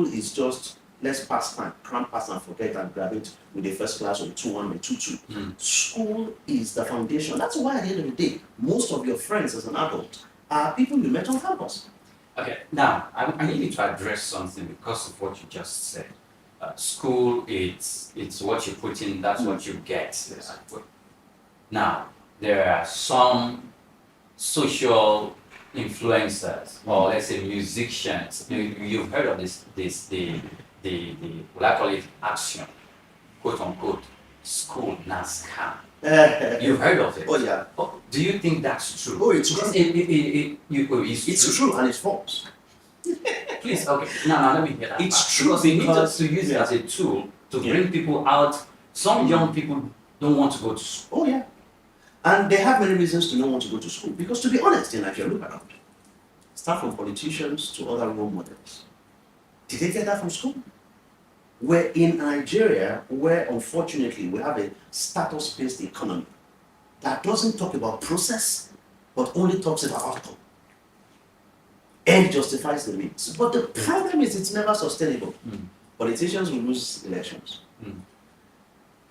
is just let's pass time, cram pass and forget and graduate with a first class or 2-1 or 2-2. School is the foundation. That's why at the end of the day, most of your friends as an adult are people you met on campus. Okay, now I need you to address something because of what you just said. School, it's what you put in, that's what you get. Now, there are some social influencers, or let's say musicians. You've heard of the we'll call it action, quote unquote, school NASCAR. You've heard of it? Oh yeah. Do you think that's true? Oh, it's true. It's true and it's false. Please, okay. Now let me hear that. It's part. true Because they need because- to use it as a tool to bring people out. Some young people don't want to go to school. Oh yeah. And they have many reasons to not want to go to school. Because to be honest, in Nigeria, look around. Start from politicians to other role models. Did they get that from school? We're in Nigeria, where unfortunately we have a status-based economy that doesn't talk about process, but only talks about outcome. End justifies the means. But the problem is it's never sustainable. Politicians will lose elections.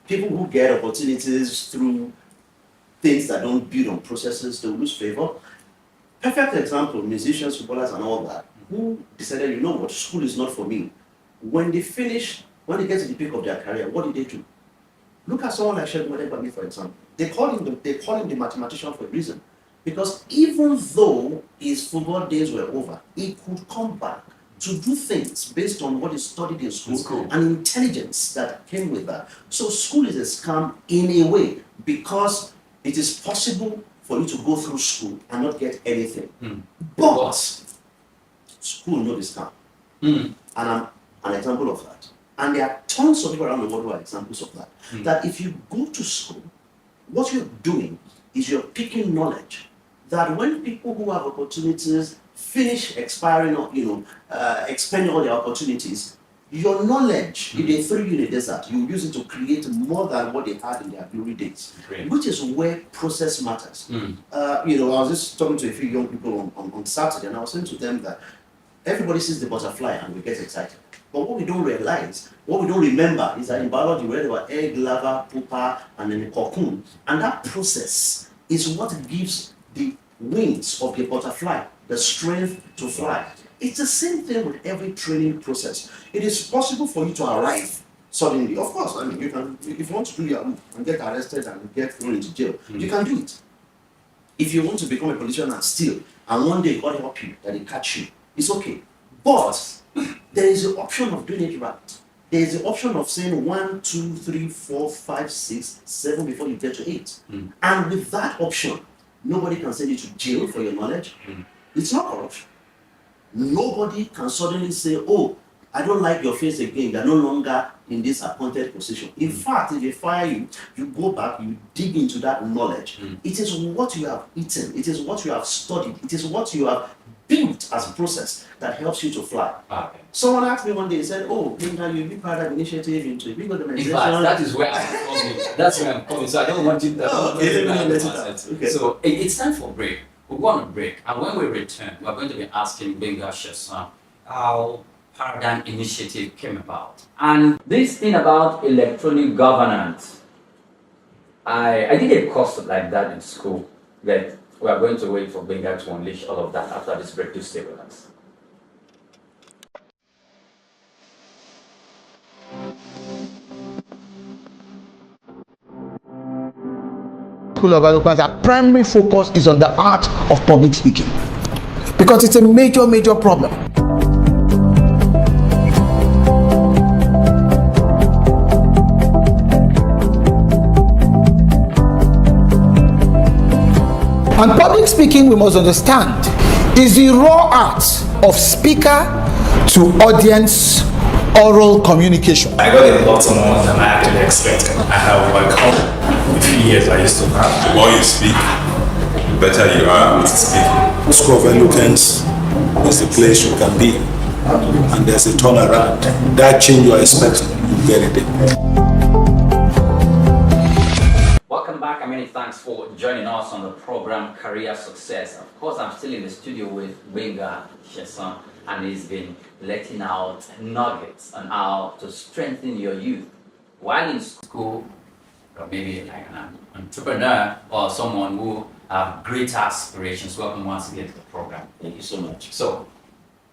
People who get opportunities through things that don't build on processes, they will lose favor. Perfect example, musicians, footballers, and all that, who decided, you know what, school is not for me. When they get to the peak of their career, what did they do? Look at someone like Shegun Odegbami, for example. They call him the mathematician for a reason. Because even though his football days were over, he could come back to do things based on what he studied in school and intelligence that came with that. So school is a scam in a way because it is possible for you to go through school and not get anything. But school no be scam. And I'm an example of that. And there are tons of people around the world who are examples of that. That if you go to school, what you're doing is you're picking knowledge. That when people who have opportunities finish expiring or expending all their opportunities, your knowledge, if they throw you in the desert, you use it to create more than what they had in their glory days. Which is where process matters. I was just talking to a few young people on Saturday, and I was saying to them that everybody sees the butterfly and we get excited. But what we don't realize, what we don't remember is that in biology we read about egg, larva, pupa, and then the cocoon. And that process is what gives the wings of the butterfly the strength to fly. It's the same thing with every training process. It is possible for you to arrive suddenly. Of course, I mean, you can, if you want to do your own and get arrested and get thrown into jail, you can do it. If you want to become a politician and steal, and one day God help you, that they catch you, it's okay. But there is the option of doing it right. There is the option of saying 1, 2, 3, 4, 5, 6, 7 before you get to 8. And with that option, nobody can send you to jail for your knowledge. It's not corruption. Nobody can suddenly say, oh, I don't like your face again. You're no longer in this appointed position. In fact, if they fire you, you go back, you dig into that knowledge. It is what you have eaten. It is what you have studied. It is what you have built as a process that helps you to fly. Someone asked me one day, he said, oh, Linda, you'll be part of an initiative into a big organization. In fact, that is where I'm coming. That's where I'm coming. So I don't want you to... So it's time for a break. We're going to break. And when we return, we're going to be asking Gbenga Shesan how Paradigm Initiative came about. And this thing about electronic governance, I did a course like that in school, but we are going to wait for Gbenga to unleash all of that after this break. To stay with us. School of Eloquence, our primary focus is on the art of public speaking because it's a major problem. And public speaking, we must understand, is the raw art of speaker to audience oral communication. I got a lot more than I actually expected. I have like a few years I used to have. The more you speak, the better you are at speaking. School of Eloquence is the place you can be, and there's a turnaround. That change you are expecting, you get it there. Welcome back, and many thanks for joining us on the program Career Success. Of course, I'm still in the studio with Gbenga Shesan. and he's been letting out nuggets on how to strengthen your youth while in school, or maybe like an entrepreneur or someone who have great aspirations. Welcome once again to the program. Thank you so much. So,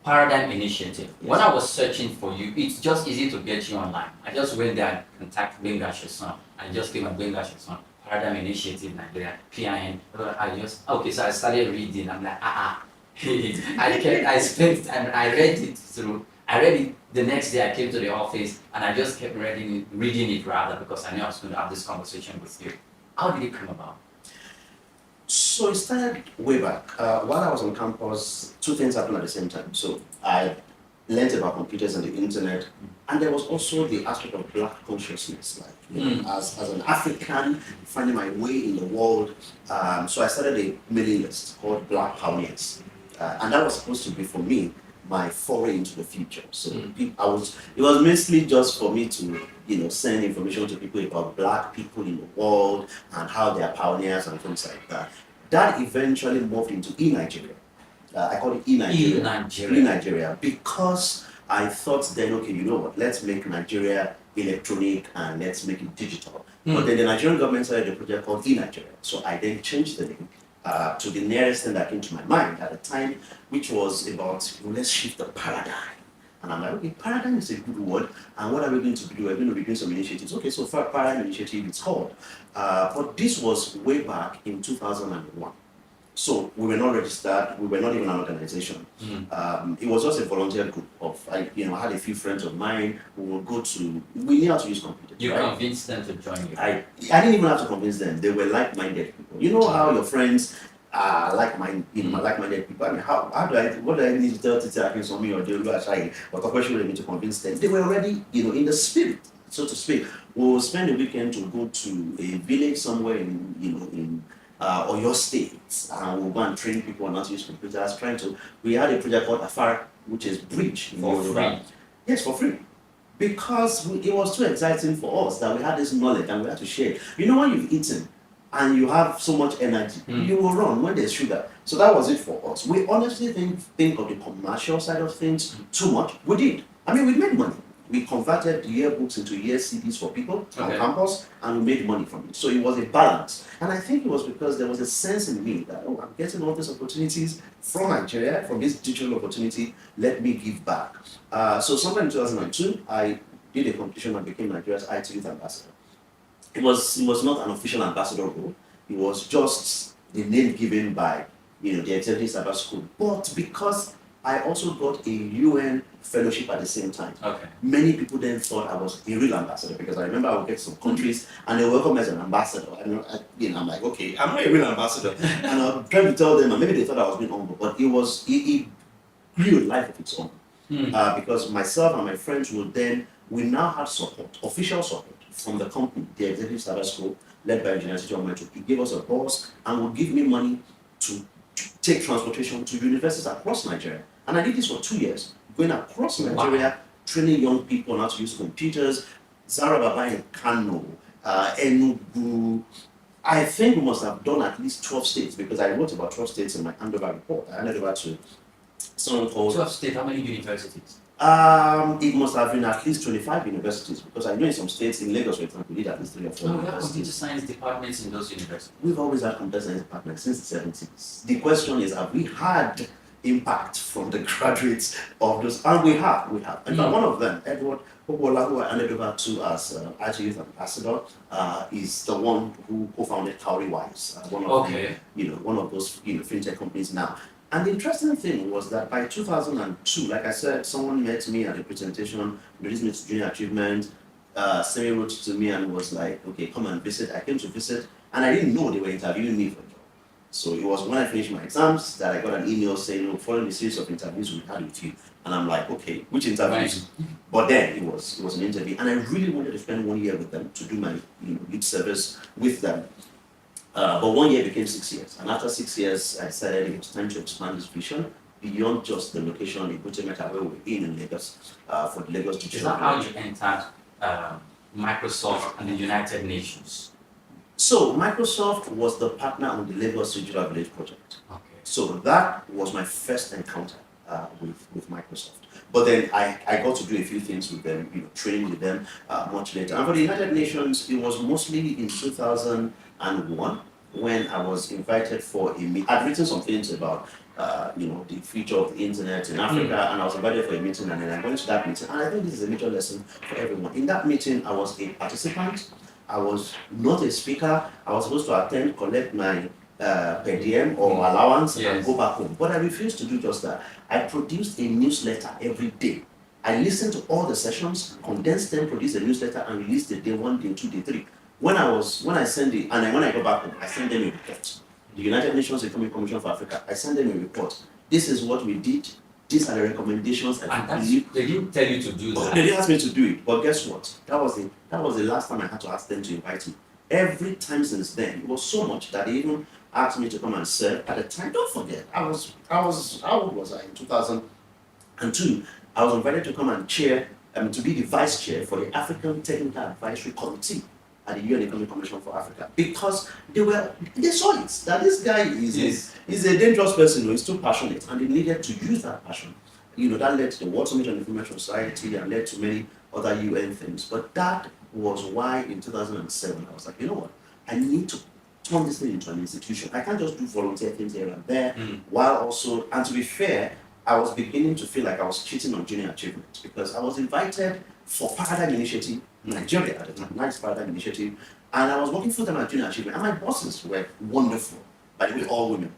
Paradigm Initiative. When I was searching for you, it's just easy to get you online. I just went there and contacted Benga Sheson. I just came at Benga Sheson. Paradigm Initiative Nigeria, PIN. So I started reading. I'm like, I spent time, I read it through. I read it the next day. I came to the office and I just kept reading it rather, because I knew I was going to have this conversation with you. How did it come about? So it started way back. While I was on campus, two things happened at the same time. So I learned about computers and the internet, and there was also the aspect of Black consciousness, like you know, as an African finding my way in the world. So I started a mailing list called Black Pioneers, and that was supposed to be for me my foray into the future. So it was mostly just for me to send information to people about Black people in the world and how they are pioneers and things like that. That eventually morphed into eNigeria. I call it eNigeria. eNigeria, because I thought then, okay, you know what, let's make Nigeria electronic and let's make it digital. But then the Nigerian government started a project called eNigeria. So I then changed the name to the nearest thing that came to my mind at the time, which was about, let's shift the paradigm. And I'm like, okay, paradigm is a good word, and what are we going to do? We're going to be doing some initiatives. Okay, so for Paradigm Initiative, it's called. But this was way back in 2001. So we were not registered, we were not even an organization. It was just a volunteer group of, I had a few friends of mine who would go to, we knew how to use computers. You convinced them to join you? I didn't even have to convince them, they were like-minded people. You know how your friends are like-minded people. I mean, what do I need to tell Titi Akinsomi or Deolu Ajayi or Kokweshwere to convince them? They were already, in the spirit, so to speak. We'll spend a weekend to go to a village somewhere in Oyo State, and we'll go and train people on how to use computers. We had a project called Afar, which is Bridge. For free? Yes, for free. Because it was too exciting for us that we had this knowledge and we had to share it. You know, when you've eaten and you have so much energy, you will run when there's sugar. So that was it for us. We honestly think of the commercial side of things too much. We did. I mean, we made money. We converted yearbooks into year CDs for people on campus, and we made money from it. So it was a balance. And I think it was because there was a sense in me that, I'm getting all these opportunities from Nigeria, from this digital opportunity, let me give back. So sometime in 2002, I did a competition and became Nigeria's IT Youth Ambassador. It was not an official ambassador role. It was just the name given by the Executive Cyber School. But because I also got a UN fellowship at the same time. Okay. Many people then thought I was a real ambassador, because I remember I would get to some countries and they welcome me as an ambassador. And I'm like, okay, I'm not a real ambassador. And I'm trying to tell them, and maybe they thought I was being humble, but it grew a life of its own. Because myself and my friends we now had support, official support from the company, the Executive Cyber School, led by Engineer Tito Ometo. He gave us a bus and would give me money to take transportation to universities across Nigeria. And I did this for 2 years, going across Nigeria, training young people on how to use computers. Zara Baba in Kano, Enugu. I think we must have done at least 12 states, because I wrote about 12 states in my handover report. I handed over to someone called... 12 states, how many universities? It must have been at least 25 universities, because I know in some states, in Lagos, for example, we did at least 3 or 4 we have universities. computer science departments in those universities. We've always had computer science departments since the 70s. The question is, have we had impact from the graduates of those? And we have. In fact, one of them, Edward Obola, who I handed over to as IT Youth Ambassador, is the one who co-founded Cowrywise, one of those fintech companies now. And the interesting thing was that by 2002, like I said, someone met me at a presentation, introduced me to Junior Achievement. Semi wrote to me and was like, okay, come and visit. I came to visit, and I didn't know they were interviewing me for a job. So it was when I finished my exams that I got an email saying, following the series of interviews we had with you. And I'm like, okay, which interviews? Right. But then it was an interview, and I really wanted to spend 1 year with them to do my lead service with them. But 1 year became 6 years, and after 6 years, I decided it was time to expand this vision beyond just the location in Butemeta where we're in Lagos, for the Lagos Digital. Is that how you entered Microsoft and the United Nations? So Microsoft was the partner on the Lagos Digital Village project. Okay. So that was my first encounter with Microsoft. But then I got to do a few things with them, training with them much later. And for the United Nations, it was mostly in 2001 when I was invited for a meeting. I'd written some things about, the future of the internet in Africa, and I was invited for a meeting, and then I went to that meeting. And I think this is a major lesson for everyone. In that meeting, I was a participant. I was not a speaker. I was supposed to attend, collect my per diem or allowance and go back home. But I refused to do just that. I produced a newsletter every day. I listened to all the sessions, condensed them, produced a newsletter, and released it day 1, day 2, day 3. When I send it, and then when I go back home, I send them a report. The United Nations Economic Commission for Africa, I send them a report. This is what we did. These are the recommendations. And they didn't tell you to do that. They didn't ask me to do it. But guess what? That was the last time I had to ask them to invite me. Every time since then, it was so much that they even asked me to come and serve. At the time, don't forget, how old was I in 2002? I was invited to come and chair, to be the vice chair for the African Technical Advisory Committee at the UN Economic Commission for Africa, because they saw it, that this guy is a dangerous person, he's too passionate, and they needed to use that passion. That led to the World Summit on Information Society and led to many other UN things. But that was why in 2007, I was like, you know what, I need to turn this thing into an institution. I can't just do volunteer things here and there, while also, and to be fair, I was beginning to feel like I was cheating on junior achievement, because I was invited for Paradigm Initiative, Nigeria at the time, nice Paradigm Initiative, and I was working full-time at junior achievement, and my bosses were wonderful, by the way, all women.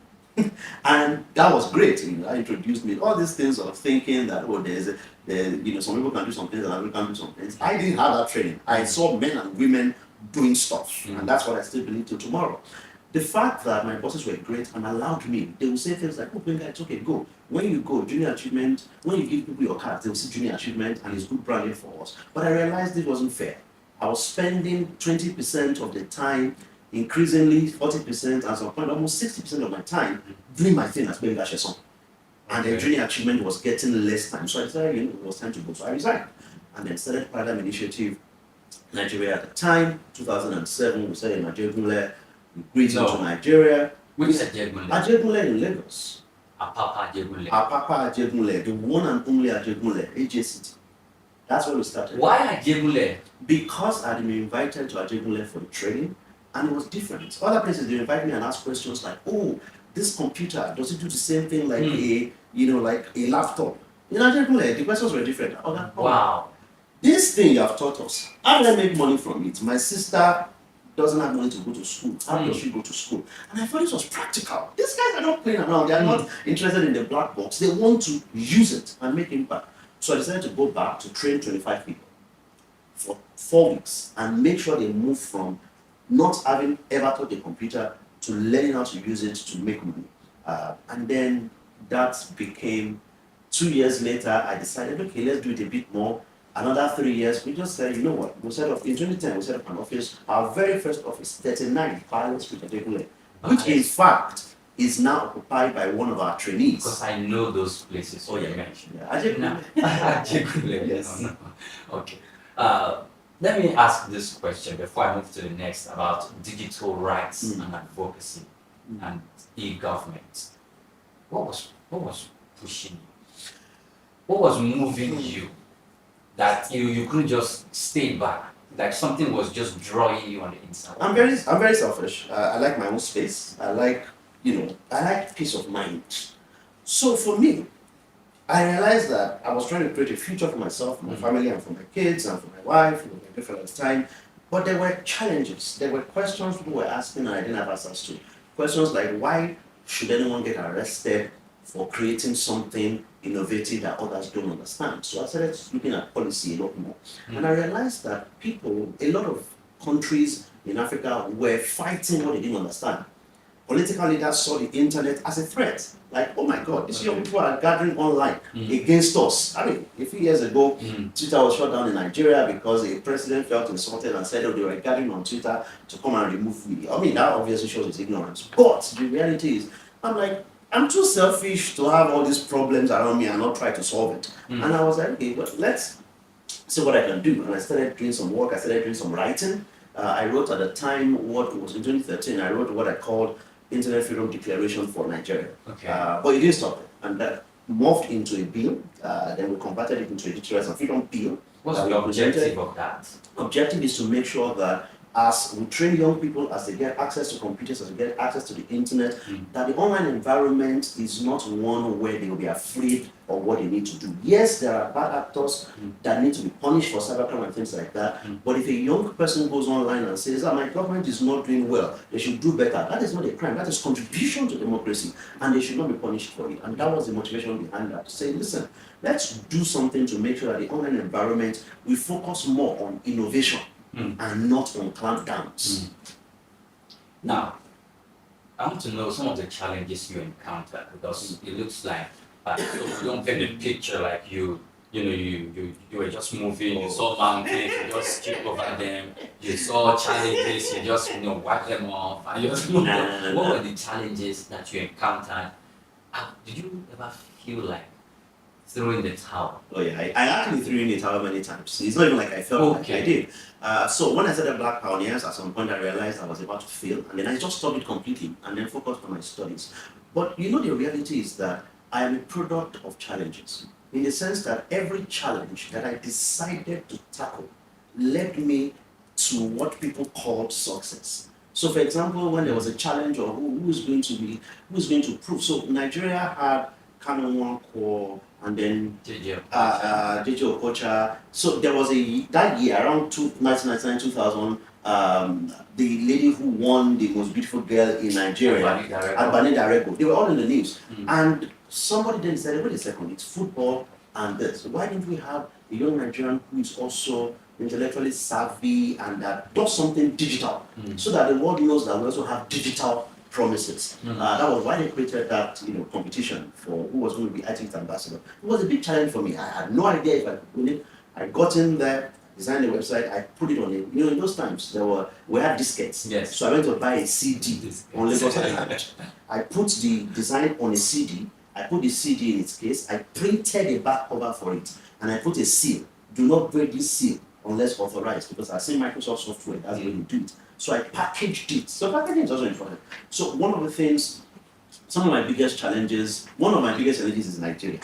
And that was great. I introduced me all these things of thinking that some people can do some things and other people can do some things. I didn't have that training. I saw men and women doing stuff, and that's what I still believe till tomorrow. The fact that my bosses were great and allowed me, they would say things like, "Oh, Benga, it's okay, go. When you go, junior achievement, when you give people your cards, they will see junior achievement and it's good branding for us." But I realized it wasn't fair. I was spending 20% of the time, increasingly 40%, at some point almost 60% of my time doing my thing as Benga Sheson. And the junior achievement was getting less time. So I decided, it was time to go. So I resigned. And then started Paradigm Initiative Nigeria at the time, 2007, we started in Ajegunle. We went to Nigeria. Which is Ajegunle? Ajegunle in Lagos. Apapa Ajegunle. Apapa Ajegunle, the one and only Ajegunle, AJ City. That's where we started. Why Ajegunle? Because I had been invited to Ajegunle for the training, and it was different. Other places they invite me and ask questions like, "Oh, this computer, does it do the same thing like like a laptop?" In Ajegunle, the questions were different. Wow. This thing you have taught us, how do I make money from it? My sister doesn't have money to go to school. How does she go to school? And I thought this was practical. These guys are not playing around. They are not interested in the black box. They want to use it and make impact. So I decided to go back to train 25 people for 4 weeks and make sure they move from not having ever taught a computer to learning how to use it to make money. And then that became 2 years later. I decided, okay, let's do it a bit more. Another 3 years, we just said, you know what, in 2010, we set up an office, our very first office, 39 Parallel Street, Ajegunle, which in fact is now occupied by one of our trainees. Because I know those places. Oh, yeah. You mentioned. Yeah, Ajegunle. Ajegunle. Yes. No. Okay. Let me ask this question before I move to the next about digital rights and advocacy and e-government. What was pushing you? What was moving you? That you couldn't just stay back, like something was just drawing you on the inside. I'm very selfish. I like my own space. I like peace of mind. So for me, I realized that I was trying to create a future for myself, for my family, and for my kids, and for my wife, and my girlfriend at the time. But there were challenges. There were questions people were asking and I didn't have answers to. Questions like, why should anyone get arrested for creating something innovative that others don't understand? So I started looking at policy a lot more. And I realized that a lot of countries in Africa were fighting what they didn't understand. Political leaders saw the internet as a threat. Like, oh my God, these young people are gathering online against us. I mean, a few years ago, Twitter was shut down in Nigeria because a president felt insulted and said, they were gathering on Twitter to come and remove me. I mean, that obviously shows his ignorance. But the reality is, I'm too selfish to have all these problems around me and not try to solve it. And I was like, okay, well, let's see what I can do. And I started doing some work. I started doing some writing. I wrote at the time, what was in 2013, I wrote what I called Internet Freedom Declaration for Nigeria. Okay. But it didn't stop it. And morphed into a bill. Then we converted it into a Literacy and Freedom Bill. What's that the we presented. objective of that? Objective is to make sure that as we train young people, as they get access to computers, as they get access to the internet, that the online environment is not one where they will be afraid of what they need to do. Yes, there are bad actors that need to be punished for cybercrime and things like that. But if a young person goes online and says, my government is not doing well, they should do better, that is not a crime, that is contribution to democracy, and they should not be punished for it. And that was the motivation behind that, to say, listen, let's do something to make sure that the online environment, we focus more on innovation and not on clampdowns. Now, I want to know some of the challenges you encounter, because it looks like so you don't get the picture like you were just moving, you saw mountains, you just skip over them, you saw challenges, you just wipe them off. And you just, what were the challenges that you encountered? Did you ever feel like throwing the towel? Oh yeah, I actually threw in the towel many times. It's not even like I felt like I did. So when I started Black Pioneers, at some point I realized I was about to fail, and then I just stopped it completely and then focused on my studies. But the reality is that I am a product of challenges, in the sense that every challenge that I decided to tackle led me to what people called success. So for example, when there was a challenge of who's going to prove. So Nigeria had Canon Nwankwo, and then JJ Okocha. So there was that year around 1999, 2000, the lady who won the most beautiful girl in Nigeria, Abani Darego. They were all in the news, and somebody then said, "Wait a second, it's football and this. Why didn't we have a young Nigerian who is also intellectually savvy and that does something digital, so that the world knows that we also have digital promises?" That was why they created that competition for who was going to be IT ambassador. It was a big challenge for me. I had no idea if I could win it. I got in there, designed the website, I put it on it. In those times we had diskettes. Yes. So I went to buy a CD on Lagos Island. I put the design on a CD. I put the CD in its case. I printed a back cover for it, and I put a seal. Do not break this seal unless authorized, because I see Microsoft software, that's the way you do it. So I packaged it. So packaging is also important. So one of my biggest challenges is Nigeria.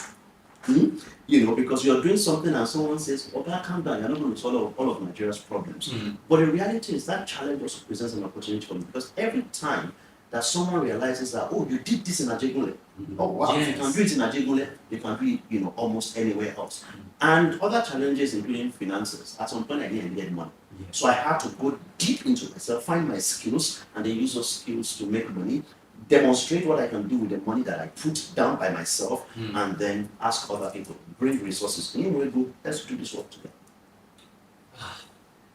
Because you're doing something and someone says, calm down, you're not going to solve all of Nigeria's problems. But the reality is that challenge also presents an opportunity for me, because every time that someone realizes that, you did this in Ajegunle, oh wow, yes. You can do it in Ajegunle, you can do it, almost anywhere else. And other challenges, including finances. At some point, I didn't get money. Yes. So I had to go deep into myself, find my skills, and then use those skills to make money, demonstrate what I can do with the money that I put down by myself, and then ask other people, bring resources. Let's do this work together.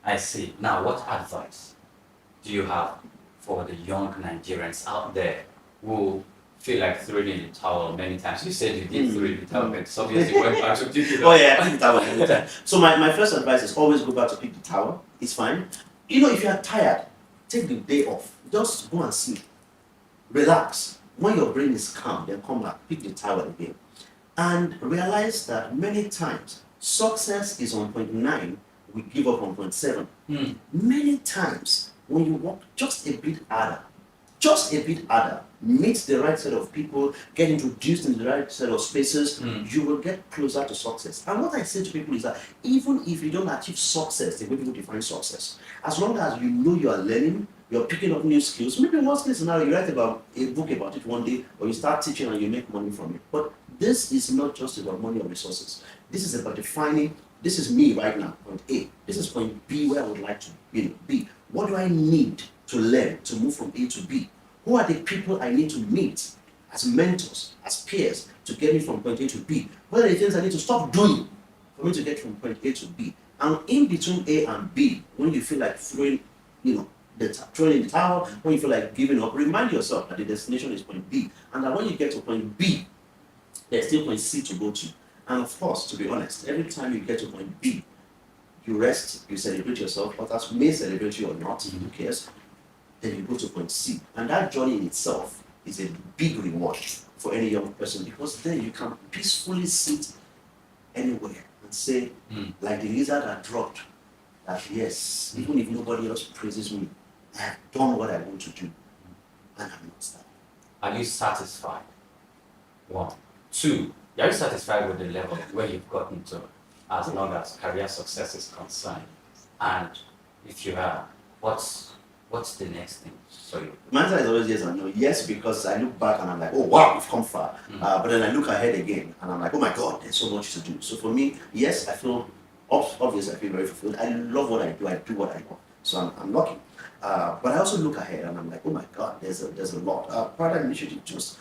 I see. Now, what advice do you have for the young Nigerians out there who feel like throwing in the towel many times? You said you did throw in the towel, but it's obviously went back to pick it up. Oh yeah, I pick the towel every time. So my first advice is always go back to pick the towel. It's fine. If you are tired, take the day off. Just go and sleep. Relax. When your brain is calm, then come back, pick the towel again. And realize that many times, success is on point 9, we give up on point 7. Many times, when you work just a bit harder, meet the right set of people, get introduced in the right set of spaces, you will get closer to success. And what I say to people is that even if you don't achieve success, the way people define success, as long as you know you are learning, you're picking up new skills, maybe worst case scenario, you write about a book about it one day, or you start teaching and you make money from it. But this is not just about money or resources. This is about defining, this is me right now, point A. This is point B, where I would like to be. What do I need to learn to move from A to B? Who are the people I need to meet as mentors, as peers, to get me from point A to B? What are the things I need to stop doing for me to get from point A to B? And in between A and B, when you feel like throwing in the towel, when you feel like giving up, remind yourself that the destination is point B, and that when you get to point B, there's still point C to go to. And of course, to be honest, every time you get to point B, you rest, you celebrate yourself, others may celebrate you or not, who cares? Then you go to point C. And that journey in itself is a big reward for any young person, because then you can peacefully sit anywhere and say, like the lizard that dropped, that yes, even if nobody else praises me, I have done what I want to do, and I'm not stopping. Are you satisfied? 1. 2, Are you satisfied with the level where you've gotten to as long as career success is concerned? And if you are, what's the next thing for you? My answer is always yes and no. Yes, because I look back and I'm like, oh wow, we've come far. But then I look ahead again and I'm like, oh my God, there's so much to do. So for me, yes, I feel, obviously I feel very fulfilled. I love what I do what I love. So I'm lucky. But I also look ahead and I'm like, oh my God, there's a lot. Paradigm Initiative just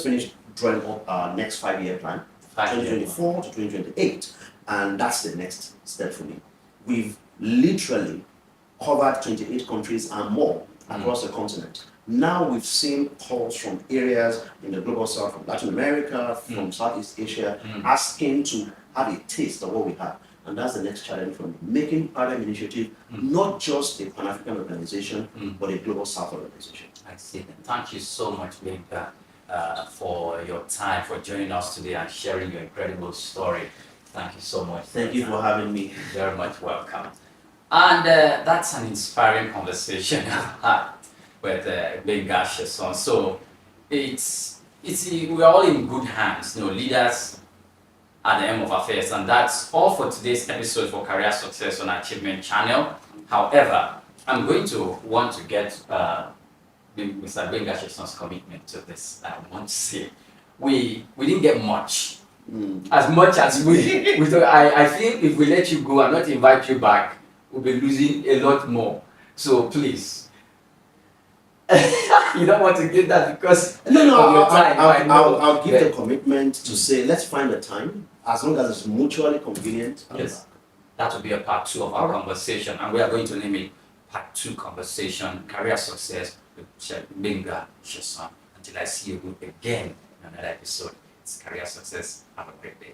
finished drawing up our next 5-year plan, 2024 to 2028. And that's the next step for me. We've literally covered 28 countries and more across the continent. Now we've seen calls from areas in the global south, from Latin America, from Southeast Asia, asking to have a taste of what we have. And that's the next challenge for me, making Paradigm Initiative not just a Pan-African organization, but a global south organization. I see. Thank you so much, Gbenga, for your time, for joining us today and sharing your incredible story. Thank you so much. Thank you for having me. Very much welcome. And that's an inspiring conversation with Gbenga Sheson. So we're all in good hands, leaders at the end of affairs. And that's all for today's episode for Career Success on Achievement Channel. However, I'm going to want to get Mr. Gbenga Sheson's commitment to this. I want to say we didn't get much. As much as we thought. I feel if we let you go and not invite you back, we'll be losing a lot more. So please, you don't want to give that because of your time. I'll give the commitment to say let's find a time as long as it's mutually convenient. Yes, that will be a part 2 of our conversation, and we are going to name it part 2 conversation, Career Success with Gbenga Sheson. Until I see you again in another episode, it's Career Success. Have a great day.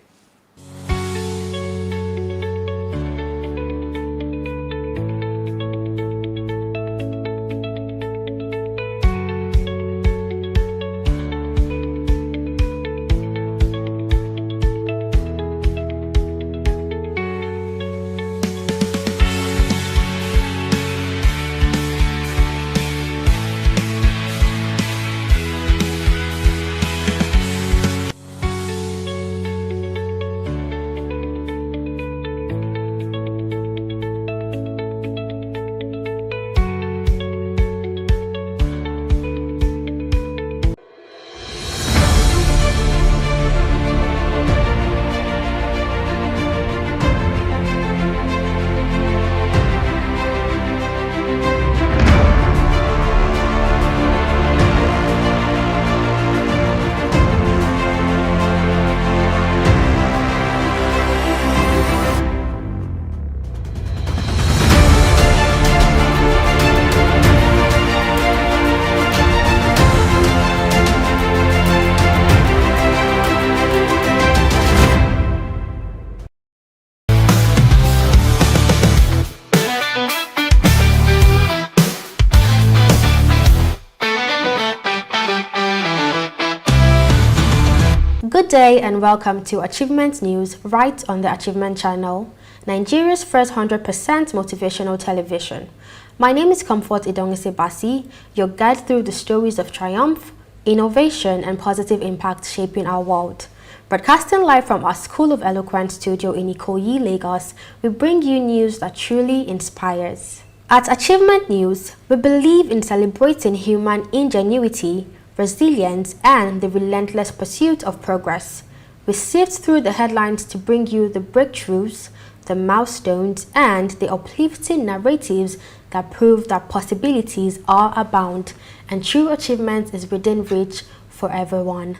Good day and welcome to Achievement News right on the Achievement Channel, Nigeria's first 100% motivational television. My name is Comfort Idongese Basi, your guide through the stories of triumph, innovation and positive impact shaping our world. Broadcasting live from our School of Eloquence studio in Ikoyi, Lagos, we bring you news that truly inspires. At Achievement News, we believe in celebrating human ingenuity, resilience, and the relentless pursuit of progress. We sift through the headlines to bring you the breakthroughs, the milestones, and the uplifting narratives that prove that possibilities are abound and true achievement is within reach for everyone.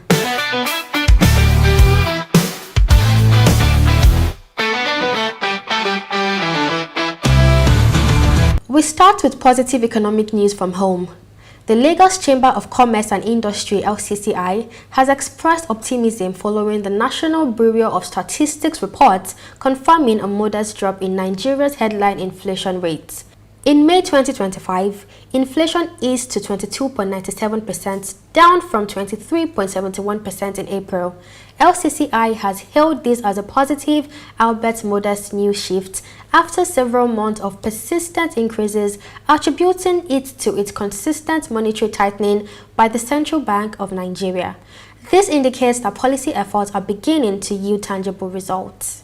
We start with positive economic news from home. The Lagos Chamber of Commerce and Industry (LCCI) has expressed optimism following the National Bureau of Statistics report confirming a modest drop in Nigeria's headline inflation rates. In May 2025, inflation eased to 22.97%, down from 23.71% in April. LCCI has hailed this as a positive, albeit modest new shift after several months of persistent increases, attributing it to its consistent monetary tightening by the Central Bank of Nigeria. This indicates that policy efforts are beginning to yield tangible results.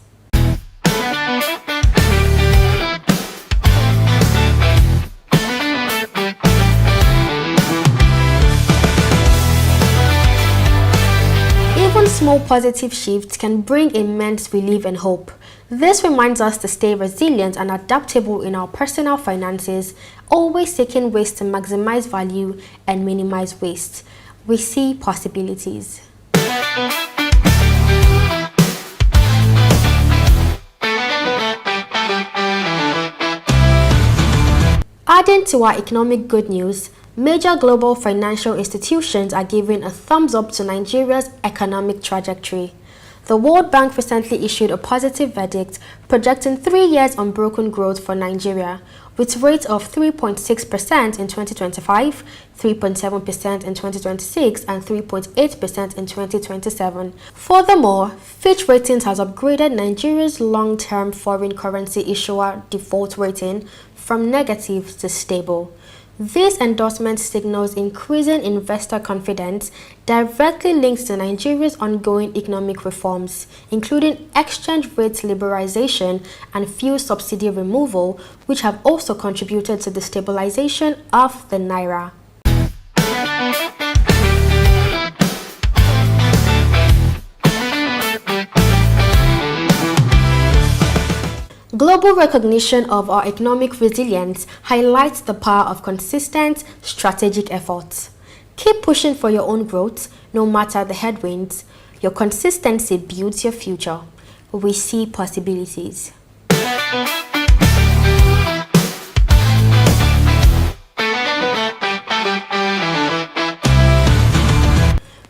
Even small positive shifts can bring immense relief and hope. This reminds us to stay resilient and adaptable in our personal finances, always seeking ways to maximize value and minimize waste. We see possibilities. Adding to our economic good news, major global financial institutions are giving a thumbs up to Nigeria's economic trajectory. The World Bank recently issued a positive verdict projecting 3 years unbroken growth for Nigeria, with rates of 3.6% in 2025, 3.7% in 2026, and 3.8% in 2027. Furthermore, Fitch Ratings has upgraded Nigeria's long-term foreign currency issuer default rating from negative to stable. This endorsement signals increasing investor confidence directly linked to Nigeria's ongoing economic reforms, including exchange rate liberalization and fuel subsidy removal, which have also contributed to the stabilization of the naira. Global recognition of our economic resilience highlights the power of consistent, strategic efforts. Keep pushing for your own growth, no matter the headwinds. Your consistency builds your future. We see possibilities.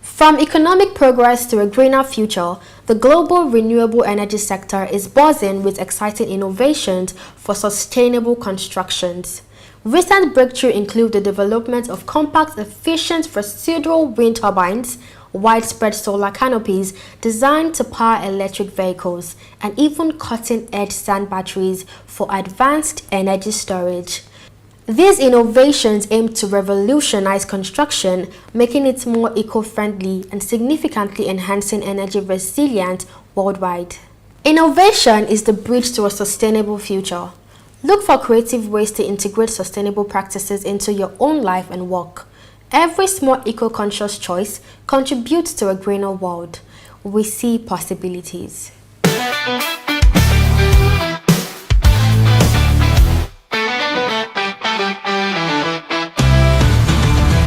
From economic progress to a greener future, the global renewable energy sector is buzzing with exciting innovations for sustainable constructions. Recent breakthroughs include the development of compact, efficient residual wind turbines, widespread solar canopies designed to power electric vehicles, and even cutting-edge sand batteries for advanced energy storage. These innovations aim to revolutionize construction, making it more eco-friendly and significantly enhancing energy resilience worldwide. Innovation is the bridge to a sustainable future. Look for creative ways to integrate sustainable practices into your own life and work. Every small eco-conscious choice contributes to a greener world. We see possibilities.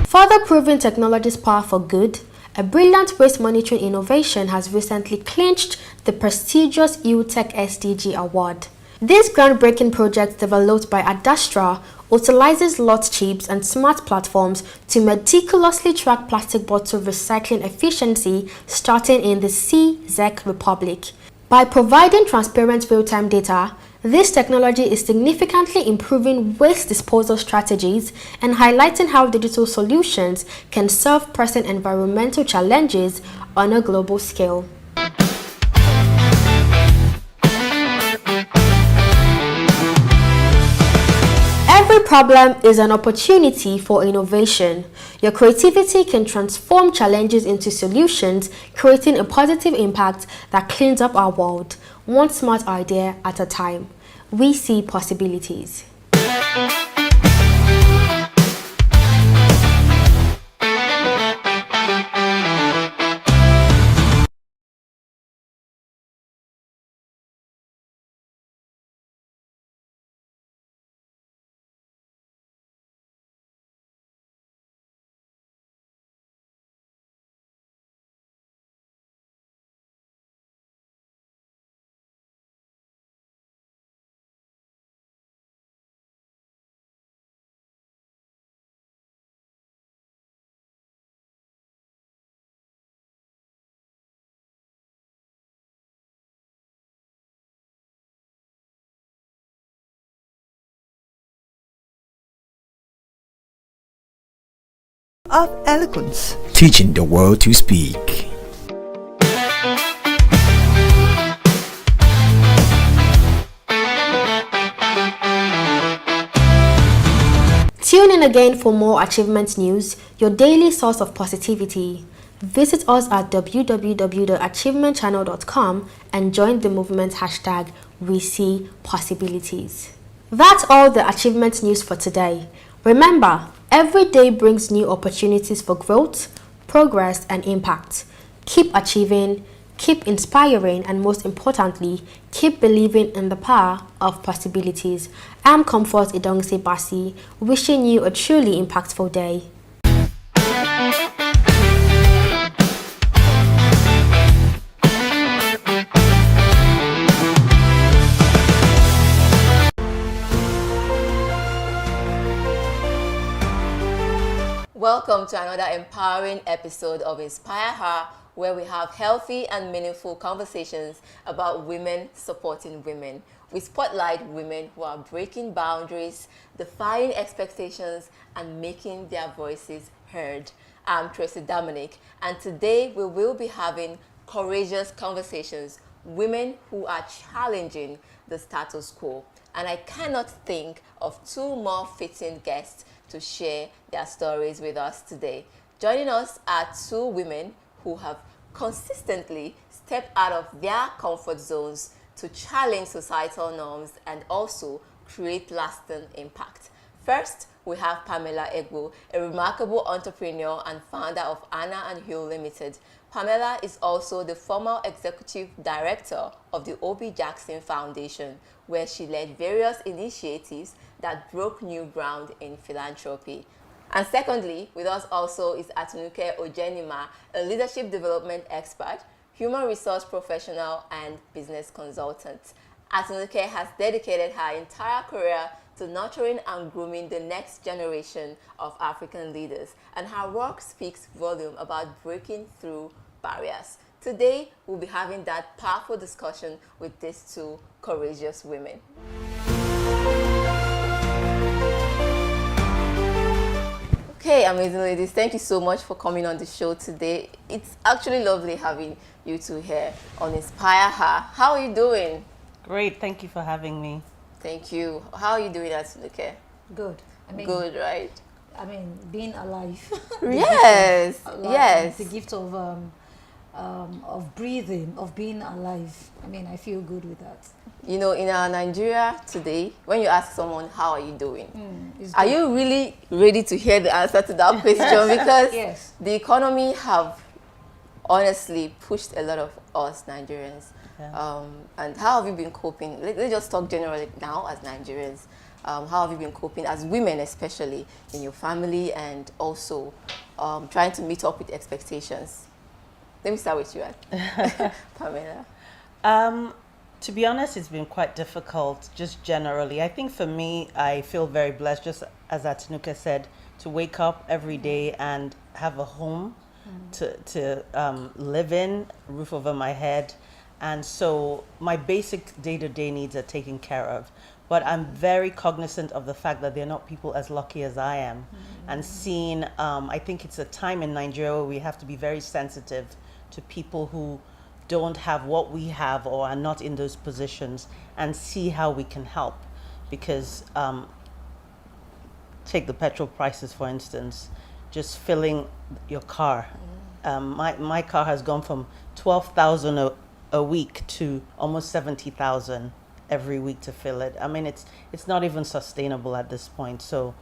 Further proving technology's power for good, a brilliant waste monitoring innovation has recently clinched the prestigious EUTech SDG award. This groundbreaking project, developed by Adastra, utilizes lot chips and smart platforms to meticulously track plastic bottle recycling efficiency starting in the Czech Republic. By providing transparent real-time data, this technology is significantly improving waste disposal strategies and highlighting how digital solutions can solve present environmental challenges on a global scale. Every problem is an opportunity for innovation. Your creativity can transform challenges into solutions, creating a positive impact that cleans up our world, one smart idea at a time. We see possibilities. Of eloquence, teaching the world to speak. Tune in again for more achievement news, your daily source of positivity. Visit us at www.achievementchannel.com and join the movement hashtag We See Possibilities. That's all the achievement news for today. Remember, every day brings new opportunities for growth, progress, and impact. Keep achieving, keep inspiring, and most importantly, keep believing in the power of possibilities. I'm Comfort Idongse Basi, wishing you a truly impactful day. Welcome to another empowering episode of Inspire Her, where we have healthy and meaningful conversations about women supporting women. We spotlight women who are breaking boundaries, defying expectations, and making their voices heard. I'm Tracy Dominic, and today we will be having courageous conversations, women who are challenging the status quo. And I cannot think of two more fitting guests to share their stories with us today. Joining us are two women who have consistently stepped out of their comfort zones to challenge societal norms and also create lasting impact. First, we have Pamela Egbo, a remarkable entrepreneur and founder of Anna and Hugh Limited. Pamela is also the former executive director of the O.B. Jackson Foundation, where she led various initiatives that broke new ground in philanthropy. And secondly, with us also is Atinuke Ojenima, a leadership development expert, human resource professional, and business consultant. Atinuke has dedicated her entire career to nurturing and grooming the next generation of African leaders, and her work speaks volume about breaking through barriers. Today, we'll be having that powerful discussion with these two courageous women. Okay, amazing ladies, thank you so much for coming on the show today. It's actually lovely having you two here on Inspire Her. How are you doing? Great, thank you for having me. Thank you. How are you doing, Atinuke? Good. Good, right? I mean, being alive. Yes, yes. The gift of breathing, of being alive. I mean, I feel good with that. You know, in our Nigeria today, when you ask someone, how are you doing? Are you really ready to hear the answer to that question? Because yes. The economy have honestly pushed a lot of us Nigerians. Yeah. And how have you been coping? Let's just talk generally now as Nigerians. How have you been coping as women, especially in your family, and also trying to meet up with expectations? Let me start with you, Pamela. To be honest, it's been quite difficult, just generally. I think for me, I feel very blessed, just as Atinuke said, to wake up every day and have a home to live in, roof over my head. And so my basic day-to-day needs are taken care of. But I'm very cognizant of the fact that they're not people as lucky as I am. And seeing, I think it's a time in Nigeria where we have to be very sensitive to people who don't have what we have or are not in those positions, and see how we can help. Because take the petrol prices, for instance, just filling your car. My car has gone from 12,000 a week to almost 70,000 every week to fill it. I mean, it's not even sustainable at this point. So,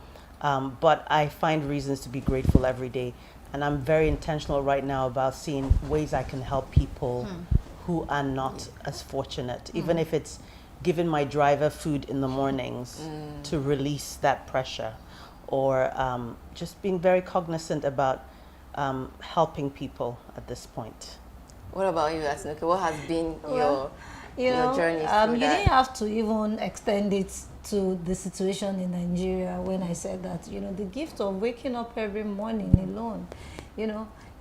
but I find reasons to be grateful every day. And I'm very intentional right now about seeing ways I can help people who are not as fortunate, even if it's giving my driver food in the mornings to release that pressure, or just being very cognizant about helping people at this point. What about you, Atinuke? What has been your journey through you that? didn't have to even extend it to the situation in Nigeria when I said that, the gift of waking up every morning alone,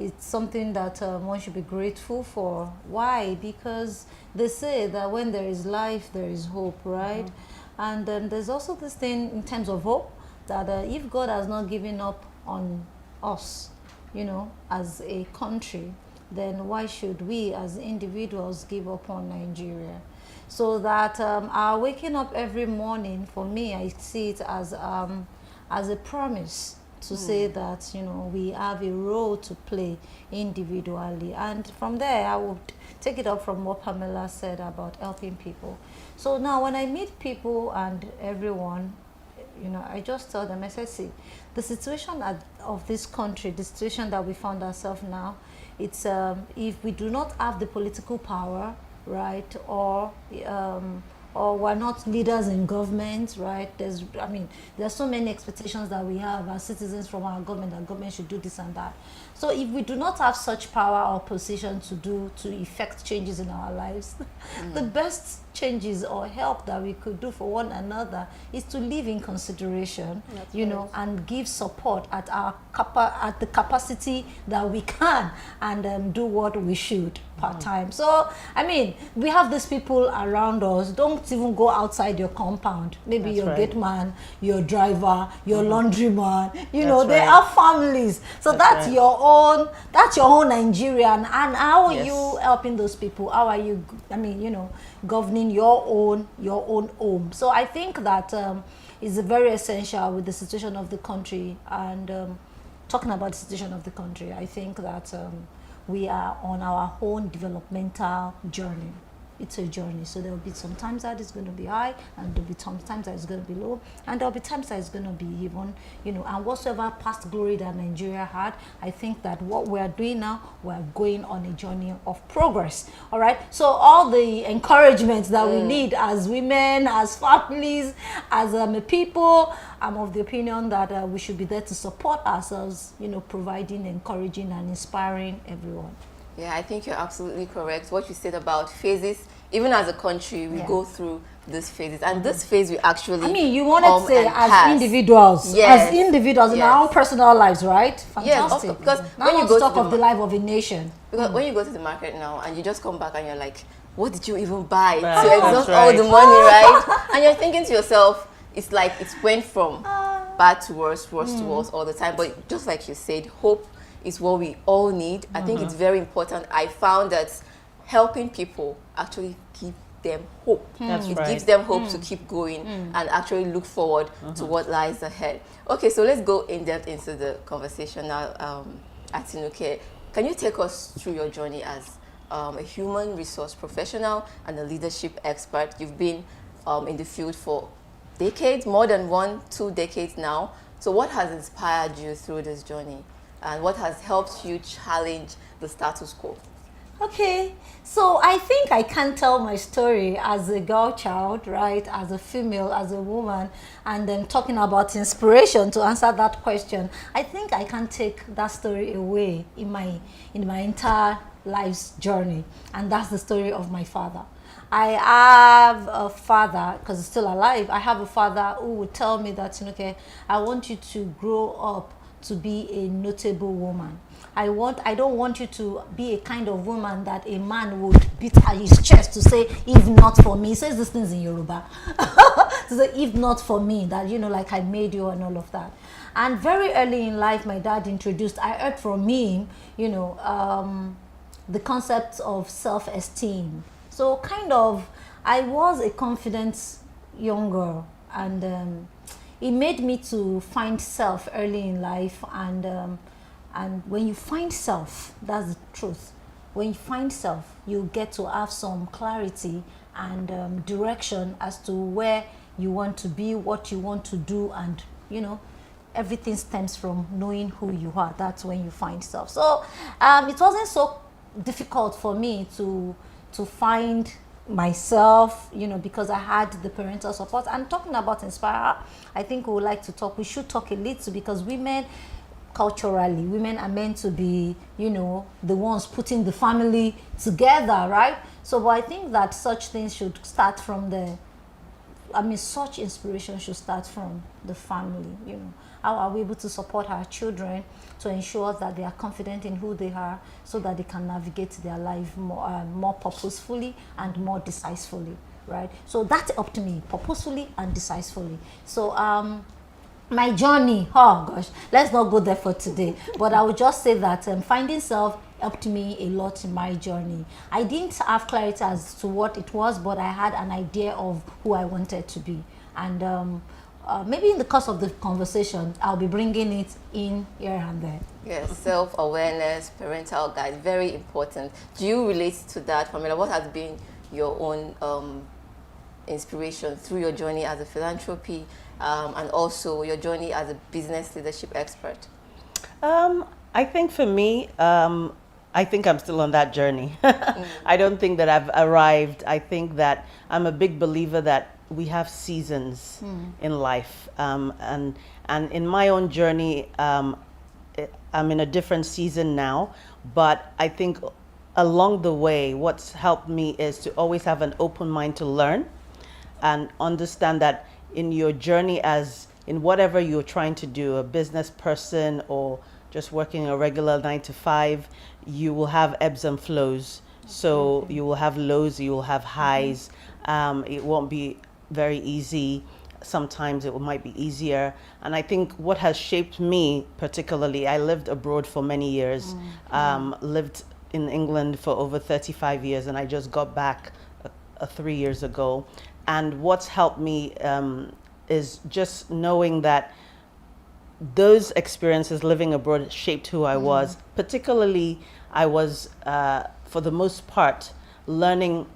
it's something that one should be grateful for. Why? Because they say that when there is life, there is hope, right? And there's also this thing in terms of hope, that if God has not given up on us, as a country, then why should we as individuals give up on Nigeria? So that our waking up every morning, for me, I see it as a promise to say that, you know, we have a role to play individually. And from there, I would take it up from what Pamela said about helping people. So now when I meet people and everyone, you know, I just tell them, I say, see, the situation of this country, the situation that we found ourselves now, it's if we do not have the political power, right, or we're not leaders in government, right? There's so many expectations that we have as citizens from our government, that government should do this and that. So if we do not have such power or position to effect changes in our lives, the best changes or help that we could do for one another is to live in consideration, you know, and give support at the capacity that we can, and do what we should part time. So I mean, we have these people around us. Don't even go outside your compound. Maybe your gate man, your driver, your laundryman, you know, they have families. So that's your own Nigerian. And how are you helping those people? How are you, I mean, you know, governing your own home? So I think that is very essential with the situation of the country. And talking about the situation of the country, I think that we are on our own developmental journey. It's a journey, so there will be some times that it's going to be high, and there will be some times that it's going to be low, and there will be times that it's going to be even, you know, and whatsoever past glory that Nigeria had, I think that what we are doing now, we are going on a journey of progress. All right, so all the encouragement that we need as women, as families, as people, I'm of the opinion that we should be there to support ourselves, you know, providing, encouraging, and inspiring everyone. Yeah, I think you're absolutely correct. What you said about phases, even as a country, we go through these phases. And this phase we actually, I mean, you wanted to say as individuals, as individuals in our own personal lives, right? Fantastic. Yes, because now when you go talk to of the life of a nation. Because when you go to the market now and you just come back and you're like, what did you even buy to exhaust all the money, right? And you're thinking to yourself, it's like it went from bad to worse to worse all the time. But just like you said, hope is what we all need. I think it's very important. I found that helping people actually give them hope. It gives them hope to keep going and actually look forward to what lies ahead. Okay, so let's go in depth into the conversation now. Atinuke, can you take us through your journey as a human resource professional and a leadership expert? You've been in the field for decades, more than 1-2 decades now. So what has inspired you through this journey? And what has helped you challenge the status quo? Okay, so I think I can tell my story as a girl child, right? As a female, as a woman, and then talking about inspiration to answer that question. I think I can take that story away in my entire life's journey, and that's the story of my father. I have a father, because he's still alive. I have a father who would tell me that, okay, I want you to grow up to be a notable woman. I don't want you to be a kind of woman that a man would beat at his chest to say, if not for me. He says these things in Yoruba. To say, if not for me, that, you know, like I made you and all of that. And very early in life, my dad introduced, I heard from him, you know, the concept of self-esteem. So kind of, I was a confident young girl, and it made me to find self early in life, and when you find self, that's the truth. When you find self, you get to have some clarity and direction as to where you want to be, what you want to do, and, you know, everything stems from knowing who you are. That's when you find self. So it wasn't so difficult for me to find myself, you know, because I had the parental support. And talking about Inspire, I think we should talk a little, because women, culturally, women are meant to be, you know, the ones putting the family together, right? So, but I think that such things should start from such inspiration should start from the family, you know. How are we able to support our children to ensure that they are confident in who they are, so that they can navigate their life more purposefully and more decisively, right? So that's up to me, purposefully and decisively. So my journey, oh gosh, let's not go there for today, but I would just say that finding self helped me a lot in my journey. I didn't have clarity as to what it was, but I had an idea of who I wanted to be. And maybe in the course of the conversation, I'll be bringing it in here and there. Yes, self-awareness, parental guide, very important. Do you relate to that, Pamela? What has been your own inspiration through your journey as a philanthropy and also your journey as a business leadership expert? I think for me, I think I'm still on that journey. I don't think that I've arrived. I think that I'm a big believer that we have seasons in life. And in my own journey, I'm in a different season now, but I think along the way, what's helped me is to always have an open mind to learn and understand that in your journey, as in whatever you're trying to do, a business person or just working a regular 9 to 5, you will have ebbs and flows. So you will have lows, you will have highs. It won't be very easy. Sometimes it might be easier. And I think what has shaped me particularly, I lived abroad for many years, lived in England for over 35 years, and I just got back 3 years ago. And what's helped me is just knowing that those experiences living abroad shaped who I was. Particularly, I was, for the most part, learning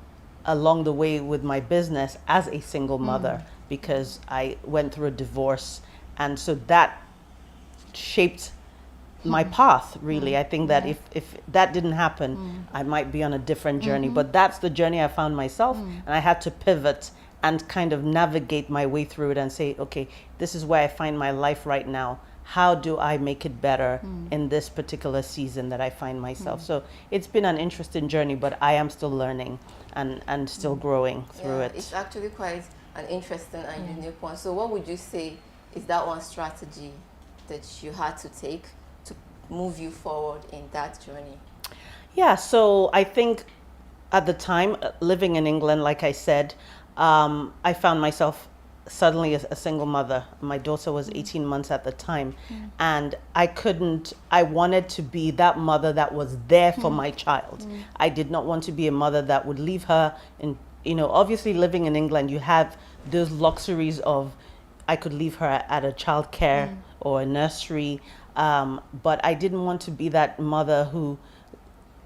along the way with my business as a single mother because I went through a divorce. And so that shaped my path, really. I think that if that didn't happen, I might be on a different journey. But that's the journey I found myself. And I had to pivot and kind of navigate my way through it and say, okay, this is where I find my life right now. How do I make it better in this particular season that I find myself? So it's been an interesting journey, but I am still learning and still growing through it. It's actually quite an interesting and unique one. So what would you say is that one strategy that you had to take to move you forward in that journey? Yeah, so I think at the time, living in England, like I said, I found myself suddenly a single mother. My daughter was 18 months at the time, and I wanted to be that mother that was there for my child. I did not want to be a mother that would leave her in, obviously living in England, you have those luxuries of, I could leave her at a childcare or a nursery, but I didn't want to be that mother who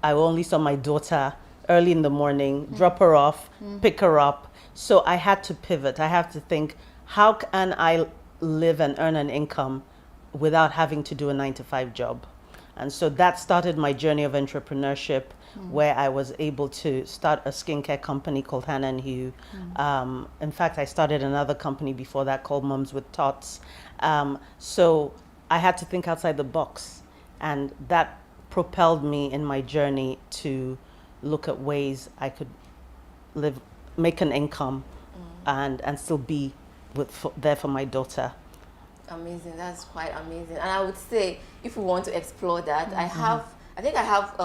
I only saw my daughter early in the morning, drop her off, pick her up. So I had to pivot. I have to think, how can I live and earn an income without having to do a 9 to 5 job? And so that started my journey of entrepreneurship, where I was able to start a skincare company called Hannah and Hugh. In fact, I started another company before that called Mums with Tots. So I had to think outside the box, and that propelled me in my journey to look at ways I could make an income and still be there for my daughter. Amazing, that's quite amazing. And I would say, if we want to explore that, I think I have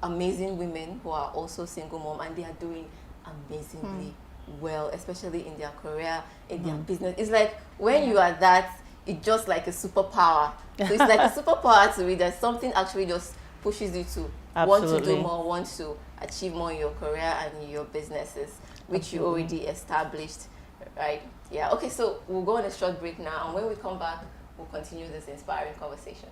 amazing women who are also single mom, and they are doing amazingly well, especially in their career, in their business. It's like when you are that, it's just like a superpower. So it's like a superpower to me that something actually just pushes you to want to do more, want to achieve more in your career and in your businesses, which you already established, right? Yeah, okay, so we'll go on a short break now, and when we come back, we'll continue this inspiring conversation.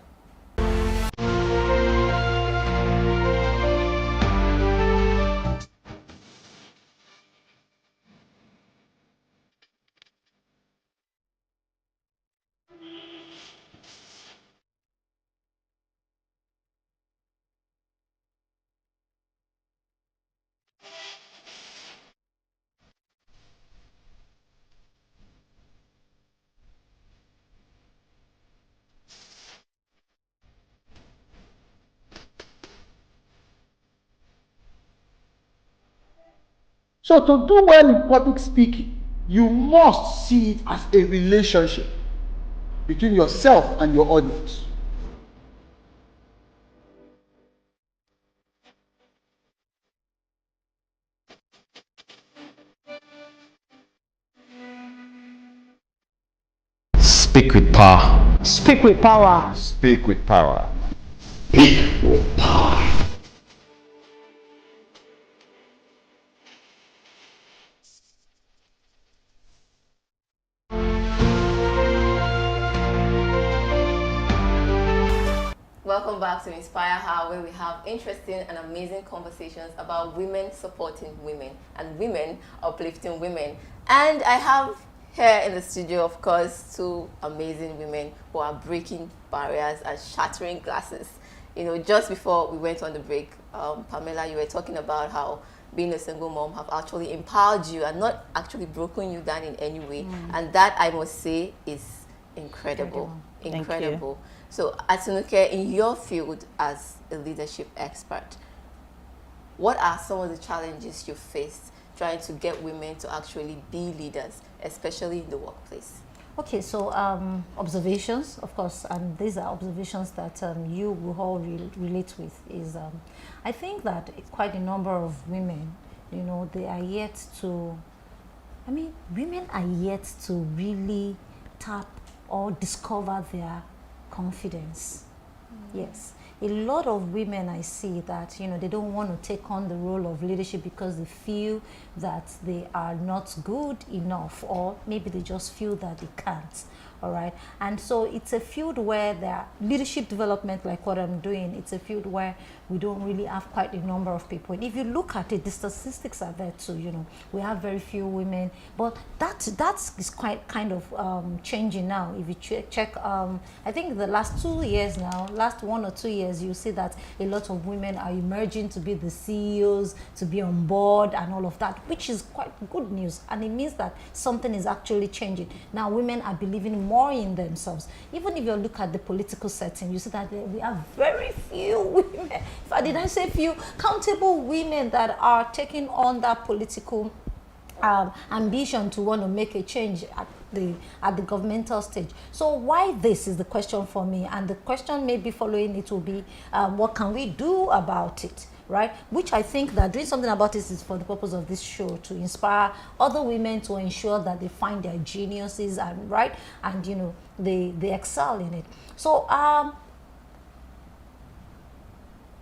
So to do well in public speaking, you must see it as a relationship between yourself and your audience. Speak with power. Speak with power. Speak with power. Speak with power. Welcome back to Inspire Her, where we have interesting and amazing conversations about women supporting women and women uplifting women. And I have here in the studio, of course, two amazing women who are breaking barriers and shattering glasses. You know, just before we went on the break, Pamela, you were talking about how being a single mom have actually empowered you and not actually broken you down in any way. And that, I must say, is incredible. Incredible. So, Atinuke, in your field as a leadership expert, what are some of the challenges you faced trying to get women to actually be leaders, especially in the workplace? Okay, so observations, of course, and these are observations that you will all relate with, is I think that quite a number of women, you know, they are yet to, women are yet to really tap or discover their confidence. Yes. A lot of women I see that, you know, they don't want to take on the role of leadership because they feel that they are not good enough, or maybe they just feel that they can't. All right. And so it's a field where there leadership development, like what I'm doing, it's a field where we don't really have quite a number of people. And if you look at it, the statistics are there too, you know, we have very few women, but that is quite kind of changing now. If you check, I think the last 2 years now, last 1 or 2 years, you see that a lot of women are emerging to be the CEOs, to be on board and all of that, which is quite good news. And it means that something is actually changing. Now women are believing more in themselves. Even if you look at the political setting, you see that we have very few women, if I didn't say few, countable women that are taking on that political ambition to want to make a change at the governmental stage. So why this is the question for me, and the question maybe following it will be what can we do about it, right? Which I think that doing something about this is for the purpose of this show, to inspire other women to ensure that they find their geniuses and right, and you know, they excel in it. So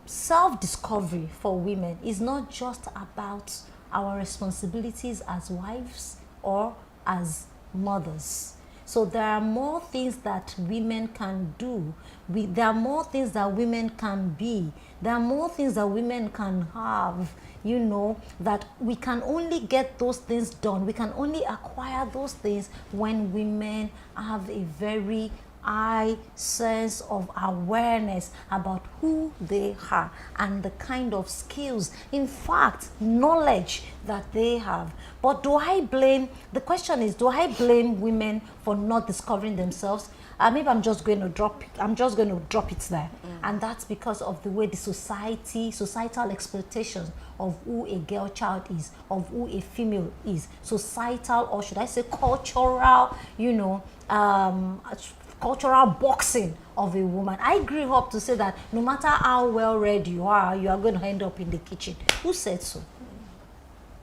self-discovery for women is not just about our responsibilities as wives or as mothers. So there are more things that women can do. There are more things that women can be. There are more things that women can have, you know, that we can only get those things done. We can only acquire those things when women have a very high sense of awareness about who they are and the kind of skills, in fact, knowledge that they have. But the question is, do I blame women for not discovering themselves? Maybe I'm just going to drop it there. And that's because of the way the societal expectations of who a girl child is, of who a female is, societal, or should I say cultural, you know, cultural boxing of a woman. I grew up to say that no matter how well read you are going to end up in the kitchen. Who said so?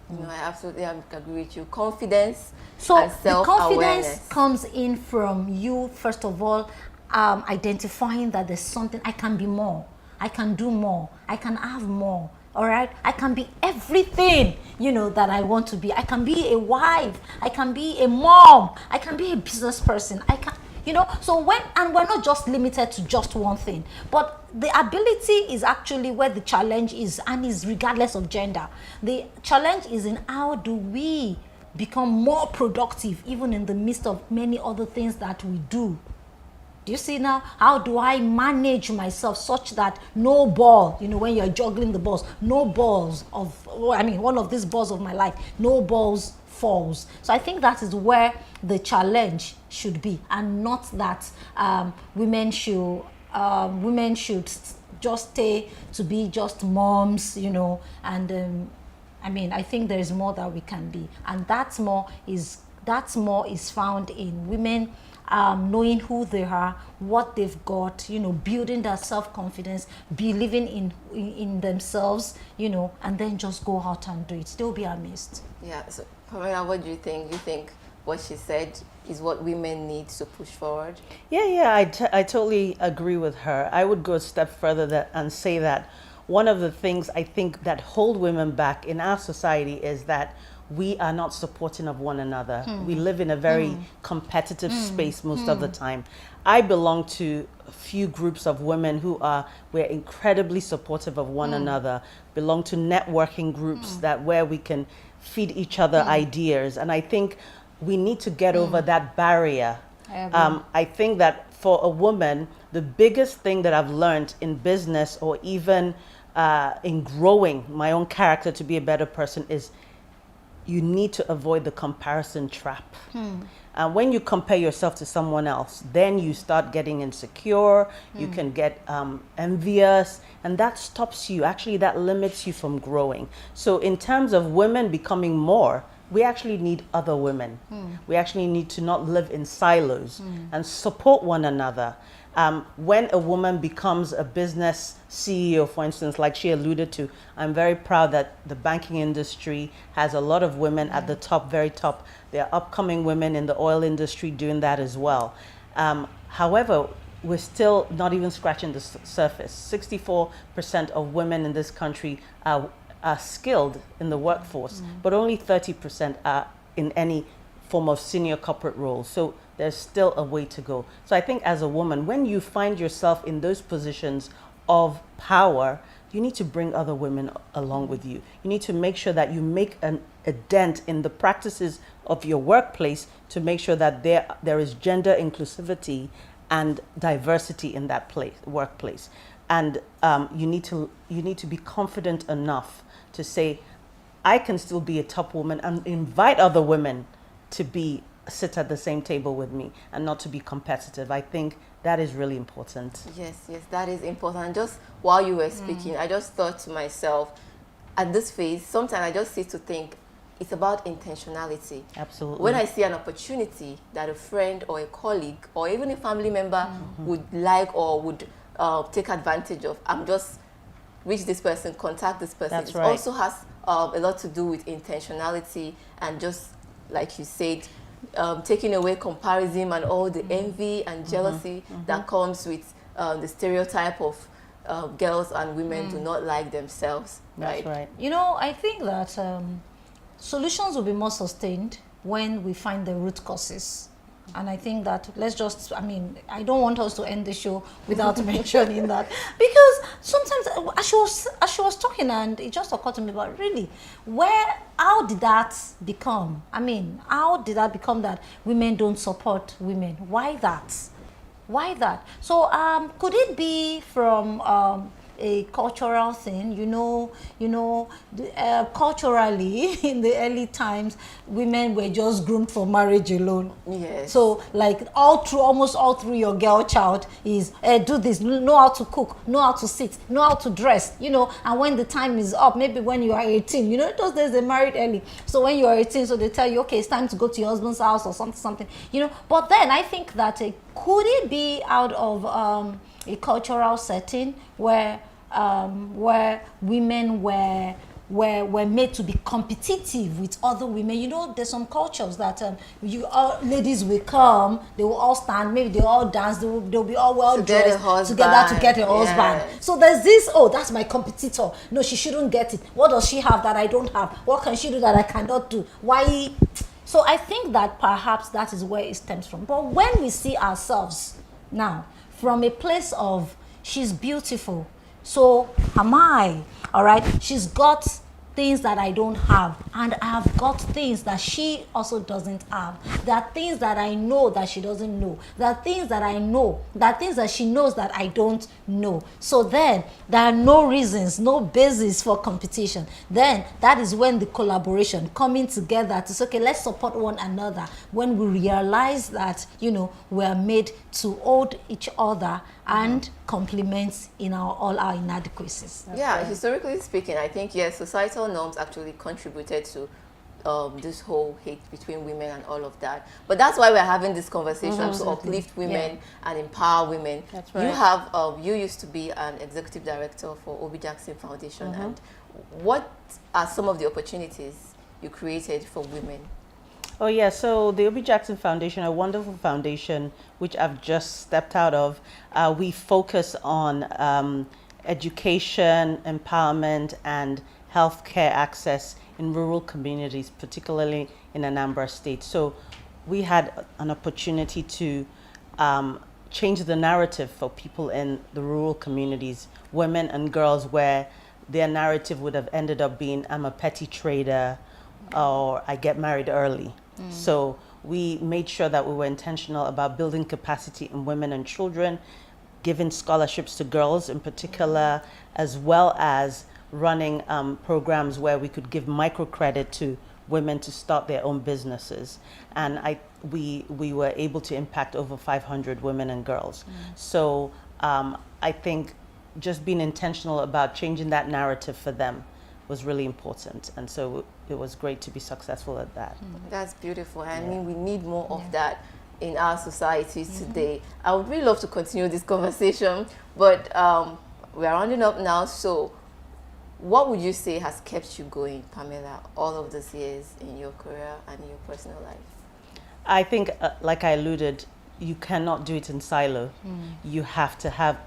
You know, I absolutely agree with you. Confidence so and self-awareness. The confidence comes in from you, first of all, identifying that there's something, I can be more, I can do more, I can have more. All right, I can be everything, you know, that I want to be. I can be a wife, I can be a mom, I can be a business person, I can, you know. So we're not just limited to just one thing, but the ability is actually where the challenge is, and is regardless of gender. The challenge is in how do we become more productive even in the midst of many other things that we do. Do you see now? How do I manage myself such that no ball, you know, when you're juggling the balls, no balls of, one of these balls of my life, no balls falls. So I think that is where the challenge should be, and not that women should just stay to be just moms, you know, and I think there is more that we can be, and that more is found in women knowing who they are, what they've got, you know, building their self-confidence, believing in themselves, you know, and then just go out and do it. They'll be amazed. Yeah. So, Pamela, what do you think? You think what she said is what women need to push forward? Yeah, I totally agree with her. I would go a step further and say that one of the things I think that hold women back in our society is that we are not supporting of one another. We live in a very competitive space most of the time. I belong to a few groups of women we're incredibly supportive of one another, belong to networking groups where we can feed each other ideas. And I think we need to get over that barrier. I think that for a woman, the biggest thing that I've learned in business or even in growing my own character to be a better person is you need to avoid the comparison trap. When you compare yourself to someone else, then you start getting insecure, you can get envious, and that stops you. Actually, that limits you from growing. So in terms of women becoming more, we actually need other women. We actually need to not live in silos and support one another. When a woman becomes a business CEO, for instance, like she alluded to, I'm very proud that the banking industry has a lot of women at the top, very top. There are upcoming women in the oil industry doing that as well. However, we're still not even scratching the surface. 64% of women in this country are skilled in the workforce, but only 30% are in any form of senior corporate role. So there's still a way to go. So I think as a woman, when you find yourself in those positions of power, you need to bring other women along with you. You need to make sure that you make a dent in the practices of your workplace to make sure that there is gender inclusivity and diversity in that workplace. And you need to be confident enough to say, I can still be a top woman and invite other women to sit at the same table with me and not to be competitive. I think that is really important. Yes, that is important. Just while you were speaking, I just thought to myself, at this phase, sometimes I just sit to think, it's about intentionality. Absolutely. When I see an opportunity that a friend or a colleague or even a family member would like or would take advantage of, I'm just reach this person, contact this person. That's it right. also has a lot to do with intentionality and just, like you said, taking away comparison and all the envy and jealousy that comes with the stereotype of girls and women do not like themselves. That's right. You know, I think that solutions will be more sustained when we find the root causes. And I think that I don't want us to end the show without mentioning that, because sometimes as she was talking, and it just occurred to me, but really, how did that become? How did that become that women don't support women? Why that? So could it be from a cultural thing? Culturally in the early times, women were just groomed for marriage alone. Yes. So almost all through your girl child is do this, know how to cook, know how to sit, know how to dress, and when the time is up, maybe when you are 18, those days they married early. So when you are 18, so they tell you, okay, it's time to go to your husband's house or something. But then I think that could it be out of a cultural setting where women were made to be competitive with other women? There's some cultures that ladies will come, they will all stand, maybe they all dance, they'll be all well dressed together to get a husband. So there's this, that's my competitor. No, she shouldn't get it. What does she have that I don't have? What can she do that I cannot do? Why? So I think that perhaps that is where it stems from. But when we see ourselves now from a place of she's beautiful, so am I, all right? She's got things that I don't have, and I have got things that she also doesn't have. There are things that I know that she doesn't know. There are things that I know, there are things that she knows that I don't know. So then there are no reasons, no basis for competition. Then that is when the collaboration, coming together to say, okay, let's support one another. When we realize that, we are made to hold each other and complement in all our inadequacies. Historically speaking, I think, yes, societal norms actually contributed to this whole hate between women and all of that. But that's why we're having this conversation, to uplift women and empower women. That's right. You used to be an executive director for Obi Jackson Foundation. And what are some of the opportunities you created for women? Oh yeah, so the Obi Jackson Foundation, a wonderful foundation which I've just stepped out of, we focus on education, empowerment, and healthcare access in rural communities, particularly in Anambra State. So we had an opportunity to change the narrative for people in the rural communities, women and girls, where their narrative would have ended up being, I'm a petty trader, or I get married early. So we made sure that we were intentional about building capacity in women and children, giving scholarships to girls in particular, as well as running programs where we could give microcredit to women to start their own businesses. And we were able to impact over 500 women and girls. So I think just being intentional about changing that narrative for them was really important. And so it was great to be successful at that. That's beautiful. I mean, we need more of that in our societies today. I would really love to continue this conversation, but we are rounding up now. So what would you say has kept you going, Pamela, all of these years in your career and in your personal life? I think, like I alluded, you cannot do it in silo. You have to have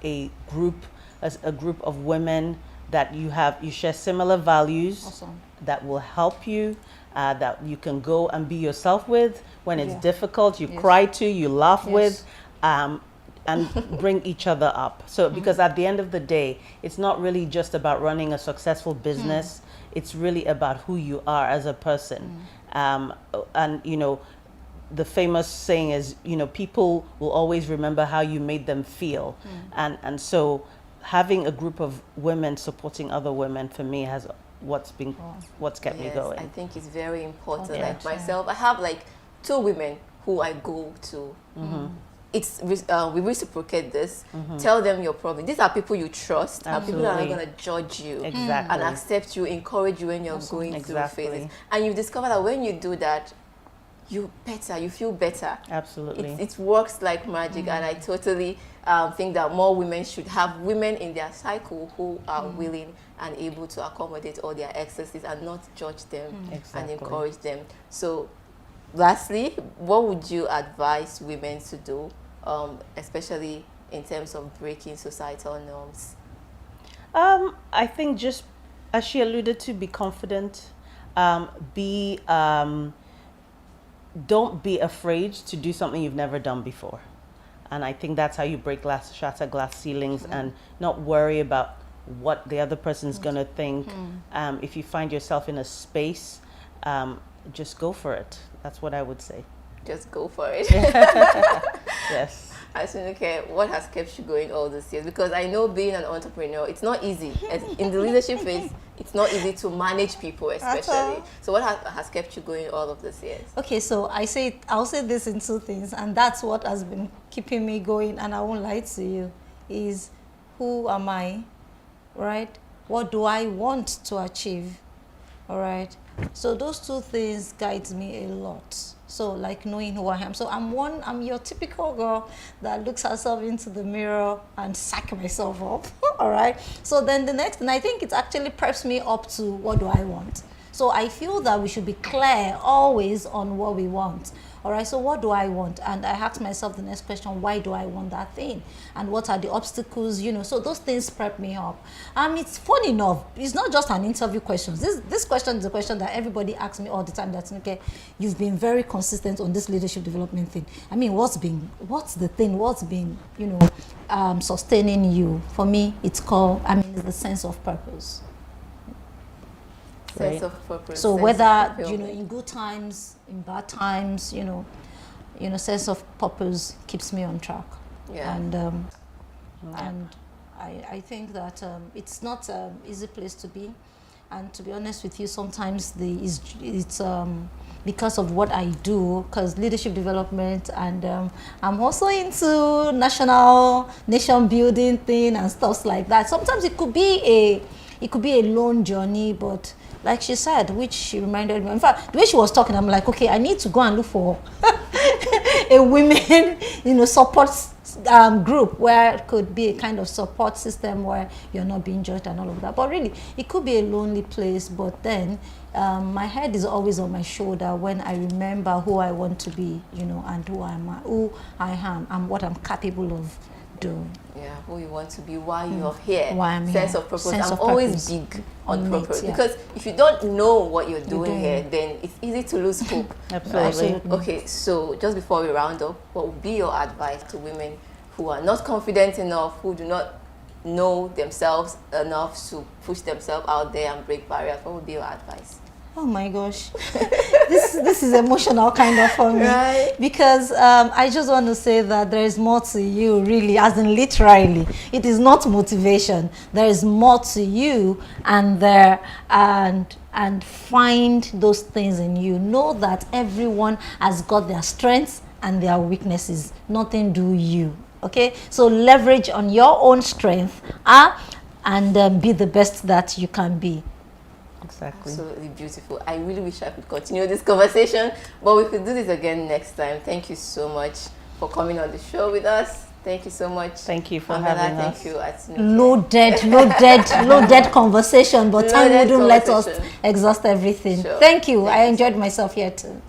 a group of women that you share similar values, that will help you, that you can go and be yourself with when it's difficult, you cry to, you laugh with, and bring each other up. So because at the end of the day, it's not really just about running a successful business, it's really about who you are as a person. And you know, the famous saying is, you know, people will always remember how you made them feel. And so having a group of women supporting other women, for me, has what's kept me going. I think it's very important. Like myself, I have like 2 women who I go to. It's we reciprocate this. Tell them your problem. These are people you trust, and people that are not going to judge you and accept you, encourage you when you're going through phases. And you discover that when you do that, you feel better. Absolutely. It works like magic, and I totally think that more women should have women in their cycle who are willing and able to accommodate all their excesses and not judge them and encourage them. So lastly, what would you advise women to do, especially in terms of breaking societal norms? I think, just as she alluded to, be confident, don't be afraid to do something you've never done before. And I think that's how you shatter glass ceilings and not worry about what the other person's going to think. If you find yourself in a space, just go for it. That's what I would say. Just go for it. Yes. Asunuke, what has kept you going all these years? Because I know being an entrepreneur, it's not easy. In the leadership phase, it's not easy to manage people, especially. So what has kept you going all of these years? Okay, so I'll say this in 2 things, and that's what has been keeping me going, and I won't lie to you, is who am I, right? What do I want to achieve, all right? So those 2 things guide me a lot. So like knowing who I am. So I'm your typical girl that looks herself into the mirror and sack myself up. All right. So then the next thing, I think it actually preps me up to what do I want. So I feel that we should be clear always on what we want. All right, so what do I want? And I ask myself the next question, why do I want that thing? And what are the obstacles, you know? So those things prep me up. It's fun enough. It's not just an interview question. This question is a question that everybody asks me all the time. That's okay. You've been very consistent on this leadership development thing. I mean, what's been, you know, sustaining you? For me, it's the sense of purpose. Sense of purpose. So whether, you know, in good times, in bad times, you know, sense of purpose keeps me on track. Yeah. And I think that it's not an easy place to be. And to be honest with you, sometimes it's because of what I do, because leadership development, and I'm also into nation building thing and stuff like that. Sometimes it could be a lone journey, but like she said, which she reminded me. In fact, the way she was talking, I'm like, okay, I need to go and look for a women, you know, support group where it could be a kind of support system where you're not being judged and all of that. But really, it could be a lonely place. But then my head is always on my shoulder when I remember who I want to be, you know, and who I am, and what I'm capable of do. Yeah, who you want to be, why you're here. Why I'm sense here. of purpose. Sense I'm of always purpose. big on On purpose it, yeah. because if you don't know what you're doing doing here, it. then it's easy to lose hope. Absolutely. Okay, so just before we round up, what would be your advice to women who are not confident enough, who do not know themselves enough to push themselves out there and break barriers? What would be your advice? Oh my gosh, this is emotional kind of for me, Right. because I just want to say that there is more to you, really, as in literally. It is not motivation. There is more to you, and find those things in you. Know that everyone has got their strengths and their weaknesses. Nothing do you. Okay, so leverage on your own strength, and be the best that you can be. Exactly. Absolutely beautiful. I really wish I could continue this conversation, but we could do this again next time. Thank you so much for coming on the show with us. Thank you so much. Thank you for Pamela, having thank us. you. Atinuke. Loaded conversation, but time Loaded wouldn't let us conversation. exhaust everything. Sure. Thank you. Thank I you. enjoyed myself here too.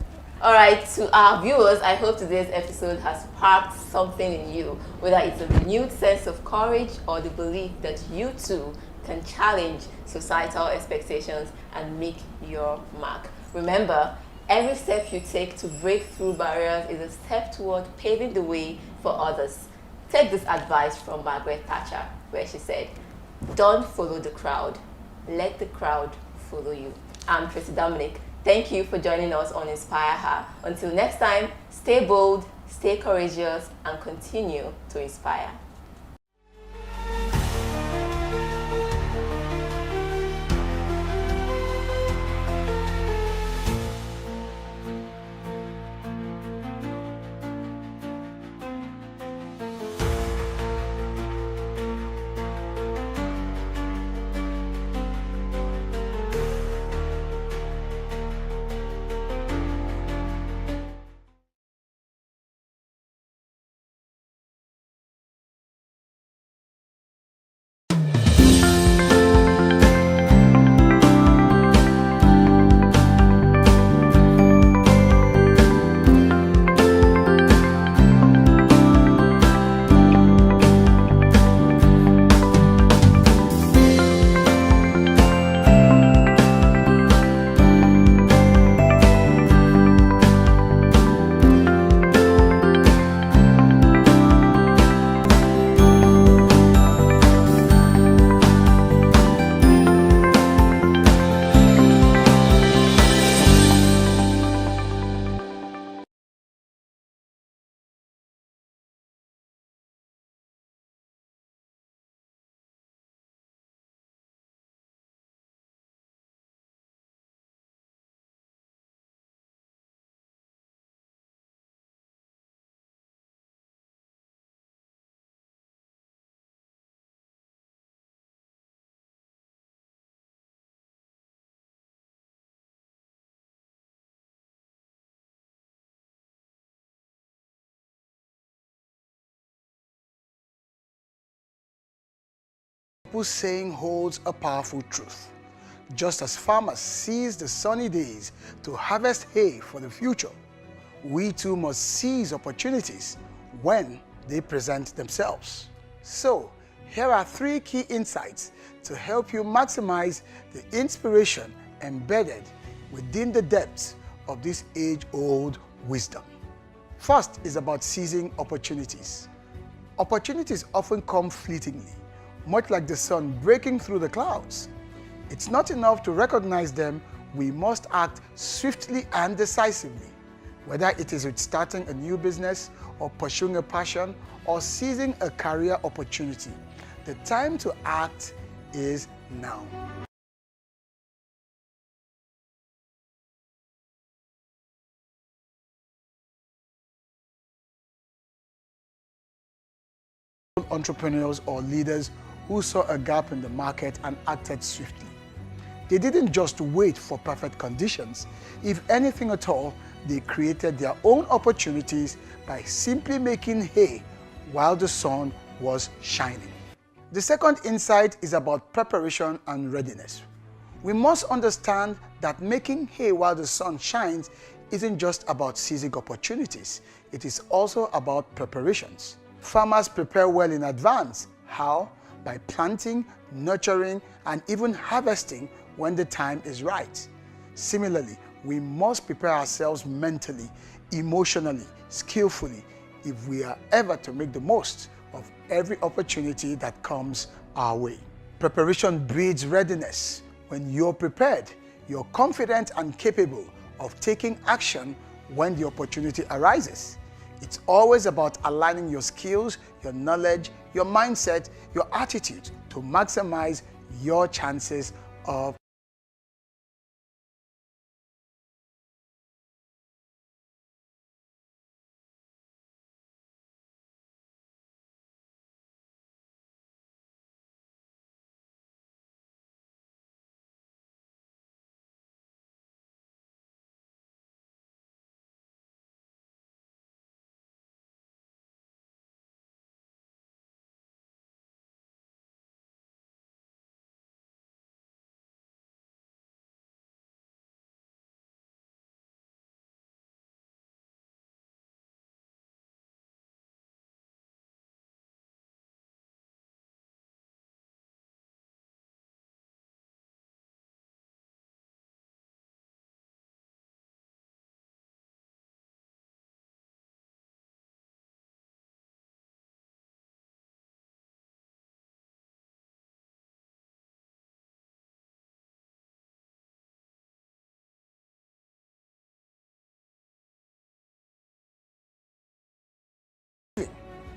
All right, to our viewers, I hope today's episode has sparked something in you, whether it's a renewed sense of courage or the belief that you too can challenge societal expectations and make your mark. Remember, every step you take to break through barriers is a step toward paving the way for others. Take this advice from Margaret Thatcher, where she said, "Don't follow the crowd, let the crowd follow you." I'm Tracy Dominic. Thank you for joining us on Inspire Her. Until next time, stay bold, stay courageous, and continue to inspire. People's saying holds a powerful truth. Just as farmers seize the sunny days to harvest hay for the future, we too must seize opportunities when they present themselves. So, here are 3 key insights to help you maximize the inspiration embedded within the depths of this age-old wisdom. First is about seizing opportunities. Opportunities often come fleetingly, much like the sun breaking through the clouds. It's not enough to recognize them, we must act swiftly and decisively, whether it is with starting a new business or pursuing a passion or seizing a career opportunity. The time to act is now. Entrepreneurs or leaders who saw a gap in the market and acted swiftly. They didn't just wait for perfect conditions. If anything at all, they created their own opportunities by simply making hay while the sun was shining. The second insight is about preparation and readiness. We must understand that making hay while the sun shines isn't just about seizing opportunities. It is also about preparations. farmers prepare well in advance. How? By planting, nurturing, and even harvesting when the time is right. Similarly, we must prepare ourselves mentally, emotionally, skillfully, if we are ever to make the most of every opportunity that comes our way. Preparation breeds readiness. When you're prepared, you're confident and capable of taking action when the opportunity arises. It's always about aligning your skills, your knowledge, your mindset, your attitude to maximize your chances of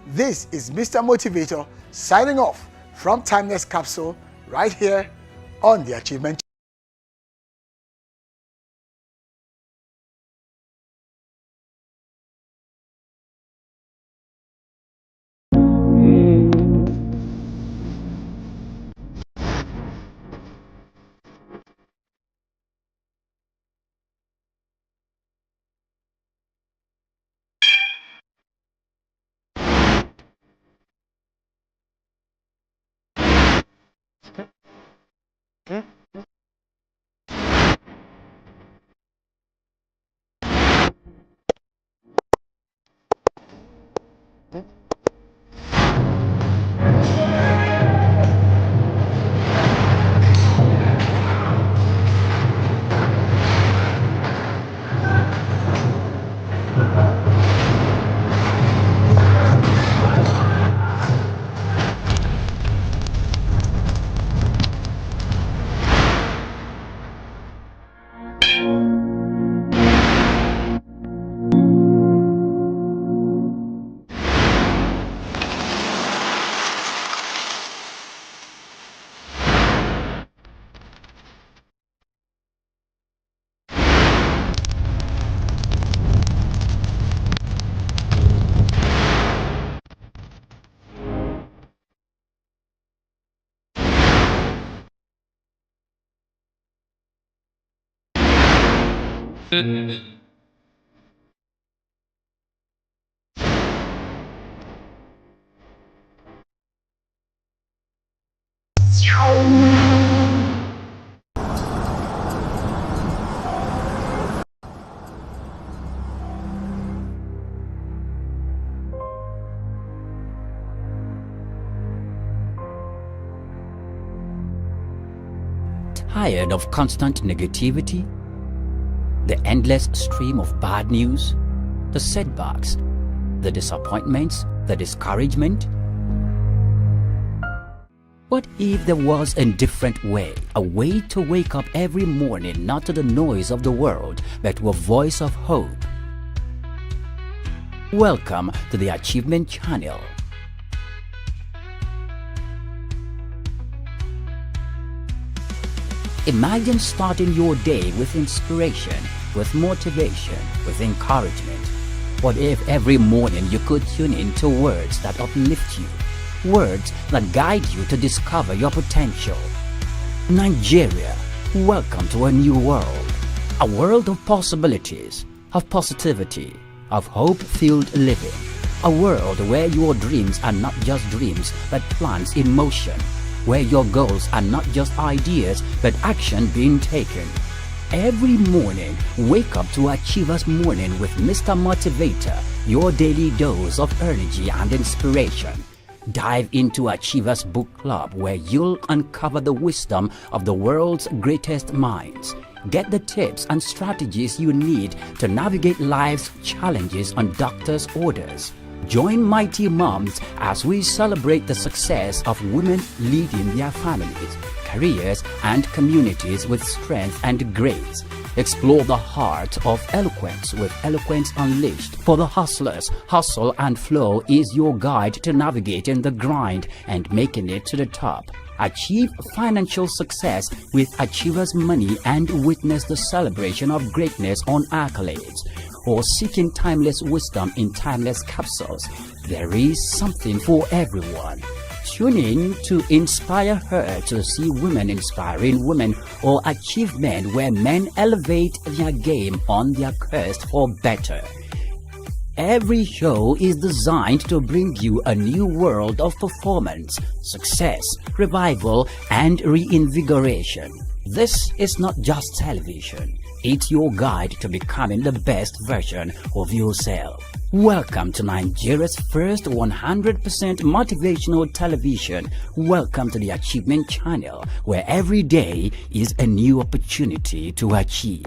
This is Mr. Motivator signing off from Timeless Capsule right here on the Achievement. Tired of constant negativity? The endless stream of bad news? The setbacks? The disappointments? The discouragement? What if there was a different way? A way to wake up every morning not to the noise of the world, but to a voice of hope? Welcome to the Achievement Channel. Imagine starting your day with inspiration, with motivation, with encouragement. What if every morning you could tune in to words that uplift you, words that guide you to discover your potential? Nigeria, welcome to a new world. A world of possibilities, of positivity, of hope-filled living. A world where your dreams are not just dreams, but plans in motion. Where your goals are not just ideas, but action being taken. Every morning, wake up to Achievers Morning with Mr. Motivator your daily dose of energy and inspiration. Dive into Achievers Book Club, where you'll uncover the wisdom of the world's greatest minds. Get the tips and strategies you need to navigate life's challenges on doctor's orders. Join Mighty Moms as we celebrate the success of women leading their families, careers, and communities with strength and grace. Explore the heart of eloquence with Eloquence Unleashed. For the hustlers, Hustle and Flow is your guide to navigating the grind and making it to the top. Achieve financial success with Achievers Money and witness the celebration of greatness on accolades. Or seeking timeless wisdom in timeless capsules. There is something for everyone. Tune in to Inspire Her to see women inspiring women, or Achievement, where men elevate their game on their quest for better. Every show is designed to bring you a new world of performance, success, revival, and reinvigoration. This is not just television. It's your guide to becoming the best version of yourself. Welcome to Nigeria's first 100% motivational television. Welcome to the Achievement Channel, where every day is a new opportunity to achieve.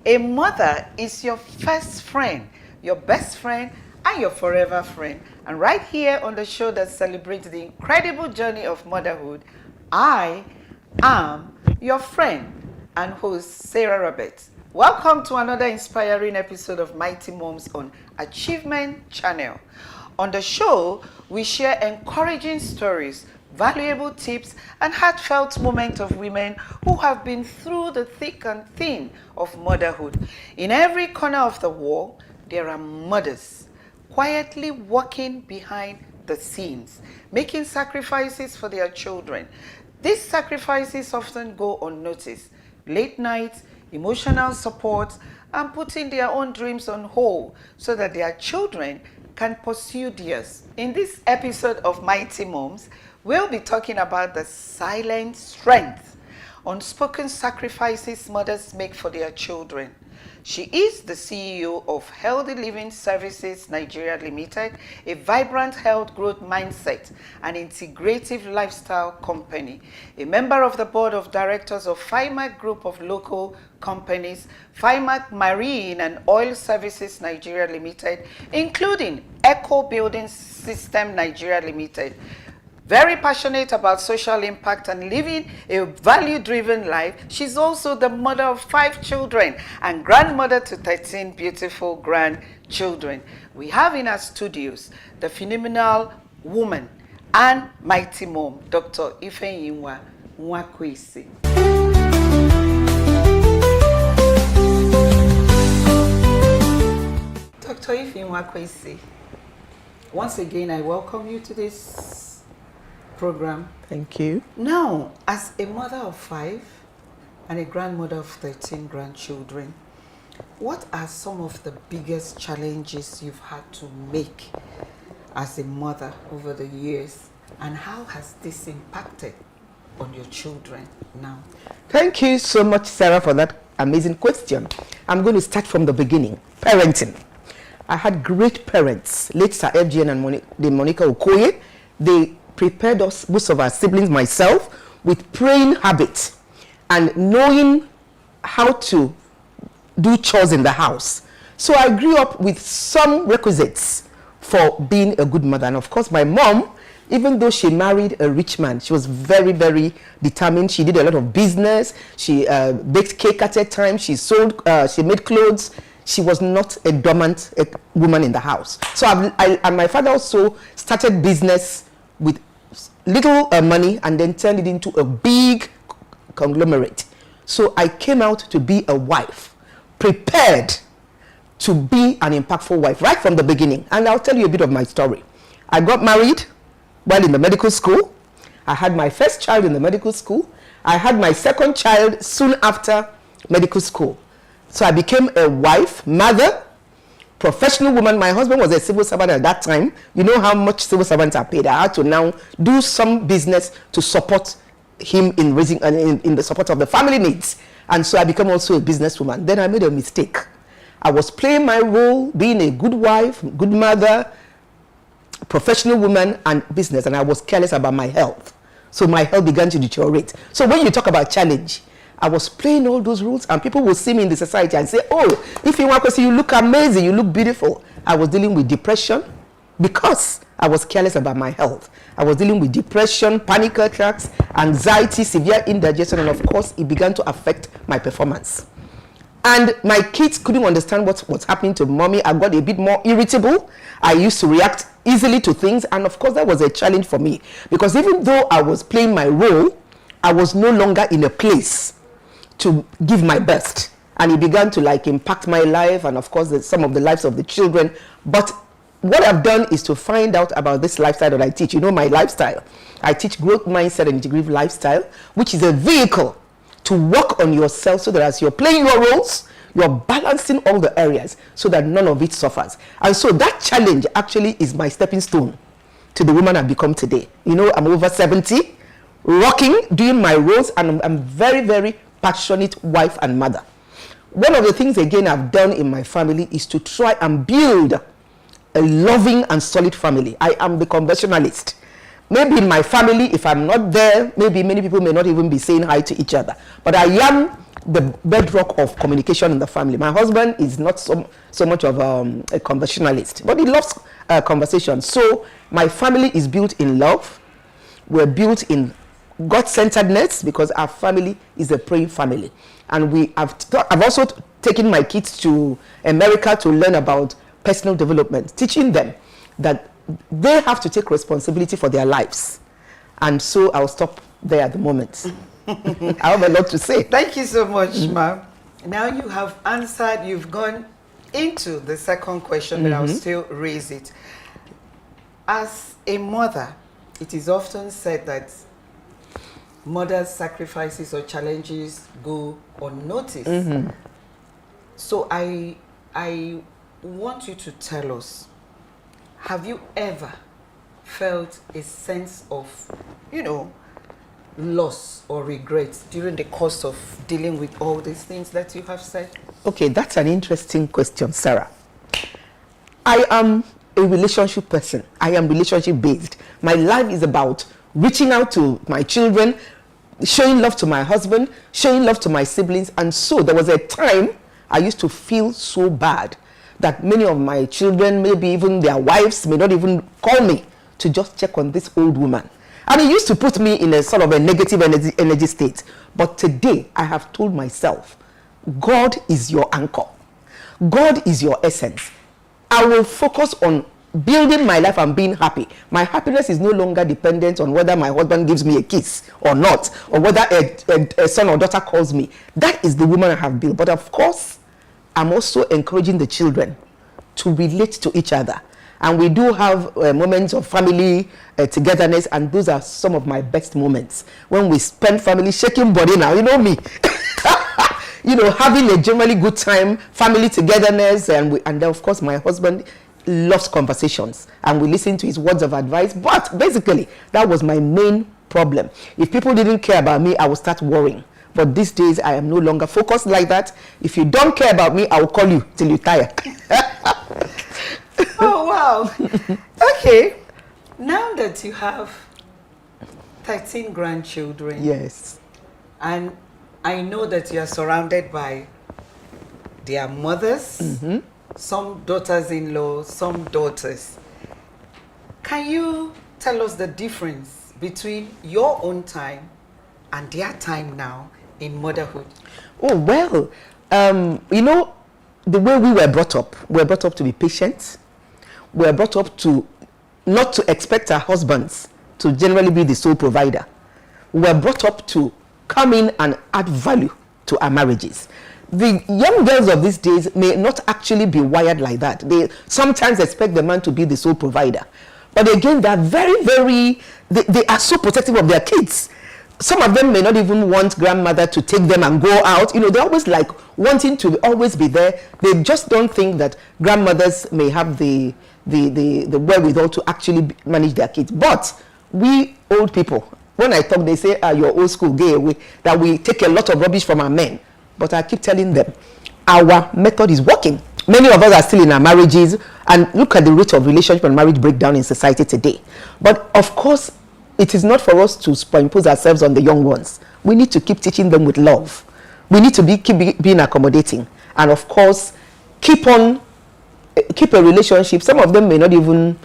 A mother is your first friend, your best friend, and your forever friend. And right here on the show that celebrates the incredible journey of motherhood, I am your friend and host, Sarah Roberts. Welcome to another inspiring episode of Mighty Moms on Achievement Channel. On the show, we share encouraging stories, valuable tips, and heartfelt moments of women who have been through the thick and thin of motherhood. In every corner of the world, there are mothers quietly working behind the scenes, making sacrifices for their children. These sacrifices often go unnoticed. Late nights, emotional support, and putting their own dreams on hold so that their children can pursue theirs. In this episode of Mighty Moms, we'll be talking about the silent strength, unspoken sacrifices mothers make for their children. She is the CEO of Healthy Living Services Nigeria Limited, a vibrant health growth mindset and integrative lifestyle company, a member of the board of directors of FIMAC Group of local companies, FIMAC Marine and Oil Services Nigeria Limited, including Eco Building System Nigeria Limited. Very passionate about social impact and living a value-driven life, she's also the mother of 5 children and grandmother to 13 beautiful grandchildren. We have in our studios the phenomenal woman and mighty mom, Dr. Ifeyinwa Nwakwesi. Dr. Ifeyinwa Nwakwesi, once again I welcome you to this program. Thank you. Now, as a mother of 5 and a grandmother of 13 grandchildren, what are some of the biggest challenges you've had to make as a mother over the years, and how has this impacted on your children now? Thank you so much, Sarah, for that amazing question. I'm going to start from the beginning. Parenting. I had great parents, late Sir FGN and Monica Okoye. They prepared us, most of our siblings, myself, with praying habits and knowing how to do chores in the house. So I grew up with some requisites for being a good mother. And of course, my mom Even though she married a rich man, she was very, very determined. She did a lot of business. She baked cake at a time. She sold, she made clothes. She was not a dormant woman in the house. So and my father also started business with little money and then turned it into a big conglomerate. So I came out to be a wife, prepared to be an impactful wife right from the beginning. And I'll tell you a bit of my story. I got married while in the medical school. I had my first child in the medical school. I had my second child soon after medical school. So I became a wife, mother, professional woman. My husband was a civil servant at that time. You know how much civil servants are paid. I had to now do some business to support him in raising in the support of the family needs. And so I became also a businesswoman. Then I made a mistake. I was playing my role, being a good wife, good mother, professional woman, and business, and I was careless about my health. So my health began to deteriorate. So when you talk about challenge, I was playing all those roles, and people will see me in the society and say, oh, if you want to see, you look amazing, you look beautiful. I was dealing with depression because I was careless about my health. I was dealing with depression, panic attacks, anxiety, severe indigestion, and of course, it began to affect my performance. And my kids couldn't understand what was happening to mommy. I got a bit more irritable. I used to react easily to things. And of course, that was a challenge for me. Because even though I was playing my role, I was no longer in a place to give my best. And it began to impact my life and of course some of the lives of the children. But what I've done is to find out about this lifestyle that I teach. You know my lifestyle. I teach growth mindset and integrative lifestyle, which is a vehicle to work on yourself so that as you're playing your roles, you're balancing all the areas so that none of it suffers. And so that challenge actually is my stepping stone to the woman I've become today. You know, I'm over 70, rocking, doing my roles, and I'm very, very passionate wife and mother. One of the things, again, I've done in my family is to try and build a loving and solid family. I am the conversationalist. Maybe in my family, if I'm not there, maybe many people may not even be saying hi to each other. But I am the bedrock of communication in the family. My husband is not so much of a conversationalist, but he loves conversation. So my family is built in love. We're built in God-centeredness because our family is a praying family. And I've also taken my kids to America to learn about personal development, teaching them that they have to take responsibility for their lives. And so I'll stop there at the moment. I have a lot to say. Thank you so much, ma'am. Now you have answered, you've gone into the second question, but I'll still raise it. As a mother, it is often said that mothers' sacrifices or challenges go unnoticed. So I want you to tell us, have you ever felt a sense of, loss or regret during the course of dealing with all these things that you have said? Okay, that's an interesting question, Sarah. I am a relationship person. I am relationship based. My life is about reaching out to my children, showing love to my husband, showing love to my siblings. And so there was a time I used to feel so bad that many of my children, maybe even their wives, may not even call me to just check on this old woman. And it used to put me in a sort of a negative energy state. But today, I have told myself, God is your anchor. God is your essence. I will focus on building my life and being happy. My happiness is no longer dependent on whether my husband gives me a kiss or not, or whether a son or daughter calls me. That is the woman I have built. But of course, I'm also encouraging the children to relate to each other. And we do have moments of family togetherness, and those are some of my best moments. When we spend family shaking body now, you know me. Having a generally good time, family togetherness, and then of course my husband loves conversations, and we listen to his words of advice. But basically, that was my main problem. If people didn't care about me, I would start worrying. But these days, I am no longer focused like that. If you don't care about me, I will call you till you tire. Oh, wow. Okay. Now that you have 13 grandchildren. Yes. And I know that you are surrounded by their mothers, some daughters-in-law, some daughters. Can you tell us the difference between your own time and their time now in motherhood? Oh, well, you know, the way we were brought up to be patient. We were brought up to not to expect our husbands to generally be the sole provider. We were brought up to come in and add value to our marriages. The young girls of these days may not actually be wired like that. They sometimes expect the man to be the sole provider. But again, they are they are so protective of their kids. Some of them may not even want grandmother to take them and go out. You know, they're always like wanting to always be there. They just don't think that grandmothers may have the wherewithal to actually manage their kids. But we old people, when I talk, they say, you're old school, gay away, that we take a lot of rubbish from our men. But I keep telling them, our method is working. Many of us are still in our marriages, and look at the rate of relationship and marriage breakdown in society today. But of course, it is not for us to superimpose ourselves on the young ones. We need to keep teaching them with love. We need to keep being accommodating. And of course, keep a relationship. Some of them may not even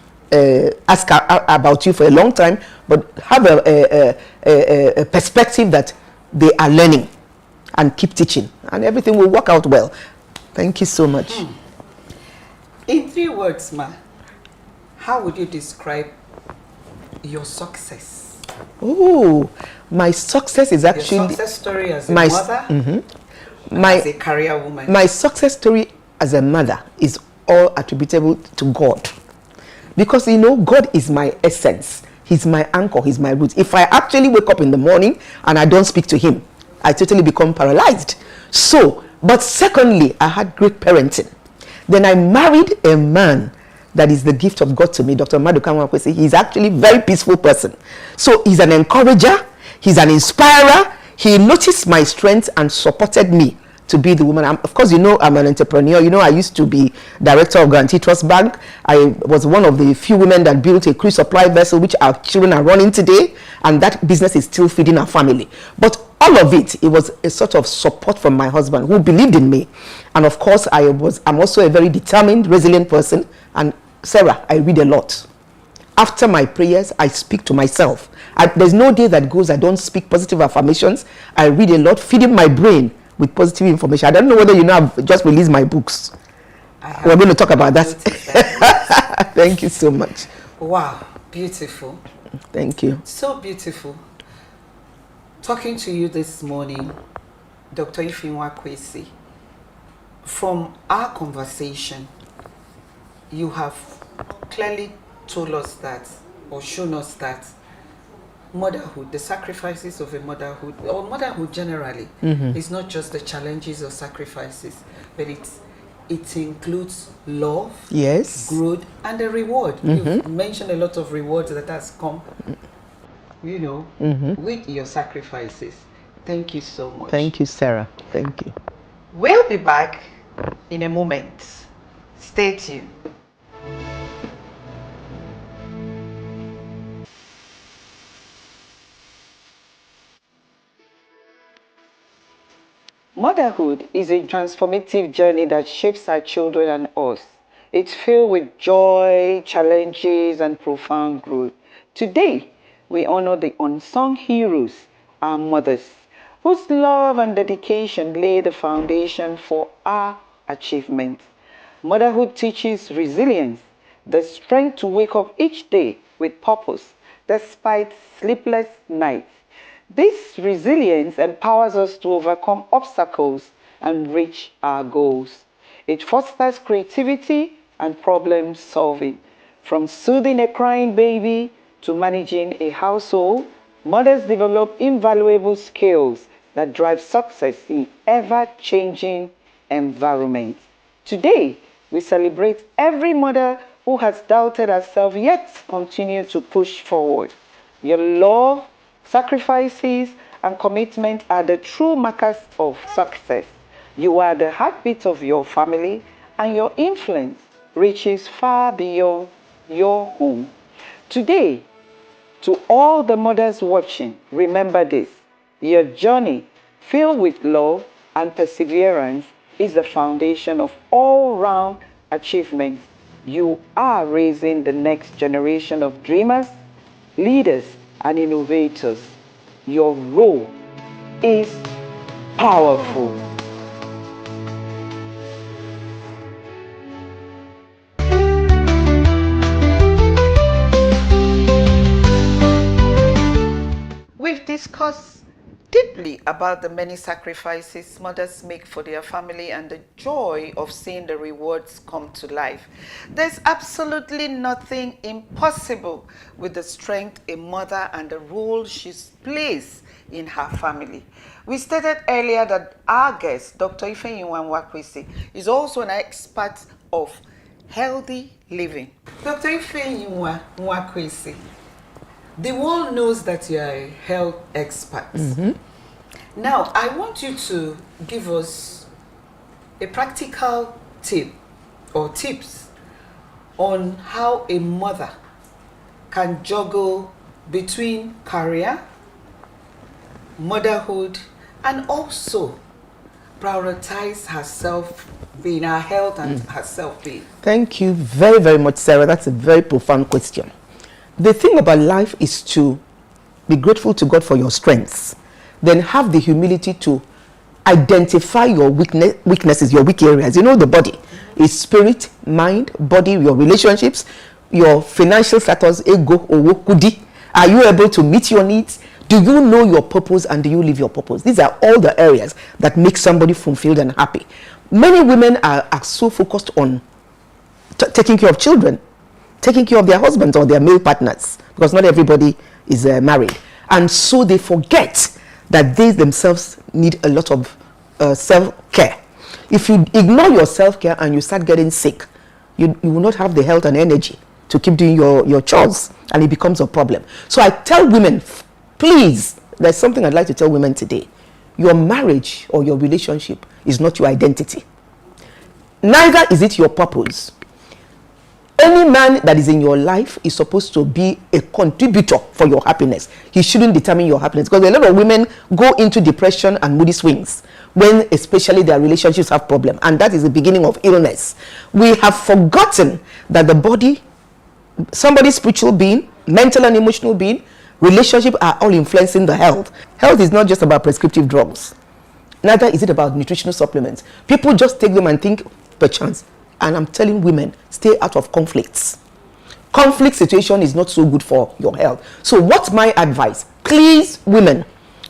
ask about you for a long time, but have a perspective that they are learning, and keep teaching, and everything will work out well. Thank you so much. In 3 words, ma, how would you describe your success? Oh, my success is actually your success story as a mother, as a career woman. My success story as a mother is all attributable to God, because you know, God is my essence. He's my anchor. He's my roots. If I actually wake up in the morning and I don't speak to Him, I totally become paralyzed. So, but secondly, I had great parenting. Then I married a man that is the gift of God to me, Dr. Maduka Mwakwesi. He's actually a very peaceful person. So he's an encourager, he's an inspirer. He noticed my strengths and supported me to be the woman. Of course, you know, I'm an entrepreneur. You know, I used to be director of Guarantee Trust Bank. I was one of the few women that built a cruise supply vessel, which our children are running today. And that business is still feeding our family. But all of it was a sort of support from my husband, who believed in me. And of course, I'm also a very determined, resilient person. And Sarah, I read a lot. After my prayers, I speak to myself. There's no day that goes I don't speak positive affirmations. I read a lot, feeding my brain with positive information. I don't know whether you know, I've just released my books. We're going to talk about that. Thank you so much. Wow, beautiful. Thank you. So beautiful. Talking to you this morning, Dr. Ifinwa Kwesi, from our conversation, you have clearly told us that, or shown us that, motherhood, the sacrifices of a motherhood, or motherhood generally, is not just the challenges or sacrifices, but it includes love, yes, growth, and a reward. You've mentioned a lot of rewards that has come, you know, with your sacrifices. Thank you so much. Thank you, Sarah. Thank you. We'll be back in a moment. Stay tuned. Motherhood is a transformative journey that shapes our children and us. It's filled with joy, challenges, and profound growth. Today, we honor the unsung heroes, our mothers, whose love and dedication lay the foundation for our achievements. Motherhood teaches resilience, the strength to wake up each day with purpose, despite sleepless nights. This resilience empowers us to overcome obstacles and reach our goals. It fosters creativity and problem solving. From soothing a crying baby to managing a household, mothers develop invaluable skills that drive success in ever-changing environments. Today, we celebrate every mother who has doubted herself yet continues to push forward. Your love, sacrifices, and commitment are the true markers of success. You are the heartbeat of your family, and your influence reaches far beyond your home. Today, to all the mothers watching, remember this: your journey, filled with love and perseverance, is the foundation of all-round achievements. You are raising the next generation of dreamers, leaders and innovators, your role is powerful. We've discussed deeply about the many sacrifices mothers make for their family and the joy of seeing the rewards come to life. There's absolutely nothing impossible with the strength a mother and the role she plays in her family. We stated earlier that our guest, Dr. Ifeyinwa Nwakwesi, is also an expert of healthy living. Dr. Ifeyinwa Nwakwesi, the world knows that you are a health expert. Now, I want you to give us a practical tip or tips on how a mother can juggle between career, motherhood, and also prioritize herself being, her health and her self-being. Thank you very, very much, Sarah. That's a very profound question. The thing about life is to be grateful to God for your strengths, then have the humility to identify your weaknesses, your weak areas. You know, the body is spirit, mind, body, your relationships, your financial status, ego, owo, kudi. Are you able to meet your needs? Do you know your purpose and do you live your purpose? These are all the areas that make somebody fulfilled and happy. Many women are so focused on taking care of children, taking care of their husbands or their male partners, because not everybody is married. And so they forget that they themselves need a lot of self-care. If you ignore your self-care and you start getting sick, you will not have the health and energy to keep doing your chores, and it becomes a problem. So I tell women, please, there's something I'd like to tell women today. Your marriage or your relationship is not your identity. Neither is it your purpose. Any man that is in your life is supposed to be a contributor for your happiness. He shouldn't determine your happiness, because a lot of women go into depression and moody swings when especially their relationships have problems, and that is the beginning of illness. We have forgotten that the body, somebody's spiritual being, mental and emotional being, relationship are all influencing the health. Health is not just about prescriptive drugs. Neither is it about nutritional supplements. People just take them and think, perchance. And I'm telling women, stay out of conflicts. Conflict situation is not so good for your health. So what's my advice? Please, women,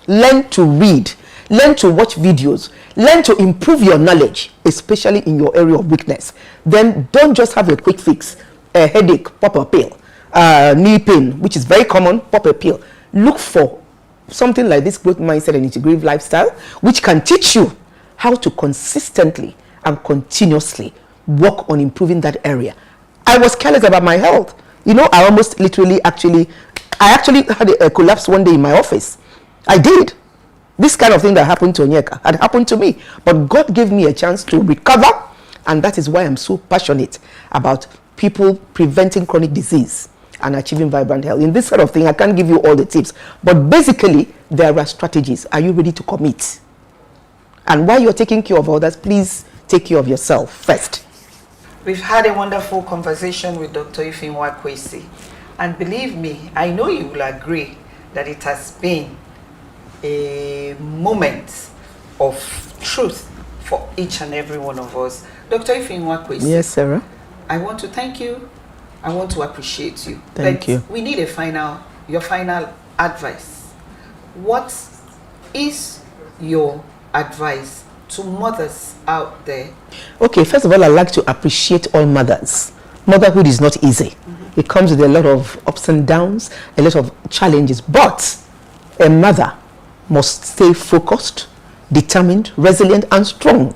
learn to read, learn to watch videos, learn to improve your knowledge, especially in your area of weakness. Then don't just have a quick fix, a headache, pop a pill, knee pain, which is very common, pop a pill. Look for something like this growth mindset and integrative lifestyle, which can teach you how to consistently and continuously work on improving that area. I was careless about my health. You know, I actually had a collapse one day in my office. I did. This kind of thing that happened to Onyeka had happened to me. But God gave me a chance to recover, and that is why I'm so passionate about people preventing chronic disease and achieving vibrant health. In this sort of thing, I can't give you all the tips. But basically, there are strategies. Are you ready to commit? And while you're taking care of others, please take care of yourself first. We've had a wonderful conversation with Dr. Ifeyinwa Nwakwesi, and believe me, I know you will agree that it has been a moment of truth for each and every one of us. Dr. Ifeyinwa Nwakwesi. Yes, Sarah. I want to thank you. I want to appreciate you. Thank you. We need your final advice. What is your advice to mothers out there? Okay, first of all, I'd like to appreciate all mothers. Motherhood is not easy. It comes with a lot of ups and downs, a lot of challenges, but a mother must stay focused, determined, resilient, and strong.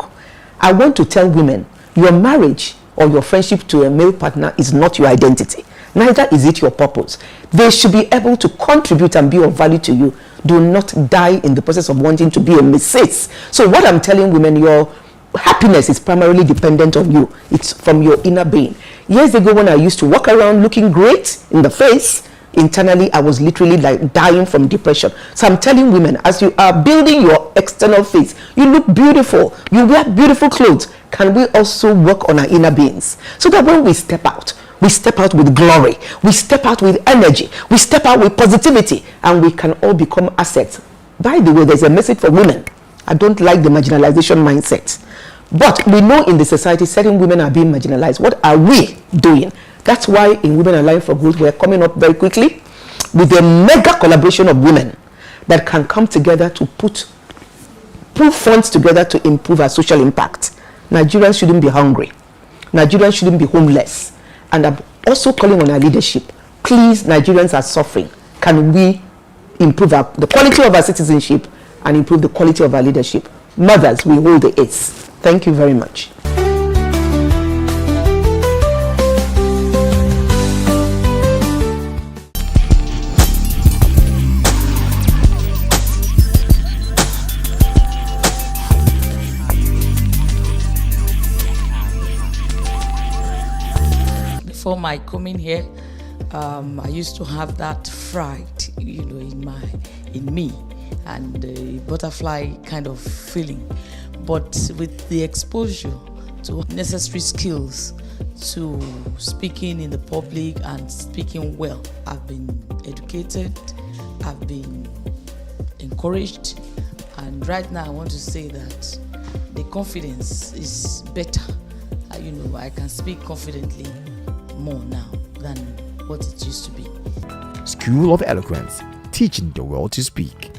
I want to tell women, your marriage or your friendship to a male partner is not your identity. Neither is it your purpose. They should be able to contribute and be of value to you. Do not die in the process of wanting to be a Mrs. So what I'm telling women, your happiness is primarily dependent on you. It's from your inner being. Years ago, when I used to walk around looking great in the face, internally I was literally like dying from depression. So I'm telling women, as you are building your external face, you look beautiful, you wear beautiful clothes. Can we also work on our inner beings so that when we step out, we step out with glory, we step out with energy, we step out with positivity, and we can all become assets. By the way, there's a message for women. I don't like the marginalization mindset. But we know in the society certain women are being marginalized. What are we doing? That's why in Women Aligned for Growth, we're coming up very quickly with a mega collaboration of women that can come together to put funds together to improve our social impact. Nigerians shouldn't be hungry. Nigerians shouldn't be homeless. And I'm also calling on our leadership. Please, Nigerians are suffering. Can we improve the quality of our citizenship and improve the quality of our leadership? Mothers, we hold the ace. Thank you very much. Before my coming here, I used to have that fright, in me, and a butterfly kind of feeling. But with the exposure to necessary skills to speaking in the public and speaking well, I've been educated, I've been encouraged, and right now I want to say that the confidence is better. I can speak confidently more now than what it used to be. School of Eloquence, teaching the world to speak.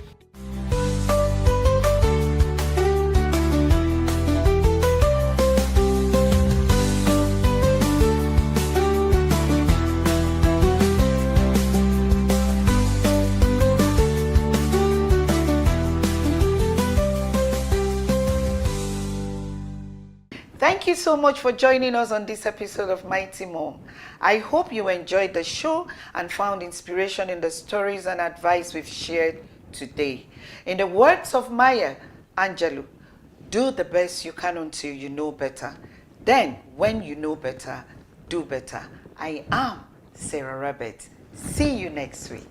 Thank you so much for joining us on this episode of Mighty Mom. I hope you enjoyed the show and found inspiration in the stories and advice we've shared today. In the words of Maya Angelou, do the best you can until you know better. Then, when you know better, do better. I am Sarah Rabbit. See you next week.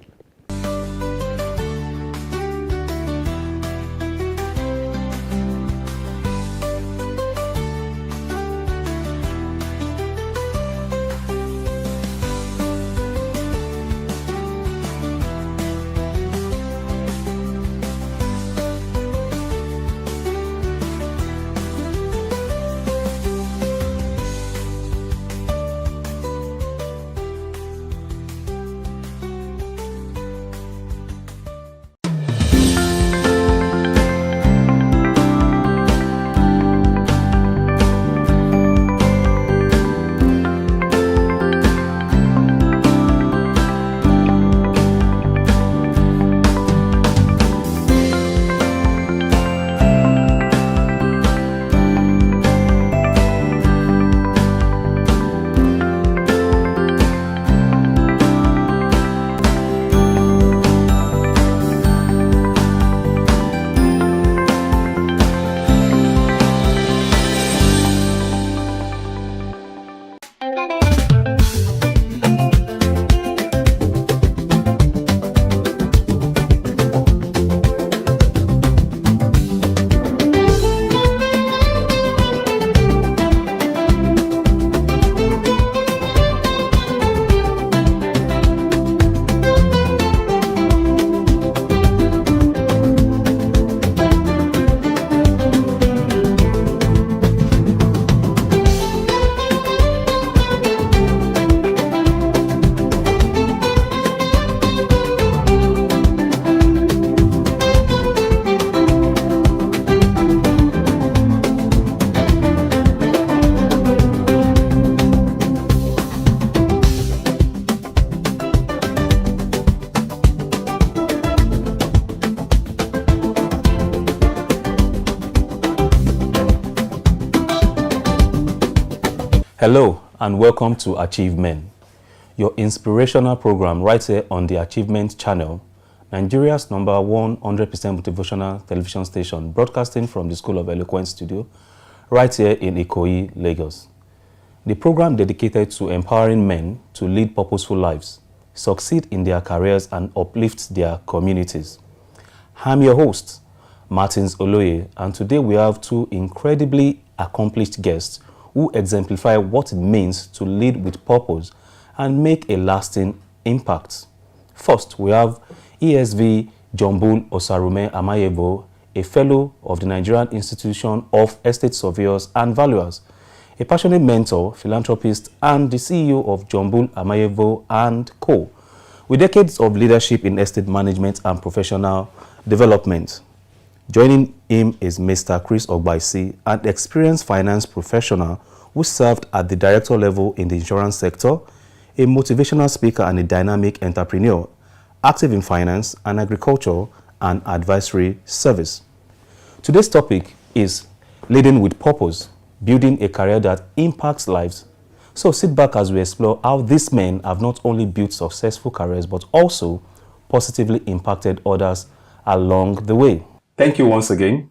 Hello and welcome to Achievement, your inspirational program right here on the Achievement channel, Nigeria's #1 100% motivational television station, broadcasting from the School of Eloquence studio right here in Ikoyi, Lagos. The program dedicated to empowering men to lead purposeful lives, succeed in their careers and uplift their communities. I'm your host, Martins Oloye, and today we have two incredibly accomplished guests who exemplify what it means to lead with purpose and make a lasting impact. First, we have ESV Jombul Osarume Amayebo, a fellow of the Nigerian Institution of Estate Surveyors and Valuers, a passionate mentor, philanthropist, and the CEO of Jombul Amayebo and Co., with decades of leadership in estate management and professional development. Joining him is Mr. Chris Ogbaisi, an experienced finance professional who served at the director level in the insurance sector, a motivational speaker and a dynamic entrepreneur, active in finance and agriculture and advisory service. Today's topic is Leading with Purpose, building a career that impacts lives. So sit back as we explore how these men have not only built successful careers, but also positively impacted others along the way. Thank you once again.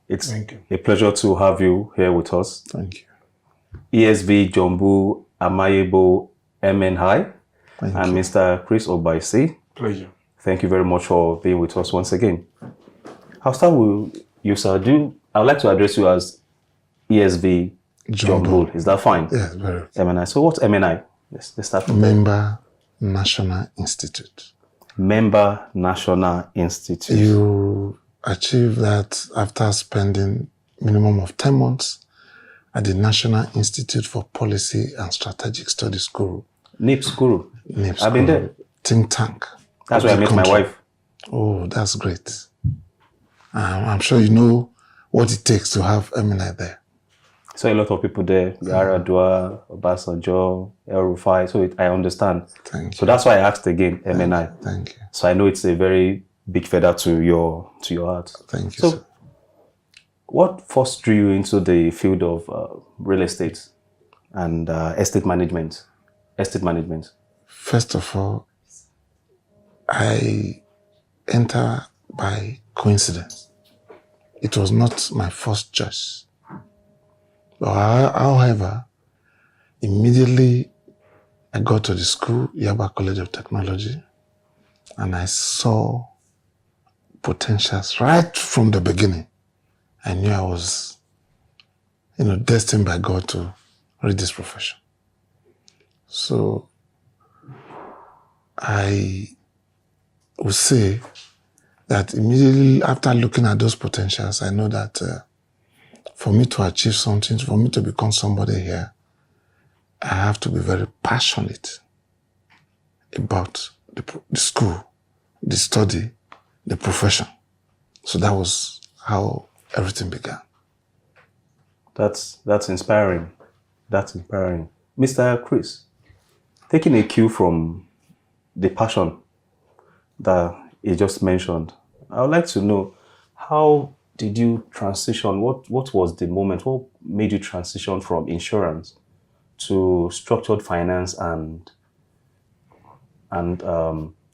It's a pleasure to have you here with us. Thank you. ESV Jombul Amayebo MNI and you. Mr. Chris Ogbaisi. Pleasure. Thank you very much for being with us once again. I'll start with you, sir. I would like to address you as ESV Jombul. Is that fine? Yes, very. MNI. So what's MNI? Let's start from Member National Institute. Member National Institute. You achieve that after spending minimum of 10 months at the National Institute for Policy and Strategic Studies Guru. NIPS Guru. NIPS I've been Guru. there. Think tank. That's where I met my wife. Oh, that's great. I'm sure you know what it takes to have MNI there. So a lot of people there, Yaradua, Obasanjo, El Rufai, so I understand. Thank you. So that's why I asked again, MNI. Thank you. So I know it's a very big feather to your heart. Thank you, So sir. what first drew you into the field of real estate and estate management? First of all, I entered by coincidence. It was not my first choice. However, immediately I got to the school, Yaba College of Technology, and I saw potentials right from the beginning. I knew I was, destined by God to read this profession. So I would say that immediately after looking at those potentials, I know that for me to achieve something, for me to become somebody here, I have to be very passionate about the school, the study, the profession. So that was how everything began. That's inspiring. That's inspiring. Mr. Chris, taking a cue from the passion that you just mentioned, I would like to know, how did you transition? What was the moment? What made you transition from insurance to structured finance and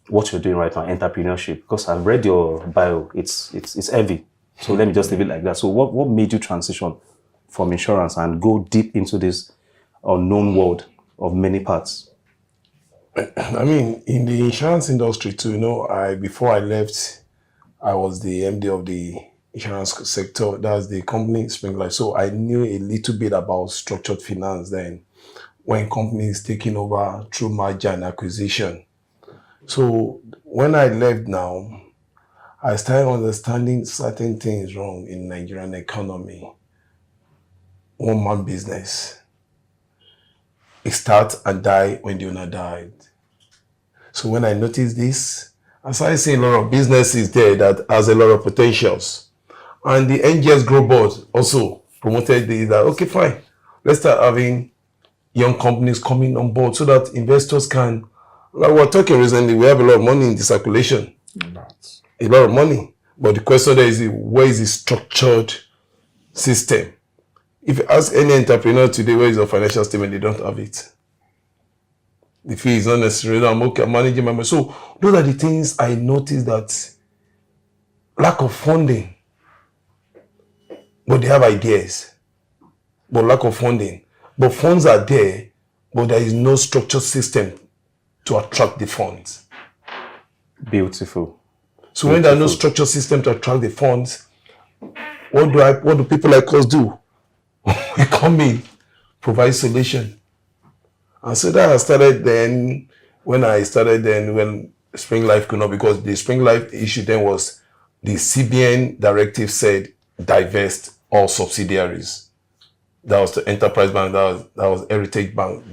what you're doing right now, entrepreneurship? Because I've read your bio, it's heavy. So let me just leave it like that. So what made you transition from insurance and go deep into this unknown world of many parts? I mean, in the insurance industry too, before I left, I was the MD of the insurance sector. That's the company Spring Life. So I knew a little bit about structured finance then, when companies taking over through merger and acquisition. So when I left now, I started understanding certain things wrong in Nigerian economy. One man business. It starts and die when the owner died. So when I noticed this, I started seeing a lot of businesses there that has a lot of potentials. And the NGS Grow Board also promoted this, that, okay, fine, let's start having young companies coming on board so that investors can, like we were talking recently, we have a lot of money in the circulation. A lot of money. But the question there is, where is the structured system? If you ask any entrepreneur today, where is your financial statement, they don't have it. The fee is not necessarily, I'm managing my money. So those are the things I noticed, that lack of funding. But they have ideas. But lack of funding. But funds are there, but there is no structured system to attract the funds. Beautiful. So when there are no structured system to attract the funds, what do people like us do? We come in, provide solution. And so that I started then, when Spring Life could not, because the Spring Life issue then was the CBN directive said divest all subsidiaries. That was the Enterprise Bank, that was Heritage Bank.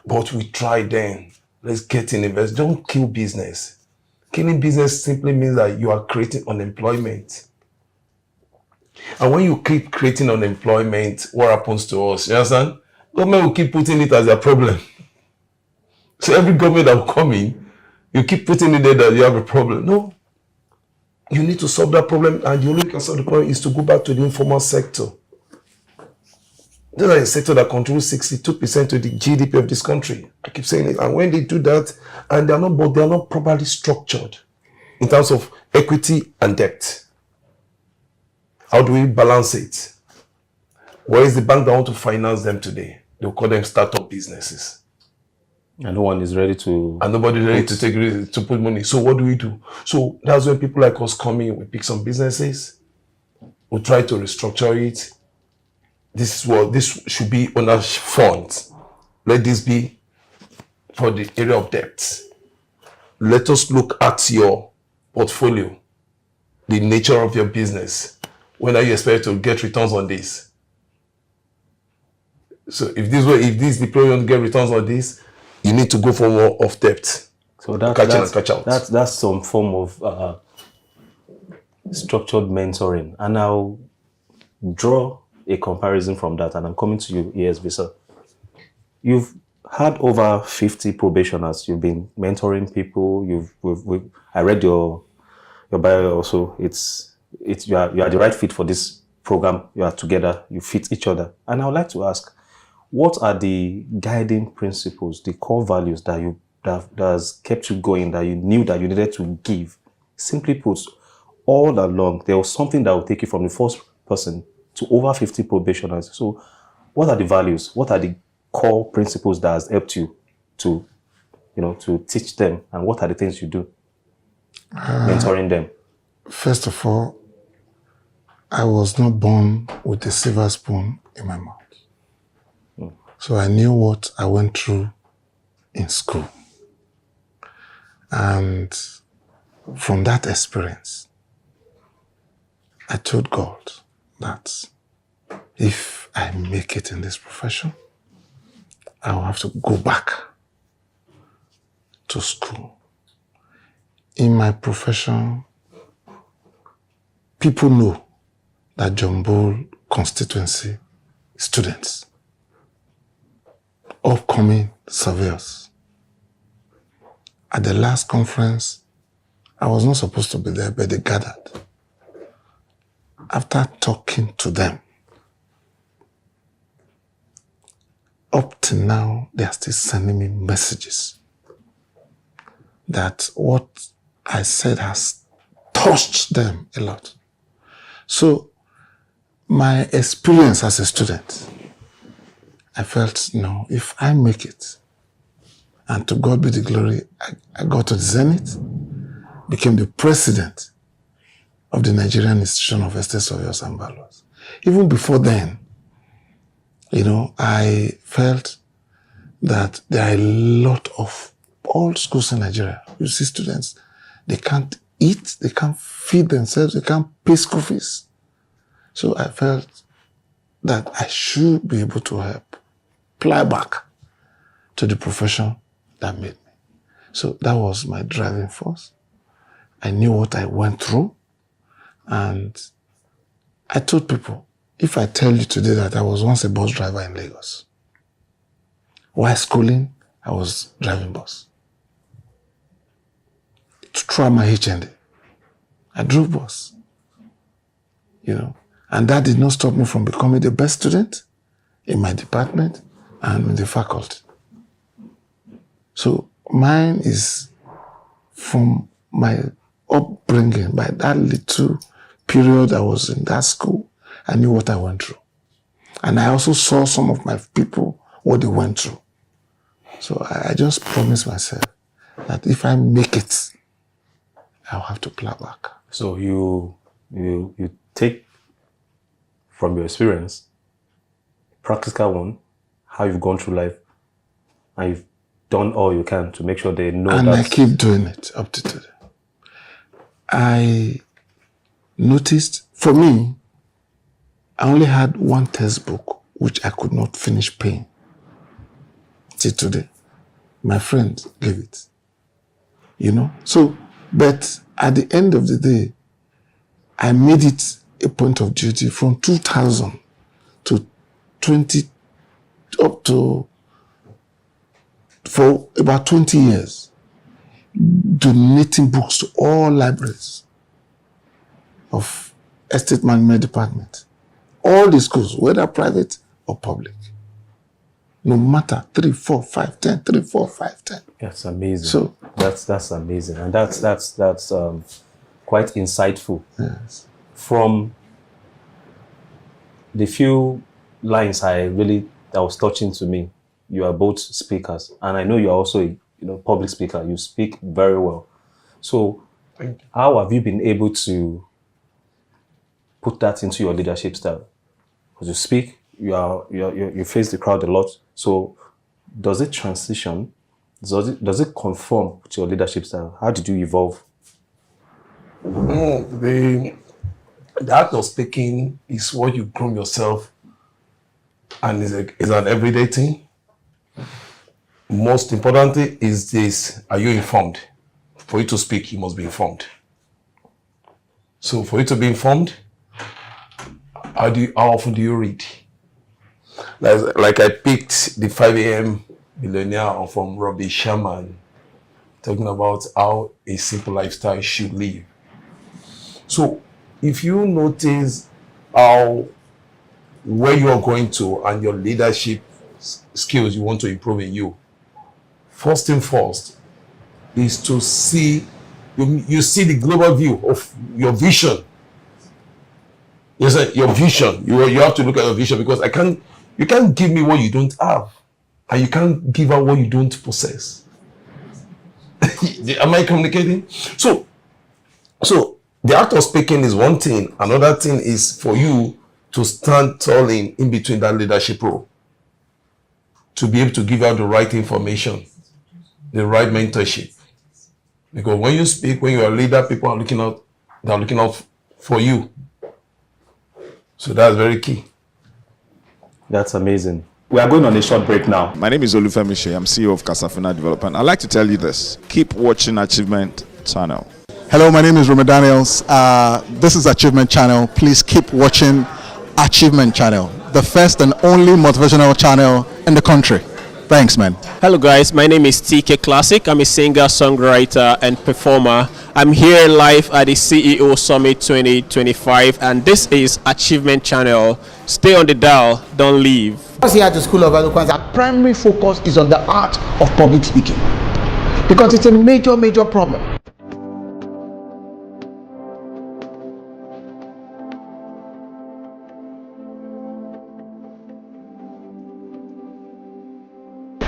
But we tried then, let's get in invest. Don't kill business. Killing business simply means that you are creating unemployment. And when you keep creating unemployment, what happens to us? You understand? Government will keep putting it as a problem. So every government that will come in, you keep putting it there that you have a problem. No. You need to solve that problem, and the only way you can solve the problem is to go back to the informal sector. This is a sector that contributes 62% to the GDP of this country. I keep saying it. And when they do that, and they are not properly structured in terms of equity and debt. How do we balance it? Where is the bank that want to finance them today? They'll call them startup businesses. And no one is ready to... And nobody is ready to take risk, to put money. So what do we do? So that's when people like us come in, we pick some businesses, we try to restructure it. This should be on our funds. Let this be for the area of debt. Let us look at your portfolio, the nature of your business. When are you expected to get returns on this? So if this deployment get returns on this, you need to go for more of debt. So that's some form of structured mentoring. And I'll draw a comparison from that, and I'm coming to you, ESB, sir. You've had over 50 probationers. You've been mentoring people. I read your bio also. You are the right fit for this program. You are together. You fit each other. And I would like to ask, what are the guiding principles, the core values that has kept you going, that you knew that you needed to give? Simply put, all along, there was something that would take you from the first person to over 50 probationers. So what are the values? What are the core principles that has helped you to teach them? And what are the things you do mentoring them? First of all, I was not born with a silver spoon in my mouth. So I knew what I went through in school. And from that experience, I told God that if I make it in this profession, I will have to go back to school. In my profession, people know that John Bull constituency students, upcoming surveyors. At the last conference, I was not supposed to be there, but they gathered. After talking to them, up to now, they are still sending me messages that what I said has touched them a lot. So, my experience as a student, I felt, no, if I make it, and to God be the glory, I got to the Zenith, became the president of the Nigerian Institution of Estate Surveyors and Valuers. Even before then, I felt that there are a lot of all schools in Nigeria. You see students, they can't eat, they can't feed themselves, they can't pay school fees. So I felt that I should be able to help apply back to the profession that made me. So that was my driving force. I knew what I went through, and I told people, if I tell you today that I was once a bus driver in Lagos, while schooling, I was driving bus. Throughout my HND, I drove bus, and that did not stop me from becoming the best student in my department and in the faculty. So mine is from my upbringing. By that little period I was in that school, I knew what I went through. And I also saw some of my people, what they went through. So I just promised myself that if I make it, I'll have to plow back. So you take from your experience, practical one, how you've gone through life, And you've done all you can to make sure they know and that. I keep doing it up to today. I noticed, for me, I only had one textbook which I could not finish paying till today. My friend gave it. You know? So, but at the end of the day, I made it a point of duty from 2000 to 20, up to, for about 20 years, donating books to all libraries of estate management department. All the schools, whether private or public. No matter 3, 4, 5, 10, 3, 4, 5, 10. That's amazing. So that's amazing, and that's quite insightful. Yes. From the few lines that was touching to me, you are both speakers, and I know you are also a public speaker. You speak very well. So, how have you been able to put that into your leadership style? Because you speak, you face the crowd a lot. So, does it transition? Does it conform to your leadership style? How did you evolve? The act of speaking is what you groom yourself, and is an everyday thing. Most importantly is this: are you informed? For you to speak, you must be informed. So for you to be informed, how often do you read? Like I picked the 5 a.m. Millionaire from Robbie Sherman, talking about how a simple lifestyle should live. So if you notice how where you are going to and your leadership skills you want to improve in you, first thing first is to see, you see the global view of your vision. Yes, your vision. You have to look at your vision, because you can't give me what you don't have, and you can't give out what you don't possess. Am I communicating? So the act of speaking is one thing. Another thing is for you to stand tall in between that leadership role, to be able to give out the right information, the right mentorship. Because when you speak, when you are a leader, people are looking out for you. So that's very key. That's amazing. We are going on a short break now. My name is Olufemi Shey. I'm CEO of Casafina Development. I'd like to tell you this. Keep watching Achievement Channel. Hello, my name is Roma Daniels. This is Achievement Channel. Please keep watching Achievement Channel, the first and only motivational channel in the country. Thanks, man. Hello, guys. My name is TK Classic. I'm a singer, songwriter, and performer. I'm here live at the CEO Summit 2025, and this is Achievement Channel. Stay on the dial. Don't leave. Here at the School of Eloquence, our primary focus is on the art of public speaking, because it's a major problem.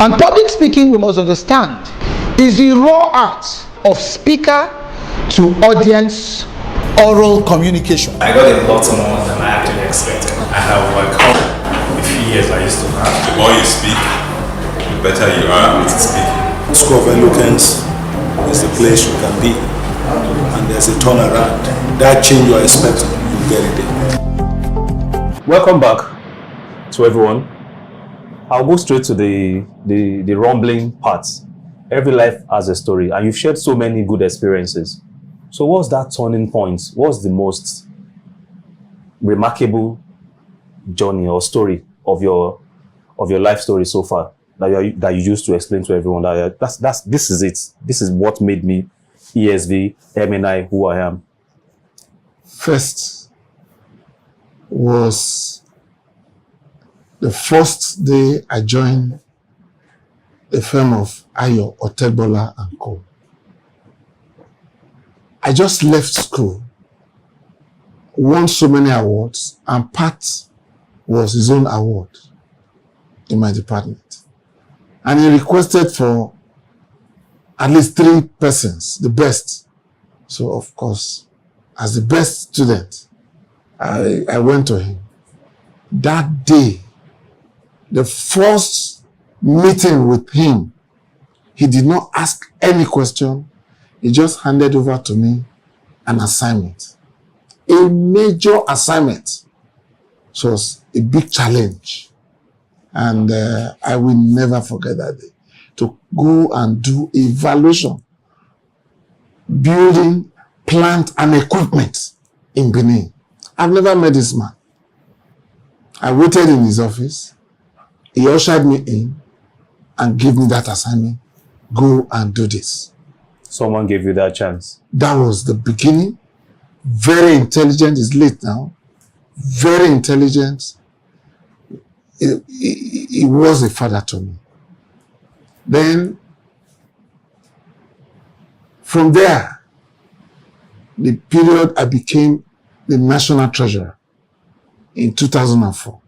And public speaking, we must understand, is the raw art of speaker to audience oral communication. I got a lot more than I actually expected. I have overcome the fears I used to have. The more you speak, the better you are at speaking. School of Eloquence is the place you can be, and there's a turnaround. That change you are expecting, you get it there. Welcome back to everyone. I'll go straight to the rumbling parts. Every life has a story, and you've shared so many good experiences. So what's that turning point? What's the most remarkable journey or story of your life story so far that you used to explain to everyone? This is it. This is what made me ESV, MNI, who I am. First was the first day I joined the firm of Ayo Otebola and Co. I just left school, won so many awards, and part was his own award in my department. And he requested for at least 3 persons, the best. So of course, as the best student, I went to him. That day, the first meeting with him, he did not ask any question. He just handed over to me an assignment, a major assignment. It was a big challenge. And I will never forget that day. To go and do evaluation, building plant and equipment in Benin. I've never met this man. I waited in his office. He ushered me in and gave me that assignment. Go and do this. Someone gave you that chance. That was the beginning. Very intelligent. He's late now. Very intelligent. He was a father to me. Then, from there, the period I became the national treasurer in 2004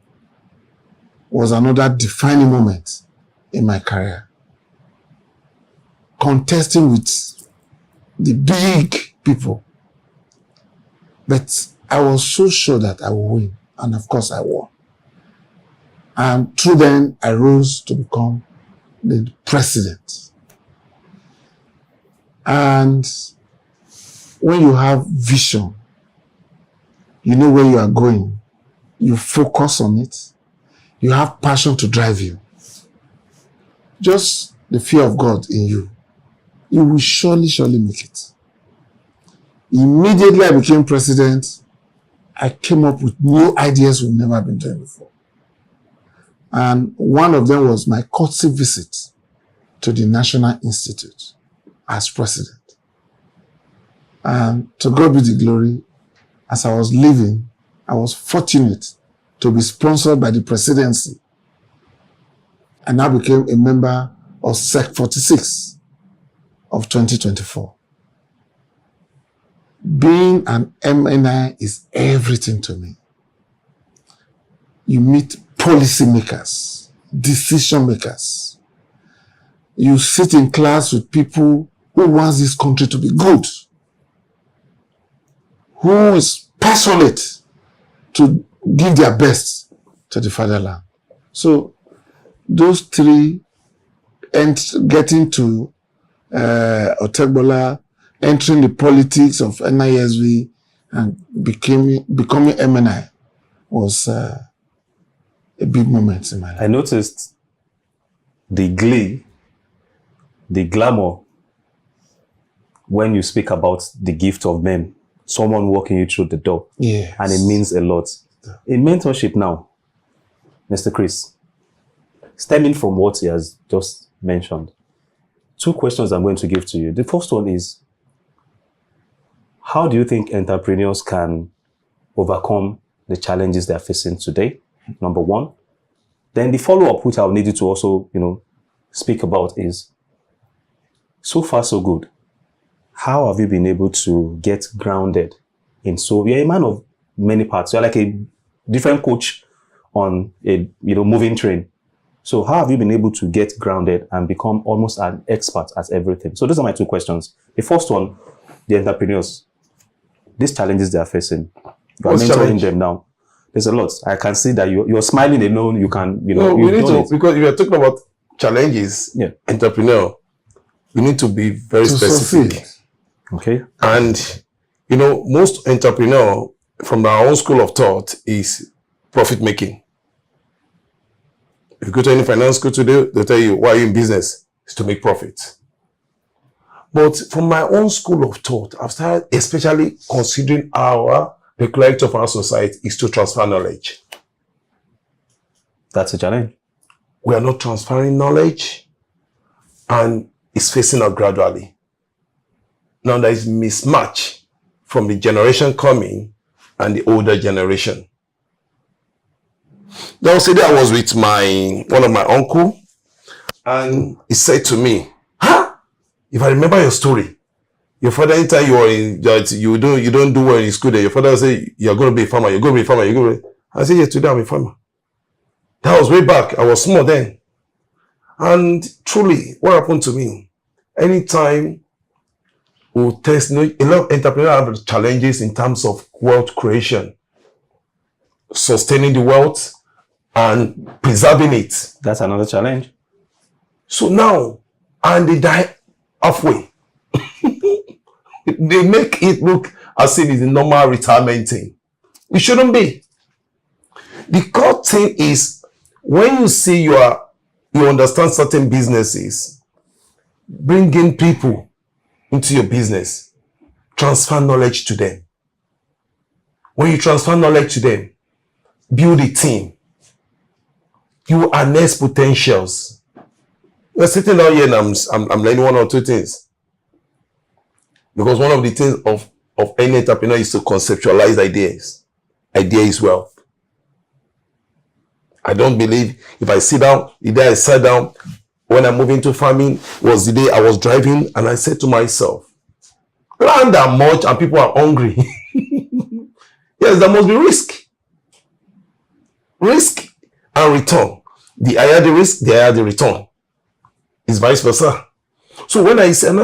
was another defining moment in my career. Contesting with the big people. But I was so sure that I would win. And of course I won. And through then, I rose to become the president. And when you have vision, you know where you are going, you focus on it, you have passion to drive you. Just the fear of God in you, you will surely make it. Immediately I became president, I came up with new ideas we've never been doing before. And one of them was my courtesy visit to the National Institute as president. And to God be the glory, as I was leaving, I was fortunate to be sponsored by the presidency. And I became a member of SEC 46 of 2024. Being an MNI is everything to me. You meet policymakers, decision makers. You sit in class with people who want this country to be good, who is passionate to give their best to the fatherland. So those three, and getting to Otegbola, entering the politics of NISV and becoming MNI was a big moment in my life. I noticed the glee, the glamour when you speak about the gift of men, someone walking you through the door. Yes. And it means a lot. In mentorship now, Mr. Chris, stemming from what he has just mentioned, two questions I'm going to give to you. The first one is, how do you think entrepreneurs can overcome the challenges they're facing today? Number one. Then the follow-up, which I'll need you to also, speak about is, so far so good. How have you been able to get grounded in? So you're a man of many parts. You're like a different coach on a moving train. So how have you been able to get grounded and become almost an expert at everything? So those are my two questions. The first one, the entrepreneurs, these challenges they are facing. You are mentoring them now. There's a lot. I can see that you're smiling alone. You can, No, we need to, because if you're talking about challenges, entrepreneur, we need to be very specific. Okay. And, most entrepreneur from our own school of thought is profit making. If you go to any finance school today, they'll tell you, why are you in business? It's to make profit. But from my own school of thought, I've started especially considering our peculiarity of our society is to transfer knowledge. That's a challenge. We are not transferring knowledge, and it's facing us gradually. Now there is mismatch from the generation coming and the older generation. There was a day I was with one of my uncle, and he said to me, if I remember your story, your father, anytime you don't do well in school, your father will say, you're going to be a farmer, you're going to be a farmer, you're going to be. I said, yes, today I'm a farmer. That was way back. I was small then. And truly, what happened to me, anytime we'll test, a lot of entrepreneurs have challenges in terms of wealth creation, sustaining the wealth and preserving it. That's another challenge. So now, and they die halfway. They make it look as if it's a normal retirement thing. It shouldn't be. The core thing is, when you see you understand certain businesses, bringing people into your business, transfer knowledge to them. When you transfer knowledge to them, build a team. You harness potentials. We're sitting down here and I'm learning one or two things. Because one of the things of any entrepreneur is to conceptualize ideas. Idea is wealth. I don't believe if I sit down, the day I sat down, when I moved into farming, was the day I was driving and I said to myself, land that much and people are hungry. Yes, there must be risk. Risk and return. The higher the risk, the higher the return. It's vice versa. So when I said,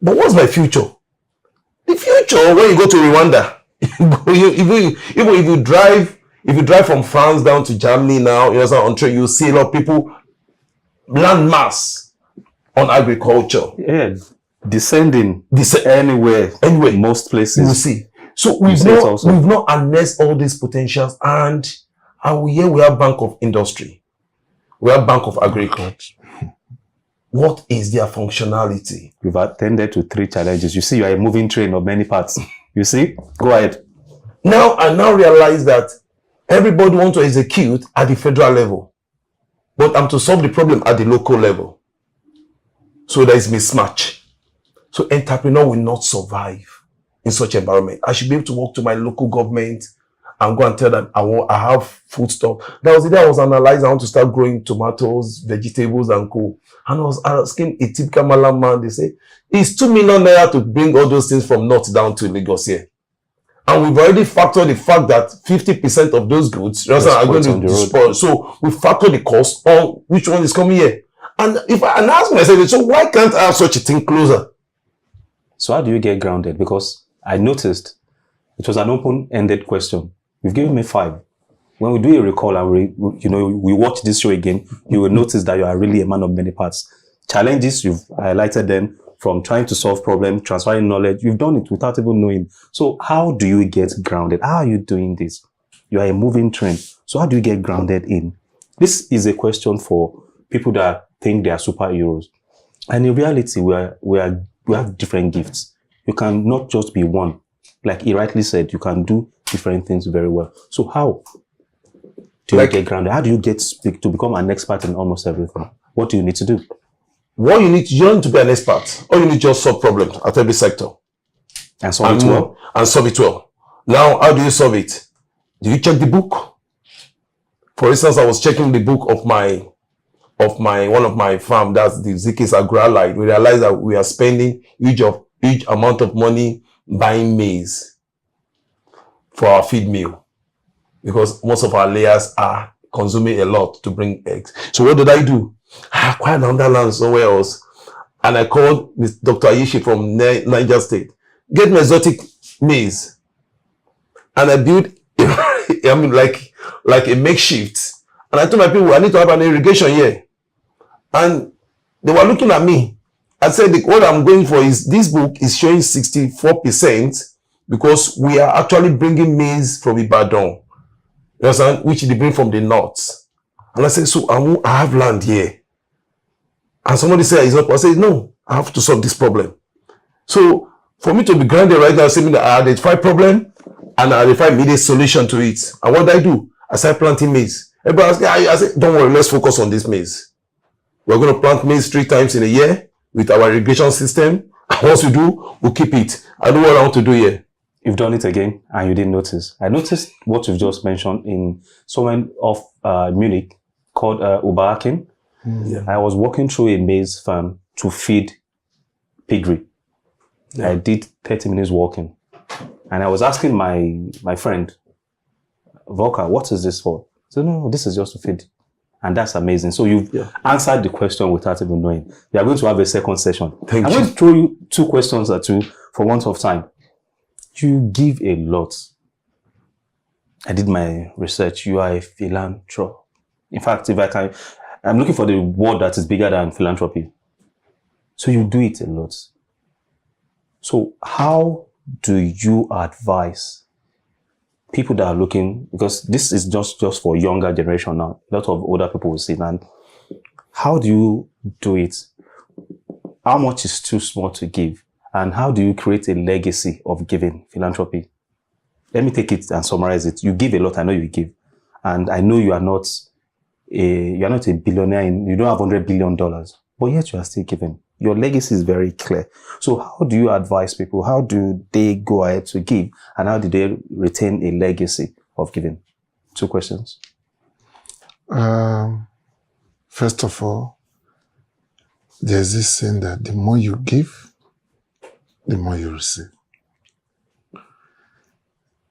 but what's my future? The future, when you go to Rwanda, if you drive from France down to Germany now, you see a lot of people land mass on agriculture. Yeah, descending anywhere, most places. You see. So we've not harnessed all these potentials, and here we have Bank of Industry. We have Bank of Agriculture. What is their functionality? We've attended to 3 challenges. You see, you are a moving train of many parts. You see? Go ahead. Now, I realize that everybody wants to execute at the federal level, but I'm to solve the problem at the local level. So there is mismatch. So entrepreneur will not survive in such environment. I should be able to walk to my local government and go and tell them I have food stuff. That was the day I was analyzing. I want to start growing tomatoes, vegetables, and co. And I was asking a typical Malam man, they say, it's 2 million naira to bring all those things from north down to Lagos here. And we've already factored the fact that 50% of those goods are going to be spoiled. So we factor the cost on which one is coming here. And I ask myself, so why can't I have such a thing closer? So how do you get grounded? Because I noticed it was an open-ended question. You've given me 5. When we do a recall and we watch this show again, you will notice that you are really a man of many parts. Challenges, you've highlighted them, from trying to solve problems, transferring knowledge. You've done it without even knowing. So how do you get grounded? How are you doing this? You are a moving train. So how do you get grounded in? This is a question for people that think they are superheroes. And in reality, we have different gifts. You can not just be one. Like he rightly said, you can do different things very well. So how do you get grounded? How do you get to become an expert in almost everything? What do you need to do? You don't need to be an expert. All you need to just solve problems at every sector. And solve it well. And solve it well. Now, how do you solve it? Do you check the book? For instance, I was checking the book of one of my farm, that's the Zikis Agro-Allied. We realized that we are spending huge amount of money buying maize for our feed mill, because most of our layers are consuming a lot to bring eggs. So what did I do? I acquired another land somewhere else, and I called Dr. Ayishi from Niger State. Get me exotic maize, and I built like a makeshift. And I told my people, I need to have an irrigation here, and they were looking at me. I said, what I'm going for is, this book is showing 64% because we are actually bringing maize from Ibadan, you understand, which they bring from the north. And I said, so I have land here. And somebody said, it's not. I said, no, I have to solve this problem. So for me to be grounded right now, saying that I identify problem and I identify immediate solution to it. And what did I do? I started planting maize. Everybody asked, I said, don't worry, let's focus on this maize. We're going to plant maize 3 times in a year with our irrigation system. And once we do, we'll keep it. I know what I want to do here. You've done it again and you didn't notice. I noticed what you've just mentioned in someone of Munich called Ubahakin. Yeah. I was walking through a maize farm to feed piggery. Yeah. I did 30 minutes walking. And I was asking my friend, Volker, what is this for? He said, no, this is just to feed. And that's amazing. So you've answered the question without even knowing. We are going to have a second session. I'm going to throw you 2 questions or 2 for want of time. You give a lot. I did my research. You are a philanthropist. In fact, if I can, I'm looking for the word that is bigger than philanthropy. So you do it a lot. So how do you advise people that are looking, because this is just for younger generation now, a lot of older people will see, and how do you do it? How much is too small to give? And how do you create a legacy of giving philanthropy? Let me take it and summarize it. You give a lot, I know you give. And I know you are not a billionaire, you don't have $100 billion, but yet you are still giving. Your legacy is very clear. So how do you advise people? How do they go ahead to give? And how do they retain a legacy of giving? 2 questions. First of all, there's this saying that the more you give, the more you receive.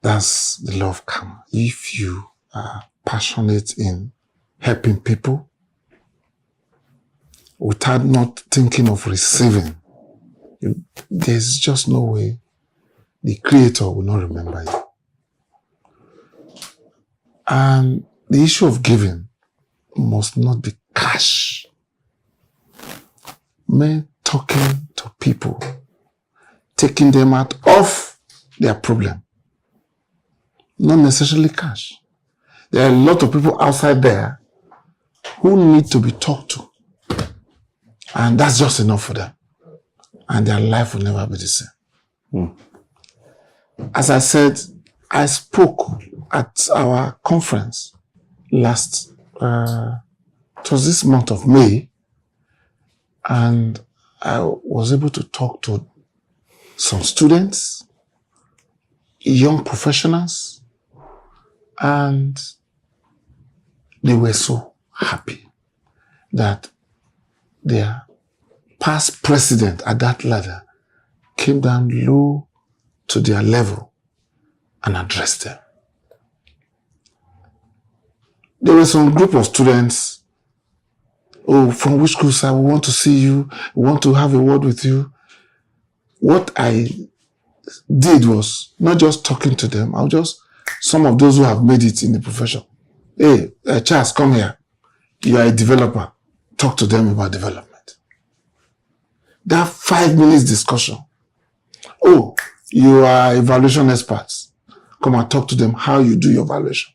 That's the law of karma. If you are passionate in helping people without not thinking of receiving, there's just no way the Creator will not remember you. And the issue of giving must not be cash. Men talking to people, taking them out of their problem. Not necessarily cash. There are a lot of people outside there who need to be talked to. And that's just enough for them. And their life will never be the same. As I said, I spoke at our conference last, it was this month of May, and I was able to talk to some students, young professionals, and they were so happy that their past president at that ladder came down low to their level and addressed them. There were some group of students, oh, from which school, sir? We want to see you. We want to have a word with you. What I did was not just talking to them. I was just, some of those who have made it in the profession. Hey, Charles, come here. You are a developer. Talk to them about development. That 5 minutes discussion. Oh, you are evaluation experts. Come and talk to them how you do your evaluation.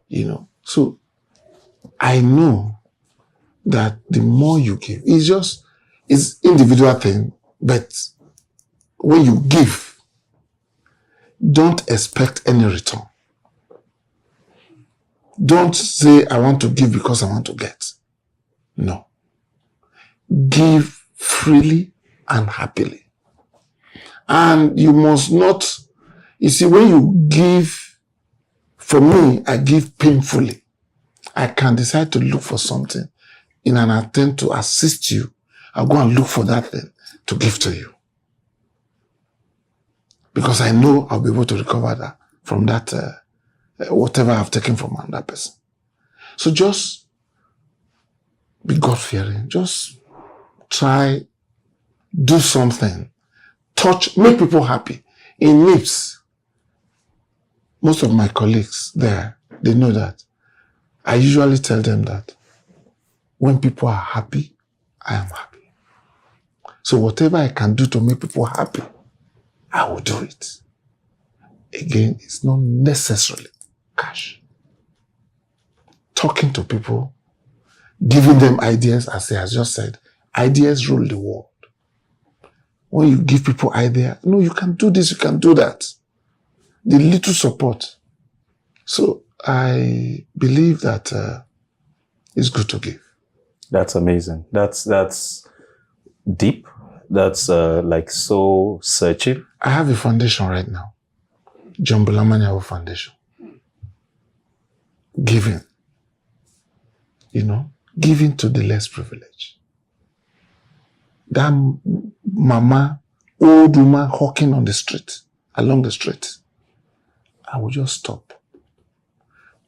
You know, so I know that the more you give, it's individual thing, but when you give, don't expect any return. Don't say, I want to give because I want to get. No. Give freely and happily. And you must not, you see, when you give, for me, I give painfully. I can decide to look for something in an attempt to assist you. I'll go and look for that thing to give to you. Because I know I'll be able to recover that from that, whatever I've taken from another person. So just be God-fearing. Just try, do something. Touch, make people happy. In NIPS, most of my colleagues there, they know that. I usually tell them that when people are happy, I am happy. So whatever I can do to make people happy, I will do it. Again, it's not necessarily cash. Talking to people, giving them ideas, as I just said, ideas rule the world. When you give people ideas, no, you can do this, you can do that. The little support. So I believe that it's good to give. That's amazing. That's deep. That's like so searching. I have a foundation right now. John Bulamani Foundation. Giving. You know, giving to the less privileged. That mama, old woman hawking on the street, along the street. I will just stop.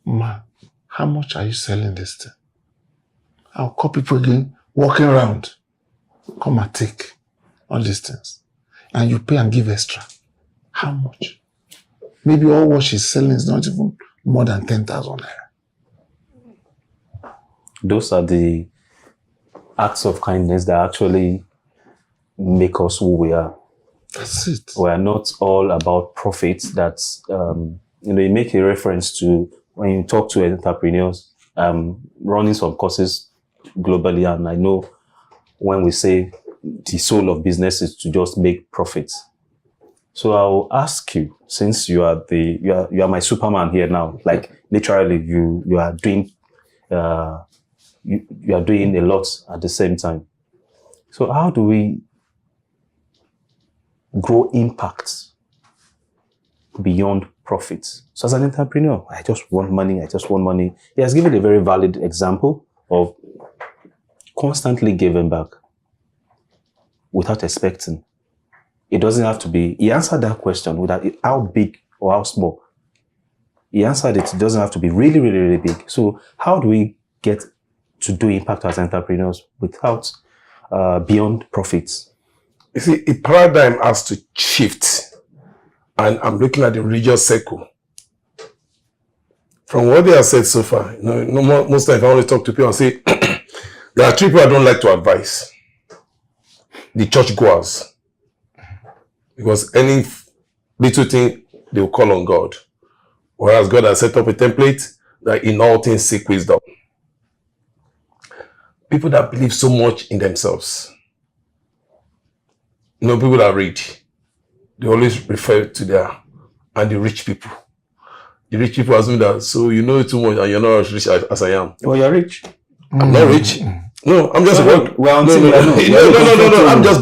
Ma, how much are you selling this thing? I'll call people again, walking around. Come and take all these things. And you pay and give extra. How much? Maybe all what she's selling is not even more than 10,000 naira. Those are the acts of kindness that actually make us who we are. That's it. We are not all about profits. That's, you make a reference to when you talk to entrepreneurs, running some courses globally, and I know when we say the soul of business is to just make profits. So I'll ask you, since you are my Superman here now, like literally you are doing you are doing a lot at the same time. So how do we grow impact beyond profits? So as an entrepreneur, I just want money. He has given a very valid example of constantly giving back without expecting. It doesn't have to be, he answered that question without how big or how small. He answered it doesn't have to be really, really, really big. So how do we get to do impact as entrepreneurs without beyond profits? You see, a paradigm has to shift. And I'm looking at the religious circle. From what they have said so far, most times I only talk to people and say, there are three people I don't like to advise. The churchgoers. Because any little thing, they will call on God. Whereas God has set up a template that in all things seek wisdom. People that believe so much in themselves. People that read, they always refer to the rich people. The rich people assume that, so you know too much and you're not as rich as I am. Oh, you're rich? I'm not rich. No, I'm just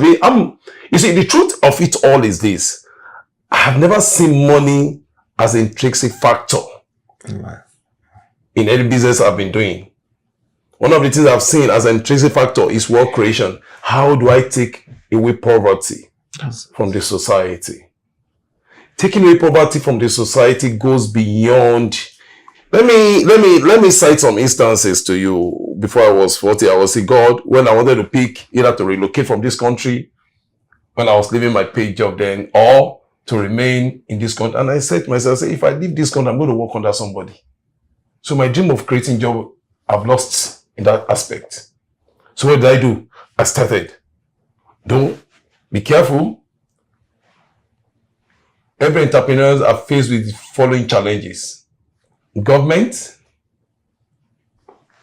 No, you see, the truth of it all is this. I have never seen money as an intrinsic factor in any business I've been doing. One of the things I've seen as an intrinsic factor is wealth creation. How do I take away poverty from the society? Taking away poverty from the society goes beyond. Let me cite some instances to you. Before I was 40, I was saying, God, when I wanted to pick either to relocate from this country, when I was leaving my paid job then, or to remain in this country. And I said to myself, if I leave this country, I'm going to work under somebody. So my dream of creating job, I've lost in that aspect. So what did I do? I started. Don't be careful. Every entrepreneurs are faced with the following challenges: government,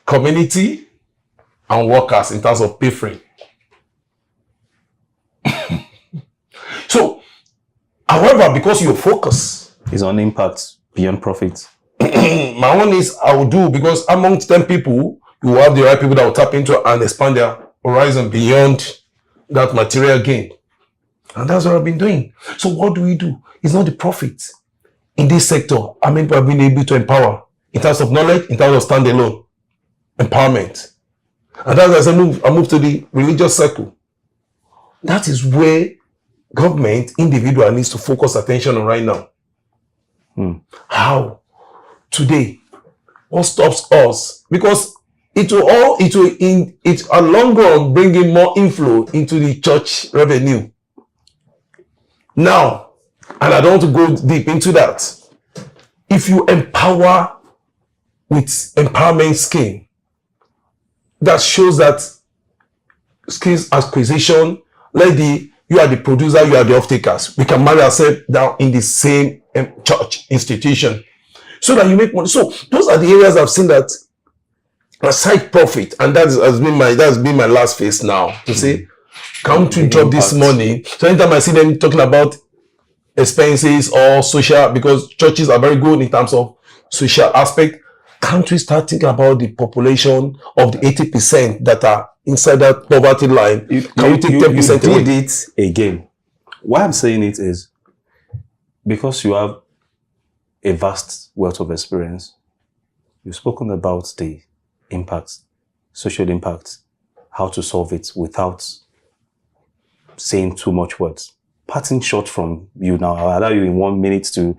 community, and workers in terms of pay frame. So, however, because your focus is on impact beyond profit, my own is I will do, because amongst 10 people, you will have the right people that will tap into and expand their horizon beyond that material gain. And that's what I've been doing. So what do we do? It's not the profit. In this sector, I mean, we've been able to empower in terms of knowledge, in terms of standalone empowerment. And that's as I move to the religious circle. That is where government, individual needs to focus attention on right now. How? Today, what stops us? Because it will a long run bring in more inflow into the church revenue. Now, and I don't want to go deep into that. If you empower with empowerment scheme, that shows that skills acquisition, you are the producer, you are the off-takers. We can marry ourselves down in the same church institution so that you make money. So those are the areas I've seen that aside profit, and that's been my last phase now to say, come to drop this money. So anytime I see them talking about expenses or social, because churches are very good in terms of social aspect, can't we start thinking about the population of the 80% that are inside that poverty line? Can we take 10% away? You did it again. Why I'm saying it is because you have a vast wealth of experience. You've spoken about the impact, social impact, how to solve it without saying too much words. Parting short from you now, I'll allow you in 1 minute to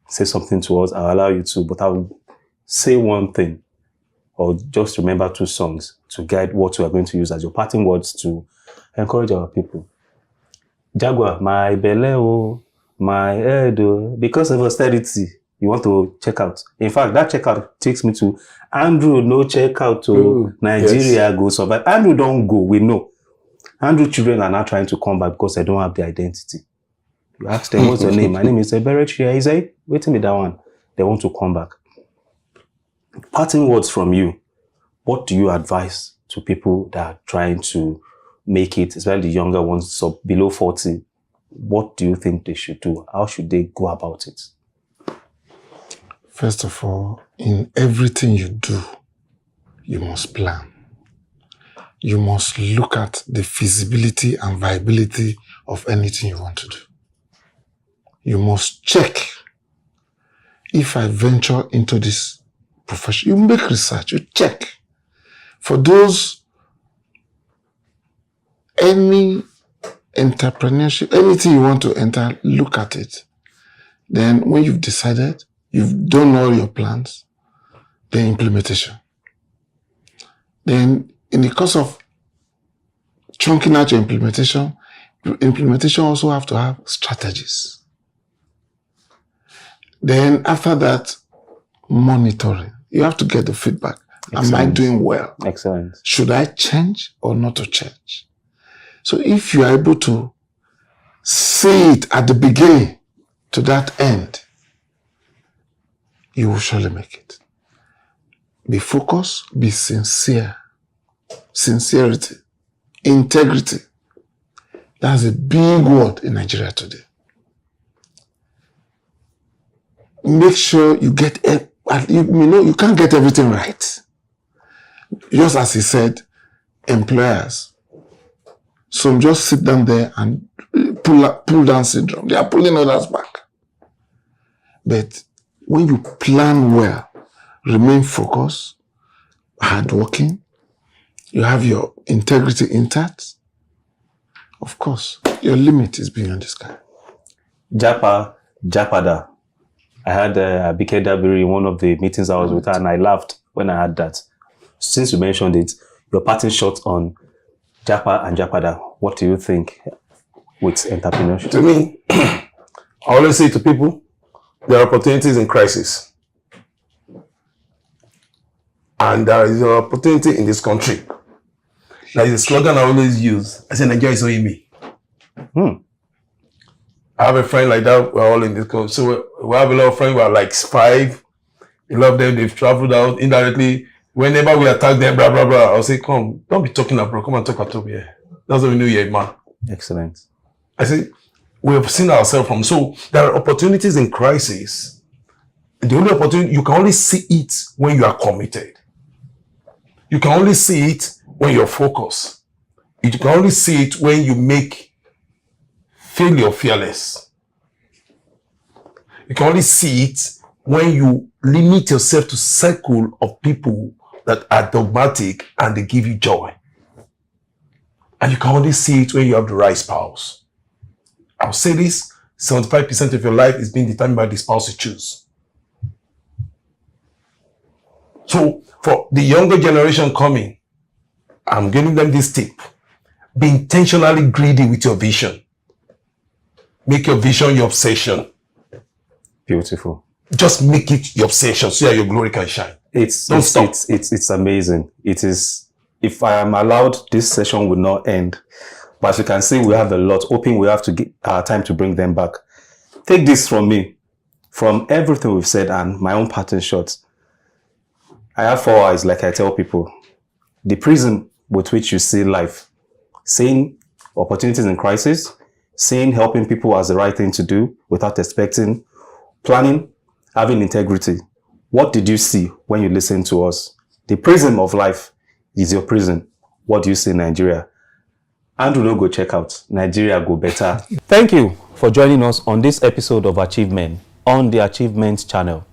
say something to us. I'll allow you to, but I'll say one thing or just remember 2 songs to guide what you are going to use as your parting words to encourage our people. Jaguar, my belly, my head, because of austerity, You want to check out. In fact, that checkout takes me to Andrew, no checkout to Nigeria, go survive. Andrew don't go, we know. Andrew children are now trying to come back because they don't have the identity. You ask them, what's your name? My name is Eberechia. Is it? Wait me that one. They want to come back. Parting words from you. What do you advise to people that are trying to make it, especially the younger ones, so below 40? What do you think they should do? How should they go about it? First of all, in everything you do, you must plan. You must look at the feasibility and viability of anything you want to do. You must check. If I venture into this profession, you make research, you check. For those, any entrepreneurship, anything you want to enter, look at it. Then when you've decided, you've done all your plans, then implementation. Then in the course of chunking out your implementation also have to have strategies. Then after that, monitoring. You have to get the feedback. Excellent. Am I doing well? Excellent. Should I change or not to change? So if you are able to see it at the beginning to that end, you will surely make it. Be focused, be sincere. Sincerity, integrity. That's a big word in Nigeria today. Make sure you get, you can't get everything right. Just as he said, employers. Some just sit down there and pull down syndrome. They are pulling others back. But when you plan well, remain focused, hardworking, you have your integrity intact, of course, your limit is beyond the sky. Japada. I had Abike Dabiri in one of the meetings I was with her, and I laughed when I had that. Since you mentioned it, your parting shot on Japa and Japada, what do you think with entrepreneurship? To me, I always say to people, there are opportunities in crisis. And there is an opportunity in this country. That is a slogan I always use. I say, Nigeria is only me. I have a friend like that. We're all in this country. So we have a lot of friends. We are like 5. A lot of them, they've traveled out indirectly. Whenever we attack them, blah, blah, blah, I'll say, come, don't be talking abroad. Come and talk at home here. That's what we know here, man. Excellent. I say, we have seen ourselves from. So there are opportunities in crisis. The only opportunity, you can only see it when you are committed. You can only see it when you're focused. You can only see it when you make failure fearless. You can only see it when you limit yourself to a circle of people that are dogmatic and they give you joy. And you can only see it when you have the right spouse. I'll say this, 75% of your life is being determined by the spouse you choose. So for the younger generation coming, I'm giving them this tip. Be intentionally greedy with your vision. Make your vision your obsession. Beautiful. Just make it your obsession so that your glory can shine. Don't stop. It's amazing. It is, if I am allowed, this session will not end. But as you can see, we have a lot. Hoping we have to get our time to bring them back. Take this from me. From everything we've said and my own parting shots. I have 4 eyes, like I tell people. The prism with which you see life. Seeing opportunities in crisis. Seeing helping people as the right thing to do without expecting. Planning. Having integrity. What did you see when you listened to us? The prism of life is your prison. What do you see in Nigeria? Andrew, no go check out. Nigeria go better. Thank you for joining us on this episode of Achievement on the Achievement channel.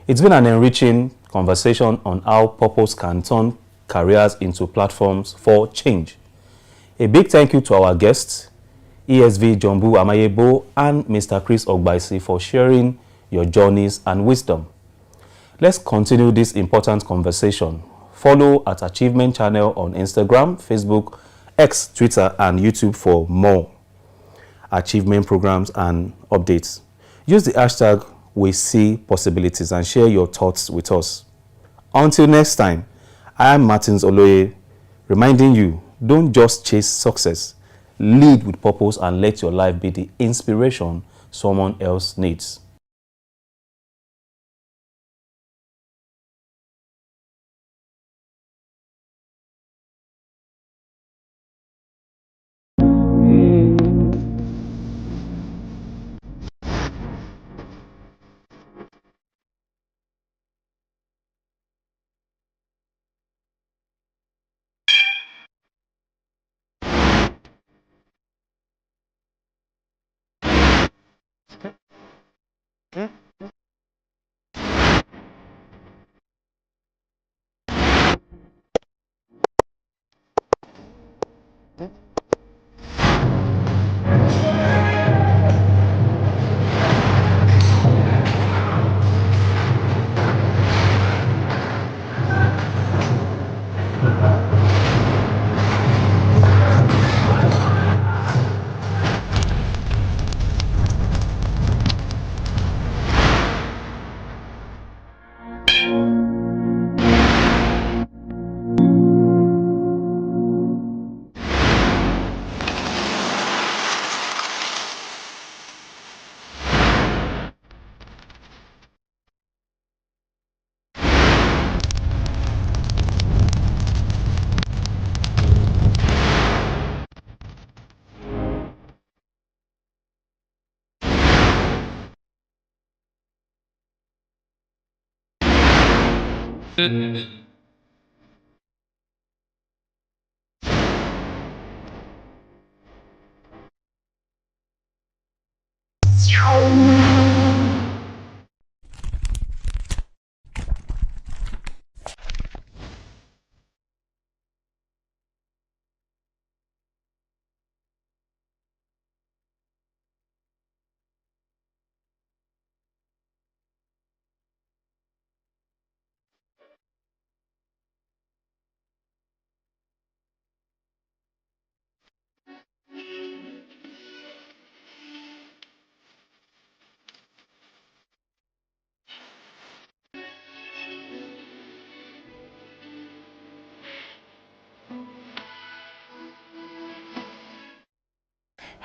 It's been an enriching conversation on how purpose can turn careers into platforms for change. A big thank you to our guests, ESV Jumbu Amayebo and Mr. Chris Ogbaisi, for sharing your journeys and wisdom. Let's continue this important conversation. Follow at Achievement Channel on Instagram, Facebook, X, Twitter, and YouTube for more achievement programs and updates. Use the hashtag we see possibilities and share your thoughts with us. Until next time, I am Martins Oloye, reminding you, don't just chase success, lead with purpose and let your life be the inspiration someone else needs.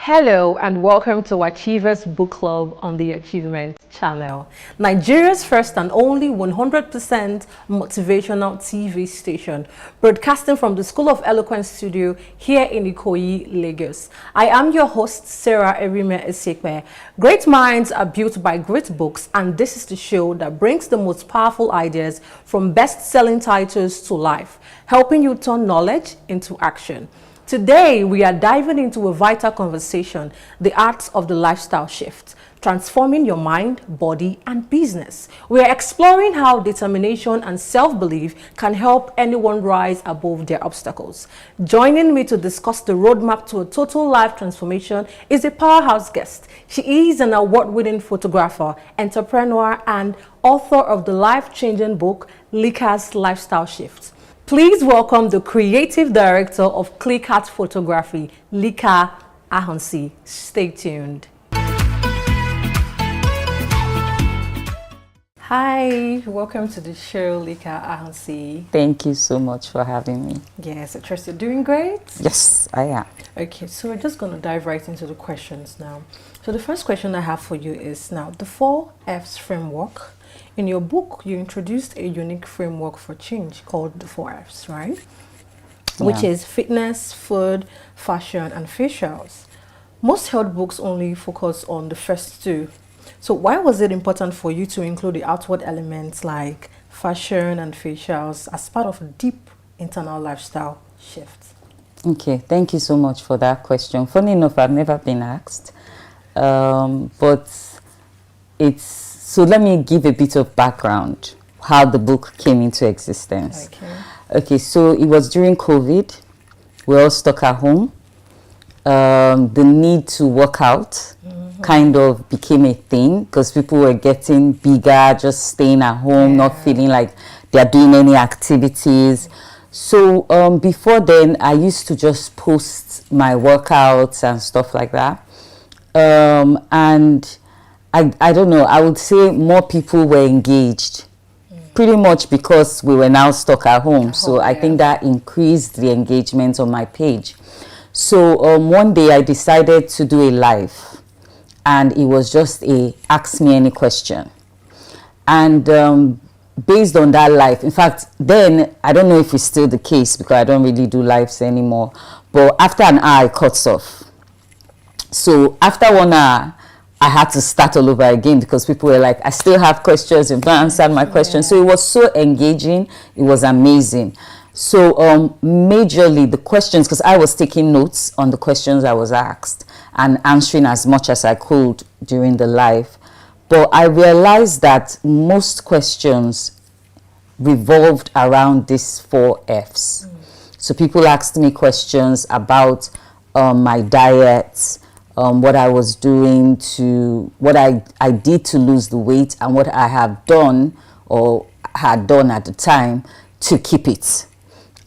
Hello and welcome to Achievers Book Club on the Achievement Channel, Nigeria's first and only 100% motivational TV station, broadcasting from the School of Eloquence studio here in Ikoyi, Lagos. I am your host, Sarah Erime Esekwe. Great minds are built by great books, and this is the show that brings the most powerful ideas from best-selling titles to life, helping you turn knowledge into action. Today, we are diving into a vital conversation, the art of the lifestyle shift, transforming your mind, body, and business. We are exploring how determination and self-belief can help anyone rise above their obstacles. Joining me to discuss the roadmap to a total life transformation is a powerhouse guest. She is an award-winning photographer, entrepreneur, and author of the life-changing book, Lika's Lifestyle Shift. Please welcome the creative director of Click Art Photography, Lika Ahunsi. Stay tuned. Hi, welcome to the show, Lika Ahunsi. Thank you so much for having me. Yes, I trust you're doing great. Yes, I am. Okay, so we're just going to dive right into the questions now. So the first question I have for you is now the 4Fs framework. In your book, you introduced a unique framework for change called the 4Fs, right? Yeah. Which is fitness, food, fashion, and facials. Most health books only focus on the first two. So why was it important for you to include the outward elements like fashion and facials as part of a deep internal lifestyle shift? Okay, thank you so much for that question. Funny enough, I've never been asked, but it's so let me give a bit of background, how the book came into existence. Okay, so it was during COVID. We're all stuck at home. The need to work out kind of became a thing because people were getting bigger, just staying at home, not feeling like they're doing any activities. So before then, I used to just post my workouts and stuff like that. And I don't know, I would say more people were engaged. Pretty much because we were now stuck at home. So I think that increased the engagement on my page. So one day I decided to do a live, and it was just a ask me any question. And based on that live, in fact, then I don't know if it's still the case because I don't really do lives anymore. But after an hour, it cuts off. So after 1 hour, I had to start all over again because people were like, I still have questions, you've not answered my questions. So it was so engaging, it was amazing. So majorly the questions, because I was taking notes on the questions I was asked and answering as much as I could during the live. But I realized that most questions revolved around these 4 F's. So people asked me questions about my diet, what I was doing to, what I did to lose the weight, and what I have done or had done at the time to keep it.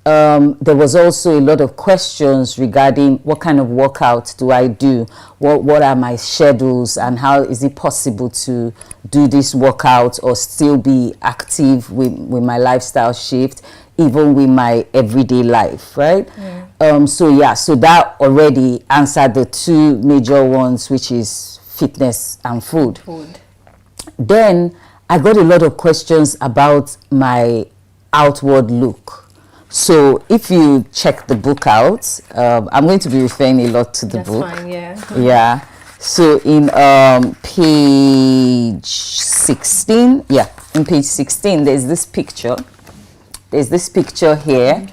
There was also a lot of questions regarding what kind of workout do I do, what are my schedules, and how is it possible to do this workout or still be active with my lifestyle shift, even with my everyday life, right? So that already answered the 2 major ones, which is fitness and food. Then I got a lot of questions about my outward look. So if you check the book out, I'm going to be referring a lot to the book. Fine, yeah. Yeah. So in page 16, in page 16, there's this picture. There's this picture here,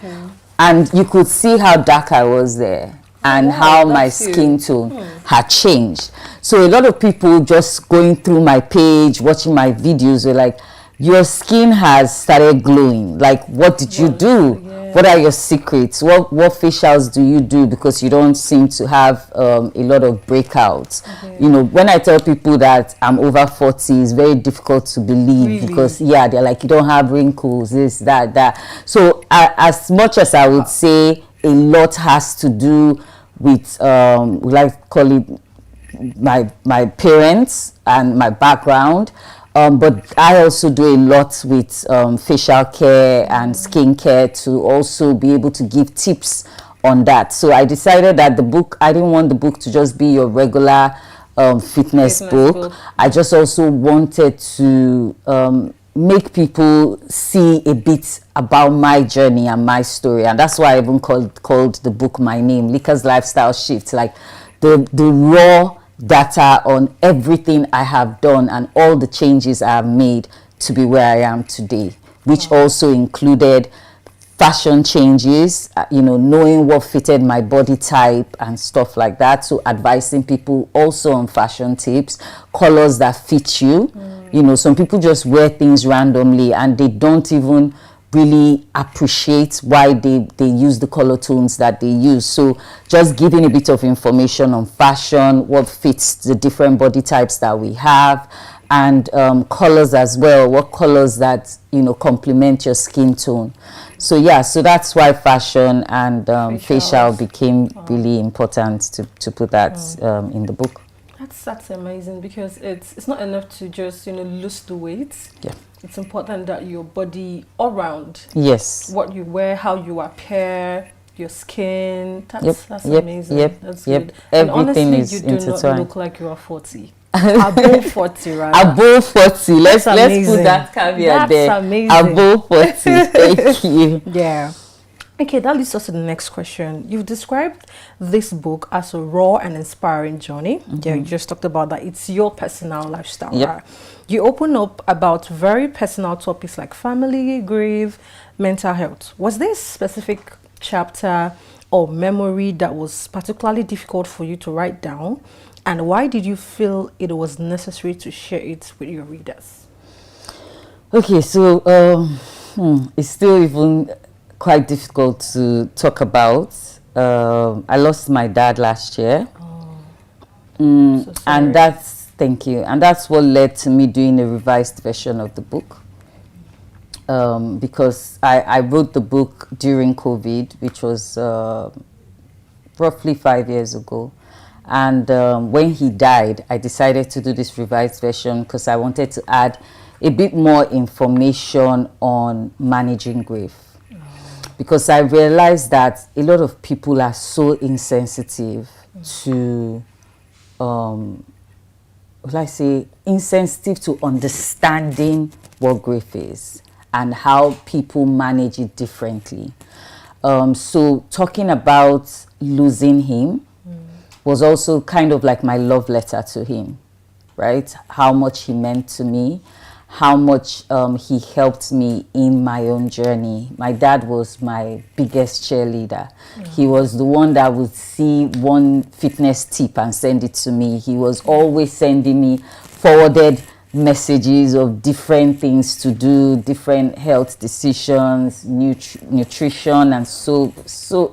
and you could see how dark I was there and how my skin tone had changed. So a lot of people just going through my page, watching my videos, were like, your skin has started glowing. Like, what did you do? What are your secrets? What facials do you do? Because you don't seem to have a lot of breakouts. You know, when I tell people that I'm over 40, it's very difficult to believe because they're like, you don't have wrinkles, this, that. So as much as I would say a lot has to do with we like to call it my parents and my background. But I also do a lot with facial care and skin care to also be able to give tips on that. So I decided that the book, I didn't want the book to just be your regular fitness book. I just also wanted to make people see a bit about my journey and my story. And that's why I even called the book my name, Lika's Lifestyle Shift, like the raw data on everything I have done and all the changes I have made to be where I am today, which also included fashion changes, knowing what fitted my body type and stuff like that. So advising people also on fashion tips, colors that fit you. Some people just wear things randomly and they don't even really appreciate why they use the color tones that they use. So just giving a bit of information on fashion, what fits the different body types that we have, and colors as well, what colors that complement your skin tone. So so that's why fashion and facial became really important to put that in the book. That's amazing, because it's not enough to just lose the weight. It's important that your body all round, what you wear, how you appear, your skin, that's amazing. That's good. And Everything honestly, is you do intertwined. not look like you are 40. Above 40, right? Above 40. Let's put that caveat there. That's amazing. Above 40. Thank you. Yeah. Okay, that leads us to the next question. You've described this book as a raw and inspiring journey. You just talked about that. It's your personal lifestyle. Right? You open up about very personal topics like family, grief, mental health. Was there a specific chapter or memory that was particularly difficult for you to write down? And why did you feel it was necessary to share it with your readers? Okay, so it's still even quite difficult to talk about. I lost my dad last year. So and thank you. And that's what led to me doing a revised version of the book. Because I wrote the book during COVID, which was roughly 5 years ago. And when he died, I decided to do this revised version because I wanted to add a bit more information on managing grief. Because I realized that a lot of people are so insensitive to, insensitive to understanding what grief is and how people manage it differently. So talking about losing him was also kind of like my love letter to him, right? How much he meant to me, how much he helped me in my own journey. My dad was my biggest cheerleader. He was the one that would see one fitness tip and send it to me. He was always sending me forwarded messages of different things to do, different health decisions, nutrition, and so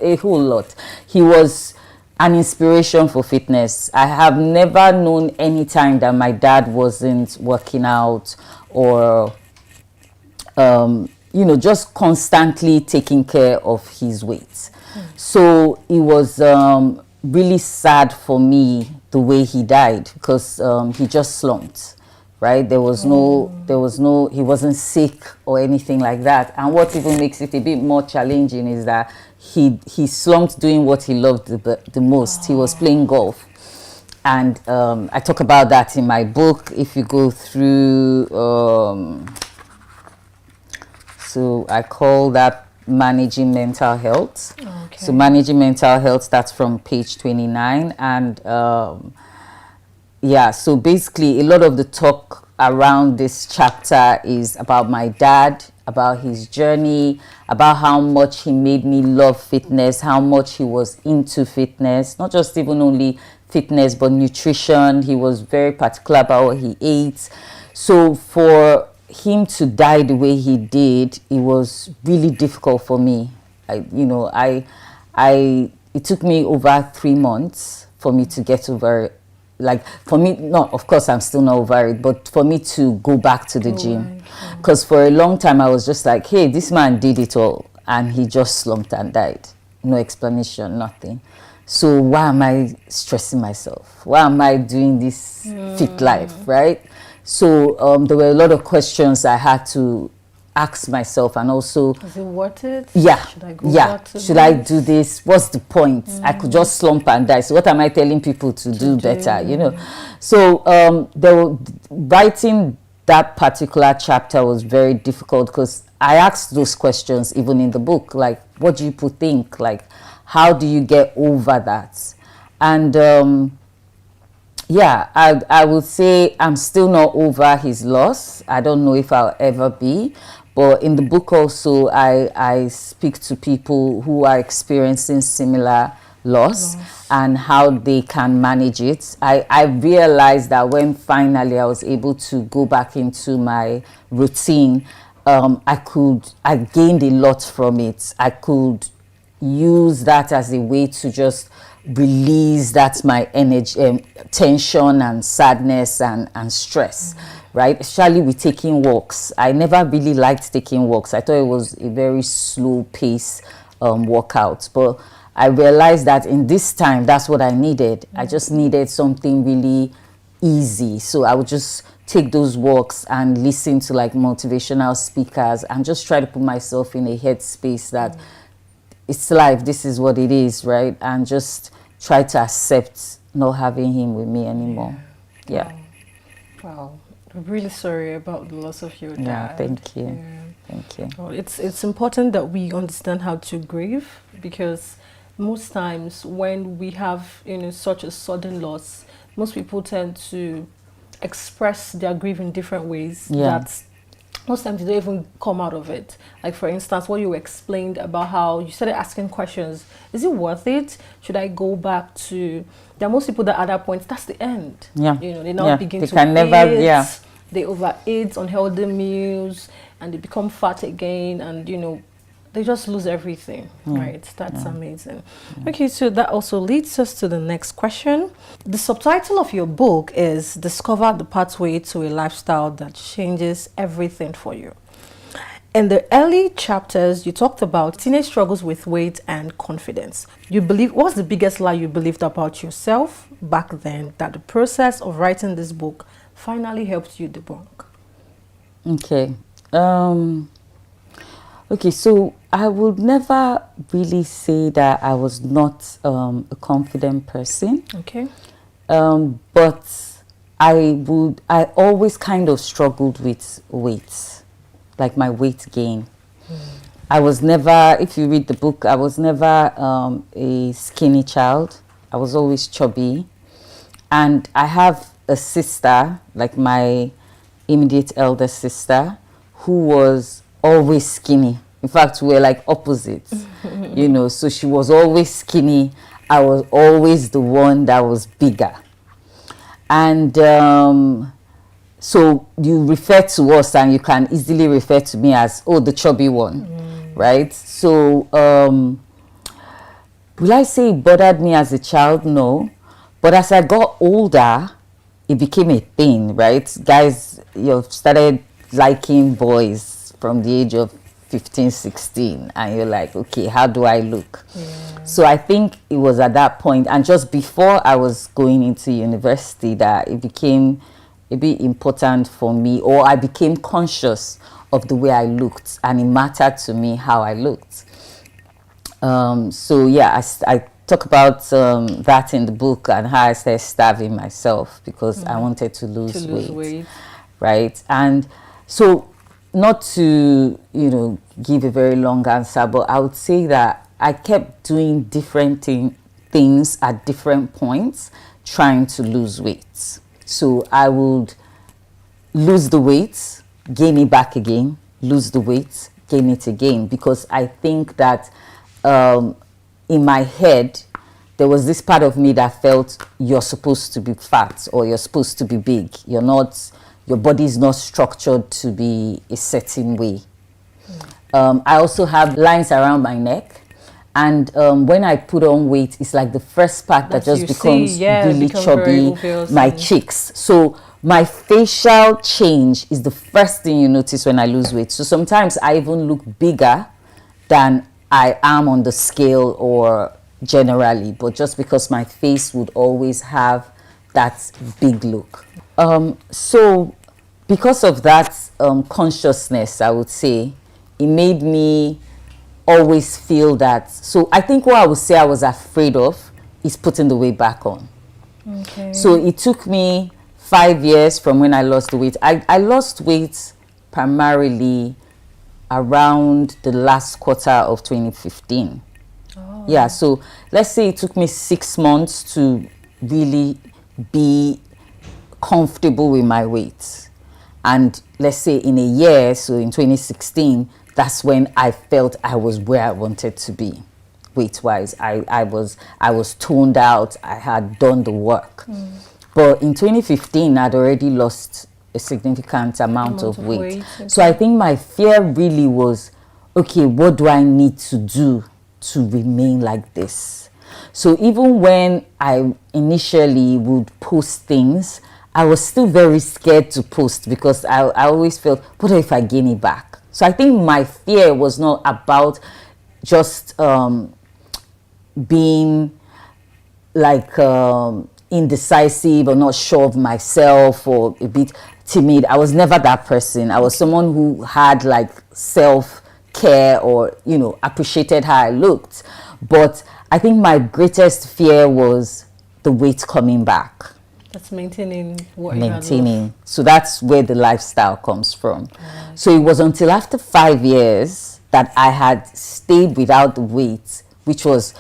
a whole lot. He was an inspiration for fitness. I have never known any time that my dad wasn't working out or just constantly taking care of his weight. So it was really sad for me the way he died, because he just slumped, right? He wasn't sick or anything like that. And what even makes it a bit more challenging is that he slumped doing what he loved the most. He was playing golf. And I talk about that in my book. If you go through, so I call that Managing Mental Health. Okay. So Managing Mental Health starts from page 29. And so basically a lot of the talk around this chapter is about my dad, about his journey, about how much he made me love fitness, how much he was into fitness, not just even only fitness, but nutrition. He was very particular about what he ate. So for him to die the way he did, it was really difficult for me. It took me over 3 months for me to get over it. Like, for me, no, of course I'm still not over it, but for me to go back to the gym. Because for a long time I was just like, hey, this man did it all and he just slumped and died. No explanation, nothing. So why am I stressing myself? Why am I doing this fit life, right? So there were a lot of questions I had to ask myself, and also, is it worth it? Yeah. Should I go back to Should I do this? What's the point? I could just slump and die. So what am I telling people to do better? So writing that particular chapter was very difficult, because I asked those questions even in the book, like, what do you people think? Like, how do you get over that? And I would say I'm still not over his loss. I don't know if I'll ever be. But in the book also, I speak to people who are experiencing similar loss and how they can manage it. I realized that when finally I was able to go back into my routine, I gained a lot from it. I could use that as a way to just release my energy, tension and sadness and stress, right? Especially with taking walks. I never really liked taking walks. I thought it was a very slow pace workout, but I realized that in this time, that's what I needed. I just needed something really easy. So I would just take those walks and listen to like motivational speakers and just try to put myself in a headspace that it's life, this is what it is, right? And just try to accept not having him with me anymore. Yeah. Wow. I'm really sorry about the loss of your dad. Yeah, thank you. Yeah. Thank you. Well, it's important that we understand how to grieve, because most times when we have such a sudden loss, most people tend to express their grief in different ways. Yeah. That most times they don't even come out of it. Like, for instance, what you explained about how you started asking questions. Is it worth it? Should I go back to... There are most people that at that point, that's the end. Yeah. They now begin to can never, eat. They overeat unhealthy meals and they become fat again, and they just lose everything, right? That's amazing. Okay, so that also leads us to the next question. The subtitle of your book is Discover the Pathway to a Lifestyle That Changes Everything for You. In the early chapters, you talked about teenage struggles with weight and confidence. What's the biggest lie you believed about yourself back then that the process of writing this book finally helped you debunk? Okay. Okay, so I would never really say that I was not a confident person. Okay. But I always kind of struggled with weight, like my weight gain. I was never, if you read the book, I was never a skinny child. I was always chubby. And I have a sister, like my immediate elder sister, who was always skinny. In fact, we were like opposites, you know, so she was always skinny. I was always the one that was bigger. And so you refer to us and you can easily refer to me as, oh, the chubby one, right? So will I say it bothered me as a child? No. But as I got older, it became a thing, right? Guys, you've started liking boys from the age of 15, 16, and you're like, okay, how do I look? So I think it was at that point, and just before I was going into university, that it became a bit important for me, or I became conscious of the way I looked, and it mattered to me how I looked. So yeah, I talk about that in the book, and how I started starving myself because I wanted to lose weight, right? And so, not to, you know, give a very long answer, but I would say that I kept doing different things at different points, trying to lose weight. So I would lose the weight, gain it back again, lose the weight, gain it again, because I think that in my head, there was this part of me that felt you're supposed to be fat or you're supposed to be big. You're not. Your body is not structured to be a certain way. I also have lines around my neck. And when I put on weight, it's like the first part that just becomes really chubby, my cheeks. So my facial change is the first thing you notice when I lose weight. So sometimes I even look bigger than I am on the scale or generally, but just because my face would always have that big look. So because of that consciousness, I would say, it made me always feel that. So I think what I would say I was afraid of is putting the weight back on. Okay. So it took me 5 years from when I lost the weight. I lost weight primarily around the last quarter of 2015. Oh. Yeah, so let's say it took me 6 months to really be comfortable with my weight. And let's say in a year, so in 2016, that's when I felt I was where I wanted to be, weight-wise. I was toned out. I had done the work. But in 2015, I'd already lost a significant amount of weight. Okay. So I think my fear really was, okay, what do I need to do to remain like this? So even when I initially would post things, I was still very scared to post because I always felt, what if I gain it back? So I think my fear was not about just being like indecisive or not sure of myself or a bit timid. I was never that person. I was someone who had like self-care or, you know, appreciated how I looked. But I think my greatest fear was the weight coming back. That's maintaining what maintaining. So that's where the lifestyle comes from. So it was until after 5 years that I had stayed without the weight, which was,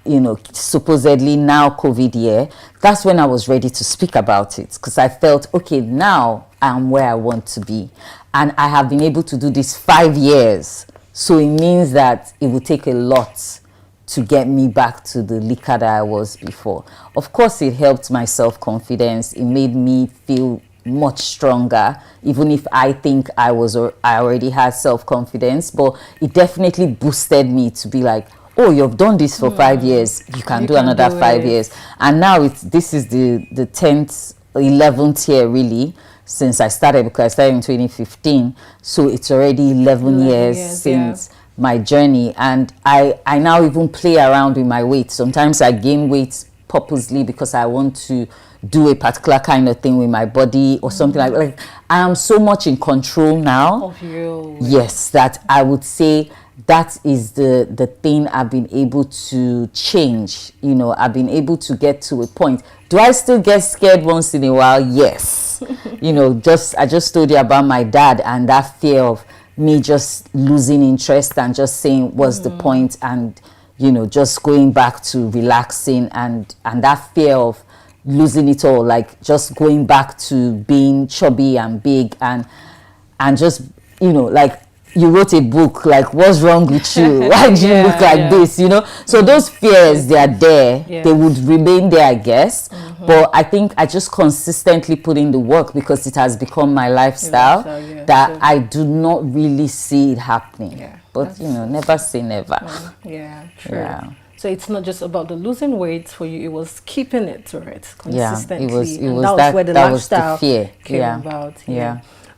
you know, supposedly now COVID year. That's when I was ready to speak about it, because I felt, okay, now I'm where I want to be. And I have been able to do this 5 years. So it means that it will take a lot to get me back to the liquor that I was before. Of course, it helped my self-confidence. It made me feel much stronger, even if I think I already had self-confidence, but it definitely boosted me to be like, oh, you've done this for 5 years, you can do another 5 years. And now this is the 10th, 11th year really. since I started, because I started in 2015. So it's already 11 years since my journey. And I now even play around with my weight. Sometimes I gain weight purposely because I want to do a particular kind of thing with my body or something like I am so much in control now of you. Yes, that I would say that is the thing I've been able to change. You know, I've been able to get to a point. Do I still get scared once in a while? Yes. You know, I just told you about my dad and that fear of me just losing interest and just saying what's the point, and you know, just going back to relaxing, and that fear of losing it all, like just going back to being chubby and big and just, you know, like you wrote a book, like what's wrong with you? Why do you look like this, you know? So those fears, they are there. They would remain there, I guess. But I think I just consistently put in the work because it has become my lifestyle, that I do not really see it happening. But you know, never say never. True. So it's not just about the losing weight for you, it was keeping it, right? Consistently. It was and that was where the lifestyle was the fear. came about.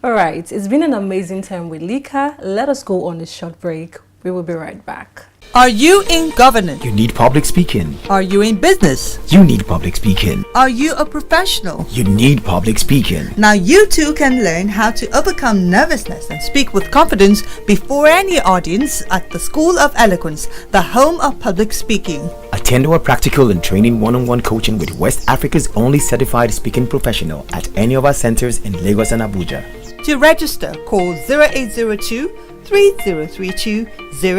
All right, it's been an amazing time with Lika. Let us go on a short break. We will be right back. Are you in governance? You need public speaking. Are you in business? You need public speaking. Are you a professional? You need public speaking. Now you too can learn how to overcome nervousness and speak with confidence before any audience at the School of Eloquence, the home of public speaking. Attend our practical and training one-on-one coaching with West Africa's only certified speaking professional at any of our centers in Lagos and Abuja. To register, call 0802 3032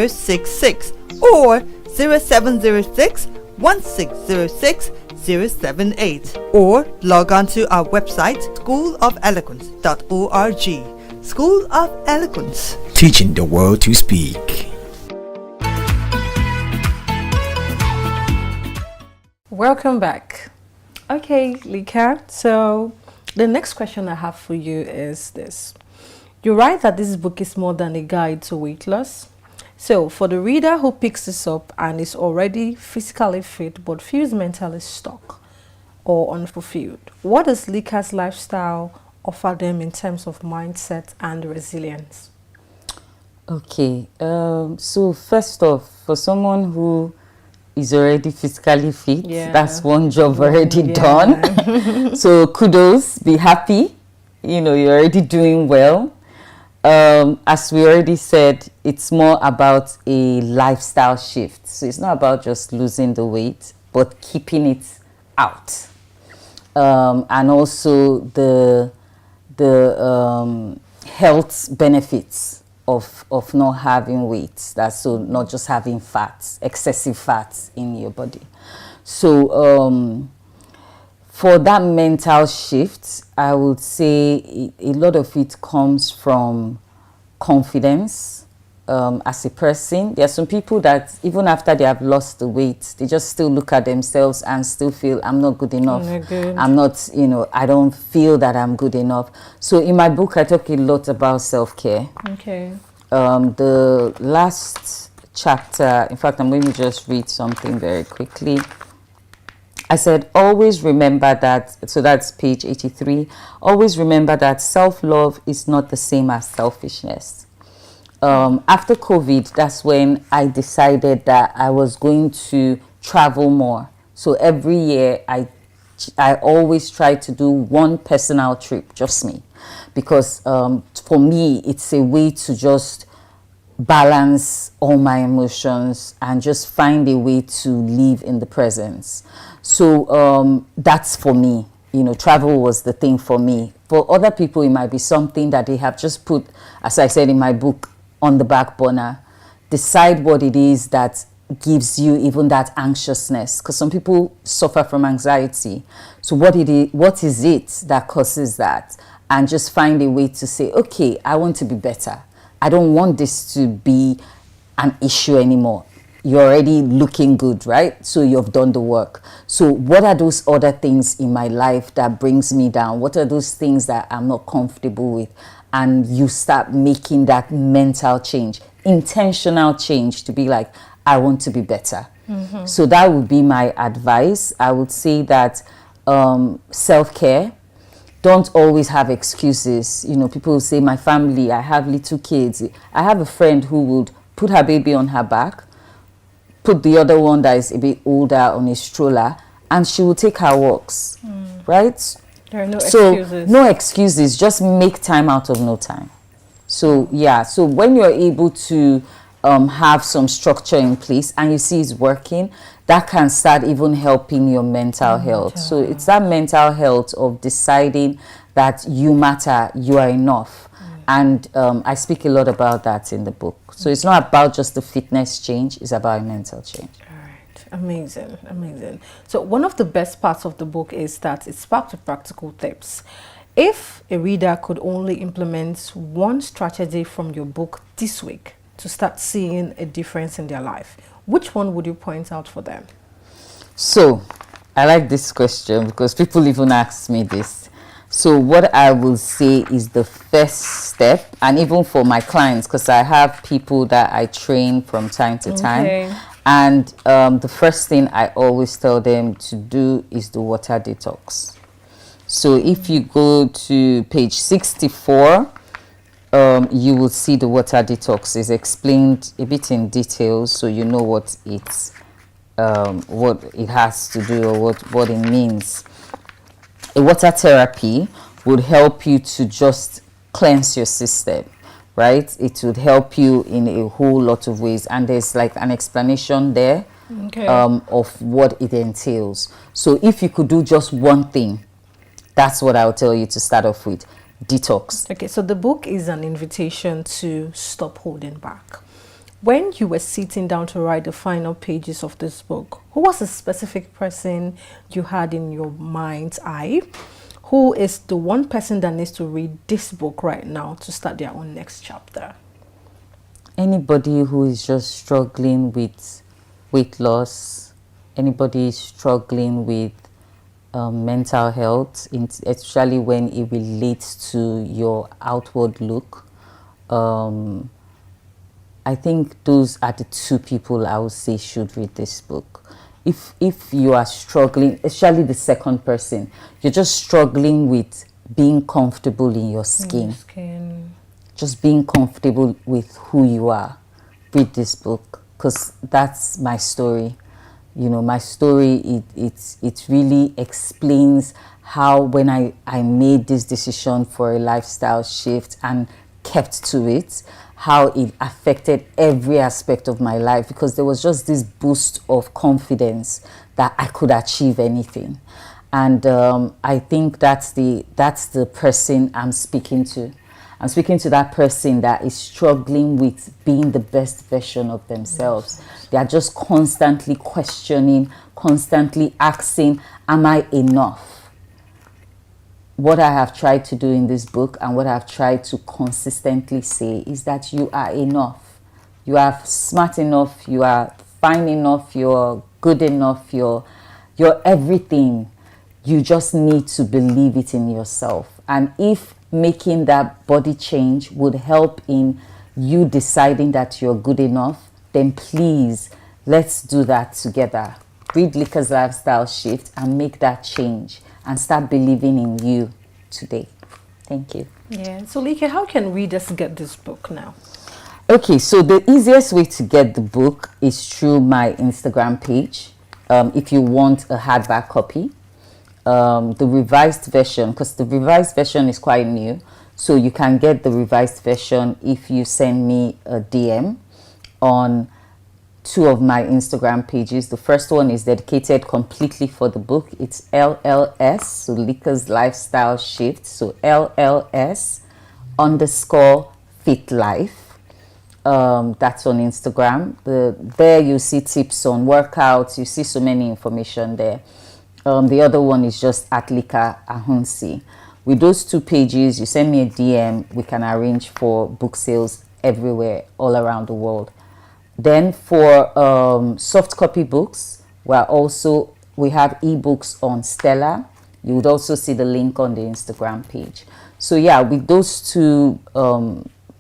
066 or 0706 1606 078, or log on to our website schoolofeloquence.org. School of Eloquence, teaching the world to speak. Welcome back. Okay, Lika, so the next question I have for you is this. You write that this book is more than a guide to weight loss. So for the reader who picks this up and is already physically fit but feels mentally stuck or unfulfilled, what does Lika's lifestyle offer them in terms of mindset and resilience? Okay, so first off, for someone who is already physically fit, that's one job already done. So kudos, be happy, you know, you're already doing well. As we already said, it's more about a lifestyle shift. So it's not about just losing the weight, but keeping it out. And also the health benefits of not having weight. That's so not just having fats, excessive fats in your body. So for that mental shift, I would say a lot of it comes from confidence as a person. There are some people that even after they have lost the weight, they just still look at themselves and still feel, I'm not good enough. I'm not, you know, I don't feel that I'm good enough. So in my book, I talk a lot about self-care. Okay. The last chapter, in fact, I'm going to just read something very quickly. I said, always remember that, so that's page 83, always remember that self-love is not the same as selfishness. After COVID, that's when I decided that I was going to travel more. So every year, I always try to do one personal trip, just me. Because for me, it's a way to just balance all my emotions and just find a way to live in the presence. So that's for me, you know, travel was the thing for me. For other people, it might be something that they have just put, as I said in my book, on the back burner. Decide what it is that gives you even that anxiousness, because some people suffer from anxiety. So what is it that causes that? And just find a way to say, okay, I want to be better. I don't want this to be an issue anymore. You're already looking good, right? So you've done the work. So what are those other things in my life that brings me down? What are those things that I'm not comfortable with? And you start making that mental change, intentional change to be like, I want to be better. So that would be my advice. I would say that self-care, don't always have excuses. You know, people say, my family, I have little kids. I have a friend who would put her baby on her back, put the other one that is a bit older on a stroller, and she will take her walks, right? There are no excuses. No excuses, just make time out of no time. So yeah, so when you're able to have some structure in place and you see it's working, that can start even helping your mental health. So it's that mental health of deciding that you matter, you are enough. And I speak a lot about that in the book. So it's not about just the fitness change, it's about a mental change. Amazing, amazing. So one of the best parts of the book is that it's packed with practical tips. If a reader could only implement one strategy from your book this week to start seeing a difference in their life, which one would you point out for them? So I like this question because people even ask me this. So what I will say is the first step, and even for my clients, because I have people that I train from time to time, and the first thing I always tell them to do is the water detox. So if you go to page 64, you will see the water detox is explained a bit in detail, so you know what it has to do or what it means. A water therapy would help you to just cleanse your system, right? It would help you in a whole lot of ways, and there's like an explanation there of what it entails. So if you could do just one thing, that's what I would tell you to start off with. Detox. Okay, so the book is an invitation to stop holding back. When you were sitting down to write the final pages of this book, who was a specific person you had in your mind's eye? Who is the one person that needs to read this book right now to start their own next chapter? Anybody who is just struggling with weight loss, anybody struggling with mental health, especially when it relates to your outward look. I think those are the two people I would say should read this book. If you are struggling, especially the second person, you're just struggling with being comfortable in your skin. Just being comfortable with who you are. Read this book, because that's my story. You know, my story, it really explains how when I made this decision for a lifestyle shift and kept to it, how it affected every aspect of my life, because there was just this boost of confidence that I could achieve anything. And I think that's the person I'm speaking to. I'm speaking to that person that is struggling with being the best version of themselves. They are just constantly questioning, constantly asking, am I enough? What I have tried to do in this book and what I've tried to consistently say is that you are enough. You are smart enough, you are fine enough, you're good enough, you're everything. You just need to believe it in yourself. And if making that body change would help in you deciding that you're good enough, then please, let's do that together. Read Lika's Lifestyle Shift and make that change and start believing in you today. Thank you. Yeah. So Lika, how can readers get this book now? Okay, so the easiest way to get the book is through my Instagram page. If you want a hardback copy. The revised version, because the revised version is quite new, so you can get the revised version if you send me a DM on two of my Instagram pages. The first one is dedicated completely for the book. It's LLS, so Lika's Lifestyle Shift, so LLS_fit life. That's on Instagram. There you see tips on workouts, you see so many information there. The other one is just at Lika Ahunsi. With those two pages, you send me a DM, we can arrange for book sales everywhere, all around the world. Then for soft copy books, we have ebooks on Stella. You would also see the link on the Instagram page. So yeah, with those two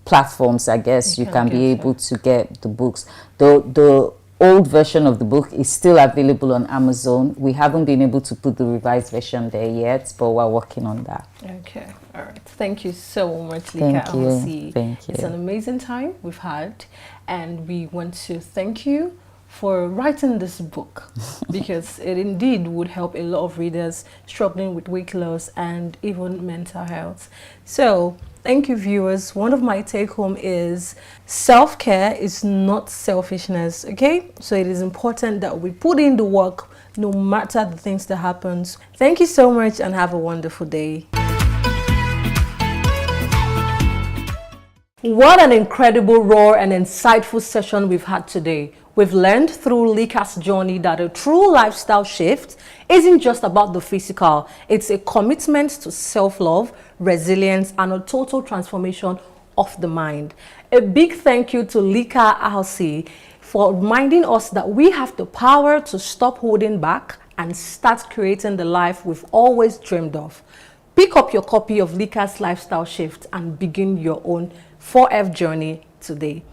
platforms, I guess you can be able to get the books. The old version of the book is still available on Amazon. We haven't been able to put the revised version there yet, but we're working on that. Okay, all right. Thank you so much, Lika. Thank you. Thank you. It's an amazing time we've had, and we want to thank you for writing this book because it indeed would help a lot of readers struggling with weight loss and even mental health. So thank you, viewers. One of my take home is self-care is not selfishness, okay? So it is important that we put in the work no matter the things that happens. Thank you so much and have a wonderful day. What an incredible, raw and insightful session we've had today. We've learned through Lika's journey that a true lifestyle shift isn't just about the physical. It's a commitment to self-love, resilience, and a total transformation of the mind. A big thank you to Lika Ahasi for reminding us that we have the power to stop holding back and start creating the life we've always dreamed of. Pick up your copy of Lika's Lifestyle Shift and begin your own 4F journey today.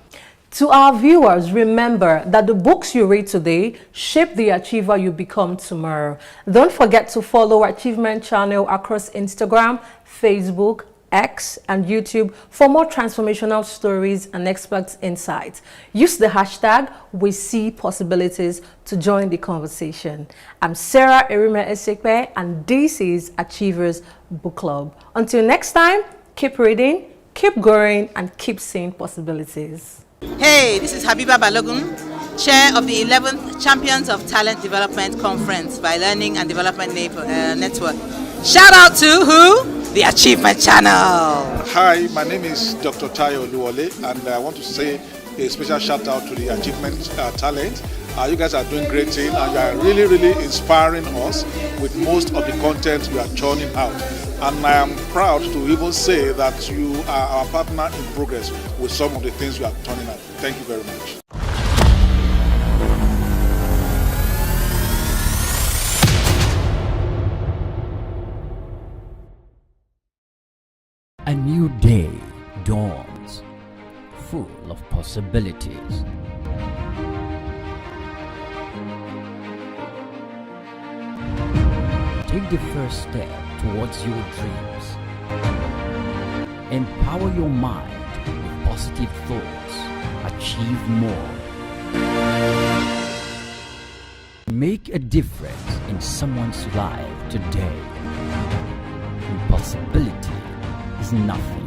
To our viewers, remember that the books you read today shape the achiever you become tomorrow. Don't forget to follow Achievement Channel across Instagram, Facebook, X, and YouTube for more transformational stories and expert insights. Use the hashtag #WeSeePossibilities to join the conversation. I'm Sarah Erime Esekwe, and this is Achievers Book Club. Until next time, keep reading, keep growing, and keep seeing possibilities. Hey, this is Habiba Balogun, Chair of the 11th Champions of Talent Development Conference by Learning and Development Network. Shout out to who? The Achievement Channel. Hi, my name is Dr. Tayo Luole, and I want to say a special shout out to the Achievement Talent. You guys are doing great thing, and you are really, really inspiring us with most of the content you are churning out. And I am proud to even say that you are our partner in progress with some of the things you are turning out. Thank you very much. A new day dawns, full of possibilities. Take the first step towards your dreams. Empower your mind with positive thoughts. Achieve more. Make a difference in someone's life today. Impossibility is nothing.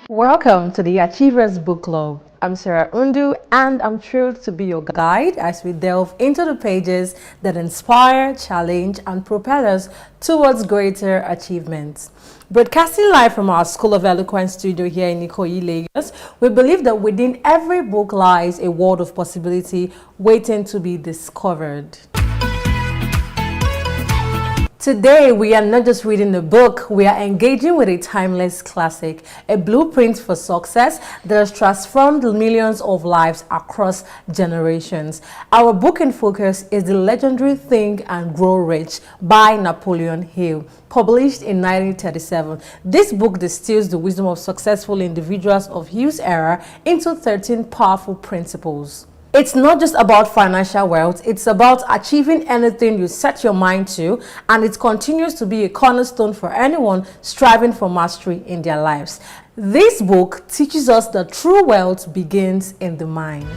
Welcome to the Achievers Book Club. I'm Sarah Undu, and I'm thrilled to be your guide as we delve into the pages that inspire, challenge, and propel us towards greater achievements. Broadcasting live from our School of Eloquence studio here in Ikoyi, Lagos, we believe that within every book lies a world of possibility waiting to be discovered. Today, we are not just reading a book, we are engaging with a timeless classic, a blueprint for success that has transformed millions of lives across generations. Our book in focus is the legendary Think and Grow Rich by Napoleon Hill, published in 1937. This book distills the wisdom of successful individuals of Hill's era into 13 powerful principles. It's not just about financial wealth, it's about achieving anything you set your mind to, and it continues to be a cornerstone for anyone striving for mastery in their lives. This book teaches us that true wealth begins in the mind.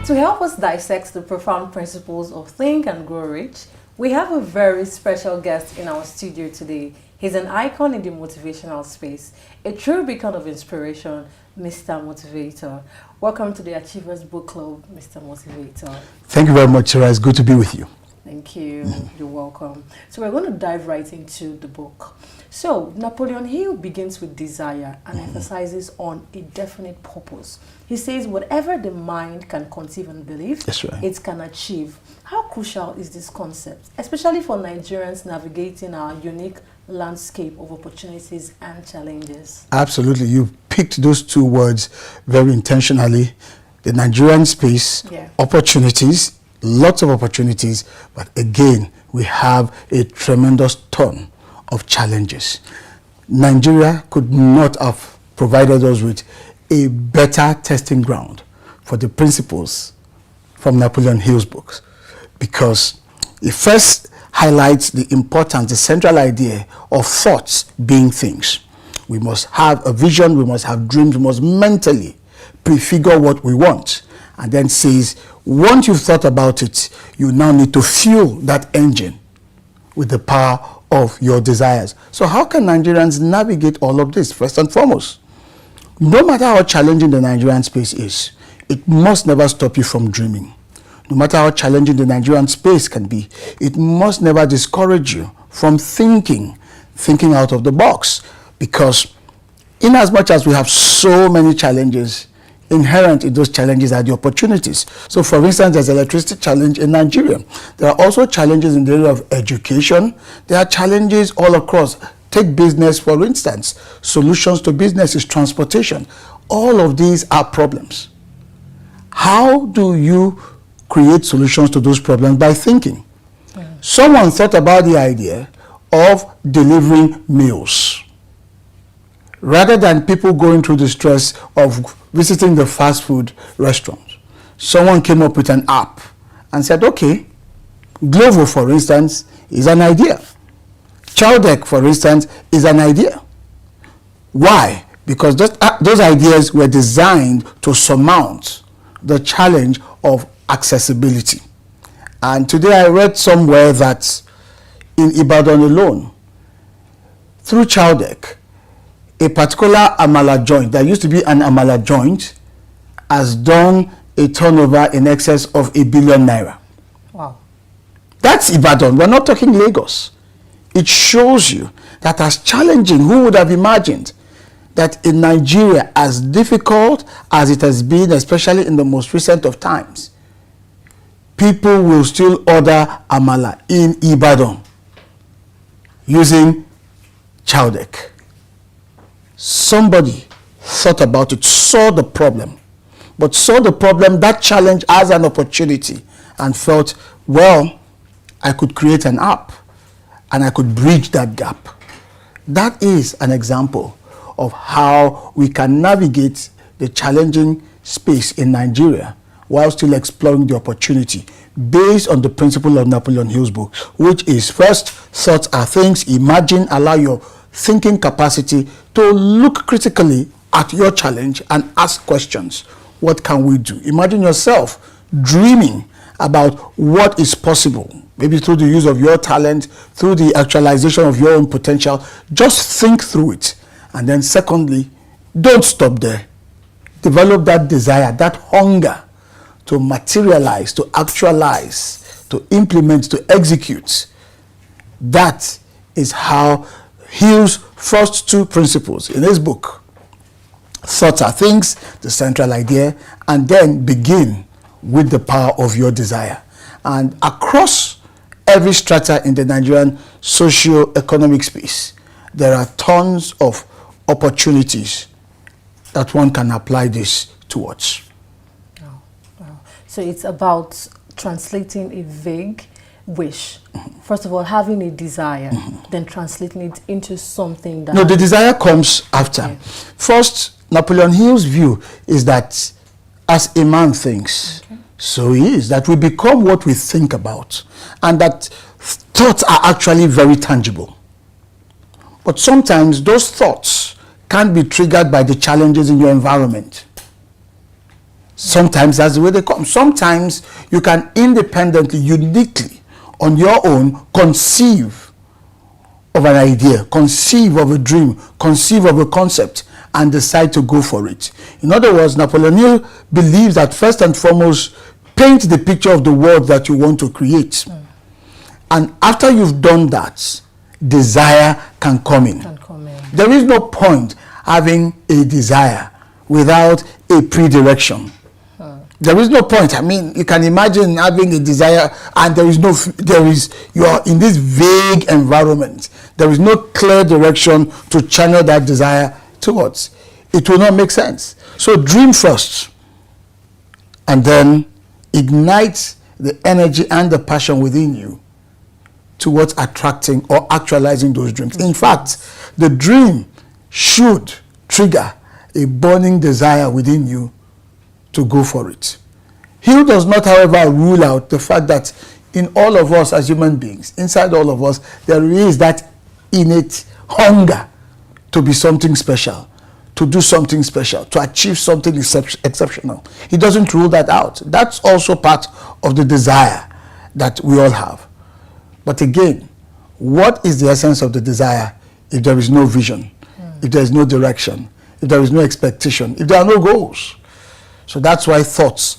To help us dissect the profound principles of Think and Grow Rich, we have a very special guest in our studio today. He's an icon in the motivational space, a true beacon of inspiration, Mr. Motivator. Welcome to the Achievers Book Club, Mr. Motivator. Thank you very much, Sarah. It's good to be with you. Thank you. You're welcome. So we're going to dive right into the book. So Napoleon Hill begins with desire and emphasizes on a definite purpose. He says whatever the mind can conceive and believe, it can achieve. How crucial is this concept, especially for Nigerians navigating our unique landscape of opportunities and challenges? Absolutely. You picked those two words very intentionally. The Nigerian space, opportunities, lots of opportunities, but again, we have a tremendous ton of challenges. Nigeria could not have provided us with a better testing ground for the principles from Napoleon Hill's books, because it first highlights the importance, the central idea of thoughts being things. We must have a vision, we must have dreams, we must mentally prefigure what we want, and then says, once you've thought about it, you now need to fuel that engine with the power of your desires. So how can Nigerians navigate all of this? First and foremost, no matter how challenging the Nigerian space is, it must never stop you from dreaming. No matter how challenging the Nigerian space can be, it must never discourage you from thinking out of the box. Because in as much as we have so many challenges, inherent in those challenges are the opportunities. So for instance, there's electricity challenge in Nigeria. There are also challenges in the area of education. There are challenges all across. Take business, for instance. Solutions to business is transportation. All of these are problems. How do you create solutions to those problems? By thinking. Someone thought about the idea of delivering meals. Rather than people going through the stress of visiting the fast food restaurants, someone came up with an app and said, okay, Glovo, for instance, is an idea. Chowdeck, for instance, is an idea. Why? Because those ideas were designed to surmount the challenge of accessibility. And today I read somewhere that in Ibadan alone, through Chowdeck, a particular amala joint, that used to be an amala joint, has done a turnover in excess of ₦1 billion. Wow. That's Ibadan. We're not talking Lagos. It shows you that as challenging, who would have imagined that in Nigeria, as difficult as it has been, especially in the most recent of times, people will still order amala in Ibadan using Chowdeck. Somebody thought about it, saw the problem, but saw the problem, that challenge, as an opportunity, and felt, well, I could create an app and I could bridge that gap. That is an example of how we can navigate the challenging space in Nigeria while still exploring the opportunity based on the principle of Napoleon Hill's book, which is first, thoughts are things. Imagine, allow your thinking capacity to look critically at your challenge and ask questions. What can we do? Imagine yourself dreaming about what is possible, maybe through the use of your talent, through the actualization of your own potential. Just think through it. And then secondly, don't stop there. Develop that desire, that hunger to materialize, to actualize, to implement, to execute. That is how Hill's first two principles in his book, thoughts are things, the central idea, and then begin with the power of your desire. And across every strata in the Nigerian socio-economic space, there are tons of opportunities that one can apply this towards. So it's about translating a vague wish. First of all, having a desire, then translating it into something that... No, the desire comes after. Okay. First, Napoleon Hill's view is that as a man thinks, so he is. That we become what we think about. And that thoughts are actually very tangible. But sometimes those thoughts can be triggered by the challenges in your environment. Sometimes that's the way they come. Sometimes you can independently, uniquely, on your own, conceive of an idea, conceive of a dream, conceive of a concept, and decide to go for it. In other words, Napoleon Hill believes that first and foremost, paint the picture of the world that you want to create. And after you've done that, desire can come in. There is no point having a desire without a pre-direction. There is no point. I mean, you can imagine having a desire and you are in this vague environment. There is no clear direction to channel that desire towards. It will not make sense. So dream first, and then ignite the energy and the passion within you towards attracting or actualizing those dreams. In fact, the dream should trigger a burning desire within you to go for it. Hill does not, however, rule out the fact that in all of us as human beings, inside all of us, there is that innate hunger to be something special, to do something special, to achieve something exceptional. He doesn't rule that out. That's also part of the desire that we all have. But again, what is the essence of the desire if there is no vision, if there is no direction, if there is no expectation, if there are no goals? So that's why thoughts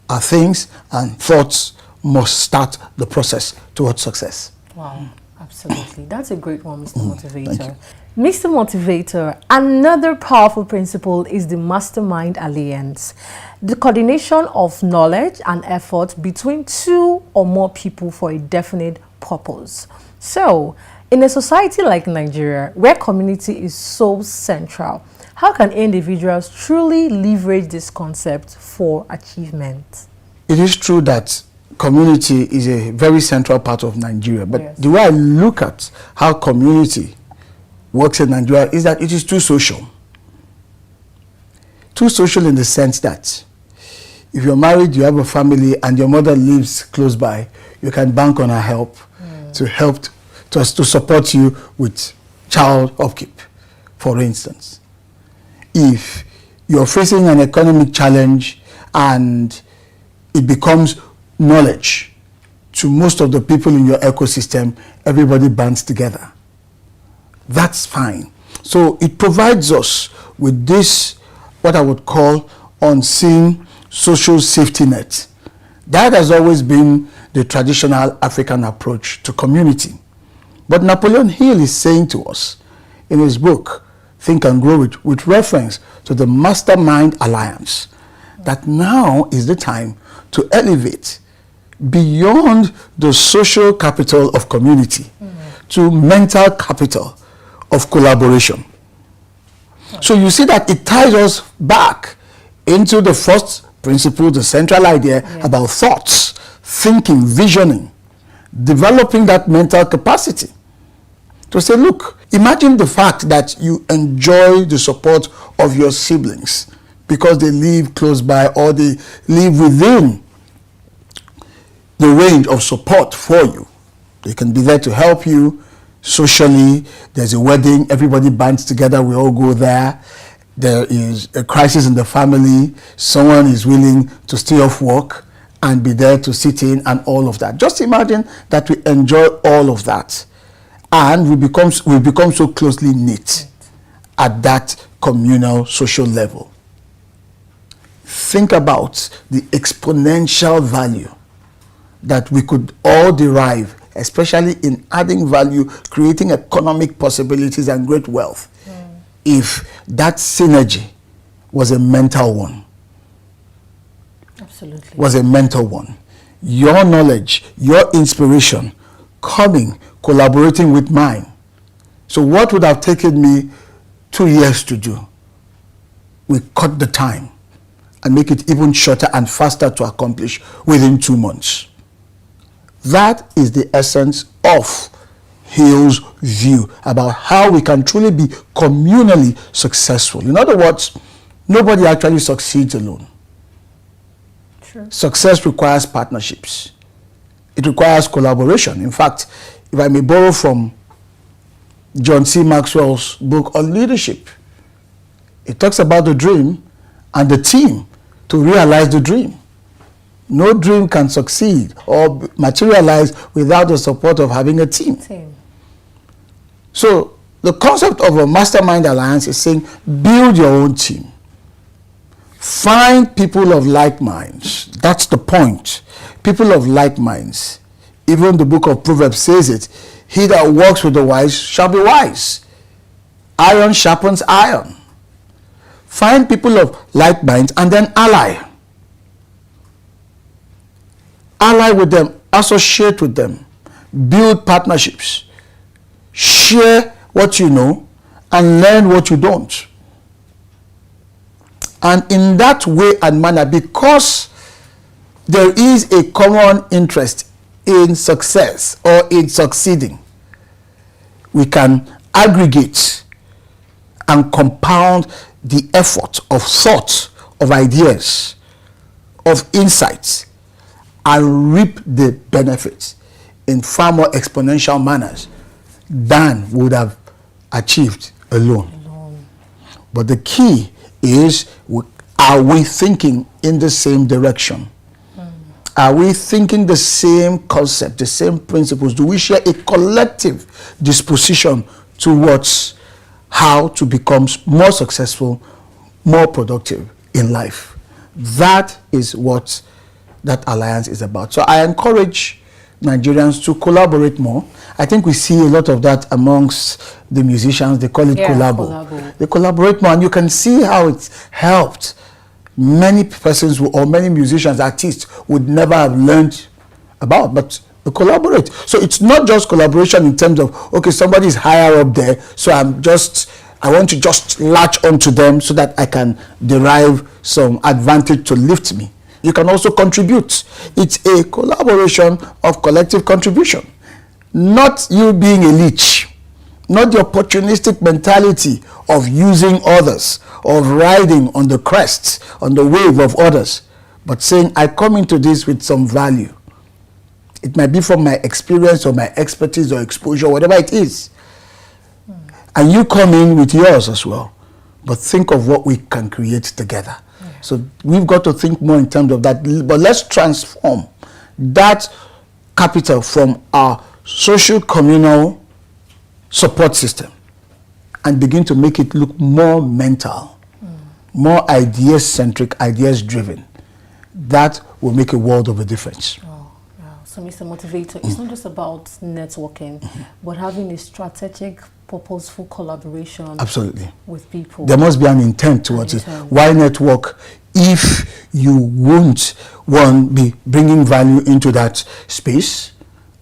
are things, and thoughts must start the process towards success. Wow, absolutely. That's a great one, Mr. Motivator. Mr. Motivator, another powerful principle is the Mastermind Alliance, the coordination of knowledge and effort between two or more people for a definite purpose. So, in a society like Nigeria, where community is so central, how can individuals truly leverage this concept for achievement? It is true that community is a very central part of Nigeria, but the way I look at how community works in Nigeria is that it is too social. Too social in the sense that if you're married, you have a family, and your mother lives close by, you can bank on her help to support you with child upkeep, for instance. If you're facing an economic challenge and it becomes knowledge to most of the people in your ecosystem, everybody bands together. That's fine. So it provides us with this, what I would call unseen social safety net. That has always been the traditional African approach to community. But Napoleon Hill is saying to us in his book, Think and Grow Rich, with reference to the Mastermind Alliance, that now is the time to elevate beyond the social capital of community to mental capital of collaboration. So you see that it ties us back into the first principle, the central idea about thoughts, thinking, visioning, developing that mental capacity. To say, look, imagine the fact that you enjoy the support of your siblings because they live close by or they live within the range of support for you. They can be there to help you socially. There's a wedding, everybody bands together, we all go there. There is a crisis in the family, someone is willing to stay off work and be there to sit in, and all of that. Just imagine that we enjoy all of that, and we become so closely knit at that communal social level. Think about the exponential value that we could all derive, especially in adding value, creating economic possibilities and great wealth, if that synergy was a mental one. Absolutely. Was a mental one. Your knowledge, your inspiration, coming, collaborating with mine. So what would have taken me 2 years to do, we cut the time and make it even shorter and faster to accomplish within 2 months. That is the essence of Hill's view about how we can truly be communally successful. In other words, nobody actually succeeds alone. True. Success requires partnerships. It requires collaboration. In fact, if I may borrow from John C. Maxwell's book on leadership, it talks about the dream and the team to realize the dream. No dream can succeed or materialize without the support of having a team. So the concept of a mastermind alliance is saying build your own team. Find people of like minds. That's the point. People of like minds. Even the book of Proverbs says it. He that walks with the wise shall be wise. Iron sharpens iron. Find people of like minds and then ally. Ally with them, associate with them, build partnerships, share what you know and learn what you don't. And in that way and manner, because there is a common interest in success or in succeeding, we can aggregate and compound the effort of thought, of ideas, of insights, and reap the benefits in far more exponential manners than would have achieved alone. But the key is, are we thinking in the same direction? Are we thinking the same concept, the same principles? Do we share a collective disposition towards how to become more successful, more productive in life? That is what that alliance is about. So I encourage Nigerians to collaborate more. I think we see a lot of that amongst the musicians. They call it collabo. They collaborate more, and you can see how it's helped. Many persons or many musicians, artists would never have learned about, but they collaborate. So it's not just collaboration in terms of, okay, somebody is higher up there, so I want to just latch onto them so that I can derive some advantage to lift me. You can also contribute. It's a collaboration of collective contribution, not you being a leech, not the opportunistic mentality of using others, of riding on the crest, on the wave of others, but saying, I come into this with some value. It might be from my experience or my expertise or exposure, whatever it is. And you come in with yours as well. But think of what we can create together. So we've got to think more in terms of that. But let's transform that capital from our social communal support system and begin to make it look more mental, more ideas-centric, ideas-driven. That will make a world of a difference. So, Mr. Motivator, it's not just about networking, but having a strategic, purposeful collaboration with people. There must be an intent towards it. Why network if you won't, one, be bringing value into that space,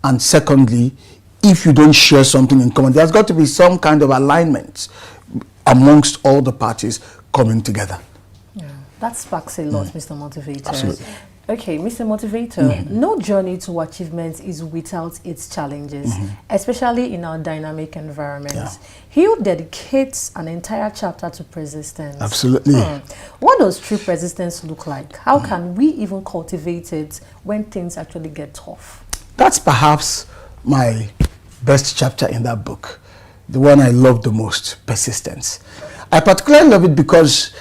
and secondly, if you don't share something in common? There's got to be some kind of alignment amongst all the parties coming together. That sparks a lot, Mr. Motivator. Absolutely. Okay, Mr. Motivator, no journey to achievement is without its challenges, especially in our dynamic environments. Hill dedicates an entire chapter to persistence. Absolutely. What does true persistence look like? How can we even cultivate it when things actually get tough? That's perhaps my best chapter in that book, the one I love the most, persistence. I particularly love it because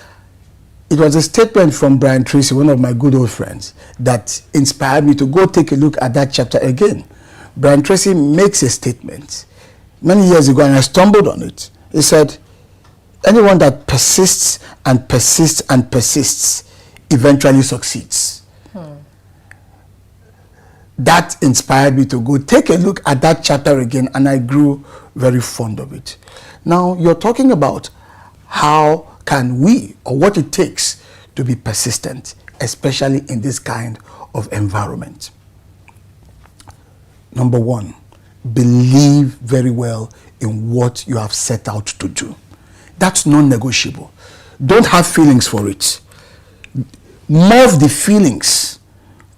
it was a statement from Brian Tracy, one of my good old friends, that inspired me to go take a look at that chapter again. Brian Tracy makes a statement many years ago, and I stumbled on it. He said, anyone that persists and persists and persists eventually succeeds. That inspired me to go take a look at that chapter again, and I grew very fond of it. Now, you're talking about how can we, or what it takes to be persistent, especially in this kind of environment. Number one, believe very well in what you have set out to do. That's non-negotiable. Don't have feelings for it. Morph the feelings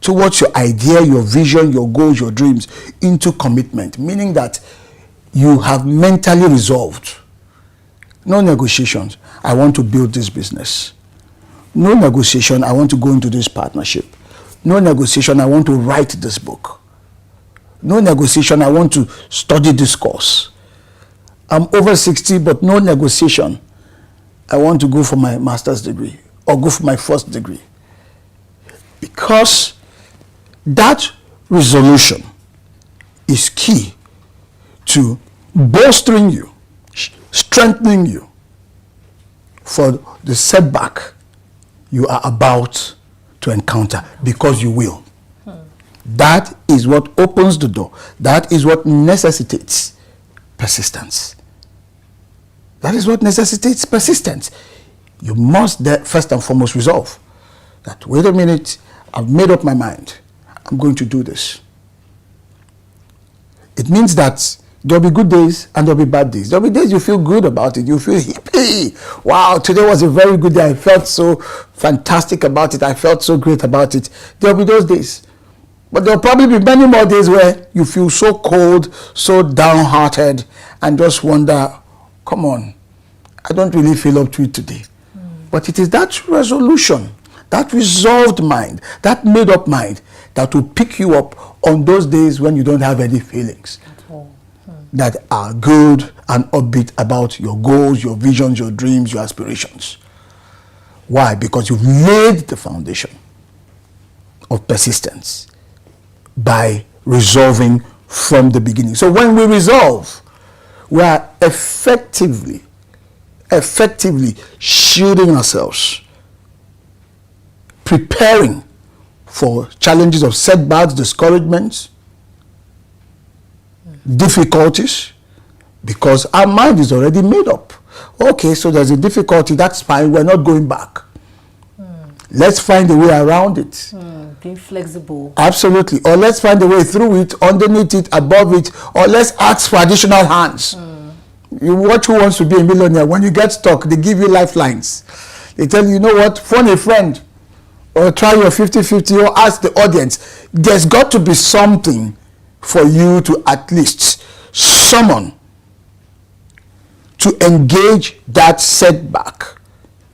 towards your idea, your vision, your goals, your dreams into commitment, meaning that you have mentally resolved. No negotiations. I want to build this business. No negotiation. I want to go into this partnership. No negotiation. I want to write this book. No negotiation. I want to study this course. I'm over 60, but no negotiation. I want to go for my master's degree or go for my first degree. Because that resolution is key to bolstering you, strengthening you for the setback you are about to encounter, because you will. That is what opens the door. That is what necessitates persistence. That is what necessitates persistence. You must first and foremost resolve that, wait a minute, I've made up my mind. I'm going to do this. It means that there'll be good days and there'll be bad days. There'll be days you feel good about it. You feel hippie. Wow, today was a very good day. I felt so fantastic about it. I felt so great about it. There'll be those days. But there'll probably be many more days where you feel so cold, so downhearted, and just wonder, come on, I don't really feel up to it today. But it is that resolution, that resolved mind, that made up mind that will pick you up on those days when you don't have any feelings that are good and upbeat about your goals, your visions, your dreams, your aspirations. Why? Because you've laid the foundation of persistence by resolving from the beginning. So when we resolve, we are effectively shielding ourselves, preparing for challenges of setbacks, discouragements, difficulties, because our mind is already made up. Okay, so there's a difficulty, that's fine, we're not going back. Let's find a way around it. Being flexible. Absolutely. Or let's find a way through it, underneath it, above it, or let's ask for additional hands. You watch Who Wants to Be a Millionaire. When you get stuck, they give you lifelines. They tell you, you know what, phone a friend, or try your 50-50, or ask the audience. There's got to be something for you to at least summon to engage that setback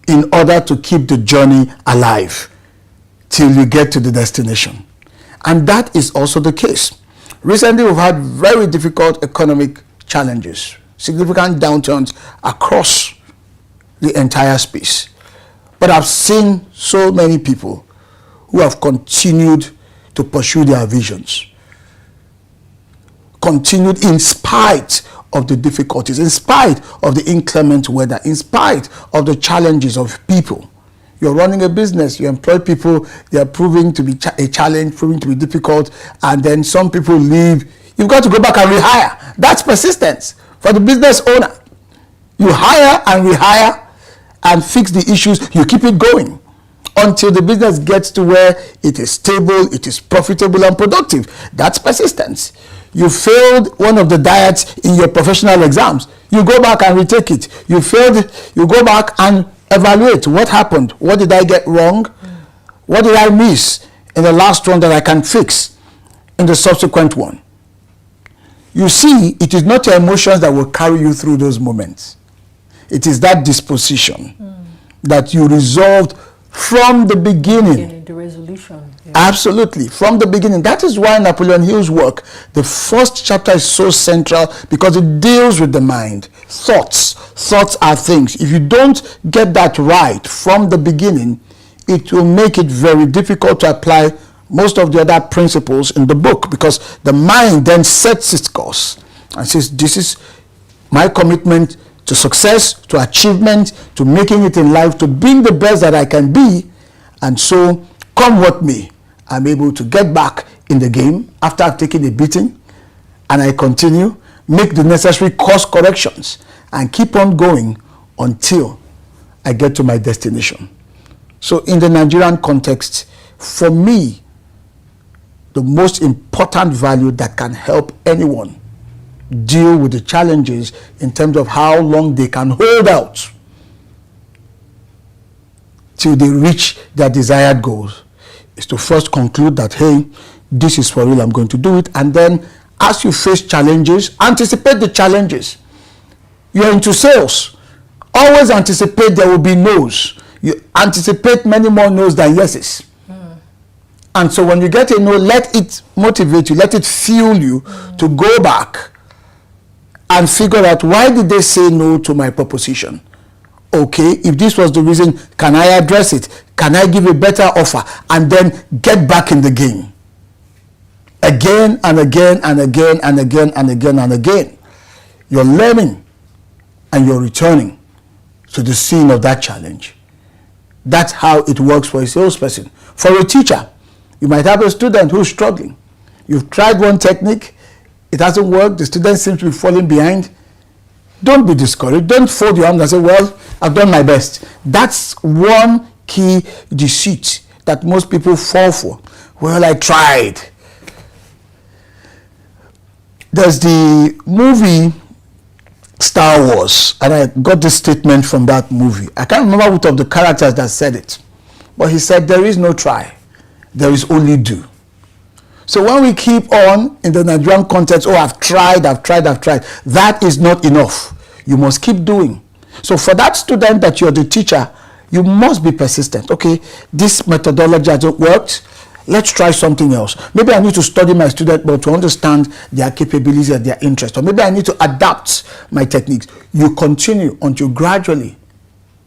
in order to keep the journey alive till you get to the destination. And that is also the case. Recently, we've had very difficult economic challenges, significant downturns across the entire space. But I've seen so many people who have continued to pursue their visions, continued in spite of the difficulties, in spite of the inclement weather, in spite of the challenges of people. You're running a business, you employ people, they are proving to be a challenge, proving to be difficult, and then some people leave. You've got to go back and rehire. That's persistence for the business owner. You hire and rehire and fix the issues. You keep it going until the business gets to where it is stable, it is profitable and productive. That's persistence. You failed one of the diets in your professional exams. You go back and retake it. You failed, you go back and evaluate what happened. What did I get wrong? What did I miss in the last one that I can fix in the subsequent one? You see, it is not your emotions that will carry you through those moments. It is that disposition that you resolved from the beginning. The resolution. Yeah. Absolutely, from the beginning. That is why Napoleon Hill's work, the first chapter is so central, because it deals with the mind. Thoughts are things. If you don't get that right from the beginning, it will make it very difficult to apply most of the other principles in the book, because the mind then sets its course and says, this is my commitment to success, to achievement, to making it in life, to being the best that I can be. And so, come what may, I'm able to get back in the game after I've taken a beating, and I continue, make the necessary course corrections, and keep on going until I get to my destination. So in the Nigerian context, for me, the most important value that can help anyone deal with the challenges in terms of how long they can hold out till they reach their desired goals is to first conclude that, hey, this is for real, I'm going to do it. And then as you face challenges, anticipate the challenges. You're into sales. Always anticipate there will be no's. You anticipate many more no's than yeses. And so when you get a no, let it motivate you, let it fuel you to go back and figure out, why did they say no to my proposition? Okay, if this was the reason, can I address it? Can I give a better offer? And then get back in the game. Again and again and again and again and again and again. You're learning and you're returning to the scene of that challenge. That's how it works for a salesperson. For a teacher, you might have a student who's struggling. You've tried one technique, it hasn't worked, the students seem to be falling behind. Don't be discouraged. Don't fold your arms and say, well, I've done my best. That's one key deceit that most people fall for. Well, I tried. There's the movie Star Wars, and I got this statement from that movie. I can't remember which of the characters that said it, but he said, there is no try, there is only do. So when we keep on in the Nigerian context, oh, I've tried, that is not enough. You must keep doing. So for that student that you're the teacher, you must be persistent. Okay, this methodology hasn't worked. Let's try something else. Maybe I need to study my student more to understand their capabilities and their interests. Or maybe I need to adapt my techniques. You continue until gradually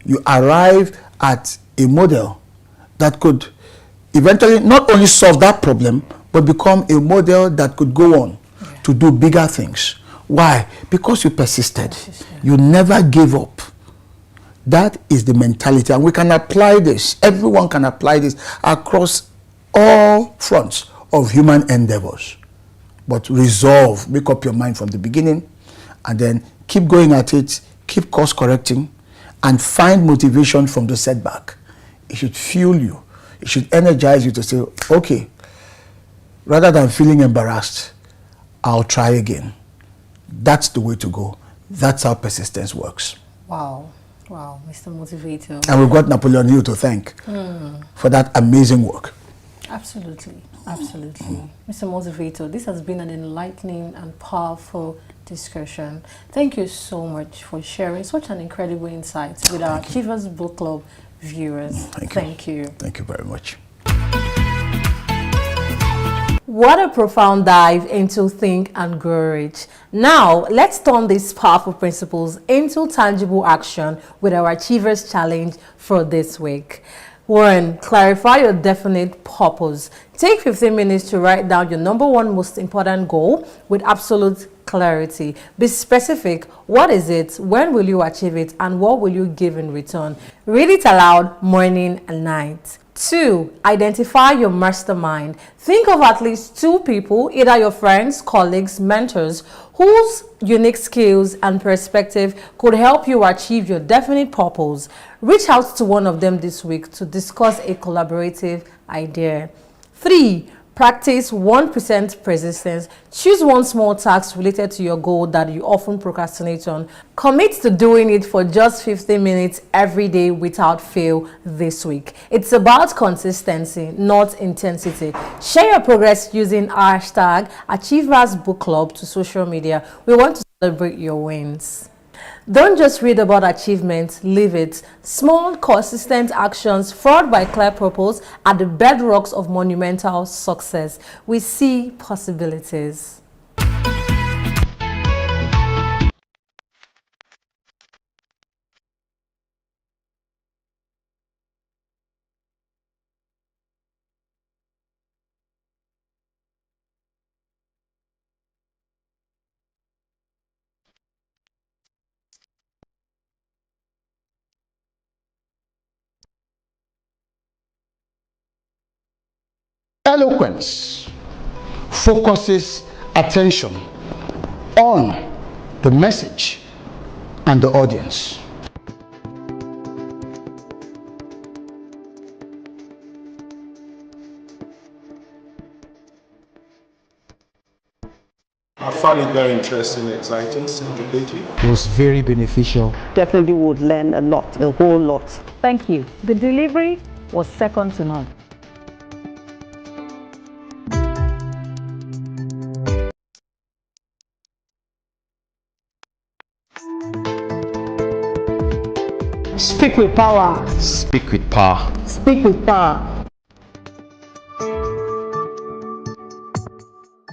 you arrive at a model that could eventually not only solve that problem, but become a model that could go on to do bigger things. Why? Because you persisted. You never gave up. That is the mentality. And we can apply this. Everyone can apply this across all fronts of human endeavors. But resolve, make up your mind from the beginning, and then keep going at it, keep course correcting, and find motivation from the setback. It should fuel you. It should energize you to say, okay, rather than feeling embarrassed, I'll try again. That's the way to go. That's how persistence works. Wow. Wow, Mr. Motivator. And we've got Napoleon Hill to thank for that amazing work. Absolutely, absolutely. Mr. Motivator, this has been an enlightening and powerful discussion. Thank you so much for sharing such an incredible insight with our Achievers Book Club viewers. Thank you. Thank you very much. What a profound dive into Think and Grow Rich. Now, let's turn these powerful principles into tangible action with our Achievers Challenge for this week. 1. Clarify your definite purpose. Take 15 minutes to write down your #1 most important goal with absolute clarity. Be specific. What is it? When will you achieve it? And what will you give in return? Read it aloud morning and night. 2. Identify your mastermind. Think of at least 2 people, either your friends, colleagues, mentors, whose unique skills and perspective could help you achieve your definite purpose. Reach out to one of them this week to discuss a collaborative idea. 3. Practice 1% persistence. Choose one small task related to your goal that you often procrastinate on. Commit to doing it for just 15 minutes every day without fail this week. It's about consistency, not intensity. Share your progress using hashtag Achievers Book Club to social media. We want to celebrate your wins. Don't just read about achievements, live it. Small, consistent actions followed by clear purpose are the bedrocks of monumental success. We see possibilities. Eloquence focuses attention on the message and the audience. I found it very interesting, exciting, educative. It was very beneficial. Definitely would learn a lot, a whole lot. Thank you. The delivery was second to none. Speak with power. Speak with power. Speak with power.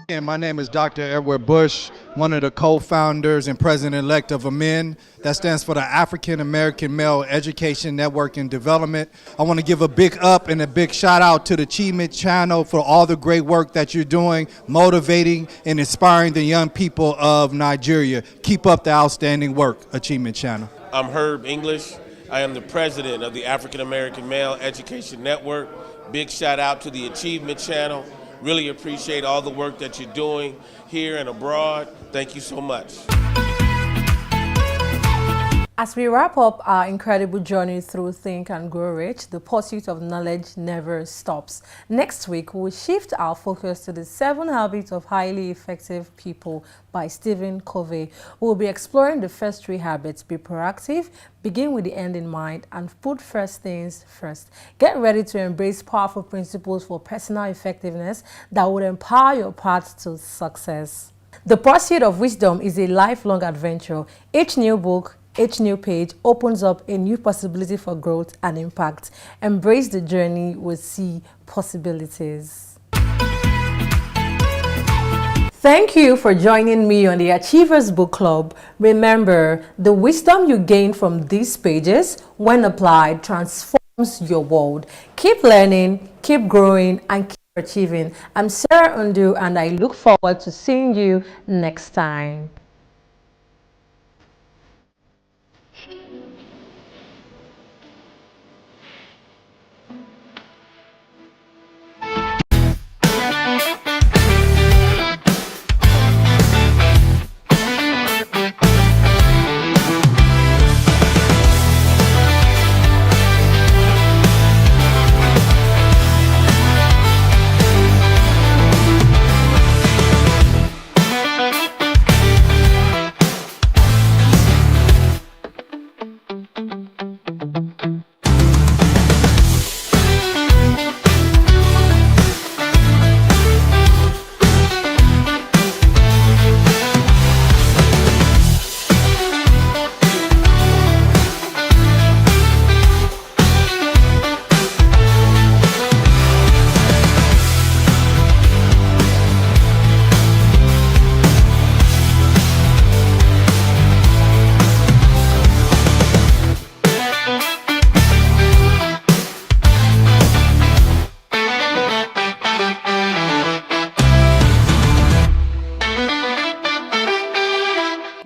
And my name is Dr. Edward Bush, one of the co-founders and president-elect of AMEN. That stands for the African American Male Education Network and Development. I want to give a big up and a big shout out to the Achievement Channel for all the great work that you're doing, motivating and inspiring the young people of Nigeria. Keep up the outstanding work, Achievement Channel. I'm Herb English. I am the president of the African American Male Education Network. Big shout out to the Achievement Channel. Really appreciate all the work that you're doing here and abroad. Thank you so much. As we wrap up our incredible journey through Think and Grow Rich, the pursuit of knowledge never stops. Next week, we'll shift our focus to the 7 Habits of Highly Effective People by Stephen Covey. We'll be exploring the first 3 habits: be proactive, begin with the end in mind, and put first things first. Get ready to embrace powerful principles for personal effectiveness that will empower your path to success. The pursuit of wisdom is a lifelong adventure. Each new book, each new page opens up a new possibility for growth and impact. Embrace the journey with see possibilities. Thank you for joining me on the Achievers Book Club. Remember, the wisdom you gain from these pages, when applied, transforms your world. Keep learning, keep growing, and keep achieving. I'm Sarah Undu, and I look forward to seeing you next time.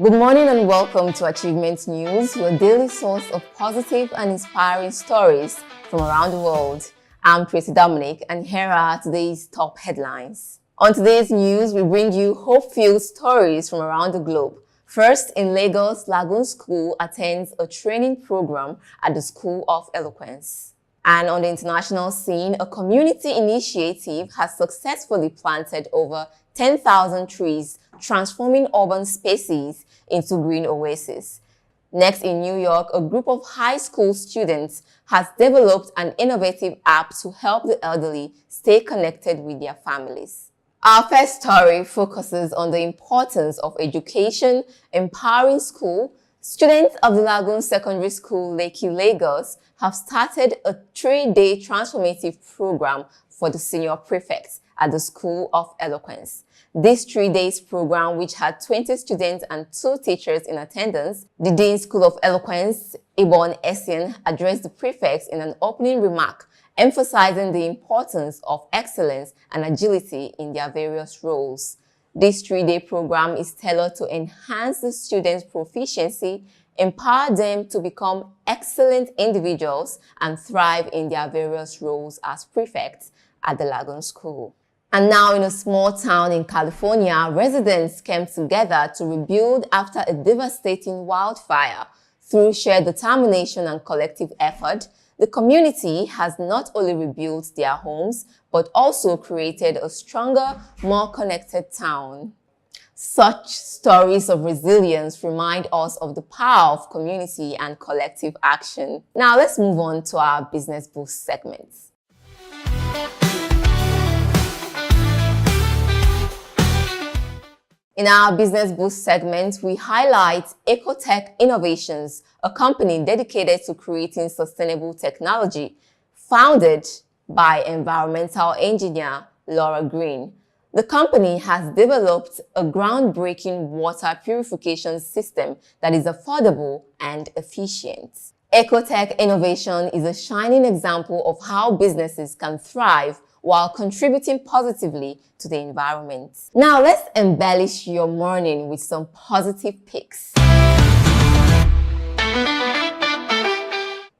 Good morning and welcome to Achievement News, your daily source of positive and inspiring stories from around the world. I'm Tracy Dominic, and here are today's top headlines. On today's news, we bring you hope-filled stories from around the globe. First, in Lagos, Lagoon School attends a training program at the School of Eloquence. And on the international scene, a community initiative has successfully planted over 10,000 trees, transforming urban spaces into green oases. Next, in New York, a group of high school students has developed an innovative app to help the elderly stay connected with their families. Our first story focuses on the importance of education, empowering school. Students of the Lagoon Secondary School, Lekki, Lagos, have started a 3-day transformative program for the senior prefects at the School of Eloquence. This 3-day program, which had 20 students and 2 teachers in attendance, the Dean School of Eloquence, Ibon Essien, addressed the prefects in an opening remark, emphasizing the importance of excellence and agility in their various roles. This 3-day program is tailored to enhance the students' proficiency, empower them to become excellent individuals, and thrive in their various roles as prefects at the Lagoon School. And now, in a small town in California, residents came together to rebuild after a devastating wildfire. Through shared determination and collective effort, the community has not only rebuilt their homes, but also created a stronger, more connected town. Such stories of resilience remind us of the power of community and collective action. Now, let's move on to our Business Boost segments. In our Business Boost segment, we highlight Ecotech Innovations, a company dedicated to creating sustainable technology, founded by environmental engineer Laura Green. The company has developed a groundbreaking water purification system that is affordable and efficient. Ecotech Innovation is a shining example of how businesses can thrive while contributing positively to the environment. Now, let's embellish your morning with some positive picks.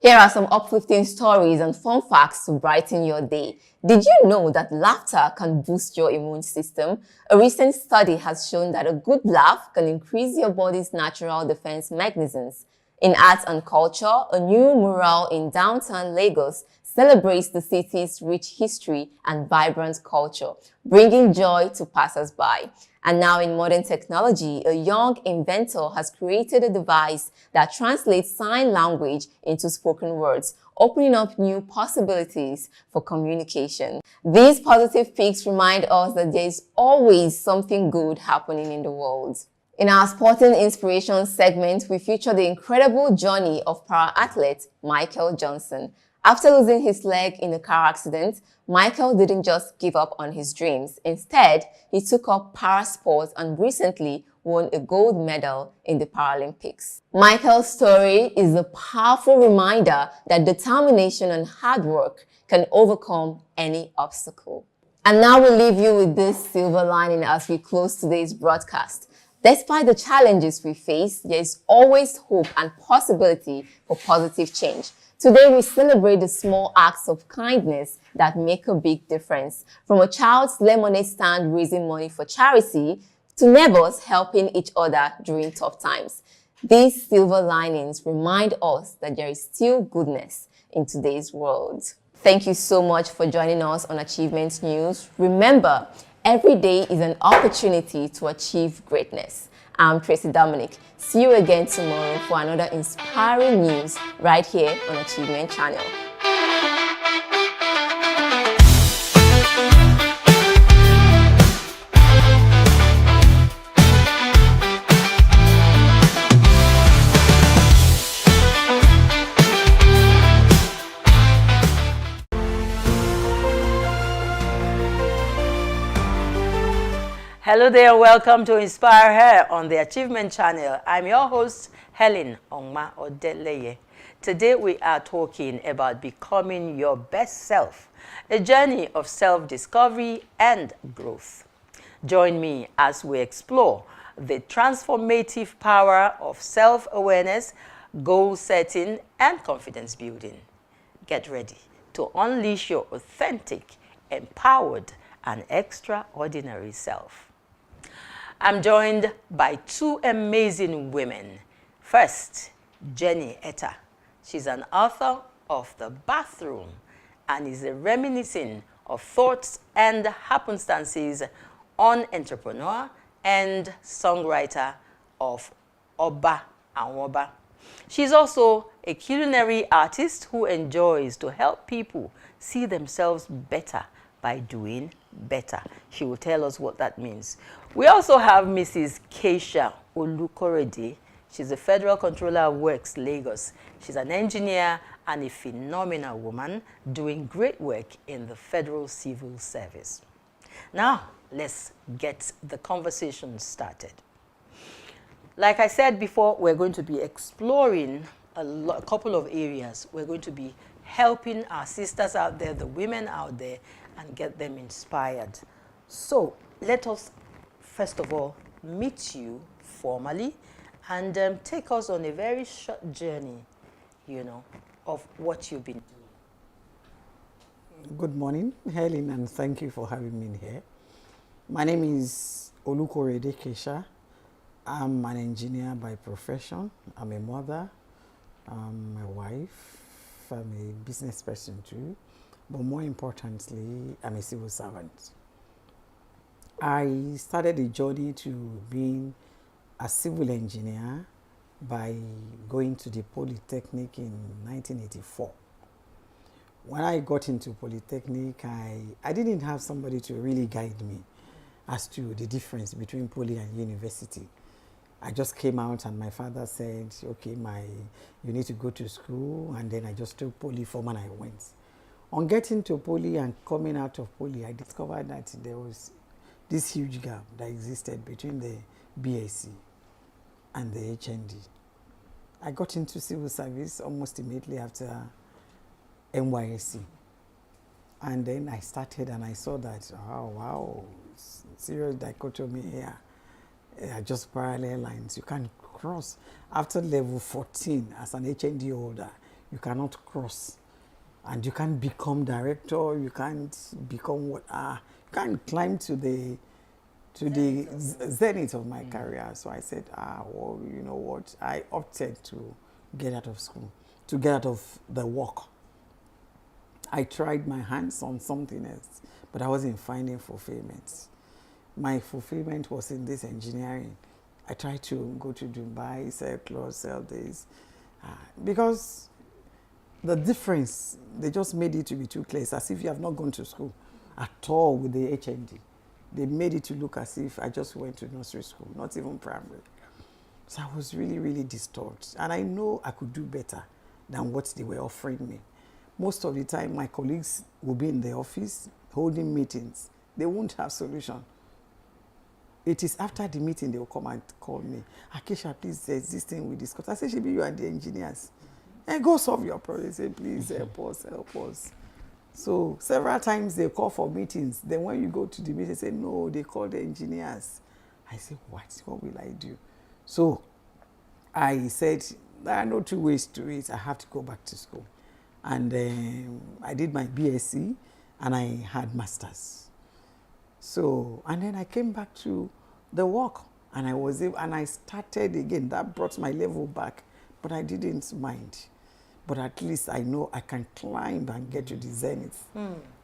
Here are some uplifting stories and fun facts to brighten your day. Did you know that laughter can boost your immune system? A recent study has shown that a good laugh can increase your body's natural defense mechanisms. In arts and culture, a new mural in downtown Lagos celebrates the city's rich history and vibrant culture, bringing joy to passers-by. And now in modern technology, a young inventor has created a device that translates sign language into spoken words, opening up new possibilities for communication. These positive peaks remind us that there is always something good happening in the world. In our Sporting Inspiration segment, we feature the incredible journey of para-athlete Michael Johnson. After losing his leg in a car accident, Michael didn't just give up on his dreams. Instead, he took up para-sports and recently won a gold medal in the Paralympics. Michael's story is a powerful reminder that determination and hard work can overcome any obstacle. And now we'll leave you with this silver lining as we close today's broadcast. Despite the challenges we face, there is always hope and possibility for positive change. Today, we celebrate the small acts of kindness that make a big difference. From a child's lemonade stand raising money for charity to neighbors helping each other during tough times. These silver linings remind us that there is still goodness in today's world. Thank you so much for joining us on Achievement News. Remember, every day is an opportunity to achieve greatness. I'm Tracy Dominic. See you again tomorrow for another inspiring news right here on Achievement Channel. Hello there, welcome to Inspire Her on the Achievement Channel. I'm your host, Helen Ongma Odeleye. Today we are talking about becoming your best self, a journey of self-discovery and growth. Join me as we explore the transformative power of self-awareness, goal setting, and confidence building. Get ready to unleash your authentic, empowered, and extraordinary self. I'm joined by two amazing women. First, Jenny Etta. She's an author of The Bathroom and is a reminiscing of thoughts and happenstances on entrepreneur and songwriter of Oba Anwoba. She's also a culinary artist who enjoys to help people see themselves better by doing better. She will tell us what that means. We also have Mrs. Keisha Olukorede. She's a Federal Controller of Works, Lagos. She's an engineer and a phenomenal woman doing great work in the Federal Civil Service. Now, let's get the conversation started. Like I said before, we're going to be exploring a couple of areas. We're going to be helping our sisters out there, the women out there, and get them inspired. So let us, first of all, meet you formally and take us on a very short journey, of what you've been doing. Good morning, Helen, and thank you for having me here. My name is Olukorede Keisha. I'm an engineer by profession. I'm a mother, I'm a wife, I'm a business person too. But more importantly, I'm a civil servant. I started a journey to being a civil engineer by going to the Polytechnic in 1984. When I got into Polytechnic, I didn't have somebody to really guide me as to the difference between Poly and university. I just came out and my father said, okay, you need to go to school, and then I just took Poly form and I went. On getting to Poly and coming out of Poly, I discovered that there was this huge gap that existed between the BSc and the HND. I got into civil service almost immediately after NYSC. And then I started and I saw that, oh wow, serious dichotomy here. Just parallel lines. You can't cross. After level 14, as an HND holder, you cannot cross And you can't become director, you can't become what, you can't climb to the zenith of my career. So I said, well, you know what, I opted to get out of school, to get out of the work. I tried my hands on something else, but I wasn't finding fulfillment. My fulfillment was in this engineering. I tried to go to Dubai, sell clothes, sell this, because the difference, they just made it to be too clear, as if you have not gone to school at all with the HND. They made it to look as if I just went to nursery school, not even primary. So I was really, really disturbed. And I know I could do better than what they were offering me. Most of the time, my colleagues will be in the office holding meetings. They won't have solution. It is after the meeting they will come and call me. Akeisha, please, there's this thing we discussed. I say, Shebi, you are the engineers. And go solve your problem. Say, please help us, help us. So several times they call for meetings. Then when you go to the meeting, they say, no, they call the engineers. I say, what will I do? So I said, there are no two ways to it. I have to go back to school. And I did my BSc and I had masters. So, and then I came back to the work and I started again. That brought my level back, but I didn't mind. But at least I know I can climb and get to the zenith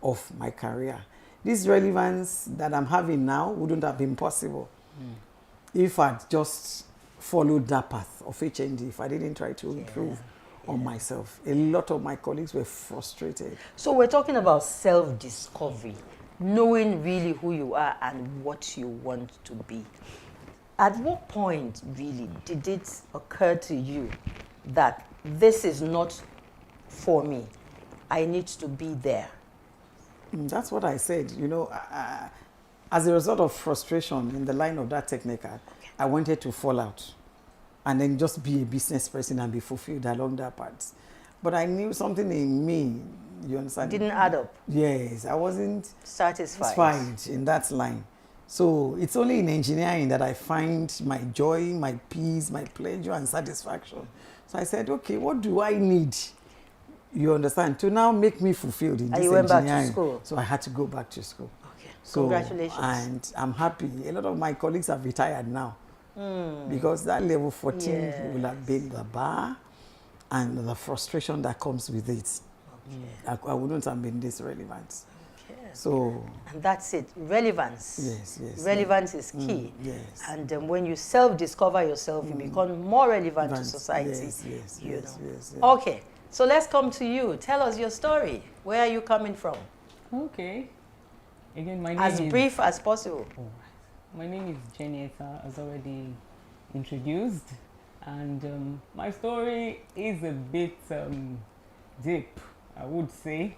of my career. This relevance that I'm having now wouldn't have been possible if I'd just followed that path of HND, if I didn't try to improve on myself. A lot of my colleagues were frustrated. So we're talking about self-discovery, knowing really who you are and what you want to be. At what point really did it occur to you that this is not for me? I need to be there. That's what I said. You know, as a result of frustration in the line of that technical, I wanted to fall out and then just be a business person and be fulfilled along that path. But I knew something in me, you understand? Didn't add up. Yes, I wasn't satisfied in that line. So it's only in engineering that I find my joy, my peace, my pleasure and satisfaction. So I said, okay, what do I need, you understand, to now make me fulfilled in this engineering? And you went back to school? So I had to go back to school. Okay, so, congratulations. And I'm happy. A lot of my colleagues have retired now because that level 14 will have been the bar and the frustration that comes with it. Okay. I wouldn't have been this relevant. Okay. So, and that's it, relevance. Yes, yes. Relevance is key. Yes. And when you self-discover yourself, you become more relevant to society. Yes, yes, you yes, know. yes. Okay, so let's come to you. Tell us your story. Where are you coming from? Okay. Again, my name as is... brief as possible. Oh, my name is Jenieta, as already introduced. And my story is a bit deep, I would say.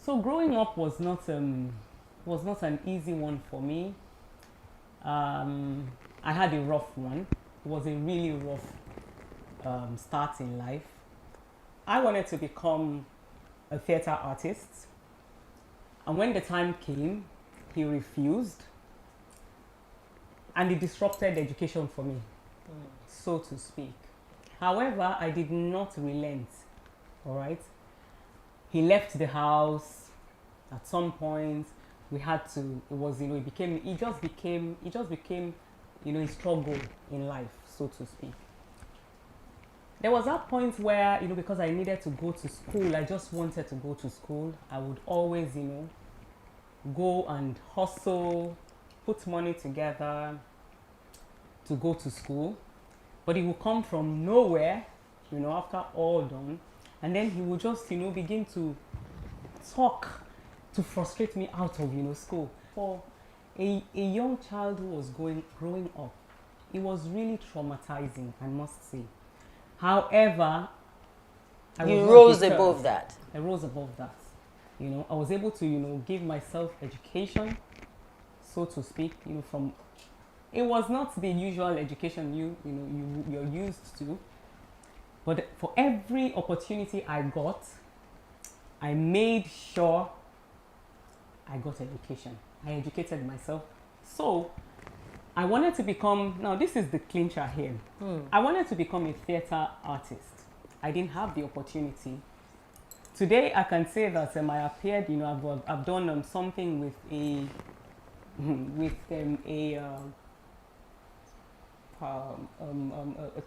So growing up was not an easy one for me. I had a rough one. It was a really rough start in life. I wanted to become a theater artist. And when the time came, he refused. And it disrupted education for me, so to speak. However, I did not relent, all right? He left the house. At some point, we had to, it just became, a struggle in life, so to speak. There was that point where, because I needed to go to school, I just wanted to go to school. I would always, go and hustle, put money together to go to school. But it would come from nowhere, after all done. And then he would just, begin to talk to frustrate me out of, school. For a young child who was growing up, it was really traumatizing, I must say. However, I rose above that. I rose above that. I was able to, give myself education, so to speak, from, it was not the usual education you're used to, but for every opportunity I got, I made sure I got education. I educated myself. So I wanted to become, now this is the clincher here. I wanted to become a theater artist. I didn't have the opportunity Today, I can say that I appeared, I've done something with a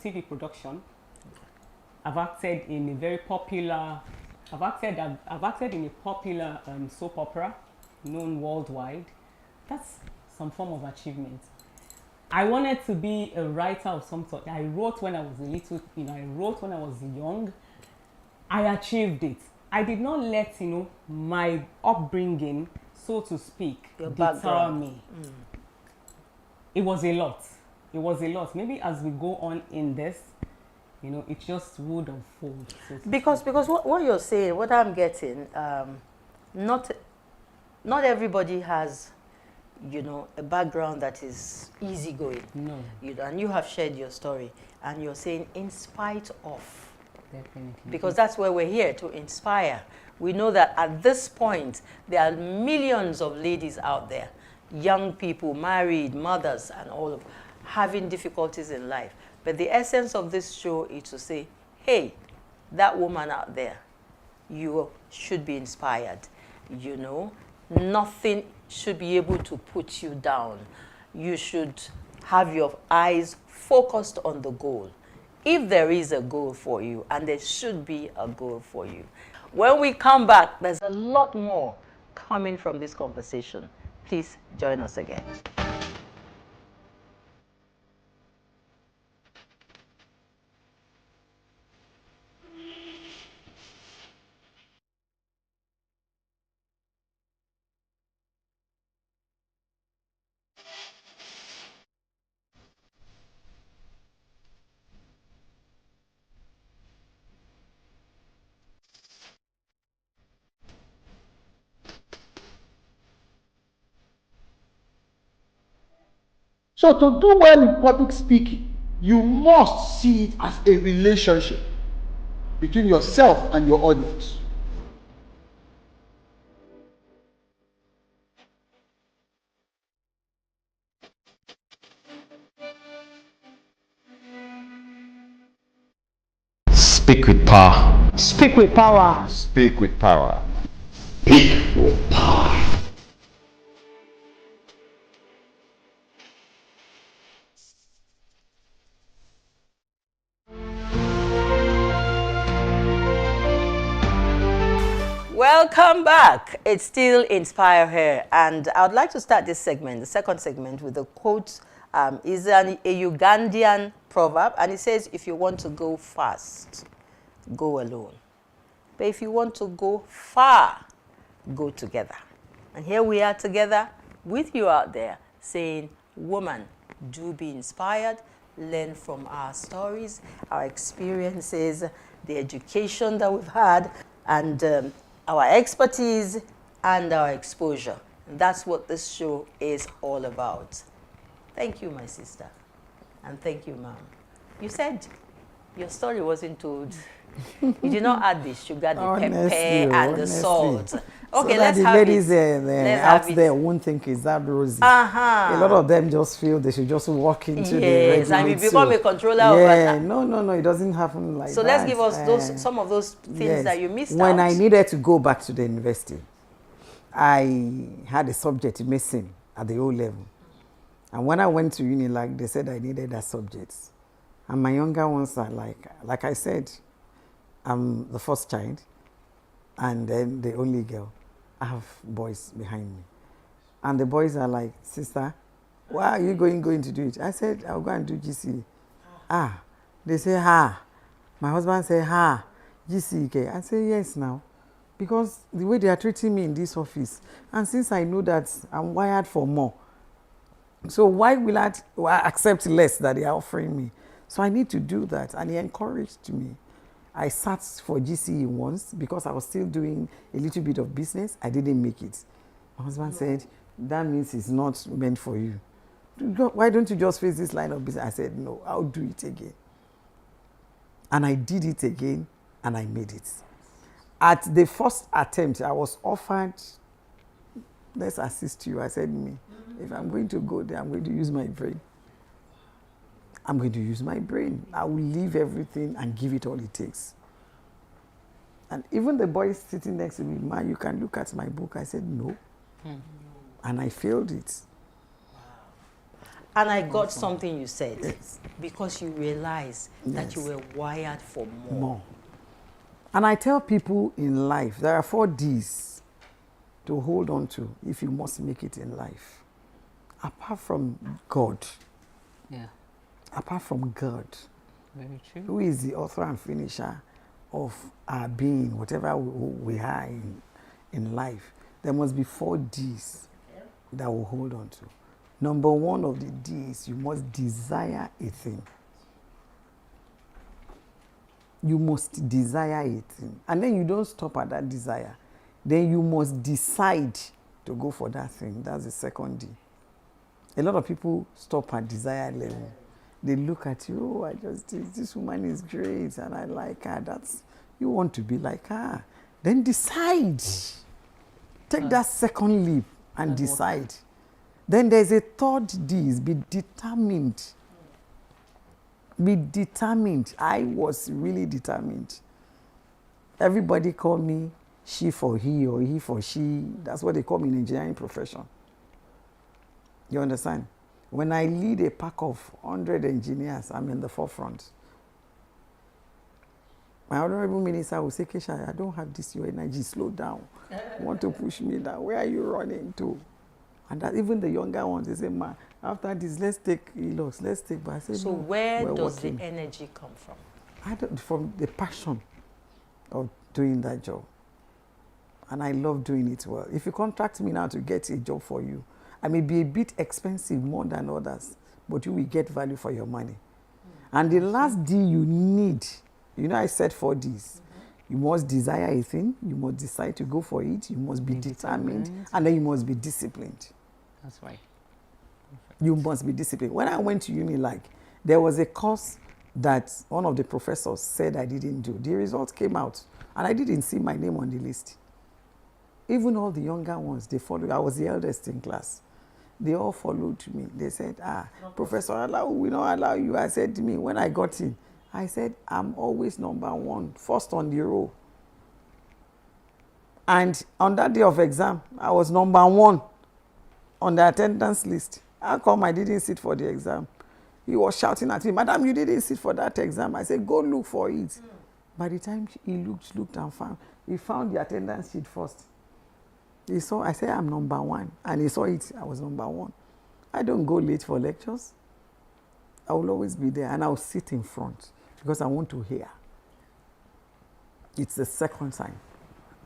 TV production. I've acted in a very popular. I've acted in a popular soap opera, known worldwide. That's some form of achievement. I wanted to be a writer of some sort. I wrote when I was I wrote when I was young. I achieved it. I did not let, my upbringing, so to speak, deter me. It was a lot. It was a lot. Maybe as we go on in this, it just would unfold. So because what you're saying, what I'm getting, not everybody has, a background that is easygoing. No. And you have shared your story, and you're saying in spite of. Definitely. Because that's where we're here, to inspire. We know that at this point, there are millions of ladies out there, young people, married, mothers, and all of having difficulties in life. But the essence of this show is to say, hey, that woman out there, you should be inspired. Nothing should be able to put you down. You should have your eyes focused on the goal. If there is a goal for you, and there should be a goal for you. When we come back, there's a lot more coming from this conversation. Please join us again. So to do well in public speaking, you must see it as a relationship between yourself and your audience. Speak with power. Speak with power. Speak with power. Speak with power. Welcome back. It's still Inspire Her, and I would like to start this segment, the second segment, with a quote. Is a Ugandan proverb, and it says, if you want to go fast, go alone. But if you want to go far, go together. And here we are together with you out there saying, woman, do be inspired, learn from our stories, our experiences, the education that we've had, and our expertise and our exposure. And that's what this show is all about. Thank you, my sister. And thank you, ma'am. You said your story wasn't told. You did not add the sugar, the pepper, and the salt. Okay, so let's the have ladies it. out there won't think it's that rosy. A lot of them just feel they should just walk into the ready-made. Yes, and you become a controller of that. No, it doesn't happen like that. So let's give us some of those things that you missed out. When I needed to go back to the university, I had a subject missing at the O level. And when I went to Unilag, they said I needed that subject. And my younger ones are like I said, I'm the first child and then the only girl. I have boys behind me. And the boys are like, sister, why are you going to do it? I said, I'll go and do GCE. They say, My husband said, GCE. I say, yes now. Because the way they are treating me in this office, and since I know that I'm wired for more, so why will I accept less that they are offering me? So I need to do that. And he encouraged me. I sat for GCE once because I was still doing a little bit of business. I didn't make it. My husband said, that means it's not meant for you. Why don't you just face this line of business? I said, no, I'll do it again. And I did it again, and I made it. At the first attempt, I was offered, let's assist you. I said, if I'm going to go there, I'm going to use my brain. I will leave everything and give it all it takes. And even the boy sitting next to me, Ma, you can look at my book. I said, no. And I failed it. And I got something you said, because you realized that you were wired for more. And I tell people in life, there are 4 Ds to hold on to if you must make it in life. Apart from God. Yeah. Apart from God. Very true. Who is the author and finisher of our being, whatever we are in life. There must be 4 Ds that we'll hold on to. Number 1 of the Ds, you must desire a thing. You must desire a thing. And then you don't stop at that desire. Then you must decide to go for that thing. That's the 2nd D. A lot of people stop at desire level. They look at you, oh, this woman is great and I like her. You want to be like her. Then decide. Take that 2nd leap and decide. Then there's a 3rd D, is be determined. Be determined. I was really determined. Everybody call me she for he or he for she. That's what they call me in engineering profession. You understand? When I lead a pack of 100 engineers, I'm in the forefront. My honorable minister will say, Kesha, I don't have this, your energy, slow down. You want to push me down. Where are you running to? And that even the younger ones, they say, Ma, after this, let's take ELOS, let's take. But I say, so no, where does the energy come from? From the passion of doing that job. And I love doing it well. If you contract me now to get a job for you, I may be a bit expensive more than others, but you will get value for your money. And the last D you need, I said 4 Ds. You must desire a thing, you must decide to go for it, you must be determined, and then you must be disciplined. That's right. You must be disciplined. When I went to uni, there was a course that one of the professors said I didn't do. The results came out, and I didn't see my name on the list. Even all the younger ones, they followed. I was the eldest in class. They all followed me. They said, Professor, we don't allow you. I said to me, when I got in, I said, I'm always number 1, first on the row. And on that day of exam, I was number 1 on the attendance list. How come I didn't sit for the exam? He was shouting at me, Madam, you didn't sit for that exam. I said, go look for it. By the time he looked and he found the attendance sheet first. He saw, I said, I'm number 1. And he saw it, I was number 1. I don't go late for lectures. I will always be there and I'll sit in front because I want to hear. It's the 2nd time.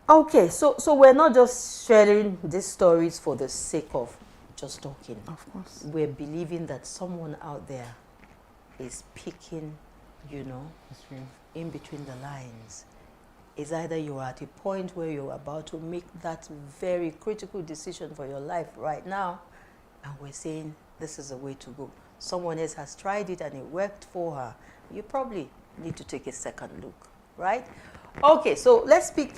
Okay, so we're not just sharing these stories for the sake of just talking. Of course. We're believing that someone out there is picking, in between the lines. It's either you're at a point where you're about to make that very critical decision for your life right now, and we're saying this is the way to go. Someone else has tried it and it worked for her. You probably need to take a 2nd look, right? Okay, so let's pick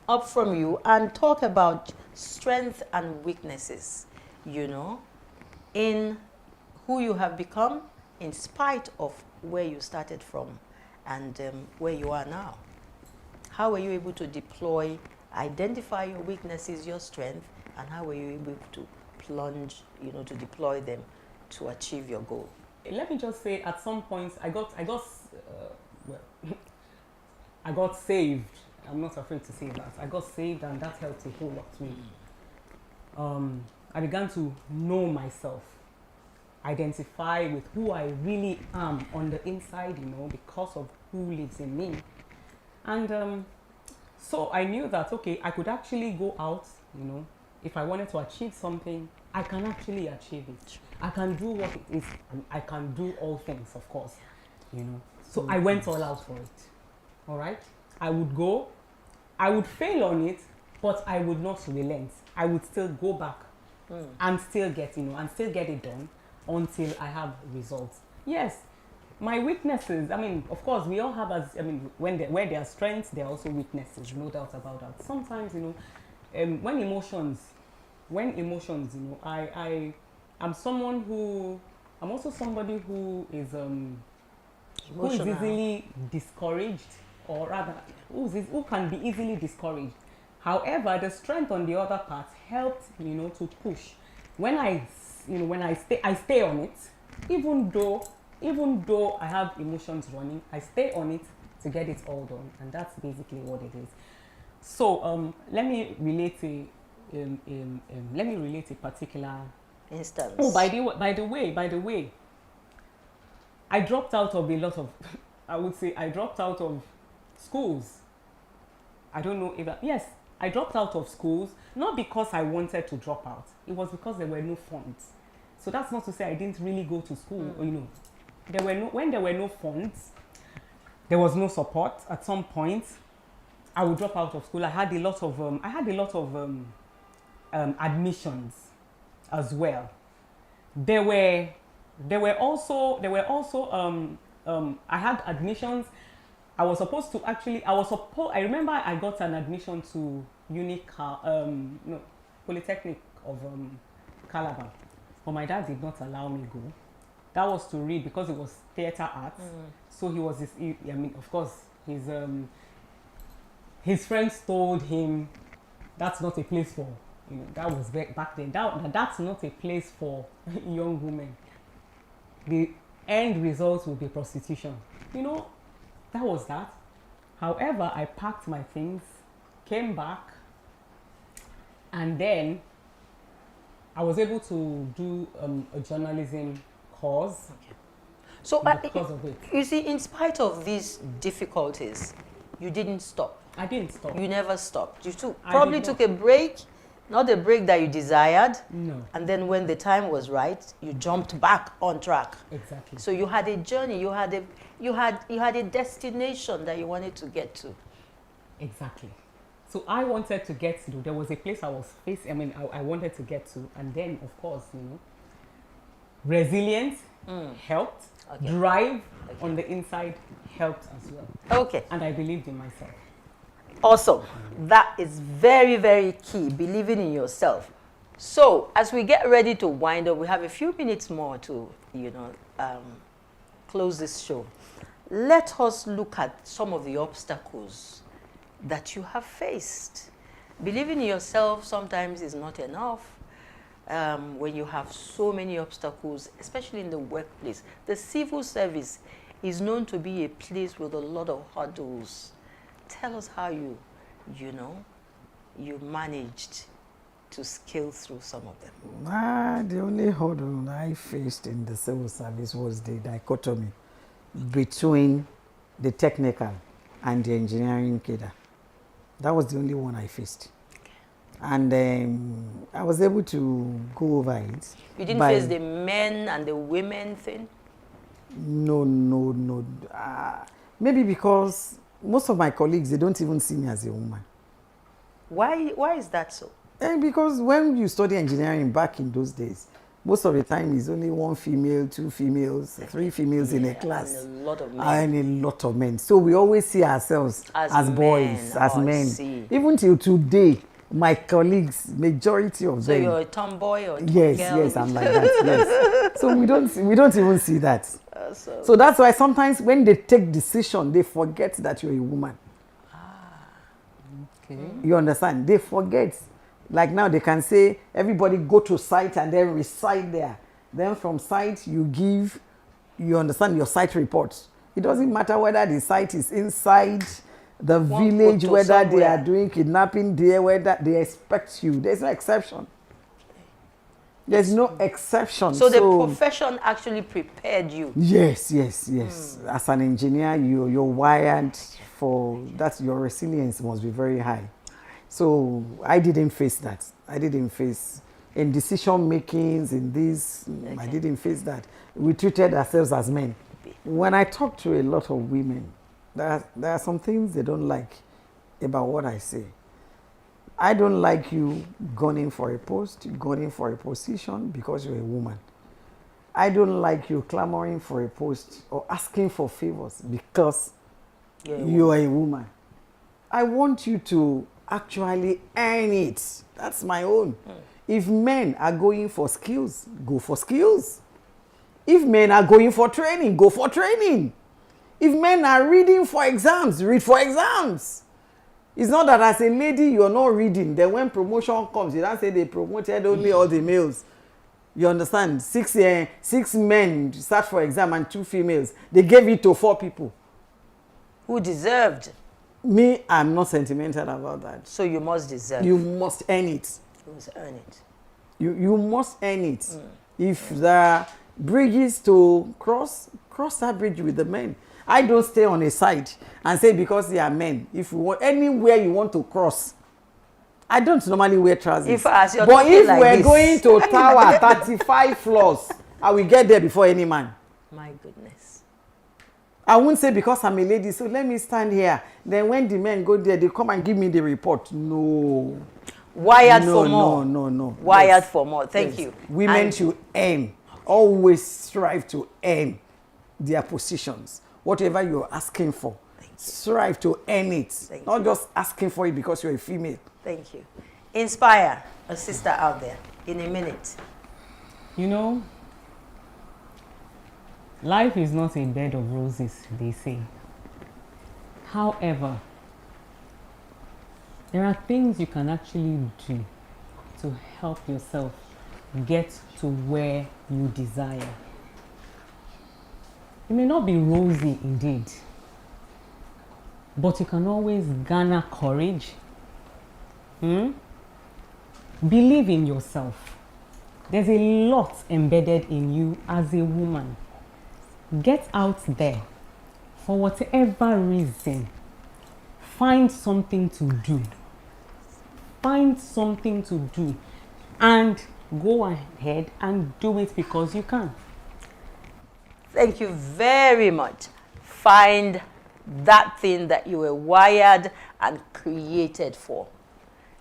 up from you and talk about strengths and weaknesses, in who you have become in spite of where you started from and where you are now. How were you able to identify your weaknesses, your strength, and how were you able to plunge, to deploy them to achieve your goal? Let me just say, at some points, I got saved. I'm not afraid to say that. I got saved, and that helped a whole lot to me. I began to know myself, identify with who I really am on the inside, because of who lives in me. And so I knew that, okay, I could actually go out, if I wanted to achieve something, I can actually achieve it. I can do what it is, and I can do all things, of course, So I went all out for it, all right? I would go, I would fail on it, but I would not relent. I would still go back and still get, and still get it done until I have results. Yes. My weaknesses, of course, we all have, where there are strengths, there are also weaknesses, no doubt about that. Sometimes, when emotions, I'm also somebody who is easily discouraged or rather, who can be easily discouraged. However, the strength on the other part helped, to push. When I stay on it, even though I have emotions running, I stay on it to get it all done, and that's basically what it is. So let me relate a particular instance. Oh, by the way, I dropped out of a lot of. I would say I dropped out of schools. I don't know if yes, I dropped out of schools not because I wanted to drop out. It was because there were no funds. So that's not to say I didn't really go to school. When there were no funds, there was no support. At some point, I would drop out of school. I had a lot of admissions as well. There were also I had admissions. I remember I got an admission to Polytechnic of Calabar, but my dad did not allow me go. That was to read because it was theater arts. So of course, his friends told him that's not a place for, that was back then. That's not a place for young women. The end result will be prostitution. That was that. However, I packed my things, came back, and then I was able to do a journalism course. Okay. So because of it. You see, in spite of these difficulties, you didn't stop. I didn't stop. You never stopped. You probably took a break, not the break that you desired. No. And then when the time was right, you jumped back on track. Exactly. So you had a journey. You had a destination that you wanted to get to. Exactly. So I wanted to get to. There was a place I wanted to get to, and then of course, resilience helped. Okay. Drive on the inside helped as well. Okay. And I believed in myself. Awesome. That is very, very key, believing in yourself. So as we get ready to wind up, we have a few minutes more to, close this show. Let us look at some of the obstacles that you have faced. Believing in yourself sometimes is not enough. When you have so many obstacles, especially in the workplace. The civil service is known to be a place with a lot of hurdles. Tell us how you managed to scale through some of them. The only hurdle I faced in the civil service was the dichotomy between the technical and the engineering cadre. That was the only one I faced. And I was able to go over it. You didn't face the men and the women thing? No. Maybe because most of my colleagues, they don't even see me as a woman. Why is that so? Because when you study engineering back in those days, most of the time is only one female, two females, three females in a class. And a lot of men. And a lot of men. So we always see ourselves as boys, as men. See. Even till today, my colleagues, majority of them. So you're a tomboy or a girl? Yes, I'm like that, yes. So we don't even see that. So that's why sometimes when they take decision, they forget that you're a woman. Okay. You understand? They forget. Like now they can say, everybody go to site and then reside there. Then from site you give, you understand, your site reports. It doesn't matter whether the site is inside the village, whether they are doing kidnapping there, whether they expect you. There's no exception. There's no exception. So the profession actually prepared you? Yes. As an engineer, you're wired for that. Your resilience must be very high. So I didn't face that. I didn't face in decision makings in this. Okay. I didn't face that. We treated ourselves as men. When I talk to a lot of women, there are some things they don't like about what I say. I don't like you gunning for a post, gunning for a position because you're a woman. I don't like you clamoring for a post or asking for favors because you are a woman. I want you to actually earn it. That's my own. If men are going for skills, go for skills. If men are going for training, go for training. If men are reading for exams, read for exams. It's not that as a lady you're not reading. Then when promotion comes, you don't say they promoted only all the males. You understand? 6 men sat for exam and 2 females. They gave it to 4 people. Who deserved? Me, I'm not sentimental about that. So you must deserve. You must earn it. You must earn it. You must earn it. If there are bridges to cross that bridge with the men. I don't stay on a side and say because they are men. If you want anywhere you want to cross, I don't normally wear trousers. But if like we're going to tower 35 floors, I will get there before any man. My goodness. I won't say because I'm a lady, so let me stand here. Then when the men go there, they come and give me the report. No. Wired for more. No. Wired for more. Thank you. Women should aim. Always strive to earn their positions. Whatever you're asking for, strive to earn it. Not just asking for it because you're a female. Thank you. Inspire a sister out there in a minute. You know, life is not a bed of roses, they say. However, there are things you can actually do to help yourself get to where you desire. It may not be rosy indeed, but you can always garner courage. Believe in yourself. There's a lot embedded in you as a woman. Get out there. For whatever reason, find something to do. Find something to do. And go ahead and do it because you can. Thank you very much. Find that thing that you were wired and created for.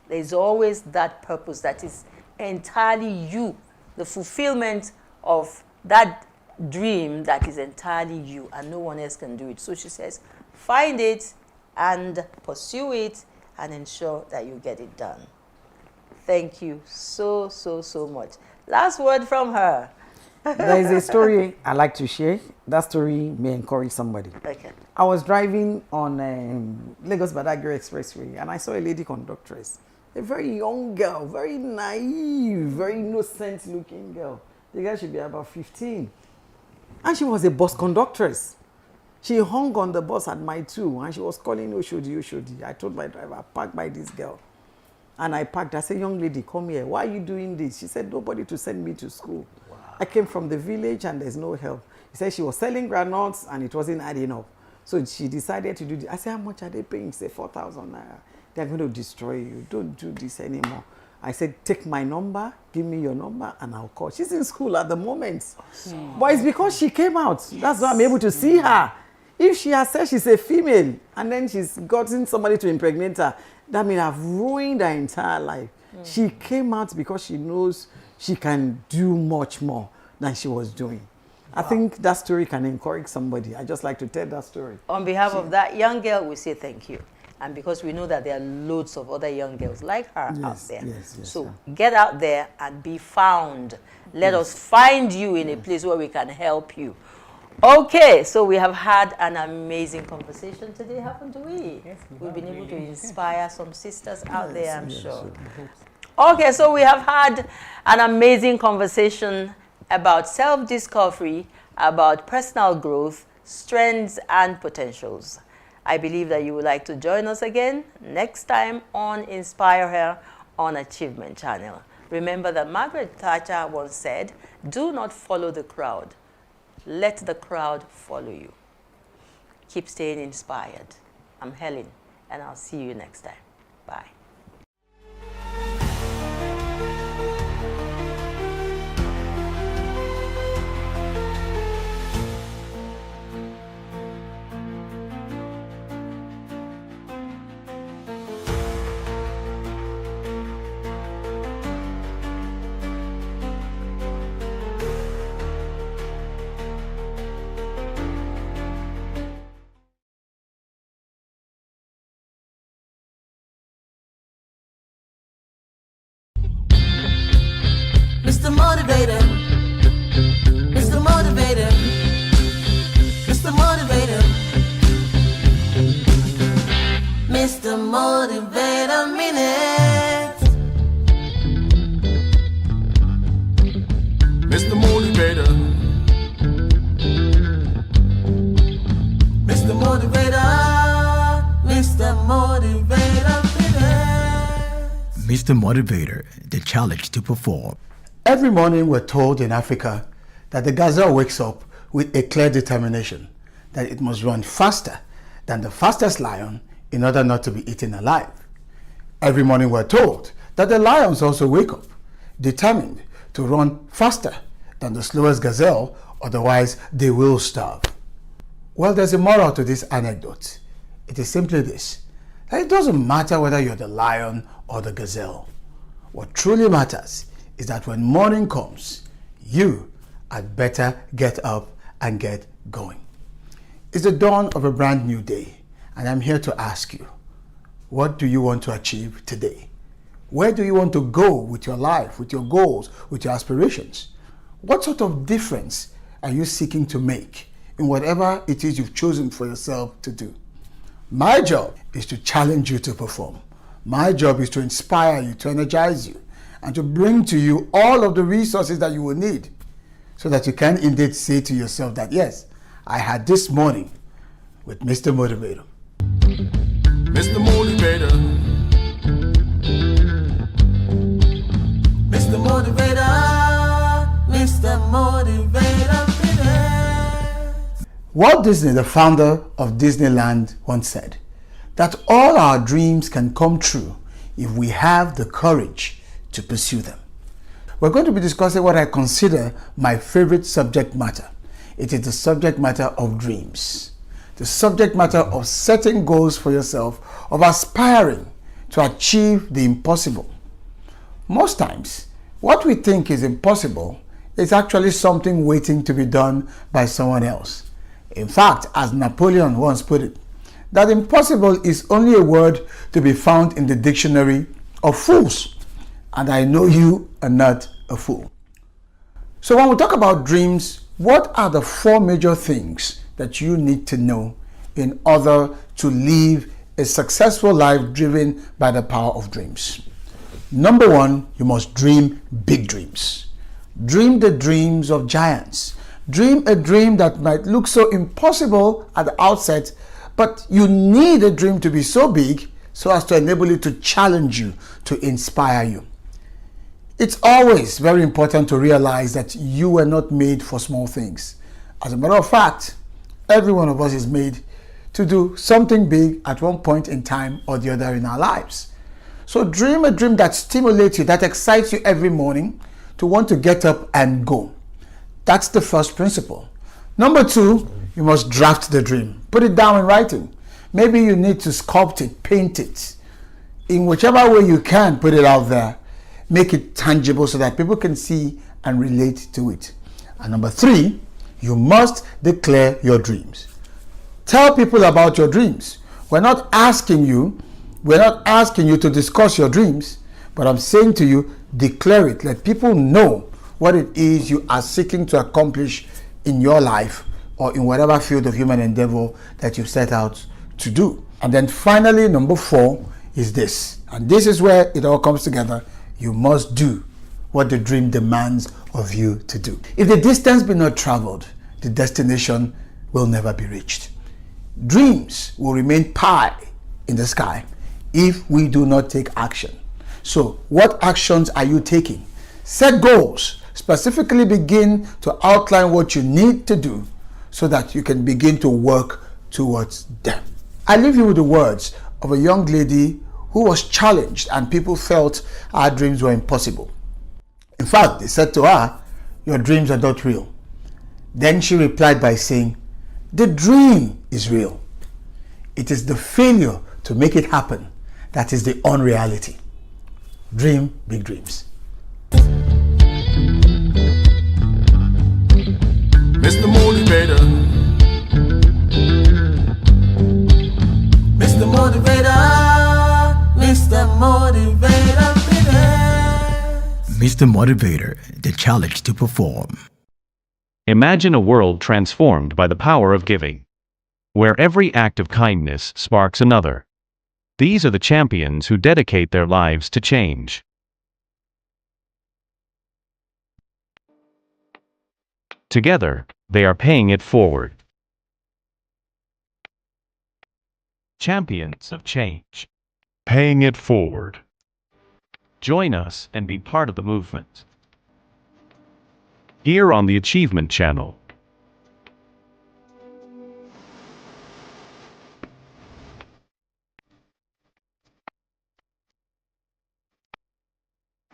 There's always that purpose that is entirely you, the fulfillment of that dream that is entirely you, and no one else can do it. So she says, find it and pursue it and ensure that you get it done. Thank you so much. Last word from her. There is a story I like to share. That story may encourage somebody. Okay. I was driving on Lagos Badagry Expressway and I saw a lady conductress. A very young girl, very naive, very innocent looking girl. The girl should be about 15. And she was a bus conductress. She hung on the bus at Mile 2 and she was calling Oshodi. I told my driver, park by this girl. And I parked. I said, young lady, come here. Why are you doing this? She said, nobody to send me to school. Wow. I came from the village and there's no help. He said she was selling granules and it wasn't adding up. So she decided to do this. I said, how much are they paying? She said, 4,000 naira. They're going to destroy you. Don't do this anymore. I said, take my number, give me your number, and I'll call. She's in school at the moment. Awesome. But it's because she came out. That's why I'm able to see her. If she has said she's a female, and then she's gotten somebody to impregnate her, that means I've ruined her entire life. She came out because she knows she can do much more than she was doing. Wow. I think that story can encourage somebody. I just like to tell that story. On behalf of that young girl, we say thank you. And because we know that there are loads of other young girls like her out there. So get out there and be found. Let us find you in a place where we can help you. Okay, so we have had an amazing conversation today, haven't we? Yes, we've been able to inspire some sisters out there, I'm sure. Okay, so we have had an amazing conversation about self-discovery, about personal growth, strengths and potentials. I believe that you would like to join us again next time on Inspire Her on Achievement Channel. Remember that Margaret Thatcher once said, do not follow the crowd. Let the crowd follow you. Keep staying inspired. I'm Helen, and I'll see you next time. Bye. Mr. Motivator, Mr. Motivator, Mr. Motivator. Motivator. Mr. Motivator. Mr. Motivator. Mr. Motivator, the challenge to perform. Every morning we're told in Africa that the gazelle wakes up with a clear determination that it must run faster than the fastest lion in order not to be eaten alive. Every morning we're told that the lions also wake up determined to run faster than the slowest gazelle, otherwise they will starve. Well, there's a moral to this anecdote. It is simply this, that it doesn't matter whether you're the lion or the gazelle. What truly matters is that when morning comes, you had better get up and get going. It's the dawn of a brand new day, and I'm here to ask you, what do you want to achieve today? Where do you want to go with your life, with your goals, with your aspirations? What sort of difference are you seeking to make in whatever it is you've chosen for yourself to do? My job is to challenge you to perform. My job is to inspire you, to energize you, and to bring to you all of the resources that you will need so that you can indeed say to yourself that, yes, I had this morning with Mr. Motivator. Mr. Motivator. Mr. Motivator. Mr. Motivator. Walt Disney, the founder of Disneyland, once said that all our dreams can come true if we have the courage to pursue them. We're going to be discussing what I consider my favorite subject matter. It is the subject matter of dreams. The subject matter of setting goals for yourself, of aspiring to achieve the impossible. Most times, what we think is impossible is actually something waiting to be done by someone else. In fact, as Napoleon once put it, that impossible is only a word to be found in the dictionary of fools. And I know you are not a fool. So when we talk about dreams, what are the 4 major things that you need to know in order to live a successful life driven by the power of dreams? Number 1, you must dream big dreams. Dream the dreams of giants. Dream a dream that might look so impossible at the outset, but you need a dream to be so big so as to enable it to challenge you, to inspire you. It's always very important to realize that you were not made for small things. As a matter of fact, every one of us is made to do something big at one point in time or the other in our lives. So dream a dream that stimulates you, that excites you every morning to want to get up and go. That's the first principle. Number 2, you must draft the dream. Put it down in writing. Maybe you need to sculpt it, paint it. In whichever way you can, put it out there. Make it tangible so that people can see and relate to it. And number 3, you must declare your dreams. Tell people about your dreams. We're not asking you to discuss your dreams, but I'm saying to you, declare it. Let people know what it is you are seeking to accomplish in your life or in whatever field of human endeavor that you set out to do. And then finally, number 4 is this. And this is where it all comes together. You must do what the dream demands of you to do. If the distance be not traveled, the destination will never be reached. Dreams will remain pie in the sky if we do not take action. So what actions are you taking? Set goals. Specifically begin to outline what you need to do so that you can begin to work towards them. I leave you with the words of a young lady who was challenged and people felt her dreams were impossible. In fact, they said to her, "Your dreams are not real." Then she replied by saying, "The dream is real. It is the failure to make it happen that is the unreality." Dream big dreams. Mr. Motivator. Mr. Motivator. Mr. Motivator. Mr. Motivator, the challenge to perform. Imagine a world transformed by the power of giving, where every act of kindness sparks another. These are the champions who dedicate their lives to change. Together, they are paying it forward. Champions of Change. Paying it forward. Join us and be part of the movement. Here on the Achievement Channel.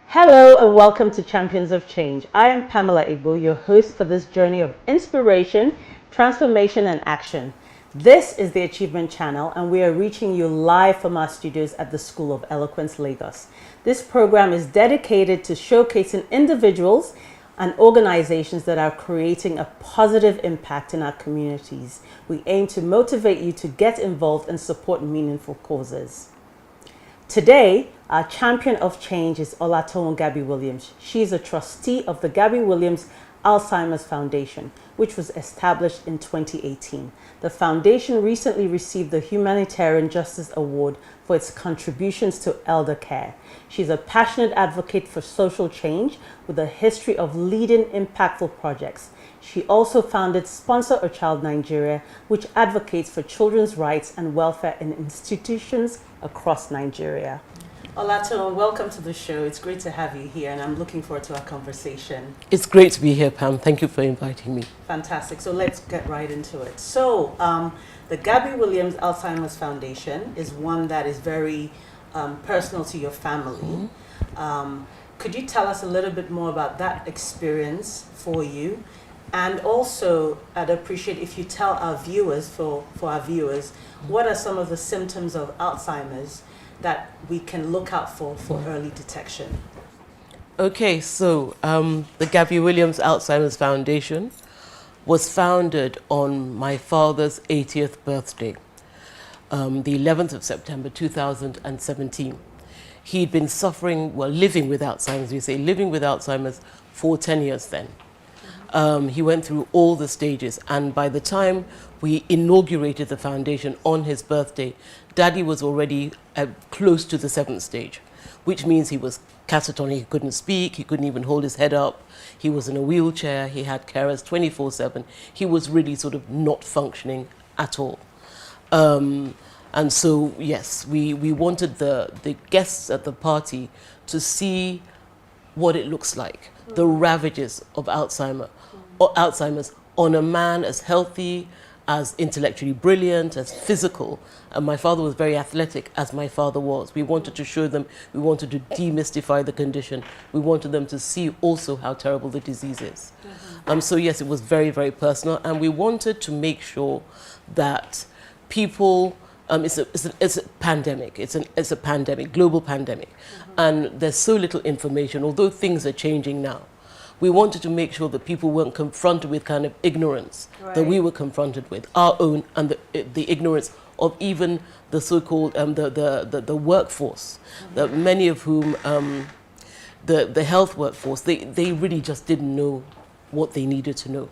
Hello and welcome to Champions of Change. I am Pamela Igbo, your host for this journey of inspiration, transformation and action. This is the Achievement Channel and we are reaching you live from our studios at the School of Eloquence, Lagos. This program is dedicated to showcasing individuals and organizations that are creating a positive impact in our communities. We aim to motivate you to get involved and support meaningful causes. Today, our champion of change is Olatoun Gabby Williams. She is a trustee of the Gabby Williams Alzheimer's Foundation, which was established in 2018. The foundation recently received the Humanitarian Justice Award for its contributions to elder care. She's a passionate advocate for social change with a history of leading impactful projects. She also founded Sponsor a Child Nigeria, which advocates for children's rights and welfare in institutions across Nigeria. Olatoun, welcome to the show. It's great to have you here and I'm looking forward to our conversation. It's great to be here, Pam. Thank you for inviting me. Fantastic. So let's get right into it. So the Gabby Williams Alzheimer's Foundation is one that is very personal to your family. Could you tell us a little bit more about that experience for you? And also, I'd appreciate if you tell our viewers, for our viewers, what are some of the symptoms of Alzheimer's that we can look out for early detection? Okay, so the Gabby Williams Alzheimer's Foundation was founded on my father's 80th birthday, the 11th of September 2017. He'd been suffering, well, living with Alzheimer's, we say living with Alzheimer's for 10 years then. He went through all the stages, and by the time we inaugurated the foundation on his birthday, Daddy was already close to the 7th stage, which means he was catatonic, he couldn't speak, he couldn't even hold his head up, he was in a wheelchair, he had carers 24/7, he was really sort of not functioning at all. And so, yes, we wanted the guests at the party to see what it looks like, the ravages of Alzheimer's on a man as healthy, as intellectually brilliant, as physical. And my father was very athletic, as my father was. We wanted to show them, we wanted to demystify the condition. We wanted them to see also how terrible the disease is. So yes, it was very, very personal. And we wanted to make sure that people, it's a pandemic. It's a pandemic, global pandemic. And there's so little information, although things are changing now. We wanted to make sure that people weren't confronted with kind of ignorance that we were confronted with, our own, and the ignorance of even the so-called the workforce, that many of whom, the health workforce, they really just didn't know what they needed to know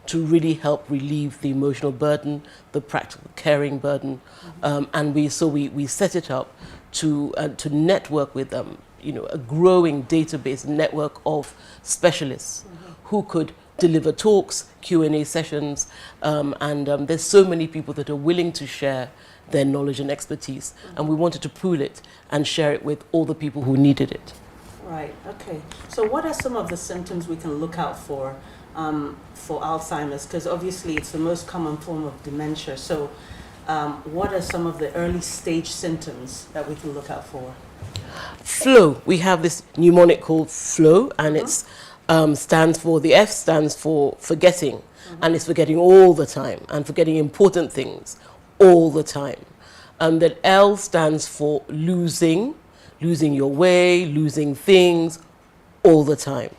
to really help relieve the emotional burden, the practical caring burden, and we set it up to network with them. You know, a growing database network of specialists who could deliver talks, Q&A sessions, and there's so many people that are willing to share their knowledge and expertise, and we wanted to pool it and share it with all the people who needed it. Right, okay. So what are some of the symptoms we can look out for Alzheimer's? Because obviously it's the most common form of dementia. So what are some of the early stage symptoms that we can look out for? Flow. We have this mnemonic called flow, and it's stands for, the F stands for forgetting, and it's forgetting all the time and forgetting important things all the time. The L stands for losing your way, losing things all the time.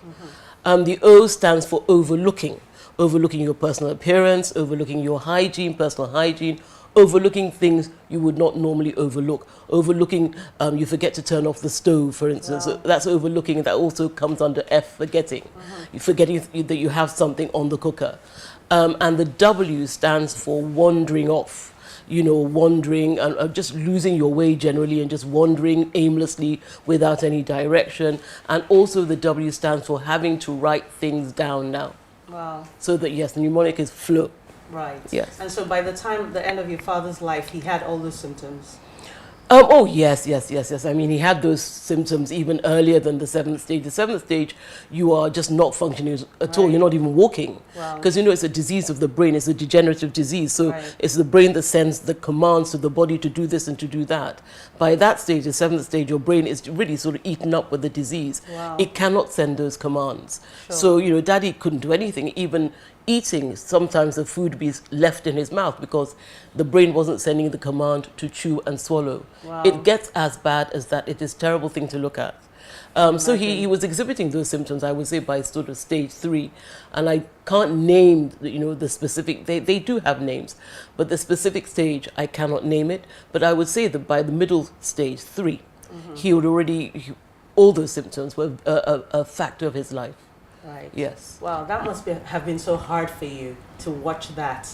The O stands for overlooking your personal appearance, overlooking your hygiene, personal hygiene, overlooking things you would not normally overlook. Overlooking, you forget to turn off the stove, for instance. Wow. So that's overlooking. That also comes under F, forgetting. You're forgetting that you have something on the cooker. And the W stands for wandering off. You know, wandering and just losing your way generally and just wandering aimlessly without any direction. And also the W stands for having to write things down now. Wow. So that, yes, the mnemonic is flu. Right. Yes. And so by the time, the end of your father's life, he had all those symptoms? Oh, yes. I mean, he had those symptoms even earlier than the 7th stage. The 7th stage, you are just not functioning at all. You're not even walking. Because, you know, it's a disease of the brain. It's a degenerative disease. So it's the brain that sends the commands to the body to do this and to do that. By that stage, the 7th stage, your brain is really sort of eaten up with the disease. Wow. It cannot send those commands. Sure. So, you know, Daddy couldn't do anything. Even eating, sometimes the food be left in his mouth because the brain wasn't sending the command to chew and swallow. Wow. It gets as bad as that. It is a terrible thing to look at. So he was exhibiting those symptoms, I would say, by sort of stage 3. And I can't name, you know, the specific, they do have names, but the specific stage, I cannot name it. But I would say that by the middle stage, 3, he would already, all those symptoms were a factor of his life. Right. Yes. Wow, that must have been so hard for you to watch that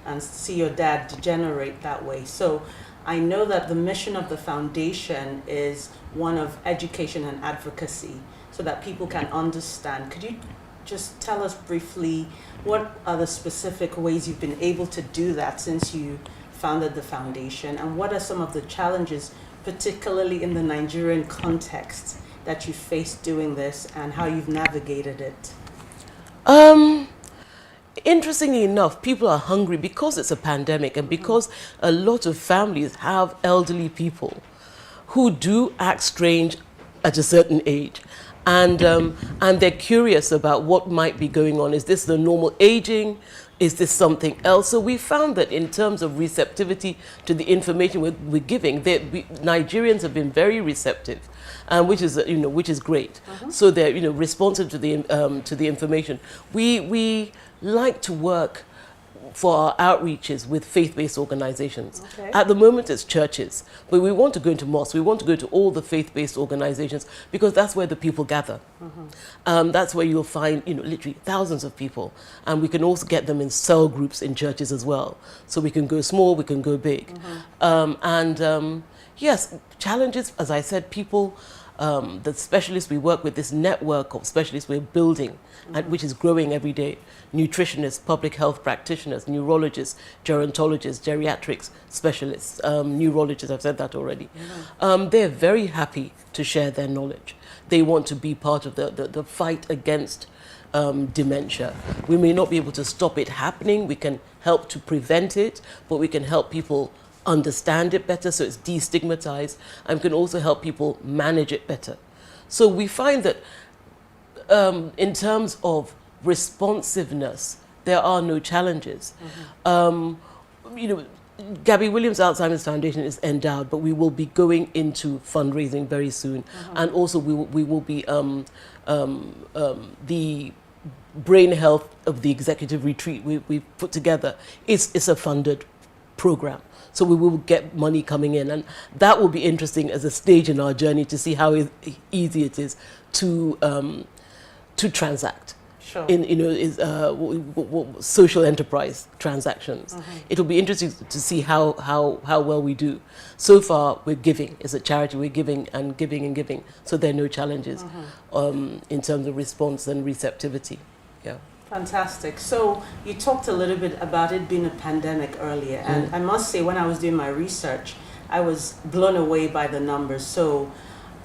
and see your dad degenerate that way. So I know that the mission of the foundation is one of education and advocacy so that people can understand. Could you just tell us briefly what are the specific ways you've been able to do that since you founded the foundation, and what are some of the challenges, particularly in the Nigerian context, that you faced doing this and how you've navigated it? Interestingly enough, people are hungry because it's a pandemic and because a lot of families have elderly people who do act strange at a certain age. And they're curious about what might be going on. Is this the normal aging? Is this something else? So we found that in terms of receptivity to the information we're giving, Nigerians have been very receptive, which is great. So they're responsive to the information. We like to work for our outreaches with faith-based organizations. Okay. At the moment it's churches, but we want to go into mosques, we want to go to all the faith-based organizations because that's where the people gather. That's where you'll find literally thousands of people, and we can also get them in cell groups in churches as well. So we can go small, we can go big. Yes, challenges, as I said, people, the specialists we work with, this network of specialists we're building, and which is growing every day. Nutritionists, public health practitioners, neurologists, gerontologists, geriatrics specialists, neurologists, I've said that already. They're very happy to share their knowledge. They want to be part of the fight against dementia. We may not be able to stop it happening, we can help to prevent it, but we can help people understand it better so it's destigmatized, and we can also help people manage it better. So we find that in terms of responsiveness, there are no challenges. Gabby Williams Alzheimer's Foundation is endowed, but we will be going into fundraising very soon. And also we will be, the brain health of the executive retreat we've put together, it's a funded program. So we will get money coming in, and that will be interesting as a stage in our journey to see how easy it is to transact. Sure. In social enterprise transactions. It'll be interesting to see how well we do. So far, we're giving. It's a charity. We're giving and giving and giving. So there are no challenges in terms of response and receptivity. Yeah. Fantastic. So you talked a little bit about it being a pandemic earlier, and I must say, when I was doing my research, I was blown away by the numbers. So,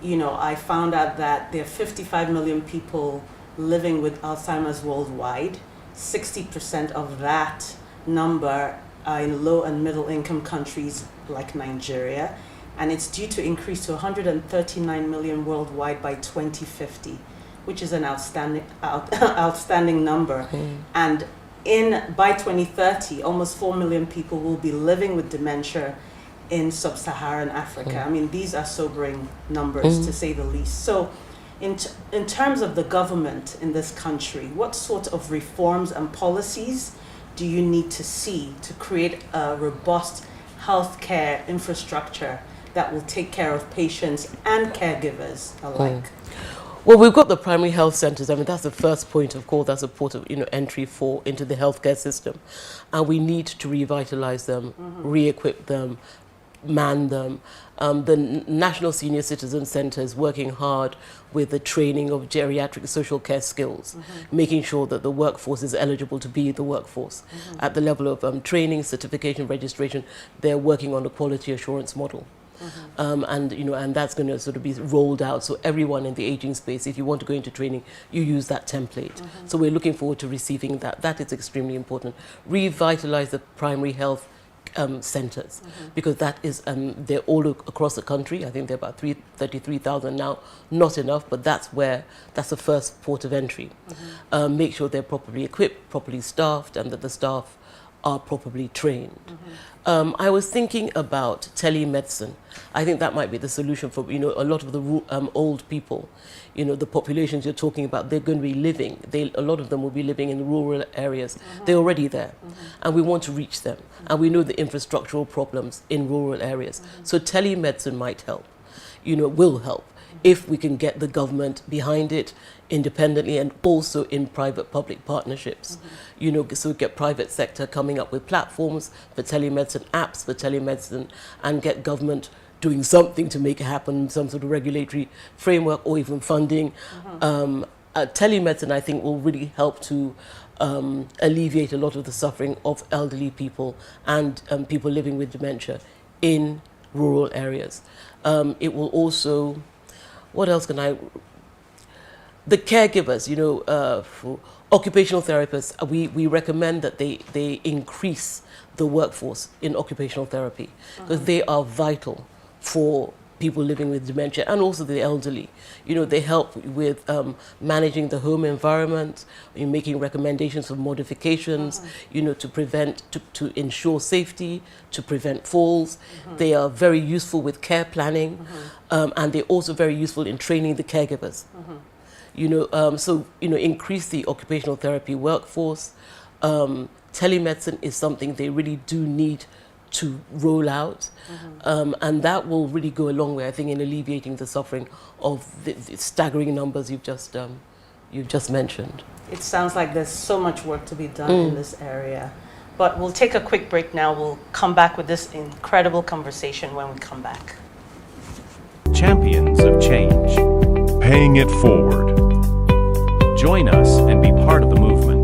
I found out that there are 55 million people living with Alzheimer's worldwide. 60% of that number are in low and middle income countries like Nigeria, and it's due to increase to 139 million worldwide by 2050, which is an outstanding number. And by 2030, almost 4 million people will be living with dementia in sub-Saharan Africa. I mean, these are sobering numbers, to say the least. So in terms of the government in this country, what sort of reforms and policies do you need to see to create a robust healthcare infrastructure that will take care of patients and caregivers alike? Well, we've got the primary health centers. I mean, that's the first point of call. That's a port of entry into the healthcare system, and we need to revitalize them, re-equip them, man them. The National Senior Citizen Centre is working hard with the training of geriatric social care skills, making sure that the workforce is eligible to be the workforce. At the level of training, certification, registration, they're working on a quality assurance model. And that's going to sort of be rolled out. So everyone in the aging space, if you want to go into training, you use that template. So we're looking forward to receiving that. That is extremely important. Revitalize the primary health centers, because that is they're all across the country. I think they're about 33,000 now. Not enough, but that's the first port of entry. Make sure they're properly equipped, properly staffed, and that the staff are properly trained. I was thinking about telemedicine. I think that might be the solution for, a lot of the old people. The populations you're talking about, they're going to be living, a lot of them will be living in rural areas. They're already there, and we want to reach them. And we know the infrastructural problems in rural areas. So telemedicine might help, will help, if we can get the government behind it independently and also in private-public partnerships. So get private sector coming up with platforms for telemedicine, apps for telemedicine, and get government doing something to make it happen, some sort of regulatory framework or even funding. Telemedicine, I think, will really help to alleviate a lot of the suffering of elderly people and people living with dementia in rural areas. It will also, what else can I, the caregivers, for occupational therapists, we recommend that they increase the workforce in occupational therapy, because they are vital for people living with dementia and also the elderly. They help with managing the home environment, making recommendations for modifications, to prevent, to ensure safety, to prevent falls. They are very useful with care planning, and they're also very useful in training the caregivers. Increase the occupational therapy workforce. Telemedicine is something they really do need to roll out, and that will really go a long way, I think, in alleviating the suffering of the staggering numbers you've just mentioned. It sounds like there's so much work to be done in this area. But we'll take a quick break now. We'll come back with this incredible conversation when we come back. Champions of Change. Paying it forward. Join us and be part of the movement.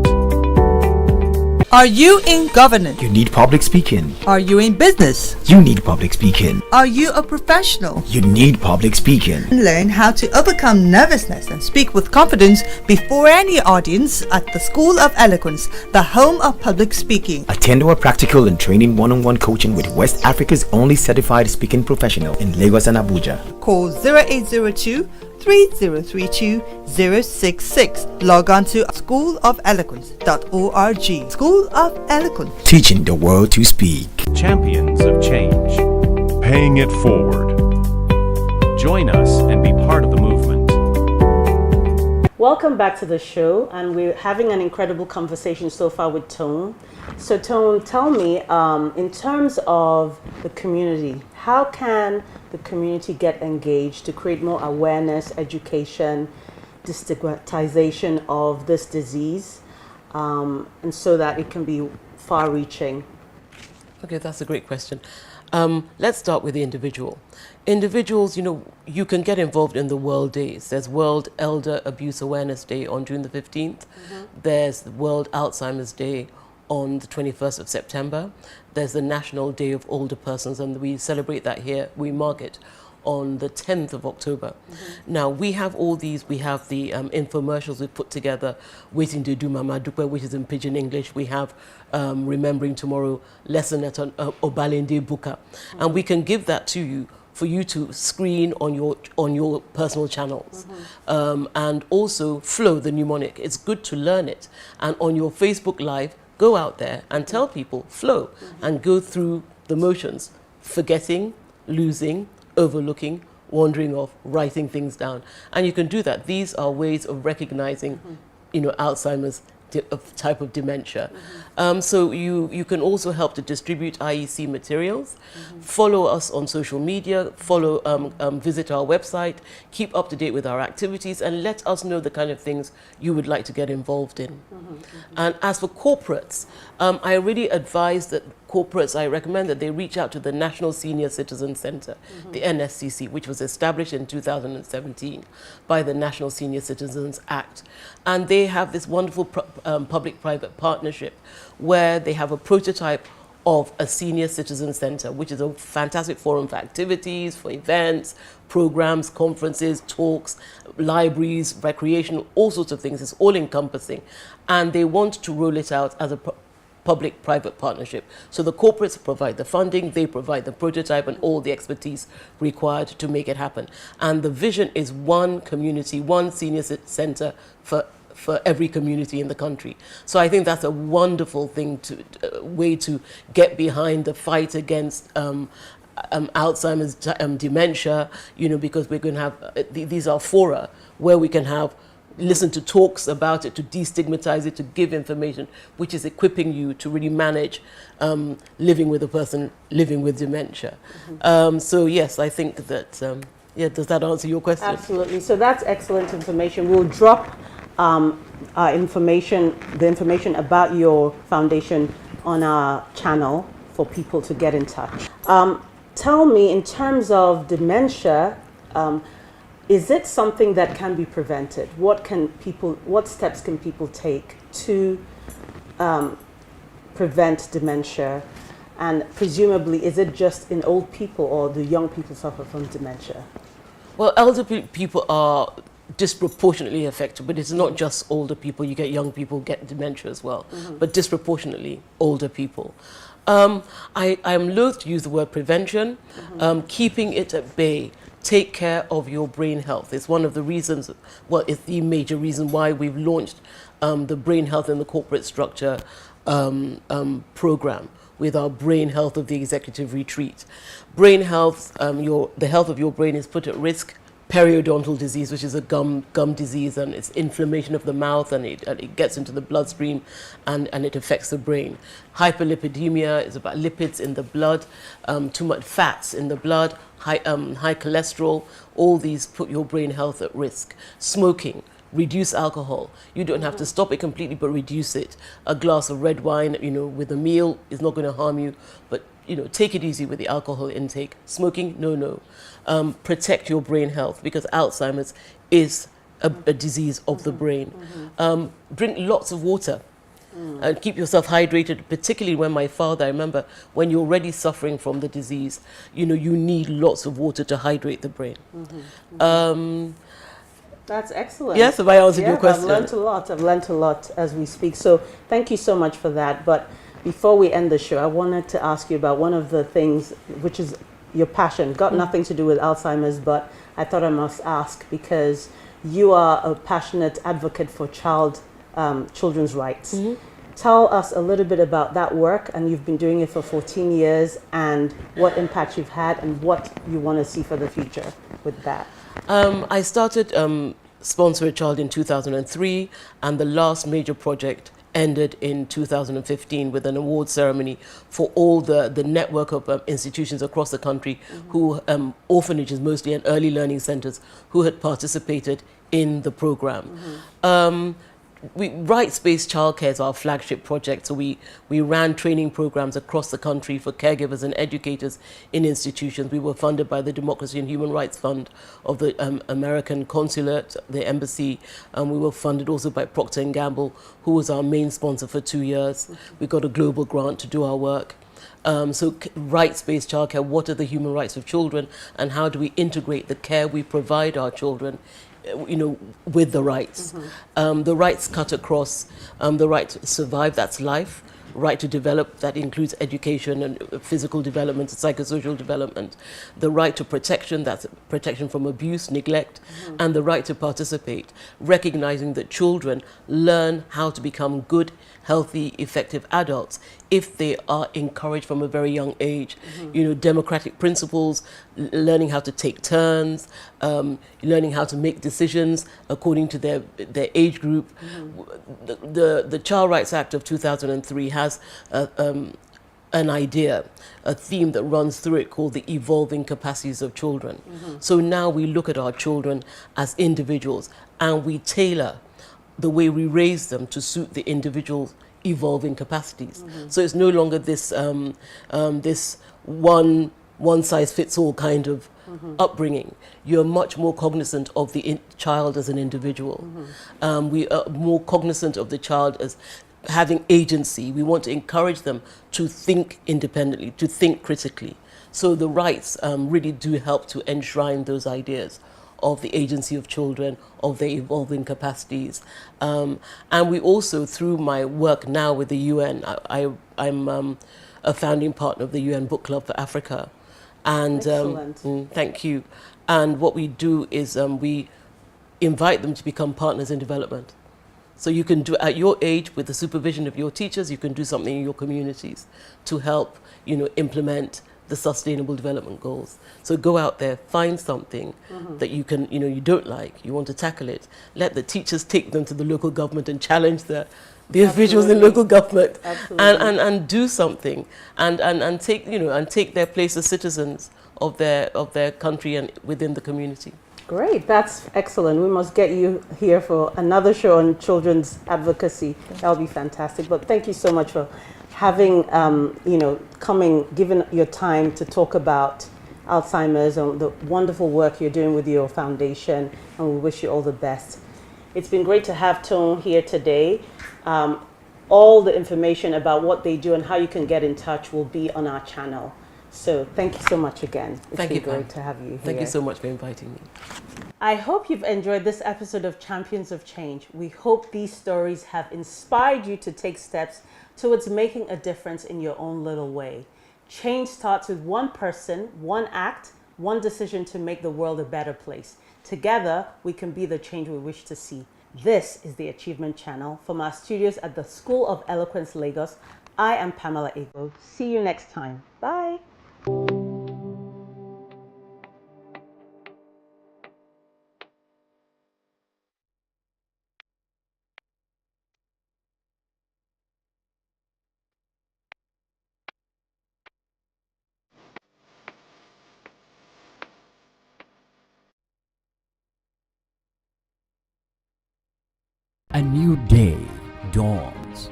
Are you in governance? You need public speaking. Are you in business? You need public speaking. Are you a professional? You need public speaking. Learn how to overcome nervousness and speak with confidence before any audience at the School of Eloquence, the home of public speaking. Attend our practical and training one-on-one coaching with West Africa's only certified speaking professional in Lagos and Abuja. Call 0802 3032 066. Log on to schoolofeloquence.org. School of Eloquence. Teaching the world to speak. Champions of Change. Paying it forward. Join us and be part of the movement. Welcome back to the show, and we're having an incredible conversation so far with Tone. So Tone, tell me, in terms of the community, how can the community get engaged to create more awareness, education, destigmatization of this disease, and so that it can be far-reaching? Okay, that's a great question. Let's start with the individual. Individuals, you can get involved in the World Days. There's World Elder Abuse Awareness Day on June the 15th. There's the World Alzheimer's Day on the 21st of September. There's the National Day of Older Persons, and we celebrate that here. We mark it on the 10th of October. Now, we have all these. We have the infomercials we've put together, Waiting to Do Mama Dupe, which is in Pidgin English. We have Remembering Tomorrow, Lesson at Obalende Buka. And we can give that to you for you to screen on your personal channels. And also Flow, the mnemonic. It's good to learn it. And on your Facebook Live, go out there and tell people Flow and go through the motions, forgetting, losing, overlooking, wandering off, writing things down. And you can do that. These are ways of recognizing, Alzheimer's type of dementia. So you can also help to distribute IEC materials, follow us on social media, visit our website, keep up to date with our activities, and let us know the kind of things you would like to get involved in. And as for corporates, I really advise that corporates, I recommend that they reach out to the National Senior Citizen Center, the NSCC, which was established in 2017 by the National Senior Citizens Act. And they have this wonderful public-private partnership where they have a prototype of a senior citizen center, which is a fantastic forum for activities, for events, programs, conferences, talks, libraries, recreation, all sorts of things. It's all encompassing. And they want to roll it out as a public-private partnership. So the corporates provide the funding, they provide the prototype and all the expertise required to make it happen. And the vision is one community, one senior center for every community in the country. So I think that's a wonderful thing way to get behind the fight against Alzheimer's, dementia, you know, because we're going to have, these are fora where we can listen to talks about it, to destigmatize it, to give information, which is equipping you to really manage living with a person living with dementia. So yes, I think that, yeah, does that answer your question? Absolutely. So that's excellent information. We'll drop the information about your foundation on our channel for people to get in touch. Tell me, in terms of dementia, is it something that can be prevented? What steps can people take to prevent dementia? And presumably, is it just in old people, or do young people suffer from dementia? Well, elderly people are disproportionately affected, but it's not just older people. You get young people get dementia as well, but disproportionately older people. I'm loath to use the word prevention. Keeping it at bay. Take care of your brain health. It's one of the reasons, well, it's the major reason why we've launched the Brain Health in the Corporate Structure program with our Brain Health of the Executive Retreat. Brain health, the health of your brain is put at risk. Periodontal disease, which is a gum disease, and it's inflammation of the mouth, and it gets into the bloodstream and it affects the brain. Hyperlipidemia is about lipids in the blood, too much fats in the blood, high cholesterol. All these put your brain health at risk. Smoking, reduce alcohol. You don't have to stop it completely, but reduce it. A glass of red wine, you know, with a meal is not going to harm you, but you know, take it easy with the alcohol intake. Smoking, no. Protect your brain health, because Alzheimer's is a disease of the brain. Drink lots of water and keep yourself hydrated, particularly when I remember when you're already suffering from the disease, you know, you need lots of water to hydrate the brain. That's excellent. Yes, have I answered your question? I've learned a lot as we speak. So thank you so much for that. But before we end the show, I wanted to ask you about one of the things which is your passion. Got nothing to do with Alzheimer's, but I thought I must ask because you are a passionate advocate for children's rights. Tell us a little bit about that work, and you've been doing it for 14 years, and what impact you've had and what you want to see for the future with that. I started Sponsor a Child in 2003, and the last major project ended in 2015 with an award ceremony for all the network of institutions across the country who, orphanages mostly and early learning centers, who had participated in the program. Rights-based childcare is our flagship project, so we ran training programs across the country for caregivers and educators in institutions. We were funded by the Democracy and Human Rights Fund of the American Consulate, the Embassy, and we were funded also by Procter & Gamble, who was our main sponsor for 2 years. We got a global grant to do our work. So rights-based childcare, what are the human rights of children, and how do we integrate the care we provide our children, you know, with the rights. The rights cut across the right to survive, that's life, right to develop, that includes education and physical development, psychosocial development, the right to protection, that's protection from abuse, neglect, and the right to participate, recognizing that children learn how to become good, healthy, effective adults if they are encouraged from a very young age. You know, democratic principles, learning how to take turns, learning how to make decisions according to their age group. The Child Rights Act of 2003 has an idea, a theme that runs through it called the evolving capacities of children. So now we look at our children as individuals, and we tailor the way we raise them to suit the individual's evolving capacities. So it's no longer this this one size fits all kind of upbringing. You're much more cognizant of the child as an individual. We are more cognizant of the child as having agency. We want to encourage them to think independently, to think critically. So the rights really do help to enshrine those ideas of the agency of children, of their evolving capacities. And we also, through my work now with the UN, I'm a founding partner of the UN Book Club for Africa. And thank you. And what we do is we invite them to become partners in development. So you can do, at your age, with the supervision of your teachers, you can do something in your communities to help, implement the Sustainable Development Goals. So go out there, find something that you can, you don't like, you want to tackle it. Let the teachers take them to the local government and challenge the officials in local government and do something and take, and take their place as citizens of their country and within the community. Great, that's excellent. We must get you here for another show on children's advocacy. That'll be fantastic. But thank you so much for having, given your time to talk about Alzheimer's and the wonderful work you're doing with your foundation, and we wish you all the best. It's been great to have Tone here today. All the information about what they do and how you can get in touch will be on our channel. So thank you so much again. It's been great to have you here. Thank you so much for inviting me. I hope you've enjoyed this episode of Champions of Change. We hope these stories have inspired you to take steps towards making a difference in your own little way. Change starts with one person, one act, one decision to make the world a better place. Together, we can be the change we wish to see. This is the Achievement Channel. From our studios at the School of Eloquence, Lagos, I am Pamela Igbo. See you next time. Bye. A new day dawns,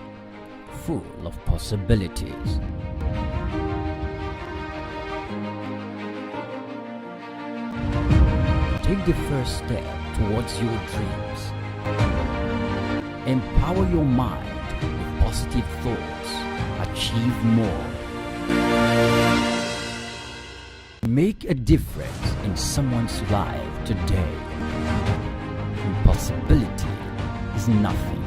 full of possibilities. Take the first step towards your dreams. Empower your mind with positive thoughts. Achieve more. Make a difference in someone's life today. Impossibility is nothing.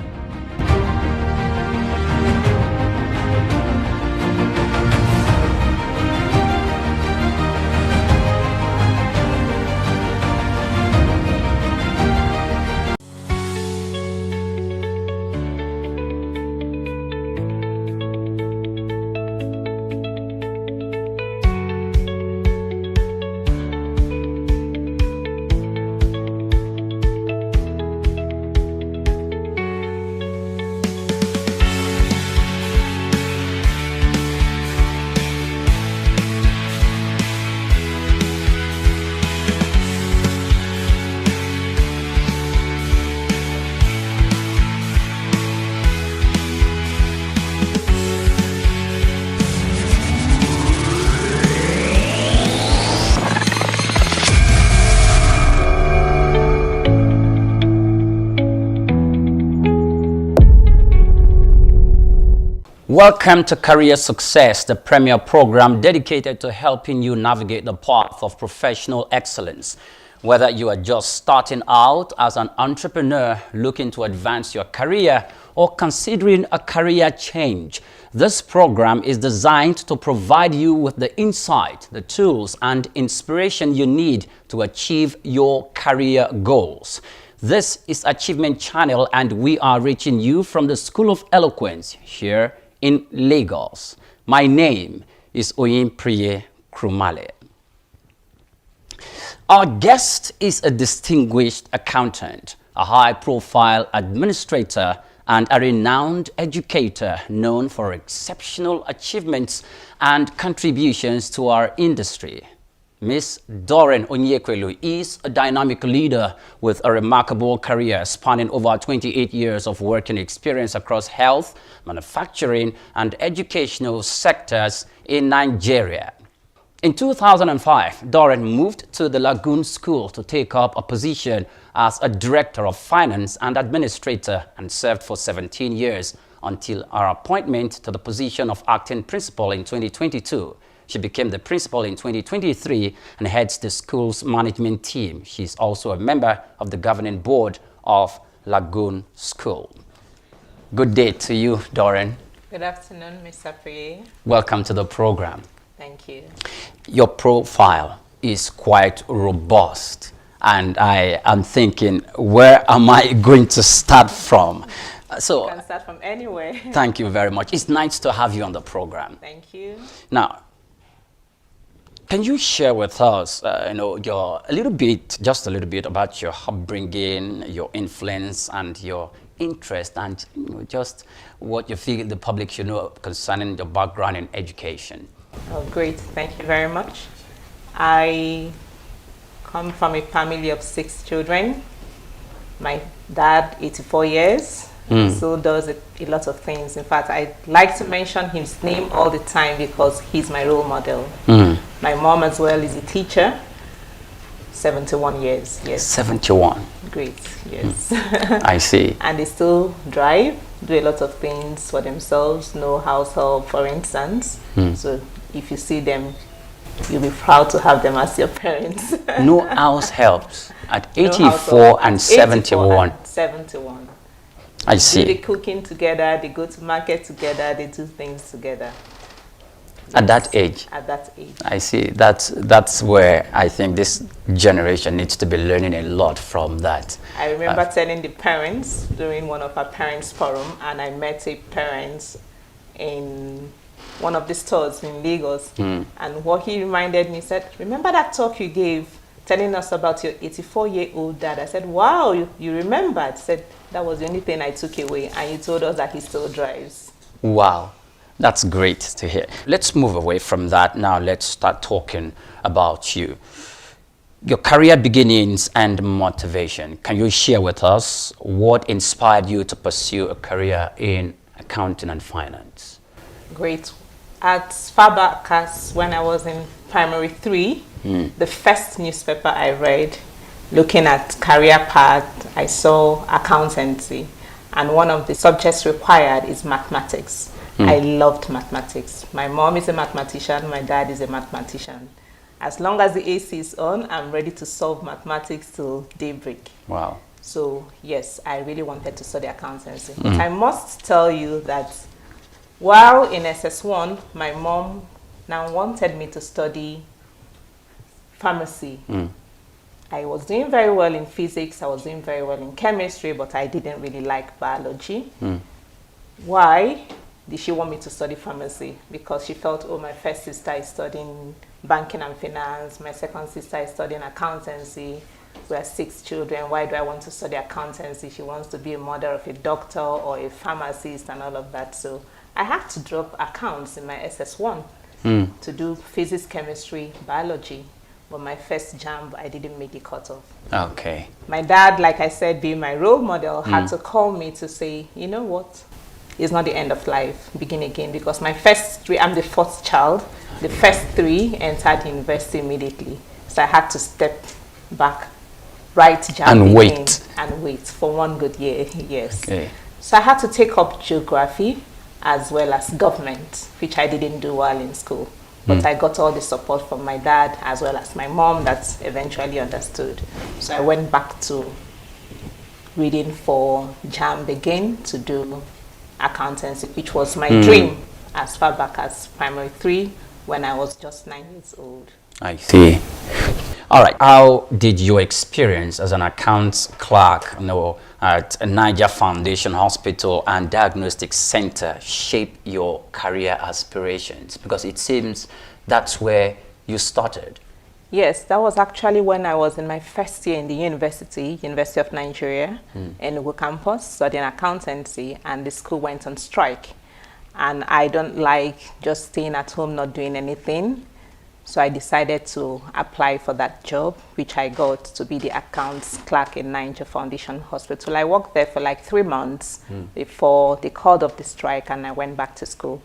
Welcome to Career Success, the premier program dedicated to helping you navigate the path of professional excellence. Whether you are just starting out as an entrepreneur looking to advance your career or considering a career change, this program is designed to provide you with the insight, the tools, and inspiration you need to achieve your career goals. This is Achievement Channel, and we are reaching you from the School of Eloquence here in Lagos. My name is Oyinpriye Krumale. Our guest is a distinguished accountant, a high-profile administrator, and a renowned educator known for exceptional achievements and contributions to our industry. Miss Doreen Onyekwelu is a dynamic leader with a remarkable career spanning over 28 years of working experience across health, manufacturing, and educational sectors in Nigeria. In 2005, Doreen moved to the Lagoon School to take up a position as a Director of Finance and Administrator and served for 17 years until her appointment to the position of Acting Principal in 2022. She became the principal in 2023 and heads the school's management team. She's also a member of the governing board of Lagoon School. Good day to you, Doreen. Good afternoon, Mr. Priye. Welcome to the program. Thank you. Your profile is quite robust, and I am thinking, where am I going to start from? So, you can start from anywhere. Thank you very much. It's nice to have you on the program. Thank you. Now, can you share with us, just a little bit about your upbringing, your influence, and your interest, and just what you feel the public should know concerning your background in education? Oh, great. Thank you very much. I come from a family of 6 children. My dad, 84 years, so does a lot of things. In fact, I like to mention his name all the time because he's my role model. My mom as well is a teacher, 71 years. Yes. 71. Great, yes. I see. And they still drive, do a lot of things for themselves, no house help, for instance. So if you see them, you'll be proud to have them as your parents. No house helps at 84 and 71. 71. I see. They cooking together, they go to market together, they do things together. At that age? At that age. I see. That's where I think this generation needs to be learning a lot from that. I remember telling the parents during one of our parents' forum, and I met a parent in one of the stores in Lagos, and what he reminded me, said, remember that talk you gave telling us about your 84-year-old dad? I said, wow, you remembered. Said, that was the only thing I took away, and you told us that he still drives. Wow, that's great to hear. Let's move away from that now. Let's start talking about you. Your career beginnings and motivation. Can you share with us what inspired you to pursue a career in accounting and finance? Great. As far back as when I was in primary 3, the first newspaper I read, looking at career path, I saw accountancy. And one of the subjects required is mathematics. I loved mathematics. My mom is a mathematician, my dad is a mathematician. As long as the AC is on, I'm ready to solve mathematics till daybreak. Wow. So yes, I really wanted to study accountancy. But I must tell you that while in SS1, my mom now wanted me to study pharmacy. I was doing very well in physics, I was doing very well in chemistry, but I didn't really like biology. Why did she want me to study pharmacy? Because she felt, oh, my first sister is studying banking and finance, my second sister is studying accountancy. We are 6 children, why do I want to study accountancy? She wants to be a mother of a doctor or a pharmacist and all of that. So I had to drop accounts in my SS1 to do physics, chemistry, biology. But my first JAMB, I didn't make the cutoff. Okay. My dad, like I said, being my role model, had to call me to say, you know what? It's not the end of life, begin again. Because my first 3, I'm the 4th child. The first 3 entered university immediately. So I had to step back, write JAMB and wait for 1 good year, yes. Okay. So I had to take up geography as well as government, which I didn't do well in school. But I got all the support from my dad as well as my mom that eventually understood. So I went back to reading for JAMB again to do accountancy, which was my dream as far back as primary 3 when I was just 9 years old. I see. All right. How did your experience as an accounts clerk, at Niger Foundation Hospital and Diagnostic Center shape your career aspirations? Because it seems that's where you started. Yes, that was actually when I was in my first year in the University of Nigeria, Enugu campus, studying accountancy, and the school went on strike. And I don't like just staying at home not doing anything. So I decided to apply for that job, which I got to be the accounts clerk in Niger Foundation Hospital. I worked there for like 3 months before they called off the strike and I went back to school.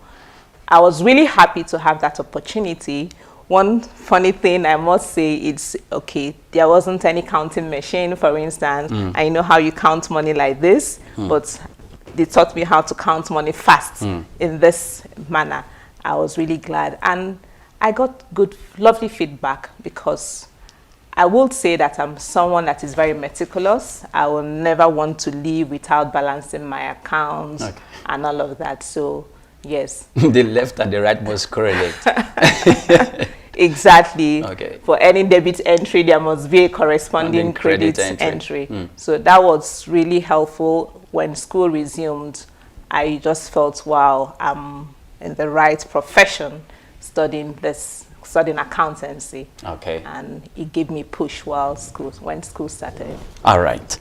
I was really happy to have that opportunity. One funny thing I must say is, okay, there wasn't any counting machine, for instance. I know how you count money like this, but they taught me how to count money fast in this manner. I was really glad. And I got good, lovely feedback because I would say that I'm someone that is very meticulous. I will never want to leave without balancing my accounts and all of that. So, yes. The left and the right must correlate. Exactly. Okay. For any debit entry, there must be a corresponding credit entry. So that was really helpful. When school resumed, I just felt, wow, I'm in the right profession studying accountancy. Okay. And it gave me push when school started. All right.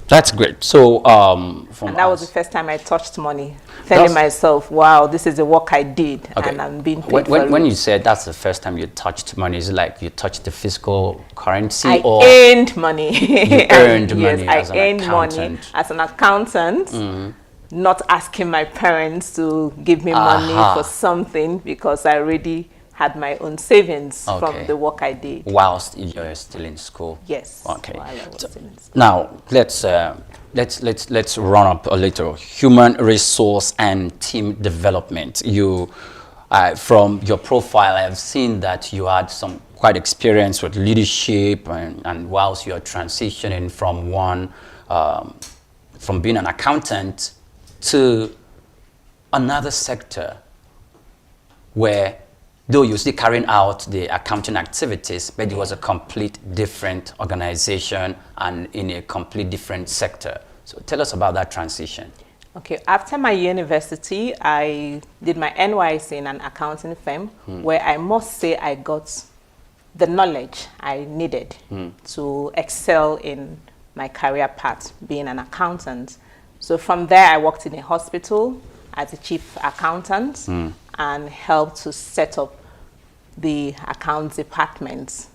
That's great. So, and that was the first time I touched money, telling myself, wow, this is the work I did, and I'm being paid for it. When you said that's the first time you touched money, is it like you touched the physical currency? I earned money. You earned money as an accountant. Money as an accountant, not asking my parents to give me money for something because I already had my own savings from the work I did. Whilst you're still in school? Yes. Okay. While I was in school. Now, let's run up a little. Human resource and team development. You, from your profile, I have seen that you had some quite experience with leadership and whilst you're transitioning from being an accountant to another sector where, though you're still carrying out the accounting activities, but it was a complete different organization and in a complete different sector. So tell us about that transition. Okay, after my university, I did my NYC in an accounting firm where I must say I got the knowledge I needed to excel in my career path, being an accountant. So from there, I worked in a hospital as a chief accountant and helped to set up the accounts department.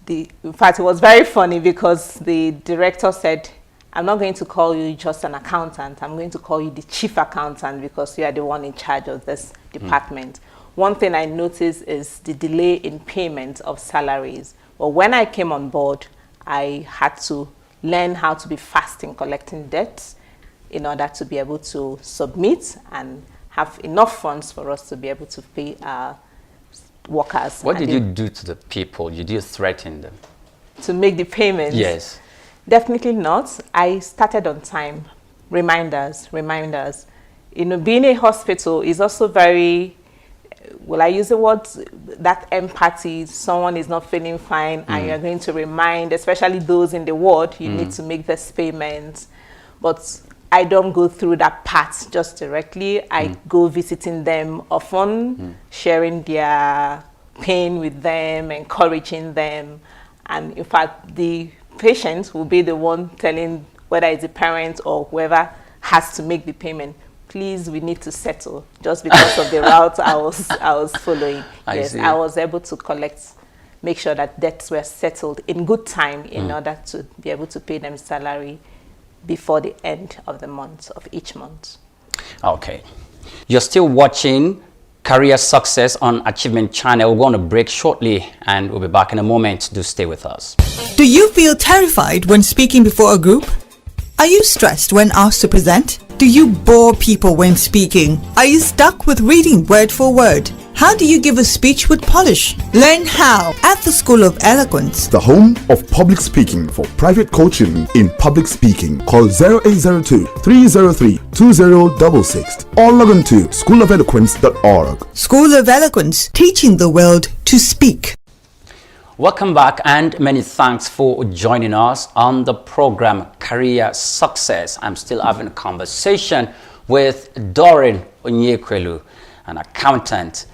In fact, it was very funny because the director said, I'm not going to call you just an accountant, I'm going to call you the chief accountant because you are the one in charge of this department. One thing I noticed is the delay in payment of salaries. Well, when I came on board, I had to learn how to be fast in collecting debts in order to be able to submit and have enough funds for us to be able to pay our workers. What did you do to the people? Did you threaten them? To make the payments? Yes. Definitely not. I started on time. Reminders. You know, being a hospital is also very, will I use the word, that empathy. Someone is not feeling fine and you're going to remind, especially those in the ward, you need to make this payment. But I don't go through that part just directly. I go visiting them often, sharing their pain with them, encouraging them. And in fact, the patient will be the one telling whether it's the parent or whoever has to make the payment, please, we need to settle, just because of the route I was following. Yes, I was able to make sure that debts were settled in good time in order to be able to pay them salary before the end of the month, of each month. Okay. You're still watching Career Success on Achievement Channel. We're going to break shortly and we'll be back in a moment. Do stay with us. Do you feel terrified when speaking before a group? Are you stressed when asked to present? Do you bore people when speaking? Are you stuck with reading word for word? How do you give a speech with polish? Learn how at the School of Eloquence, the home of public speaking. For private coaching in public speaking, call 0802 303 2066 or log on to schoolofeloquence.org. School of Eloquence, teaching the world to speak. Welcome back and many thanks for joining us on the program Career Success. I'm still having a conversation with Doreen Onyekwelu, an accountant,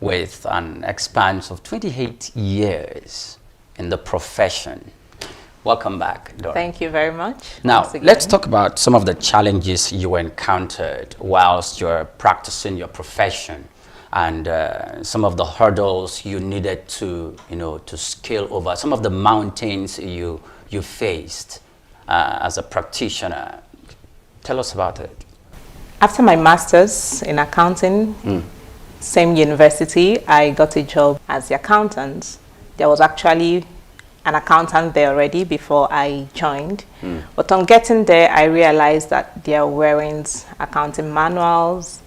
with an expanse of 28 years in the profession. Welcome back, Doreen. Thank you very much. Now, let's talk about some of the challenges you encountered whilst you're practicing your profession and some of the hurdles you needed to, to scale over, some of the mountains you faced as a practitioner. Tell us about it. After my master's in accounting, same university, I got a job as the accountant. There was actually an accountant there already before I joined. But on getting there, I realized that there weren't accounting manuals.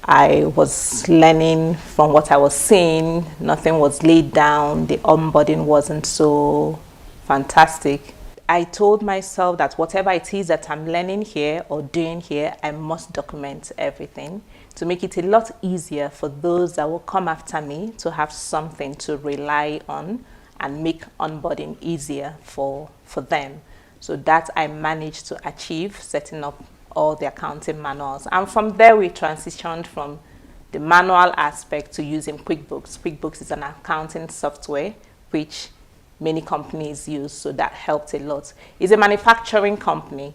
I was learning from what I was seeing. Nothing was laid down. The onboarding wasn't so fantastic. I told myself that whatever it is that I'm learning here or doing here, I must document everything to make it a lot easier for those that will come after me to have something to rely on and make onboarding easier for them. So that I managed to achieve, setting up all the accounting manuals. And from there, we transitioned from the manual aspect to using QuickBooks. QuickBooks is an accounting software which many companies use, so that helped a lot. It's a manufacturing company,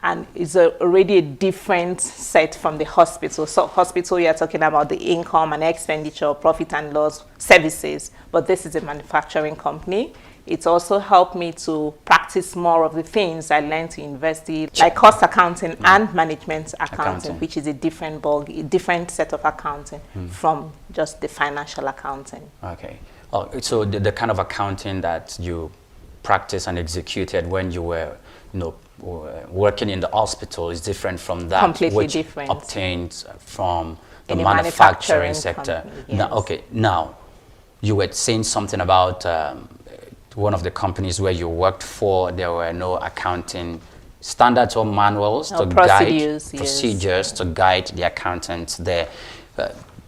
and it's already a different set from the hospital. So hospital, you're talking about the income and expenditure, profit and loss services, but this is a manufacturing company. It's also helped me to practice more of the things I learned in university, like cost accounting and management accounting, which is a different set of accounting from just the financial accounting. Okay. Oh, so the kind of accounting that you practiced and executed when you were, working in the hospital is different from that Completely which different. obtained from the In a manufacturing manufacturing sector. company, yes. Now, you were saying something about one of the companies where you worked for. There were no accounting standards or manuals to guide procedures to guide the accountants there.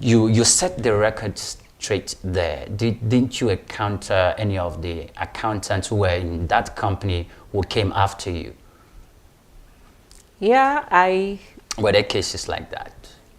You set the record straight there. Didn't you encounter any of the accountants who were in that company who came after you? Yeah, Were there cases like that?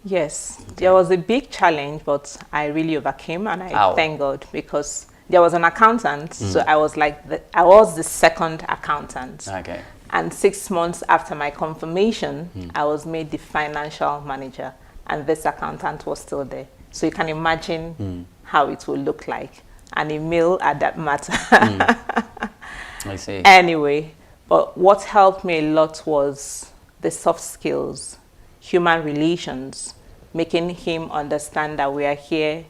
Yes, there was a big challenge, but I really overcame, and I thank God, because there was an accountant, so I was the second accountant. Okay. And 6 months after my confirmation, I was made the financial manager, and this accountant was still there. So you can imagine how it will look like, and a male at that matter. I see. Anyway, but what helped me a lot was the soft skills, human relations, making him understand that we are here,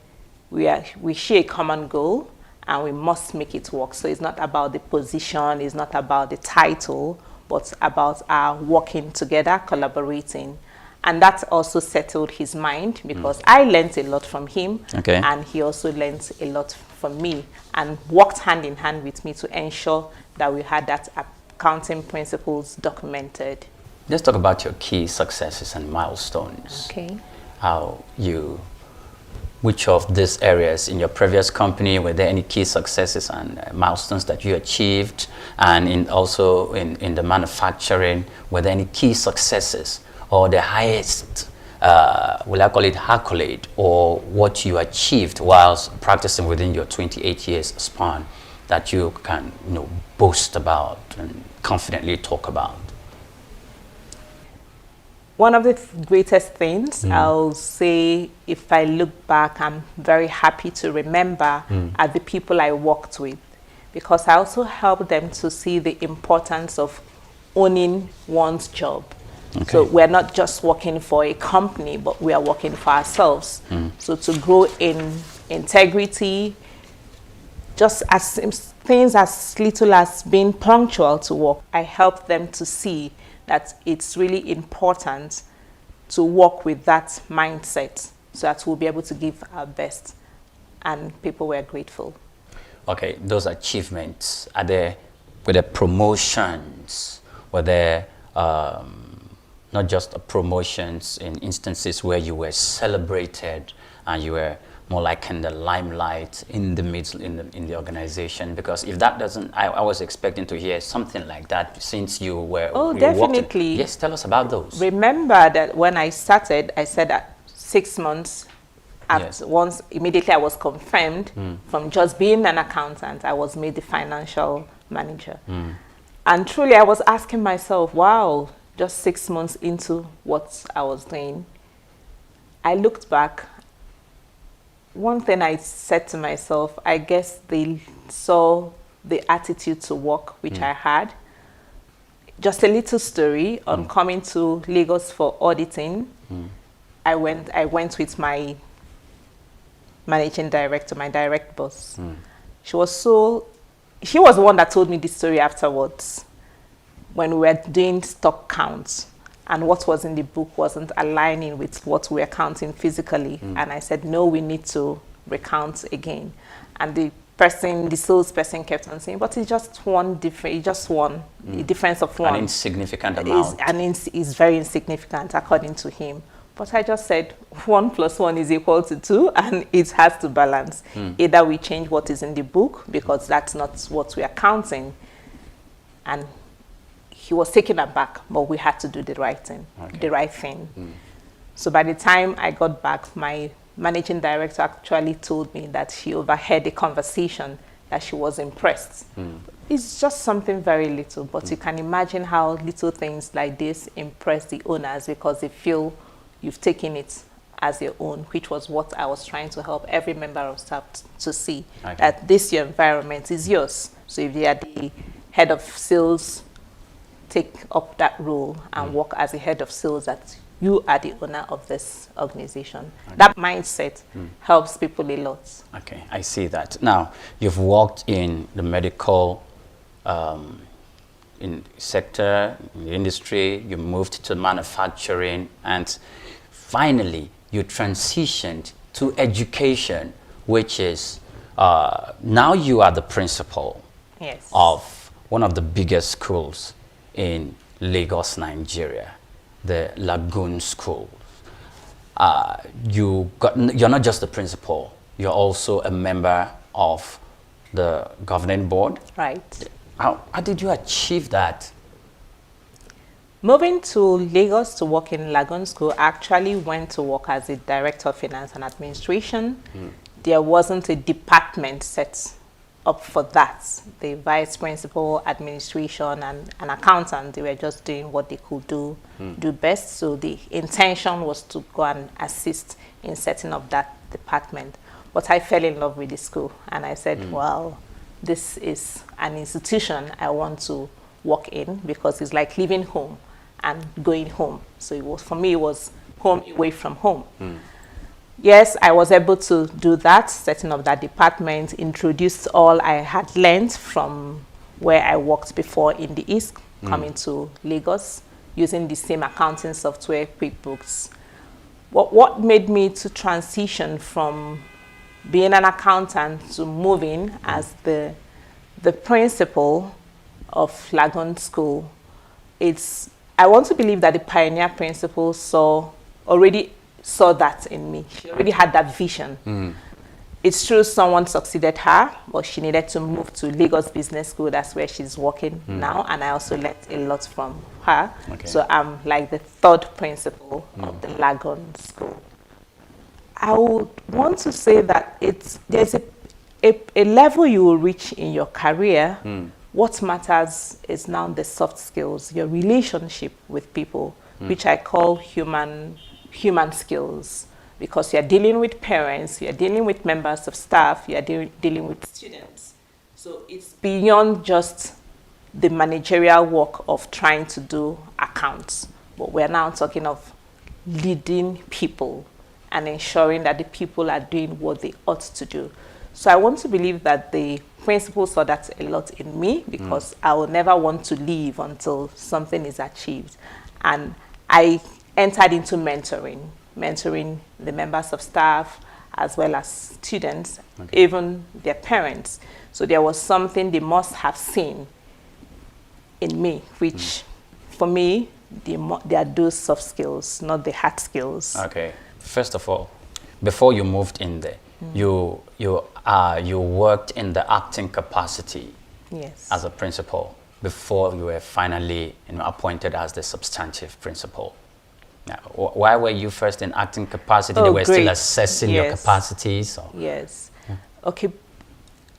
we share a common goal, and we must make it work. So it's not about the position, it's not about the title, but about our working together, collaborating. And that also settled his mind, because I learned a lot from him, and he also learned a lot from me, and worked hand in hand with me to ensure that we had that accounting principles documented. Let's talk about your key successes and milestones. Okay. Which of these areas in your previous company, were there any key successes and milestones that you achieved? And also in the manufacturing, were there any key successes or the highest, will I call it accolade, or what you achieved whilst practicing within your 28 years span that you can boast about and confidently talk about? One of the greatest things, I'll say, if I look back, I'm very happy to remember are the people I worked with, because I also helped them to see the importance of owning one's job. Okay. So we're not just working for a company, but we are working for ourselves. So to grow in integrity, just as things as little as being punctual to work, I helped them to see that it's really important to work with that mindset so that we'll be able to give our best, and people were grateful. Okay, those achievements, were there promotions? Were there not just promotions in instances where you were celebrated and you were more like in the limelight in the midst in the organization? Because if that doesn't, I was expecting to hear something like that since you were. Oh, definitely. Yes, tell us about those. Remember that when I started, I said that 6 months after, immediately I was confirmed from just being an accountant, I was made the financial manager. And truly I was asking myself, wow, just 6 months into what I was doing, I looked back one thing I said to myself, I guess they saw the attitude to work which I had. Just a little story on coming to Lagos for auditing. I went with my managing director, my direct boss. She was the one that told me this story afterwards when we were doing stock counts and what was in the book wasn't aligning with what we were counting physically. And I said, no, we need to recount again. And the salesperson kept on saying, but it's just one a difference of one. An insignificant amount. Is very insignificant according to him. But I just said 1 + 1 is equal to 2, and it has to balance. Either we change what is in the book because that's not what we are counting. And he was taken aback, but we had to do the right thing. So by the time I got back, my managing director actually told me that she overheard a conversation that she was impressed. It's just something very little, but you can imagine how little things like this impress the owners because they feel you've taken it as your own, which was what I was trying to help every member of staff to see, that your environment is yours. So if you are the head of sales, take up that role and work as a head of sales, that you are the owner of this organization. That mindset helps people a lot. Okay, I see that. Now, you've worked in the medical sector, in the industry, you moved to manufacturing, and finally, you transitioned to education, which is, now you are the principal of one of the biggest schools in Lagos, Nigeria, the Lagoon School. You're not just the principal, you're also a member of the governing board. Right. How did you achieve that? Moving to Lagos to work in Lagoon School, I actually went to work as a director of finance and administration. There wasn't a department set up for that. The vice principal, administration, and an accountant, they were just doing what they could do best. So the intention was to go and assist in setting up that department. But I fell in love with the school, and I said, well, this is an institution I want to work in because it's like leaving home and going home. So it was, for me, it was home away from home. Yes, I was able to do that, setting up that department, introduced all I had learned from where I worked before in the East, coming to Lagos, using the same accounting software, QuickBooks. What made me to transition from being an accountant to moving as the principal of Lagoon School, I want to believe that the pioneer principal already saw that in me. She already had that vision. It's true someone succeeded her, but she needed to move to Lagos Business School. That's where she's working now, and I also learned a lot from her. So I'm like the third principal of the Lagoon School. I would want to say that there's a level you will reach in your career. What matters is now the soft skills, your relationship with people, which I call human skills, because you're dealing with parents, you're dealing with members of staff, you're dealing with students. So it's beyond just the managerial work of trying to do accounts, but we're now talking of leading people and ensuring that the people are doing what they ought to do. So I want to believe that the principal saw that a lot in me, because I will never want to leave until something is achieved. And I entered into mentoring the members of staff as well as students, even their parents. So there was something they must have seen in me, which for me, they are those soft skills, not the hard skills. Okay. First of all, before you moved in there, you worked in the acting capacity as a principal before you were finally appointed as the substantive principal. Now, why were you first in acting capacity? They were still assessing your capacities? Or? Yes. Okay.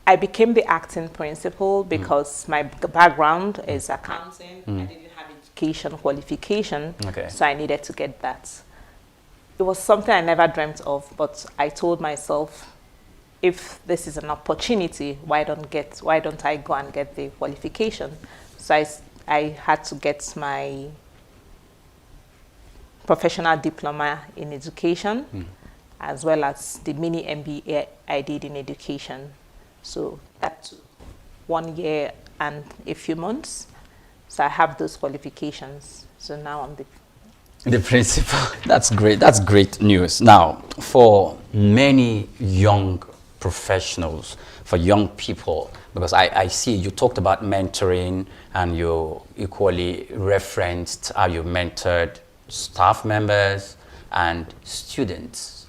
I became the acting principal because my background is accounting. I didn't have education qualification, so I needed to get that. it was something I never dreamt of, but I told myself, if this is an opportunity, why don't I go and get the qualification? So I had to get my professional diploma in education, as well as the mini MBA I did in education. So that took 1 year and a few months. So I have those qualifications. So now I'm the principal. That's great. That's great news. Now, for many young professionals, for young people, because I see you talked about mentoring, and you equally referenced how you mentored staff members and students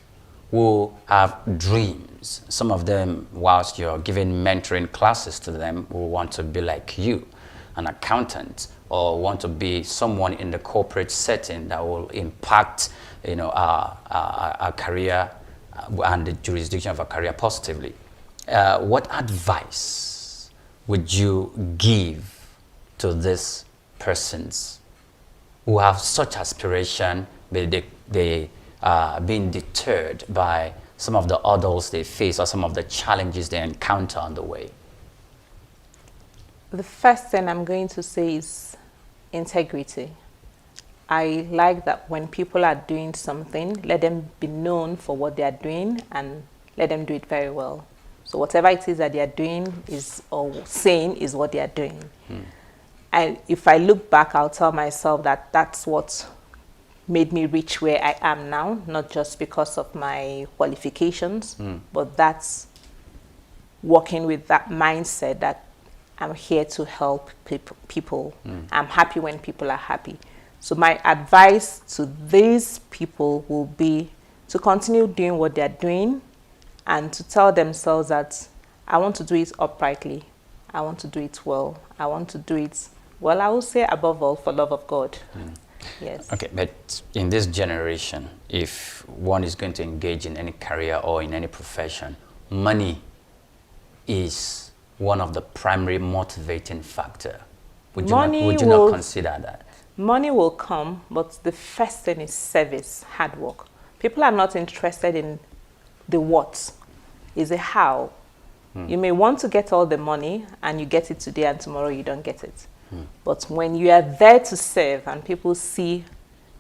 who have dreams. Some of them, whilst you're giving mentoring classes to them, will want to be like you, an accountant, or want to be someone in the corporate setting that will impact, our career and the jurisdiction of a career positively. What advice would you give to these persons who have such aspiration, but they being deterred by some of the hurdles they face or some of the challenges they encounter on the way? The first thing I'm going to say is integrity. I like that when people are doing something, let them be known for what they are doing and let them do it very well. So whatever it is that they are doing or saying is what they are doing. And if I look back, I'll tell myself that that's what made me reach where I am now, not just because of my qualifications, but that's working with that mindset that I'm here to help people. I'm happy when people are happy. So my advice to these people will be to continue doing what they're doing and to tell themselves that I want to do it uprightly. I want to do it well. I want to do it, well, I will say above all, for love of God. Yes. Okay, but in this generation, if one is going to engage in any career or in any profession, money is one of the primary motivating factor. Would you not consider that? Money will come, but the first thing is service, hard work. People are not interested in the what, it's a how. You may want to get all the money and you get it today and tomorrow you don't get it. But when you are there to serve and people see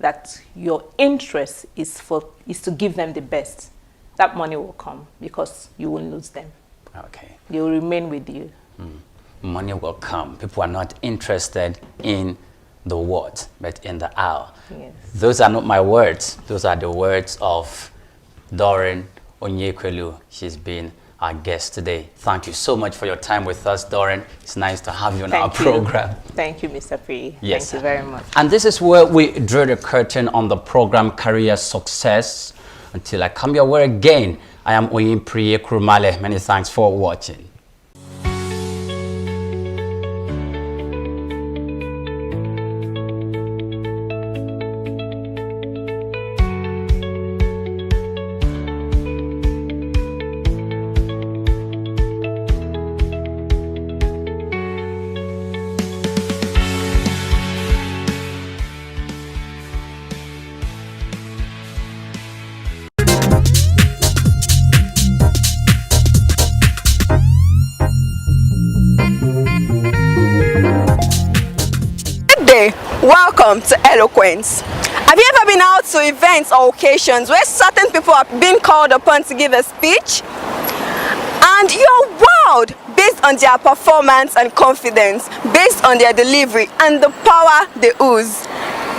that your interest is to give them the best, that money will come because you won't lose them. Okay. They will remain with you. Money will come. People are not interested in the what, but in the how. Yes. Those are not my words. Those are the words of Doreen Onyekwelu. She's been our guest today. Thank you so much for your time with us, Doreen. It's nice to have you on our program. Thank you, Mr. Pri. Yes. Thank you very much. And this is where we drew the curtain on the program Career Success. Until I come your way again, I am Oyin Priye Krumale. Many thanks for watching. Welcome to Eloquence. Have you ever been out to events or occasions where certain people are being called upon to give a speech and you're wowed based on their performance and confidence, based on their delivery and the power they ooze?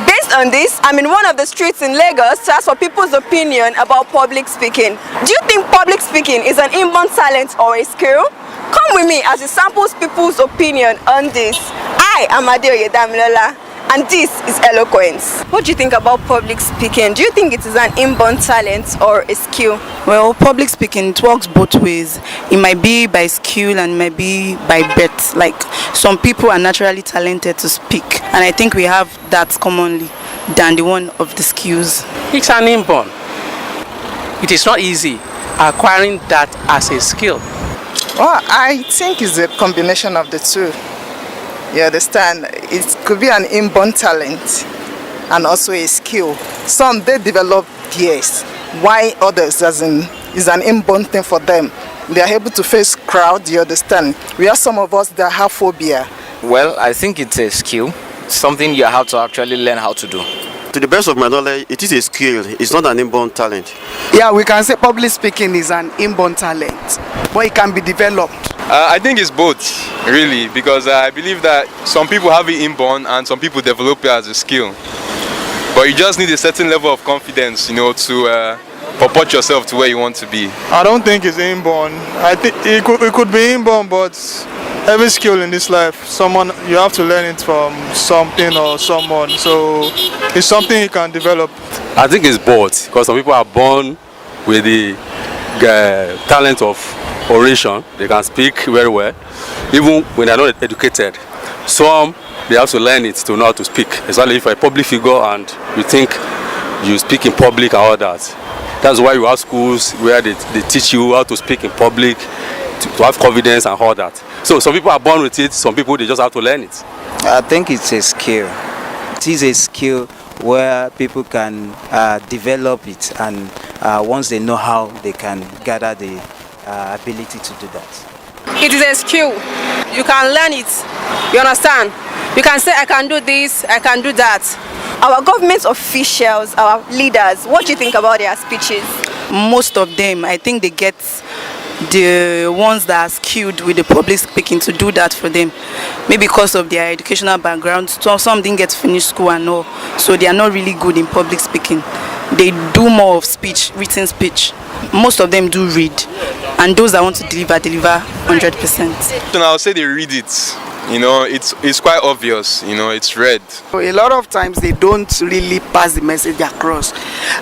Based on this, I'm in one of the streets in Lagos to ask for people's opinion about public speaking. Do you think public speaking is an inborn talent or a skill? Come with me as it samples people's opinion on this. I am Adeoye Damilola, and this is Eloquence. What do you think about public speaking? Do you think it is an inborn talent or a skill? Well, public speaking, it works both ways. It might be by skill and it might be by birth. Like, some people are naturally talented to speak, and I think we have that commonly than the one of the skills. It's an inborn. It is not easy acquiring that as a skill. Well, I think it's a combination of the two. You understand? It could be an inborn talent and also a skill. Some, they develop theirs, why others is an inborn thing for them. They are able to face crowd, you understand. We have some of us that have phobia. Well, I think it's a skill, something you have to actually learn how to do. To the best of my knowledge, it is a skill. It's not an inborn talent. Yeah, we can say public speaking is an inborn talent, but it can be developed. I think it's both, really, because I believe that some people have it inborn and some people develop it as a skill. But you just need a certain level of confidence, to purport yourself to where you want to be. I don't think it's inborn. I think it could be inborn, but every skill in this life, you have to learn it from something or someone. So it's something you can develop. I think it's both, because some people are born with the talent of oration. They can speak very well, even when they're not educated. Some, they have to learn it to know how to speak, especially if you're a public figure and you think you speak in public and all that. That's why you have schools where they teach you how to speak in public, to have confidence and all that. So some people are born with it, some people they just have to learn it. I think it's a skill. It is a skill where people can develop it, and once they know how, they can gather the ability to do that. It is a skill. You can learn it. You understand? You can say, I can do this, I can do that. Our government officials, our leaders, what do you think about their speeches? Most of them, I think they get the ones that are skilled with the public speaking to do that for them. Maybe because of their educational background. Some didn't get to finish school and all, so they are not really good in public speaking. They do more of speech, written speech. Most of them do read, and those that want to deliver 100%. And I'll say they read it. It's quite obvious. It's read. A lot of times they don't really pass the message across,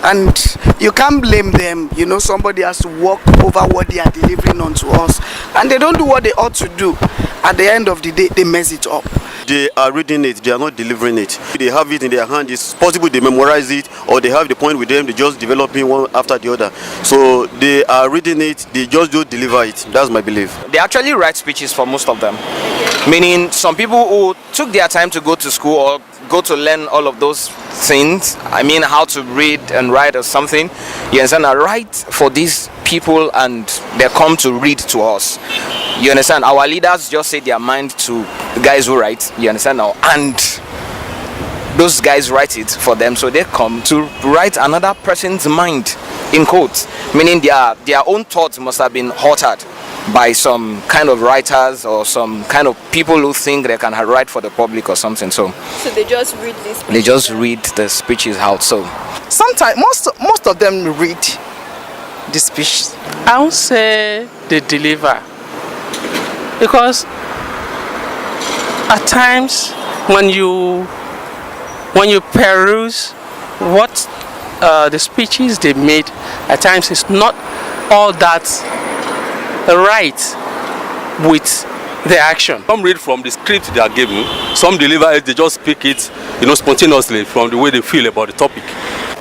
and you can't blame them. Somebody has to walk over what they are delivering onto us, and they don't do what they ought to do. At the end of the day, they mess it up. They are reading it, they are not delivering it. They have it in their hand, it's possible they memorize it, or they have the point with them, they just develop it one after the other. So they are reading it, they just don't deliver it. That's my belief. They actually write speeches for most of them. Meaning some people who took their time to go to school or go to learn all of those things, I mean how to read and write or something, you understand, I write for these people and they come to read to us. You understand? Our leaders just say their mind to the guys who write, you understand now, and those guys write it for them, so they come to write another person's mind, in quotes, meaning their own thoughts must have been altered by some kind of writers or some kind of people who think they can write for the public or something. So they just read this. They just read the speeches out. So sometimes most of them read the speech. I would say they deliver, because at times when you peruse what the speeches they made, at times it's not all that right with the action. Some read from the script they are given, some deliver it, they just speak it, spontaneously from the way they feel about the topic.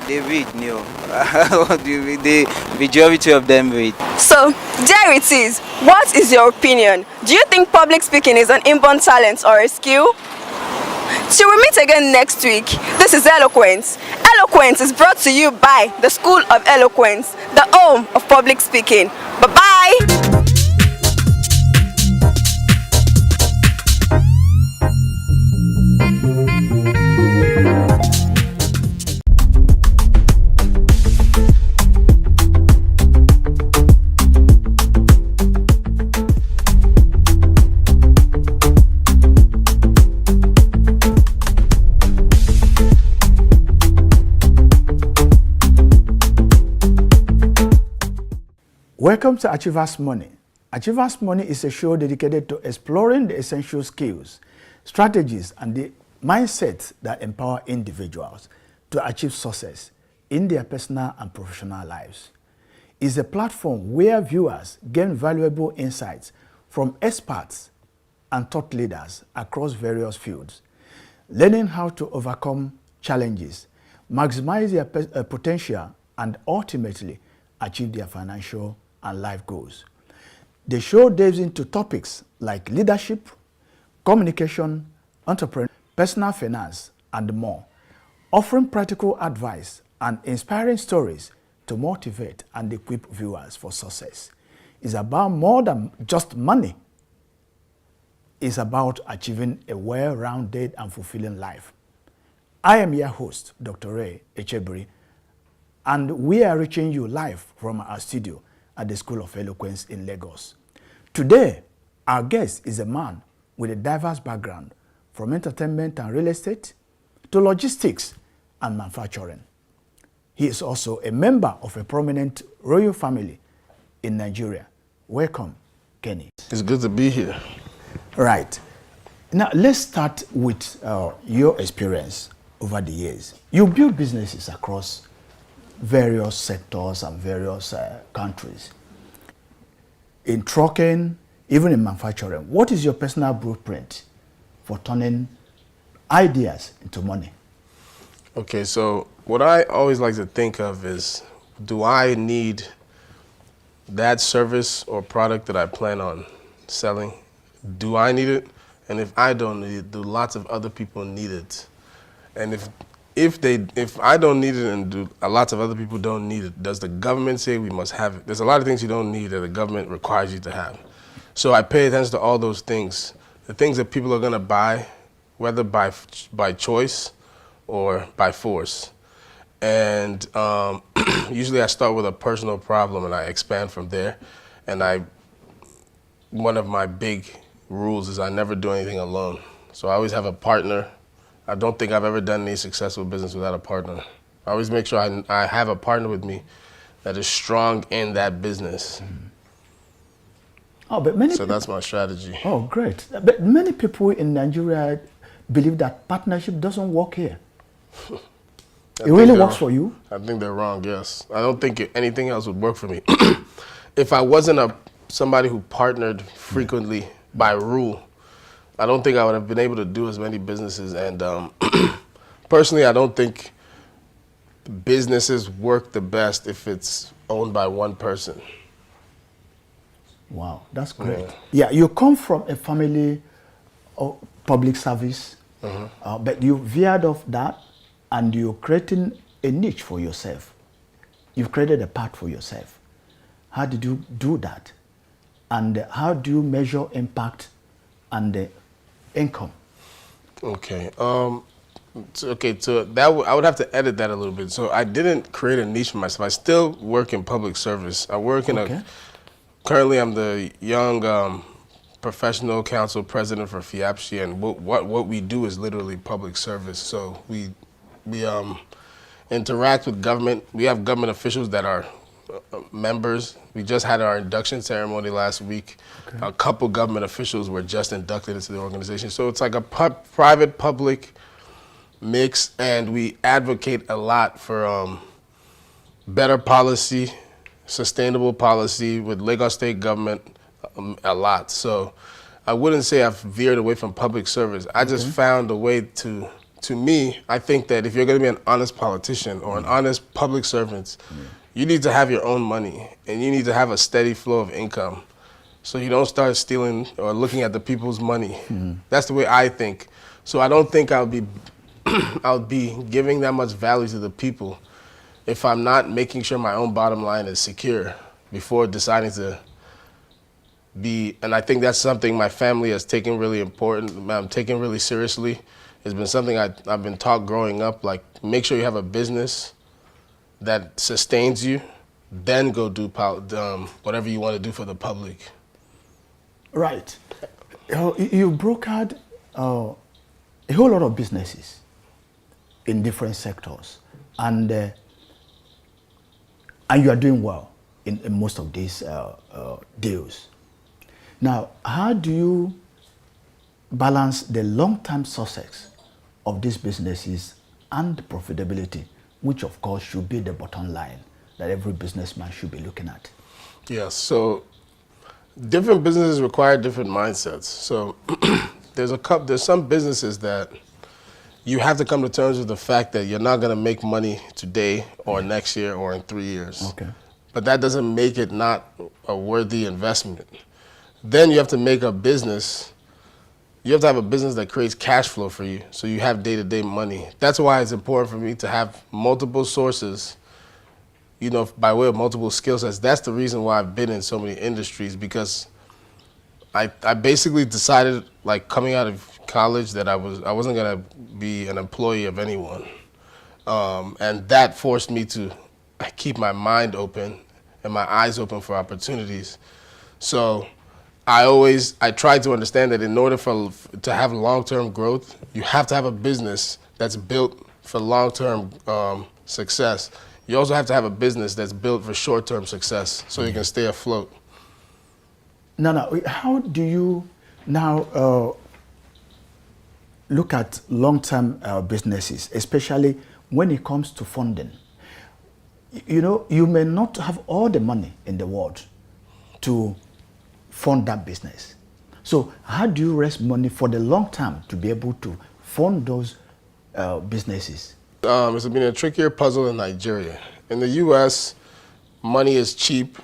They read, the majority of them read. So, there it is. What is your opinion? Do you think public speaking is an inborn talent or a skill? Till we meet again next week, this is Eloquence. Eloquence is brought to you by the School of Eloquence, the home of public speaking. Bye-bye! Welcome to Achievers Money. Achievers Money is a show dedicated to exploring the essential skills, strategies, and the mindsets that empower individuals to achieve success in their personal and professional lives. It's a platform where viewers gain valuable insights from experts and thought leaders across various fields, learning how to overcome challenges, maximize their potential, and ultimately achieve their financial and life goals. The show delves into topics like leadership, communication, entrepreneurship, personal finance, and more, offering practical advice and inspiring stories to motivate and equip viewers for success. It's about more than just money. It's about achieving a well-rounded and fulfilling life. I am your host, Dr. Ray Echebiri, and we are reaching you live from our studio at the School of Eloquence in Lagos. Today, our guest is a man with a diverse background, from entertainment and real estate to logistics and manufacturing. He is also a member of a prominent royal family in Nigeria. Welcome, Kenny. It's good to be here. Right. Now, let's start with your experience over the years. You build businesses across various sectors and various countries. In trucking, even in manufacturing, what is your personal blueprint for turning ideas into money? Okay, so what I always like to think of is, do I need that service or product that I plan on selling? Do I need it? And if I don't need it, do lots of other people need it? And if I don't need it and do lots of other people don't need it, does the government say we must have it? There's a lot of things you don't need that the government requires you to have. So I pay attention to all those things. The things that people are gonna buy, whether by choice or by force. And usually I start with a personal problem and I expand from there. And one of my big rules is I never do anything alone. So I always have a partner. I don't think I've ever done any successful business without a partner. I always make sure I have a partner with me that is strong in that business. Oh, but many so that's my strategy. Oh, great. But many people in Nigeria believe that partnership doesn't work here. It really works for you? I think they're wrong, yes. I don't think anything else would work for me. If I wasn't somebody who partnered frequently by rule, I don't think I would have been able to do as many businesses. And personally, I don't think businesses work the best if it's owned by one person. Wow, that's great. Yeah, you come from a family of public service, but you veered off that and you're creating a niche for yourself. You've created a path for yourself. How did you do that? And how do you measure impact and income? Okay. So that I would have to edit that a little bit. So I didn't create a niche for myself. I still work in public service. I work in currently I'm the young professional council president for FIAPSHI, and what we do is literally public service. So we interact with government. We have government officials that are members. We just had our induction ceremony last week. A couple government officials were just inducted into the organization. So it's like a private public mix, and we advocate a lot for better policy, sustainable policy with Lagos State government a lot. So I wouldn't say I've veered away from public service. I just found a way to me, I think that if you're gonna be an honest politician or an honest public servant, you need to have your own money and you need to have a steady flow of income. So you don't start stealing or looking at the people's money. That's the way I think. So I don't think I'll be giving that much value to the people if I'm not making sure my own bottom line is secure before deciding to be, and I think that's something my family has taken really taken really seriously. It's been something I've been taught growing up, like make sure you have a business that sustains you, then go do whatever you want to do for the public. Right. You brokered a whole lot of businesses in different sectors, and you are doing well in most of these deals. Now, how do you balance the long-term success of these businesses and profitability, which of course should be the bottom line that every businessman should be looking at? Yes, so different businesses require different mindsets. So there's some businesses that you have to come to terms with the fact that you're not gonna make money today or next year or in 3 years. Okay. But that doesn't make it not a worthy investment. Then you have to make a business you have to have a business that creates cash flow for you, so you have day-to-day money. That's why it's important for me to have multiple sources, you know, by way of multiple skill sets. That's the reason why I've been in so many industries, because I basically decided, like, coming out of college, that I wasn't gonna be an employee of anyone, and that forced me to keep my mind open and my eyes open for opportunities. So I try to understand that in order to have long-term growth, you have to have a business that's built for long-term success. You also have to have a business that's built for short-term success, so you can stay afloat. Now, how do you now look at long-term businesses, especially when it comes to funding? You know, you may not have all the money in the world to fund that business. So how do you raise money for the long term to be able to fund those businesses? It's been a trickier puzzle in Nigeria. In the US, money is cheap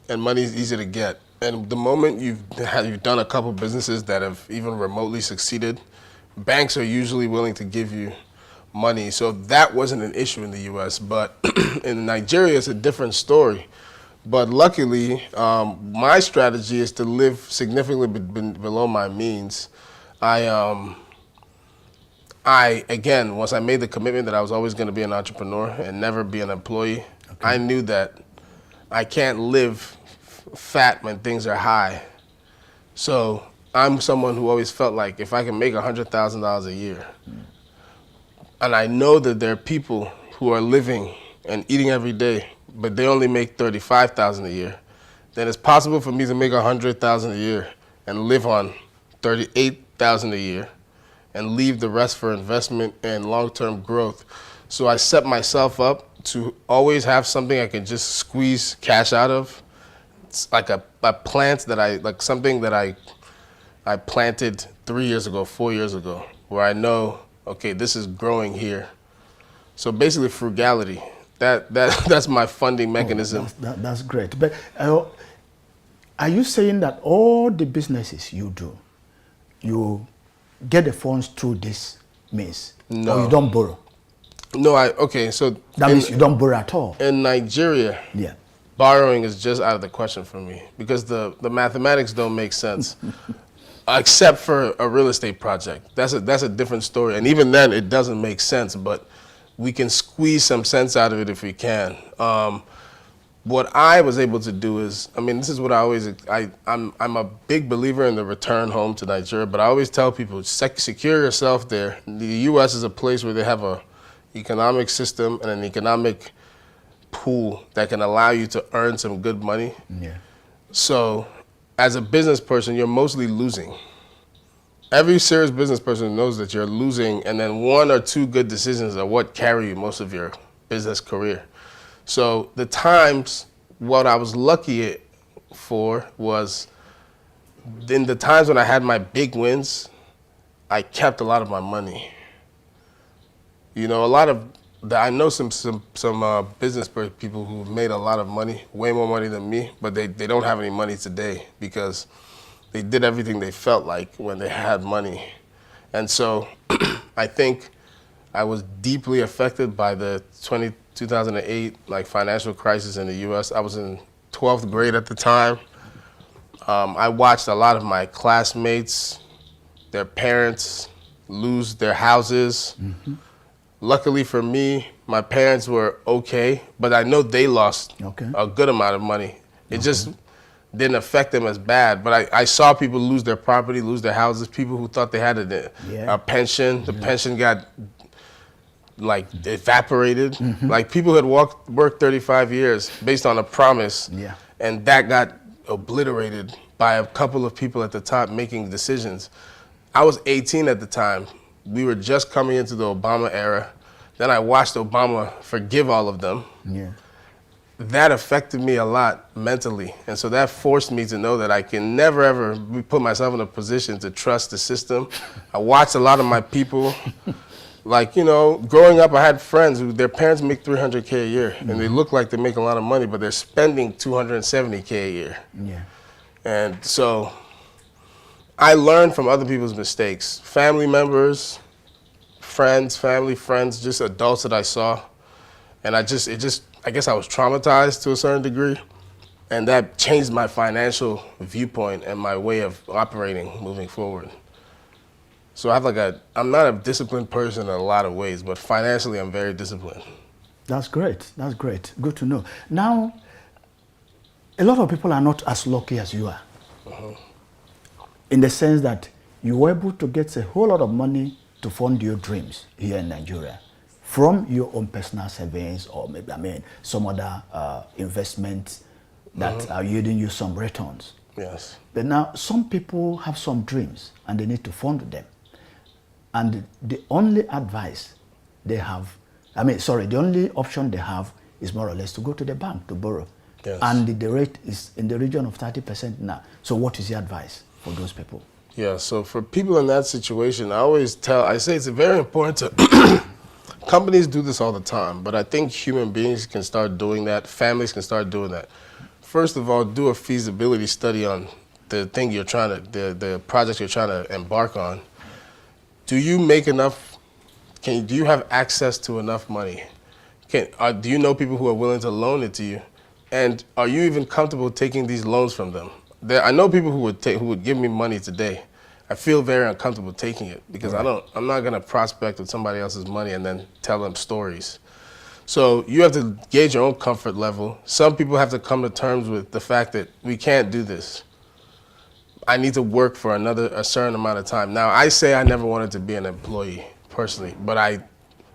and money is easy to get. And the moment you've done a couple businesses that have even remotely succeeded, banks are usually willing to give you money. So that wasn't an issue in the US, but in Nigeria, it's a different story. But luckily, my strategy is to live significantly below my means. Again, once I made the commitment that I was always going to be an entrepreneur and never be an employee, I knew that I can't live fat when things are high. So I'm someone who always felt like if I can make $100,000 a year, and I know that there are people who are living and eating every day, but they only make $35,000 a year, then it's possible for me to make $100,000 a year and live on $38,000 a year and leave the rest for investment and long-term growth. So I set myself up to always have something I can just squeeze cash out of. It's like a plant that something that I planted 3 years ago, 4 years ago, where I know, okay, this is growing here. So basically frugality. That's my funding mechanism. That's great. But are you saying that all the businesses you do, you get the funds through this means? No. Or you don't borrow? No, so that means you don't borrow at all. In Nigeria, yeah, borrowing is just out of the question for me because the mathematics don't make sense. Except for a real estate project. That's a different story. And even then it doesn't make sense, but we can squeeze some sense out of it if we can. What I was able to do is, this is what I'm a big believer in the return home to Nigeria, but I always tell people, secure yourself there. The US is a place where they have a economic system and an economic pool that can allow you to earn some good money. Yeah. So as a business person, you're mostly losing. Every serious business person knows that you're losing, and then 1 or 2 good decisions are what carry you most of your business career. So the times, what I was lucky for was in the times when I had my big wins, I kept a lot of my money. You know, I know some business people who've made a lot of money, way more money than me, but they don't have any money today because they did everything they felt like when they had money. And so I think I was deeply affected by the 2008 financial crisis in the US. I was in 12th grade at the time. I watched a lot of my classmates, their parents lose their houses. Mm-hmm. Luckily for me, my parents were okay, but I know they lost a good amount of money. It just didn't affect them as bad, but I saw people lose their property, lose their houses, people who thought they had a pension. The pension got evaporated. Mm-hmm. People had worked 35 years based on a promise, and that got obliterated by a couple of people at the top making decisions. I was 18 at the time. We were just coming into the Obama era. Then I watched Obama forgive all of them. Yeah. That affected me a lot mentally. And so that forced me to know that I can never, ever put myself in a position to trust the system. I watched a lot of my people. Growing up, I had friends who their parents make $300K a year, and they look like they make a lot of money, but they're spending $270K a year. Yeah. And so I learned from other people's mistakes. Family members, friends, just adults that I saw. And I guess I was traumatized to a certain degree. And that changed my financial viewpoint and my way of operating moving forward. So I'm not a disciplined person in a lot of ways, but financially I'm very disciplined. That's great. That's great. Good to know. Now, a lot of people are not as lucky as you are. In the sense that you were able to get a whole lot of money to fund your dreams here in Nigeria from your own personal savings or maybe, some other investments that are yielding you some returns. Yes. But now some people have some dreams and they need to fund them. And the only advice they have, the only option they have is more or less to go to the bank to borrow. Yes. And the rate is in the region of 30% now. So what is your advice for those people? Yeah, so for people in that situation, I say it's very important to, companies do this all the time, but I think human beings can start doing that, families can start doing that. First of all, do a feasibility study on the thing the project you're trying to embark on. Do you make enough, do you have access to enough money? Do you know people who are willing to loan it to you? And are you even comfortable taking these loans from them? I know people who would give me money today. I feel very uncomfortable taking it because I'm not gonna prospect with somebody else's money and then tell them stories. So you have to gauge your own comfort level. Some people have to come to terms with the fact that we can't do this. I need to work for a certain amount of time. Now, I say I never wanted to be an employee personally, but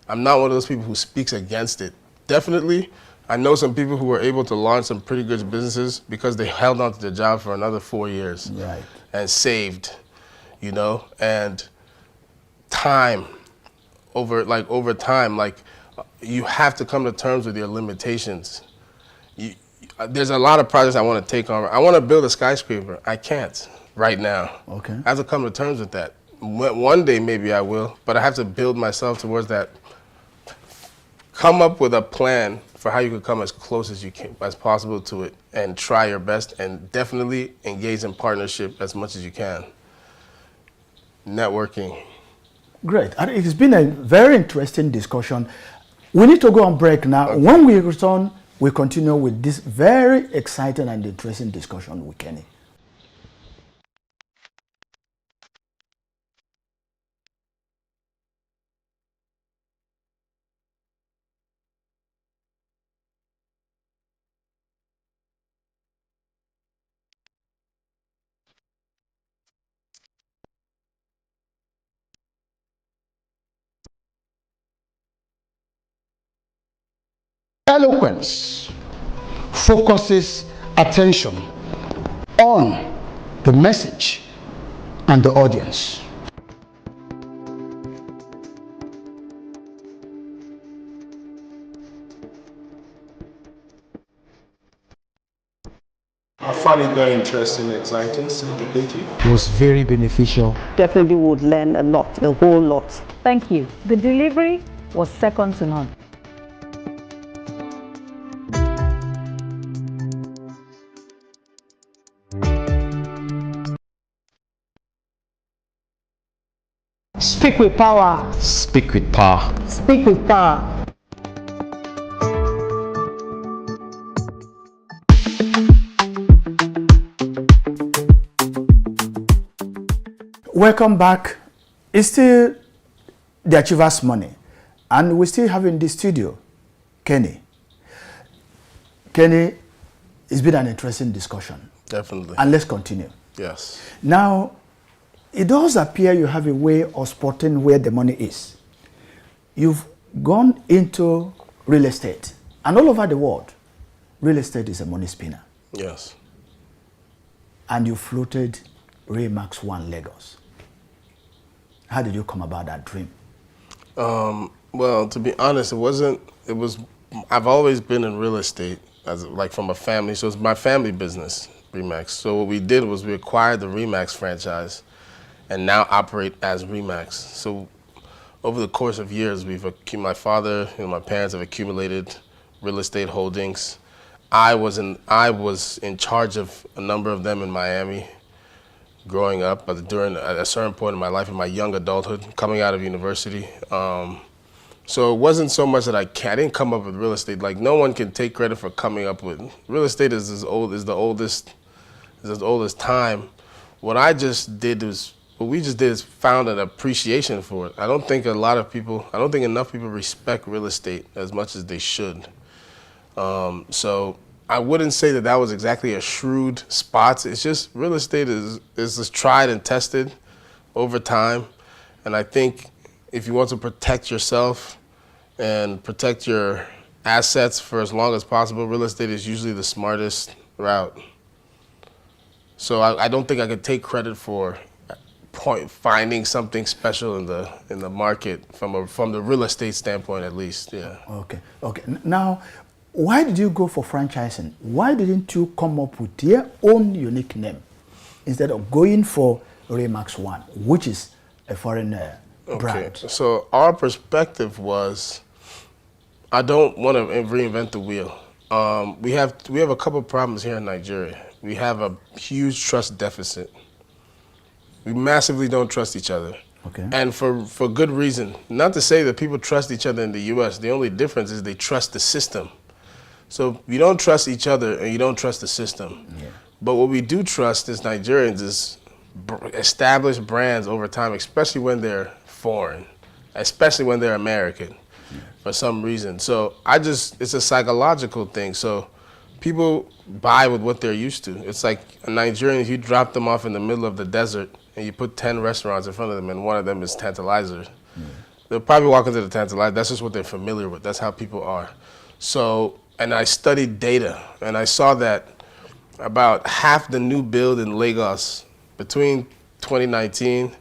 I'm not one of those people who speaks against it. Definitely, I know some people who were able to launch some pretty good businesses because they held on to their job for another 4 years and saved, and time, over time, you have to come to terms with your limitations. There's a lot of projects I want to take on. I want to build a skyscraper. I can't right now. Okay. I have to come to terms with that. One day maybe I will, but I have to build myself towards that. Come up with a plan for how you can come as close as possible to it and try your best and definitely engage in partnership as much as you can. Networking. Great. And it's been a very interesting discussion. We need to go on break now. Okay. When we return, we continue with this very exciting and interesting discussion with Kenny. Eloquence focuses attention on the message and the audience. I find it very interesting, exciting, thank you. It was very beneficial. Definitely would learn a lot, a whole lot. Thank you. The delivery was second to none. Speak with power. Speak with power. Speak with power. Welcome back. It's still the Achievers Money, and we still have in the studio Kenny. Kenny, it's been an interesting discussion. Definitely. And let's continue. Yes. Now, it does appear you have a way of spotting where the money is. You've gone into real estate, and all over the world, real estate is a money spinner. Yes. And you floated Remax One Lagos. How did you come about that dream? Well, to be honest, I've always been in real estate, from a family, so it's my family business, Remax. So what we did was we acquired the Remax franchise and now operate as Remax. So over the course of years, my father and my parents have accumulated real estate holdings. I was in charge of a number of them in Miami. growing up, but during at a certain point in my life, in my young adulthood, coming out of university. So it wasn't so much that I didn't come up with real estate. Like, no one can take credit for coming up with real estate. Is as old as time. What we just did is found an appreciation for it. I don't think enough people respect real estate as much as they should. So I wouldn't say that was exactly a shrewd spot. It's just real estate is tried and tested over time. And I think if you want to protect yourself and protect your assets for as long as possible, real estate is usually the smartest route. So I don't think I could take credit for finding something special in the market from the real estate standpoint, at least. Yeah. Okay. Now, why did you go for franchising? Why didn't you come up with your own unique name instead of going for Remax One, which is a foreign brand? So our perspective was, I don't want to reinvent the wheel. We have a couple problems here in Nigeria. We have a huge trust deficit. We massively don't trust each other. Okay. And for good reason. Not to say that people trust each other in the US. The only difference is they trust the system. So you don't trust each other and you don't trust the system. Yeah. But what we do trust as Nigerians is established brands over time, especially when they're foreign, especially when they're American for some reason. So it's a psychological thing. So people buy with what they're used to. It's like a Nigerian, if you drop them off in the middle of the desert and you put 10 restaurants in front of them and one of them is Tantalizer, they'll probably walk into the Tantalizer. That's just what they're familiar with. That's how people are. So, and I studied data and I saw that about half the new build in Lagos between 2019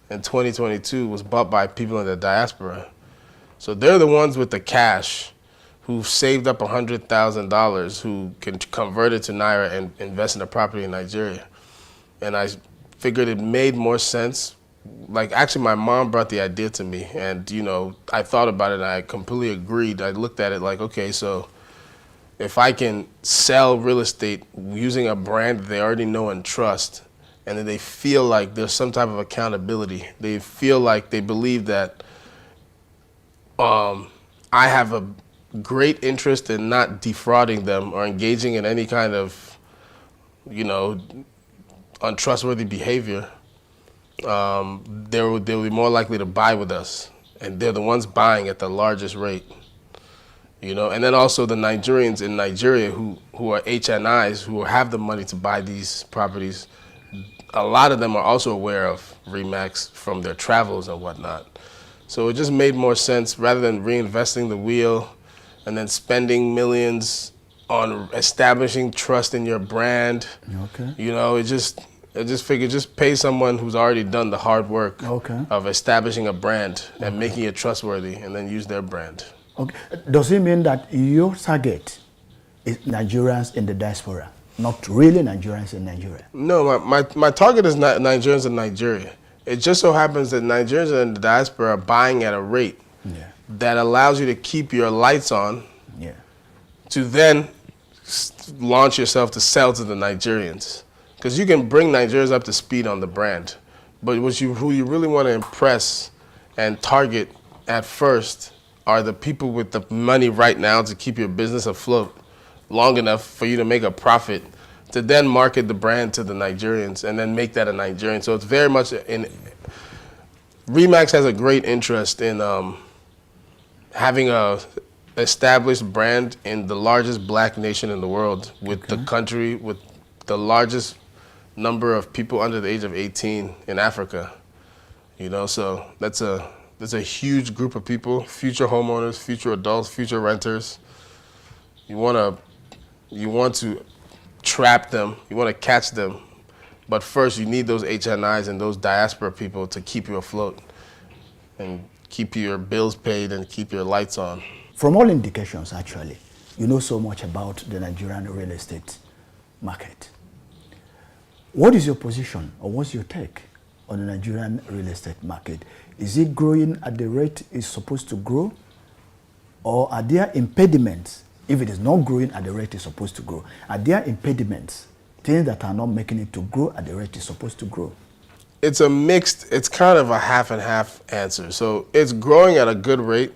and 2022 was bought by people in the diaspora. So they're the ones with the cash who've saved up $100,000 who can convert it to Naira and invest in a property in Nigeria. And I figured it made more sense. Like, actually, my mom brought the idea to me, and, I thought about it, and I completely agreed. I looked at it like, okay, so if I can sell real estate using a brand that they already know and trust, and then they feel like there's some type of accountability, they feel like they believe that I have a great interest in not defrauding them or engaging in any kind of, untrustworthy behavior, they'll be more likely to buy with us. And they're the ones buying at the largest rate. And then also the Nigerians in Nigeria who are HNIs, who have the money to buy these properties, a lot of them are also aware of Remax from their travels and whatnot. So it just made more sense, rather than reinvesting the wheel and then spending millions on establishing trust in your brand. Okay. I just figured just pay someone who's already done the hard work Okay. of establishing a brand and making it trustworthy, and then use their brand. Okay. Does it mean that your target is Nigerians in the diaspora, not really Nigerians in Nigeria? No, my target is not Nigerians in Nigeria. It just so happens that Nigerians in the diaspora are buying at a rate that allows you to keep your lights on, to then launch yourself to sell to the Nigerians. Because you can bring Nigerians up to speed on the brand, but who you really want to impress and target at first are the people with the money right now to keep your business afloat long enough for you to make a profit, to then market the brand to the Nigerians and then make that a Nigerian. So it's very much Remax has a great interest in having a established brand in the largest black nation in the world, with the country with the largest number of people under the age of 18 in Africa. So that's a huge group of people, future homeowners, future adults, future renters. You want to trap them, you want to catch them, but first you need those HNIs and those diaspora people to keep you afloat and keep your bills paid and keep your lights on. From all indications, actually, you know so much about the Nigerian real estate market. What is your position, or what's your take on the Nigerian real estate market? Is it growing at the rate it's supposed to grow? Or are there impediments, if it is not growing at the rate it's supposed to grow? Are there impediments things that are not making it to grow at the rate it's supposed to grow? It's kind of a half and half answer. So it's growing at a good rate.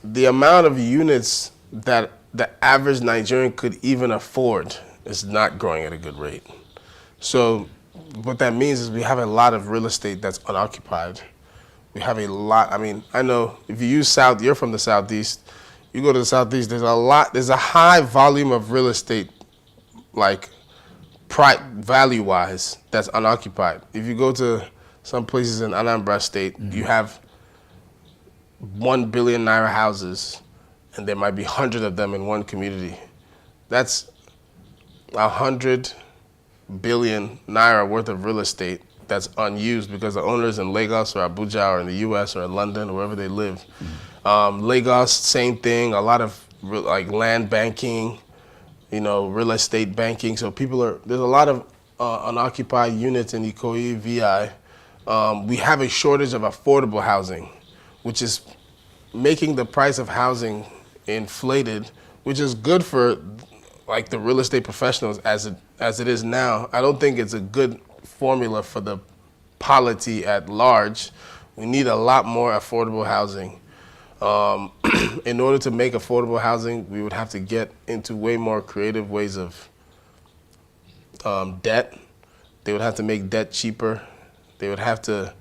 The amount of units that the average Nigerian could even afford is not growing at a good rate. So what that means is we have a lot of real estate that's unoccupied. We have a lot, I mean, I know if you use you're from the Southeast, you go to the Southeast, there's a high volume of real estate, like value-wise, that's unoccupied. If you go to some places in Anambra State, you have 1 billion naira houses, and there might be 100 of them in one community. That's 100 billion naira worth of real estate that's unused because the owners in Lagos or Abuja or in the US or in London or wherever they live. Lagos, same thing, a lot of like land banking, real estate banking. So there's a lot of unoccupied units in Ikoyi, VI. We have a shortage of affordable housing, which is making the price of housing inflated, which is good for like the real estate professionals as it is now. I don't think it's a good formula for the polity at large. We need a lot more affordable housing. In order to make affordable housing, we would have to get into way more creative ways of debt. They would have to make debt cheaper. They would have to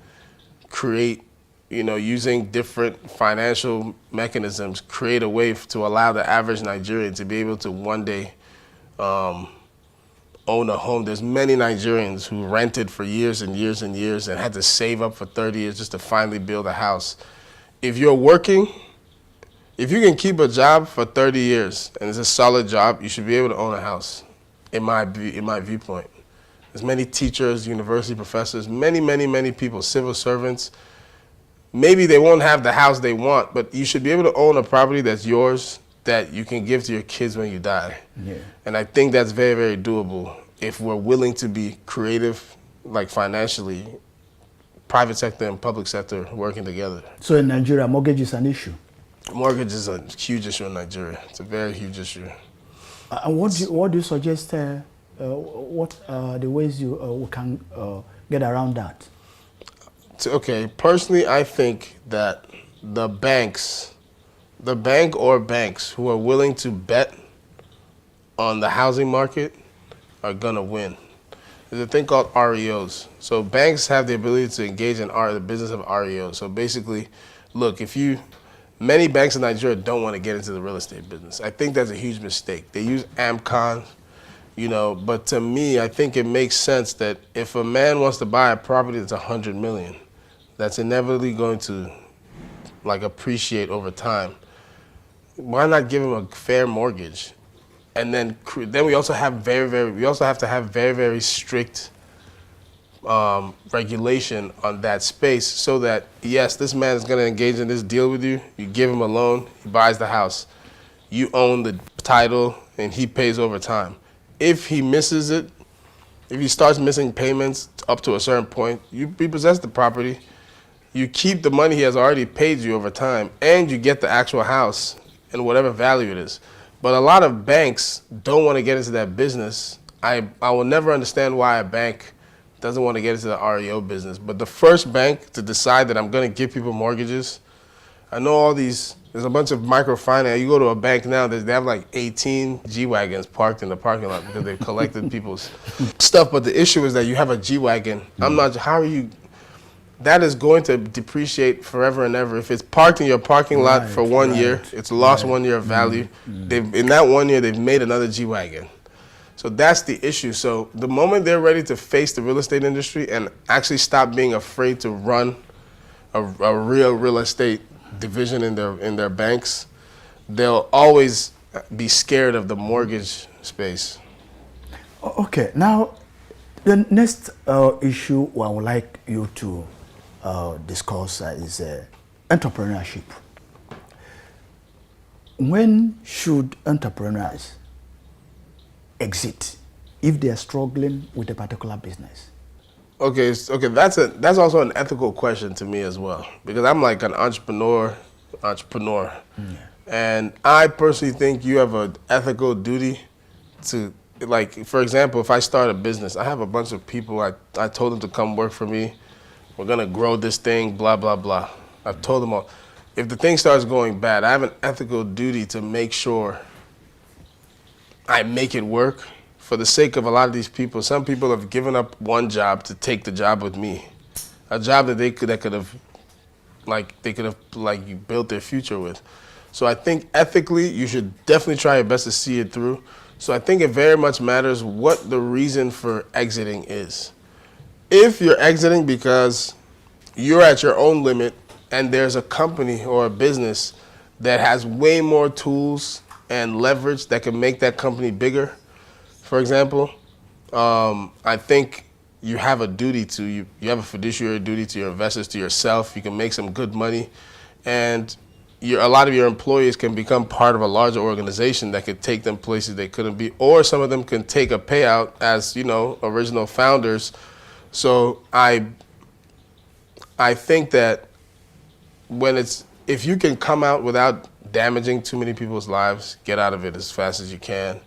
create, using different financial mechanisms, create a way to allow the average Nigerian to be able to one day own a home. There's many Nigerians who rented for years and years and years and had to save up for 30 years just to finally build a house. If you're working, if you can keep a job for 30 years and it's a solid job, you should be able to own a house, in my viewpoint. There's many teachers, university professors, many people, civil servants. Maybe they won't have the house they want, but you should be able to own a property that's yours that you can give to your kids when you die. Yeah. And I think that's very, very doable if we're willing to be creative, like financially, private sector and public sector working together. So in Nigeria, mortgage is an issue? Mortgage is a huge issue in Nigeria. It's a very huge issue. And what do you suggest, what are the ways we can get around that? Okay, personally, I think that the bank or banks who are willing to bet on the housing market are gonna win. There's a thing called REOs. So banks have the ability to engage in the business of REOs. So basically, look, many banks in Nigeria don't want to get into the real estate business. I think that's a huge mistake. They use AMCON, but to me, I think it makes sense that if a man wants to buy a property that's 100 million, that's inevitably going to appreciate over time, why not give him a fair mortgage? And then we also have to have very, very strict regulation on that space so that, yes, this man is going to engage in this deal with you. You give him a loan, he buys the house. You own the title, and he pays over time. If he misses it, if he starts missing payments up to a certain point, you repossess the property. You keep the money he has already paid you over time, and you get the actual house and whatever value it is. But a lot of banks don't want to get into that business. I will never understand why a bank doesn't want to get into the REO business. But the first bank to decide that I'm going to give people mortgages, I know there's a bunch of microfinance. You go to a bank now, they have like 18 G-Wagons parked in the parking lot because they've collected people's stuff. But the issue is that you have a G-Wagon. That is going to depreciate forever and ever. If it's parked in your parking lot for 1 year, it's lost 1 year of value. In that 1 year, they've made another G-Wagon. So that's the issue. So the moment they're ready to face the real estate industry and actually stop being afraid to run a real estate division in their banks, they'll always be scared of the mortgage space. Okay, now the next issue I would like you to discuss is entrepreneurship. When should entrepreneurs exit if they are struggling with a particular business? Okay, that's also an ethical question to me as well, because I'm like an entrepreneur, and I personally think you have an ethical duty to like, for example, if I start a business, I have a bunch of people, I told them to come work for me. We're going to grow this thing, blah, blah, blah. I've told them all. If the thing starts going bad, I have an ethical duty to make sure I make it work for the sake of a lot of these people. Some people have given up one job to take the job with me, a job that they could have built their future with. So I think ethically, you should definitely try your best to see it through. So I think it very much matters what the reason for exiting is. If you're exiting because you're at your own limit and there's a company or a business that has way more tools and leverage that can make that company bigger, for example, I think you have a duty to, you have a fiduciary duty to your investors, to yourself. You can make some good money, and a lot of your employees can become part of a larger organization that could take them places they couldn't be, or some of them can take a payout as, original founders. So I think that if you can come out without damaging too many people's lives, get out of it as fast as you can.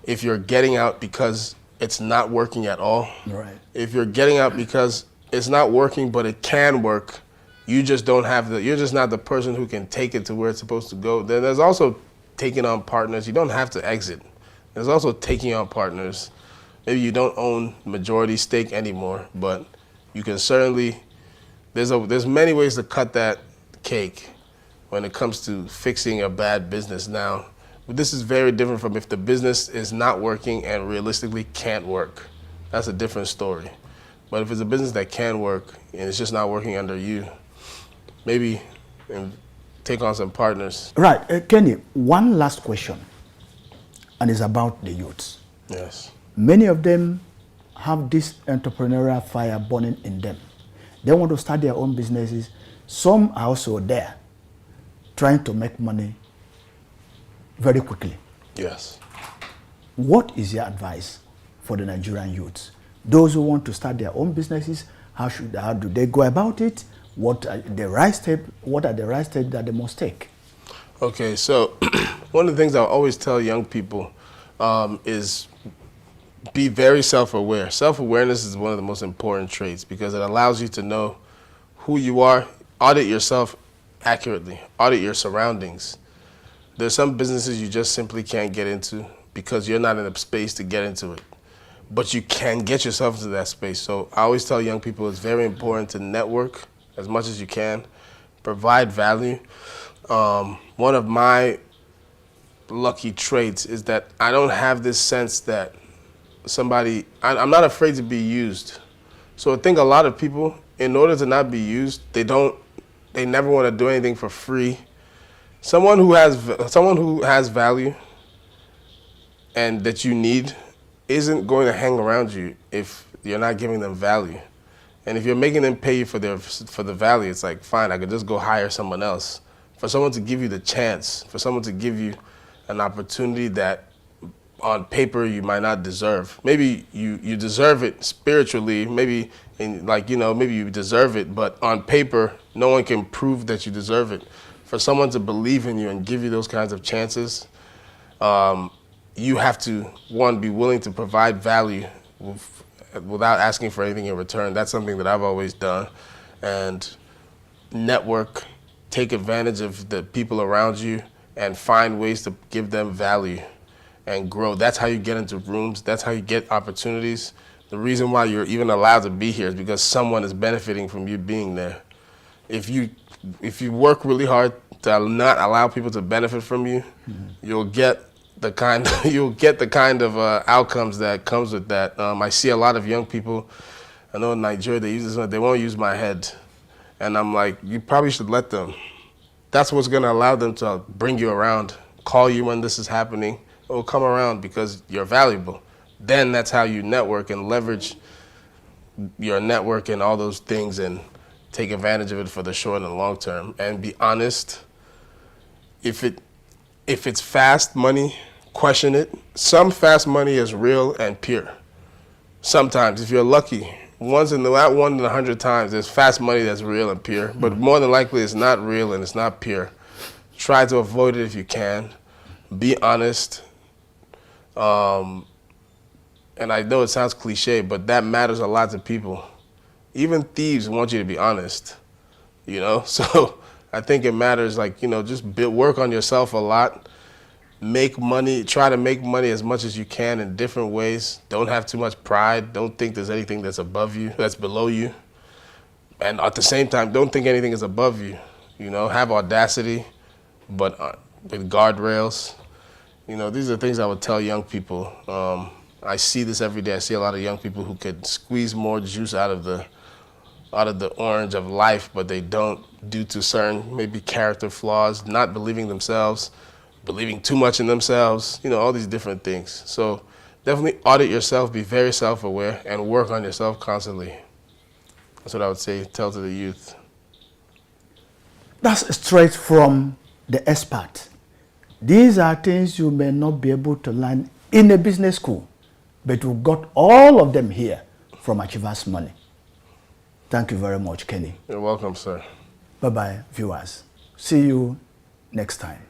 If you're getting out because it's not working at all, right. If you're getting out because it's not working but it can work, you're just not the person who can take it to where it's supposed to go. Then there's also taking on partners. You don't have to exit. There's also taking on partners. Maybe you don't own majority stake anymore, but you can certainly, there's many ways to cut that cake when it comes to fixing a bad business now. But this is very different from if the business is not working and realistically can't work. That's a different story. But if it's a business that can work and it's just not working under you, maybe take on some partners. Right. Kenny, one last question, and it's about the youths. Yes. Many of them have this entrepreneurial fire burning in them. They want to start their own businesses. Some are also there trying to make money very quickly. Yes. What is your advice for the Nigerian youths? Those who want to start their own businesses, how do they go about it? What are the right steps that they must take? Okay, so one of the things I always tell young people is be very self-aware. Self-awareness is one of the most important traits because it allows you to know who you are, audit yourself accurately, audit your surroundings. There's some businesses you just simply can't get into because you're not in a space to get into it. But you can get yourself into that space. So I always tell young people it's very important to network as much as you can, provide value. One of my lucky traits is that I don't have this sense that I'm not afraid to be used. So I think a lot of people, in order to not be used, they never want to do anything for free. Someone who has value and that you need isn't going to hang around you if you're not giving them value. And if you're making them pay you for the value, it's like, fine, I could just go hire someone else. For someone to give you the chance, for someone to give you an opportunity that on paper you might not deserve. Maybe you deserve it spiritually, maybe you deserve it, but on paper, no one can prove that you deserve it. For someone to believe in you and give you those kinds of chances, you have to, one, be willing to provide value without asking for anything in return. That's something that I've always done. And network, take advantage of the people around you and find ways to give them value and grow. That's how you get into rooms. That's how you get opportunities. The reason why you're even allowed to be here is because someone is benefiting from you being there. If you work really hard to not allow people to benefit from you, you'll get the kind of outcomes that comes with that. I see a lot of young people. I know in Nigeria they use this one. They won't use my head, and I'm like, you probably should let them. That's what's going to allow them to bring you around, call you when this is happening. Oh, come around because you're valuable. Then that's how you network and leverage your network and all those things and take advantage of it for the short and long term. And be honest. If it's fast money, question it. Some fast money is real and pure. Sometimes, if you're lucky, once in 100 times, there's fast money that's real and pure. But more than likely, it's not real and it's not pure. Try to avoid it if you can. Be honest. and I know it sounds cliche, but that matters a lot to people. Even thieves want you to be honest, you know? So I think it matters, like, you know, just work on yourself a lot, make money, try to make money as much as you can in different ways. Don't have too much pride. Don't think there's anything that's above you, that's below you. And at the same time, don't think anything is above you. You know, have audacity, but with guardrails. You know, these are things I would tell young people. I see this every day. I see a lot of young people who could squeeze more juice out of the orange of life, but they don't, due to certain maybe character flaws, not believing themselves, believing too much in themselves, you know, all these different things. So definitely audit yourself, be very self-aware, and work on yourself constantly. That's what I would say, tell to the youth. That's straight from the expert. These are things you may not be able to learn in a business school, but we got all of them here from Achievers Money. Thank you very much, Kenny. You're welcome, sir. Bye-bye, viewers. See you next time.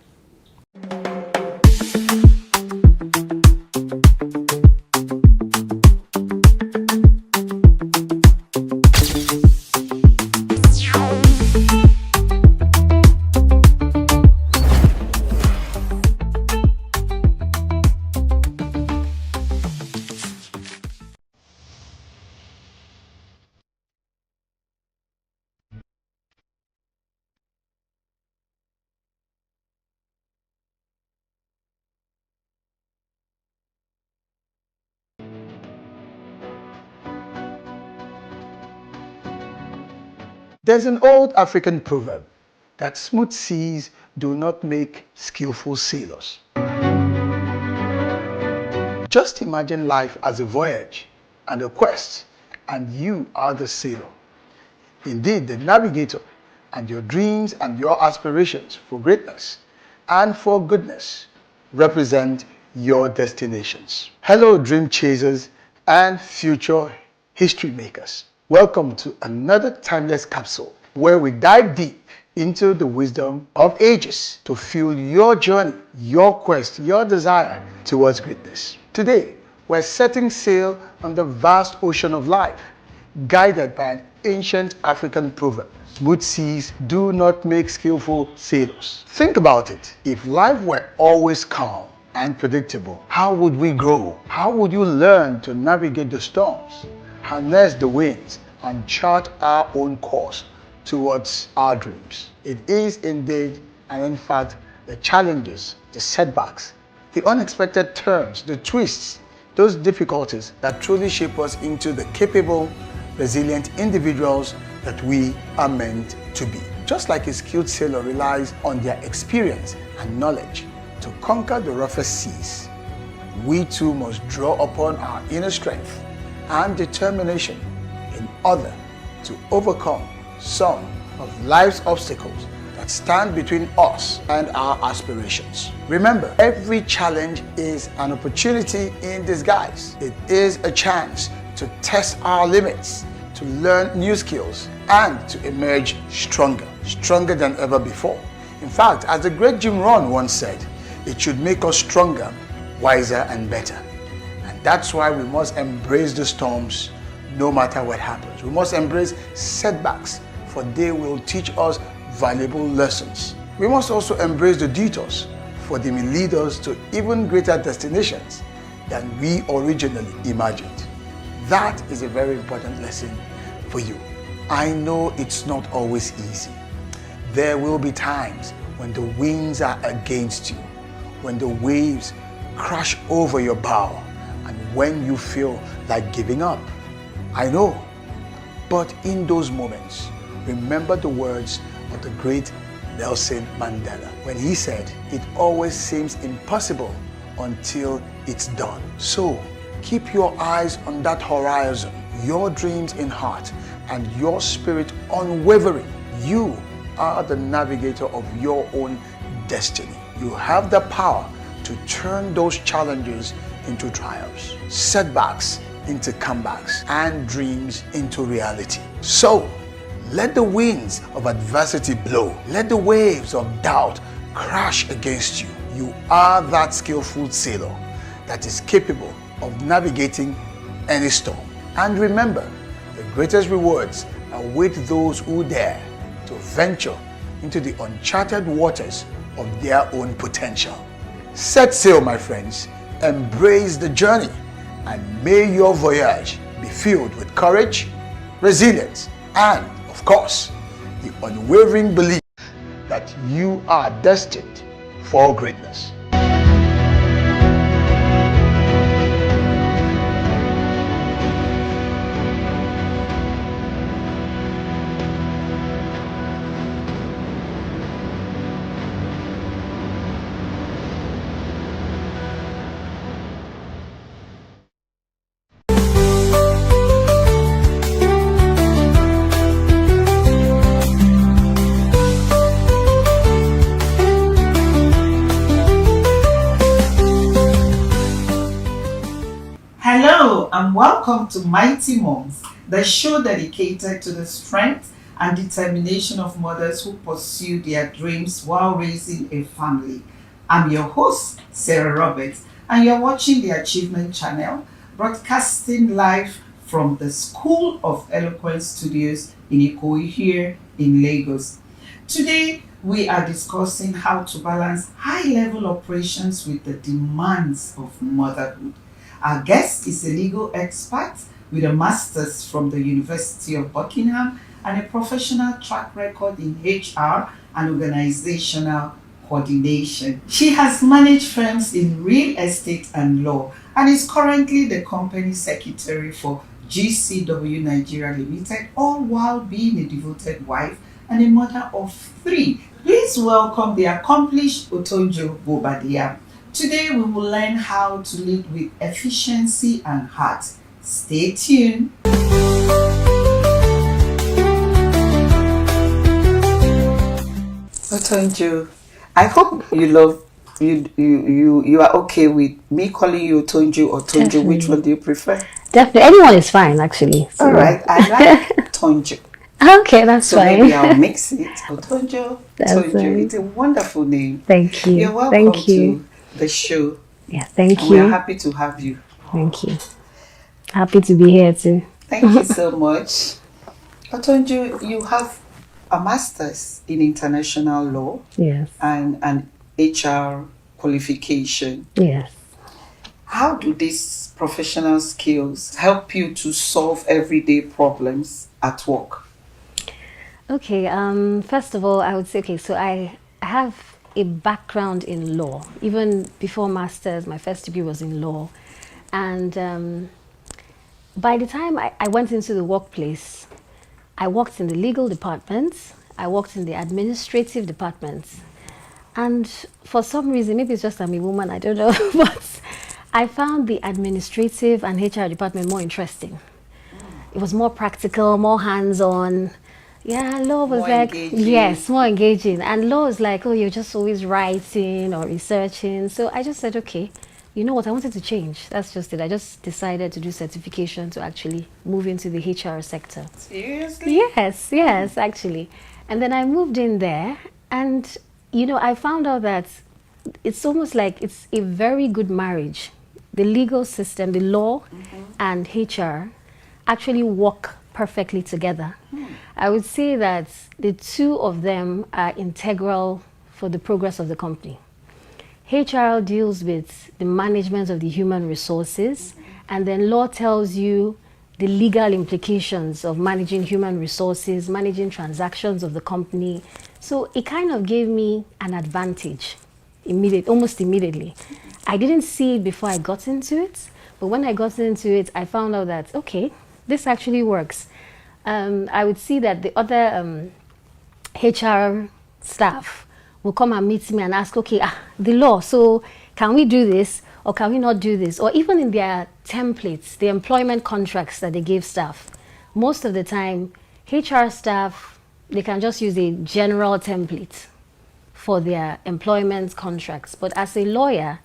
There's an old African proverb that smooth seas do not make skillful sailors. Just imagine life as a voyage and a quest, and you are the sailor. Indeed, the navigator, and your dreams and your aspirations for greatness and for goodness represent your destinations. Hello, dream chasers and future history makers. Welcome to another timeless capsule where we dive deep into the wisdom of ages to fuel your journey, your quest, your desire towards greatness. Today, we're setting sail on the vast ocean of life, guided by an ancient African proverb. Smooth seas do not make skillful sailors. Think about it. If life were always calm and predictable, how would we grow? How would you learn to navigate the storms, harness the winds, and chart our own course towards our dreams? It is indeed, and in fact, the challenges, the setbacks, the unexpected turns, the twists, those difficulties that truly shape us into the capable, resilient individuals that we are meant to be. Just like a skilled sailor relies on their experience and knowledge to conquer the roughest seas, we too must draw upon our inner strength and determination in order to overcome some of life's obstacles that stand between us and our aspirations. Remember, every challenge is an opportunity in disguise. It is a chance to test our limits, to learn new skills, and to emerge stronger than ever before. In fact, as the great Jim Rohn once said, it should make us stronger, wiser, and better. And that's why we must embrace the storms no matter what happens. We must embrace setbacks, for they will teach us valuable lessons. We must also embrace the detours, for they may lead us to even greater destinations than we originally imagined. That is a very important lesson for you. I know it's not always easy. There will be times when the winds are against you, when the waves crash over your bow, and when you feel like giving up. I know, but in those moments, remember the words of the great Nelson Mandela when he said, "It always seems impossible until it's done." So keep your eyes on that horizon, your dreams in heart, and your spirit unwavering. You are the navigator of your own destiny. You have the power to turn those challenges into triumphs, setbacks into comebacks, and dreams into reality. So, let the winds of adversity blow. Let the waves of doubt crash against you. You are that skillful sailor that is capable of navigating any storm. And remember, the greatest rewards await those who dare to venture into the uncharted waters of their own potential. Set sail, my friends, embrace the journey, and may your voyage be filled with courage, resilience, and, of course, the unwavering belief that you are destined for greatness. Hello and welcome to Mighty Moms, the show dedicated to the strength and determination of mothers who pursue their dreams while raising a family. I'm your host, Sarah Roberts, and you're watching the Achievement Channel, broadcasting live from the School of Eloquence Studios in Ikoyi here in Lagos. Today, we are discussing how to balance high-level operations with the demands of motherhood. Our guest is a legal expert with a master's from the University of Buckingham and a professional track record in HR and organizational coordination. She has managed firms in real estate and law and is currently the company secretary for GCW Nigeria Limited, all while being a devoted wife and a mother of 3. Please welcome the accomplished Otonjo Bobadilla. Today we will learn how to lead with efficiency and heart. Stay tuned. Otonjo, I hope you are okay with me calling you Otonjo or Tonjo. Definitely. Which one do you prefer? Definitely, anyone is fine actually. So. All right, I like Tonjo. Okay, that's So fine. maybe I'll mix it. Otonjo, That's Tonjo. fine. It's a wonderful name. Thank you. You're welcome Thank you. to the show. Yeah, thank And you. we're happy to have you. Thank you. Happy to be here too. Thank you so much. Otonjo, you have a master's in international law Yes. and an HR qualification. Yes. How do these professional skills help you to solve everyday problems at work? Okay, first of all, I would say, okay, so I have a background in law. Even before master's, my first degree was in law. And by the time I went into the workplace, I worked in the legal department, I worked in the administrative department. And for some reason, maybe it's just I'm a woman, I don't know, but I found the administrative and HR department more interesting. It was more practical, more hands-on. Yeah, law was More like, engaging. yes, more engaging. And law is like, oh, you're just always writing or researching. So I just said, okay, you know what, I wanted to change. That's just it. I just decided to do certification to actually move into the HR sector. Seriously? Yes, yes, actually. And then I moved in there and, you know, I found out that it's almost like it's a very good marriage. The legal system, the law and HR actually work perfectly together. I would say that the two of them are integral for the progress of the company. HR deals with the management of the human resources, and then law tells you the legal implications of managing human resources, managing transactions of the company. So it kind of gave me an advantage almost immediately. I didn't see it before I got into it, but when I got into it, I found out that, okay, this actually works. I would see that the other HR staff will come and meet me and ask, okay, the law, so can we do this or can we not do this? Or even in their templates, the employment contracts that they give staff, most of the time, HR staff, they can just use a general template for their employment contracts. But as a lawyer,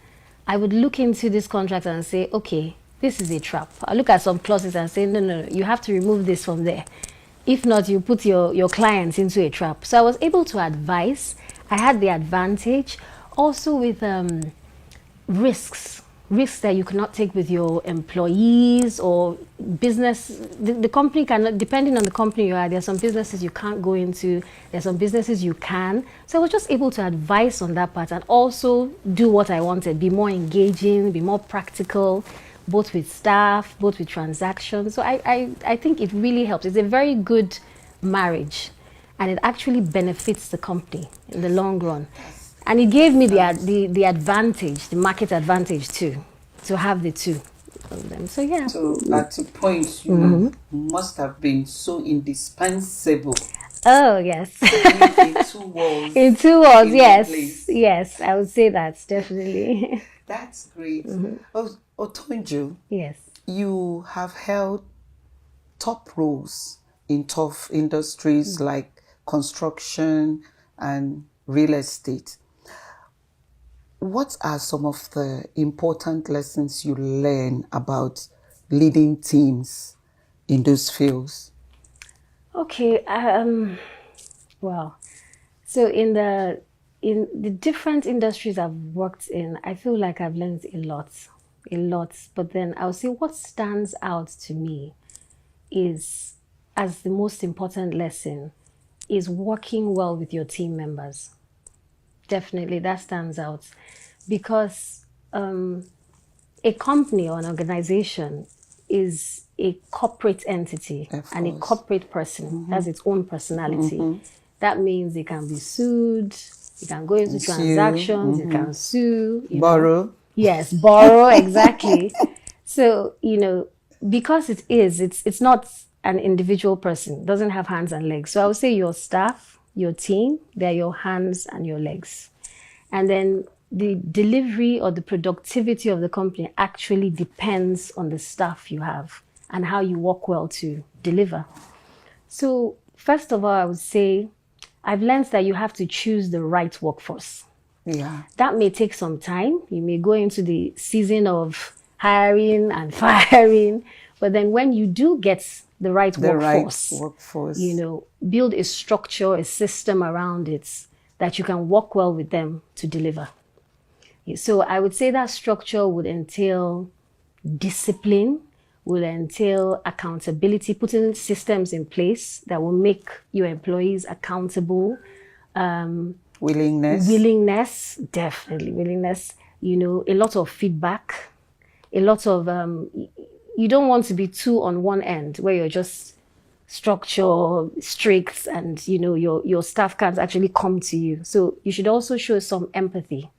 I would look into this contract and say, okay, this is a trap. I look at some clauses and say, no, you have to remove this from there. If not, you put your clients into a trap. So I was able to advise. I had the advantage also with risks risks that you cannot take with your employees or business. The company cannot, depending on the company you are, there are some businesses you can't go into, there are some businesses you can. So I was just able to advise on that part and also do what I wanted, be more engaging, be more practical, both with staff, both with transactions. So I think it really helps. It's a very good marriage, and it actually benefits the company in the long run. And it gave me the advantage, the market advantage too, to have the two of them. So yeah. So at a point, you must have been so indispensable. Oh yes. In 2 walls. In 2 walls, yes, yes, I would say that definitely. That's great. Otonjo. Yes. You have held top roles in tough industries like construction and real estate. What are some of the important lessons you learn about leading teams in those fields? Okay. Well, so in the different industries I've worked in, I feel like I've learned a lot. But then I'll say what stands out to me is, as the most important lesson, is working well with your team members. Definitely, that stands out, because a company or an organization is a corporate entity, and a corporate person has its own personality. That means it can be sued, you can go into transactions, you can sue, borrow. Yes, borrow, exactly. So, because it's not an individual person, doesn't have hands and legs. So I would say your staff, your team, they're your hands and your legs. And then the delivery or the productivity of the company actually depends on the staff you have and how you work well to deliver. So first of all, I would say I've learned that you have to choose the right workforce. Yeah. That may take some time. You may go into the season of hiring and firing, but then when you do get the right workforce, build a structure, a system around it that you can work well with them to deliver. So I would say that structure would entail discipline, will entail accountability, putting systems in place that will make your employees accountable. Willingness, definitely willingness. A lot of feedback, a lot of, you don't want to be too on one end where you're just structure, strict, and your staff can't actually come to you. So you should also show some empathy,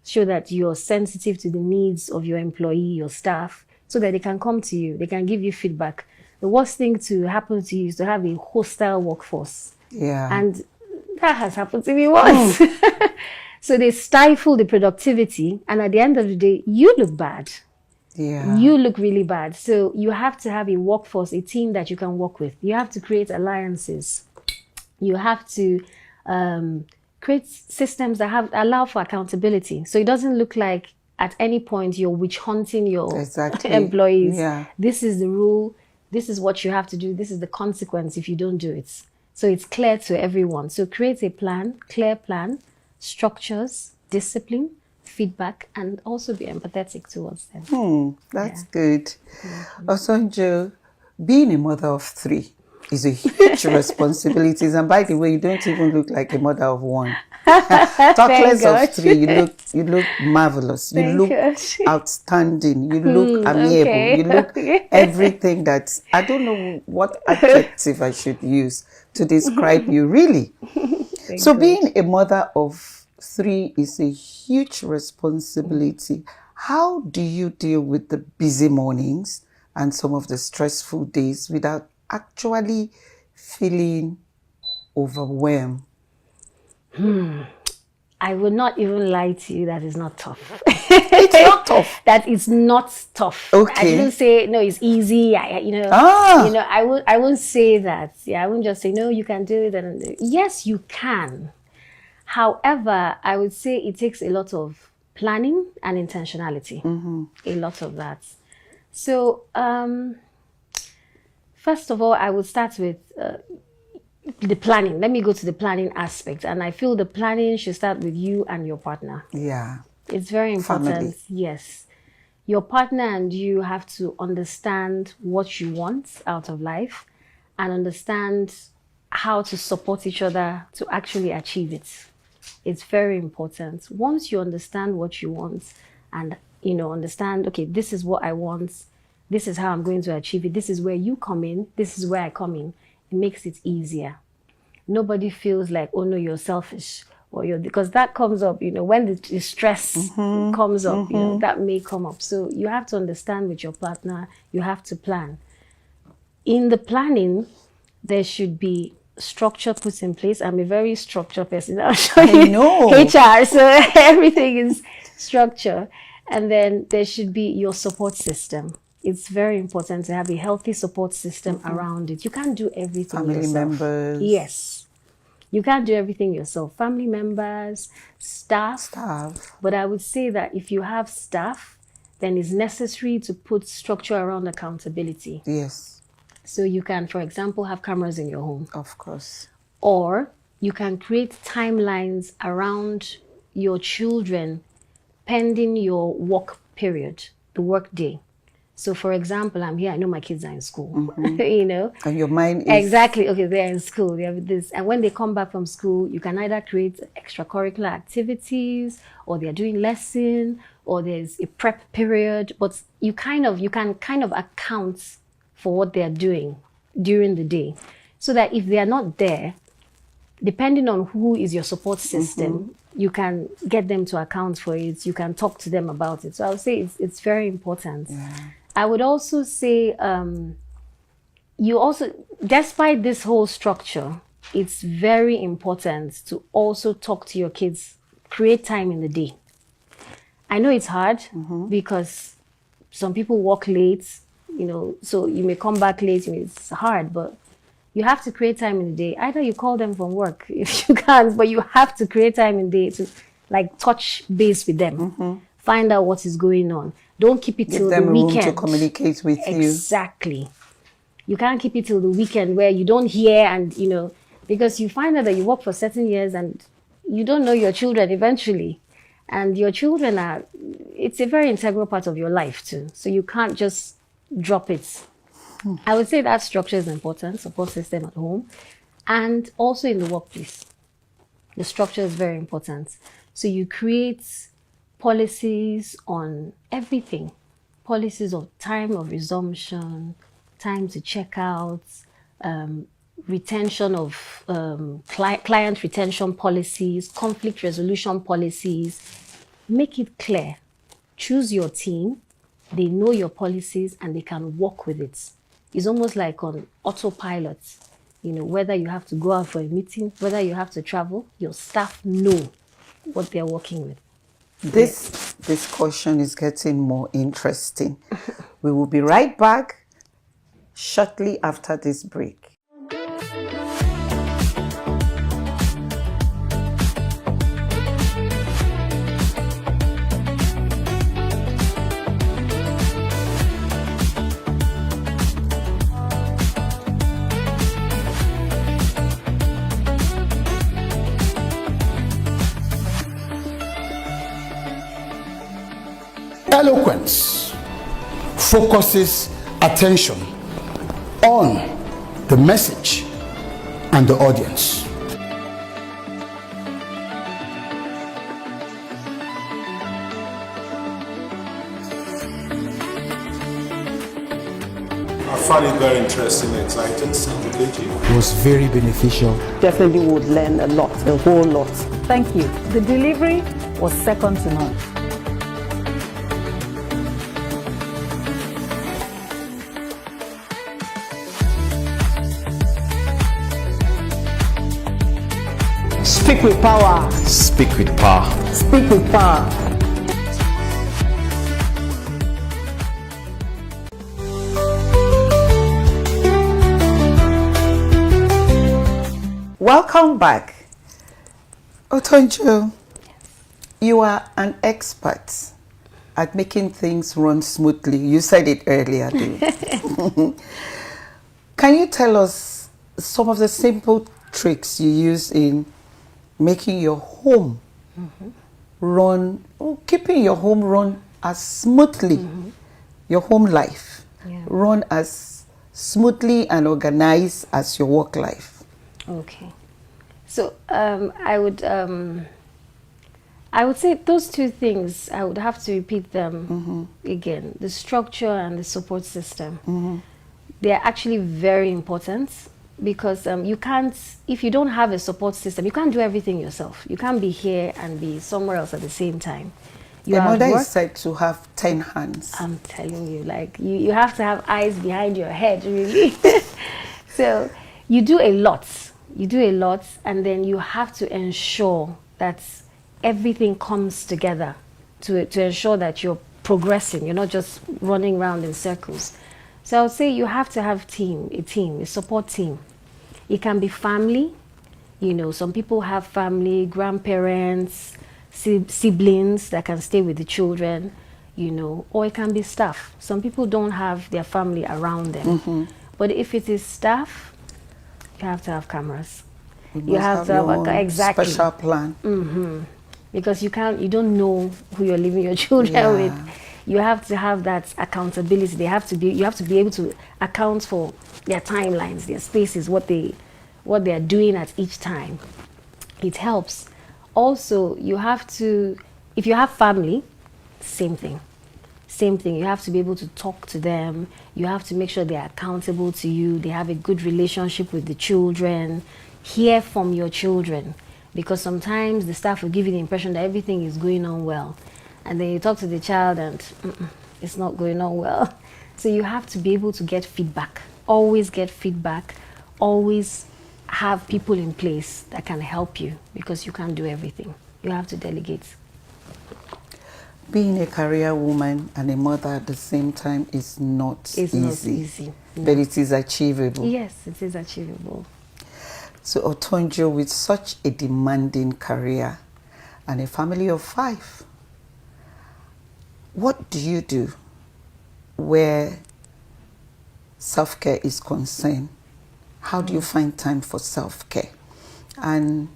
show that you're sensitive to the needs of your employee, your staff, so that they can come to you, they can give you feedback. The worst thing to happen to you is to have a hostile workforce. Yeah. And that has happened to me once. So they stifle the productivity, and at the end of the day, you look bad. Yeah. You look really bad. So you have to have a workforce, a team that you can work with. You have to create alliances. You have to create systems that allow for accountability. So it doesn't look like at any point you're witch hunting your employees. Yeah. This is the rule. This is what you have to do. This is the consequence if you don't do it. So it's clear to everyone. So create a plan, clear plan, structures, discipline, feedback, and also be empathetic towards them. That's good. Osonjo, being a mother of 3 is a huge responsibility. And by the way, you don't even look like a mother of 1. Talk less of 3. You look marvelous. You look outstanding. You look amiable. You look everything that, I don't know what adjective I should use to describe you, really. So being a mother of 3 is a huge responsibility. How do you deal with the busy mornings and some of the stressful days without actually feeling overwhelmed? I would not even lie to you that it's not tough. It's not tough. That it's not tough. Okay. I didn't say no, it's easy. I won't say that. Yeah, I won't just say no, you can do it. And yes, you can. However, I would say it takes a lot of planning and intentionality. A lot of that. So, first of all, I would start with the planning. Let me go to the planning aspect. And I feel the planning should start with you and your partner. Yeah. It's very important. Family. Yes. Your partner and you have to understand what you want out of life and understand how to support each other to actually achieve it. It's very important. Once you understand what you want and, you know, understand, okay, this is what I want, this is how I'm going to achieve it, this is where you come in, this is where I come in, it makes it easier. Nobody feels like, oh no, you're selfish, or you're, because that comes up, you know, when the stress comes up, you know, that may come up. So you have to understand with your partner, you have to plan. In the planning, there should be structure put in place. I'm a very structured person. I'll show you know. HR, so everything is structure. And then there should be your support system. It's very important to have a healthy support system around it. You can't do everything Family yourself. members. Yes. You can't do everything yourself. Family members, staff. But I would say that if you have staff, then it's necessary to put structure around accountability. Yes. So you can, for example, have cameras in your home. Of course. Or you can create timelines around your children pending your work period, the work day. So for example, I'm here, I know my kids are in school, you know. And your mind is... Exactly, okay, they're in school, they have this. And when they come back from school, you can either create extracurricular activities, or they're doing lesson, or there's a prep period, but you can kind of account for what they're doing during the day. So that if they are not there, depending on who is your support system, you can get them to account for it, you can talk to them about it. So I would say it's very important. Yeah. I would also say, you also, despite this whole structure, it's very important to also talk to your kids, create time in the day. I know it's hard because some people work late, you know, so you may come back late, and it's hard, but you have to create time in the day. Either you call them from work if you can't, but you have to create time in the day to like touch base with them, find out what is going on. Don't keep it till the weekend. Give them room to communicate with you. Exactly. You can't keep it till the weekend where you don't hear and, you know, because you find out that you work for certain years and you don't know your children eventually. And your children are, it's a very integral part of your life too. So you can't just drop it. I would say that structure is important, support system at home, and also in the workplace. The structure is very important. So you create policies on everything. Policies of time of resumption, time to check out, retention of client retention policies, conflict resolution policies. Make it clear. Choose your team. They know your policies and they can work with it. It's almost like on autopilot. You know, whether you have to go out for a meeting, whether you have to travel, your staff know what they're working with. This discussion is getting more interesting. We will be right back shortly after this break. Eloquence focuses attention on the message and the audience. I found it very interesting, exciting, stimulating. It was very beneficial. Definitely would learn a lot, a whole lot. Thank you. The delivery was second to none. Speak with power. Speak with power. Speak with power. Welcome back. Otonjo, you are an expert at making things run smoothly. You said it earlier, Dave. Can you tell us some of the simple tricks you use in making your home run, or keeping your home run as smoothly, your home life run as smoothly and organized as your work life? Okay. So I would say those two things, I would have to repeat them again. The structure and the support system. They're actually very important, because you can't, if you don't have a support system, you can't do everything yourself. You can't be here and be somewhere else at the same time. The mother is said to have 10 hands. I'm telling you, like, you have to have eyes behind your head, really. So you do a lot. You do a lot, and then you have to ensure that everything comes together to ensure that you're progressing. You're not just running around in circles. So I would say you have to have a support team. It can be family. You know, some people have family, grandparents, siblings that can stay with the children, you know, or it can be staff. Some people don't have their family around them. But if it is staff, you have to have cameras. You have to have a special plan. Because you don't know who you're leaving your children with. You have to have that accountability. You have to be able to account for their timelines, their spaces, what they are doing at each time. It helps. Also, you have to, if you have family, same thing. Same thing. You have to be able to talk to them. You have to make sure they're accountable to you. They have a good relationship with the children. Hear from your children. Because sometimes the staff will give you the impression that everything is going on well. And then you talk to the child and it's not going on well. So you have to be able to get feedback. Always get feedback. Always have people in place that can help you, because you can't do everything. You have to delegate. Being a career woman and a mother at the same time is not easy. Not easy. No. But it is achievable. Yes, it is achievable. So Otonjo, with such a demanding career and a family of 5, what do you do where self-care is concerned? How do you find time for self-care? And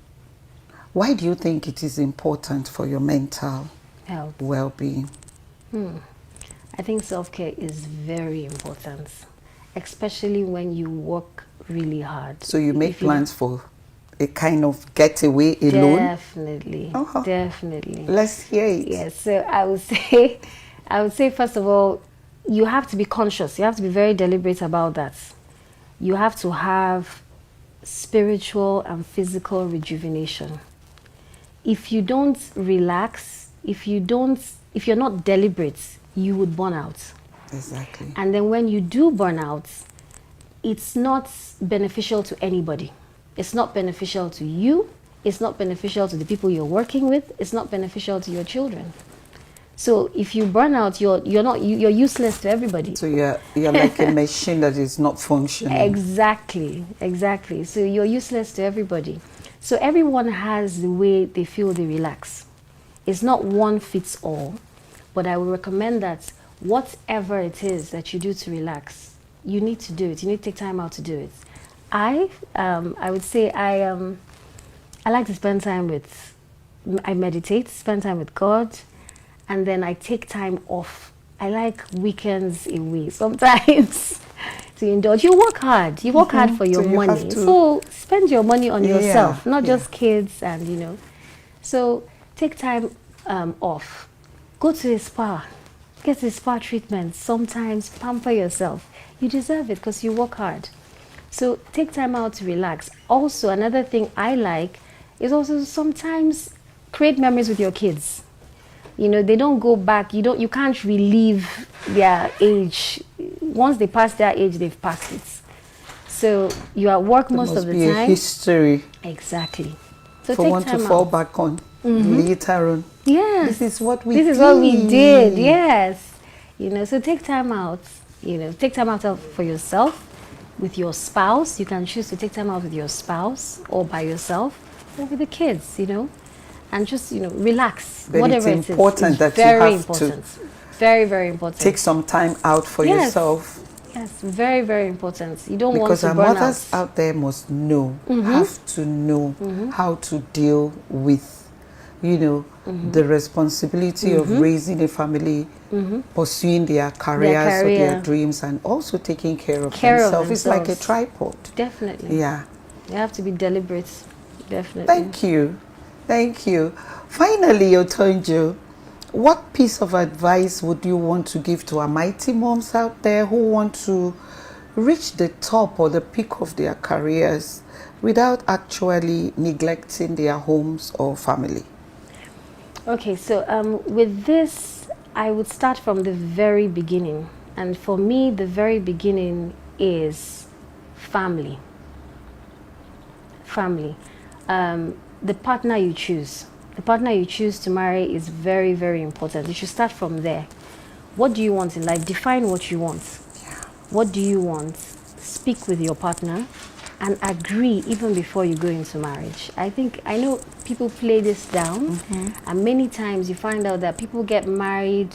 why do you think it is important for your mental health, well-being? I think self-care is very important, especially when you work really hard. So you make plans for a kind of getaway alone? Definitely, definitely. Let's hear it. Yes, so I would say first of all, you have to be conscious. You have to be very deliberate about that. You have to have spiritual and physical rejuvenation. If you don't relax, if you're not deliberate, you would burn out. Exactly. And then when you do burn out, it's not beneficial to anybody. It's not beneficial to you. It's not beneficial to the people you're working with. It's not beneficial to your children. So if you burn out, you're useless to everybody. So you're like a machine that is not functioning. Exactly. So you're useless to everybody. So everyone has the way they feel they relax. It's not one fits all, but I would recommend that whatever it is that you do to relax, you need to do it. You need to take time out to do it. I would say I like to spend time I meditate, spend time with God. And then I take time off. I like weekends away sometimes to indulge. You work hard. You work hard for your money. So spend your money on yourself, not just kids and, you know. So take time off. Go to a spa. Get a spa treatment. Sometimes pamper yourself. You deserve it because you work hard. So take time out to relax. Also, another thing I like is also sometimes create memories with your kids. You know, they don't go back. You can't relive their age. Once they pass their age, they've passed it. So you are at work most of the time. There must be a history. Exactly. So for take one time to fall out. back on later on. Yes. This is what we did. This is what we did. Yes. You know, so take time out. You know, take time out for yourself, with your spouse. You can choose to take time out with your spouse or by yourself or with the kids, you know. And just, you know, relax. But whatever it's it is. important that you very have important. to very, very important. take some time out for yourself. Yes, very, very important. You don't because want to our burn mothers out there must know, have to know how to deal with you know, the responsibility of raising a family, pursuing their careers or their dreams, and also taking care of themselves. It's like a tripod. Definitely. Yeah. You have to be deliberate. Definitely. Thank you. Thank you. Finally, Otonjo, what piece of advice would you want to give to our mighty moms out there who want to reach the top or the peak of their careers without actually neglecting their homes or family? Okay, so with this, I would start from the very beginning. And for me, the very beginning is family. Family. The partner you choose. The partner you choose to marry is very, very important. You should start from there. What do you want in life? Define what you want. What do you want? Speak with your partner and agree even before you go into marriage. I know people play this down, and many times you find out that people get married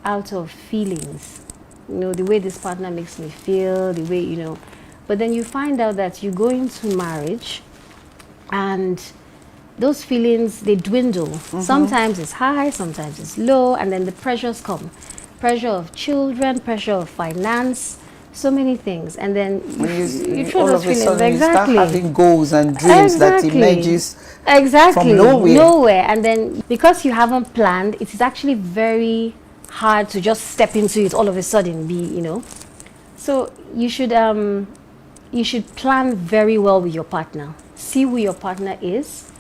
out of feelings. You know, the way this partner makes me feel, the way, you know. But then you find out that you go into marriage and those feelings, they dwindle. Sometimes it's high, sometimes it's low, and then the pressures come. Pressure of children, pressure of finance, so many things. And then you all those of a feelings. sudden Exactly. you start having goals and dreams that emerges from nowhere. And then because you haven't planned, it is actually very hard to just step into it all of a sudden, you know. So you should plan very well with your partner. See who your partner is,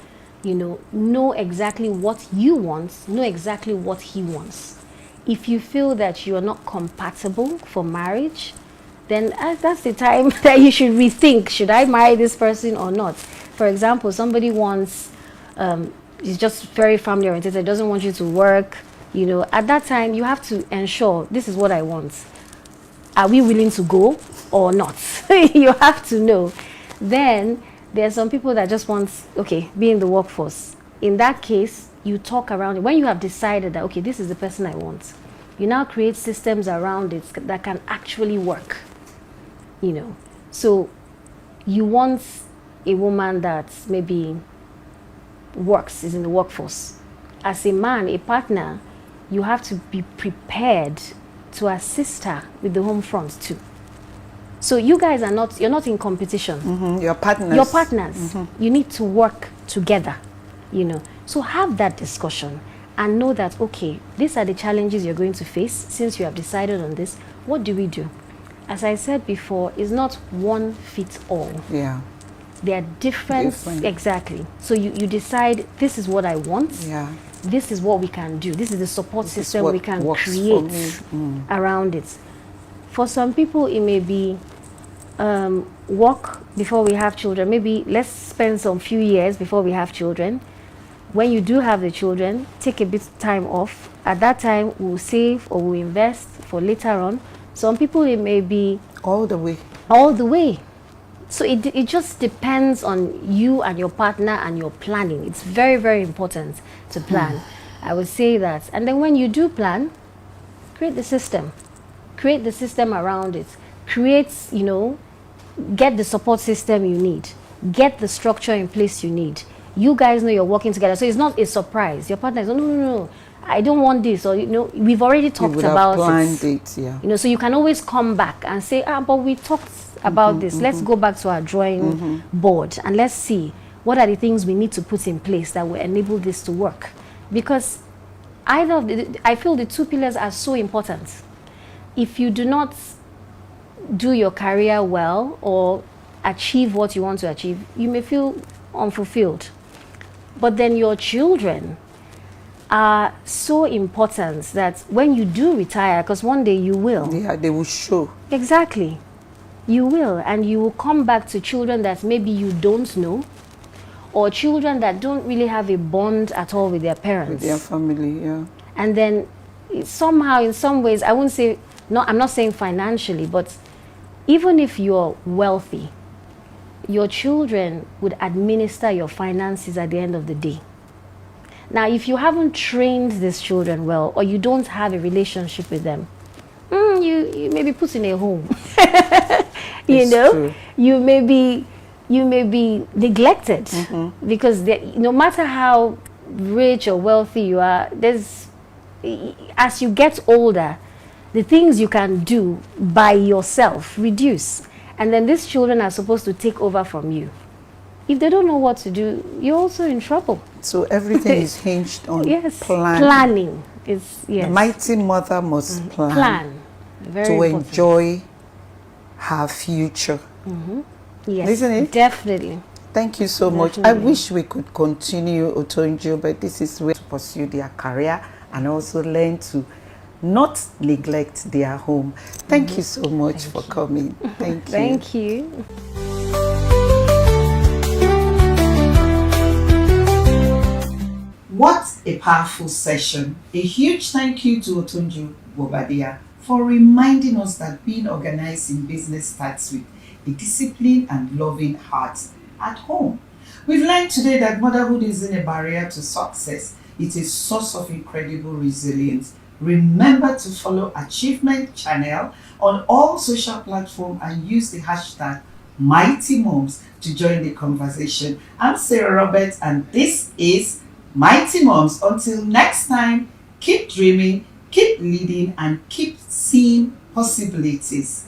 you know exactly what you want, know exactly what he wants. If you feel that you are not compatible for marriage, then that's the time that you should rethink, should I marry this person or not? For example, somebody wants, is just very family oriented, doesn't want you to work, you know, at that time you have to ensure, this is what I want. Are we willing to go or not? You have to know. Then there are some people that just want, okay, be in the workforce. In that case, you talk around it. When you have decided that, okay, this is the person I want, you now create systems around it that can actually work, you know. So you want a woman that maybe works, is in the workforce. As a man, a partner, you have to be prepared to assist her with the home front too. So you guys are not, you're not in competition. Your partners. Your partners. You need to work together, you know. So have that discussion and know that, okay, these are the challenges you're going to face since you have decided on this. What do we do? As I said before, it's not one fits all. Yeah. They are different. Exactly. So you decide, this is what I want. Yeah. This is what we can do. This is the support system we can create around it. For some people, it may be work before we have children. Maybe let's spend some few years before we have children. When you do have the children, take a bit of time off. At that time, we'll save or we'll invest for later on. Some people, it may be all the way. All the way. So it just depends on you and your partner and your planning. It's very, very important to plan. I would say that. And then when you do plan, create the system. Create the system around it. Create, you know, get the support system you need. Get the structure in place you need. You guys know you're working together. So it's not a surprise. Your partner is, no, I don't want this. Or, you know, we've already talked about it. Yeah. You know, so you can always come back and say, but we talked about this. Let's go back to our drawing board and let's see what are the things we need to put in place that will enable this to work. Because either of I feel the two pillars are so important. If you do not do your career well or achieve what you want to achieve, you may feel unfulfilled. But then your children are so important that when you do retire, because one day you will. Yeah, they will show. Exactly. You will, and you will come back to children that maybe you don't know, or children that don't really have a bond at all with their parents. With their family, yeah. And then somehow, in some ways, I wouldn't say, no, I'm not saying financially, but even if you're wealthy, your children would administer your finances at the end of the day. Now, if you haven't trained these children well, or you don't have a relationship with them, you may be put in a home. You know, true. you may be neglected because no matter how rich or wealthy you are, as you get older, the things you can do by yourself reduce. And then these children are supposed to take over from you. If they don't know what to do, you're also in trouble. So everything is hinged on planning. The mighty mother must plan Very to important. enjoy her future. Yes, Isn't it? Definitely. Thank you so much. I wish we could continue, Otonjo, but this is where to pursue their career and also learn to not neglect their home. Thank you so much for coming. Thank you. Thank you. What a powerful session. A huge thank you to Otonjo Bobadilla for reminding us that being organized in business starts with a disciplined and loving heart at home. We've learned today that motherhood isn't a barrier to success. It's a source of incredible resilience. Remember to follow Achievement Channel on all social platforms and use the hashtag Mighty Moms to join the conversation. I'm Sarah Roberts and this is Mighty Moms. Until next time, keep dreaming, keep leading, and keep seeing possibilities.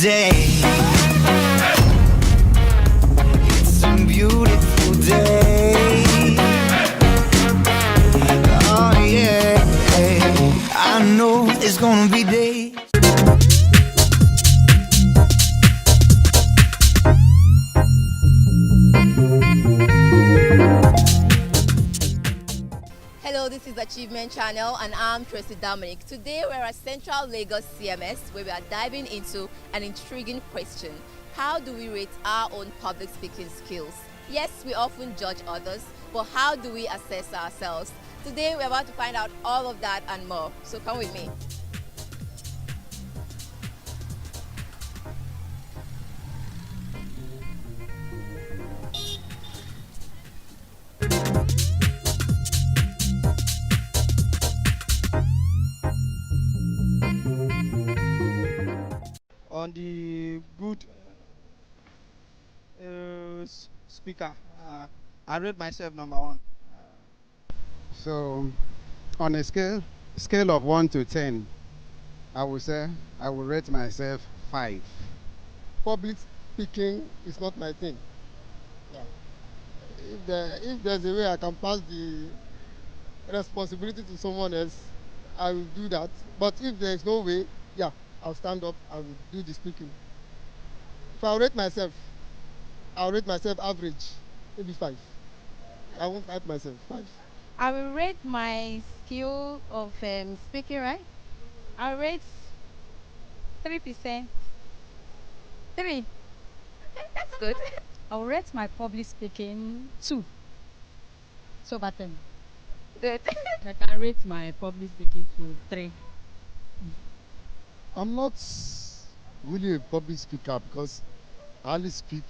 Day. It's a beautiful day. Oh yeah, I know it's gonna be days. Hello, this is Achievement Channel and I'm Tracy Dominic. Today we're at Central Lagos CMS where we are diving into an intriguing question. How do we rate our own public speaking skills? Yes, we often judge others, but how do we assess ourselves? Today we're about to find out all of that and more, so come with me. On the good speaker, I rate myself number 1. So, on a scale of 1 to 10, I would say I will rate myself 5. Public speaking is not my thing. If there's a way I can pass the responsibility to someone else, I will do that. But if there's no way, yeah, I'll stand up and do the speaking. If I rate myself, I'll rate myself average, maybe 5. I won't rate myself 5. I will rate my skill of speaking, right? I'll rate 3%. 3. That's good. I'll rate my public speaking 2. So over 10. Good. I can rate my public speaking to 3. I'm not really a public speaker because I only speak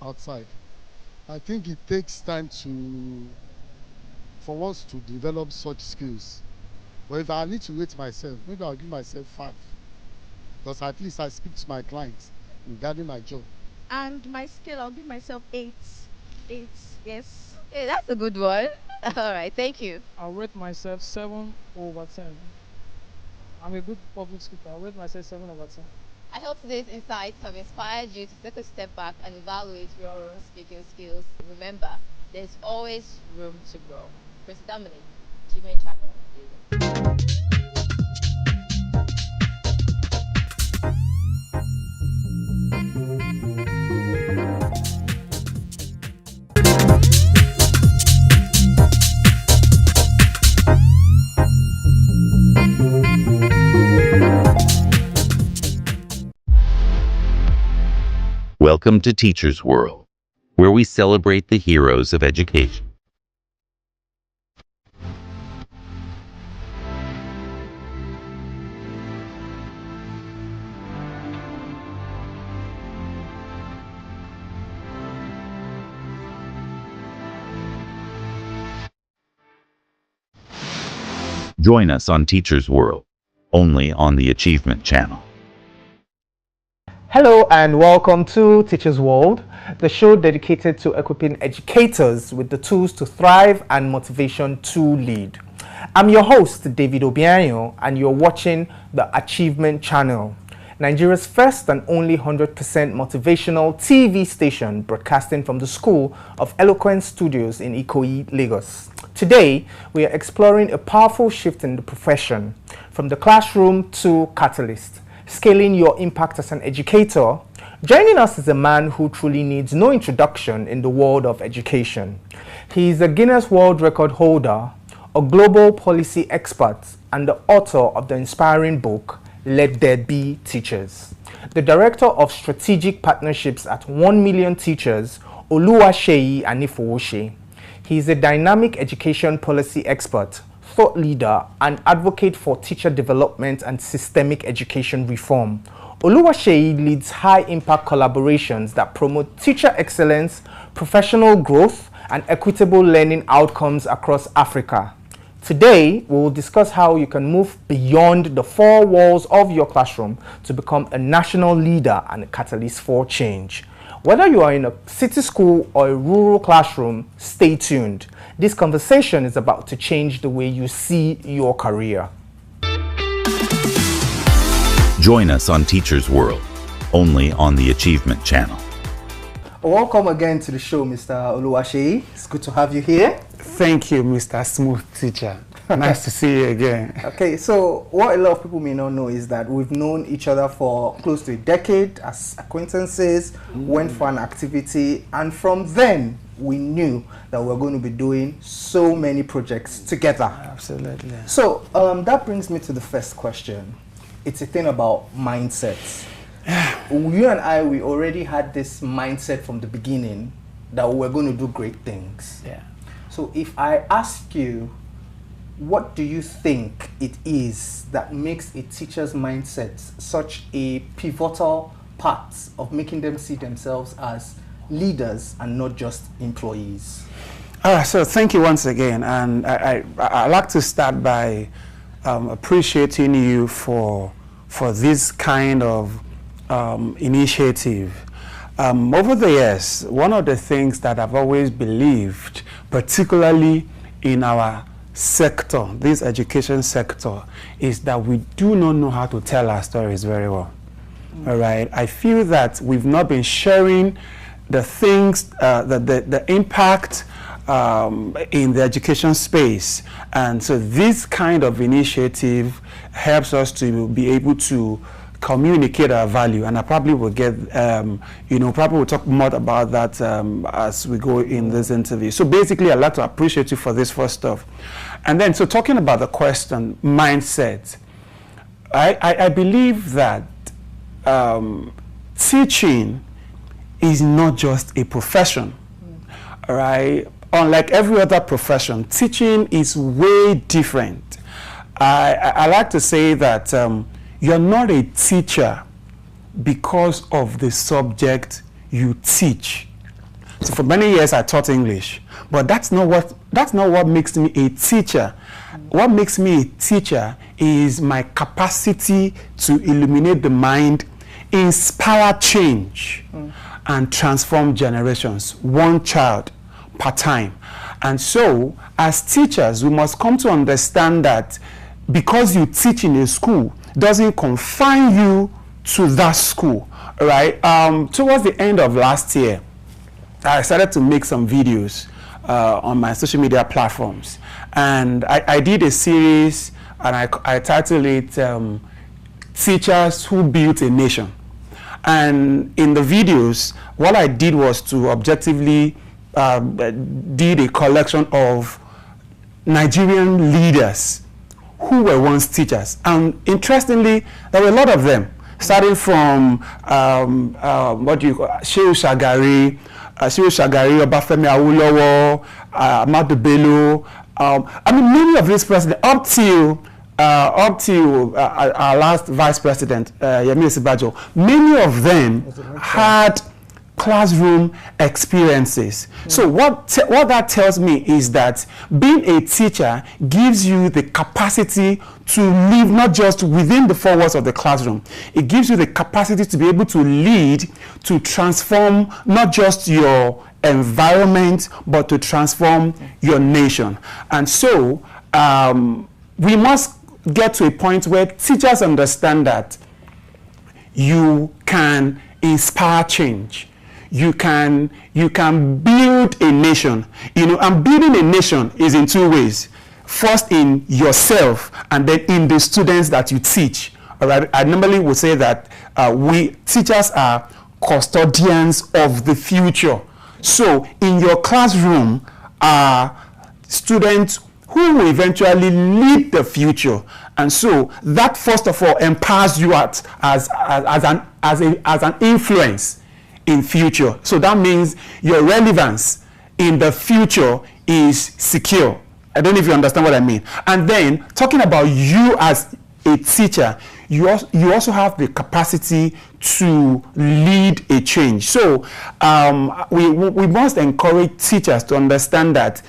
outside. I think it takes time for us to develop such skills. But if I need to rate myself, maybe I'll give myself 5. Because at least I speak to my clients regarding my job. And my skill, I'll give myself 8. 8, yes. Hey, that's a good one. All right, thank you. I'll rate myself 7 over 10. I'm a good public speaker. I'll rate myself 7 over 10. I hope today's insights have inspired you to take a step back and evaluate your own speaking skills. Remember, there's always room to grow. Chris Dominic, Achievement Channel. Welcome to Teachers World, where we celebrate the heroes of education. Join us on Teachers World, only on the Achievement Channel. Hello and welcome to Teachers World, the show dedicated to equipping educators with the tools to thrive and motivation to lead. I'm your host, David Obianyo, and you're watching the Achievement Channel, Nigeria's first and only 100% motivational TV station broadcasting from the School of Eloquence Studios in Ikoyi, Lagos. Today, we are exploring a powerful shift in the profession, from the classroom to catalyst, scaling your impact as an educator. Joining us is a man who truly needs no introduction in the world of education. He is a Guinness World Record holder, a global policy expert, and the author of the inspiring book, Let There Be Teachers. The Director of Strategic Partnerships at 1 Million Teachers, Oluwaseyi Anifowose. He is a dynamic education policy expert, thought leader, and advocate for teacher development and systemic education reform. Oluwaseyi leads high-impact collaborations that promote teacher excellence, professional growth, and equitable learning outcomes across Africa. Today, we will discuss how you can move beyond the four walls of your classroom to become a national leader and a catalyst for change. Whether you are in a city school or a rural classroom, stay tuned. This conversation is about to change the way you see your career. Join us on Teachers World, only on the Achievement Channel. Welcome again to the show, Mr. Oluwaseyi. It's good to have you here. Thank you, Mr. Smooth Teacher. Nice to see you again. Okay, so what a lot of people may not know is that we've known each other for close to a decade as acquaintances, went for an activity, and from then we knew that we're going to be doing so many projects together. Absolutely. So that brings me to the first question. It's a thing about mindsets. You and I, we already had this mindset from the beginning that we're going to do great things. Yeah. So if I ask you, what do you think it is that makes a teacher's mindset such a pivotal part of making them see themselves as leaders and not just employees? So thank you once again, and I'd like to start by appreciating you for this kind of initiative. Over the years, one of the things that I've always believed, particularly in our sector, this education sector, is that we do not know how to tell our stories very well. All right, I feel that we've not been sharing the things, the impact in the education space, and so this kind of initiative helps us to be able to communicate our value, and I probably will get, probably we'll talk more about that as we go in this interview. So basically, I'd like to appreciate you for this first stuff. And then, so talking about the question, mindset, I believe that teaching is not just a profession, all right? Unlike every other profession, teaching is way different. I like to say that you're not a teacher because of the subject you teach. So for many years I taught English, but that's not what makes me a teacher. What makes me a teacher is my capacity to illuminate the mind, inspire change, and transform generations, one child per time. And so as teachers, we must come to understand that because you teach in a school doesn't confine you to that school, right? Towards the end of last year, I started to make some videos on my social media platforms, and I did a series, and I titled it Teachers Who Built a Nation. And in the videos, what I did was to objectively did a collection of Nigerian leaders who were once teachers, and interestingly, there were a lot of them. starting from what do you call Shehu Shagari, Obafemi Awolowo, Ahmadu Bello. I mean, many of these presidents up till our last vice president, Yemi Osinbajo, many of them had classroom experiences. So what that tells me is that being a teacher gives you the capacity to live not just within the four walls of the classroom. It gives you the capacity to be able to lead, to transform not just your environment, but to transform your nation. And so we must get to a point where teachers understand that you can inspire change. You can build a nation, and building a nation is in two ways. First, in yourself, and then in the students that you teach. All right. I normally would say that teachers are custodians of the future. So in your classroom are students who will eventually lead the future, and so that first of all empowers you as an influence in future. So that means your relevance in the future is secure. I don't know if you understand what I mean. And then talking about you as a teacher, you also have the capacity to lead a change. So we must encourage teachers to understand that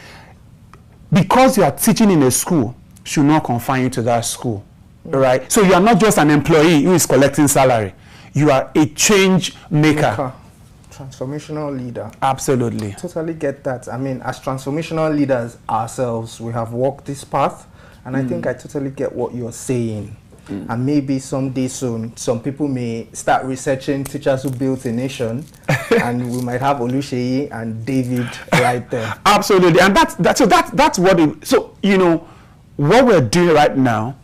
because you are teaching in a school, should not confine you to that school. Right? So you are not just an employee who is collecting salary. You are a change maker. Transformational leader. Absolutely. Totally get that. I mean, as transformational leaders ourselves, we have walked this path, and I think I totally get what you're saying. And maybe someday soon, some people may start researching teachers who built a nation, and we might have Oluseyi and David right there. Absolutely, and that's what it. So what we're doing right now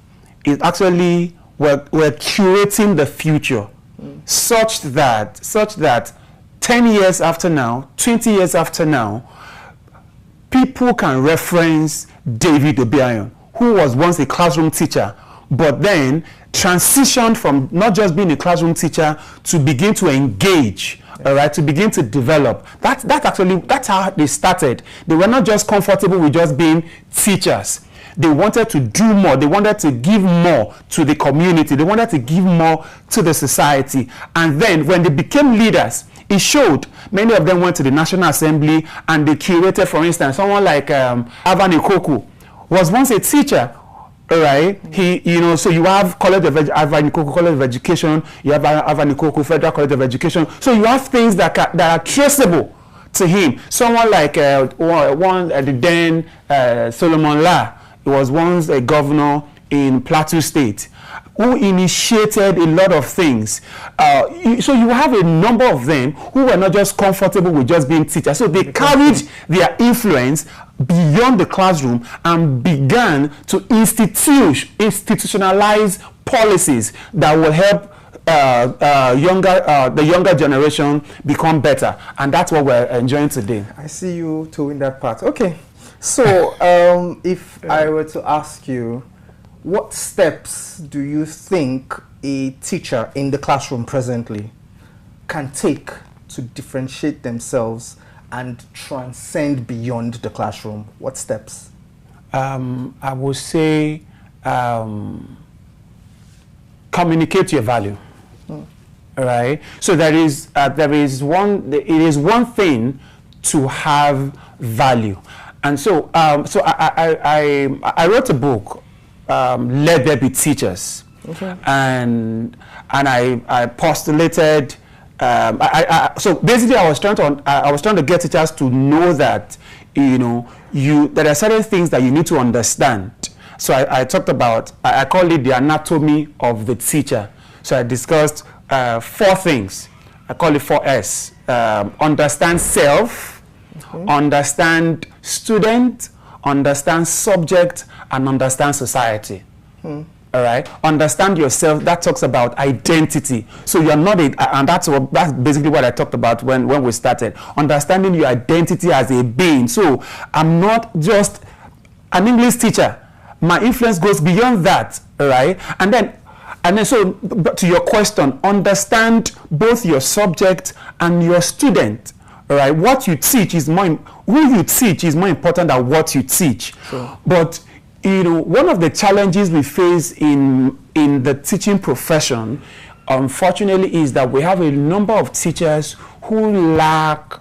is actually we're curating the future, such that 10 years after now, 20 years after now, people can reference David Obiayon, who was once a classroom teacher, but then transitioned from not just being a classroom teacher to begin to engage, all right, to begin to develop. That's how they started. They were not just comfortable with just being teachers. They wanted to do more. They wanted to give more to the community. They wanted to give more to the society. And then when they became leaders, it showed. Many of them went to the National Assembly and they curated, for instance, someone like Alvan Ikoku was once a teacher. All right, so you have College of Alvan Ikoku College of Education, you have Alvan Ikoku Federal College of Education. So you have things that are traceable to him. Someone like the then Solomon La, he was once a governor in Plateau State, who initiated a lot of things. So you have a number of them who were not just comfortable with just being teachers. So they carried their influence beyond the classroom and began to institutionalize policies that will help the younger generation become better. And that's what we're enjoying today. I see you towing that part. Okay. So if I were to ask you, what steps do you think a teacher in the classroom presently can take to differentiate themselves and transcend beyond the classroom? What steps? I would say communicate your value. All right. So it is one thing to have value, and so I wrote a book. Let There Be Teachers. Okay. And I postulated. So basically, I was trying to get teachers to know that there are certain things that you need to understand. So I talked about, I call it the anatomy of the teacher. So I discussed 4 things. I call it 4S. Understand self, understand student, understand subject, and understand society. All right, understand yourself. That talks about identity. So you're not and that's basically what I talked about when we started. Understanding your identity as a being. So I'm not just an English teacher. My influence goes beyond that. All right, and then And then so, but to your question, understand both your subject and your student. All right, what you teach is more, who you teach is more important than what you teach. Sure. But you know, one of the challenges we face in the teaching profession, unfortunately, is that we have a number of teachers who lack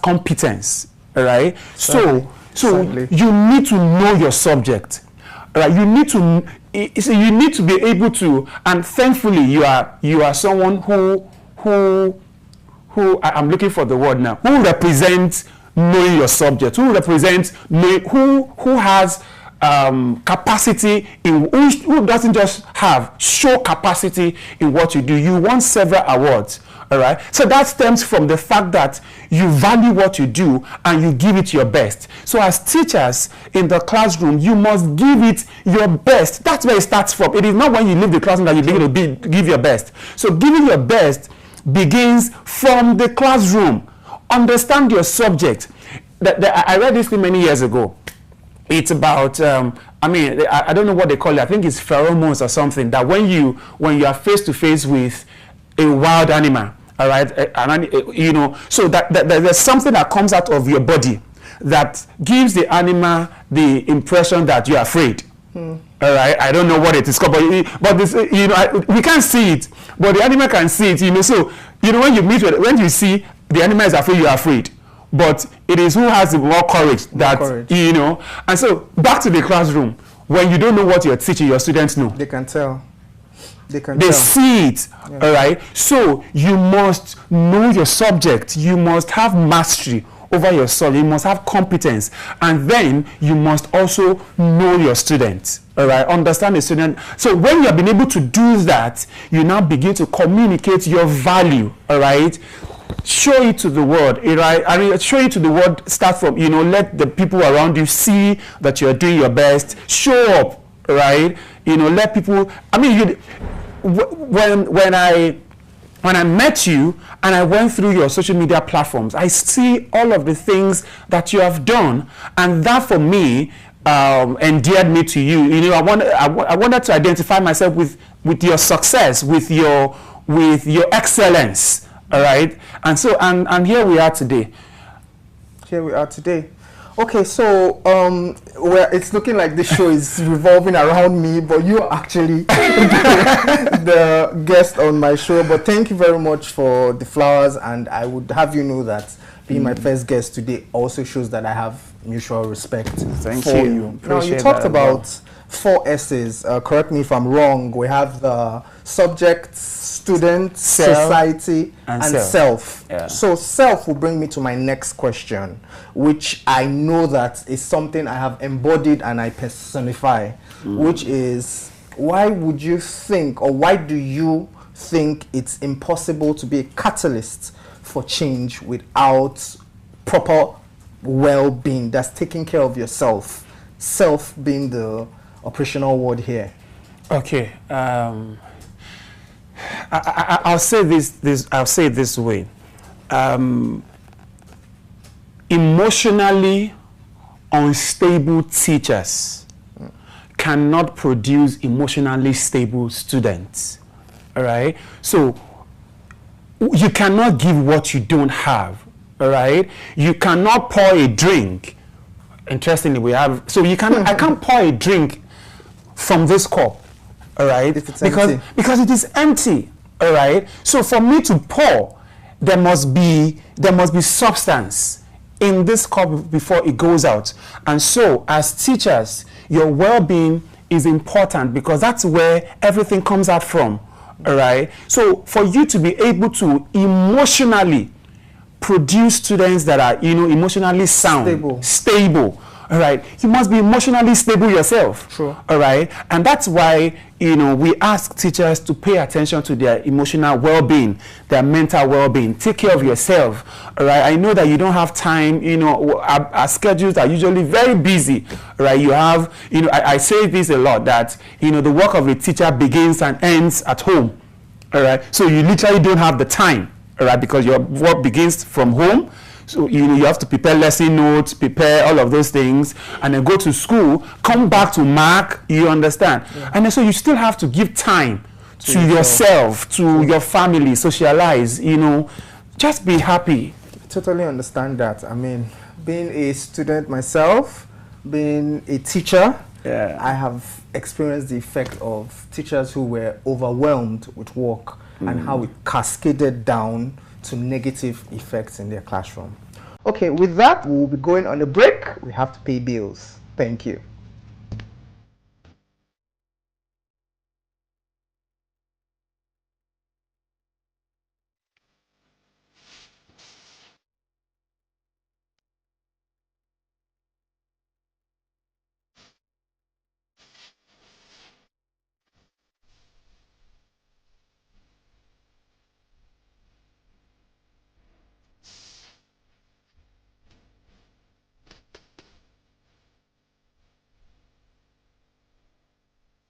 competence. All right, so you need to know your subject. All right, you need to be able to, and thankfully you are someone who I'm looking for the word now, who represents knowing your subject, who represents who has capacity in, who doesn't just show capacity in what you do. You won several awards. All right, so that stems from the fact that you value what you do and you give it your best. So as teachers in the classroom, you must give it your best. That's where it starts from. It is not when you leave the classroom that you begin to give your best. So giving your best begins from the classroom. Understand your subject. I read this thing many years ago. It's about I don't know what they call it. I think it's pheromones or something, that when you are face to face with a wild animal, all right, you know, so that there's something that comes out of your body that gives the animal the impression that you're afraid. All right, I don't know what it is called, but this, you know, we can't see it, but the animal can see it. You know, so you know, when you see the animal is afraid, you're afraid. But it is who has the more courage that, you know. And so back to the classroom, when you don't know what you're teaching, your students know. They can tell. They see it. Yeah. All right. So you must know your subject. You must have mastery over your subject. You must have competence, and then you must also know your students. All right. Understand the student. So when you have been able to do that, you now begin to communicate your value. All right. Show it to the world, right? I mean, show it to the world. Start from, you know, let the people around you see that you're doing your best. Show up, right? You know, let people. I mean, when I met you and I went through your social media platforms, I see all of the things that you have done, and that for me endeared me to you. You know, I wanted to identify myself with your success, with your excellence. All right, and so and here we are today. Okay, so it's looking like this show is revolving around me, but you are actually the guest on my show. But thank you very much for the flowers, and I would have you know that being my first guest today also shows that I have mutual respect for you. Now, you talked about 4 S's. Correct me if I'm wrong. We have the subject, student, society, and self. Yeah. So self will bring me to my next question, which I know that is something I have embodied and I personify, which is, why would you think, or why do you think it's impossible to be a catalyst for change without proper well-being? That's taking care of yourself. Self being the operational word here. Okay. I'll say this. I'll say it this way. Emotionally unstable teachers cannot produce emotionally stable students. All right. So you cannot give what you don't have. All right. You cannot pour a drink. Interestingly, we have. So you can. I can't pour a drink from this cup. All right, because it is empty. All right. So for me to pour, there must be substance in this cup before it goes out. And so, as teachers, your well-being is important because that's where everything comes out from. All right. So for you to be able to emotionally produce students that are, you know, emotionally sound, stable. All right, you must be emotionally stable yourself. True. All right, and that's why, you know, we ask teachers to pay attention to their emotional well-being, their mental well-being. Take care of yourself. All right, I know that you don't have time. You know, our schedules are usually very busy. All right, you have, you know, I say this a lot, that, you know, the work of a teacher begins and ends at home. All right, so you literally don't have the time. All right, because your work begins from home. So you have to prepare lesson notes, prepare all of those things, and then go to school, come back to mark, you understand? Yeah. And then so you still have to give time to yourself, to your family, socialize, just be happy. Totally understand that. I mean, being a student myself, being a teacher, I have experienced the effect of teachers who were overwhelmed with work and how it cascaded down to negative effects in their classroom. Okay, with that, we'll be going on a break. We have to pay bills. Thank you.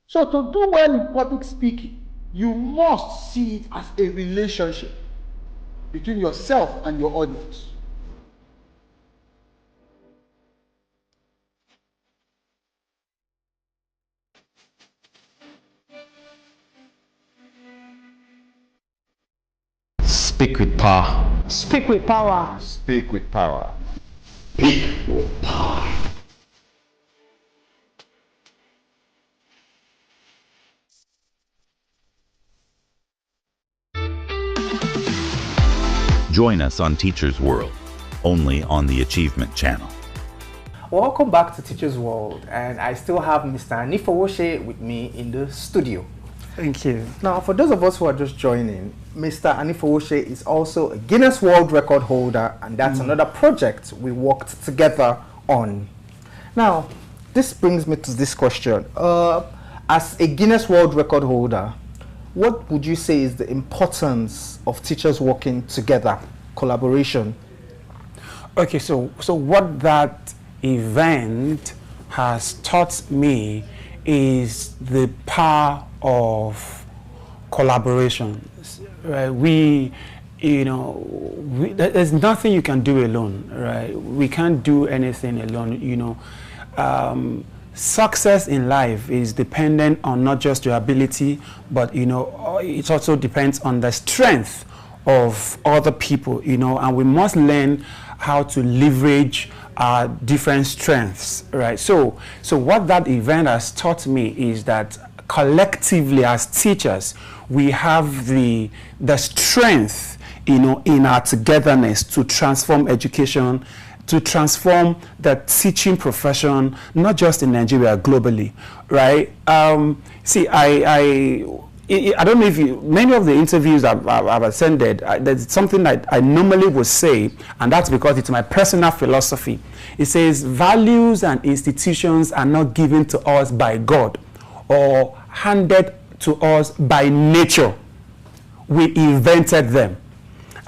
So to do well in public speaking, you must see it as a relationship between yourself and your audience. Speak with power. Speak with power. Speak with power. Speak with power. Join us on Teacher's World, only on the Achievement Channel. Welcome back to Teacher's World, and I still have Mr. Anifowoshe with me in the studio. Thank you. Now, for those of us who are just joining, Mr. Anifowoshe is also a Guinness World Record holder, and that's another project we worked together on. Now, this brings me to this question. As a Guinness World Record holder, what would you say is the importance of teachers working together, collaboration? Okay, so what that event has taught me is the power of collaboration. Right? There's nothing you can do alone, right? We can't do anything alone, Success in life is dependent on not just your ability, but it also depends on the strength of other people, and we must learn how to leverage our different strengths, right? So what that event has taught me is that collectively as teachers, we have the strength, in our togetherness to transform education, to transform the teaching profession, not just in Nigeria, globally, right? See, I don't know if many of the interviews I've attended, there's something that I normally would say, and that's because it's my personal philosophy. It says, values and institutions are not given to us by God or handed to us by nature. We invented them.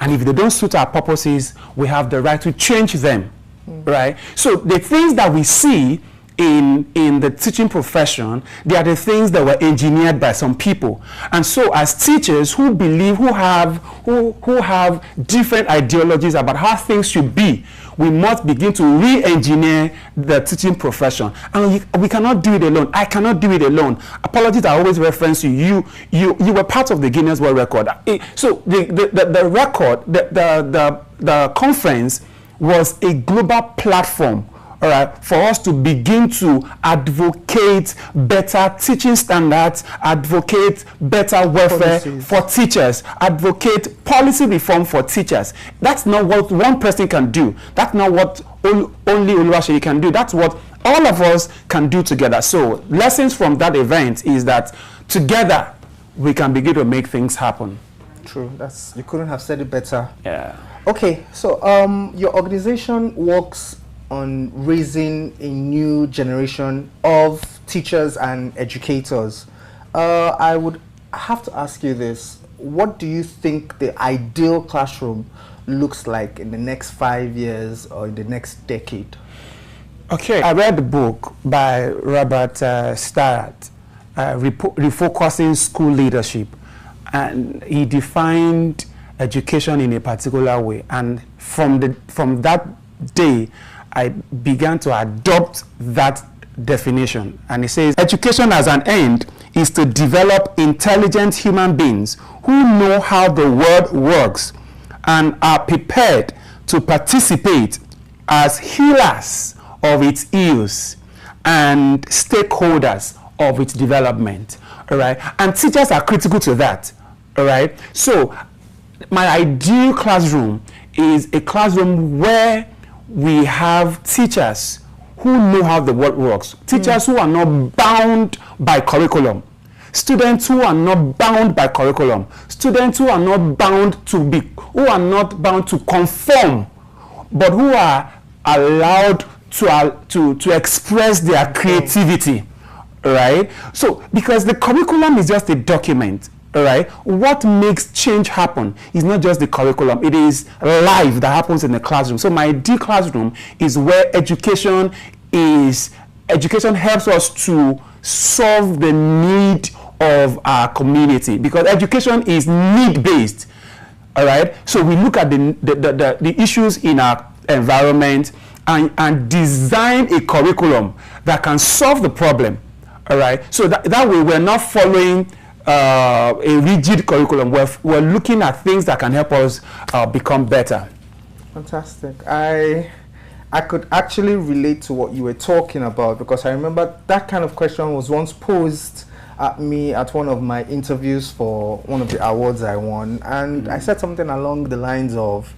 And if they don't suit our purposes, we have the right to change them, right? So the things that we see in the teaching profession, they are the things that were engineered by some people. And so as teachers who believe, who have different ideologies about how things should be, we must begin to re-engineer the teaching profession. And we cannot do it alone. I cannot do it alone. Apologies, I always reference you. You were part of the Guinness World Record. So the record, the conference was a global platform, all right, for us to begin to advocate better teaching standards, advocate better welfare for teachers, advocate policy reform for teachers. That's not what one person can do. That's not what only Oluwaseyi can do. That's what all of us can do together. So lessons from that event is that together we can begin to make things happen. True. You couldn't have said it better. Yeah. Okay, so your organization works on raising a new generation of teachers and educators. I would have to ask you this. What do you think the ideal classroom looks like in the next 5 years or in the next decade? Okay, I read the book by Robert Starrett, Refocusing School Leadership, and he defined education in a particular way. And from that day, I began to adopt that definition. And it says, education as an end is to develop intelligent human beings who know how the world works and are prepared to participate as healers of its ills and stakeholders of its development. All right, and teachers are critical to that. All right, so my ideal classroom is a classroom where we have teachers who know how the world works, teachers who are not bound by curriculum, students who are not bound by curriculum, students who are not bound to conform, but who are allowed to express their creativity, right? So, because the curriculum is just a document, all right? What makes change happen is not just the curriculum, it is life that happens in the classroom. So my ideal classroom is where education helps us to solve the need of our community, because education is need-based, all right? So we look at the issues in our environment and design a curriculum that can solve the problem, all right? So that way we're not following a rigid curriculum. We're looking at things that can help us become better. Fantastic. I could actually relate to what you were talking about, because I remember that kind of question was once posed at me at one of my interviews for one of the awards I won, and I said something along the lines of,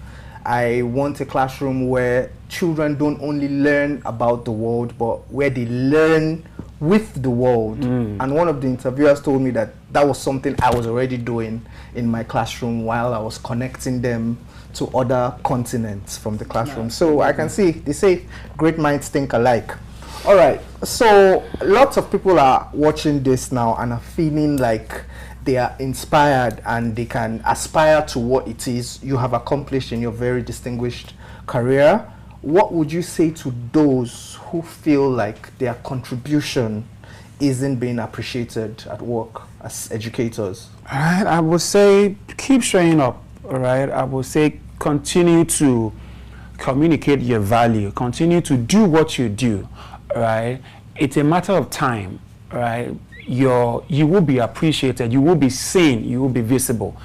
I want a classroom where children don't only learn about the world, but where they learn with the world. And one of the interviewers told me that that was something I was already doing in my classroom while I was connecting them to other continents from the classroom. So I can see, they say great minds think alike. All right, so lots of people are watching this now and are feeling like they are inspired and they can aspire to what it is you have accomplished in your very distinguished career. What would you say to those who feel like their contribution isn't being appreciated at work as educators? All right, I would say keep showing up, all right? I would say continue to communicate your value, continue to do what you do, all right? It's a matter of time, all right? You will be appreciated, you will be seen, you will be visible,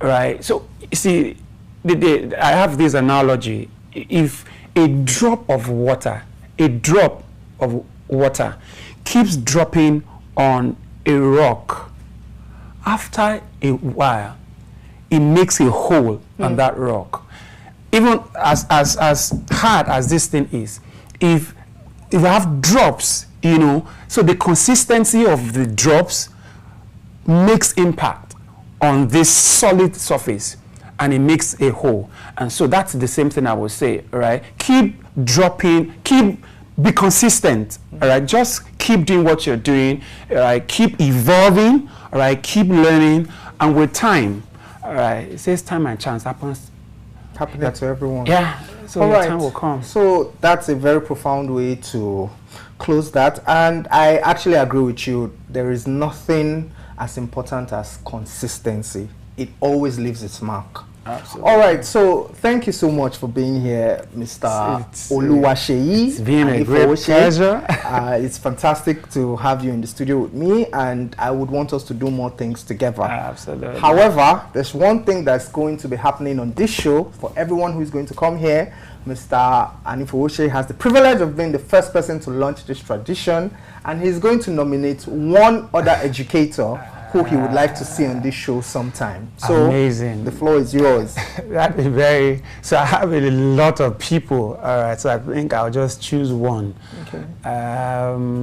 all right? So, you see, I have this analogy. If a drop of water keeps dropping on a rock, after a while, it makes a hole on that rock. Even as hard as this thing is, if you have drops, you know, so the consistency of the drops makes impact on this solid surface, and it makes a hole. And so that's the same thing I would say, right? Keep dropping, be consistent, all right? Just keep doing what you're doing, all right? Keep evolving, all right? Keep learning, and with time, all right, it says time and chance happening to everyone. Yeah, so all your right. time will come. So that's a very profound way to close that, and I actually agree with you. There is nothing as important as consistency. It always leaves its mark. Absolutely. All right, so thank you so much for being here, Mr. Oluwaseyi. It's been a great pleasure. It's fantastic to have you in the studio with me, and I would want us to do more things together. Absolutely. However, there's one thing that's going to be happening on this show for everyone who is going to come here. Mr. Anifowoshey has the privilege of being the first person to launch this tradition, and he's going to nominate one other educator who he would like to see on this show sometime. So amazing. The floor is yours. That is very, so I have a lot of people, all right, so I think I'll just choose one. Okay.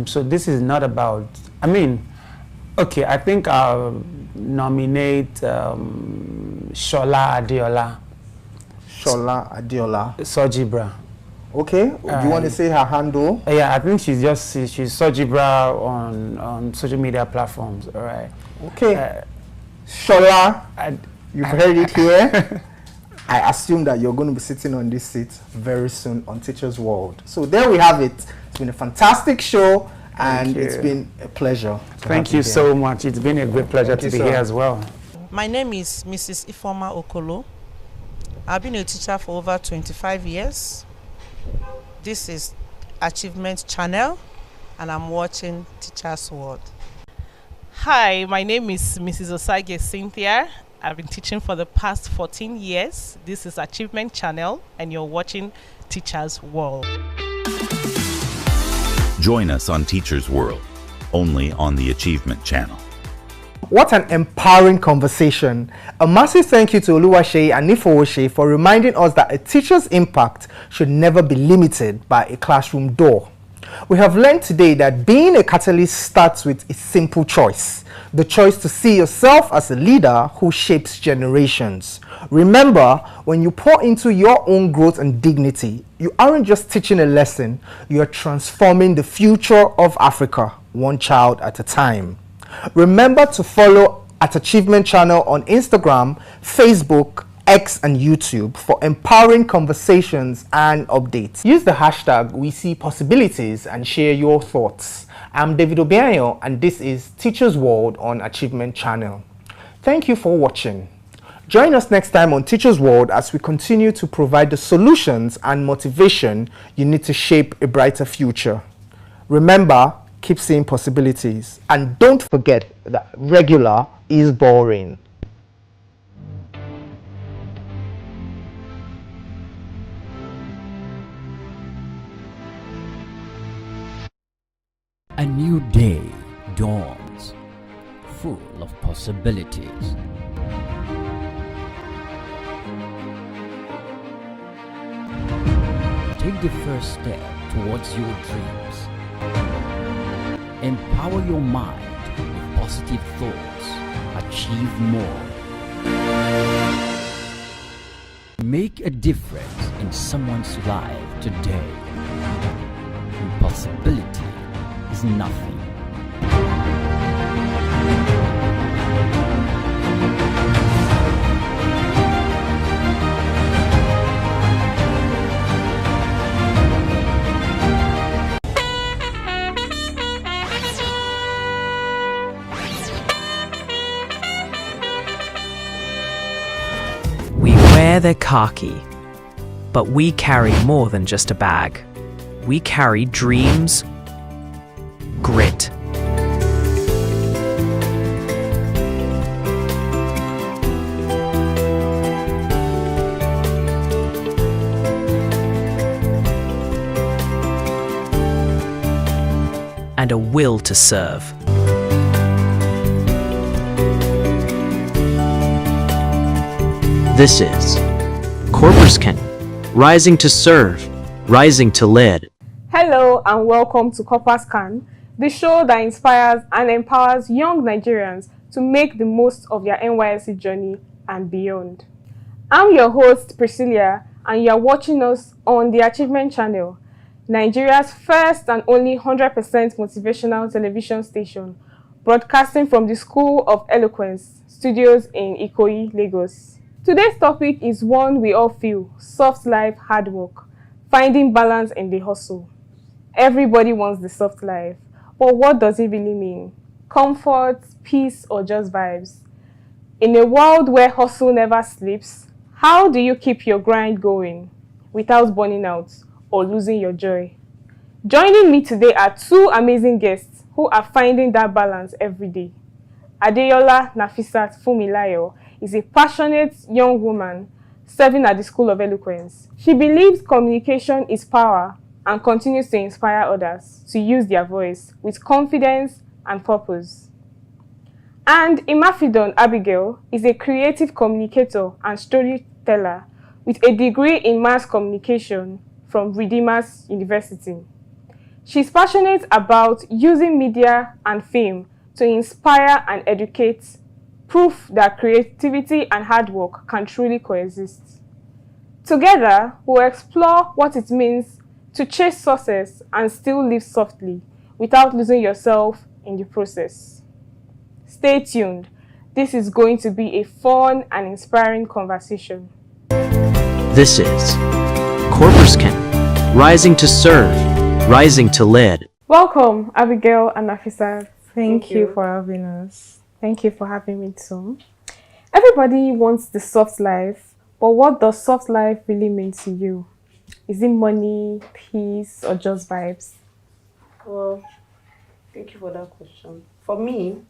So this is not about, I mean, okay, I think I'll nominate Shola Adiola. Shola Adiola. Sojibra. Okay, do you want to say her handle? Yeah, I think she's Sojibra on social media platforms, all right. Okay. Shola, you've heard it here. I assume that you're going to be sitting on this seat very soon on Teachers World. So there we have it. It's been a fantastic show, and it's been a pleasure. Thank you so much. It's been a great pleasure to be here as well. My name is Mrs. Ifoma Okolo. I've been a teacher for over 25 years. This is Achievement Channel, and I'm watching Teachers World. Hi, my name is Mrs. Osage Cynthia. I've been teaching for the past 14 years. This is Achievement Channel, and you're watching Teachers World. Join us on Teachers World, only on the Achievement Channel. What an empowering conversation. A massive thank you to Oluwase and Nifowose for reminding us that a teacher's impact should never be limited by a classroom door. We have learned today that being a catalyst starts with a simple choice. The choice to see yourself as a leader who shapes generations. Remember, when you pour into your own growth and dignity, you aren't just teaching a lesson, you are transforming the future of Africa, one child at a time. Remember to follow at Achievement Channel on Instagram, Facebook, X and YouTube for empowering conversations and updates. Use the hashtag #WeSeePossibilities and share your thoughts. I'm David Obianyo and this is Teachers World on Achievement Channel. Thank you for watching. Join us next time on Teachers World as we continue to provide the solutions and motivation you need to shape a brighter future. Remember, keep seeing possibilities and don't forget that regular is boring. A new day dawns, full of possibilities. Take the first step towards your dreams. Empower your mind with positive thoughts. Achieve more. Make a difference in someone's life today. Impossibility is nothing. We wear the khaki, but we carry more than just a bag. We carry dreams, grit, and a will to serve. This is Corpuscan, rising to serve, rising to lead. Hello and welcome to Corpuscan, the show that inspires and empowers young Nigerians to make the most of their NYSC journey and beyond. I'm your host Priscilla and you are watching us on the Achievement Channel, Nigeria's first and only 100% motivational television station, broadcasting from the School of Eloquence studios in Ikoyi, Lagos. Today's topic is one we all feel: soft life, hard work, finding balance in the hustle. Everybody wants the soft life, but what does it really mean? Comfort, peace, or just vibes? In a world where hustle never sleeps, how do you keep your grind going without burning out or losing your joy? Joining me today are two amazing guests who are finding that balance every day. Adeyola Nafisat Fumilayo is a passionate young woman serving at the School of Eloquence. She believes communication is power and continues to inspire others to use their voice with confidence and purpose. And Imafidon Abigail is a creative communicator and storyteller with a degree in mass communication from Redeemers University. She's passionate about using media and fame to inspire and educate, proof that creativity and hard work can truly coexist. Together, we'll explore what it means to chase success and still live softly without losing yourself in the process. Stay tuned. This is going to be a fun and inspiring conversation. This is Corpuscan, rising to serve, rising to lead. Welcome, Abigail and Nafisa. Thank you for having us. Thank you for having me too. Everybody wants the soft life, But what does soft life really mean to you? Is it money, peace, or just vibes? Well, thank you for that question. For me,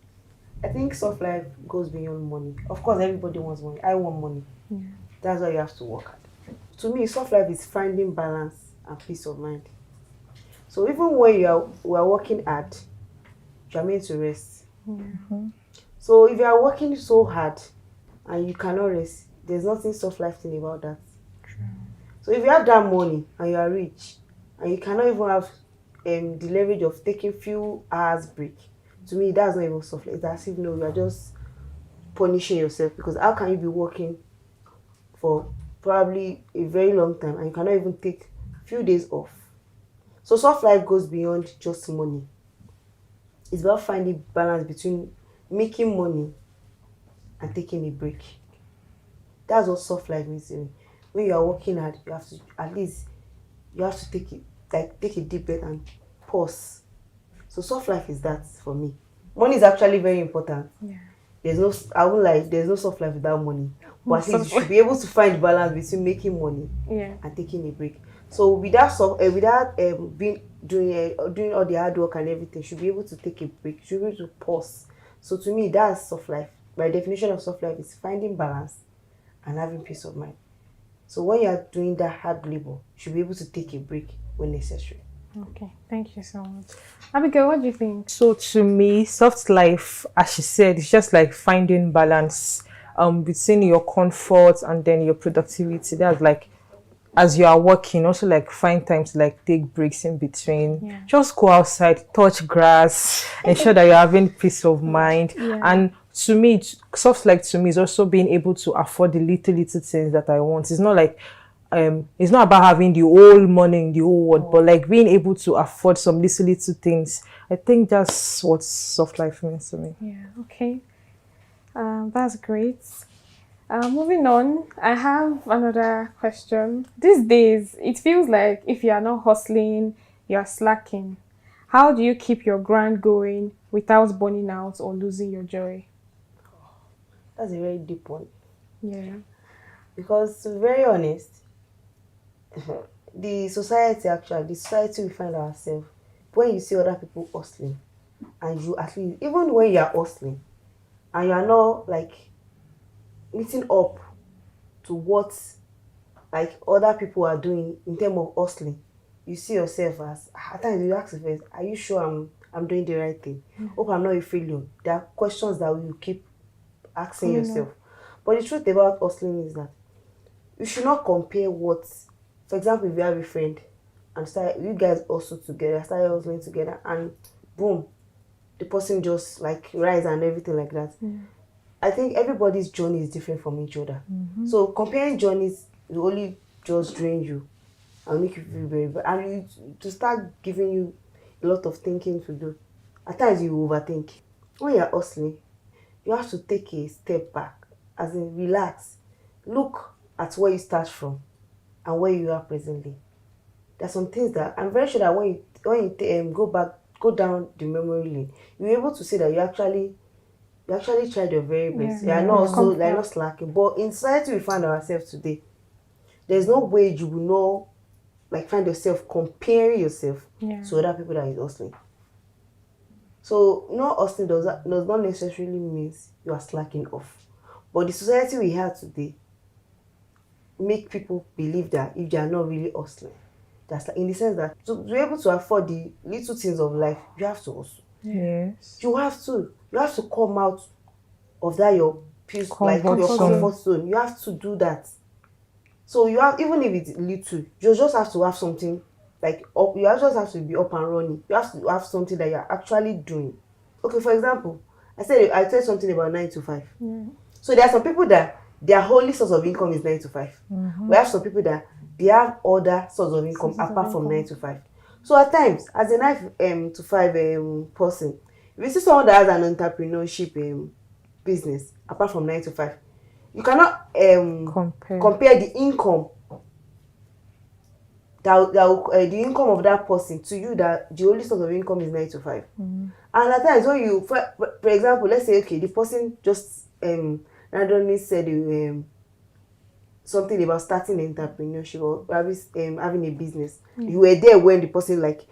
I think soft life goes beyond money. Of course, everybody wants money. I want money. Yeah. That's why you have to work hard. To me, soft life is finding balance and peace of mind. So even when we are working hard, you are meant to rest. Mm-hmm. So if you are working so hard and you cannot rest, there's nothing soft life thing about that. True. So if you have that money and you are rich and you cannot even have the leverage of taking few hours break, to me that's not even soft life. It's as if you are just punishing yourself, because how can you be working for probably a very long time and you cannot even take few days off? So soft life goes beyond just money. It's about finding balance between making money and taking a break. That's what soft life means to me. When you are working hard, you have to at least take it, like take a deep breath and pause. So soft life is that for me. Money is actually very important. Yeah. There's no soft life without money. But at least you should be able to find balance between making money and taking a break. So without doing all the hard work and everything, you should be able to take a break. You should be able to pause. So to me, that's soft life. My definition of soft life is finding balance and having peace of mind. So when you are doing that hard labor, you should be able to take a break when necessary. Okay, thank you so much. Abigail, what do you think? So to me, soft life, as she said, it's just like finding balance between your comfort and then your productivity. That's like, as you are working, also like find time to like take breaks in between. Yeah. Just go outside, touch grass, ensure that you're having peace of mind. Yeah. And to me, soft life to me is also being able to afford the little things that I want. It's not like it's not about having the whole money in the whole world, but like being able to afford some little things. I think that's what soft life means to me. Yeah, okay. That's great. Moving on, I have another question. These days, it feels like if you are not hustling, you are slacking. How do you keep your grind going without burning out or losing your joy? That's a very deep one. Yeah. Because to be very honest, the society we find ourselves, when you see other people hustling, and you at least, even when you are hustling, and you are not like meeting up to what like other people are doing in terms of hustling, you see yourself as, at times you ask yourself, are you sure I'm doing the right thing? Hope I'm not a failure. There are questions that you keep asking yourself. But the truth about hustling is that you should not compare what, for example, if you have a friend and you guys also together, start hustling together, and boom, the person just like rise and everything like that. I think everybody's journey is different from each other. So comparing journeys will only just drain you and make you feel very bad. And to start giving you a lot of thinking to do. At times you overthink. When you're hustling, you have to take a step back, as in relax. Look at where you start from and where you are presently. There's some things that I'm very sure that when you go down the memory lane, you're able to see that you actually tried your very best. You're not slacking. But in society we find ourselves today, there's no way you will not find yourself comparing yourself to other people that is hustling. So not hustling does not necessarily means you are slacking off. But the society we have today make people believe that if they are not really hustling, that's in the sense that to be able to afford the little things of life, you have to hustle. Yes. You have to come out of that your peace, your comfort zone. You have to do that. So you have, even if it's little, you just have to have something you just have to be up and running. You have to have something that you're actually doing. Okay, for example, I said something about 9 to 5. So there are some people that their only source of income is 9 to 5. We have some people that they have other sources of income apart from 9 to 5. So at times, as a 9 to 5 person, if you see someone that has an entrepreneurship business apart from 9 to 5, you cannot compare the income the income of that person to you that the only source of income is 9 to 5. And at times when you, for example, let's say okay, the person just randomly said something about starting entrepreneurship or probably having a business. You were there when the person like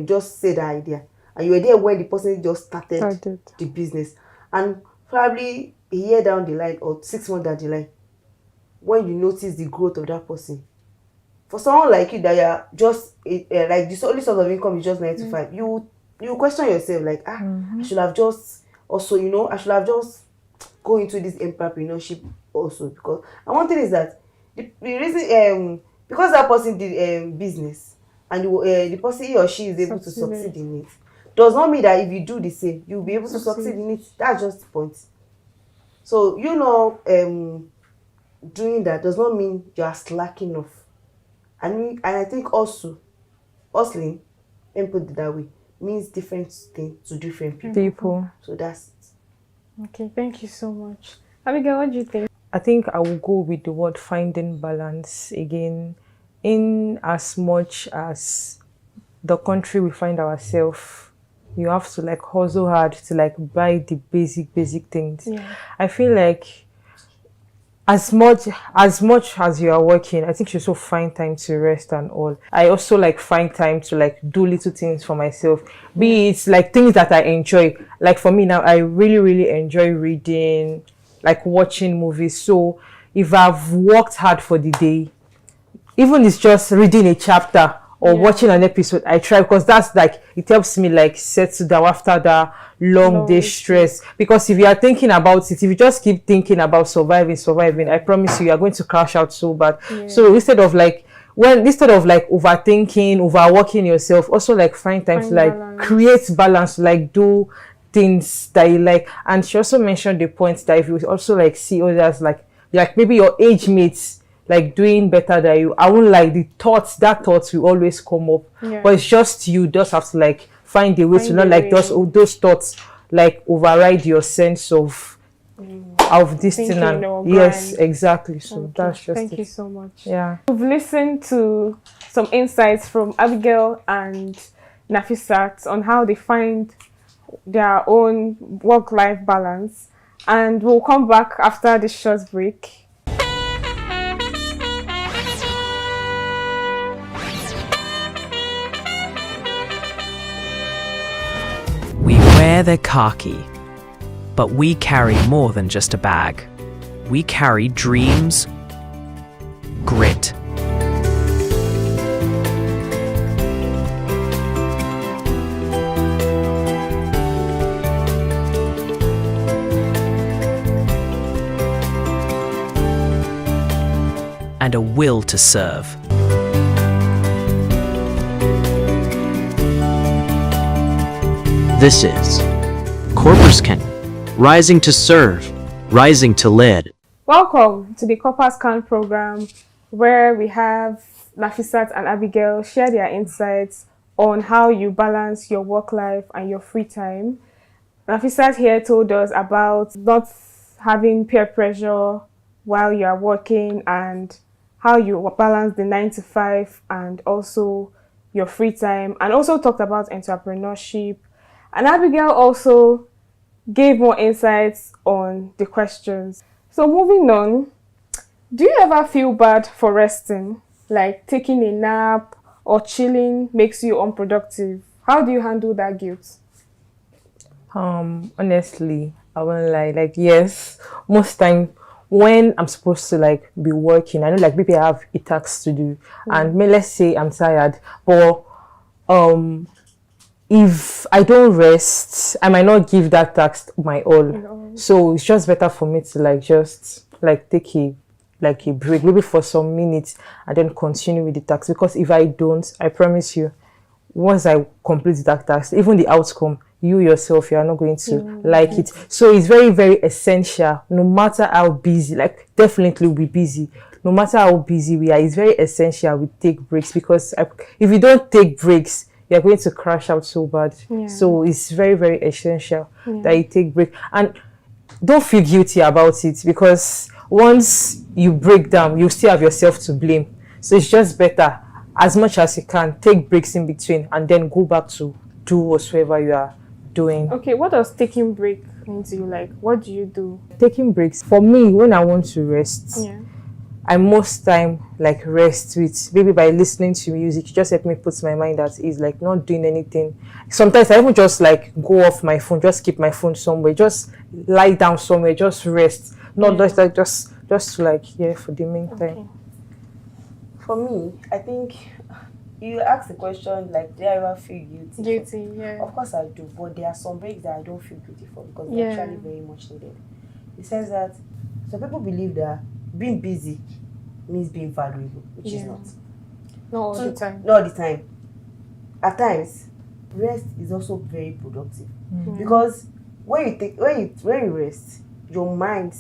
just said the idea, and you were there when the person just started the business. And probably a year down the line or 6 months down the line, when you notice the growth of that person, for someone like you that you are just like the only source of income is just 9 to 5, you question yourself like I should have just also I should have just go into this entrepreneurship also. Because and one thing is that the reason because that person did business and the person, he or she, is able to succeed in it, does not mean that if you do the same you'll be able to succeed in it. That's just the point. So doing that does not mean you are slacking off. And I think also hustling, and put it that way, means different things to different people. So that's it. Okay, thank you so much. Abigail, what do you think? I think I will go with the word finding balance again. In as much as the country we find ourselves, you have to like hustle hard to like buy the basic things. Yeah. I feel like as much as you are working, I think you also find time to rest and all. I also like find time to like do little things for myself. Be it like things that I enjoy. Like for me now, I really enjoy reading, like watching movies. So if I've worked hard for the day, even it's just reading a chapter or watching an episode, I try, because that's like, it helps me like settle down after that long day stress. Because if you are thinking about it, if you just keep thinking about surviving, I promise you are going to crash out so bad. So instead of overthinking, overworking yourself, also like find time to like balance. Create balance, like do things that you like. And she also mentioned the point that if you also like see others like maybe your age mates like doing better than you, I won't like that thoughts will always come up. But it's just you just have to like find a way to not like those thoughts like override your sense of this thing. And yes, exactly. So that's just Thank you so much. Yeah. We've listened to some insights from Abigail and Nafisat on how they find their own work-life balance, and we'll come back after this short break. We wear the khaki, but we carry more than just a bag. We carry dreams, grit, and a will to serve. This is Corpuscan, rising to serve, rising to lead. Welcome to the Corpuscan program, where we have Nafisat and Abigail share their insights on how you balance your work life and your free time. Nafisat here told us about not having peer pressure while you are working and how you balance the 9 to 5 and also your free time, and also talked about entrepreneurship. And Abigail also gave more insights on the questions. So moving on, do you ever feel bad for resting? Like taking a nap or chilling makes you unproductive? How do you handle that guilt? Honestly, I won't lie. Like, yes, most time when I'm supposed to like be working, I know like maybe I have a task to do, and let's say I'm tired, but if I don't rest, I might not give that task my all. So it's just better for me to like just like take a break, maybe for some minutes, and then continue with the task. Because if I don't, I promise you, once I complete that task, even the outcome, you yourself, you are not going to like it. So it's very essential, no matter how busy, like definitely we'll be busy. No matter how busy we are, it's very essential we take breaks, because if you don't take breaks, you're going to crash out so bad. So it's very essential that you take break. And don't feel guilty about it, because once you break down, you still have yourself to blame. So it's just better, as much as you can, take breaks in between and then go back to do whatsoever you are doing. Okay, what does taking break mean to you? Like, what do you do? Taking breaks, for me, when I want to rest, I most time like rest with maybe by listening to music. It just help me put my mind at ease, like not doing anything. Sometimes I even just like go off my phone, just keep my phone somewhere, just lie down somewhere, just rest. Not just like just to like for the meantime. For me, I think you asked the question like, do I ever feel guilty? Guilty, yeah. Of course I do, but there are some breaks that I don't feel guilty for because they're actually very much needed. It says that some people believe that being busy means being valuable, which is not. Not all the time. Not all the time. At times, rest is also very productive because when you rest, your mind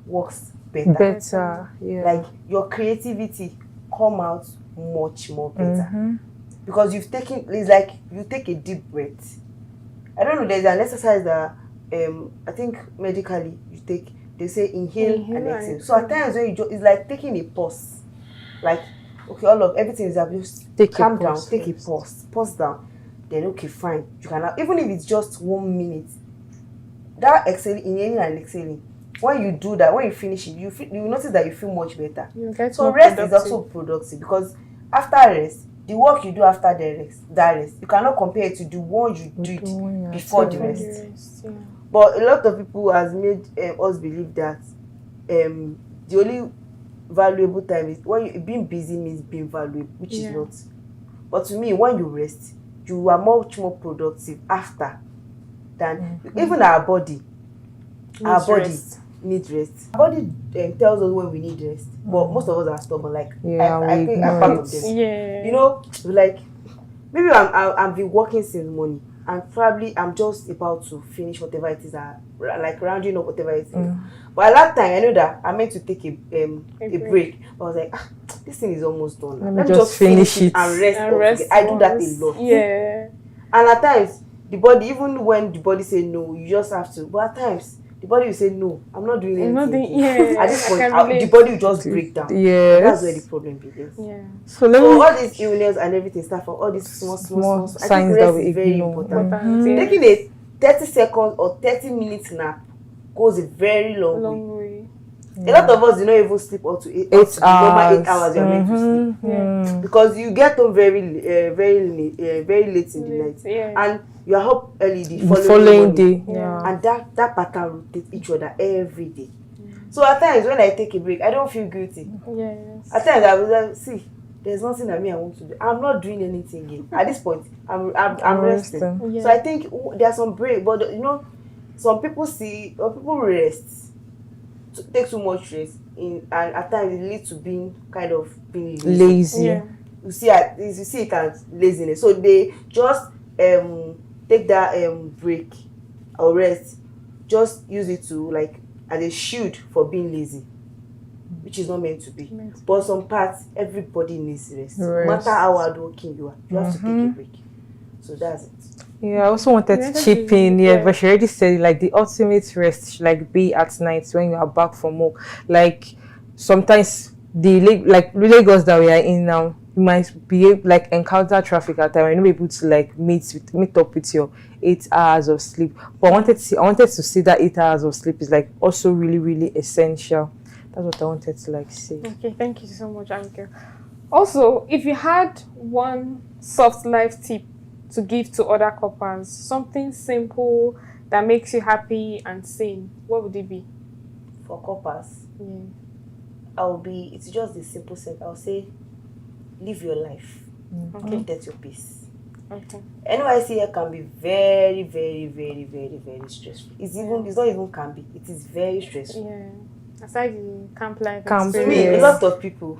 works better. Like your creativity come out much more better because you've taken. It's like you take a deep breath. I don't know. There's an exercise that I think medically you take. They say inhale and exhale. So at times when it's like taking a pause. Like, okay, everything is abused. Calm down, take a pause down. Then okay, fine. You can even if it's just 1 minute. That inhaling and exhaling. When you do that, when you finish it, you notice that you feel much better. So rest is also productive because after rest, the work you do after that rest, you cannot compare it to the one you did before the rest. But a lot of people has made us believe that the only valuable time is when being busy means being valuable, which is not. But to me, when you rest, you are much more productive after than even our body. Our body needs rest. Our body tells us when we need rest, but most of us are stubborn. Like I think I'm part of them. You know, like maybe I've been working since morning. And probably I'm just about to finish whatever it is, like rounding up whatever it is. But at that time, I know that I meant to take a break. But I was like, this thing is almost done. Let me just finish it and rest. I do that a lot. Yeah. And at times, the body, even when the body say no, you just have to. But at times, the body will say no, I'm not doing anything. At this point, the body will just break down. That's where the problem begins. So all these illness and everything start from all these small signs. I think rest is very important. Taking a 30 seconds or 30 minutes nap goes a very long way. A lot of us do not even sleep up to 8 hours. Normal 8 hours you're meant to sleep. Because you get home very late in the night. And you are up early the following day. And that pattern rotates each other every day. So at times when I take a break, I don't feel guilty. At times I was like, see, there's nothing that I want to do. I'm not doing anything again. At this point, I'm resting. So I think there's some break, but you know, some people rest. Take too much rest and at times it leads to being lazy. You see it as laziness. So they just take that break or rest, just use it to like as a shield for being lazy, which is not meant to be. But some parts, everybody needs rest. No matter how hardworking you are, you have to take a break. So that's it. Yeah, I also wanted to chip in. But she already said like the ultimate rest should like be at night when you are back from work. Like sometimes the Lagos that we are in now, you might be like encounter traffic at time. You're not able to like meet up with your 8 hours of sleep. But I wanted to see that 8 hours of sleep is like also really, really essential. That's what I wanted to like say. Okay, thank you so much, Anke. Also, if you had one soft life tip to give to other couples, something simple that makes you happy and sane, what would it be? For couples, it's just the simple sense. I'll say, live your life. Protect your peace. NYSC here can be very, very, very, very, very stressful. It's not even can be. It is very stressful. Aside the camp life. To me, a lot of people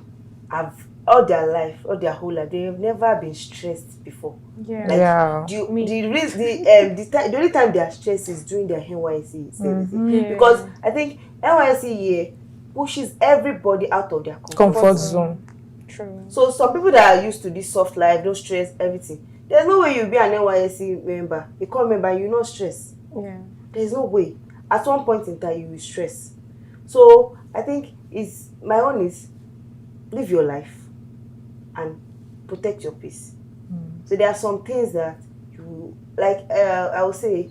have all their whole life, they have never been stressed before. The only time they are stressed is during their NYSC. Because I think NYSC here pushes everybody out of their comfort zone. True. So some people that are used to this soft life, no stress, everything, there's no way you'll be an NYSC member, a core member, you're not stressed. There's no way. At one point in time, you will stress. So I think my own is live your life and protect your peace. So there are some things that you like. I would say,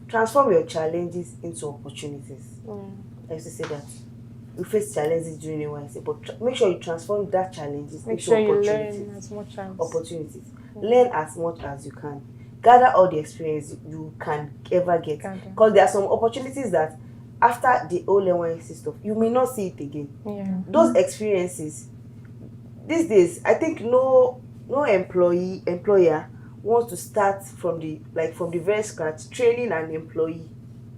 transform your challenges into opportunities. I used to say that. we face challenges during NYSC, but make sure you transform that challenges Make into sure you opportunities. learn as much as Opportunities. Learn as much as you can. Gather all the experience you can ever get. Because there are some opportunities that after the whole NYSC stuff, you may not see it again. Yeah. Those experiences, these days, I think no employer wants to start from the very scratch, training an employee.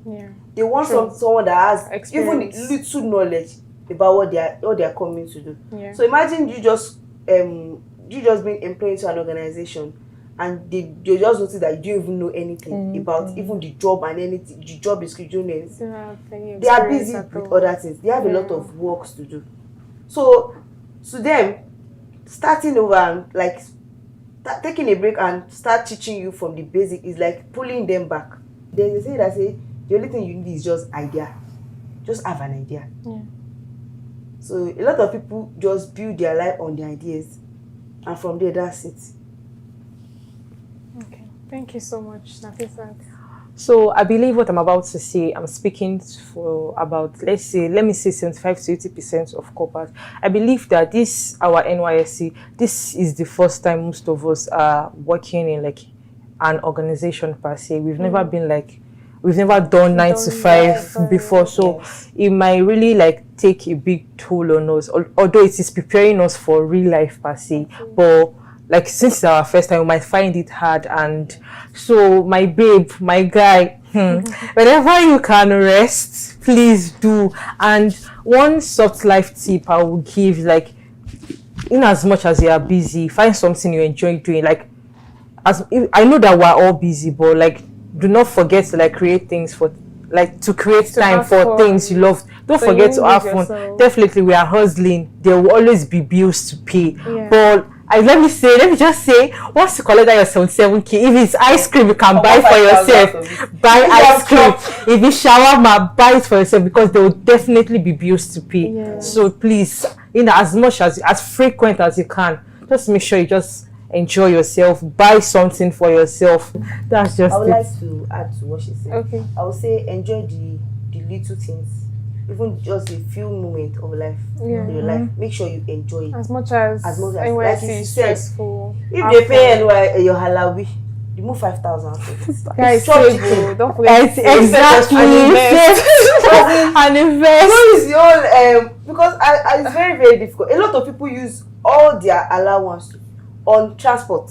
Yeah. They want True. someone that has Experience. even little knowledge about what they are coming to do. Yeah. So imagine you just being employed into an organization, and they just notice that you don't even know anything about even the job and anything, the job description. They are busy with other things. They have a lot of works to do. So to them, starting over and like taking a break and start teaching you from the basic is like pulling them back. There's a saying that say the only thing you need is just idea. Just have an idea. Yeah. So a lot of people just build their life on the ideas, and from there, that's it. Okay. Thank you so much, Nafisat. So I believe what I'm about to say, I'm speaking for about, let me say 75 to 80% of corpers. I believe that this, our NYSC, this is the first time most of us are working in like an organization per se. We've never been like, we've never done 9 to 5 before. So it might really like take a big toll on us, although it is preparing us for real life per se. But like since it's our first time, we might find it hard. And so my babe, my guy, whenever you can rest, please do. And one soft life tip I will give, like, in as much as you are busy, find something you enjoy doing. Like, I know that we're all busy, but like, do not forget to like create things for, like, to create time for things you love. Don't forget to have fun. Definitely, we are hustling. There will always be bills to pay. But let me just say, once you collect that your 77K, if it's ice cream, you can buy for yourself. Buy ice cream. If it's shawarma, buy it for yourself, because there will definitely be bills to pay. So please, as much as frequent as you can, just make sure you just enjoy yourself. Buy something for yourself. That's just I would like to add to what she said. Okay. I would say enjoy the little things. Even just a few moments of life in your life, make sure you enjoy it as much as NYSC like is stressful. If they pay your halawi, you move 5,000. Guys, don't forget exactly and invest. Because it's very, very difficult. A lot of people use all their allowance on transport.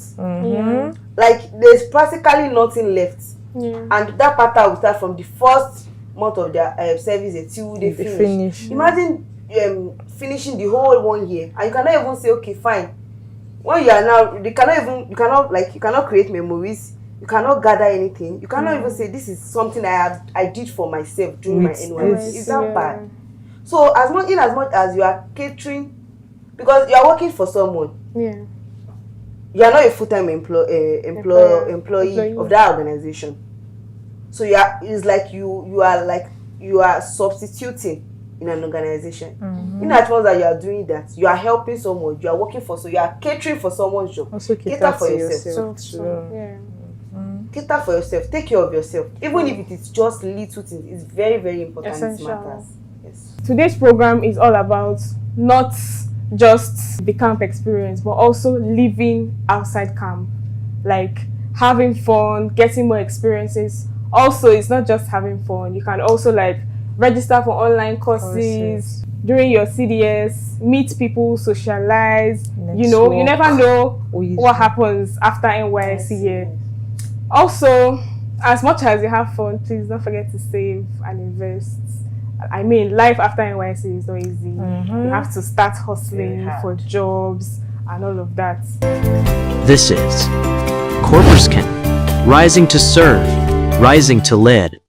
Like there's practically nothing left, and that pattern will start from the first month of their service until they finish. Imagine finishing the whole 1 year, and you cannot even say, okay, fine. When you are now, you cannot create memories. You cannot gather anything. You cannot even say, this is something I did for myself during my NYSC. It's that bad. So as much as you are catering, because you are working for someone. You are not a full-time employee of that organization. So it's like you are substituting in an organization. In as much as you are doing that, you are helping someone, you are working for, so you are catering for someone's job. Also cater for yourself. Cater for yourself. Take care of yourself. Even if it is just little things, it's very, very important. It matters. Yes. Today's program is all about not just the camp experience, but also living outside camp, like having fun, getting more experiences. Also, it's not just having fun. You can also like register for online courses during your CDS, meet people, socialize. Network. You never know what happens after NYSC year. Also, as much as you have fun, please don't forget to save and invest. I mean, life after NYSC is not easy. You have to start hustling for jobs and all of that. This is Corporscan, rising to serve, rising to lead.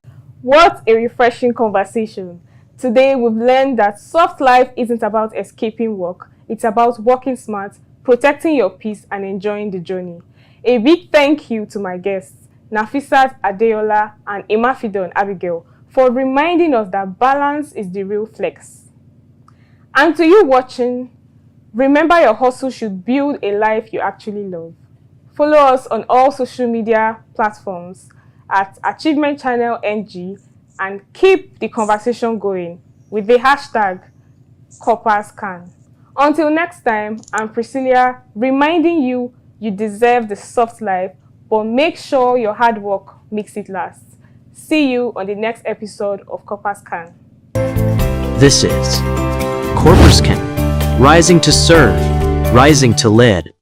What a refreshing conversation. Today we've learned that soft life isn't about escaping work. It's about working smart, protecting your peace, and enjoying the journey. A big thank you to my guests, Nafisat Adeola and Imafidon Abigail, for reminding us that balance is the real flex. And to you watching, remember your hustle should build a life you actually love. Follow us on all social media platforms at Achievement Channel NG, and keep the conversation going with the hashtag Corpers Can. Until next time, I'm Priscilla, reminding you you deserve the soft life, but make sure your hard work makes it last. See you on the next episode of Corpers Can. This is Corpers Can, rising to serve, rising to lead.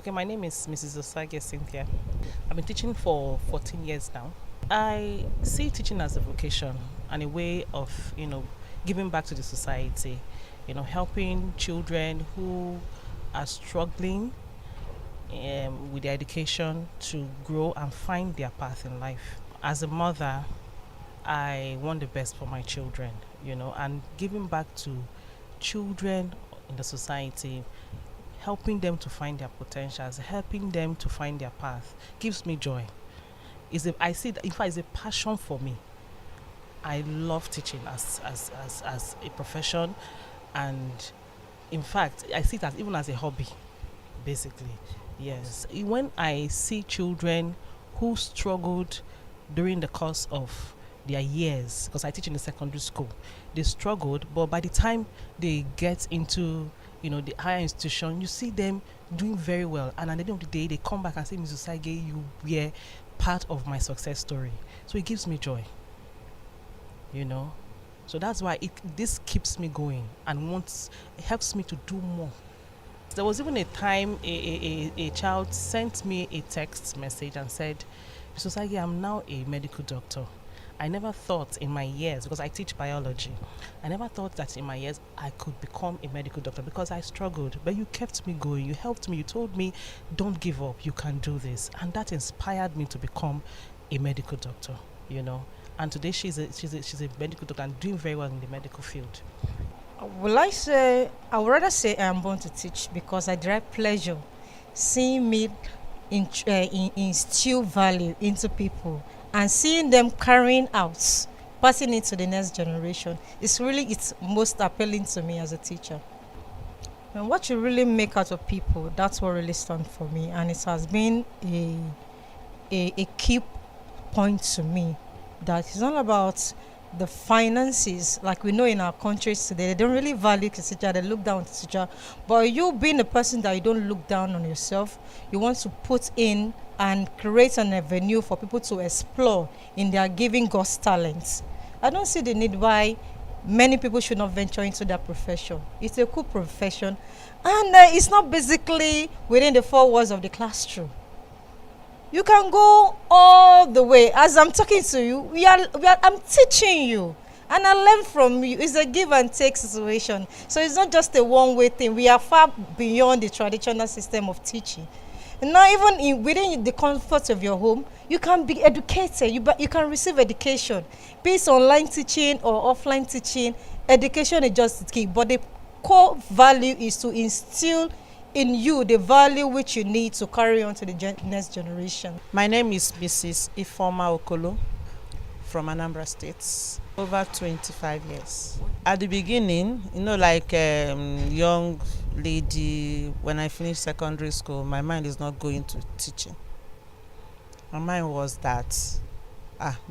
My name is Mrs. Osage Cynthia. I've been teaching for 14 years now. I see teaching as a vocation and a way of, giving back to the society, helping children who are struggling with their education to grow and find their path in life. As a mother, I want the best for my children, and giving back to children in the society, helping them to find their potentials, helping them to find their path, gives me joy. I see that, in fact, it's a passion for me. I love teaching as a profession, and in fact, I see that even as a hobby, basically. Yes. When I see children who struggled during the course of their years, because I teach in the secondary school, they struggled, but by the time they get into the higher institution, you see them doing very well, and at the end of the day, they come back and say, Mrs. Osage, you were part of my success story. So it gives me joy, So that's why this keeps me going and it helps me to do more. There was even a time a child sent me a text message and said, Mrs. Osage, I'm now a medical doctor. I never thought in my years, because I teach biology, I never thought that in my years I could become a medical doctor because I struggled. But you kept me going, you helped me, you told me, don't give up, you can do this. And that inspired me to become a medical doctor, And today she's a medical doctor and doing very well in the medical field. I would rather say I'm born to teach because I derive pleasure seeing me instill value into people and seeing them carrying out, passing it to the next generation. It's most appealing to me as a teacher. And what you really make out of people, that's what really stands for me, and it has been a key point to me that it's not about the finances. Like we know in our countries today, they don't really value the teacher, they look down on the teacher. But you being a person that you don't look down on yourself, you want to put in and create an avenue for people to explore in their giving God's talents. I don't see the need why many people should not venture into that profession. It's a cool profession, and it's not basically within the four walls of the classroom. You can go all the way. As I'm talking to you, I'm teaching you, and I learn from you. It's a give and take situation. So it's not just a one-way thing. We are far beyond the traditional system of teaching. And now even within the comfort of your home, you can be educated. You can receive education. Be it online teaching or offline teaching, education is just the key. But the core value is to instill in you the value which you need to carry on to the next generation. My name is Mrs. Ifoma Okolo from Anambra State. Over 25 years. At the beginning, like young lady, when I finished secondary school, my mind is not going to teaching. My mind was that,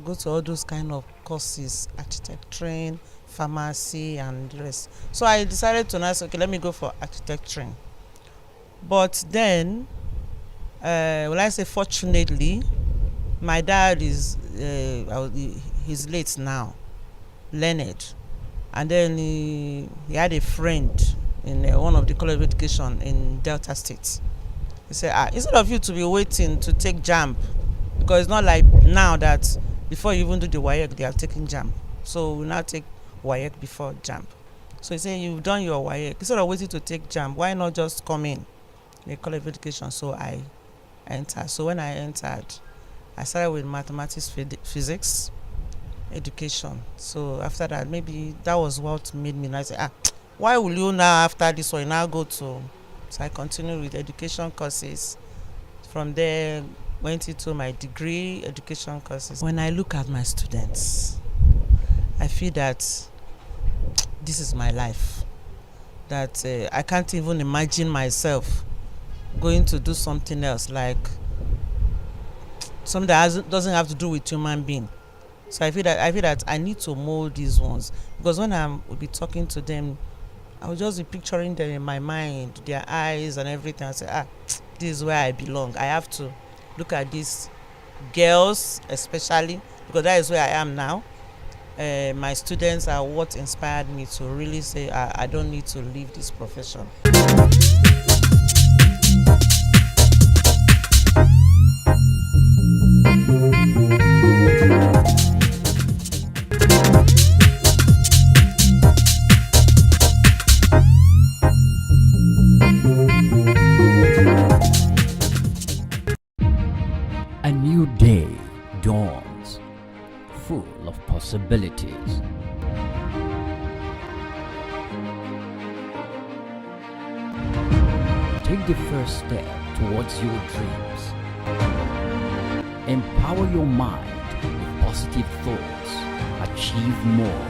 go to all those kind of courses, architecturing, pharmacy, and the rest. So I decided to say, okay, let me go for architecturing. But then, fortunately, my dad is, he's late now, learned, and then he had a friend in one of the college of education in Delta State. He said, instead of you to be waiting to take JAMB, because it's not like now that before you even do the WAEC, they are taking JAMB. So we now take WAEC before JAMB. So he said, you've done your WAEC. Instead of waiting to take JAMB, why not just come in the college of education? So I entered. So when I entered, I started with mathematics, physics, education. So after that, maybe that was what made me say, why will you now, after this one, now go to So I continued with education courses. From there, went into my degree education courses. When I look at my students, I feel that this is my life. That I can't even imagine myself going to do something else, like something that doesn't have to do with human being. So I feel that I need to mold these ones, because when I will be talking to them, I will just be picturing them in my mind, their eyes and everything. I say, this is where I belong. I have to look at these girls, especially because that is where I am now. My students are what inspired me to really say I don't need to leave this profession. A new day dawns, full of possibilities. Take the first step towards your dreams. Empower your mind with positive thoughts. Achieve more.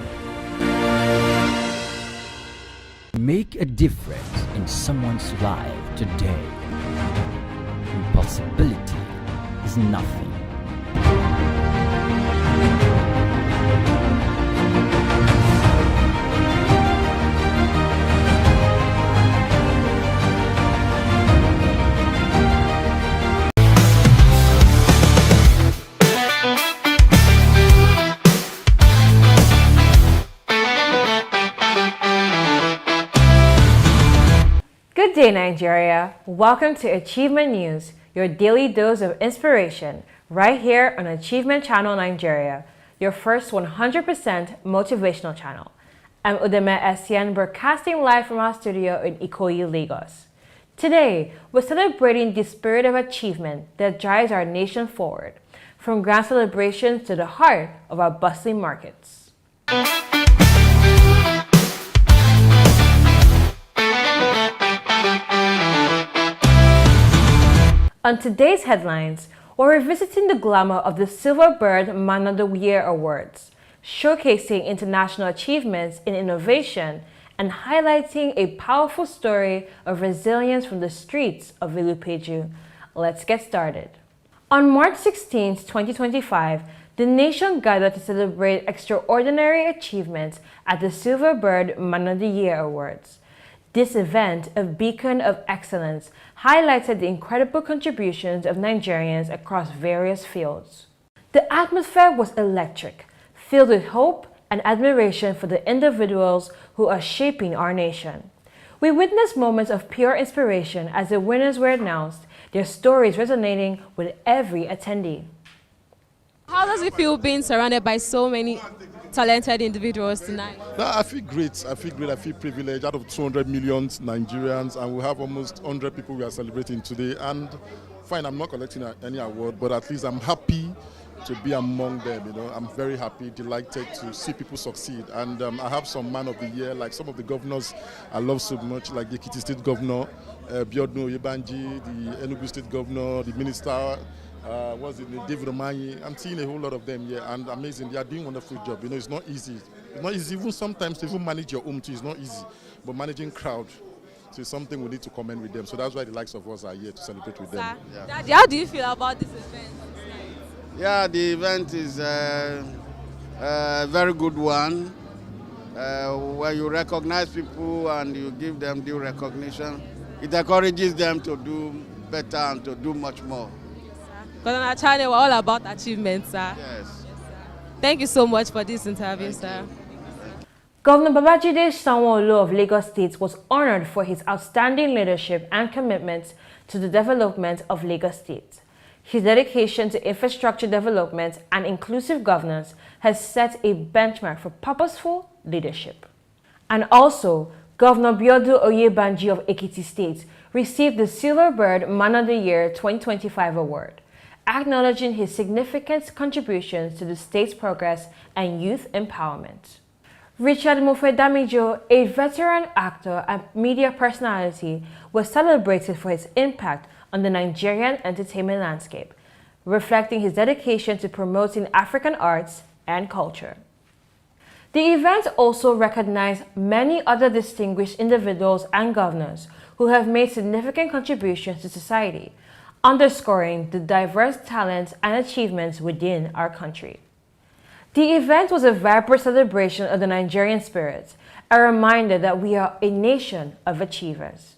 Make a difference in someone's life today. Impossibility is nothing. Good day, Nigeria. Welcome to Achievement News, your daily dose of inspiration, right here on Achievement Channel Nigeria, your first 100% motivational channel. I'm Udeme Essien, broadcasting live from our studio in Ikoyi, Lagos. Today, we're celebrating the spirit of achievement that drives our nation forward, from grand celebrations to the heart of our bustling markets. On today's headlines, we're revisiting the glamour of the Silver Bird Man of the Year Awards, showcasing international achievements in innovation and highlighting a powerful story of resilience from the streets of Ilupeju. Let's get started. On March 16, 2025, the nation gathered to celebrate extraordinary achievements at the Silver Bird Man of the Year Awards. This event, a beacon of excellence, highlighted the incredible contributions of Nigerians across various fields. The atmosphere was electric, filled with hope and admiration for the individuals who are shaping our nation. We witnessed moments of pure inspiration as the winners were announced, their stories resonating with every attendee. How does it feel being surrounded by so many talented individuals tonight? No, I feel great. I feel privileged. Out of 200 million Nigerians, and we have almost 100 people we are celebrating today. And fine, I'm not collecting any award, but at least I'm happy to be among them. You know, I'm very happy, delighted to see people succeed. And I have some Man of the Year, like some of the governors I love so much, like the Ekiti State Governor, Biodun Oyebanji, the Enugu State Governor, the Minister. David Omanyi. I'm seeing a whole lot of them here, and amazing. They are doing a wonderful job. You know, it's not easy. It's not easy. Even sometimes to even manage your home too is not easy. But managing crowd, so it's something we need to commend with them. So that's why the likes of us are here to celebrate with them. Yeah. Daddy, how do you feel about this event tonight? Yeah, the event is a very good one. Where you recognize people and you give them due recognition, it encourages them to do better and to do much more. Because on our channel, we're all about achievements, sir. Yes. Thank you so much for this interview, sir. Governor Babajide Sanwo-Olu of Lagos State was honored for his outstanding leadership and commitment to the development of Lagos State. His dedication to infrastructure development and inclusive governance has set a benchmark for purposeful leadership. And also, Governor Biodun Oyebanji of Ekiti State received the Silver Bird Man of the Year 2025 award, acknowledging his significant contributions to the state's progress and youth empowerment. Richard Mofe-Damijo, a veteran actor and media personality, was celebrated for his impact on the Nigerian entertainment landscape, reflecting his dedication to promoting African arts and culture. The event also recognized many other distinguished individuals and governors who have made significant contributions to society, underscoring the diverse talents and achievements within our country. The event was a vibrant celebration of the Nigerian spirit, a reminder that we are a nation of achievers.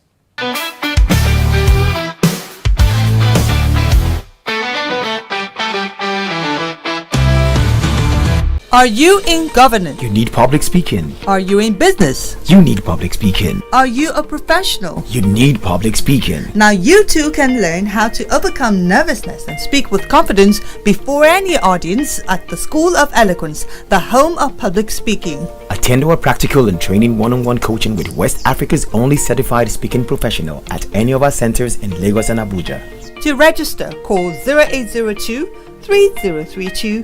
Are you in governance? You need public speaking. Are you in business? You need public speaking. Are you a professional? You need public speaking. Now you too can learn how to overcome nervousness and speak with confidence before any audience at the School of Eloquence, the home of public speaking. Attend our practical and training one-on-one coaching with West Africa's only certified speaking professional at any of our centers in Lagos and Abuja. To register, call 0802 3032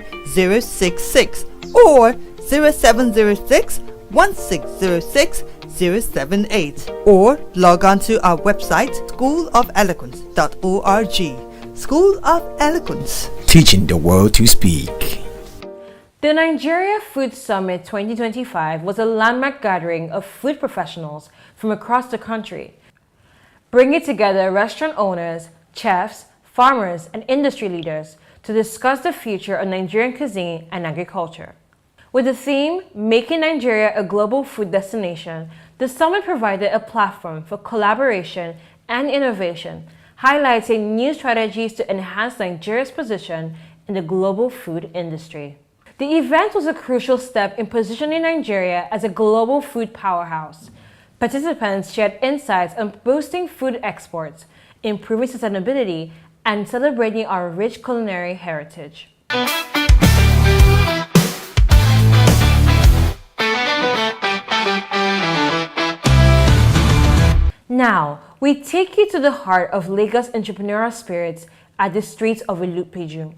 066 or 0706 1606 078 or log on to our website schoolofeloquence.org. School of Eloquence, teaching the world to speak. The Nigeria Food Summit 2025 was a landmark gathering of food professionals from across the country, bringing together restaurant owners, chefs, farmers, and industry leaders to discuss the future of Nigerian cuisine and agriculture. With the theme, Making Nigeria a Global Food Destination, the summit provided a platform for collaboration and innovation, highlighting new strategies to enhance Nigeria's position in the global food industry. The event was a crucial step in positioning Nigeria as a global food powerhouse. Participants shared insights on boosting food exports, improving sustainability, and celebrating our rich culinary heritage. Now, we take you to the heart of Lagos entrepreneurial spirits at the streets of Ilupeju,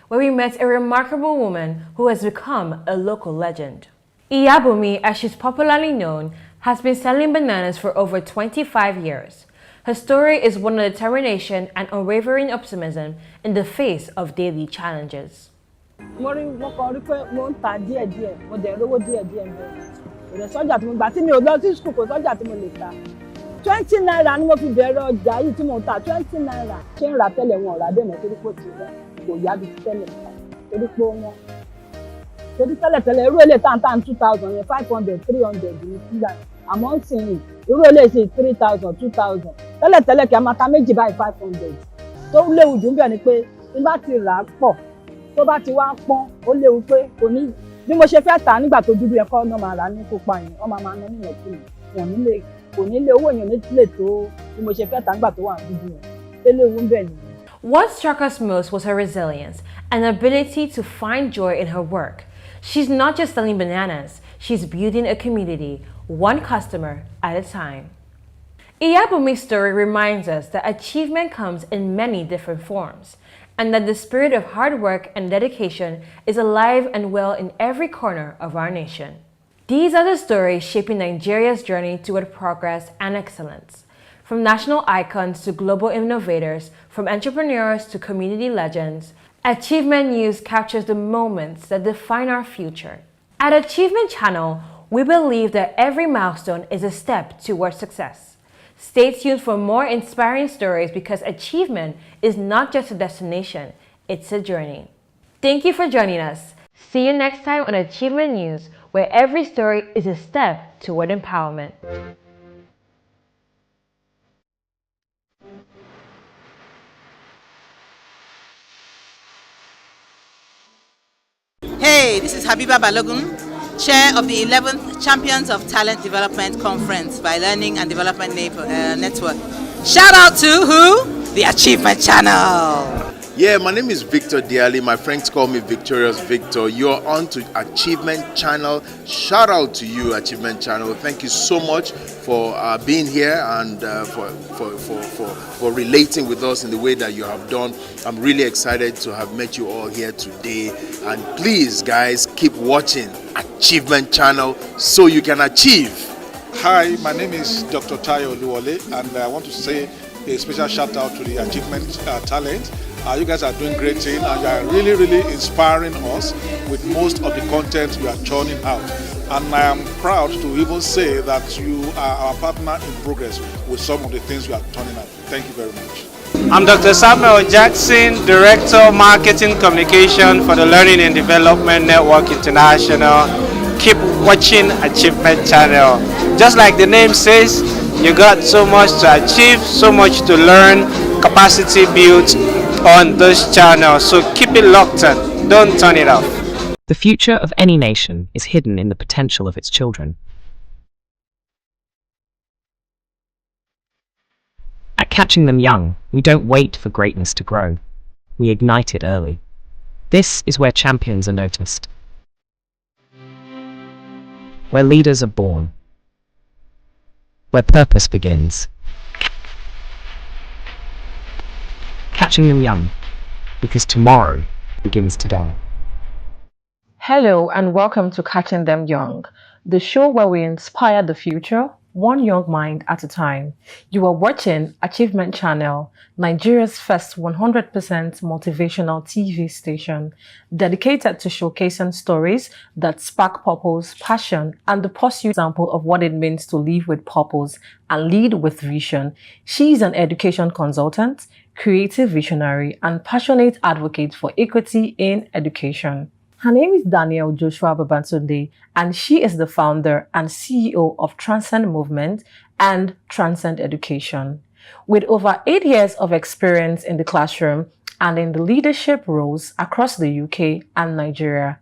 where we met a remarkable woman who has become a local legend. Iyabumi, as she's popularly known, has been selling bananas for over 25 years. Her story is one of determination and unwavering optimism in the face of daily challenges. naira ni mo fi bẹ̀rẹ̀ ọjà yìí tí mo ń ta 20 naira ṣé ń ra tẹ́lẹ̀ wọn ọ̀rá bẹ́ẹ̀ mọ́ torí pé kò yá bí tẹ́lẹ̀ torí pé wọn torí tẹ́lẹ̀ irú ilé tàǹtà 2000 yẹn 500 300 ní sígbà àmọ́ ń sìn yìí irú ilé ṣe 3000 2000 tẹ́lẹ̀ kí a máa ta méjì báyìí 500 tó léwu jù ń bẹ̀ ni pé tí bá ti rà á pọ̀ tó bá ti wá pọ́n ó léwu pé kò ní bí mo ṣe fẹ́ tà nígbà tó dúdú yẹn kọ́ ọ́nà máa rà ní pupa yẹn wọ́n máa ná nínú ẹ̀kú wọn nílé kò nílé owó èèyàn nílé tó bí mo ṣe fẹ́ tà nígbà tó wà dúdú yẹn tẹ́lẹ̀ ewu ń bẹ̀ nìyẹn. What struck us most was her resilience and ability to find joy in her work. She's not just selling bananas, she's building a community, one customer at a time. Iyabumi's story reminds us that achievement comes in many different forms, and that the spirit of hard work and dedication is alive and well in every corner of our nation. These are the stories shaping Nigeria's journey toward progress and excellence. From national icons to global innovators, from entrepreneurs to community legends, Achievement News captures the moments that define our future. At Achievement Channel, we believe that every milestone is a step towards success. Stay tuned for more inspiring stories because achievement is not just a destination, it's a journey. Thank you for joining us. See you next time on Achievement News, where every story is a step toward empowerment. Hey, this is Habiba Balogun, Chair of the 11th Champions of Talent Development Conference by Learning and Development Network. Shout out to who? The Achievement Channel. Yeah, my name is Victor Diali. My friends call me Victorious Victor. You're on to Achievement Channel. Shout out to you, Achievement Channel. Thank you so much for being here and for relating with us in the way that you have done. I'm really excited to have met you all here today. And please, guys, keep watching Achievement Channel so you can achieve. Hi, my name is Dr. Tayo Oluwole, and I want to say a special shout out to the Achievement Talent. You guys are doing great thing, and you are really, really inspiring us with most of the content you are churning out. And I am proud to even say that you are our partner in progress with some of the things you are turning out. Thank you very much. I'm Dr. Samuel Jackson, Director Marketing Communication for the Learning and Development Network International. Keep watching Achievement Channel. Just like the name says, you got so much to achieve, so much to learn, capacity built on this channel. So keep it locked in. Don't turn it off. The future of any nation is hidden in the potential of its children. At Catching Them Young, we don't wait for greatness to grow. We ignite it early. This is where champions are noticed. Where leaders are born. Where purpose begins. Catching Them Young, because tomorrow begins today. Hello and welcome to Catching Them Young, the show where we inspire the future, one young mind at a time. You are watching Achievement Channel, Nigeria's first 100% motivational TV station, dedicated to showcasing stories that spark purpose, passion, and the pursuit example of what it means to live with purpose and lead with vision. She is an education consultant, creative visionary, and passionate advocate for equity in education. Her name is Danielle Joshua Babatunde, and she is the founder and CEO of Transcend Movement and Transcend Education. With over 8 years of experience in the classroom and in the leadership roles across the UK and Nigeria,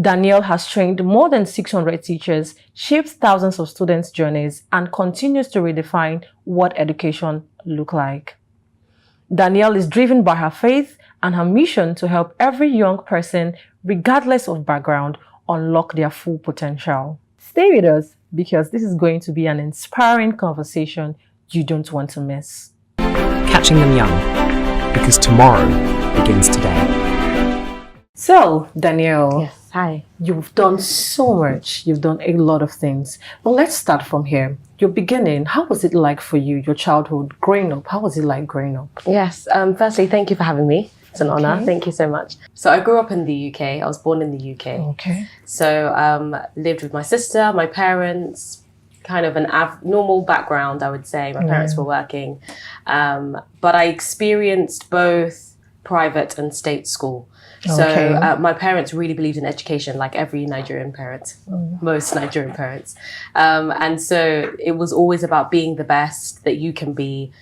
Danielle has trained more than 600 teachers, shaped thousands of students' journeys, and continues to redefine what education looks like. Danielle is driven by her faith and her mission to help every young person, regardless of background, unlock their full potential. Stay with us because this is going to be an inspiring conversation you don't want to miss. Catching Them Young, because tomorrow begins today. So, Danielle. Yes, hi. You've done so much. You've done a lot of things. But let's start from here. Your beginning, how was it like for you, your childhood, growing up? How was it like growing up? Yes, firstly, thank you for having me. It's an honor. Thank you so much. So I grew up in the UK. I was born in the UK. Okay. So lived with my sister, my parents, kind of an normal background, I would say. My parents were working. But I experienced both private and state school. So my parents really believed in education, like every Nigerian parent, most Nigerian parents. And so it was always about being the best that you can be,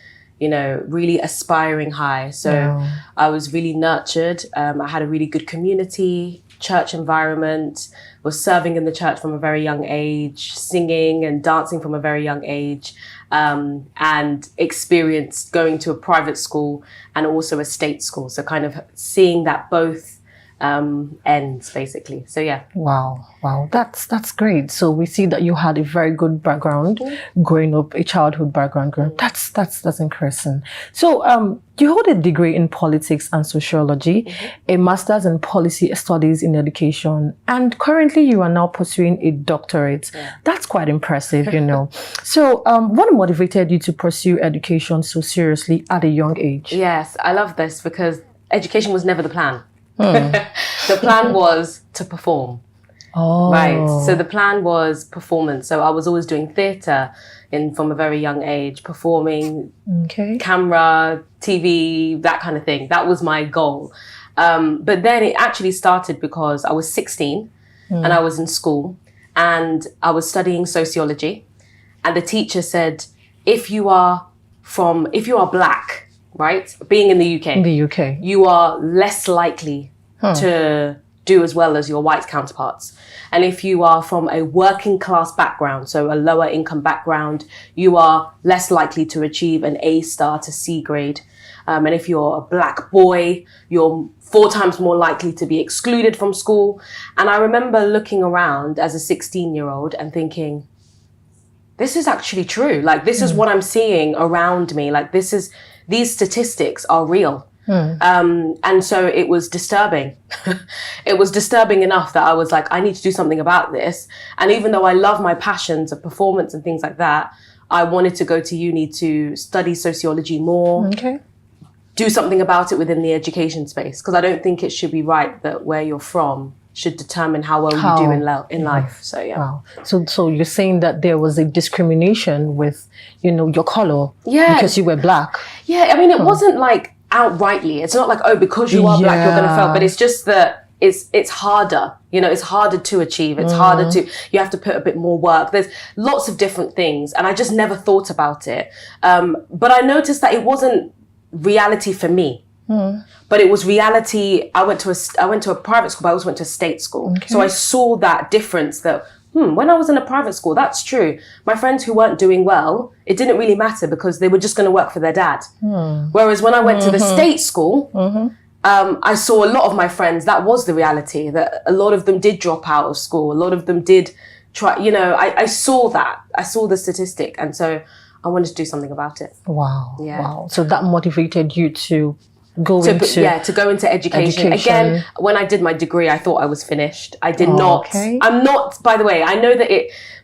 you know, really aspiring high. So I was really nurtured. I had a really good community, church environment, was serving in the church from a very young age, singing and dancing from a very young age, and experienced going to a private school and also a state school. So kind of seeing that both ends basically. So yeah. Wow, that's great. So we see that you had a very good background growing up, a childhood background growing up. That's interesting. So you hold a degree in politics and sociology, a master's in policy studies in education, and currently you are now pursuing a doctorate. That's quite impressive, you know. So what motivated you to pursue education so seriously at a young age? Yes, I love this because education was never the plan. The plan was to perform. Right. So the plan was performance. So I was always doing theatre from a very young age, performing, camera, TV, that kind of thing. That was my goal. But then it actually started because I was 16 and I was in school and I was studying sociology. And the teacher said, if you are black, right, being in the UK, you are less likely to do as well as your white counterparts. And if you are from a working class background, so a lower income background, you are less likely to achieve an A star to C grade. And if you're a black boy, you're 4 times more likely to be excluded from school. And I remember looking around as a 16-year-old and thinking, this is actually true. Like, this is what I'm seeing around me. Like, these statistics are real. And so it was disturbing. It was disturbing enough that I was like, I need to do something about this. And even though I love my passions of performance and things like that, I wanted to go to uni to study sociology more. Okay. Do something about it within the education space, because I don't think it should be right that where you're from should determine how well you do in life. So yeah. Wow. So you're saying that there was a discrimination with, your color, because you were black. Yeah, I mean, it wasn't like outrightly. It's not like, oh, because you are black, you're going to fail. But it's just that it's harder. It's harder to achieve. It's harder to, you have to put a bit more work. There's lots of different things. And I just never thought about it. But I noticed that it wasn't reality for me. But it was reality. I went to a private school, but I also went to a state school. Okay. So I saw that difference that, when I was in a private school, that's true. My friends who weren't doing well, it didn't really matter because they were just going to work for their dad. Whereas when I went to the state school, I saw a lot of my friends, that was the reality, that a lot of them did drop out of school. A lot of them did try, I saw that. I saw the statistic. And so I wanted to do something about it. Wow. Yeah. Wow. So that motivated you to go into education. Again, when I did my degree, I thought I was finished. I did not. Okay. I'm not, by the way, I know that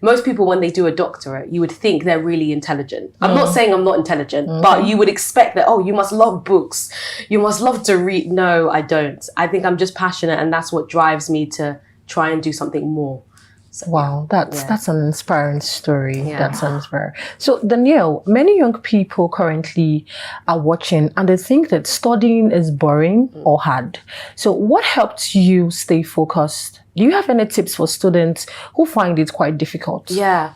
most people, when they do a doctorate, you would think they're really intelligent. I'm not saying I'm not intelligent, but you would expect that, you must love books. You must love to read. No, I don't. I think I'm just passionate, and that's what drives me to try and do something more. So, wow, that's an inspiring story. That's inspiring. So, Danielle, many young people currently are watching and they think that studying is boring or hard. So, what helped you stay focused? Do you have any tips for students who find it quite difficult? Yeah.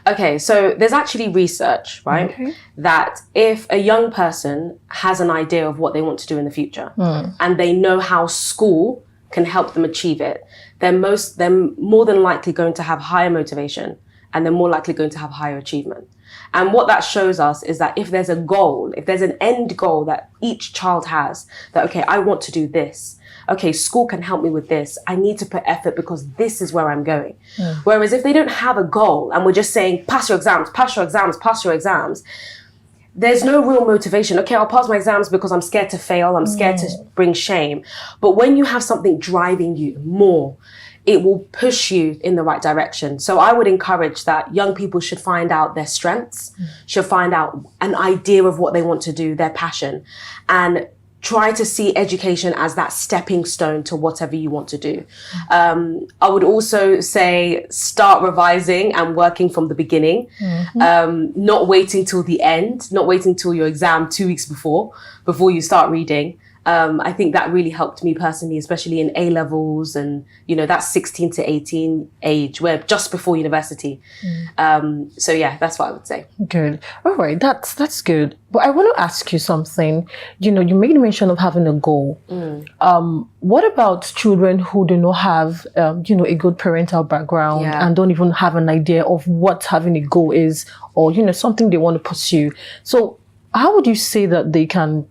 Okay, so there's actually research, right? Okay. That if a young person has an idea of what they want to do in the future and they know how school can help them achieve it, they're more than likely going to have higher motivation, and they're more likely going to have higher achievement. And what that shows us is that if there's a goal, if there's an end goal that each child has, that, okay, I want to do this. Okay, school can help me with this. I need to put effort because this is where I'm going. Whereas if they don't have a goal and we're just saying, pass your exams, pass your exams, pass your exams, there's no real motivation. Okay, I'll pass my exams because I'm scared to fail. I'm scared to bring shame. But when you have something driving you more, it will push you in the right direction. So I would encourage that young people should find out their strengths, should find out an idea of what they want to do, their passion, and try to see education as that stepping stone to whatever you want to do. I would also say start revising and working from the beginning, not waiting till the end, not waiting till your exam 2 weeks before you start reading. I think that really helped me personally, especially in A levels and, that's 16 to 18 age, where just before university. So yeah, that's what I would say. Good. All right. That's good. But I want to ask you something. You made mention of having a goal. What about children who do not have, a good parental background and don't even have an idea of what having a goal is, or, something they want to pursue? So how would you say that they can,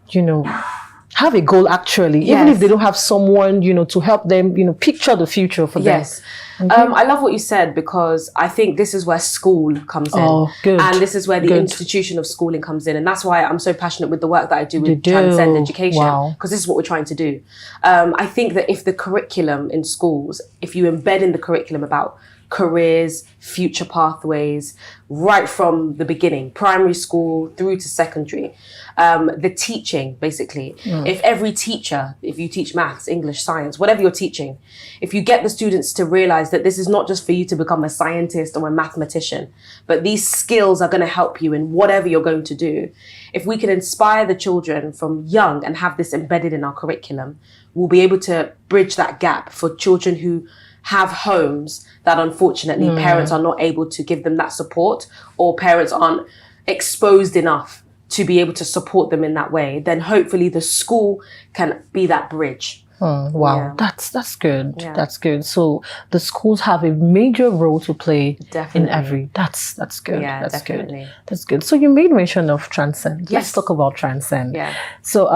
have a goal actually, even if they don't have someone, to help them, picture the future for them? Yes. Okay. I love what you said, because I think this is where school comes in. Oh, good. And this is where the institution of schooling comes in. And that's why I'm so passionate with the work that I do with Transcend Education, because this is what we're trying to do. I think that if the curriculum in schools, if you embed in the curriculum about careers, future pathways, right from the beginning, primary school through to secondary, the teaching, basically. If every teacher, if you teach maths, English, science, whatever you're teaching, if you get the students to realize that this is not just for you to become a scientist or a mathematician, but these skills are going to help you in whatever you're going to do. If we can inspire the children from young and have this embedded in our curriculum, we'll be able to bridge that gap for children who have homes that unfortunately parents are not able to give them that support, or parents aren't exposed enough to be able to support them in that way. Then hopefully the school can be that bridge. Wow, Yeah. that's good. Yeah. That's good. So the schools have a major role to play in Definitely. every. That's good. Yeah, that's definitely. good. That's good. So you made mention of Transcend. Let's Yes. talk about Transcend. Yeah. So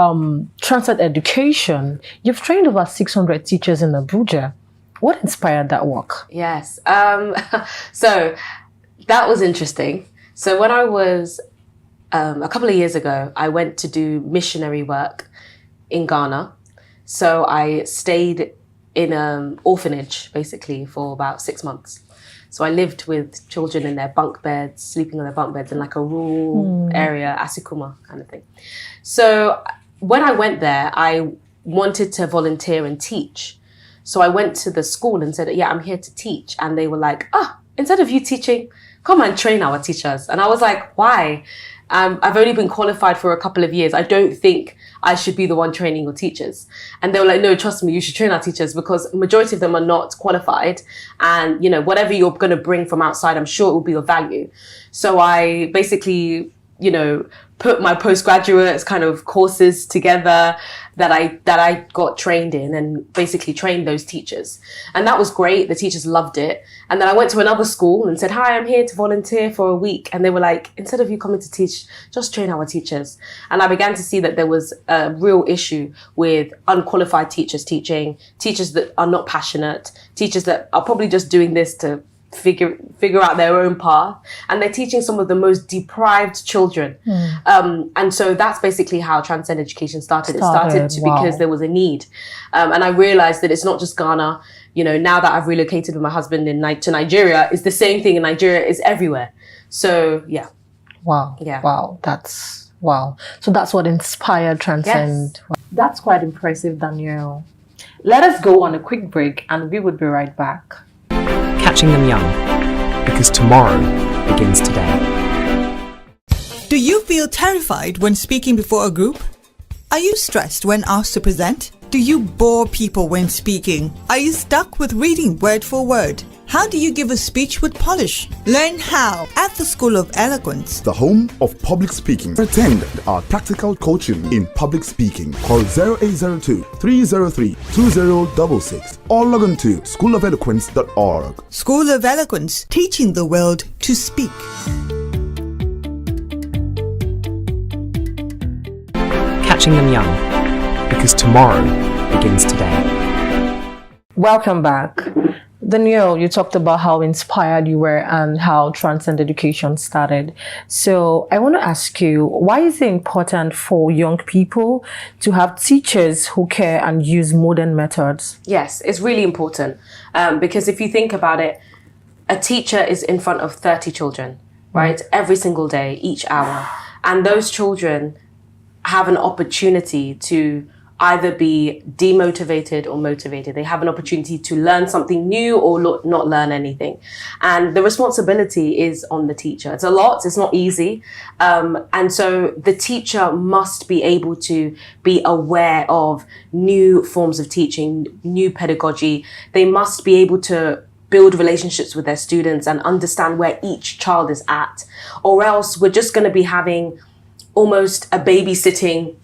Transcend Education. You've trained over 600 teachers in Abuja. What inspired that work? Yes. So that was interesting. So when I was a couple of years ago, I went to do missionary work in Ghana. So I stayed in an orphanage basically for about 6 months. So I lived with children in their bunk beds, sleeping on their bunk beds in like a rural area, Asikuma kind of thing. So when I went there, I wanted to volunteer and teach. So I went to the school and said, yeah, I'm here to teach. And they were like, instead of you teaching, come and train our teachers. And I was like, why? I've only been qualified for a couple of years. I don't think I should be the one training your teachers. And they were like, no, trust me, you should train our teachers because majority of them are not qualified. And, you know, whatever you're going to bring from outside, I'm sure it will be of value. So I basically, you know, put my postgraduate kind of courses together that I got trained in and basically trained those teachers. And that was great. The teachers loved it. And then I went to another school and said, hi, I'm here to volunteer for a week. And they were like, instead of you coming to teach, just train our teachers. And I began to see that there was a real issue with unqualified teachers teaching, teachers that are not passionate, teachers that are probably just doing this to figure out their own path, and they're teaching some of the most deprived children. And so that's basically how Transcend Education started. It started because there was a need, and I realized that it's not just Ghana. You know, now that I've relocated with my husband to Nigeria, it's the same thing in Nigeria. It's everywhere. So yeah. Wow. Yeah. Wow. That's wow. So that's what inspired Transcend. Yes. That's quite impressive, Danielle. Let us go on a quick break, and we would be right back. Catching them young, because tomorrow begins today. Do you feel terrified when speaking before a group? Are you stressed when asked to present? Do you bore people when speaking? Are you stuck with reading word for word? How do you give a speech with polish? Learn how at the School of Eloquence, the home of public speaking. Attend our practical coaching in public speaking. Call 0802 303 2066 or log on to schoolofeloquence.org. School of Eloquence, teaching the world to speak. Catching them young, because tomorrow begins today. Welcome back. Danielle, you talked about how inspired you were and how Transcend Education started. So I want to ask you, why is it important for young people to have teachers who care and use modern methods? Yes, it's really important because if you think about it, a teacher is in front of 30 children, right? Every single day, each hour. And those children have an opportunity to either be demotivated or motivated. They have an opportunity to learn something new or not learn anything. And the responsibility is on the teacher. It's a lot, it's not easy. And so the teacher must be able to be aware of new forms of teaching, new pedagogy. They must be able to build relationships with their students and understand where each child is at. Or else we're just going to be having almost a babysitting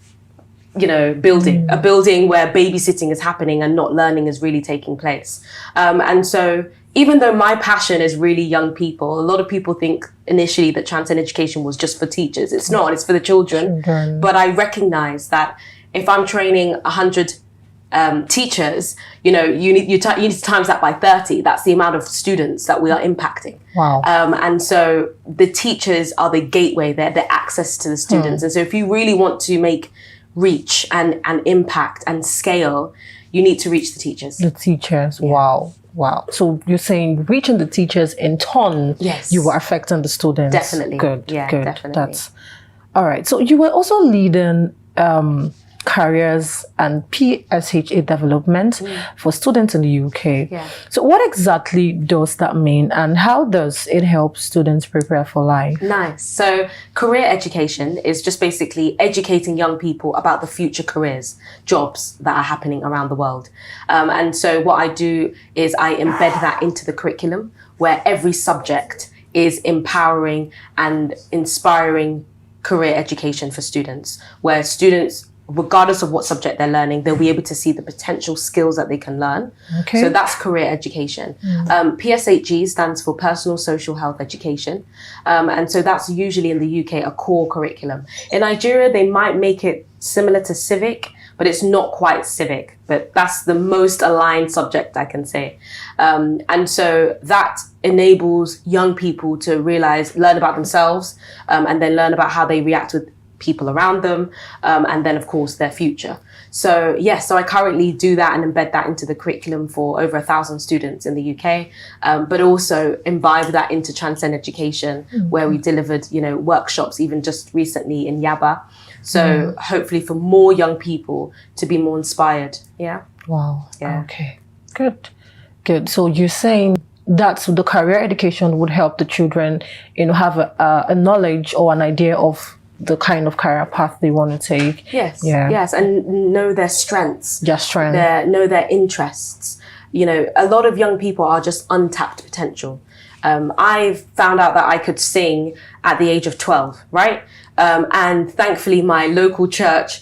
building, a building where babysitting is happening and not learning is really taking place. And so even though my passion is really young people, a lot of people think initially that Transcend Education was just for teachers. It's not, it's for the children. But I recognize that if I'm training 100 teachers, you need to times that by 30. That's the amount of students that we are impacting. Wow. And so the teachers are the gateway, they're the access to the students. And so if you really want to make reach and impact and scale, you need to reach the teachers. The teachers, wow. So you're saying reaching the teachers in turn, yes, you were affecting the students. Definitely. Good. Definitely. That's all right. So you were also leading careers and PSHA development for students in the UK. Yeah. So what exactly does that mean, and how does it help students prepare for life? Nice. So career education is just basically educating young people about the future careers, jobs that are happening around the world. And so what I do is I embed that into the curriculum, where every subject is empowering and inspiring career education for students, where students regardless of what subject they're learning, they'll be able to see the potential skills that they can learn. Okay. So that's career education. PSHE stands for Personal Social Health Education. And so that's usually in the UK a core curriculum. In Nigeria, they might make it similar to civic, but it's not quite civic, but that's the most aligned subject I can say. And so that enables young people to learn about themselves, and then learn about how they react with people around them, and then of course their future. So yes, so I currently do that and embed that into the curriculum for over 1,000 students in the UK, but also imbibe that into Transcend Education, where we delivered, workshops even just recently in Yaba. So hopefully for more young people to be more inspired. Yeah. Wow. Yeah. Okay. Good. So you're saying that the career education would help the children, have a knowledge or an idea of the kind of career path they want to take. Yes. Yeah. Yes, and know their strengths. Their strength. Know their interests. A lot of young people are just untapped potential. I found out that I could sing at the age of 12, right? And thankfully my local church,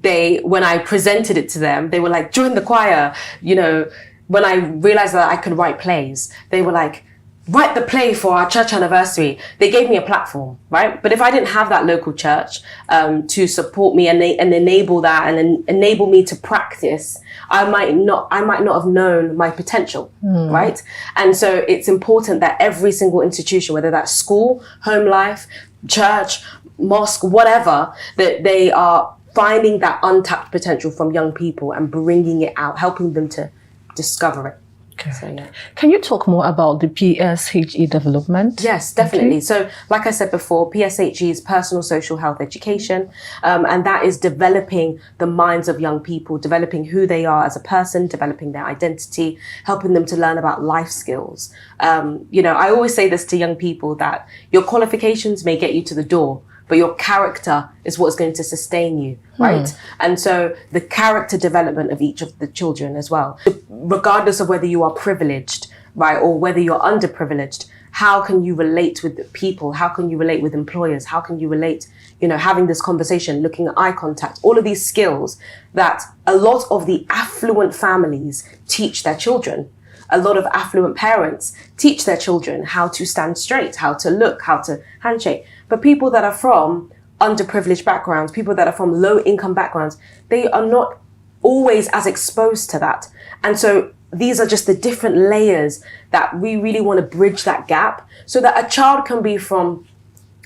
when I presented it to them, they were like, join the choir. When I realized that I could write plays, they were like, write the play for our church anniversary. They gave me a platform, right? But if I didn't have that local church to support me and enable that and enable me to practice, I might not have known my potential, right? And so it's important that every single institution, whether that's school, home life, church, mosque, whatever, that they are finding that untapped potential from young people and bringing it out, helping them to discover it. Okay. So, yeah. Can you talk more about the PSHE development? Yes, definitely. Okay. So like I said before, PSHE is Personal Social Health Education, and that is developing the minds of young people, developing who they are as a person, developing their identity, helping them to learn about life skills. I always say this to young people, that your qualifications may get you to the door, but your character is what's going to sustain you, right? And so the character development of each of the children as well, regardless of whether you are privileged, right, or whether you're underprivileged, how can you relate with people? How can you relate with employers? How can you relate, having this conversation, looking at eye contact, all of these skills that a lot of the affluent families teach their children. A lot of affluent parents teach their children how to stand straight, how to look, how to handshake. But people that are from underprivileged backgrounds, people that are from low income backgrounds, they are not always as exposed to that. And so these are just the different layers that we really want to bridge that gap so that a child can be from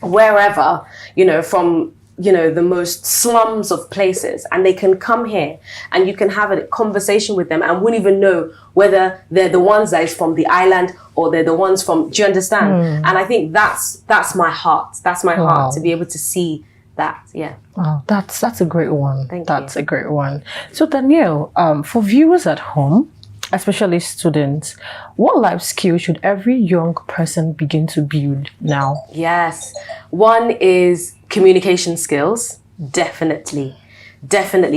wherever, from the most slums of places, and they can come here and you can have a conversation with them and wouldn't even know whether they're the ones that is from the island or they're the ones from, do you understand? And I think that's my heart. That's my heart, to be able to see that. Yeah. Wow, that's a great one. That's a great one. So Danielle, for viewers at home, especially students, what life skill should every young person begin to build now? Yes. One is communication skills. Definitely.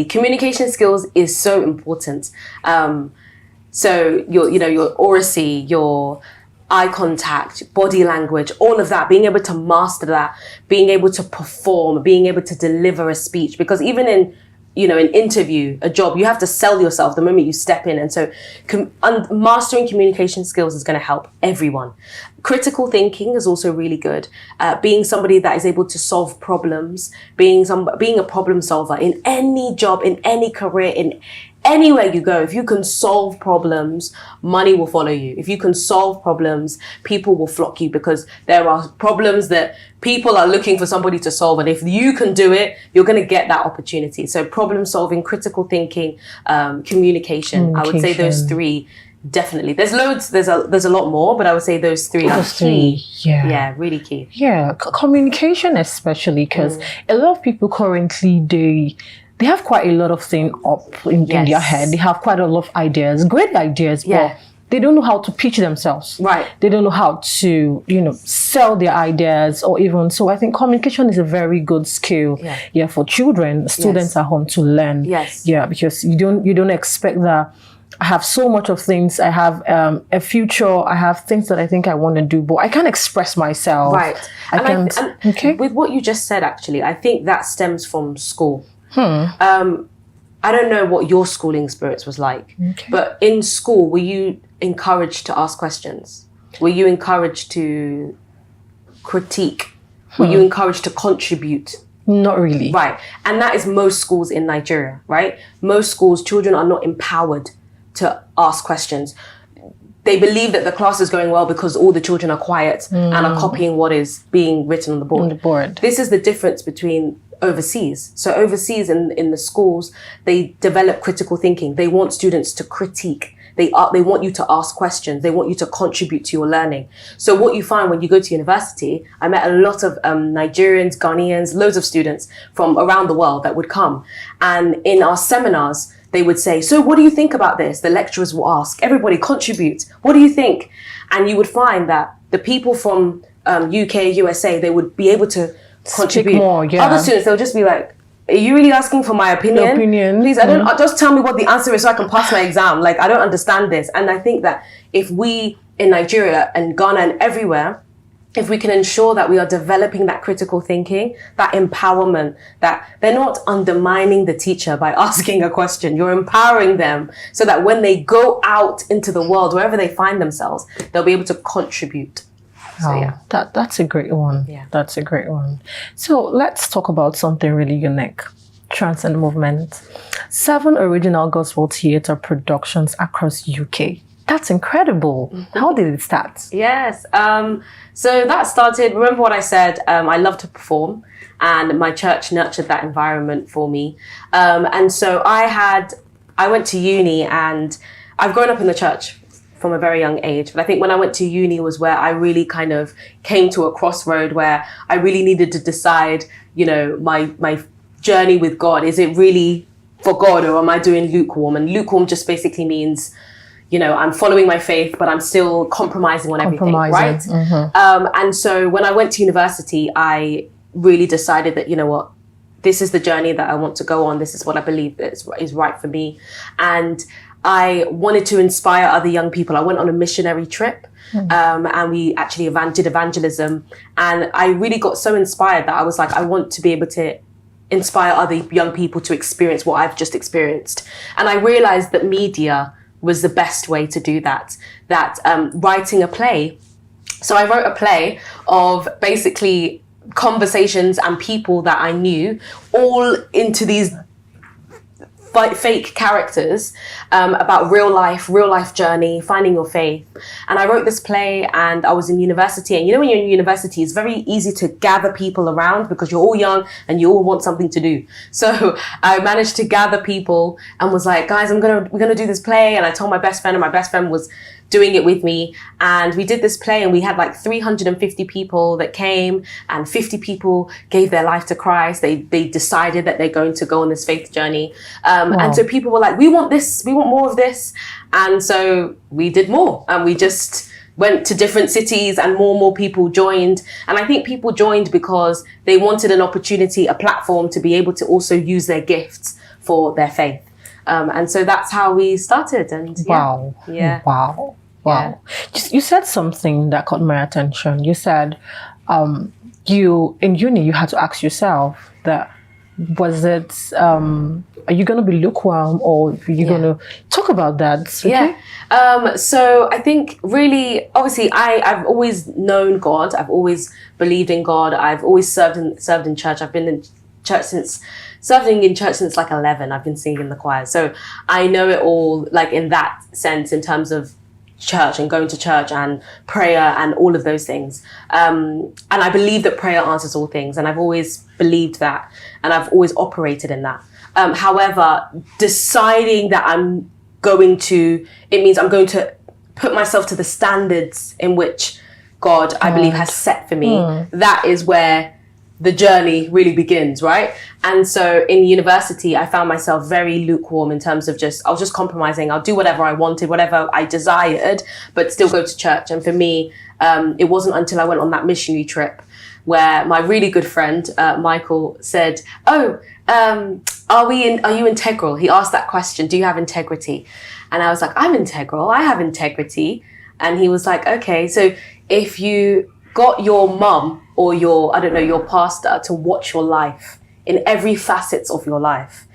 Communication skills is so important. So your oracy, your eye contact, body language, all of that, being able to master that, being able to perform, being able to deliver a speech, because even in an interview, a job, you have to sell yourself the moment you step in. And so mastering communication skills is going to help everyone. Critical thinking is also really good. Being somebody that is able to solve problems, being a problem solver in any job, in any career, in anywhere you go. If you can solve problems, money will follow you. If you can solve problems, people will flock you, because there are problems that people are looking for somebody to solve. And if you can do it, you're going to get that opportunity. So problem solving, critical thinking, communication. I would say those three. Definitely. There's loads, there's a lot more, but I would say those three are key. Yeah, really key. Yeah, communication especially, because a lot of people currently, they have quite a lot of things up in their head. They have quite a lot of ideas, great ideas, but they don't know how to pitch themselves. Right. They don't know how to, sell their ideas, or even, so I think communication is a very good skill for children, students at home to learn. Yes. Yeah, because you don't expect that I have so much of things. I have a future. I have things that I think I want to do, but I can't express myself. Right. I can't. With what you just said, actually, I think that stems from school. I don't know what your schooling experience was like, but in school, were you encouraged to ask questions? Were you encouraged to critique? Were you encouraged to contribute? Not really. Right. And that is most schools in Nigeria, right? Most schools, children are not empowered to ask questions. They believe that the class is going well because all the children are quiet and are copying what is being written on the board. This is the difference between overseas. So overseas in the schools, they develop critical thinking. They want students to critique. They want you to ask questions. They want you to contribute to your learning. So what you find when you go to university, I met a lot of Nigerians, Ghanaians, loads of students from around the world that would come. And in our seminars, they would say, so what do you think about this? The lecturers will ask, everybody contribute. What do you think? And you would find that the people from UK, USA, they would be able to contribute. Speak more, yeah. Other students, they'll just be like, are you really asking for my opinion? Your opinion. Please, just tell me what the answer is so I can pass my exam. Like, I don't understand this. And I think that if we in Nigeria and Ghana and everywhere, if we can ensure that we are developing that critical thinking, that empowerment, that they're not undermining the teacher by asking a question, you're empowering them so that when they go out into the world, wherever they find themselves, they'll be able to contribute. So, yeah. That's a great one. Yeah. That's a great one. So let's talk about something really unique. Transcend Movement. 7 original gospel theatre productions across UK. That's incredible. How did it start? Yes. So that started, remember what I said, I love to perform and my church nurtured that environment for me. And so I went to uni and I've grown up in the church from a very young age. But I think when I went to uni was where I really kind of came to a crossroad where I really needed to decide, my journey with God. Is it really for God or am I doing lukewarm? And lukewarm just basically means, I'm following my faith, but I'm still compromising on everything, right? And so when I went to university, I really decided that, this is the journey that I want to go on. This is what I believe is right for me. And I wanted to inspire other young people. I went on a missionary trip and we actually did evangelism. And I really got so inspired that I was like, I want to be able to inspire other young people to experience what I've just experienced. And I realized that media was the best way to do that, writing a play. So I wrote a play of basically conversations and people that I knew all into these fake characters about real life journey, finding your faith. And I wrote this play and I was in university. And when you're in university, it's very easy to gather people around because you're all young and you all want something to do. So I managed to gather people and was like, guys, we're gonna do this play. And I told my best friend, and my best friend was doing it with me. And we did this play and we had like 350 people that came and 50 people gave their life to Christ. They decided that they're going to go on this faith journey. And so people were like, we want this, we want more of this. And so we did more and we just went to different cities and more people joined. And I think people joined because they wanted an opportunity, a platform to be able to also use their gifts for their faith. And so that's how we started. And Wow. Yeah. You said something that caught my attention. You said you in uni you had to ask yourself that was it are you going to be lukewarm or are you going to talk about that? Okay? Yeah. So I think really, obviously I've always known God. I've always believed in God. I've always served in church. I've been in church serving in church since like 11. I've been singing in the choir. So I know it all, like in that sense, in terms of church and going to church and prayer and all of those things. And I believe that prayer answers all things. And I've always believed that. And I've always operated in that. However, deciding that it means I'm going to put myself to the standards in which God, I believe, has set for me. That is where the journey really begins, right? And so in university, I found myself very lukewarm in terms of I was just compromising. I'll do whatever I wanted, whatever I desired, but still go to church. And for me, it wasn't until I went on that missionary trip where my really good friend, Michael, said, are you integral? He asked that question, do you have integrity? And I was like, I'm integral, I have integrity. And he was like, okay, so if you got your mum or your pastor to watch your life in every facets of your life,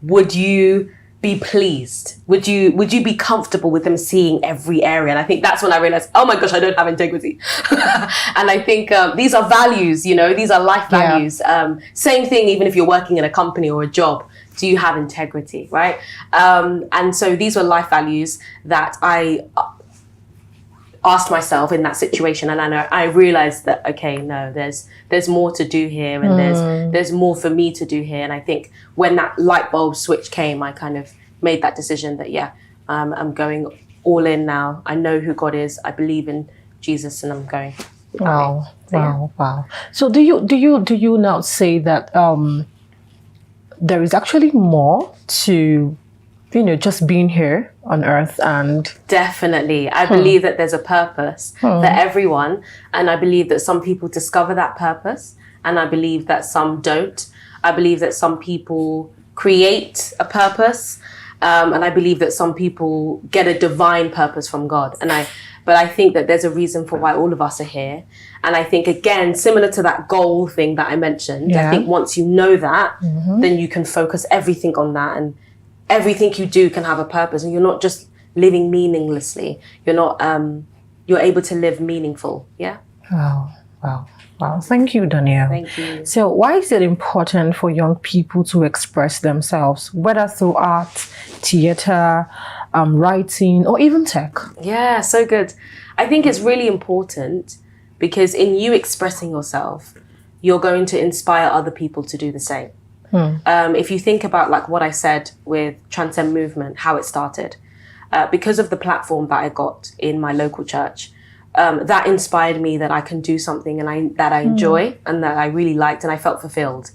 would you be pleased? Would you be comfortable with them seeing every area? And I think that's when I realized, oh my gosh, I don't have integrity. And I think these are values, you know, these are life values. Same thing, even if you're working in a company or a job, do you have integrity, right? And so these were life values that I asked myself in that situation, and I realized that, okay, no, there's more to do here, and there's more for me to do here. And I think when that light bulb switch came, I kind of made that decision that I'm going all in now. I know who God is. I believe in Jesus, and I'm going. Wow, So, wow. So do you now say that there is actually more to, you know, just being here on earth? And definitely, I believe that there's a purpose for everyone, and I believe that some people discover that purpose, and I believe that some don't. I believe that some people create a purpose, and I believe that some people get a divine purpose from God. But I think that there's a reason for why all of us are here. And I think, again, similar to that goal thing that I mentioned, I think once you know that, then you can focus everything on that, and everything you do can have a purpose, and you're not just living meaninglessly. You're not, you're able to live meaningful. Yeah. Wow. Thank you, Danielle. Thank you. So why is it important for young people to express themselves, whether through art, theater, writing, or even tech? Yeah, so good. I think it's really important because in you expressing yourself, you're going to inspire other people to do the same. If you think about like what I said with Transcend Movement, how it started, because of the platform that I got in my local church, that inspired me that I can do something that I enjoy and that I really liked, and I felt fulfilled.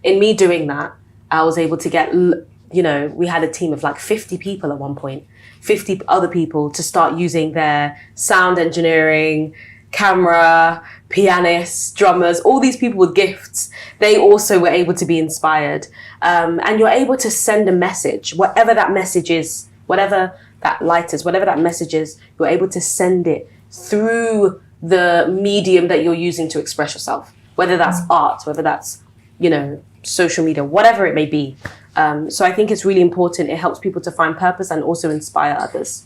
In me doing that, I was able to get, you know, we had a team of like 50 people at one point, 50 other people to start using their sound engineering, camera, pianists, drummers, all these people with gifts. They also were able to be inspired. And you're able to send a message, whatever that message is, whatever that light is, whatever that message is, you're able to send it through the medium that you're using to express yourself, whether that's art, whether that's, you know, social media, whatever it may be. So I think it's really important. It helps people to find purpose and also inspire others.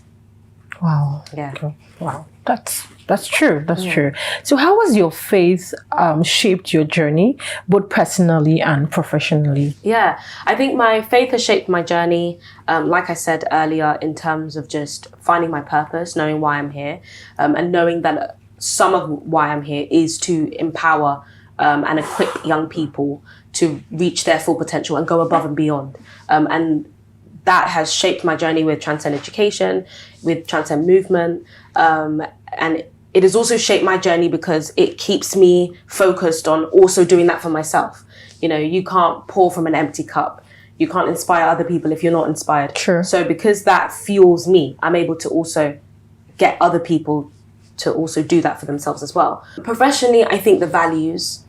Wow. Yeah. Okay. Wow. That's true. That's true. So how has your faith shaped your journey, both personally and professionally? Yeah, I think my faith has shaped my journey, like I said earlier, in terms of just finding my purpose, knowing why I'm here, and knowing that some of why I'm here is to empower and equip young people to reach their full potential and go above and beyond. And that has shaped my journey with Transcend Education, with Transcend Movement, and it has also shaped my journey because it keeps me focused on also doing that for myself. You know, you can't pour from an empty cup. You can't inspire other people if you're not inspired. True. So because that fuels me, I'm able to also get other people to also do that for themselves as well. Professionally, I think the values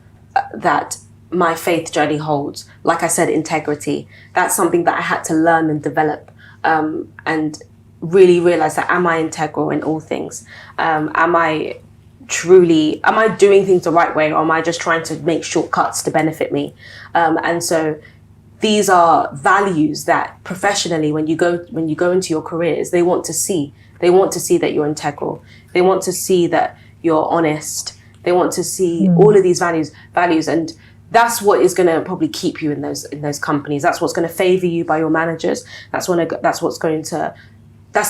that my faith journey holds, like I said, integrity, that's something that I had to learn and develop, and really realize that, am I integral in all things? Am I doing things the right way, or am I just trying to make shortcuts to benefit me? And so these are values that professionally, when you go into your careers, they want to see that you're integral. They want to see that you're honest. They want to see all of these values, and that's what is going to probably keep you in those companies. That's what's going to favor you by your managers. That's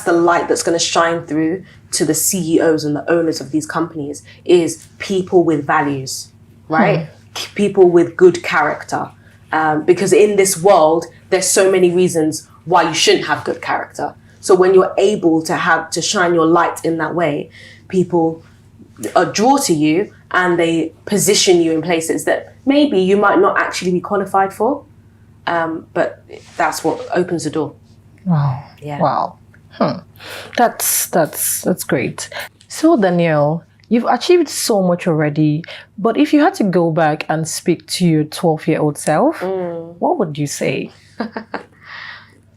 the light that's going to shine through to the CEOs and the owners of these companies, is people with values, right? People with good character. Because in this world, there's so many reasons why you shouldn't have good character. So when you're able to shine your light in that way, people are drawn to you and they position you in places that maybe you might not actually be qualified for. But that's what opens the door. Wow. Yeah. Wow. That's great. So Danielle, you've achieved so much already, but if you had to go back and speak to your 12-year-old self, what would you say?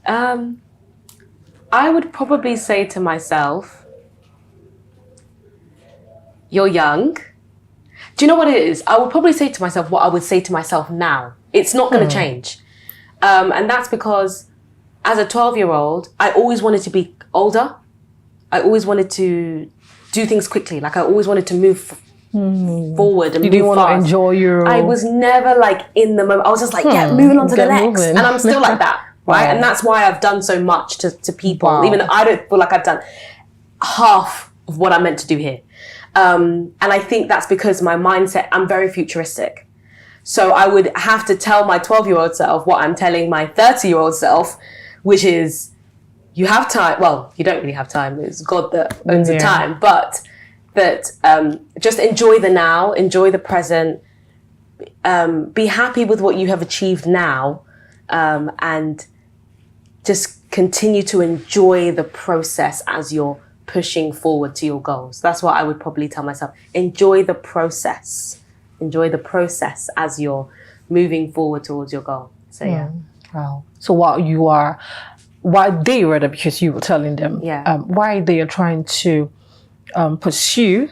I would probably say to myself, you're young, Do you know what it is? I would probably say to myself what I would say to myself now. It's not going to change. And that's because as a 12-year-old, I always wanted to be older. I always wanted to do things quickly. Like I always wanted to move forward and You move didn't want to fast. enjoy your... I was never like in the moment. I was just like, yeah, moving on to the Get next. moving. And I'm still like that, right? Wow. And that's why I've done so much to people, Wow. even though I don't feel like I've done half of what I'm meant to do here. And I think that's because my mindset, I'm very futuristic. So I would have to tell my 12-year-old self what I'm telling my 30-year-old self, which is, you have time. Well, you don't really have time. It's God that owns the time. But that just enjoy the now, enjoy the present, be happy with what you have achieved now, and just continue to enjoy the process as you're pushing forward to your goals. That's what I would probably tell myself. Enjoy the process. Enjoy the process as you're moving forward towards your goal. So yeah. Wow. So while they were there, because you were telling them, why they are trying to pursue,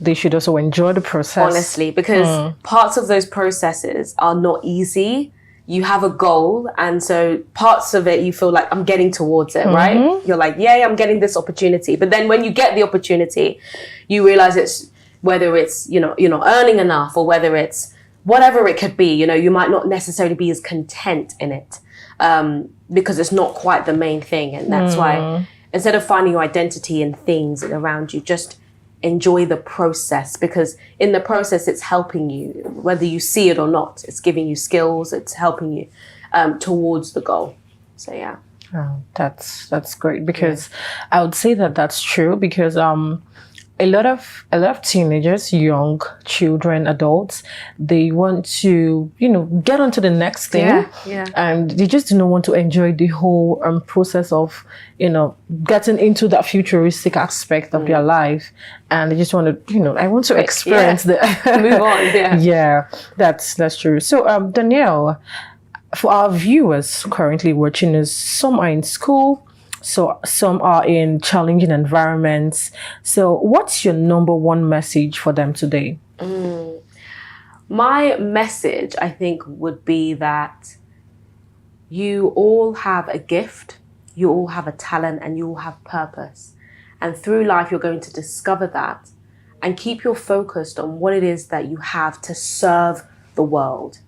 they should also enjoy the process. Honestly, because parts of those processes are not easy. You have a goal, and so parts of it you feel like I'm getting towards it, right? You're like, yeah, I'm getting this opportunity. But then when you get the opportunity, you realize it's whether it's, you're not earning enough, or whether it's whatever it could be, you might not necessarily be as content in it, because it's not quite the main thing. And that's why instead of finding your identity in things around you, just enjoy the process, because in the process it's helping you, whether you see it or not. It's giving you skills, it's helping you towards the goal. So yeah. Oh, that's great, because I would say that that's true, because a lot of teenagers, young children, adults, they want to, get onto the next thing. And they just do not want to enjoy the whole process of, getting into that futuristic aspect of their life. And they just want to, I want to experience the move on. Yeah, that's true. So, Danielle, for our viewers currently watching us, some are in school, so some are in challenging environments. So what's your number one message for them today? My message, I think, would be that you all have a gift, you all have a talent, and you all have purpose. And through life, you're going to discover that and keep your focus on what it is that you have to serve the world.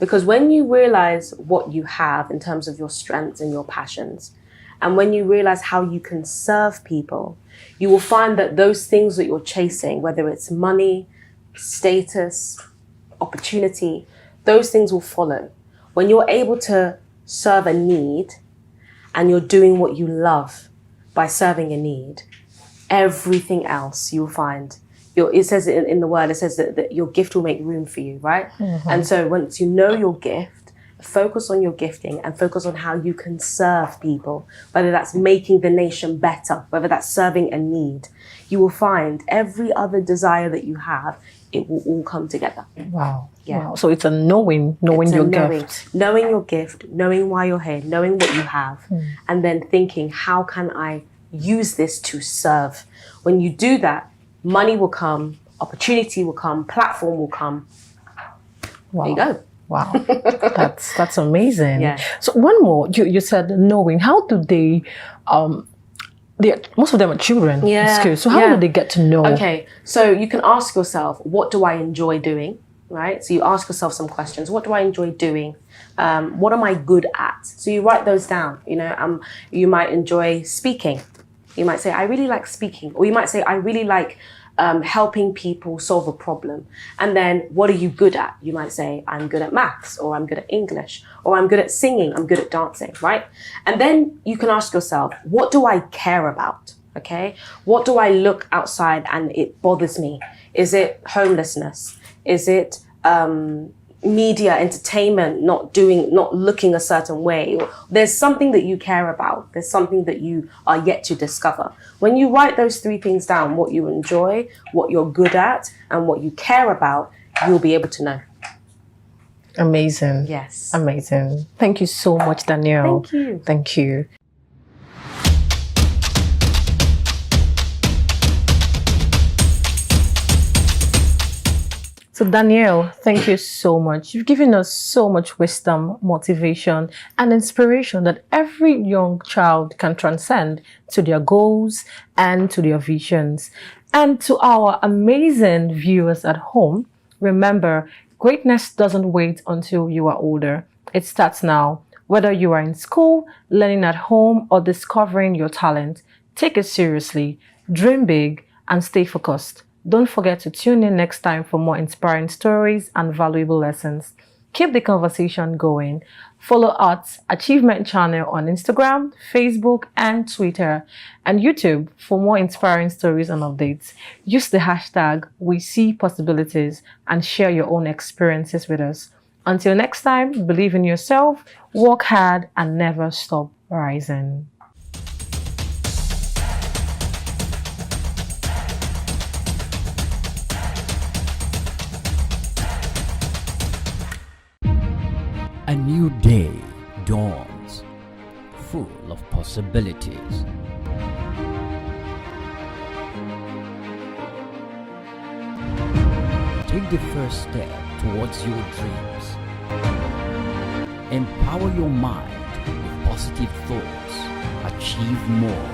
Because when you realize what you have in terms of your strengths and your passions, and when you realize how you can serve people, you will find that those things that you're chasing, whether it's money, status, opportunity, those things will follow. When you're able to serve a need and you're doing what you love by serving a need, everything else you'll find. It says in the word, it says that your gift will make room for you, right? And so once you know your gift, focus on your gifting and focus on how you can serve people, whether that's making the nation better, whether that's serving a need, you will find every other desire that you have, it will all come together. Wow. Yeah. Wow. So it's a knowing your gift. Knowing your gift, knowing why you're here, knowing what you have, and then thinking, how can I use this to serve? When you do that, money will come, opportunity will come, platform will come. Wow. There you go. Wow, that's amazing. Yeah. So one more, you said knowing. How do they? Most of them are children. Yeah. In school. So how do they get to know? Okay, so you can ask yourself, what do I enjoy doing? Right. So you ask yourself some questions. What do I enjoy doing? What am I good at? So you write those down. You might enjoy speaking. You might say, I really like speaking, or you might say, I really like helping people solve a problem. And then what are you good at? You might say, I'm good at maths, or I'm good at English, or I'm good at singing, I'm good at dancing, right? And then you can ask yourself, what do I care about? Okay, what do I look outside and it bothers me? Is it homelessness? Is it media, entertainment, not looking a certain way? There's something that you care about. There's something that you are yet to discover. When you write those three things down, what you enjoy, what you're good at, and what you care about, you'll be able to know. Amazing. Yes. Amazing. Thank you so much, Danielle. Thank you. Thank you. So Danielle, thank you so much. You've given us so much wisdom, motivation, and inspiration that every young child can transcend to their goals and to their visions. And to our amazing viewers at home, remember, greatness doesn't wait until you are older. It starts now. Whether you are in school, learning at home, or discovering your talent, take it seriously, dream big, and stay focused. Don't forget to tune in next time for more inspiring stories and valuable lessons. Keep the conversation going. Follow Arts Achievement Channel on Instagram, Facebook, and Twitter, and YouTube for more inspiring stories and updates. Use the hashtag #WeSeePossibilities and share your own experiences with us. Until next time, believe in yourself, work hard, and never stop rising. A new day dawns, full of possibilities. Take the first step towards your dreams. Empower your mind with positive thoughts. Achieve more.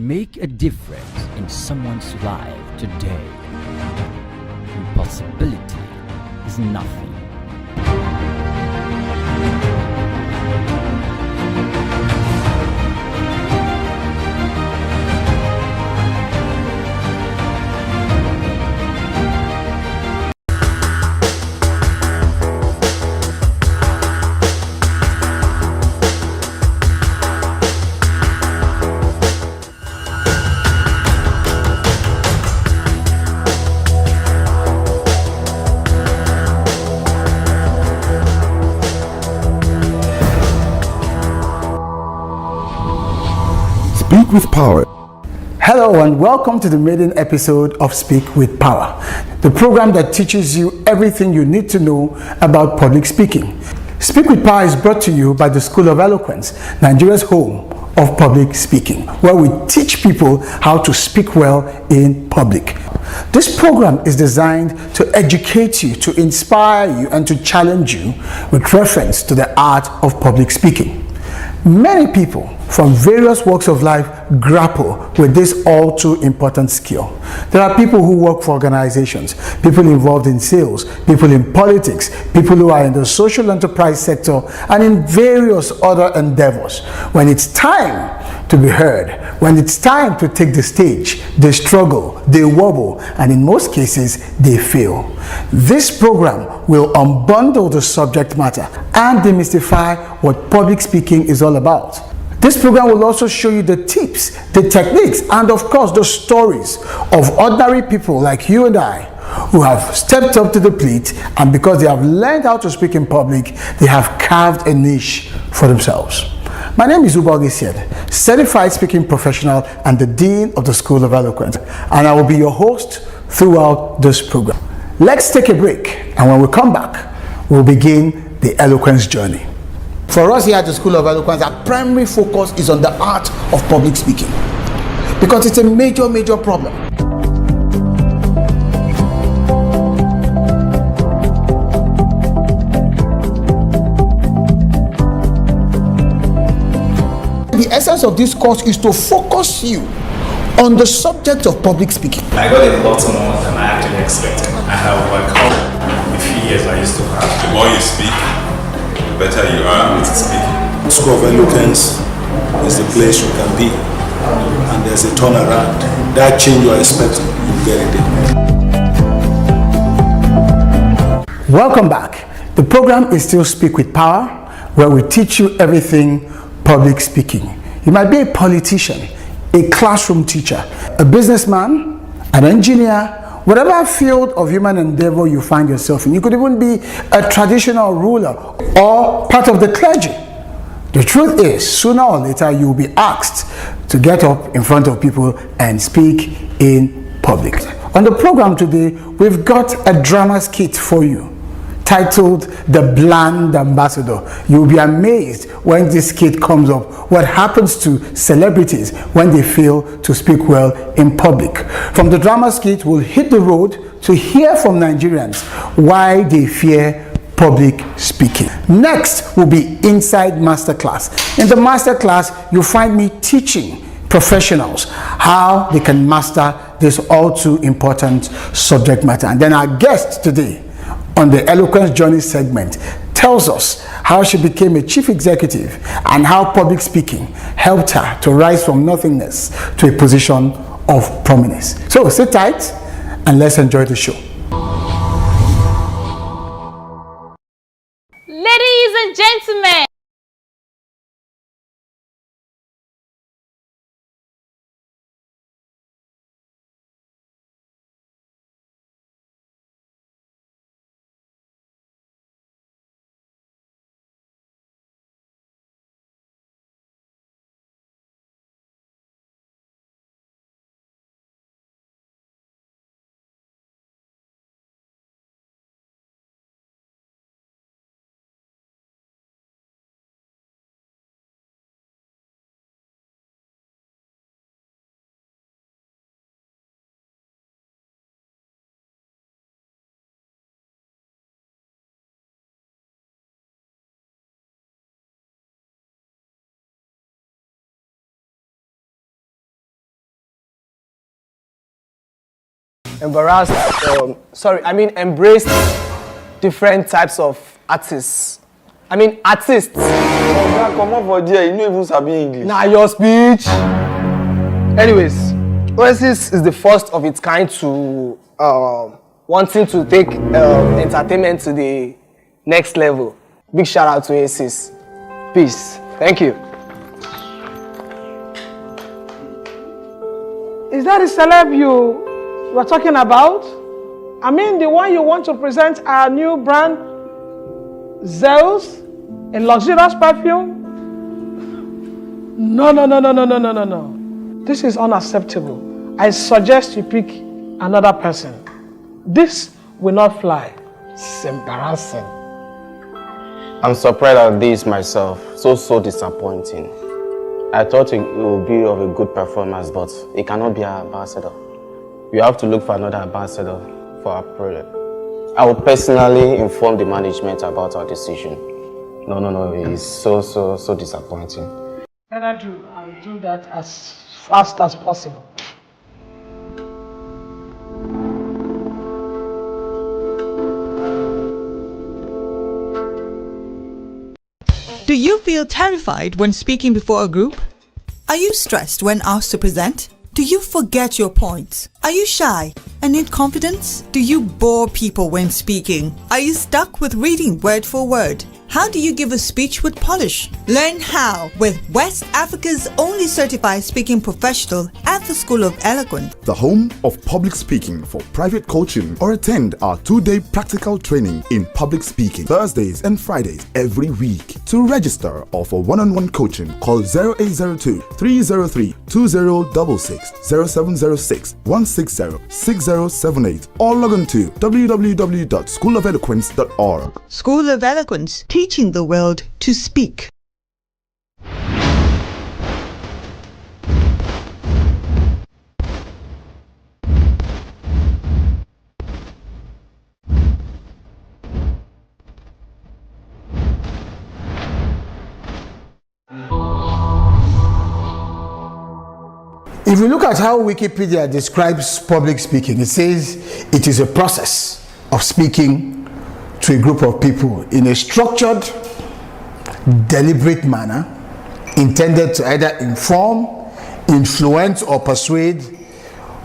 Make a difference in someone's life today. Impossibility is nothing. Speak with Power. Hello and welcome to the maiden episode of Speak with Power, the program that teaches you everything you need to know about public speaking. Speak with Power is brought to you by the School of Eloquence, Nigeria's home of public speaking, where we teach people how to speak well in public. This program is designed to educate you, to inspire you, and to challenge you with reference to the art of public speaking. Many people from various walks of life grapple with this all too important skill. There are people who work for organizations, people involved in sales, people in politics, people who are in the social enterprise sector, and in various other endeavors. When it's time to be heard, when it's time to take the stage, they struggle, they wobble, and in most cases, they fail. This program will unbundle the subject matter and demystify what public speaking is all about. This program will also show you the tips, the techniques, and of course the stories of ordinary people like you and I who have stepped up to the plate, and because they have learned how to speak in public, they have carved a niche for themselves. My name is Ubal Gesied, certified speaking professional and the Dean of the School of Eloquence, and I will be your host throughout this program. Let's take a break, and when we come back, we'll begin the eloquence journey. For us here at the School of Eloquence, our primary focus is on the art of public speaking, because it's a major problem. The essence of this course is to focus you on the subject of public speaking. I got a lot more than I actually expected. I have overcome the few years I used to have. The more you speak, the better you are at speaking. School of Eloquence is the place you can be, and there's a turnaround. That change you are expecting, you get it there. Welcome back. The program is still Speak with Power, where we teach you everything public speaking. You might be a politician, a classroom teacher, a businessman, an engineer, whatever field of human endeavor you find yourself in. You could even be a traditional ruler or part of the clergy. The truth is, sooner or later, you'll be asked to get up in front of people and speak in public. On the program today, we've got a drama skit for you. titled The Bland Ambassador. You'll be amazed when this skit comes up, what happens to celebrities when they fail to speak well in public. From the drama skit, we'll hit the road to hear from Nigerians why they fear public speaking. Next will be Inside Masterclass. In the masterclass, you'll find me teaching professionals how they can master this all too important subject matter. And then our guest today on the Eloquence Journey segment tells us how she became a chief executive and how public speaking helped her to rise from nothingness to a position of prominence. So sit tight and let's enjoy the show. Ladies and gentlemen, embraced different types of artists. Artists. Come on for there, you know even sabi English. Nah, your speech. Anyways, Oasis is the first of its kind to wanting to take entertainment to the next level. Big shout out to Oasis. Peace. Thank you. Is that a celeb you were talking about? The one you want to present our new brand, Zeus, a luxurious perfume? No. This is unacceptable. I suggest you pick another person. This will not fly. It's embarrassing. I'm surprised at this myself. So disappointing. I thought it would be of a good performance, but it cannot be our ambassador. We have to look for another ambassador for our project. I will personally inform the management about our decision. No, it is so disappointing. I'll do that as fast as possible. Do you feel terrified when speaking before a group? Are you stressed when asked to present? Do you forget your points? Are you shy and need confidence? Do you bore people when speaking? Are you stuck with reading word for word? How do you give a speech with polish? Learn how with West Africa's only certified speaking professional at the School of Eloquence, the home of public speaking for private coaching, or attend our 2-day practical training in public speaking Thursdays and Fridays every week. To register or for one-on-one coaching, call 0802 303 2066, 0706 160 6078, or log on to www.schoolofeloquence.org. School of Eloquence, teaching the world to speak. If you look at how Wikipedia describes public speaking, it says it is a process of speaking to a group of people in a structured, deliberate manner intended to either inform, influence, or persuade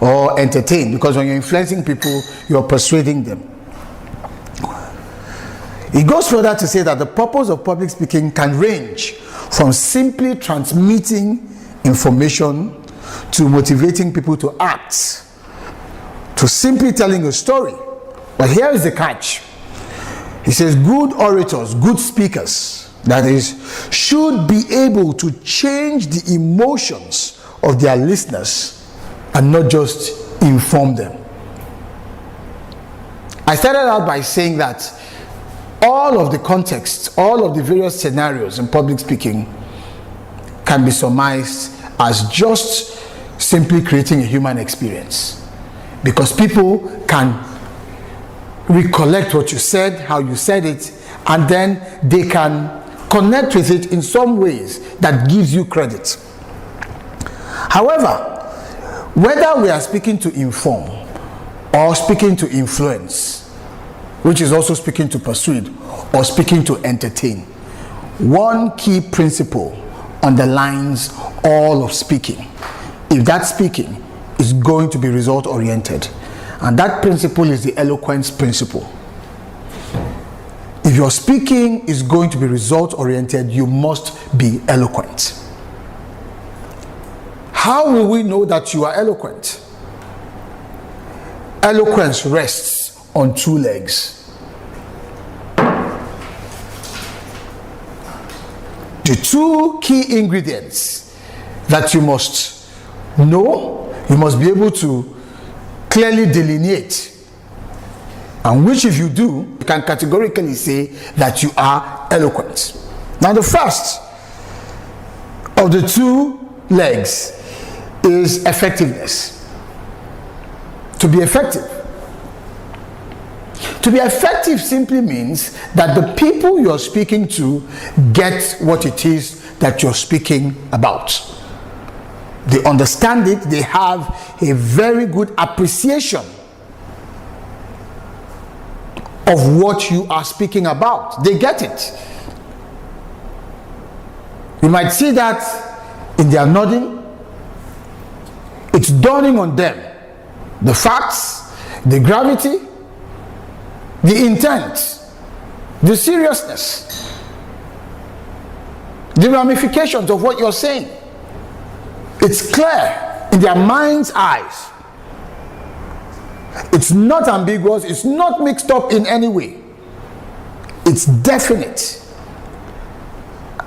or entertain. Because when you're influencing people, you're persuading them. It goes further to say that the purpose of public speaking can range from simply transmitting information to motivating people to act, to simply telling a story. But here is the catch. He says good orators, good speakers, that is, should be able to change the emotions of their listeners and not just inform them. I started out by saying that all of the contexts, all of the various scenarios in public speaking can be surmised as just simply creating a human experience. Because people can recollect what you said, how you said it, and then they can connect with it in some ways that gives you credit. However, whether we are speaking to inform or speaking to influence, which is also speaking to persuade or speaking to entertain, one key principle underlines all of speaking. If that speaking is going to be result oriented, and that principle is the eloquence principle. If your speaking is going to be result oriented, you must be eloquent. How will we know that you are eloquent? Eloquence rests on two legs. The two key ingredients that you must know, you must be able to clearly delineate, and which if you do, you can categorically say that you are eloquent. Now the first of the two legs is effectiveness. To be effective. To be effective simply means that the people you're speaking to get what it is that you're speaking about. They understand it, they have a very good appreciation of what you are speaking about. They get it. You might see that in their nodding. It's dawning on them. The facts, the gravity, the intent, the seriousness, the ramifications of what you're saying. It's clear in their mind's eyes. It's not ambiguous, it's not mixed up in any way. It's definite.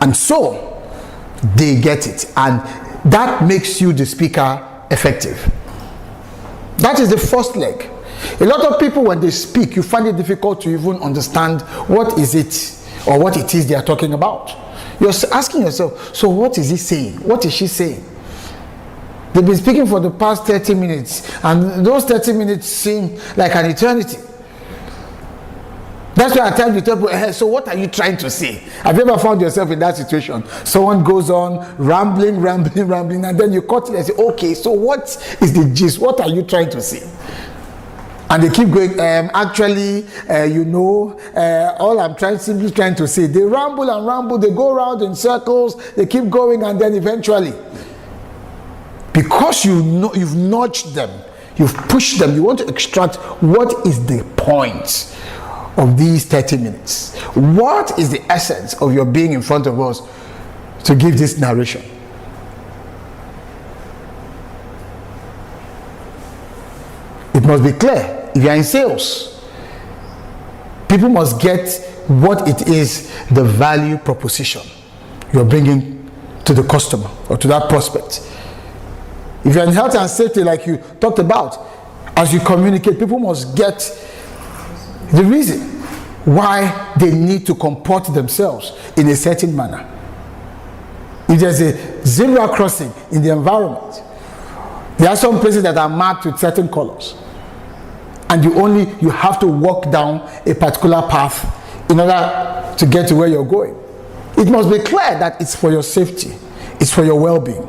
And so they get it, and that makes you the speaker effective. That is the first leg. A lot of people, when they speak, you find it difficult to even understand what is it or what it is they are talking about. You're asking yourself, so what is he saying? What is she saying? They've been speaking for the past 30 minutes, and those 30 minutes seem like an eternity. That's why I tell you, so what are you trying to say? Have you ever found yourself in that situation? Someone goes on rambling, and then you cut it and say, okay, so what is the gist? What are you trying to say? And they keep going, all I'm simply trying to say. They ramble and ramble, they go around in circles, they keep going, and then eventually, because you've nudged them, you've pushed them, you want to extract what is the point of these 30 minutes. What is the essence of your being in front of us to give this narration? It must be clear. If you are in sales, people must get what it is, the value proposition you're bringing to the customer or to that prospect. If you're in health and safety, like you talked about, as you communicate, people must get the reason why they need to comport themselves in a certain manner. If there's a zebra crossing in the environment, there are some places that are marked with certain colors, and you have to walk down a particular path in order to get to where you're going. It must be clear that it's for your safety, it's for your well-being.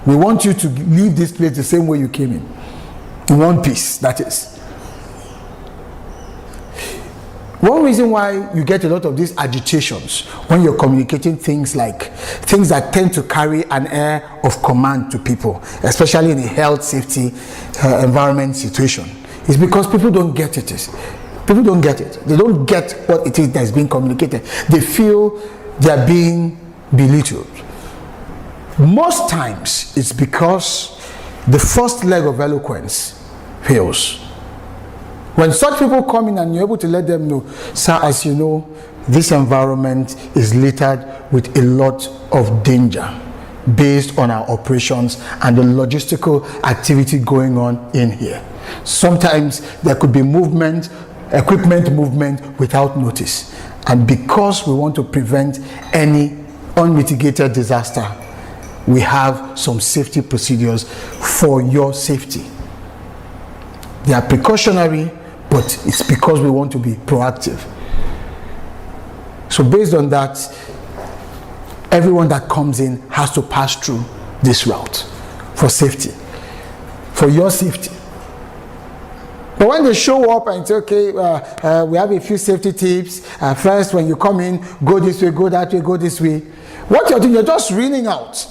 We want you to leave this place the same way you came in one piece, that is. One reason why you get a lot of these agitations when you're communicating things that tend to carry an air of command to people, especially in a health, safety, environment situation, is because people don't get it. People don't get it. They don't get what it is that is being communicated. They feel they're being belittled. Most times it's because the first leg of eloquence fails. When such people come in and you're able to let them know, sir, as you know, this environment is littered with a lot of danger based on our operations and the logistical activity going on in here. Sometimes there could be movement equipment movement without notice. And because we want to prevent any unmitigated disaster, we have some safety procedures for your safety. They are precautionary, but it's because we want to be proactive. So based on that, everyone that comes in has to pass through this route for safety, for your safety. But when they show up and say, okay, we have a few safety tips. First, when you come in, go this way, go that way, go this way. What you're doing, you're just reading out.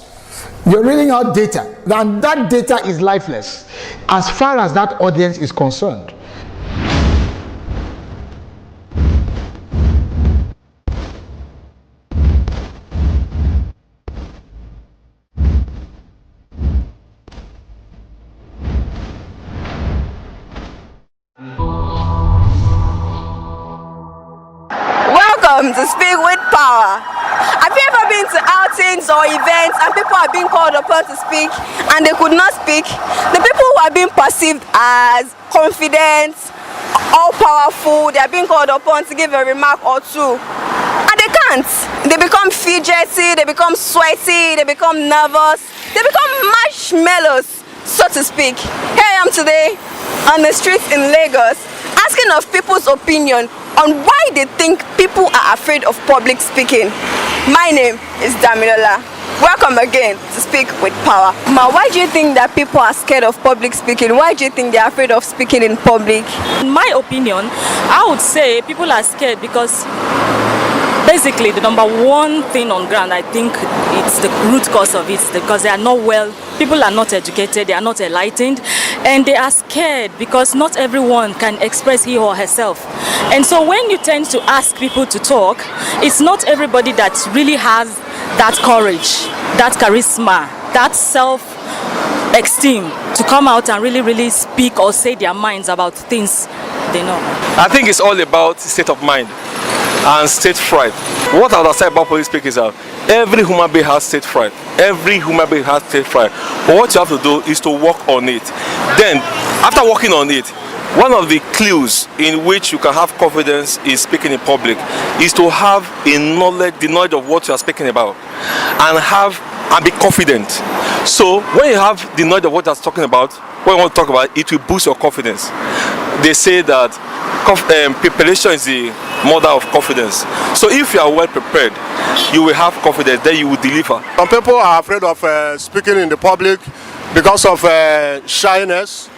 You're reading out data. And that data is lifeless as far as that audience is concerned. Welcome to Speak with Power. Have you ever been to outings or events and people are being called upon to speak and they could not speak? The people who are being perceived as confident, all-powerful, they are being called upon to give a remark or two. And they can't. They become fidgety, they become sweaty, they become nervous, they become marshmallows, so to speak. Here I am today on the streets in Lagos, asking of people's opinion on why they think people are afraid of public speaking. My name is Damilola. Welcome again to Speak with Power. Ma, why do you think that people are scared of public speaking? Why do you think they're afraid of speaking in public? In my opinion, I would say people are scared because basically the number one thing on ground, I think it's the root cause of it, because they are not well, people are not educated, they are not enlightened, and they are scared because not everyone can express he or herself. And so when you tend to ask people to talk, it's not everybody that really has that courage, that charisma, that self-esteem to come out and really speak or say their minds about things they know. I think it's all about state of mind and state fright. What I would say about public speaking is that every human being has state fright. Every human being has state fright. But what you have to do is to work on it. Then, after working on it, one of the clues in which you can have confidence in speaking in public is to have the knowledge of what you are speaking about, and be confident. So when you have the knowledge of what you are talking about, when you want to talk about it, will boost your confidence. They say that preparation is the mother of confidence. So if you are well prepared, you will have confidence, then you will deliver. Some people are afraid of speaking in the public because of shyness.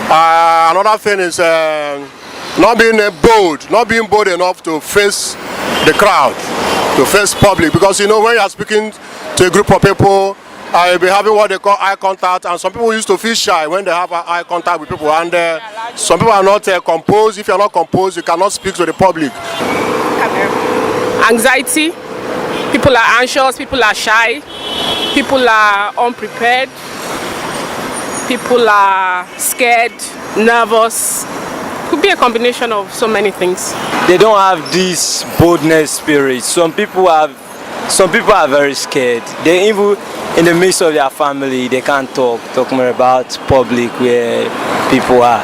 Another thing is not being bold enough to face the crowd, to face public. Because you know, when you are speaking to a group of people, you'll be having what they call eye contact, and some people used to feel shy when they have eye contact with people, and some people are not composed. If you are not composed, you cannot speak to the public. Anxiety, people are anxious, people are shy, people are unprepared, people are scared, nervous. Could be a combination of so many things. They don't have this boldness spirit. Some people are very scared. They even in the midst of their family, they can't talk more about public where people are.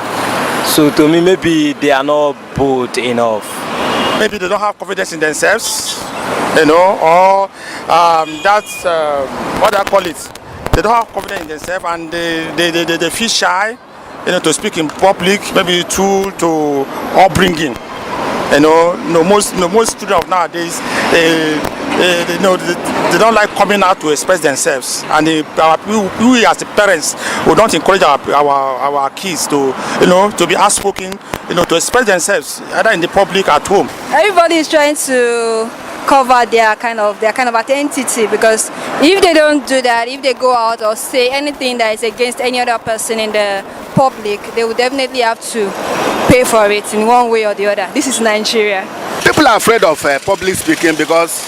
So to me, maybe they are not bold enough. Maybe they don't have confidence in themselves, you know, or that's what I call it. They don't have confidence in themselves, and they feel shy, you know, to speak in public. Maybe due to upbringing. You know, most students of nowadays, they don't like coming out to express themselves, and we as the parents, we don't encourage our kids to, you know, to be outspoken, you know, to express themselves either in the public or at home. Everybody is trying to cover their kind of identity, because if they don't do that, if they go out or say anything that is against any other person in the public, they will definitely have to pay for it in one way or the other. This is Nigeria. People are afraid of public speaking because,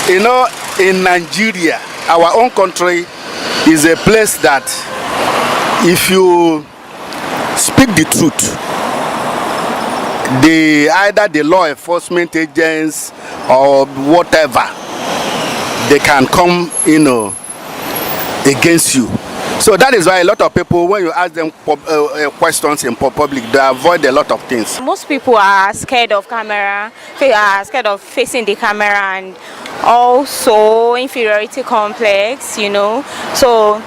you know, in Nigeria, our own country is a place that if you speak the truth, either the law enforcement agents or whatever, they can come, you know, against you. So that is why a lot of people, when you ask them questions in public, they avoid a lot of things. Most people are scared of camera, are scared of facing the camera, and also inferiority complex, you know. So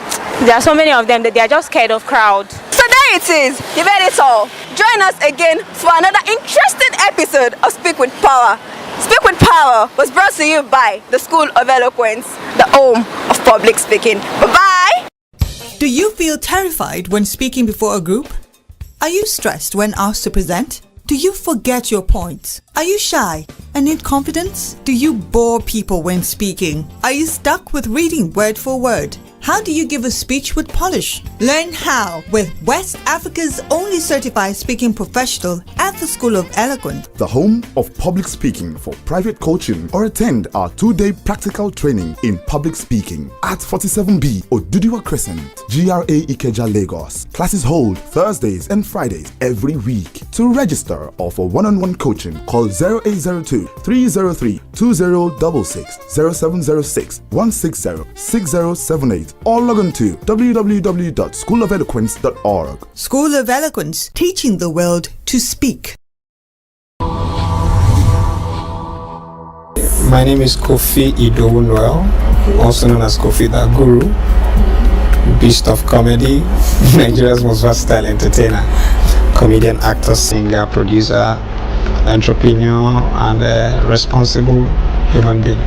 there are so many of them that they are just scared of crowd. So there it is. You've heard it all. Join us again for another interesting episode of Speak with Power. Speak with Power was brought to you by the School of Eloquence, the home of public speaking. Bye-bye. Do you feel terrified when speaking before a group? Are you stressed when asked to present? Do you forget your points? Are you shy and need confidence? Do you bore people when speaking? Are you stuck with reading word for word? How do you give a speech with polish? Learn how with West Africa's only certified speaking professional at the School of Eloquence, the home of public speaking for private coaching, or attend our 2-day practical training in public speaking at 47B Oduduwa Crescent, GRA Ikeja, Lagos. Classes hold Thursdays and Fridays every week. To register or for one-on-one coaching, call 0802 303 2066, 0706 160 6078, or log on to www.schoolofeloquence.org. School of Eloquence, teaching the world to speak. My name is Kofi Idowu Noel, also known as Kofi the Guru, beast of comedy, Nigeria's most versatile entertainer, comedian, actor, singer, producer, entrepreneur, and a responsible human being.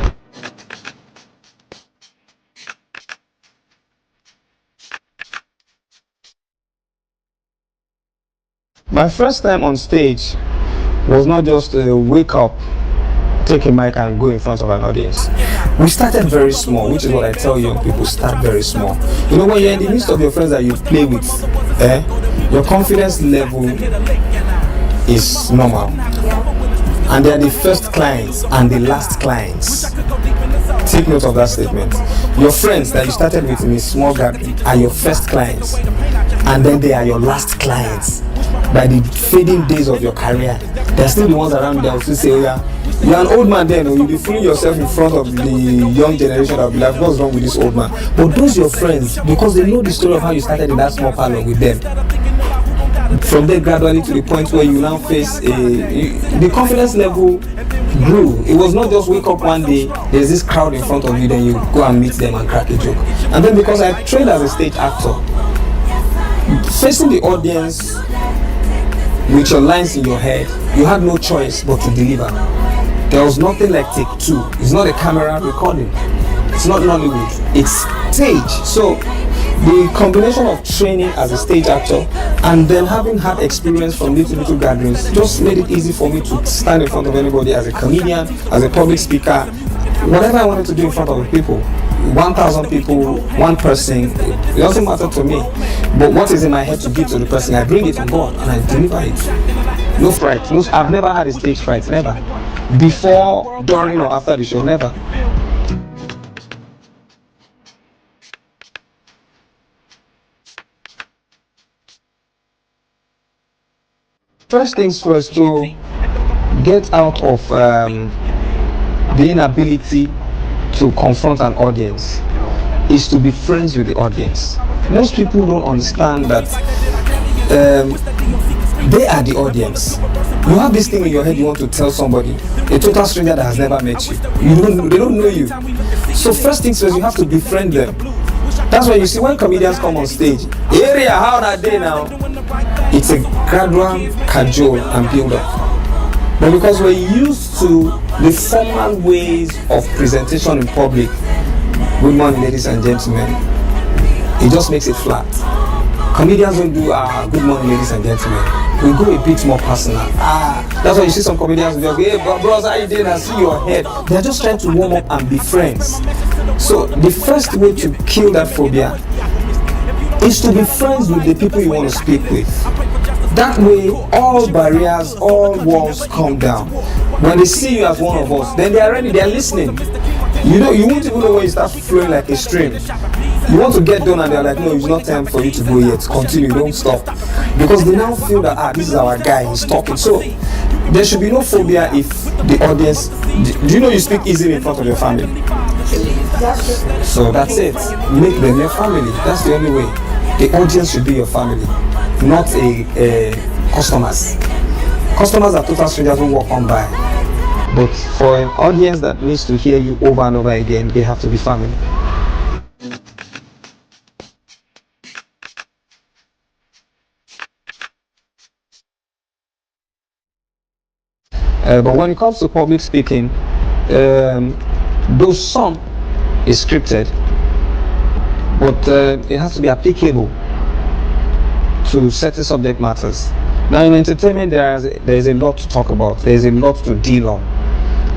My first time on stage was not just a wake up, take a mic and go in front of an audience. We started very small, which is what I tell young people, start very small. You know, when you're in the midst of your friends that you play with, your confidence level is normal. And they are the first clients and the last clients. Take note of that statement. Your friends that you started with in a small gathering are your first clients, and then they are your last clients. By the fading days of your career, there are still the ones around there who say, oh yeah, you're an old man then, or you'll be fooling yourself in front of the young generation that will be like, what's wrong with this old man? But those your friends, because they know the story of how you started in that small parlor with them. From there gradually to the point where you now face the confidence level grew. It was not just wake up one day, there's this crowd in front of you, then you go and meet them and crack a joke. And then because I trained as a stage actor, facing the audience with your lines in your head, you had no choice but to deliver. There was nothing like take two. It's not a camera recording. It's not Nollywood. It's stage. So the combination of training as a stage actor and then having had experience from little gatherings just made it easy for me to stand in front of anybody as a comedian, as a public speaker, whatever I wanted to do in front of the people. 1,000 people, one person, it doesn't matter to me. But what is in my head to give to the person, I bring it to God and I deliver it. No fright. I've never had a stage fright, never. Before, during, or after the show, never. First things first, to get out of the inability to confront an audience is to be friends with the audience. Most people don't understand that they are the audience. You have this thing in your head you want to tell somebody, a total stranger that has never met you. They don't know you. So first things first, you have to befriend them. That's why you see when comedians come on stage, area, how are they now? It's a gradual cajole and build up. But because we're used to the formal ways of presentation in public, good morning ladies and gentlemen, it just makes it flat. Comedians don't do good morning ladies and gentlemen. We go a bit more personal. That's why you see some comedians go, hey bros, how you doing? I see your head. They're just trying to warm up and be friends. So the first way to kill that phobia is to be friends with the people you want to speak with. That way, all barriers, all walls come down. When they see you as one of us, then they are ready, they are listening. You won't even know when you start flowing like a stream. You want to get done and they're like, no, it's not time for you to go yet. Continue, don't stop. Because they now feel that, this is our guy, he's talking. So, there should be no phobia if the audience... Do you know you speak easily in front of your family? So that's it. Make them your family. That's the only way. The audience should be your family, not a customers. Customers are total strangers who walk on by. But for an audience that needs to hear you over and over again, they have to be family. But when it comes to public speaking, though some is scripted, but it has to be applicable to certain subject matters. Now in entertainment, there is a lot to talk about. There is a lot to deal on.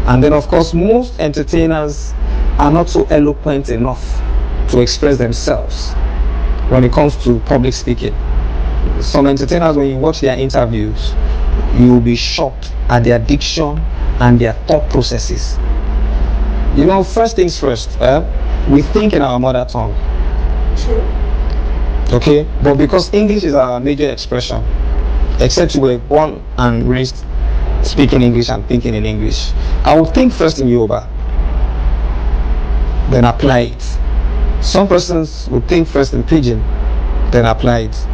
And then of course, most entertainers are not so eloquent enough to express themselves when it comes to public speaking. Some entertainers, when you watch their interviews, you will be shocked at their diction and their thought processes. You know, first things first, we think in our mother tongue. Okay, but because English is our major expression, except you were born and raised speaking English and thinking in English, I will think first in Yoruba, then apply it. Some persons will think first in Pidgin, then apply it.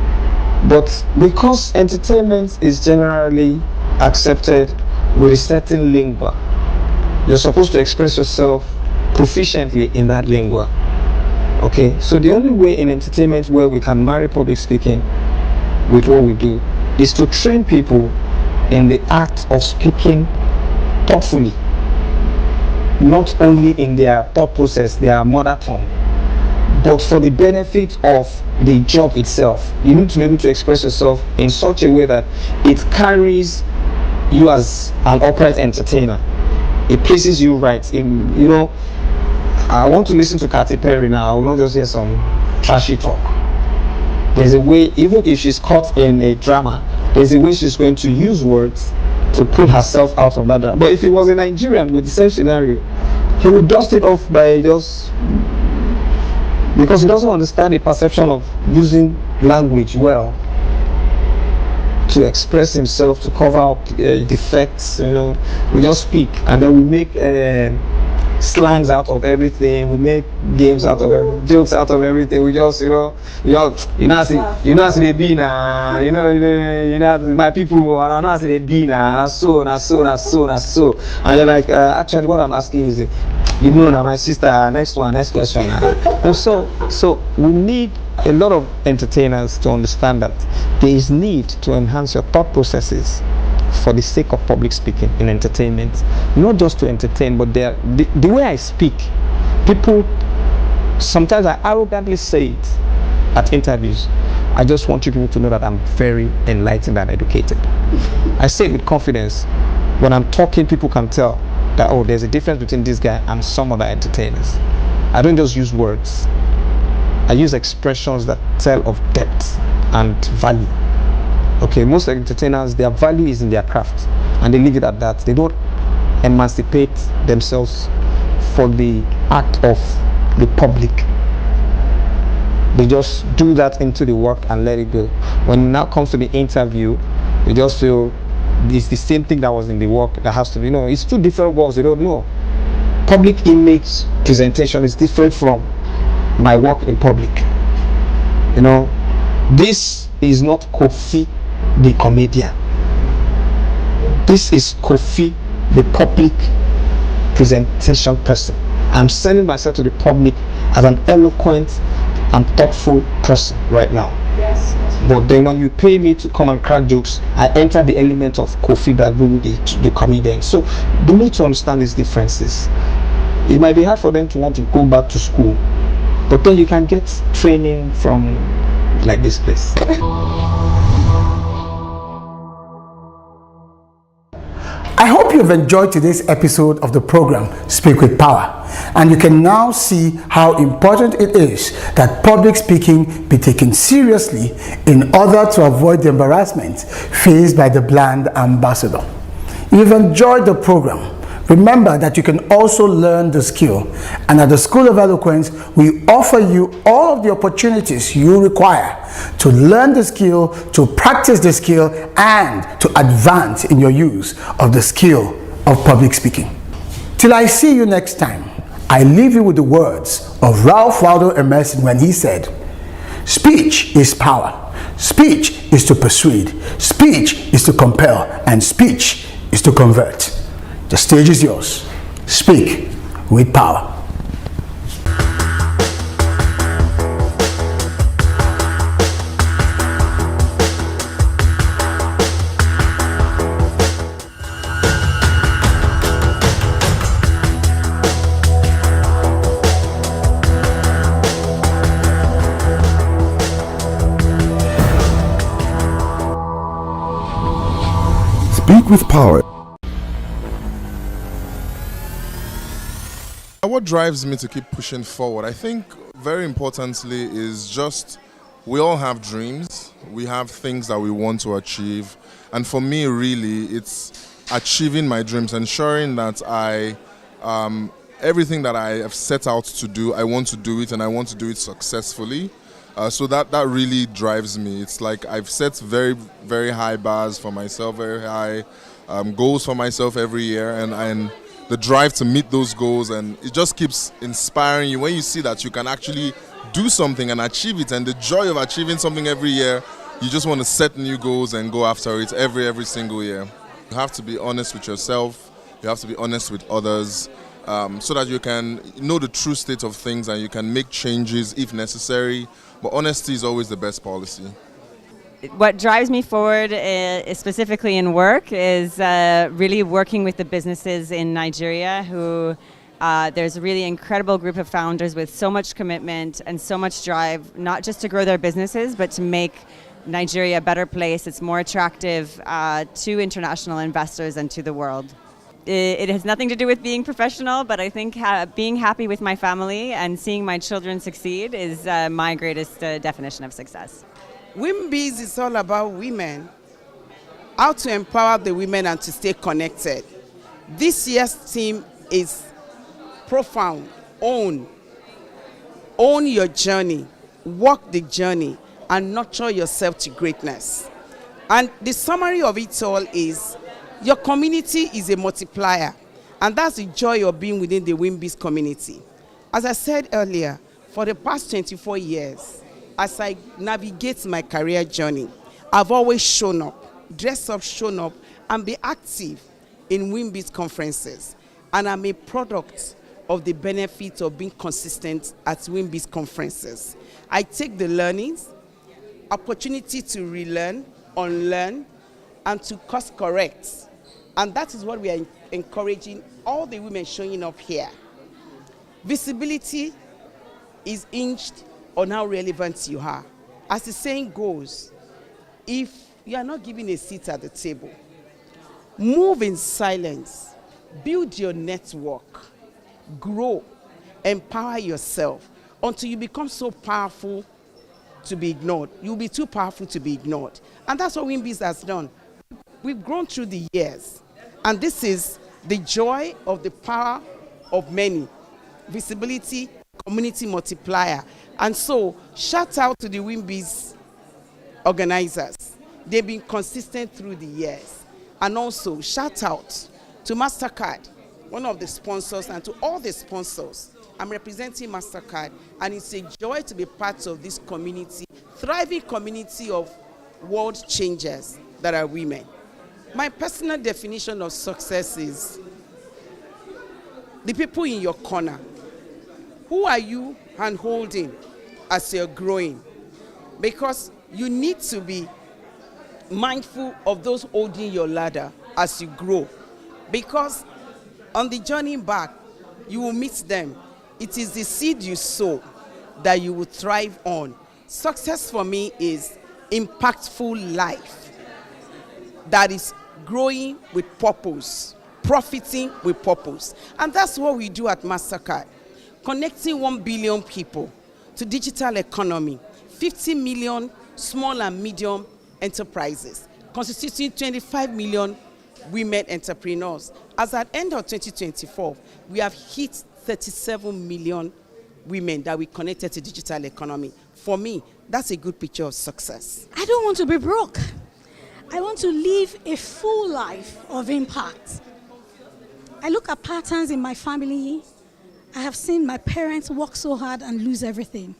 But because entertainment is generally accepted with a certain lingua, you're supposed to express yourself proficiently in that lingua. Okay, so the only way in entertainment where we can marry public speaking with what we do is to train people in the act of speaking thoughtfully, not only in their thought process, their mother tongue, but for the benefit of the job itself. You need to be able to express yourself in such a way that it carries you as an upright entertainer. It places you right. You know, I want to listen to Katy Perry now. I will not just hear some trashy talk. There's a way, even if she's caught in a drama, there's a way she's going to use words to pull herself out of that drama. But if it was a Nigerian with the same scenario, he would dust it off by just, because he doesn't understand the perception of using language well to express himself, to cover up defects. You know, we just speak and then we make slangs out of everything. We make games out of everything, jokes out of everything. We just, you know, see they be now. You know, my people are not see they be now. So. And they're like, actually, what I'm asking is, you know, now my sister. Next question. And so we need a lot of entertainers to understand that there is need to enhance your thought processes for the sake of public speaking in entertainment, not just to entertain, but the way I speak, people sometimes I arrogantly say it at interviews. I just want you people to know that I'm very enlightened and educated. I say it with confidence. When I'm talking, people can tell that, oh, there's a difference between this guy and some other entertainers. I don't just use words. I use expressions that tell of depth and value. Okay, most entertainers, their value is in their craft, and they leave it at that. They don't emancipate themselves for the act of the public. They just do that into the work and let it go. When it now comes to the interview, they just feel it's the same thing that was in the work that has to be, it's two different worlds. They don't know. Public image presentation is different from my work in public. This is not Kofi the comedian. This is Kofi the public presentation person. I'm sending myself to the public as an eloquent and thoughtful person right now. Yes. But then when you pay me to come and crack jokes, I enter the element of Kofi that will be the comedian. So they need to understand these differences. It might be hard for them to want to go back to school, but then you can get training from like this place. I hope you've enjoyed today's episode of the program Speak with Power, and you can now see how important it is that public speaking be taken seriously in order to avoid the embarrassment faced by the bland ambassador. You've enjoyed the program. Remember that you can also learn the skill, and at the School of Eloquence, we offer you all of the opportunities you require to learn the skill, to practice the skill, and to advance in your use of the skill of public speaking. Till I see you next time, I leave you with the words of Ralph Waldo Emerson when he said, "Speech is power. Speech is to persuade. Speech is to compel. And speech is to convert." The stage is yours. Speak with power. Speak with power. What drives me to keep pushing forward, I think very importantly, is just we all have dreams. We have things that we want to achieve. And for me, really, it's achieving my dreams, ensuring that everything that I have set out to do, I want to do it, and I want to do it successfully. So that really drives me. It's like I've set very, very high bars for myself, very high goals for myself every year, and the drive to meet those goals, and it just keeps inspiring you when you see that you can actually do something and achieve it, and the joy of achieving something every year. You just want to set new goals and go after it every single year. You have to be honest with yourself. You have to be honest with others. So that you can know the true state of things and you can make changes if necessary. But honesty is always the best policy. What drives me forward, specifically in work, is really working with the businesses in Nigeria who there's a really incredible group of founders with so much commitment and so much drive, not just to grow their businesses, but to make Nigeria a better place. It's more attractive to international investors and to the world. It has nothing to do with being professional, but I think being happy with my family and seeing my children succeed is my greatest definition of success. WIMBIZ is all about women, how to empower the women and to stay connected. This year's theme is profound. Own your journey, walk the journey, and nurture yourself to greatness. And the summary of it all is, your community is a multiplier, and that's the joy of being within the WIMBIZ community. As I said earlier, for the past 24 years, as I navigate my career journey, I've always shown up, dressed up, shown up, and be active in WIMBIZ conferences. And I'm a product of the benefit of being consistent at WIMBIZ conferences. I take the learnings, opportunity to relearn, unlearn, and to course correct. And that is what we are encouraging all the women showing up here. Visibility is hinged on how relevant you are. As the saying goes, if you are not given a seat at the table, move in silence, build your network, grow, empower yourself until you become so powerful to be ignored. You'll be too powerful to be ignored. And that's what WIMBIZ has done. We've grown through the years. And this is the joy of the power of many. Visibility, community multiplier. And so, shout out to the WIMBIZ organizers. They've been consistent through the years. And also, shout out to MasterCard, one of the sponsors, and to all the sponsors. I'm representing MasterCard, and it's a joy to be part of this community, thriving community of world changers that are women. My personal definition of success is the people in your corner. Who are you hand-holding as you're growing? Because you need to be mindful of those holding your ladder as you grow. Because on the journey back, you will meet them. It is the seed you sow that you will thrive on. Success for me is impactful life that is growing with purpose, profiting with purpose. And that's what we do at MasterCard. Connecting 1 billion people to digital economy, 50 million small and medium enterprises, constituting 25 million women entrepreneurs. As at end of 2024, we have hit 37 million women that we connected to digital economy. For me, that's a good picture of success. I don't want to be broke. I want to live a full life of impact. I look at patterns in my family. I have seen my parents work so hard and lose everything.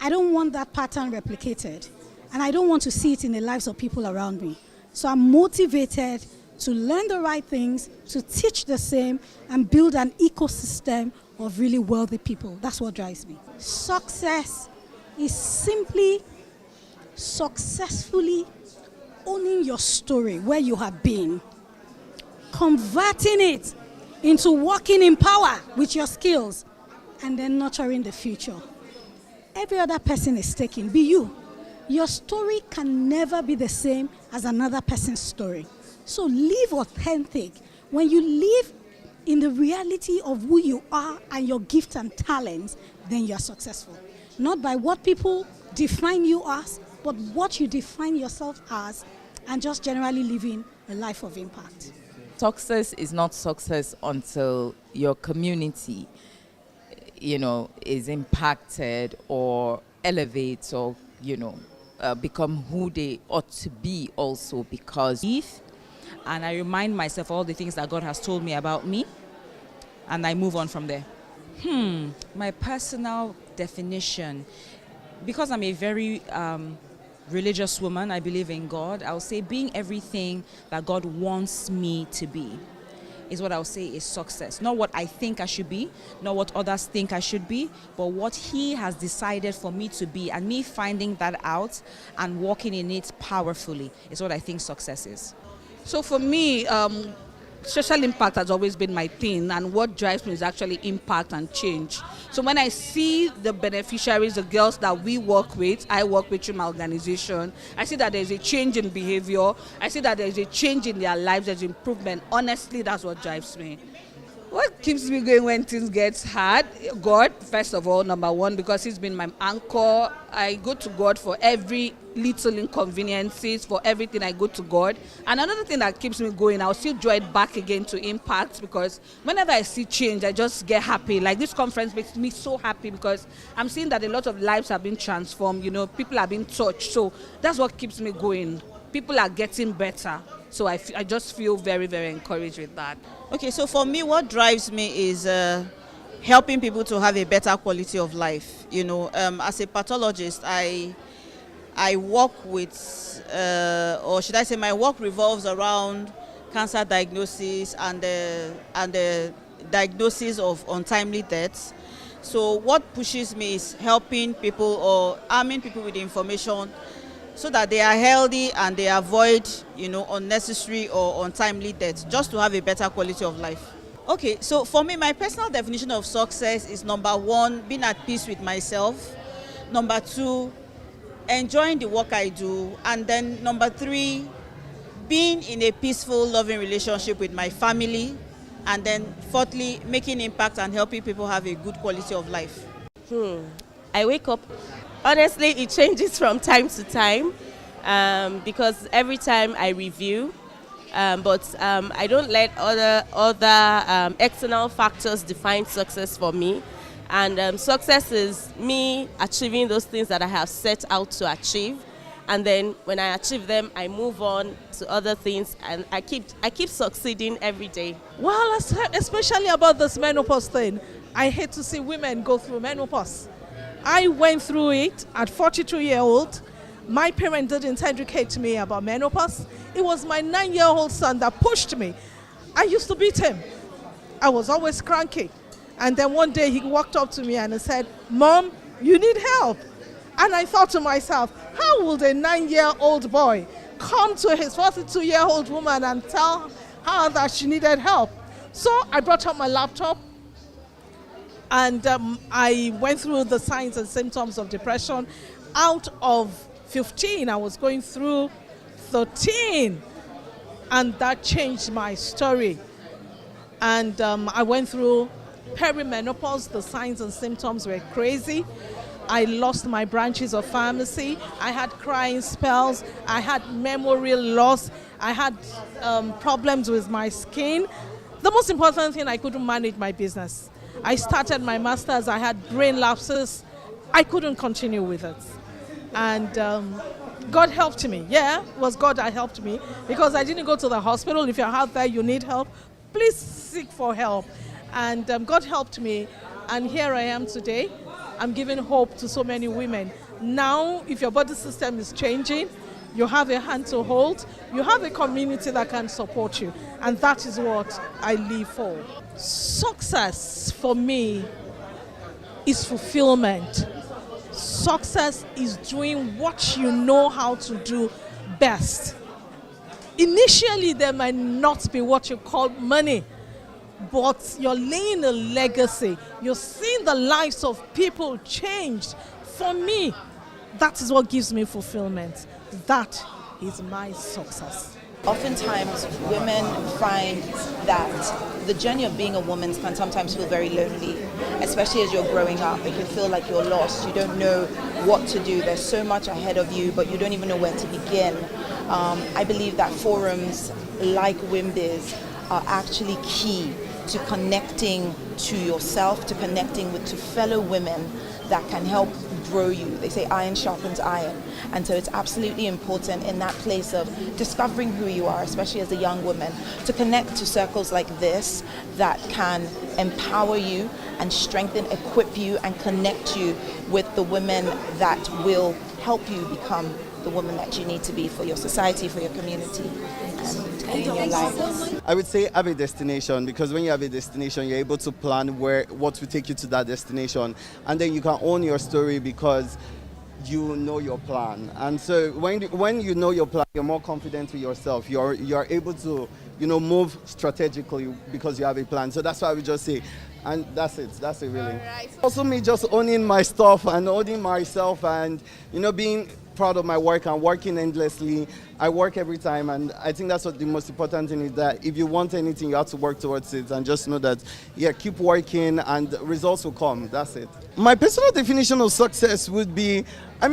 I don't want that pattern replicated, and I don't want to see it in the lives of people around me. So I'm motivated to learn the right things, to teach the same, and build an ecosystem of really wealthy people. That's what drives me. Success is simply successfully owning your story, where you have been, converting it into walking in power with your skills, and then nurturing the future. Every other person is taking, be you. Your story can never be the same as another person's story. So live authentic. When you live in the reality of who you are and your gifts and talents, then you're successful. Not by what people define you as, but what you define yourself as, and just generally living a life of impact. Success is not success until your community, is impacted or elevates or, become who they ought to be also, because and I remind myself all the things that God has told me about me, and I move on from there. My personal definition, because I'm a very religious woman, I believe in God, I'll say being everything that God wants me to be is what I'll say is success. Not what I think I should be, not what others think I should be, but what He has decided for me to be, and me finding that out and walking in it powerfully is what I think success is. So for me, social impact has always been my thing, and what drives me is actually impact and change. So when I see the beneficiaries, the girls that we work with, I work with through my organization, I see that there's a change in behavior, I see that there's a change in their lives, there's improvement. Honestly, that's what drives me. What keeps me going when things get hard? God, first of all, number one, because He's been my anchor. I go to God for every little inconveniences, for everything I go to God. And another thing that keeps me going, I'll still draw it back again to impact, because whenever I see change, I just get happy. Like this conference makes me so happy because I'm seeing that a lot of lives have been transformed, people are being touched. So that's what keeps me going. People are getting better. So I just feel very, very encouraged with that. Okay, so for me, what drives me is helping people to have a better quality of life. As a pathologist, I work with, or should I say my work revolves around cancer diagnosis and the diagnosis of untimely deaths. So what pushes me is helping people or arming people with information so that they are healthy and they avoid, unnecessary or untimely deaths, just to have a better quality of life. Okay, so for me, my personal definition of success is number one, being at peace with myself. Number two, enjoying the work I do. And then number three, being in a peaceful, loving relationship with my family. And then fourthly, making impact and helping people have a good quality of life. I wake up. Honestly, it changes from time to time because every time I review, but I don't let other external factors define success for me. And success is me achieving those things that I have set out to achieve. And then when I achieve them, I move on to other things, and I keep succeeding every day. Well, especially about this menopause thing, I hate to see women go through menopause. I went through it at 42-year-old. My parents didn't educate me about menopause. It was my 9-year-old son that pushed me. I used to beat him. I was always cranky. And then one day he walked up to me and he said, "Mom, you need help." And I thought to myself, how would a 9-year-old boy come to his 42-year-old woman and tell her that she needed help? So I brought up my laptop. And I went through the signs and symptoms of depression. Out of 15, I was going through 13. And that changed my story. And I went through perimenopause. The signs and symptoms were crazy. I lost my branches of pharmacy. I had crying spells. I had memory loss. I had problems with my skin. The most important thing, I couldn't manage my business. I started my master's, I had brain lapses. I couldn't continue with it. And God helped me. Yeah, it was God that helped me, because I didn't go to the hospital. If you're out there, you need help, please seek for help. And God helped me. And here I am today. I'm giving hope to so many women. Now, if your body system is changing, you have a hand to hold, you have a community that can support you. And that is what I live for. Success for me is fulfillment. Success is doing what you know how to do best. Initially, there might not be what you call money, but you're laying a legacy. You're seeing the lives of people changed. For me, that is what gives me fulfillment. That is my success. Oftentimes, women find that the journey of being a woman can sometimes feel very lonely, especially as you're growing up. It can feel like you're lost. You don't know what to do. There's so much ahead of you, but you don't even know where to begin. I believe that forums like WIMBIZ are actually key to connecting to yourself, to connecting to fellow women that can help grow you. They say iron sharpens iron. And so it's absolutely important in that place of discovering who you are, especially as a young woman, to connect to circles like this that can empower you and strengthen, equip you, and connect you with the women that will help you become the woman that you need to be for your society, for your community, and in your life. I would say have a destination, because when you have a destination, you're able to plan what will take you to that destination, and then you can own your story because you know your plan. And so when you know your plan, you're more confident with yourself. You're able to move strategically because you have a plan. So that's why I would just say, and that's it really. Right. Also me just owning my stuff and owning myself, and being proud of my work and working endlessly. I work every time, and I think that's what the most important thing is, that if you want anything, you have to work towards it, and just know that, keep working and results will come. That's it. My personal definition of success would be, I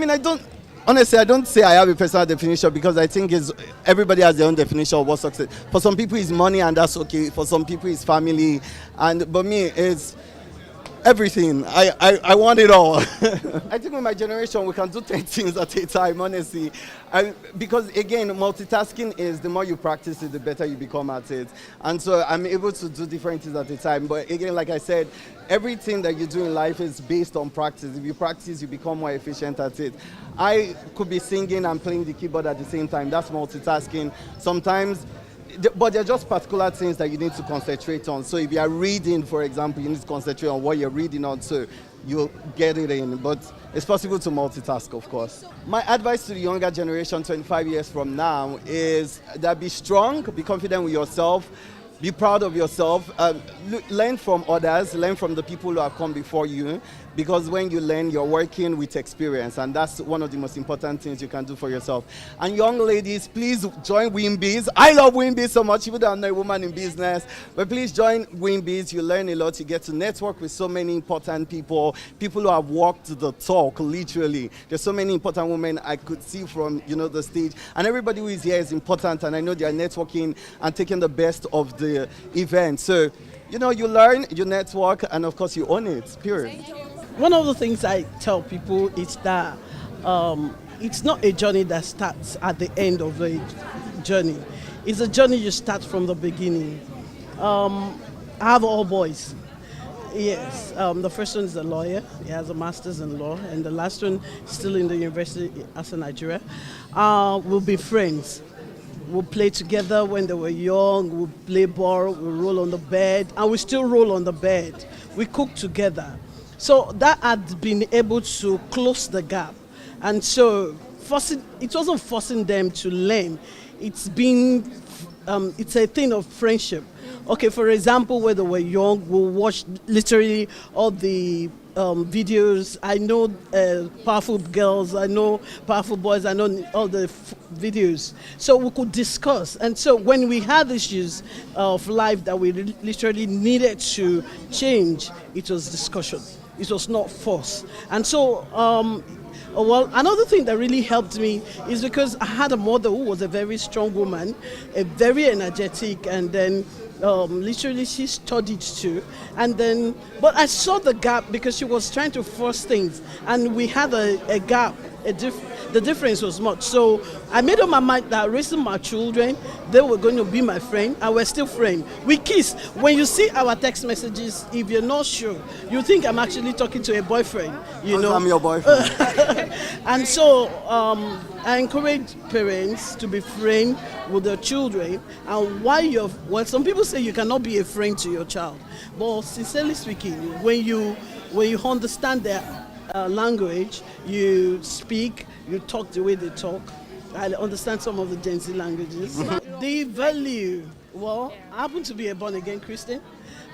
don't say I have a personal definition, because I think everybody has their own definition of what success. For some people it's money, and that's okay. For some people it's family, but me it's everything. I want it all. I think with my generation we can do 10 things at a time, honestly. Because again, multitasking is, the more you practice it, the better you become at it. And so I'm able to do different things at a time. But again, like I said, everything that you do in life is based on practice. If you practice, you become more efficient at it. I could be singing and playing the keyboard at the same time. That's multitasking. Sometimes, but they're just particular things that you need to concentrate on. So if you are reading, for example, you need to concentrate on what you're reading on, so you'll get it in. But it's possible to multitask, of course. My advice to the younger generation 25 years from now is that be strong, be confident with yourself, be proud of yourself, learn from others, learn from the people who have come before you, because when you learn, you're working with experience, and that's one of the most important things you can do for yourself. And young ladies, please join WIMBIZ. I love WIMBIZ so much, even though I'm not a woman in business, but please join WIMBIZ. You learn a lot. You get to network with so many important people who have walked the talk, literally. There's so many important women I could see from the stage, and everybody who is here is important, and I know they are networking and taking the best of the event. So, you learn, you network, and of course you own it, period. One of the things I tell people is that it's not a journey that starts at the end of the journey. It's a journey you start from the beginning. I have all boys. Yes, the first one is a lawyer. He has a master's in law, and the last one is still in the university as in Nigeria. We'll be friends. We'll play together when they were young. We'll play ball. We'll roll on the bed, and we still roll on the bed. We cook together. So that had been able to close the gap. And so it wasn't forcing them to learn. It's a thing of friendship. Okay, for example, when they were young, we'll watch literally all the videos. I know powerful girls, I know powerful boys, I know all the videos. So we could discuss. And so when we had issues of life that we literally needed to change, it was discussion. It was not force. And so, another thing that really helped me is because I had a mother who was a very strong woman, very energetic, and then literally she studied too. And then, but I saw the gap because she was trying to force things, and we had a gap the difference was much. So I made up my mind that raising my children, they were going to be my friend, and we're still friends. We kiss. When you see our text messages, if you're not sure, you think I'm actually talking to a boyfriend. You know, I'm your boyfriend. And so I encourage parents to be friends with their children. And well, some people say you cannot be a friend to your child, but sincerely speaking, when you understand their language, you speak, you talk the way they talk. I understand some of the Gen Z languages. The value, well, I happen to be a born-again Christian,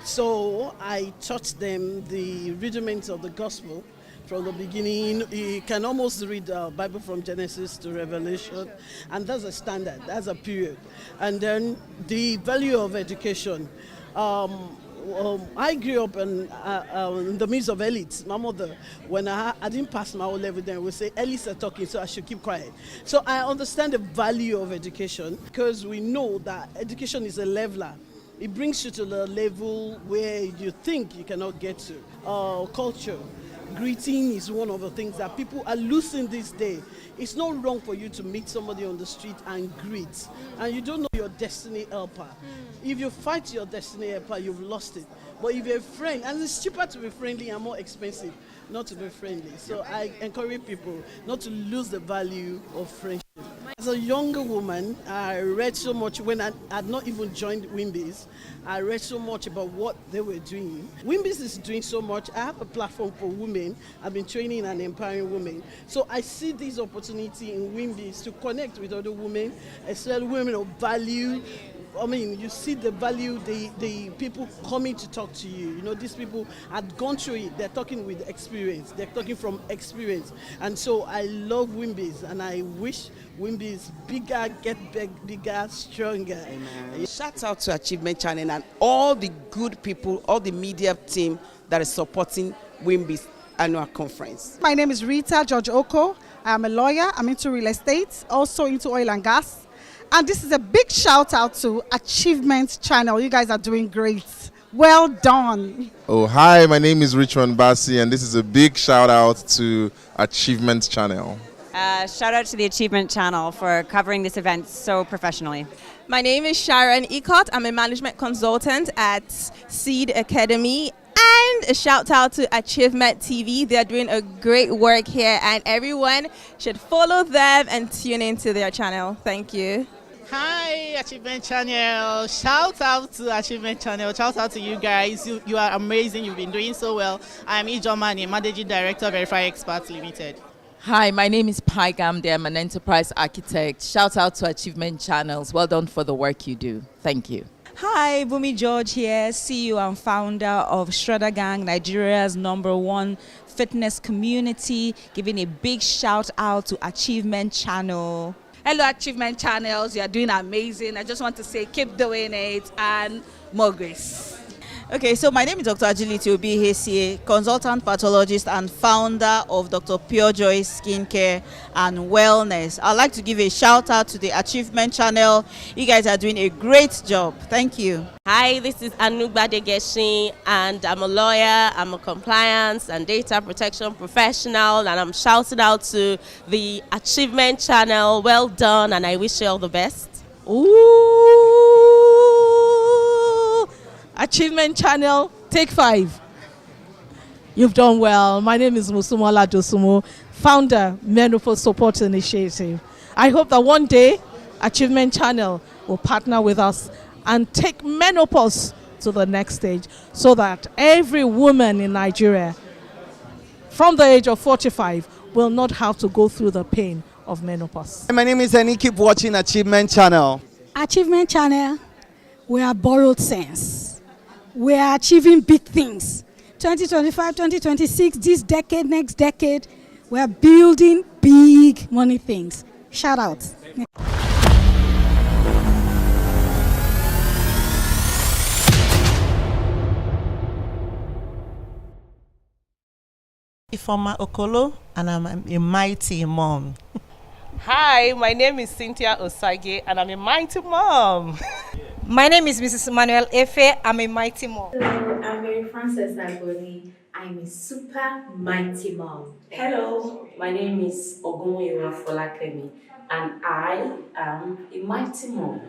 so I taught them the rudiments of the gospel. From the beginning, you can almost read the Bible from Genesis to Revelation, and that's a standard, that's a period. And then the value of education. I grew up in the midst of elites. My mother, when I didn't pass my O-level, then would say, elites are talking, so I should keep quiet. So I understand the value of education, because we know that education is a leveler. It brings you to the level where you think you cannot get to. Culture. Greeting is one of the things that people are losing this day. It's not wrong for you to meet somebody on the street and greet, and you don't know your destiny helper. If you fight your destiny helper, you've lost it. But if you're a friend, and it's cheaper to be friendly and more expensive not to be friendly. So I encourage people not to lose the value of friendship. As a younger woman, I read so much when I had not even joined Wimbies. I read so much about what they were doing. Wimbies is doing so much. I have a platform for women. I've been training and empowering women. So I see this opportunity in Wimbies to connect with other women, especially women of value. I mean, you see the value, the people coming to talk to you. You know, these people had gone through it. They're talking with experience. They're talking from experience. And so I love Wimbies, and I wish Wimbies bigger, get bigger, stronger. Amen. Shout out to Achievement Channel and all the good people, all the media team that is supporting Wimbies annual conference. My name is Rita George Oko. I'm a lawyer. I'm into real estate, also into oil and gas. And this is a big shout out to Achievement Channel. You guys are doing great. Well done. Oh, hi, my name is Richmond Bassi, and this is a big shout out to Achievement Channel. Shout out to the Achievement Channel for covering this event so professionally. My name is Sharon Ecott. I'm a management consultant at Seed Academy. And a shout out to Achievement TV. They're doing a great work here, and everyone should follow them and tune into their channel. Thank you. Hi, Achievement Channel. Shout out to Achievement Channel. Shout out to you guys. You are amazing. You've been doing so well. I'm Ijomani, Managing Director, Verify Experts Limited. Hi, my name is Pai Gamde. I'm an enterprise architect. Shout out to Achievement Channels. Well done for the work you do. Thank you. Hi, Bumi George here, CEO and founder of Shredder Gang, Nigeria's #1 fitness community, giving a big shout out to Achievement Channel. Hello, Achievement Channels. You are doing amazing. I just want to say keep doing it and more grace. Okay, so my name is Dr. Agility Obi Hesie, consultant pathologist and founder of Dr. Pure Joy Skincare and Wellness. I'd like to give a shout out to the Achievement Channel. You guys are doing a great job. Thank you. Hi, this is Anugba Degeshi, and I'm a lawyer, I'm a compliance and data protection professional, and I'm shouting out to the Achievement Channel. Well done, and I wish you all the best. Ooh! Achievement Channel, take 5. You've done well. My name is Musumola Dosumo, founder, Menopause Support Initiative. I hope that one day Achievement Channel will partner with us and take menopause to the next stage, so that every woman in Nigeria from the age of 45 will not have to go through the pain of menopause. My name is Annie. Keep watching Achievement Channel. Achievement Channel, we are borrowed sense. We are achieving big things. 2025, 2026, this decade, next decade, we are building big money things. Shout out. Ifoma Okolo, and I'm a mighty mom. Hi, my name is Cynthia Osage, and I'm a mighty mom. My name is Mrs. Manuel Efe. I'm a mighty mom. Hello, I'm Mary Frances Agoni. I I'm a super mighty mom. Hello, my name is Ogunmuyiwa Folakemi, and I am a mighty mom.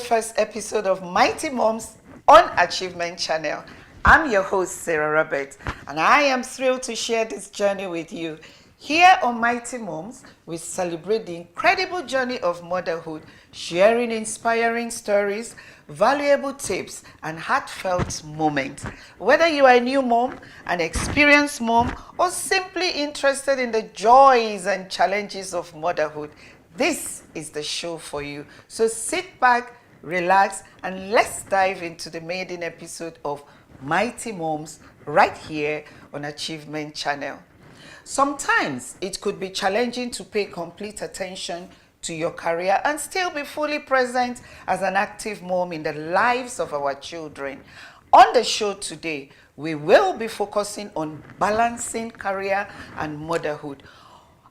First episode of Mighty Moms on Achievement Channel. I'm your host, Sarah Robert, and I am thrilled to share this journey with you. Here on Mighty Moms, we celebrate the incredible journey of motherhood, sharing inspiring stories, valuable tips, and heartfelt moments. Whether you are a new mom, an experienced mom, or simply interested in the joys and challenges of motherhood, this is the show for you. So sit back, relax, and let's dive into the maiden episode of Mighty Moms right here on Achievement Channel. Sometimes it could be challenging to pay complete attention to your career and still be fully present as an active mom in the lives of our children. On the show today, we will be focusing on balancing career and motherhood.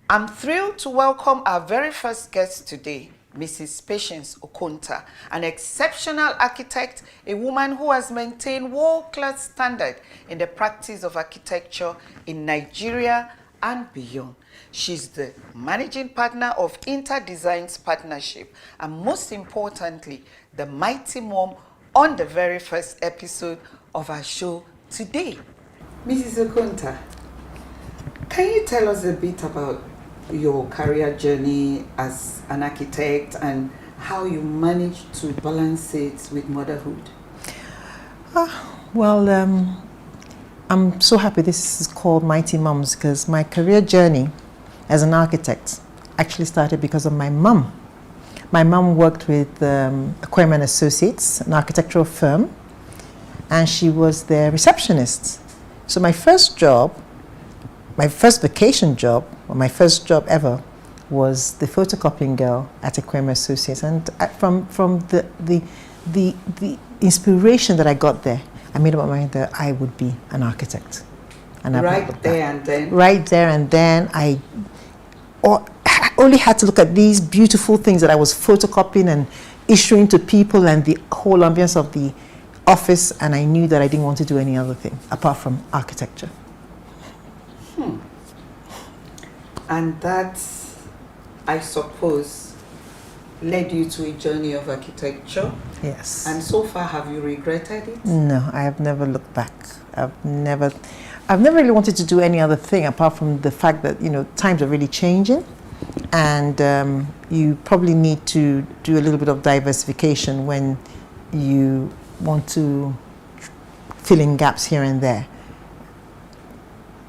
I'm thrilled to welcome our very first guest today, Mrs. Patience Okonta, an exceptional architect, a woman who has maintained world-class standard in the practice of architecture in Nigeria and beyond. She's the managing partner of InterDesigns Partnership, and most importantly, the mighty mom on the very first episode of our show today. Mrs. Okonta, can you tell us a bit about your career journey as an architect and how you managed to balance it with motherhood? I'm so happy this is called Mighty Moms because my career journey as an architect actually started because of my mum. My mum worked with Aquarium & Associates, an architectural firm, and she was their receptionist. So my first vacation job, or my first job ever, was the photocopying girl at Aquarium Associates. And from the inspiration that I got there, I made up my mind that I would be an architect. And right there and then, I only had to look at these beautiful things that I was photocopying and issuing to people and the whole ambience of the office, and I knew that I didn't want to do any other thing apart from architecture. And that, I suppose, led you to a journey of architecture? Yes. And so far, have you regretted it? No, I have never looked back. I've never really wanted to do any other thing apart from the fact that, times are really changing, and you probably need to do a little bit of diversification when you want to fill in gaps here and there.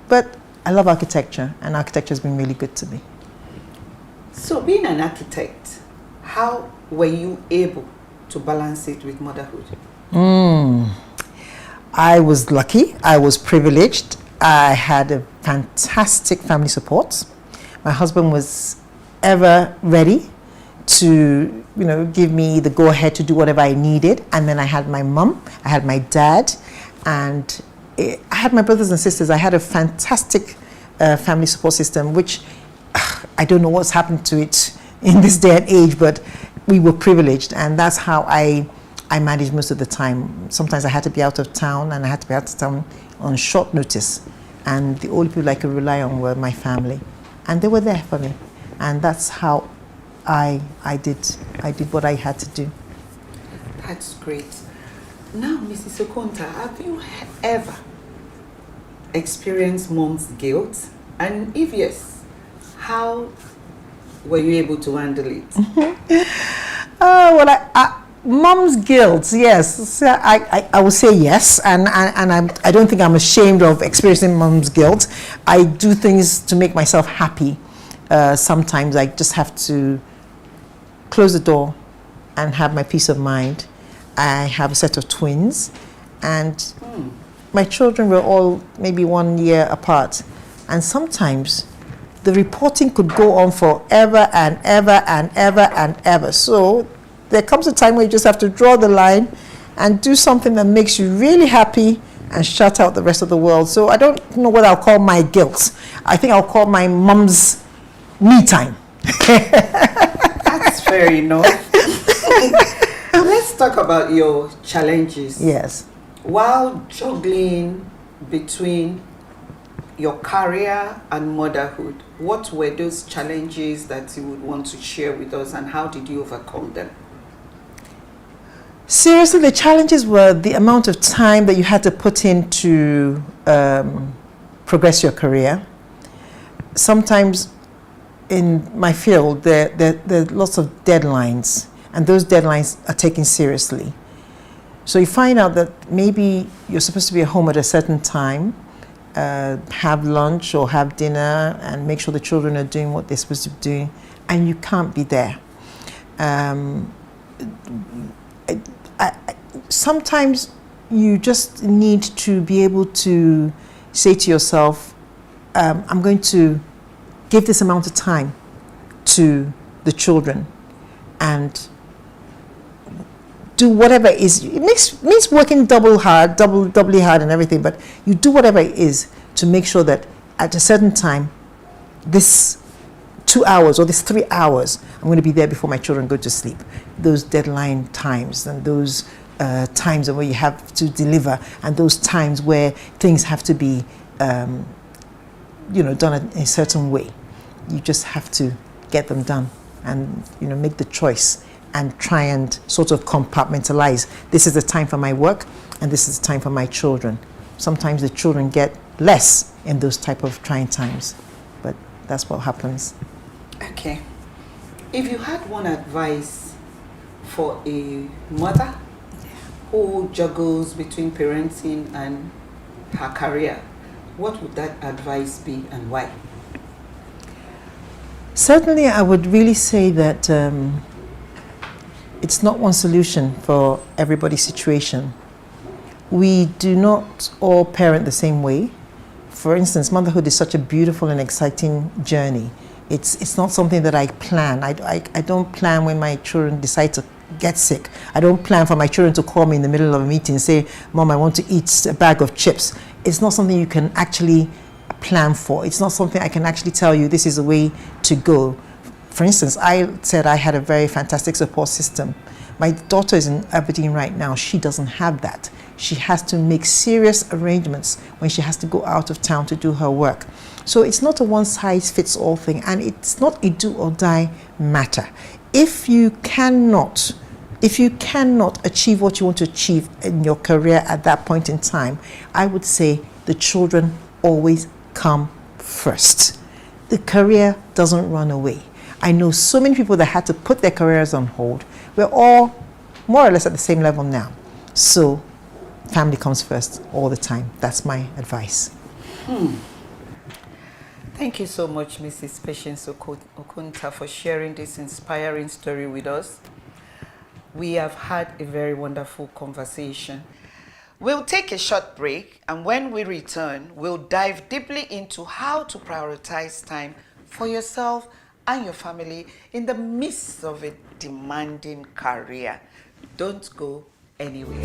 But I love architecture, and architecture has been really good to me. So being an architect, how were you able to balance it with motherhood? I was lucky. I was privileged. I had a fantastic family support. My husband was ever ready to, give me the go-ahead to do whatever I needed. And then I had my mum, I had my dad, and I had my brothers and sisters. I had a fantastic family support system, which I don't know what's happened to it in this day and age, but we were privileged, and that's how I managed most of the time. Sometimes I had to be out of town, and I had to be out of town on short notice, and the only people I could rely on were my family, and they were there for me, and that's how I did what I had to do. That's great. Now, Mrs. Okonta, have you ever experienced mom's guilt? And if yes, how were you able to handle it? Well, mom's guilt, yes. So I would say yes, and I don't think I'm ashamed of experiencing mom's guilt. I do things to make myself happy. Sometimes I just have to close the door and have my peace of mind. I have a set of twins, and my children were all maybe 1 year apart, and sometimes the reporting could go on forever and ever and ever and ever. So there comes a time where you just have to draw the line and do something that makes you really happy and shut out the rest of the world. So I don't know what I'll call my guilt. I think I'll call my mom's me time. That's fair enough. Let's talk about your challenges. Yes. While juggling between your career and motherhood, what were those challenges that you would want to share with us, and how did you overcome them? Seriously, the challenges were the amount of time that you had to put in to progress your career. Sometimes in my field, there are lots of deadlines, and those deadlines are taken seriously. So you find out that maybe you're supposed to be at home at a certain time, have lunch or have dinner, and make sure the children are doing what they're supposed to be doing, and you can't be there. Sometimes you just need to be able to say to yourself, I'm going to give this amount of time to the children and do whatever it is. It means working doubly hard and everything, but you do whatever it is to make sure that at a certain time, this 2 hours or this 3 hours, I'm going to be there before my children go to sleep. Those deadline times and those times where you have to deliver, and those times where things have to be done in a certain way. You just have to get them done and make the choice and try and sort of compartmentalize. This is the time for my work and this is the time for my children. Sometimes the children get less in those type of trying times, but that's what happens. Okay. If you had one advice for a mother who juggles between parenting and her career, what would that advice be and why? Certainly, I would really say that it's not one solution for everybody's situation. We do not all parent the same way. For instance, motherhood is such a beautiful and exciting journey. It's not something that I plan. I don't plan when my children decide to get sick. I don't plan for my children to call me in the middle of a meeting and say, Mom, I want to eat a bag of chips. It's not something you can actually plan for. It's not something I can actually tell you this is the way to go. For instance, I said I had a very fantastic support system. My daughter is in Aberdeen right now. She doesn't have that. She has to make serious arrangements when she has to go out of town to do her work. So it's not a one-size-fits-all thing, and it's not a do-or-die matter. If you cannot achieve what you want to achieve in your career at that point in time, I would say the children always come first. The career doesn't run away. I know so many people that had to put their careers on hold. We're all more or less at the same level now. So family comes first all the time. That's my advice. Thank you so much, Mrs. Patience Okunta, for sharing this inspiring story with us. We have had a very wonderful conversation. We'll take a short break, and when we return, we'll dive deeply into how to prioritize time for yourself and your family in the midst of a demanding career. Don't go anywhere.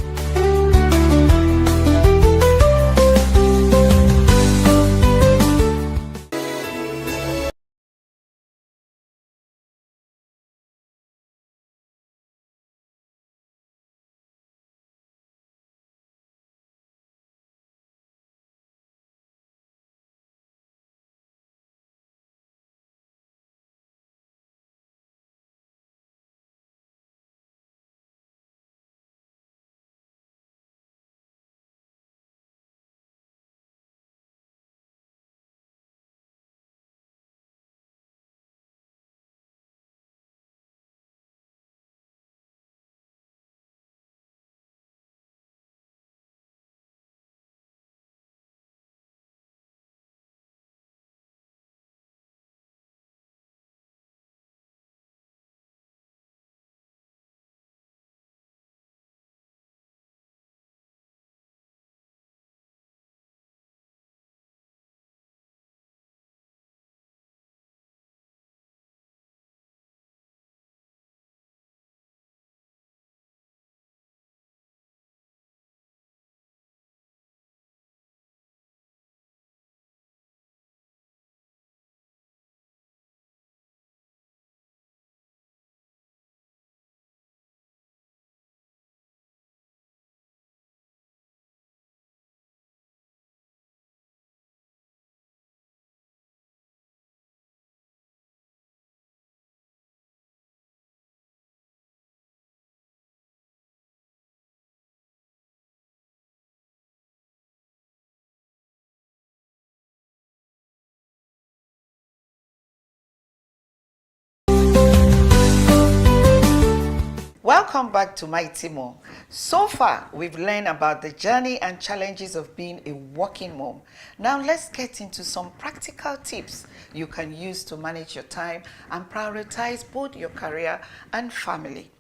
Welcome back to Mighty Mom. So far, we've learned about the journey and challenges of being a working mom. Now let's get into some practical tips you can use to manage your time and prioritize both your career and family.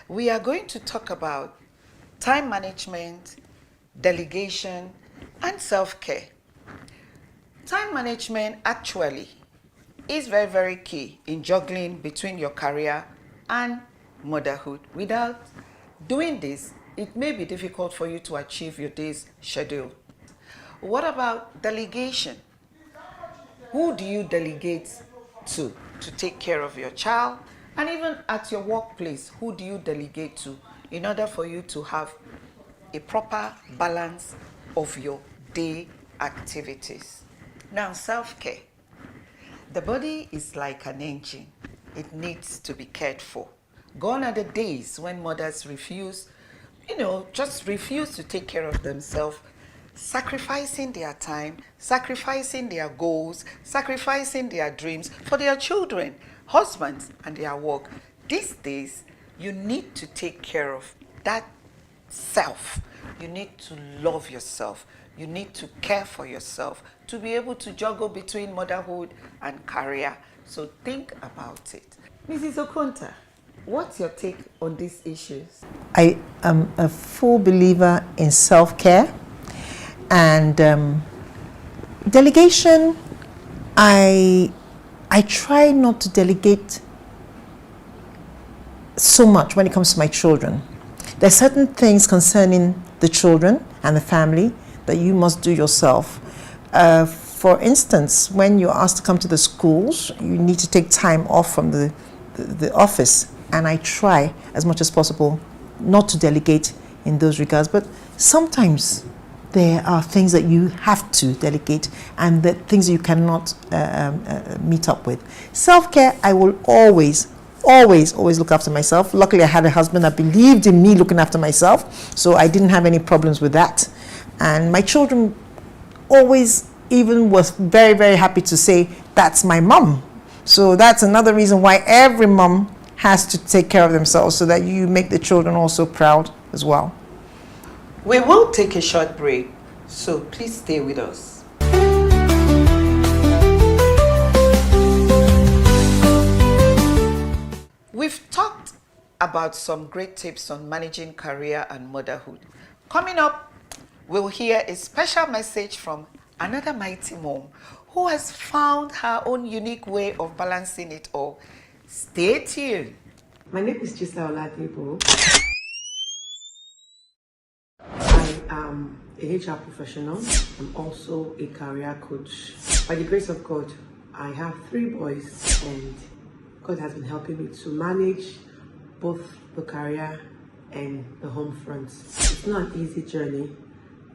We are going to talk about time management, delegation, and self-care. Time management actually is very, very key in juggling between your career and motherhood. Without doing this, it may be difficult for you to achieve your day's schedule. What about delegation? Who do you delegate to take care of your child? And even at your workplace, who do you delegate to in order for you to have a proper balance of your day activities? Now, self-care. The body is like an engine. It needs to be cared for. Gone are the days when mothers refuse to take care of themselves, sacrificing their time, sacrificing their goals, sacrificing their dreams for their children, husbands, and their work. These days, you need to take care of that self. You need to love yourself. You need to care for yourself to be able to juggle between motherhood and career. So think about it. Mrs. Okonta, what's your take on these issues? I am a full believer in self-care and delegation. I try not to delegate so much when it comes to my children. There are certain things concerning the children and the family that you must do yourself. For instance, when you're asked to come to the schools, you need to take time off from the office. And I try as much as possible not to delegate in those regards. But sometimes there are things that you have to delegate and the things you cannot meet up with. Self-care, I will always look after myself. Luckily, I had a husband that believed in me looking after myself, so I didn't have any problems with that. And my children always even was very, very happy to say, that's my mom. So that's another reason why every mom has to take care of themselves so that you make the children also proud as well. We will take a short break, so please stay with us. We've talked about some great tips on managing career and motherhood. Coming up, we'll hear a special message from another mighty mom who has found her own unique way of balancing it all. Stay tuned. My name is Chisa Oladipo. I am a HR professional. I'm also a career coach. By the grace of God, I have 3 boys and God has been helping me to manage both the career and the home front. It's not an easy journey,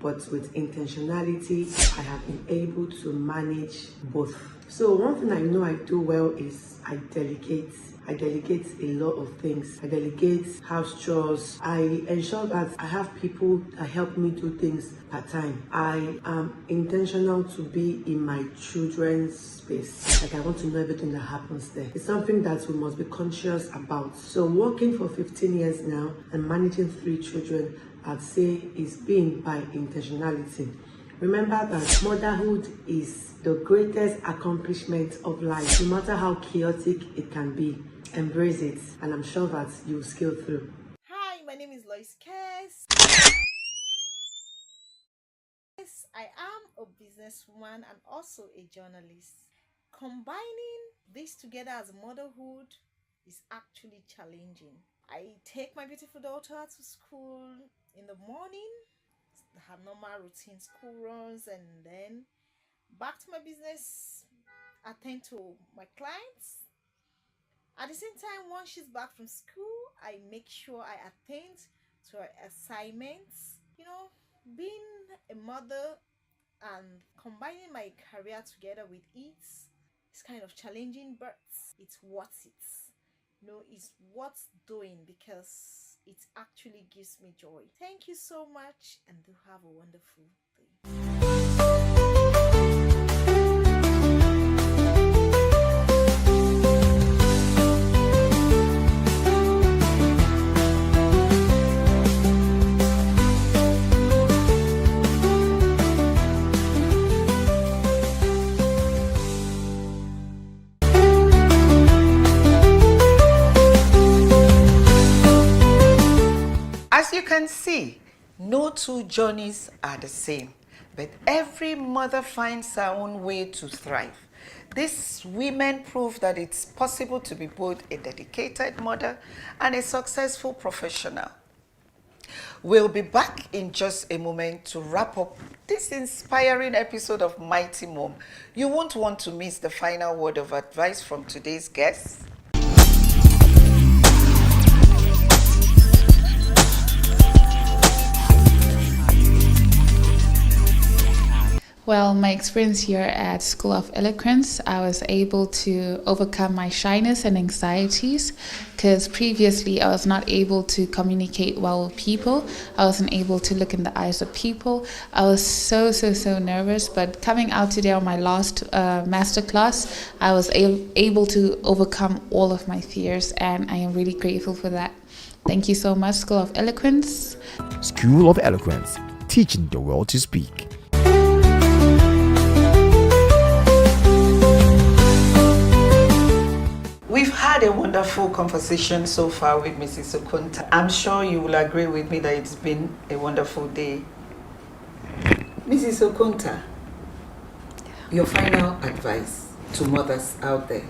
but with intentionality, I have been able to manage both. So one thing I know I do well is I delegate. I delegate a lot of things. I delegate house chores. I ensure that I have people that help me do things part time. I am intentional to be in my children's space. Like I want to know everything that happens there. It's something that we must be conscious about. So working for 15 years now and managing 3 children, I'd say is being by intentionality. Remember that motherhood is the greatest accomplishment of life, no matter how chaotic it can be. Embrace it, and I'm sure that you'll scale through. Hi, my name is Lois Kess. I am a businesswoman and also a journalist. Combining this together as motherhood is actually challenging. I take my beautiful daughter to school in the morning, her normal routine school runs, and then back to my business, attend to my clients. At the same time, once she's back from school, I make sure I attend to her assignments. You know, being a mother and combining my career together with it is kind of challenging, but it's worth it. You know, it's worth doing because it actually gives me joy. Thank you so much and do have a wonderful day. can see, no two journeys are the same, but every mother finds her own way to thrive. These women prove that it's possible to be both a dedicated mother and a successful professional. We'll be back in just a moment to wrap up this inspiring episode of Mighty Mom. You won't want to miss the final word of advice from today's guests. Well, my experience here at School of Eloquence, I was able to overcome my shyness and anxieties because previously I was not able to communicate well with people. I wasn't able to look in the eyes of people. I was so nervous, but coming out today on my last masterclass, I was able to overcome all of my fears, and I am really grateful for that. Thank you so much, School of Eloquence. School of Eloquence, teaching the world to speak. We've had a wonderful conversation so far with Mrs. Okonta. I'm sure you will agree with me that it's been a wonderful day. Mrs. Okonta, your final advice to mothers out there.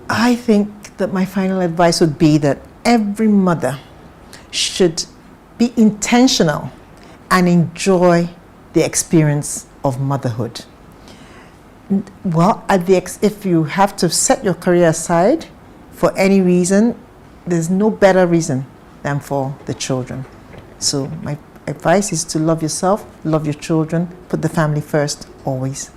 I think that my final advice would be that every mother should be intentional and enjoy the experience of motherhood. Well, if you have to set your career aside for any reason, there's no better reason than for the children. So my advice is to love yourself, love your children, put the family first, always.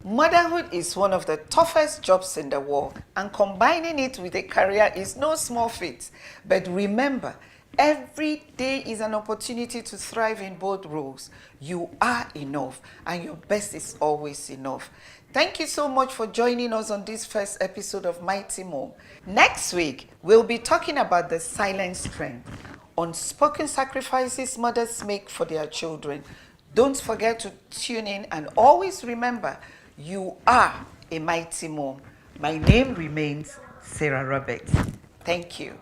Motherhood is one of the toughest jobs in the world, and combining it with a career is no small feat. But remember, every day is an opportunity to thrive in both roles. You are enough, and your best is always enough. Thank you so much for joining us on this first episode of Mighty Mom. Next week, we'll be talking about the silent strength, unspoken sacrifices mothers make for their children. Don't forget to tune in, and always remember, you are a mighty mom. My name remains Sarah Roberts. Thank you.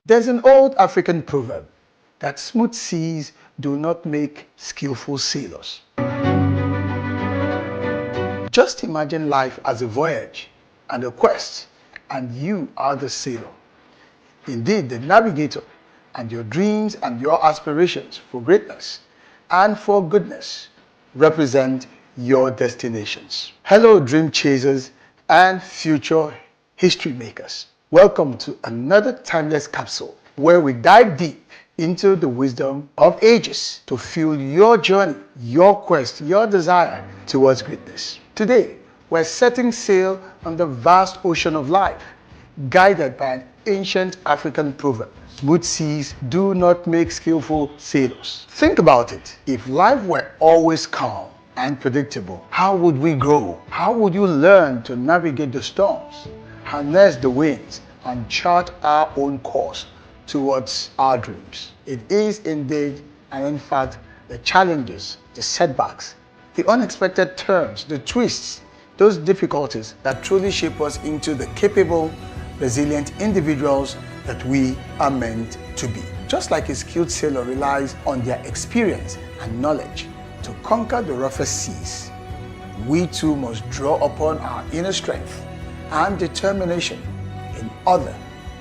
There's an old African proverb that smooth seas do not make skillful sailors. Just imagine life as a voyage and a quest, and you are the sailor. Indeed, the navigator, and your dreams and your aspirations for greatness and for goodness represent your destinations. Hello, dream chasers and future history makers. Welcome to another timeless capsule where we dive deep into the wisdom of ages to fuel your journey, your quest, your desire towards greatness. Today, we're setting sail on the vast ocean of life, guided by an ancient African proverb. Smooth seas do not make skillful sailors. Think about it. If life were always calm and predictable, how would we grow? How would you learn to navigate the storms, harness the winds, and chart our own course towards our dreams? It is indeed, and in fact, the challenges, the setbacks, the unexpected turns, the twists, those difficulties that truly shape us into the capable, resilient individuals that we are meant to be. Just like a skilled sailor relies on their experience and knowledge to conquer the roughest seas, we too must draw upon our inner strength and determination in order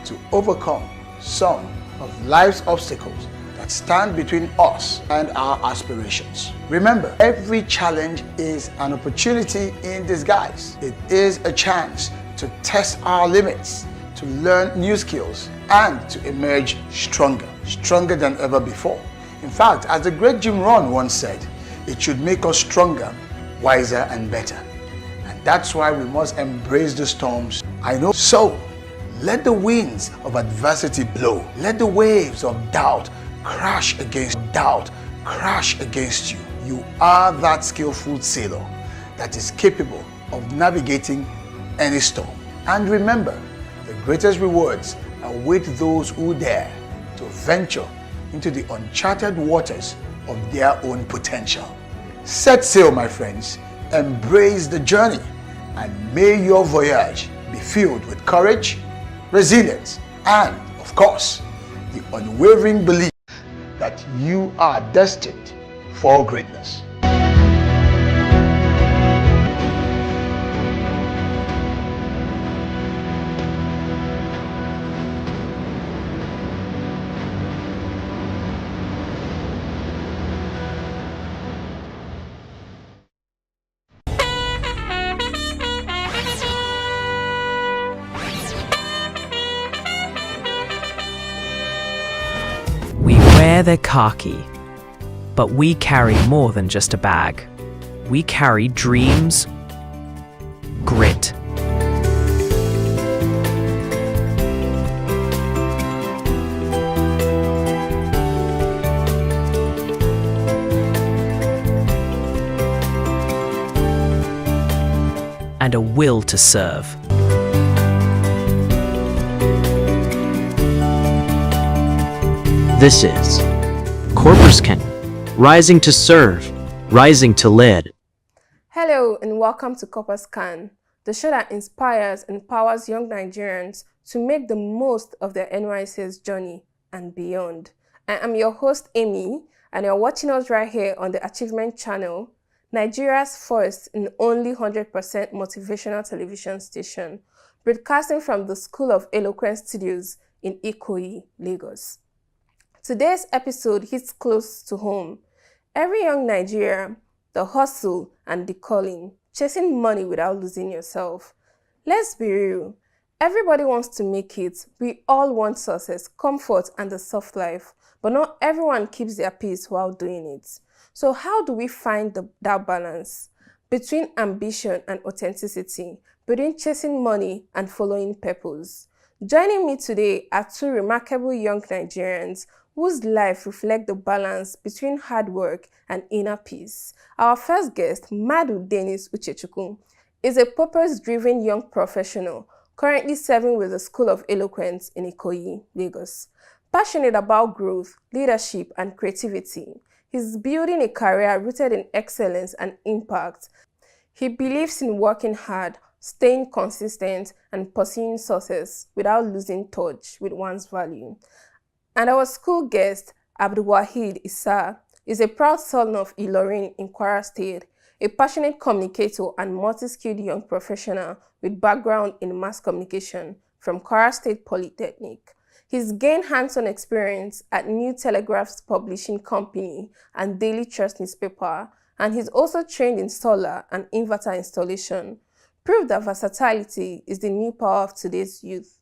to overcome some of life's obstacles that stand between us and our aspirations. Remember, every challenge is an opportunity in disguise. It is a chance to test our limits, to learn new skills, and to emerge stronger than ever before. In fact, as the great Jim Rohn once said, it should make us stronger, wiser, and better. And that's why we must embrace the storms. I know. So, let the winds of adversity blow. Let the waves of doubt crash against you. You are that skillful sailor that is capable of navigating any storm. And remember, the greatest rewards await those who dare to venture into the uncharted waters of their own potential. Set sail, my friends. Embrace the journey, and may your voyage be filled with courage, resilience, and, of course, the unwavering belief that you are destined for greatness. We wear the khaki, but we carry more than just a bag. We carry dreams, grit, and a will to serve. This is Corpuscan, rising to serve, rising to lead. Hello and welcome to Corpuscan, the show that inspires and empowers young Nigerians to make the most of their NYSC's journey and beyond. I am your host, Amy, and you're watching us right here on the Achievement Channel, Nigeria's first and only 100% motivational television station, broadcasting from the School of Eloquence Studios in Ikoyi, Lagos. Today's episode hits close to home. Every young Nigerian, the hustle and the calling, chasing money without losing yourself. Let's be real. Everybody wants to make it. We all want success, comfort, and a soft life, but not everyone keeps their peace while doing it. So how do we find that balance between ambition and authenticity, between chasing money and following purpose? Joining me today are two remarkable young Nigerians whose life reflects the balance between hard work and inner peace. Our first guest, Madu Dennis Uchechukwu, is a purpose-driven young professional currently serving with the School of Eloquence in Ikoyi, Lagos. Passionate about growth, leadership, and creativity, he's building a career rooted in excellence and impact. He believes in working hard, staying consistent, and pursuing success without losing touch with one's value. And our school guest, Abdul Wahid Issa, is a proud son of Ilorin in Kwara State, a passionate communicator and multi-skilled young professional with background in mass communication from Kwara State Polytechnic. He's gained hands-on experience at New Telegraph's publishing company and Daily Trust newspaper, and he's also trained in solar and inverter installation. Prove that versatility is the new power of today's youth.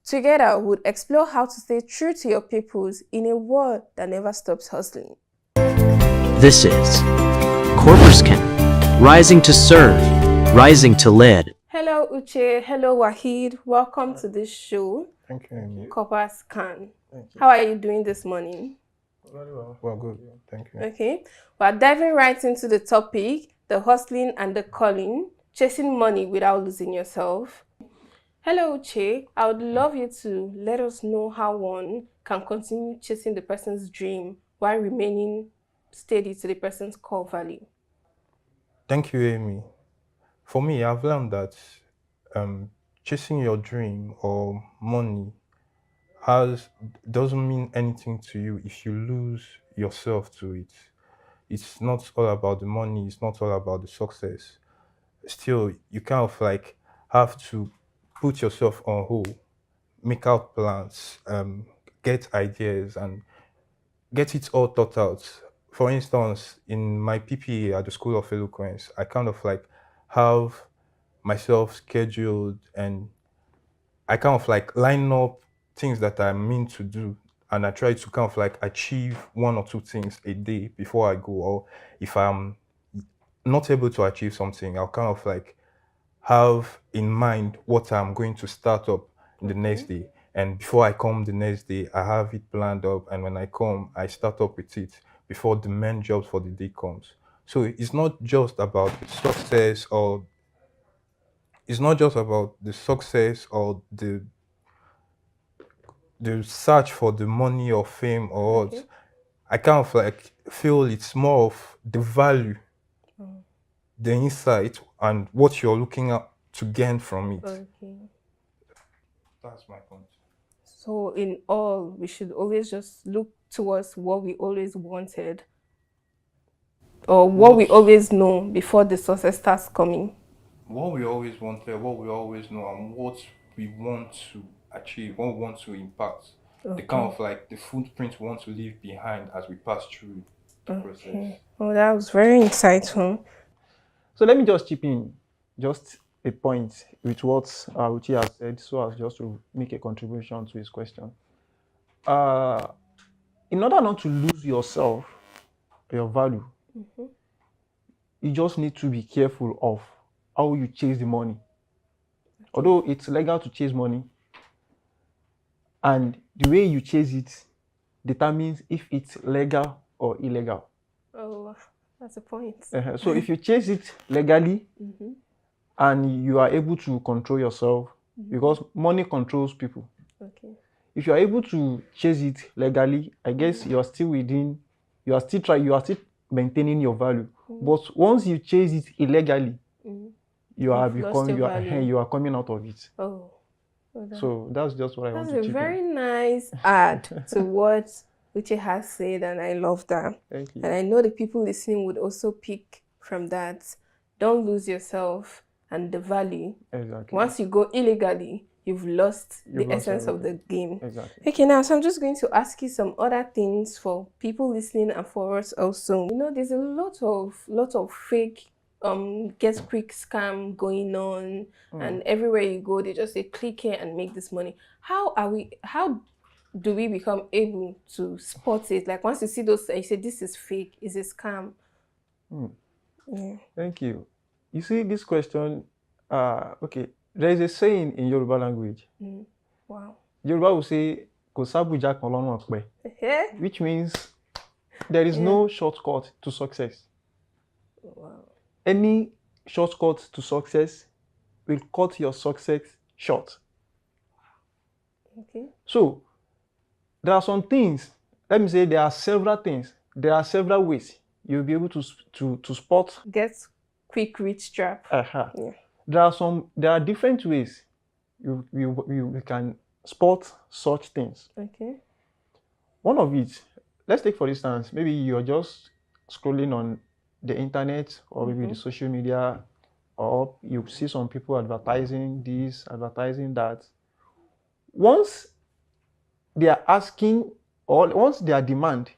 Together, we'll explore how to stay true to your purpose in a world that never stops hustling. This is Corpuscan, rising to serve, rising to lead. Hello, Uche. Hello, Wahid. Welcome to this show. Thank you, Amy. Corpuscan. How are you doing this morning? Very well. Well, good. Thank you. Okay. We're diving right into the topic, the hustling and the calling, chasing money without losing yourself. Hello, Uche. I would love you to let us know how one can continue chasing the person's dream while remaining steady to the person's core value. Thank you, Amy. For me, I've learned that chasing your dream or money doesn't mean anything to you if you lose yourself to it. It's not all about the money. It's not all about the success. Still, you kind of like have to put yourself on hold, make out plans, get ideas, and get it all thought out. For instance, in my PPA at the School of Eloquence, I kind of like have myself scheduled, and I kind of like line up things that I mean to do, and I try to kind of like achieve 1 or 2 things a day before I go. Or if I'm not able to achieve something, I'll kind of like have in mind what I'm going to start up the next day. And before I come the next day, I have it planned up, and when I come, I start up with it before the main job for the day comes. So it's not just about success, or it's not just about the success or the search for the money or fame or what. I kind of like feel it's more of the value, the insight, and what you're looking at to gain from it. Okay. That's my point. So in all, we should always just look towards what we always wanted, or what we always know before the success starts coming. What we always wanted, what we always know, and what we want to achieve, what we want to impact. The kind of like the footprint we want to leave behind as we pass through the process. Oh, that was very insightful. So let me just chip in just a point with what Uchi has said, so as just to make a contribution to his question. In order not to lose yourself, your value, you just need to be careful of how you chase the money. Although it's legal to chase money, and the way you chase it determines if it's legal or illegal. Oh, that's a point. So if you chase it legally, and you are able to control yourself, because money controls people. Okay. If you are able to chase it legally, I guess you are still within, you are still maintaining your value. But once you chase it illegally, you are coming out of it. Oh. So that's just what I want to That's a very nice add to what Uche has said, and I love that. Thank you. And I know the people listening would also pick from that. Don't lose yourself and the value. Exactly. Once you go illegally, you've lost the essence of the game. Exactly. Okay, now, so I'm just going to ask you some other things for people listening and for us also. You know, there's a lot of fake get quick scam going on, and everywhere you go, they just say click here and make this money. How do we become able to spot it? Like once you see those, you say this is fake, is a scam. Yeah. Thank you. You see this question, okay, there is a saying in Yoruba language. Wow. Yoruba will say, which means there is no shortcut to success. Wow. Any shortcut to success will cut your success short. Okay. So there are some things, let me say there are several things, there are several ways you'll be able to spot. Get quick rich trap. Yeah. There are different ways you can spot such things. Okay. One of it, let's take for instance, maybe you're just scrolling on the internet or maybe the social media, or you see some people advertising this, advertising that. Once they are asking, or once their demand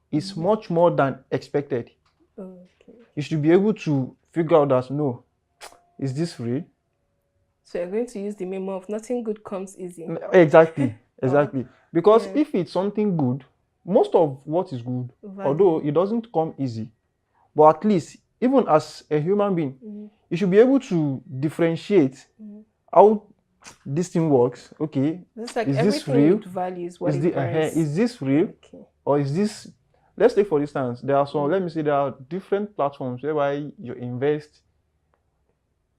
is much more than expected, you should be able to figure out that, no, is this real? So you're going to use the memo of nothing good comes easy. Exactly. Because if it's something good, most of what is good, although it doesn't come easy, but at least, even as a human being, you should be able to differentiate how this thing works. Okay, like is this real? Values, is this real? Okay. Or is this, let's take for instance, there are some, let me say there are different platforms whereby you invest.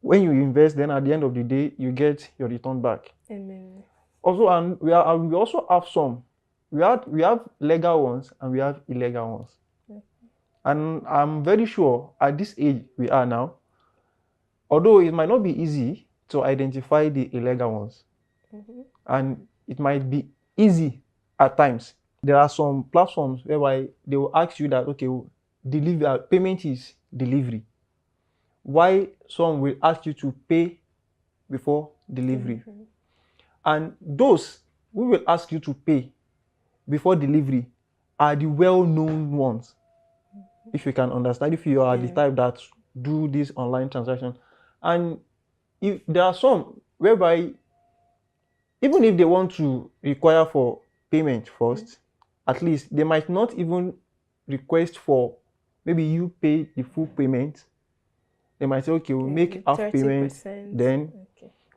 When you invest, then at the end of the day, you get your return back. Amen. Also, and we also have some. We have legal ones and we have illegal ones. And I'm very sure at this age we are now, although it might not be easy to identify the illegal ones, and it might be easy at times. There are some platforms whereby they will ask you that, okay, payment is delivery. Why some will ask you to pay before delivery. And those who will ask you to pay before delivery are the well-known ones. If you can understand, if you are the type that do this online transaction, and if there are some whereby even if they want to require for payment first, at least they might not even request for maybe you pay the full payment. They might say, okay, we'll make half payment 30%. then.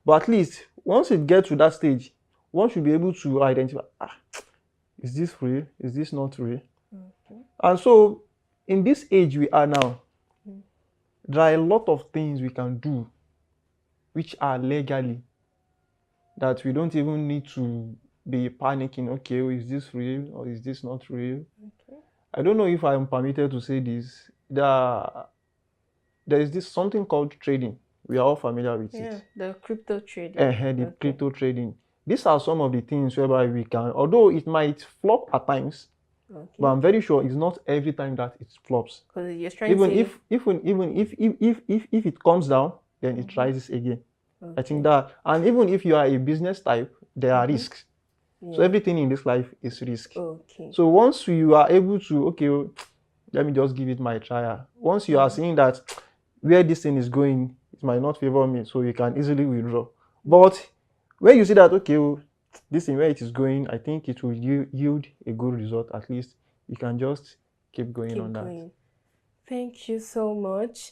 But at least once it gets to that stage, one should be able to identify, is this real? Is this not real? And so in this age we are now, there are a lot of things we can do which are legally that we don't even need to be panicking, okay, is this real or is this not real? I don't know if I am permitted to say this. There is this something called trading. We are all familiar with it. The crypto trading. The crypto trading. These are some of the things whereby we can, although it might flop at times, but I'm very sure it's not every time that it flops. Because you're trying Even to if it comes down, then it rises again. I think that, and even if you are a business type, there are risks. So everything in this life is risk. So once you are able to, okay, let me just give it my trial. Once you are seeing that where this thing is going, it might not favor me, so you can easily withdraw. But when you see that, okay, this thing where it is going, I think it will yield a good result. At least you can just keep going on that. Thank you so much.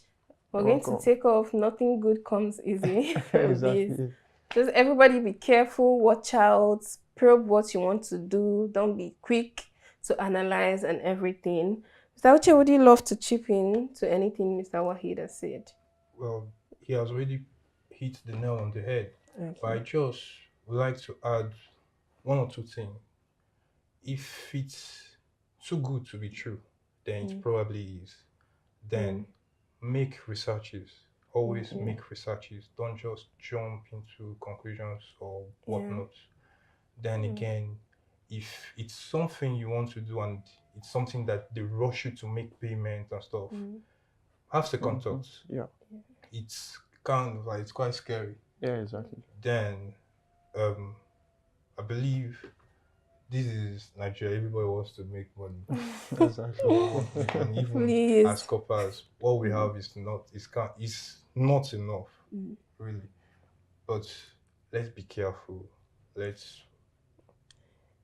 We're You're going to take off. Nothing good comes easy. From Exactly. this. Just everybody be careful, watch out, probe what you want to do. Don't be quick to analyze and everything. Mr. Uche, would you love to chip in to anything Mr. Wahid has said? Well, he has already hit the nail on the head. But I just would like to add one or two things. If it's too good to be true, then it probably is. Then make researches. Always make researches. Don't just jump into conclusions or whatnot. Then again, if it's something you want to do and it's something that they rush you to make payment and stuff, have second thoughts. It's kind of like, it's quite scary. Yeah, exactly. Then I believe this is Nigeria. Everybody wants to make money. Exactly. And even Please. as coppers, what we have is not enough, really. But let's be careful. Let's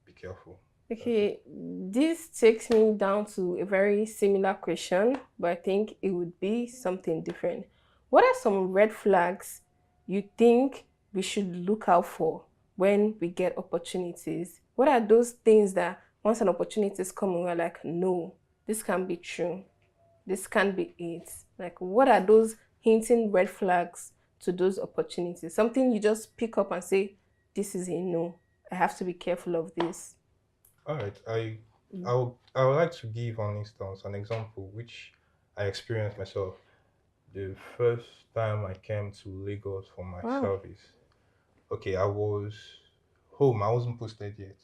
be careful. Okay, this takes me down to a very similar question, but I think it would be something different. What are some red flags you think we should look out for when we get opportunities? What are those things that once an opportunity is coming, we're like, no, this can't be true. This can't be it. Like, what are those hinting red flags to those opportunities? Something you just pick up and say, this is a no. I have to be careful of this. All right. I would like to give an example, which I experienced myself. The first time I came to Lagos for my service. Okay, I was home. I wasn't posted yet.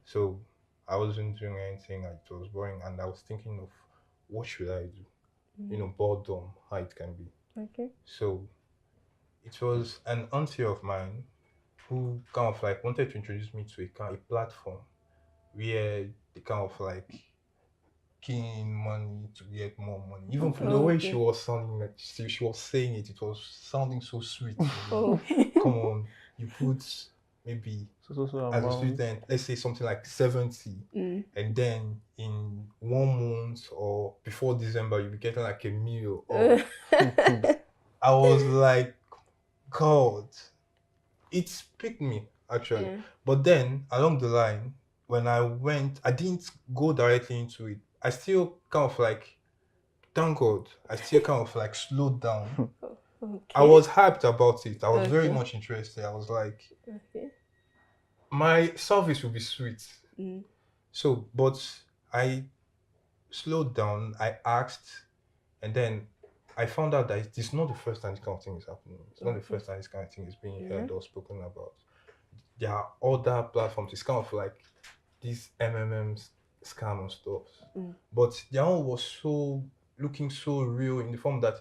So I wasn't doing anything. It was boring. And I was thinking of what should I do? Boredom, how it can be. So it was an auntie of mine who kind of like wanted to introduce me to a platform where they kind of like key in money to get more money. Even from the way she was sounding, like she was saying it, it was sounding so sweet. Come on, you put maybe as a student, let's say something like 70, and then in 1 month or before December, you'll be getting like a meal. I was like, God, it picked me actually. But then along the line, when I went, I didn't go directly into it. I still kind of like, thank God, I still kind of like slowed down. I was hyped about it. I was very much interested. I was like, my service will be sweet. So, but I slowed down, I asked, and then I found out that it's not the first time this kind of thing is happening. It's not the first time this kind of thing is being heard or spoken about. There are other platforms. It's kind of like these MMMs scam and stuff. But their own was looking so real in the form that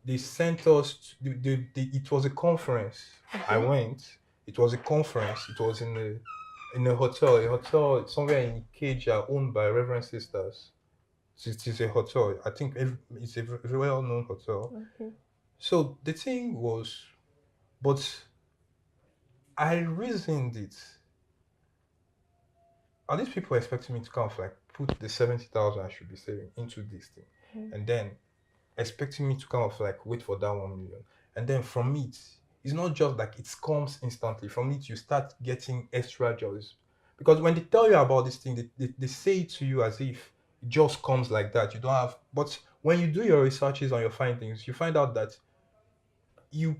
they sent us, it was a conference. I went, it was a conference, it was in in a hotel somewhere in Ikeja owned by Reverend Sisters. It is a hotel. I think it's a very well-known hotel. Okay. So the thing was, but I reasoned it. Are these people expecting me to kind of like put the 70,000 I should be saving into this thing, and then expecting me to kind of like wait for that 1 million, and then from it, it's not just like it comes instantly. From it, you start getting extra joys, because when they tell you about this thing, they say it to you as if it just comes like that. You don't have, but when you do your researches on your findings, you find out that you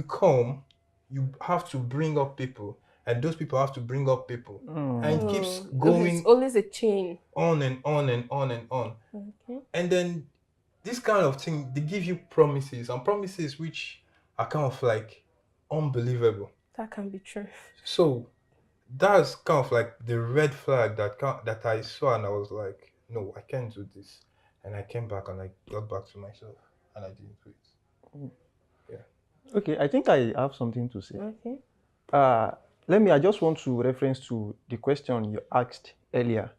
come, you have to bring up people, and those people have to bring up people, and it keeps going. It's always a chain. On and on and on and on. Okay. And then this kind of thing, they give you promises, and promises which are kind of like unbelievable. That can be true. So that's kind of like the red flag that I saw, and I was like, no, I can't do this. And I came back and I got back to myself, and I didn't do it. Yeah. Okay, I think I have something to say. Okay. I just want to reference to the question you asked earlier,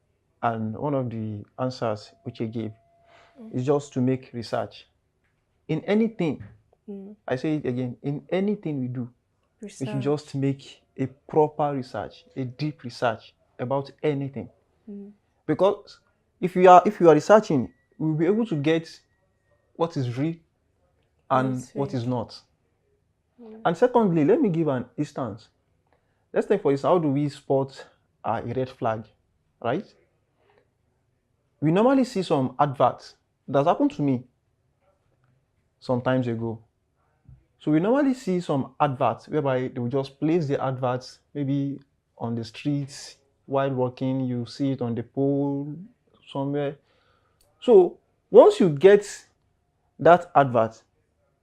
and one of the answers which I gave is just to make research. In anything, I say it again, in anything we do, we should just make a proper research, a deep research about anything. Because if you are researching, we'll be able to get what is real and what is not. And secondly, let me give an instance. Let's take for instance, how do we spot a red flag, right? We normally see some adverts. That's happened to me some times ago. So we normally see some adverts whereby they will just place the adverts maybe on the streets while walking. You see it on the pole somewhere. So once you get that advert,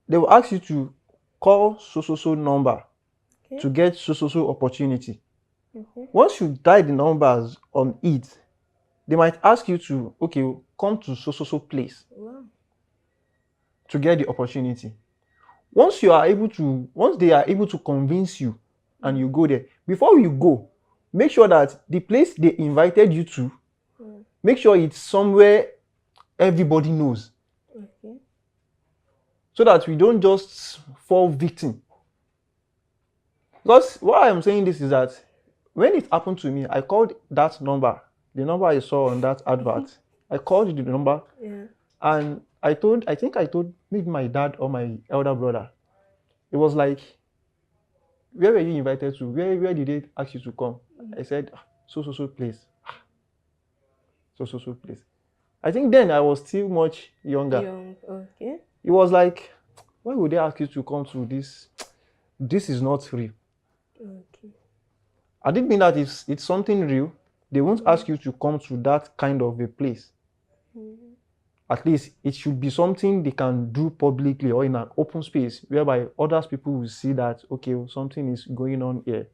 they will ask you to call so number to get so opportunity. Once you dial the numbers on it, they might ask you to, okay, come to so place to get the opportunity. Once they are able to convince you and you go there, before you go, make sure that the place they invited you to, make sure it's somewhere everybody knows. So that we don't just fall victim. Because why I'm saying this is that when it happened to me, I called that number, the number I saw on that advert. I called the number, and I think I told maybe my dad or my elder brother. It was like, where were you invited to? Where did they ask you to come? I said, so place. So place. I think then I was still much younger. Okay. It was like, why would they ask you to come to this? This is not real. Okay. I didn't mean that if it's something real, they won't ask you to come to that kind of a place. At least it should be something they can do publicly or in an open space whereby other people will see that, okay, something is going on here.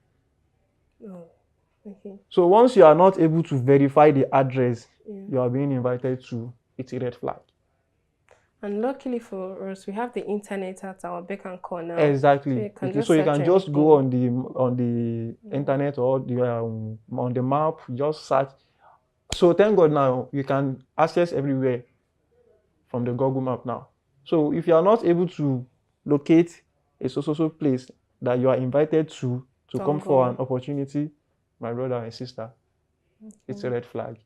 Okay. So once you are not able to verify the address you are being invited to, it's a red flag. And luckily for us, we have the internet at our beck and call now. Exactly. So you can just go on the internet or on the map, just search. So thank God now you can access everywhere from the Google map now. So if you are not able to locate a so place that you are invited to come for an opportunity, my brother and sister, it's a red flag.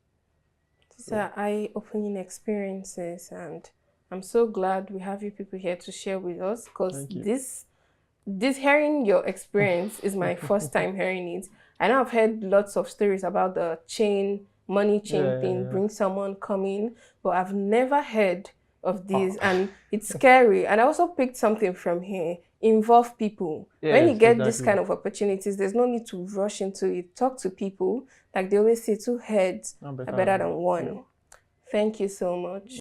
These are eye-opening experiences, and I'm so glad we have you people here to share with us, because this hearing your experience is my first time hearing it. I know I've heard lots of stories about the money chain thing, bring someone coming, but I've never heard of this, and it's scary. And I also picked something from here: involve people. When you get this kind of opportunities, there's no need to rush into it. Talk to people. Like they always say, 2 heads are better than one. Thank you so much.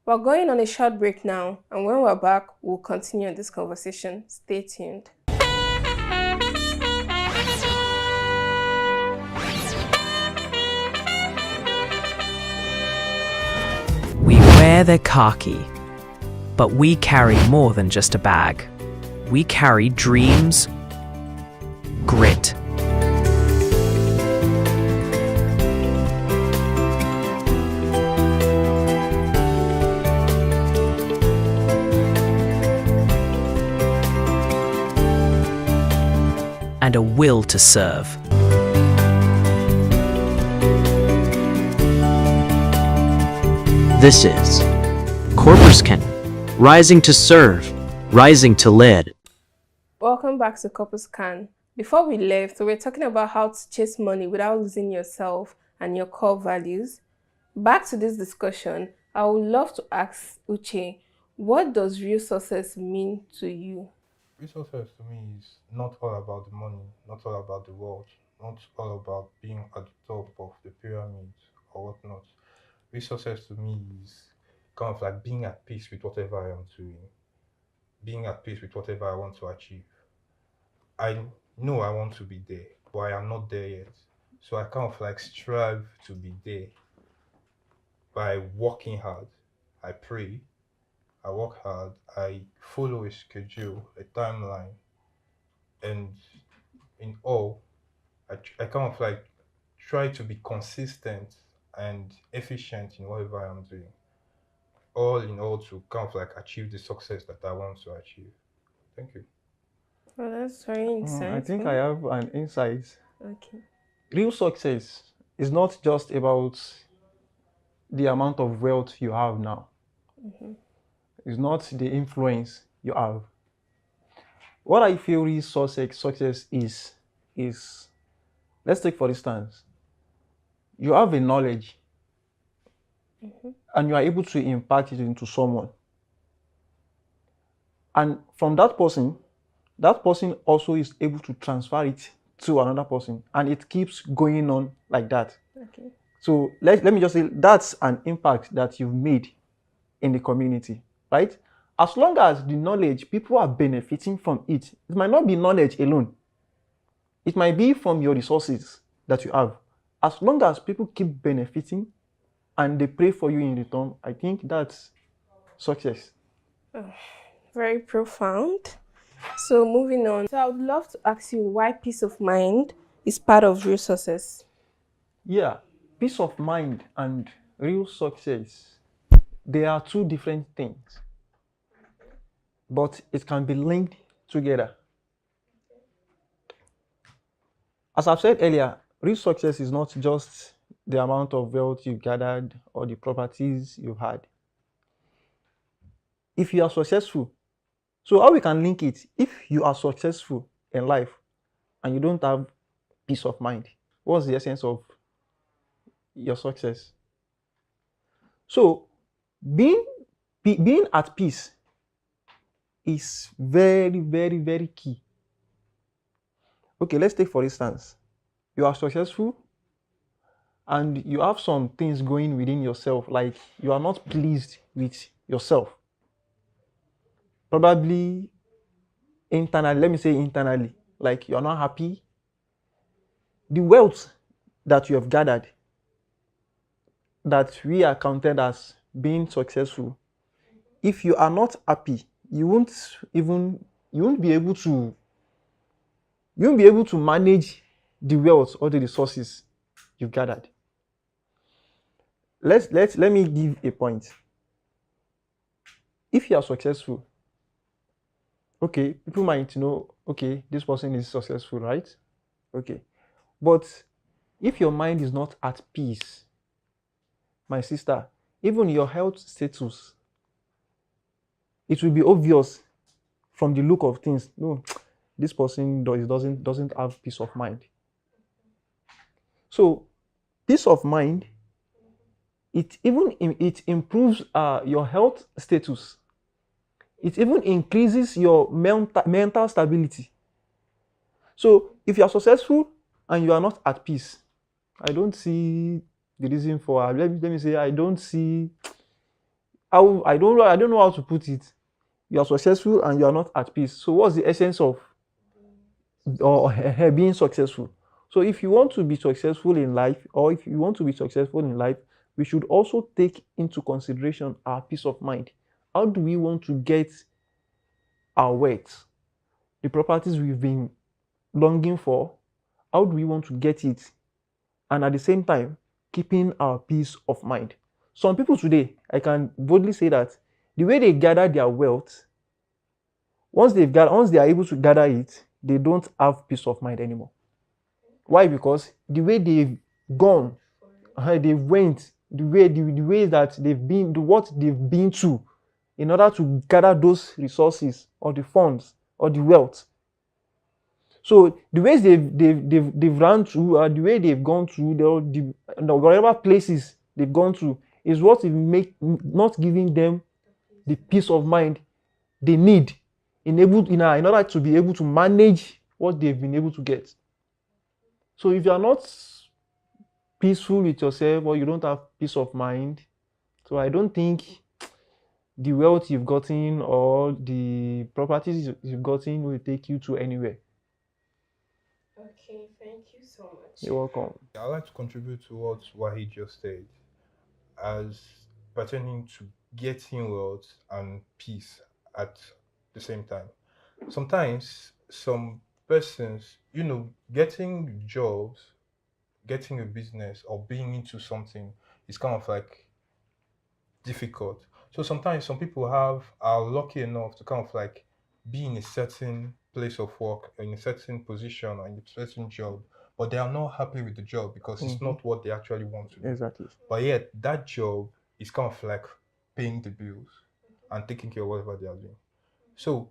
We're going on a short break now, and when we're back, we'll continue this conversation. Stay tuned. We wear the khaki, but we carry more than just a bag. We carry dreams, grit, and a will to serve. This is Corpuscan, rising to serve, rising to lead. Welcome back to Corpuscan. Before we left, we were talking about how to chase money without losing yourself and your core values. Back to this discussion, I would love to ask Uche, what does real success mean to you? Real success to me is not all about the money, not all about the wealth, not all about being at the top of the pyramid or whatnot. Real success to me is kind of like being at peace with whatever I am doing, being at peace with whatever I want to achieve. I know I want to be there, but I am not there yet. So I kind of like strive to be there by working hard. I pray, I work hard, I follow a schedule, a timeline, and in all, I kind of like try to be consistent and efficient in whatever I'm doing. All in all to kind of like achieve the success that I want to achieve. Thank you. Well, that's very insightful. I think I have an insight. Okay. Real success is not just about the amount of wealth you have now. Mm-hmm. It's not the influence you have. What I feel real success is, let's take for instance, you have a knowledge and you are able to impart it into someone. And from that person also is able to transfer it to another person, and it keeps going on like that. Okay. So let me just say that's an impact that you've made in the community, right? As long as the knowledge, people are benefiting from it. It might not be knowledge alone. It might be from your resources that you have. As long as people keep benefiting and they pray for you in return, I think that's success. Oh, very profound. So moving on. So I would love to ask you why peace of mind is part of real success. Yeah, peace of mind and real success, they are two different things, but it can be linked together. As I've said earlier, real success is not just the amount of wealth you've gathered or the properties you've had. If you are successful, so how we can link it, if you are successful in life and you don't have peace of mind, what's the essence of your success? So being at peace is very, very, very key. Okay, let's take for instance, you are successful and you have some things going within yourself, like you are not pleased with yourself. Probably internally, let me say internally, like you're not happy. The wealth that you have gathered, that we are counted as being successful, if you are not happy, you won't be able to manage the wealth or the resources you've gathered. Let me give a point. If you are successful, okay, people might know, okay, this person is successful, right? Okay. But if your mind is not at peace, my sister, even your health status, it will be obvious from the look of things. No, this person doesn't have peace of mind. So, peace of mind, it improves your health status. It even increases your mental stability. So, if you are successful and you are not at peace, I don't see the reason for. Let me say, I don't see how. I don't know how to put it. You are successful and you are not at peace. So, what's the essence of being successful? So, if you want to be successful in life, we should also take into consideration our peace of mind. How do we want to get our wealth, the properties we've been longing for? How do we want to get it? And at the same time, keeping our peace of mind. Some people today, I can boldly say that the way they gather their wealth, once they are able to gather it, they don't have peace of mind anymore. Why? Because the way they've gone, they went, the way that they've been, what they've been through in order to gather those resources or the funds or the wealth. So the ways they've run through, the way they've gone through, whatever places they've gone through is what will make not giving them the peace of mind they need in order to be able to manage what they've been able to get. So if you are not peaceful with yourself or you don't have peace of mind, so I don't think the wealth you've gotten or the properties you've gotten will take you to anywhere. Okay, thank you so much. You're welcome. I'd like to contribute to what Wahid just said as pertaining to getting wealth and peace at the same time. Sometimes some persons, getting jobs, getting a business or being into something is kind of like difficult. So sometimes some people are lucky enough to kind of like be in a certain place of work, in a certain position or in a certain job, but they are not happy with the job because it's not what they actually want to do. Exactly. But yet that job is kind of like paying the bills and taking care of whatever they are doing. So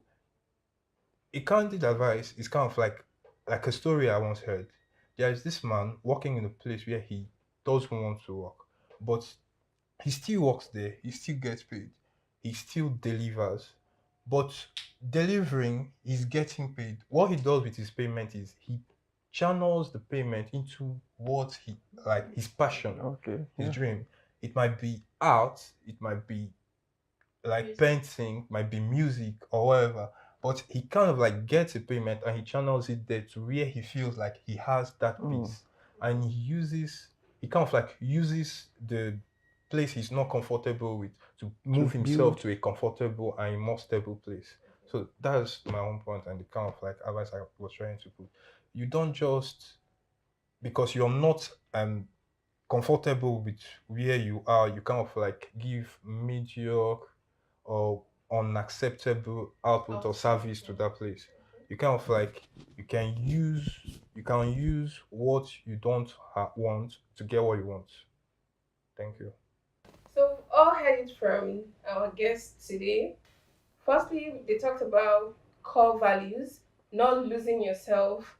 a candid advice is kind of like a story I once heard. There is this man working in a place where he doesn't want to work, but he still works there, he still gets paid, he still delivers. But delivering is getting paid. What he does with his payment is he channels the payment into what he like, his passion, his dream. It might be art, it might be like painting, might be music or whatever. But he kind of like gets a payment and he channels it there to where he feels like he has that peace. And he kind of like uses the place he's not comfortable with to move himself to a comfortable and a more stable place. So that's my own point and the kind of like advice I was trying to put. You don't just, because you're not comfortable with where you are, you kind of like give mediocre or unacceptable output or service to that place. You kind of like, you can use what you don't want to get what you want. Thank you. So we've all heard it from our guests today. Firstly, they talked about core values, not losing yourself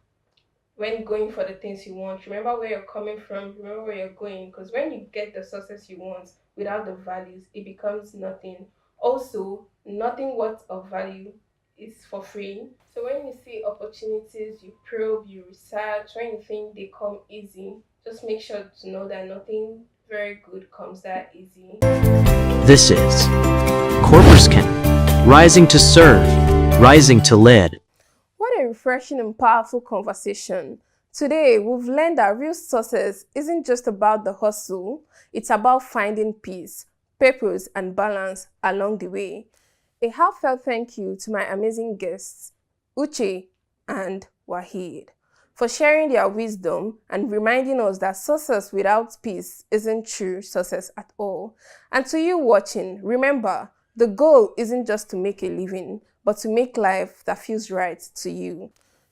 when going for the things you want. Remember where you're coming from, remember where you're going, because when you get the success you want without the values, it becomes nothing. Also, nothing worth of value is for free. So when you see opportunities, you probe, you research, when you think they come easy, just make sure to know that nothing very good comes that easy. This is Corporate rising to serve, rising to lead. What a refreshing and powerful conversation. Today, we've learned that real success isn't just about the hustle, it's about finding peace, purpose, and balance along the way. A heartfelt thank you to my amazing guests, Uche and Wahid, for sharing their wisdom and reminding us that success without peace isn't true success at all. And to you watching, remember, the goal isn't just to make a living, but to make life that feels right to you.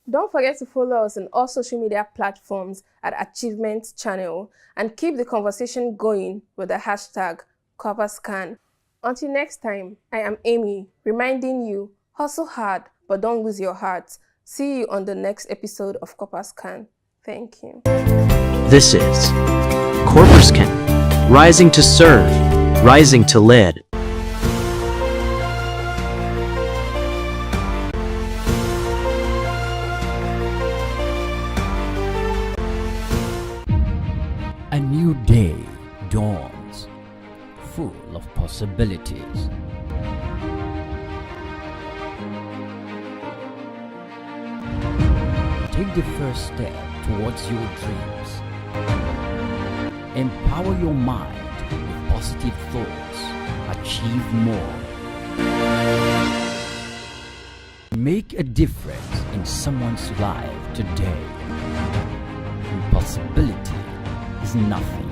Don't forget to follow us on all social media platforms at Achievement Channel and keep the conversation going with the hashtag CorpusCan. Until next time, I am Amy, reminding you, hustle hard, but don't lose your heart. See you on the next episode of CorpusCan. Thank you. This is Corporate rising to serve, rising to lead. A new day dawns, full of possibilities. Take the first step towards your dreams. Empower your mind with positive thoughts. Achieve more. Make a difference in someone's life today. Impossibility is nothing.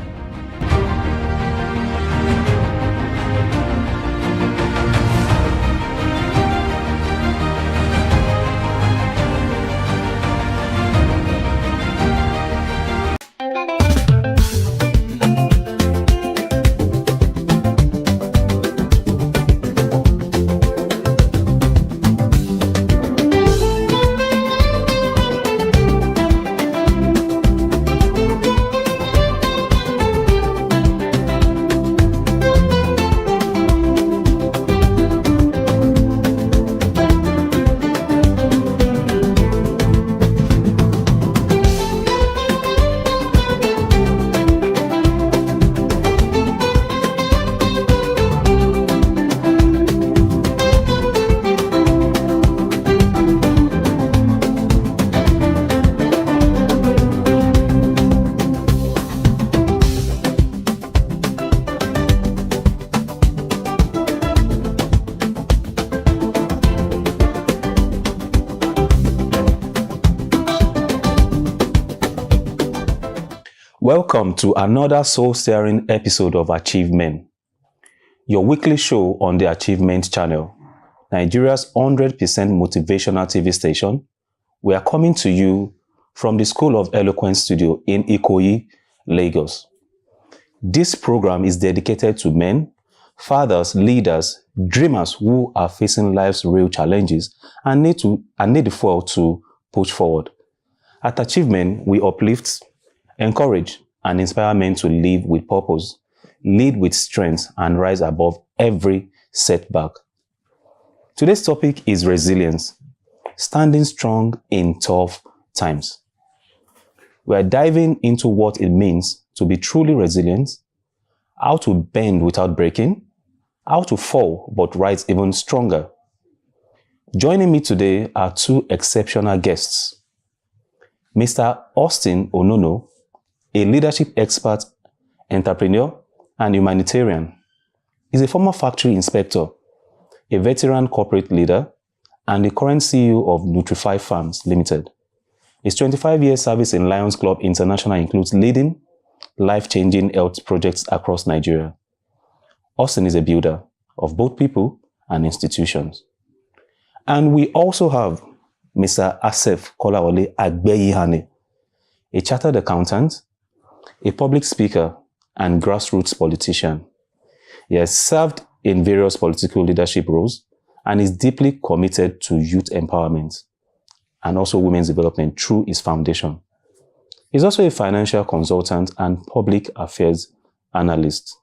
Welcome to another soul-stirring episode of Achievement, your weekly show on the Achievement Channel, Nigeria's 100% motivational TV station. We are coming to you from the School of Eloquence studio in Ikoyi, Lagos. This program is dedicated to men, fathers, leaders, dreamers who are facing life's real challenges and need the fuel to push forward. At Achievement, we uplift, encourage, and inspire men to live with purpose, lead with strength, and rise above every setback. Today's topic is resilience, standing strong in tough times. We are diving into what it means to be truly resilient, how to bend without breaking, how to fall but rise even stronger. Joining me today are two exceptional guests. Mr. Austin Onono, a leadership expert, entrepreneur, and humanitarian. He's a former factory inspector, a veteran corporate leader, and the current CEO of Nutrify Farms Limited. His 25-year service in Lions Club International includes leading life-changing health projects across Nigeria. Austin is a builder of both people and institutions. And we also have Mr. Asef Kolawole Agbeyihane, a chartered accountant, a public speaker, and grassroots politician. He has served in various political leadership roles and is deeply committed to youth empowerment and also women's development through his foundation. He's also a financial consultant and public affairs analyst.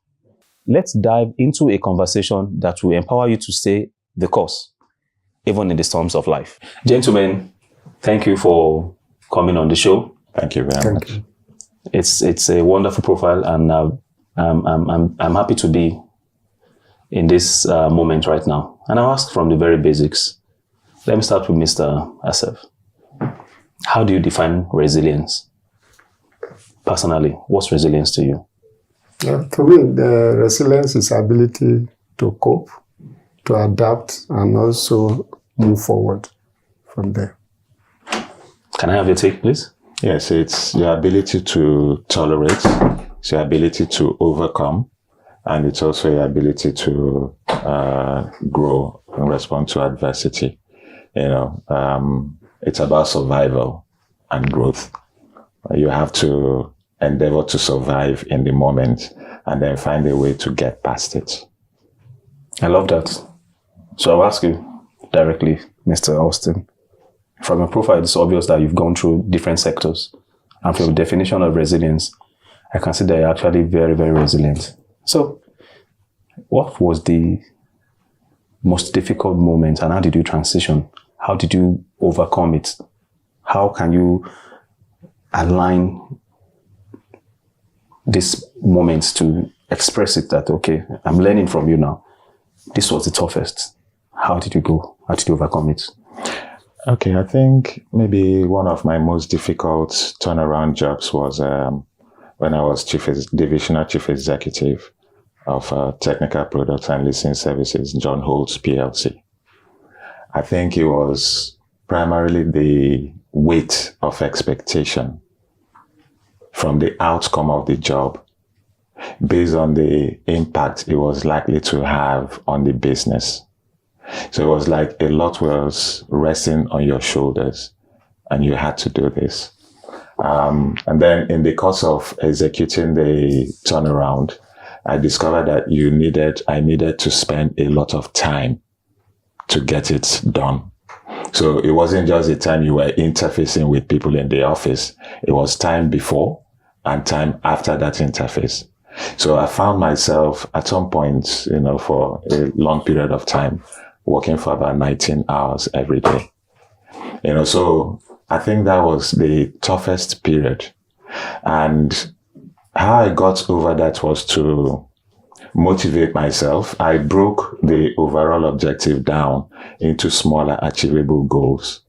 Let's dive into a conversation that will empower you to stay the course, even in the storms of life. Gentlemen, thank you for coming on the show. Thank you very much. It's a wonderful profile, and I'm happy to be in this moment right now. And I'll ask from the very basics. Let me start with Mr. Asef. How do you define resilience? Personally, what's resilience to you? For me, the resilience is ability to cope, to adapt, and also move forward from there. Can I have your take, please? Yes, it's your ability to tolerate, it's your ability to overcome, and it's also your ability to grow and respond to adversity. It's about survival and growth. You have to endeavor to survive in the moment and then find a way to get past it. I love that. So I'll ask you directly, Mr. Austin. From your profile, it's obvious that you've gone through different sectors. And from your definition of resilience, I can see that you're actually very, very resilient. So what was the most difficult moment and how did you transition? How did you overcome it? How can you align this moment to express it that, okay, I'm learning from you now. This was the toughest. How did you go? How did you overcome it? Okay, I think maybe one of my most difficult turnaround jobs was when I was Divisional Chief Executive of Technical Products and Leasing Services, John Holtz PLC. I think it was primarily the weight of expectation from the outcome of the job based on the impact it was likely to have on the business. So it was like a lot was resting on your shoulders and you had to do this. And then in the course of executing the turnaround, I discovered that I needed to spend a lot of time to get it done. So it wasn't just the time you were interfacing with people in the office. It was time before and time after that interface. So I found myself at some point, for a long period of time, working for about 19 hours every day. So I think that was the toughest period. And how I got over that was to motivate myself. I broke the overall objective down into smaller achievable goals.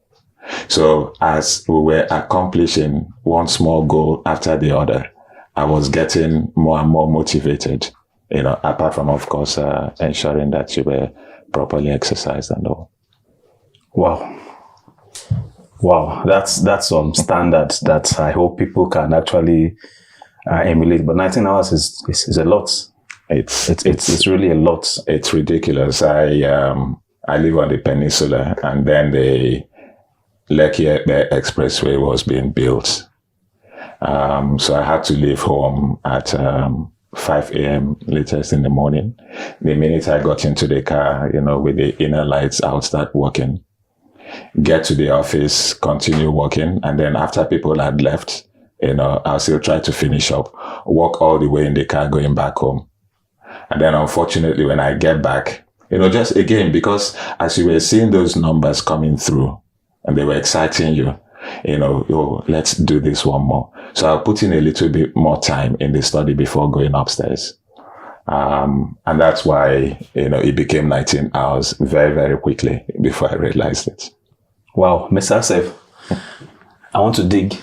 So as we were accomplishing one small goal after the other, I was getting more and more motivated, apart from, of course, ensuring that you were properly exercised and all. Wow, that's some standards that I hope people can actually emulate. But 19 hours is a lot. It's really a lot. It's ridiculous. I live on the peninsula, and then the Lekki Expressway was being built. So I had to leave home at 5 a.m. latest in the morning. The minute I got into the car, with the inner lights, I would start working. Get to the office, continue working, and then after people had left, I'll still try to finish up, walk all the way in the car going back home. And then unfortunately, when I get back, just again, because as you were seeing those numbers coming through and they were exciting you, let's do this one more. So I'll put in a little bit more time in the study before going upstairs. And that's why, it became 19 hours very, very quickly before I realized it. Wow. Mr. Asef, I want to dig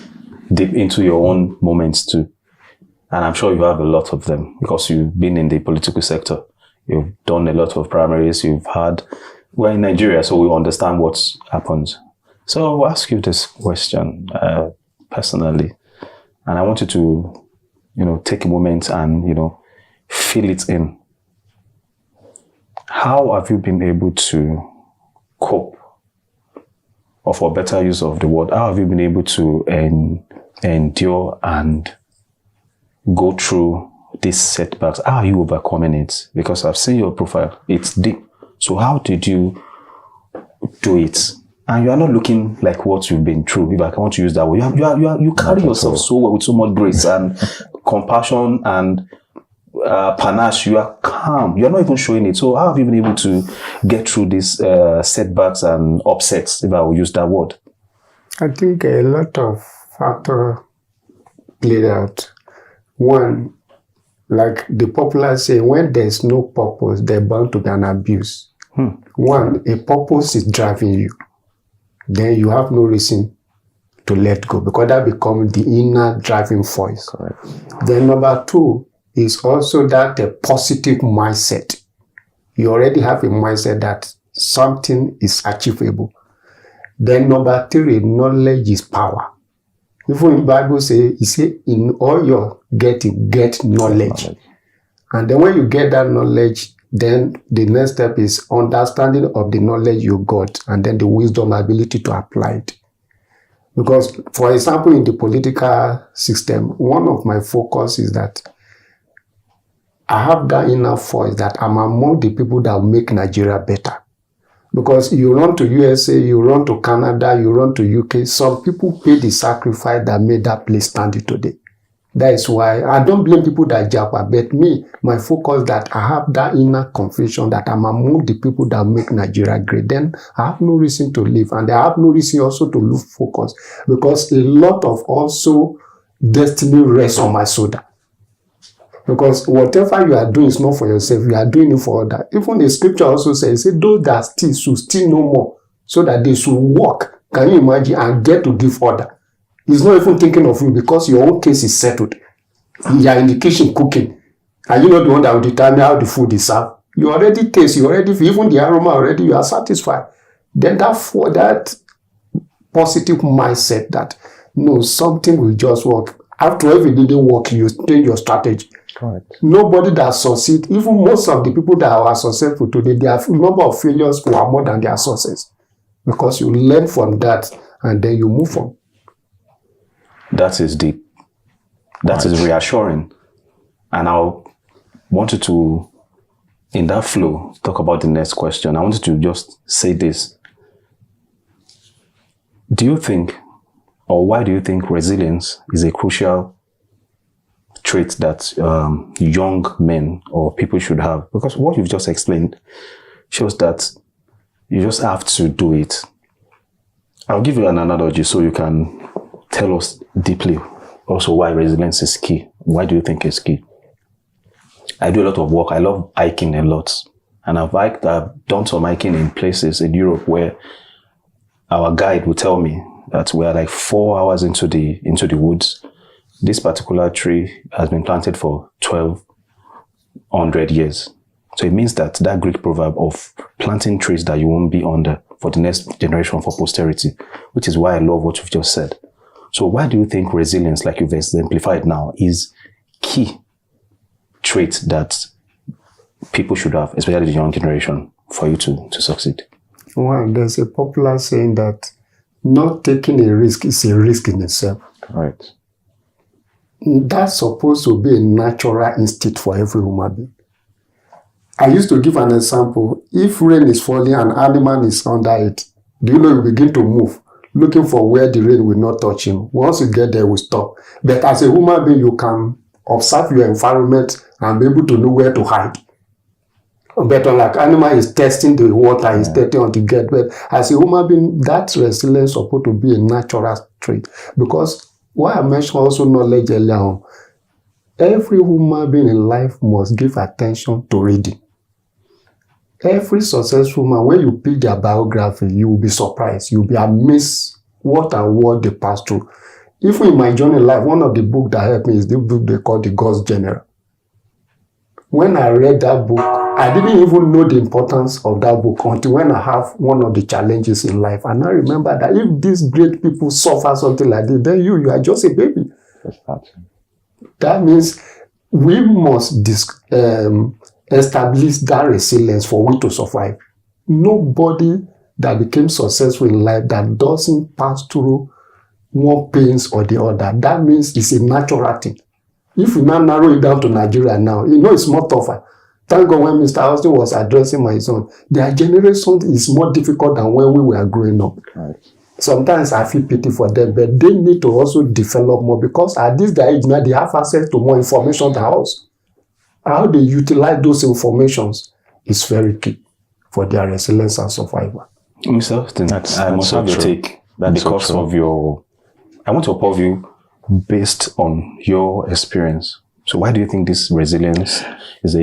deep into your own moments too. And I'm sure you have a lot of them because you've been in the political sector. You've done a lot of primaries. We're in Nigeria, so we understand what's happened. So I'll ask you this question personally. And I want you to, take a moment and, feel it in. How have you been able to cope? Or for better use of the word, how have you been able to endure and go through these setbacks? How are you overcoming it? Because I've seen your profile. It's deep. So how did you do it? And you are not looking like what you've been through, if I want to use that word. You carry yourself so well with so much grace and compassion and panache. You are calm. You are not even showing it. So how have you been able to get through these setbacks and upsets, if I will use that word? I think a lot of factors played out. One, like the popular say, when there's no purpose, there's bound to be an abuse. One, a purpose is driving you. Then you have no reason to let go because that becomes the inner driving force. Correct. Then number two is also that a positive mindset. You already have a mindset that something is achievable. Then number three, knowledge is power. Even in the Bible say in all your getting, get knowledge. And then when you get that knowledge, then the next step is understanding of the knowledge you got and then the wisdom, ability to apply it. Because, for example, in the political system, one of my focus is that I have that inner voice that I'm among the people that will make Nigeria better. Because you run to USA, you run to Canada, you run to UK, some people pay the sacrifice that made that place stand today. That is why I don't blame people that japa, but me, my focus that I have that inner conviction that I'm among the people that make Nigeria great. Then I have no reason to leave, and I have no reason also to lose focus because a lot of also destiny rests on my shoulder. Because whatever you are doing is not for yourself, you are doing it for others. Even the scripture also says, those that steal should steal no more, so that they should walk. Can you imagine? And get to give order. He's not even thinking of you because your own case is settled. You are in the kitchen cooking. Are you not the one that will determine how the food is served? You already taste, you already feel, even the aroma already, you are satisfied. Then that positive mindset that, no, something will just work. After if it didn't work, you change your strategy. Correct. Nobody that succeeds, even most of the people that are successful today, they have a number of failures who are more than their success. Because you learn from that and then you move on. That is deep. That is reassuring. And I want you to, in that flow, talk about the next question. I want you to just say this. Do you think, or why do you think resilience is a crucial trait that young men or people should have? Because what you've just explained shows that you just have to do it. I'll give you an analogy so you can tell us deeply also why resilience is key. Why do you think it's key? I do a lot of work. I love hiking a lot. And I've done some hiking in places in Europe where our guide will tell me that we are like 4 hours into the woods. This particular tree has been planted for 1,200 years. So it means that Greek proverb of planting trees that you won't be under for the next generation, for posterity, which is why I love what you've just said. So why do you think resilience, like you've exemplified now, is key trait that people should have, especially the young generation, for you to succeed? Well, there's a popular saying that not taking a risk is a risk in itself. Right. That's supposed to be a natural instinct for every human being. I used to give an example. If rain is falling and animal is under it, do you know you begin to move, looking for where the rain will not touch him. Once you get there, it will stop. But as a human being, you can observe your environment and be able to know where to hide. But like animal is testing the water, is testing on to get. But as a human being, that resilience is supposed to be a natural trait. Because what I mentioned also knowledge earlier on, every human being in life must give attention to reading. Every successful man, when you pick their biography, you will be surprised. You'll be amazed what and what they pass through. Even in my journey in life, one of the books that helped me is the book they call The God's General. When I read that book, I didn't even know the importance of that book until when I have one of the challenges in life. And I remember that if these great people suffer something like this, then you are just a baby. That means we must establish that resilience for we to survive. Nobody that became successful in life that doesn't pass through one pains or the other, that means it's a natural thing. If you now narrow it down to Nigeria now, you know it's more tougher. Thank God when Mr. Austin was addressing my son, their generation is more difficult than when we were growing up. Right. Sometimes I feel pity for them, but they need to also develop more because at this age now they have access to more information than us. How they utilize those informations is very key for their resilience and survival. Mr. Austin, I must have your take because of your... I want to observe you based on your experience. So why do you think this resilience is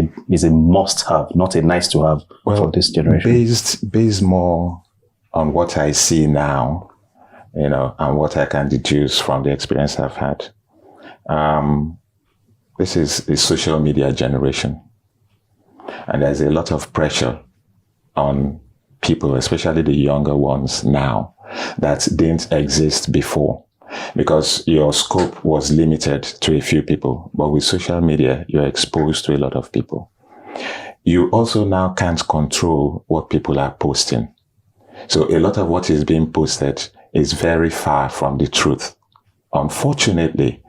a must-have, not a nice-to-have for this generation? Based more on what I see now, and what I can deduce from the experience I've had. This is a social media generation. And there's a lot of pressure on people, especially the younger ones now, that didn't exist before. Because your scope was limited to a few people. But with social media, you're exposed to a lot of people. You also now can't control what people are posting. So a lot of what is being posted is very far from the truth. Unfortunately,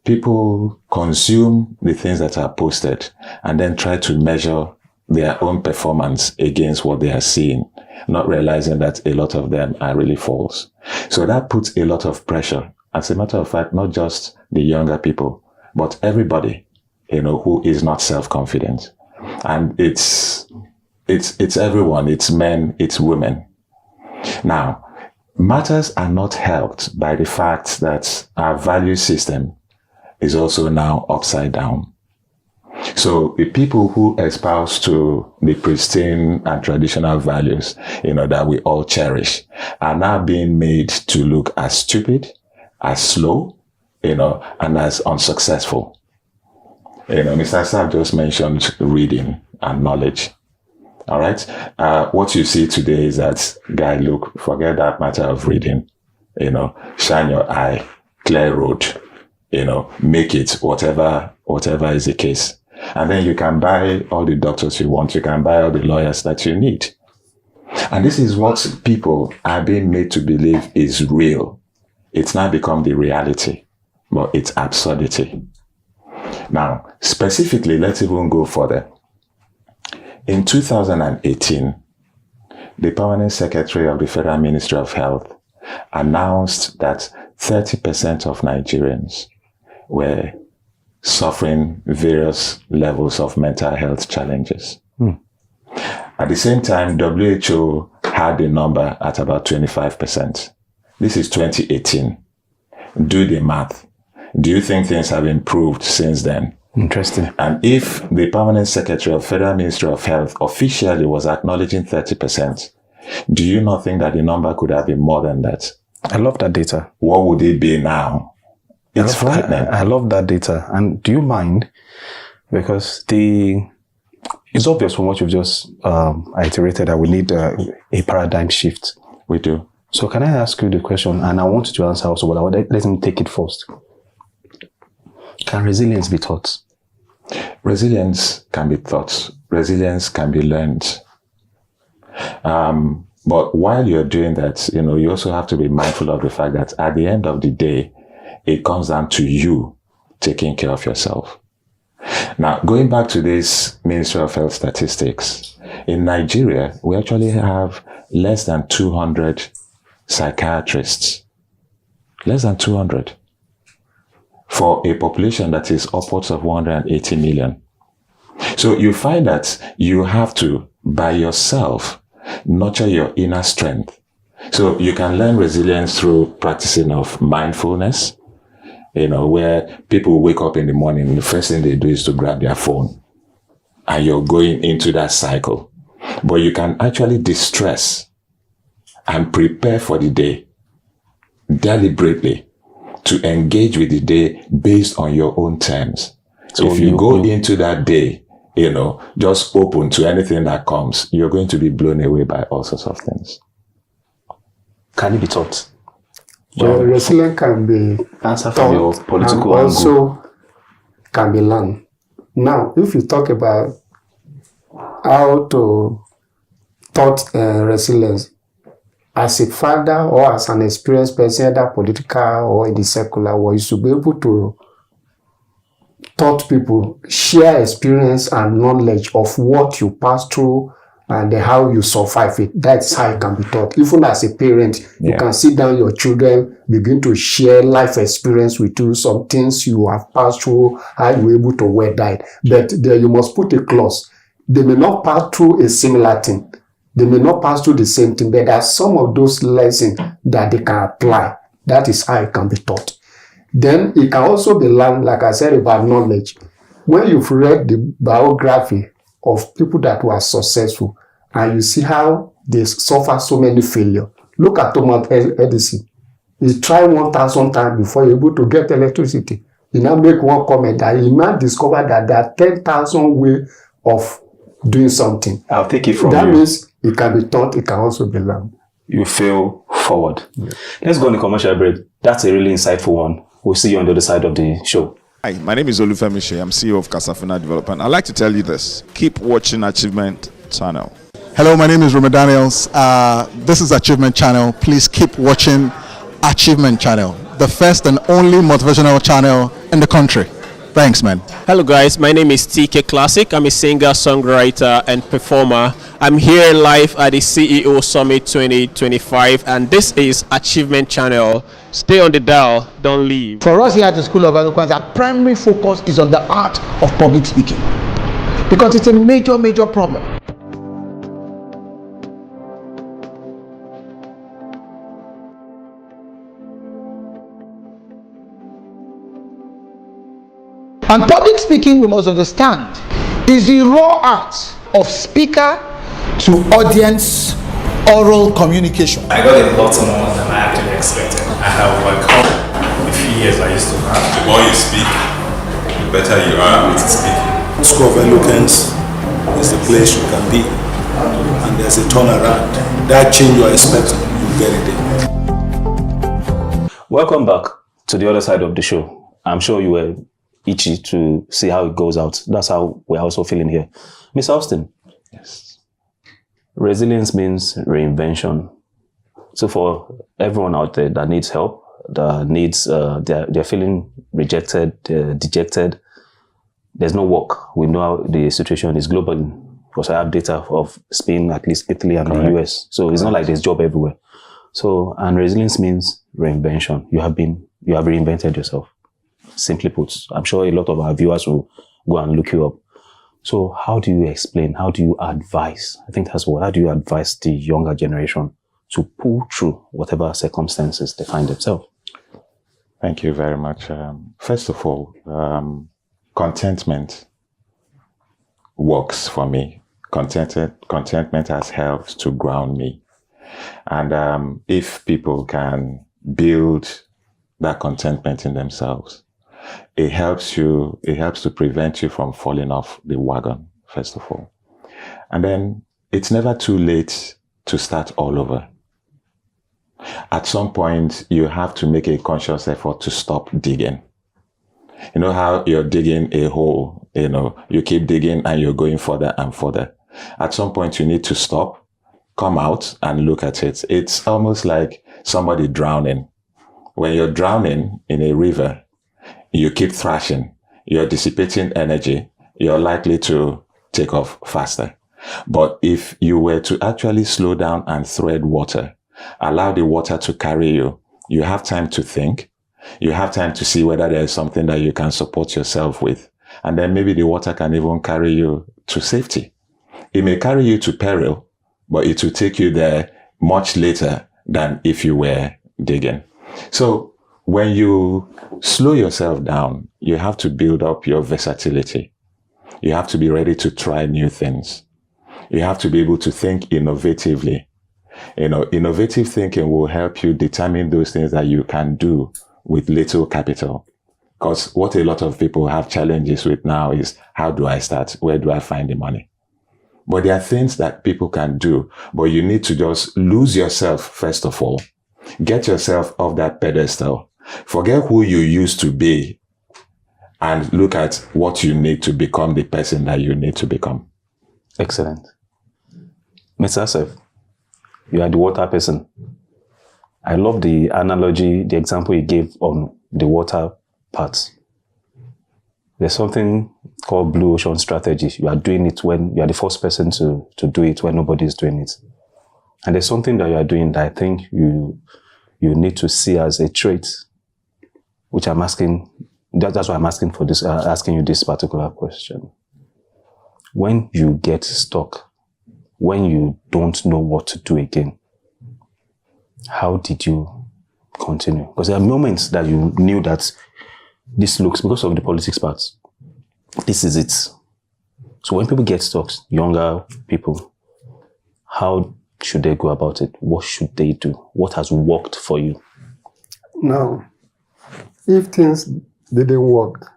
people consume the things that are posted and then try to measure their own performance against what they are seeing, not realizing that a lot of them are really false. So that puts a lot of pressure. As a matter of fact, not just the younger people, but everybody, who is not self-confident. And it's everyone, it's men, it's women. Now, matters are not helped by the fact that our value system is also now upside down. So the people who espouse to the pristine and traditional values, that we all cherish, are now being made to look as stupid, as slow, and as unsuccessful. Mr. Saab just mentioned reading and knowledge. All right. What you see today is that, guy, look, forget that matter of reading, shine your eye, clear road, make it whatever is the case. And then you can buy all the doctors you want. You can buy all the lawyers that you need. And this is what people are being made to believe is real. It's now become the reality, but it's absurdity. Now, specifically, let's even go further. In 2018, the Permanent Secretary of the Federal Ministry of Health announced that 30% of Nigerians were suffering various levels of mental health challenges. At the same time, WHO had the number at about 25%. This is 2018. Do the math. Do you think things have improved since then? Interesting. And if the Permanent Secretary of Federal Ministry of Health officially was acknowledging 30%, do you not think that the number could have been more than that? I love that data. What would it be now? It's frightening. I love that data. And do you mind? Because it's obvious from what you've just iterated that we need a paradigm shift. We do. So can I ask you the question? And I want you to answer also, but let me take it first. Can resilience be taught? Resilience can be taught. Resilience can be learned. But while you're doing that, you also have to be mindful of the fact that at the end of the day, it comes down to you taking care of yourself. Now, going back to this Ministry of Health statistics, in Nigeria, we actually have less than 200 psychiatrists. Less than 200. For a population that is upwards of 180 million. So you find that you have to, by yourself, nurture your inner strength. So you can learn resilience through practicing of mindfulness, where people wake up in the morning, the first thing they do is to grab their phone. And you're going into that cycle. But you can actually distress and prepare for the day deliberately to engage with the day based on your own terms. So if you go into that day, just open to anything that comes, you're going to be blown away by all sorts of things. Can it be taught? Well, resilience can be answer from your political and also can be learned. Now, if you talk about how to taught resilience, as a father or as an experienced person, either political or in the secular world, you should be able to taught people, share experience and knowledge of what you pass through and how you survive it. That's how it can be taught. Even as a parent, you can sit down your children, begin to share life experience with you, some things you have passed through, how you were able to weather it. But there you must put a clause. They may not pass through a similar thing. They may not pass through the same thing, but there are some of those lessons that they can apply. That is how it can be taught. Then it can also be learned, like I said, about knowledge. When you've read the biography of people that were successful and you see how they suffer so many failures. Look at Thomas Edison. He tried 1,000 times before he was able to get electricity. He now make one comment that he now discovered that there are 10,000 ways of doing something. I'll take it from that you. That means it can be taught, it can also be learned. You fail forward. Yeah. Let's go on the commercial break. That's a really insightful one. We'll see you on the other side of the show. Hi, my name is Olufemi Shea. I'm CEO of Kasafina Development. I'd like to tell you this. Keep watching Achievement Channel. Hello, my name is Roma Daniels. This is Achievement Channel. Please keep watching Achievement Channel, the first and only motivational channel in the country. Thanks, man. Hello, guys. My name is TK Classic. I'm a singer, songwriter, and performer. I'm here live at the CEO Summit 2025, and this is Achievement Channel. Stay on the dial. Don't leave. For us here at the School of Eloquence, our primary focus is on the art of public speaking because it's a major problem. And public speaking, we must understand, is the raw art of speaker to audience oral communication. I got a lot more than I actually expected. I have overcome the few years I used to have. The more you speak, the better you are with speaking. School of Eloquence is the place you can be, and there's a turnaround. That change you are expecting, you get it there. Welcome back to the other side of the show. I'm sure you were itchy to see how it goes out. That's how we're also feeling here. Miss Austin. Yes. Resilience means reinvention. So for everyone out there that needs help, that needs, they're feeling rejected, dejected, there's no work. We know how the situation is global, because I have data of Spain, at least Italy and the US. So it's not like there's job everywhere. So, and resilience means reinvention. You have reinvented yourself. Simply put, I'm sure a lot of our viewers will go and look you up. So how do you explain? How do you advise? I think that's what. How do you advise the younger generation to pull through whatever circumstances they find themselves? Thank you very much. First of all, contentment works for me. Contentment has helped to ground me. And if people can build that contentment in themselves, it helps to prevent you from falling off the wagon, first of all. And then it's never too late to start all over. At some point, you have to make a conscious effort to stop digging. You know how you're digging a hole, you keep digging and you're going further and further. At some point, you need to stop, come out and look at it. It's almost like somebody drowning. When you're drowning in a river, you keep thrashing, you're dissipating energy, you're likely to take off faster. But if you were to actually slow down and tread water, allow the water to carry you, you have time to think, you have time to see whether there is something that you can support yourself with. And then maybe the water can even carry you to safety. It may carry you to peril, but it will take you there much later than if you were digging. So when you slow yourself down, you have to build up your versatility. You have to be ready to try new things. You have to be able to think innovatively. Innovative thinking will help you determine those things that you can do with little capital. Because what a lot of people have challenges with now is, how do I start? Where do I find the money? But there are things that people can do, but you need to just lose yourself first of all. Get yourself off that pedestal. Forget who you used to be and look at what you need to become the person that you need to become. Excellent. Mr. Asef, you are the water person. I love the analogy, the example you gave on the water part. There's something called Blue Ocean Strategy. You are doing it when you are the first person to do it when nobody is doing it. And there's something that you are doing that I think you need to see as a trait, which I'm asking. That's why I'm asking for this. Asking you this particular question. When you get stuck, when you don't know what to do again, how did you continue? Because there are moments that you knew that this looks, because of the politics part, this is it. So when people get stuck, younger people, how should they go about it? What should they do? What has worked for you? Now, if things didn't work,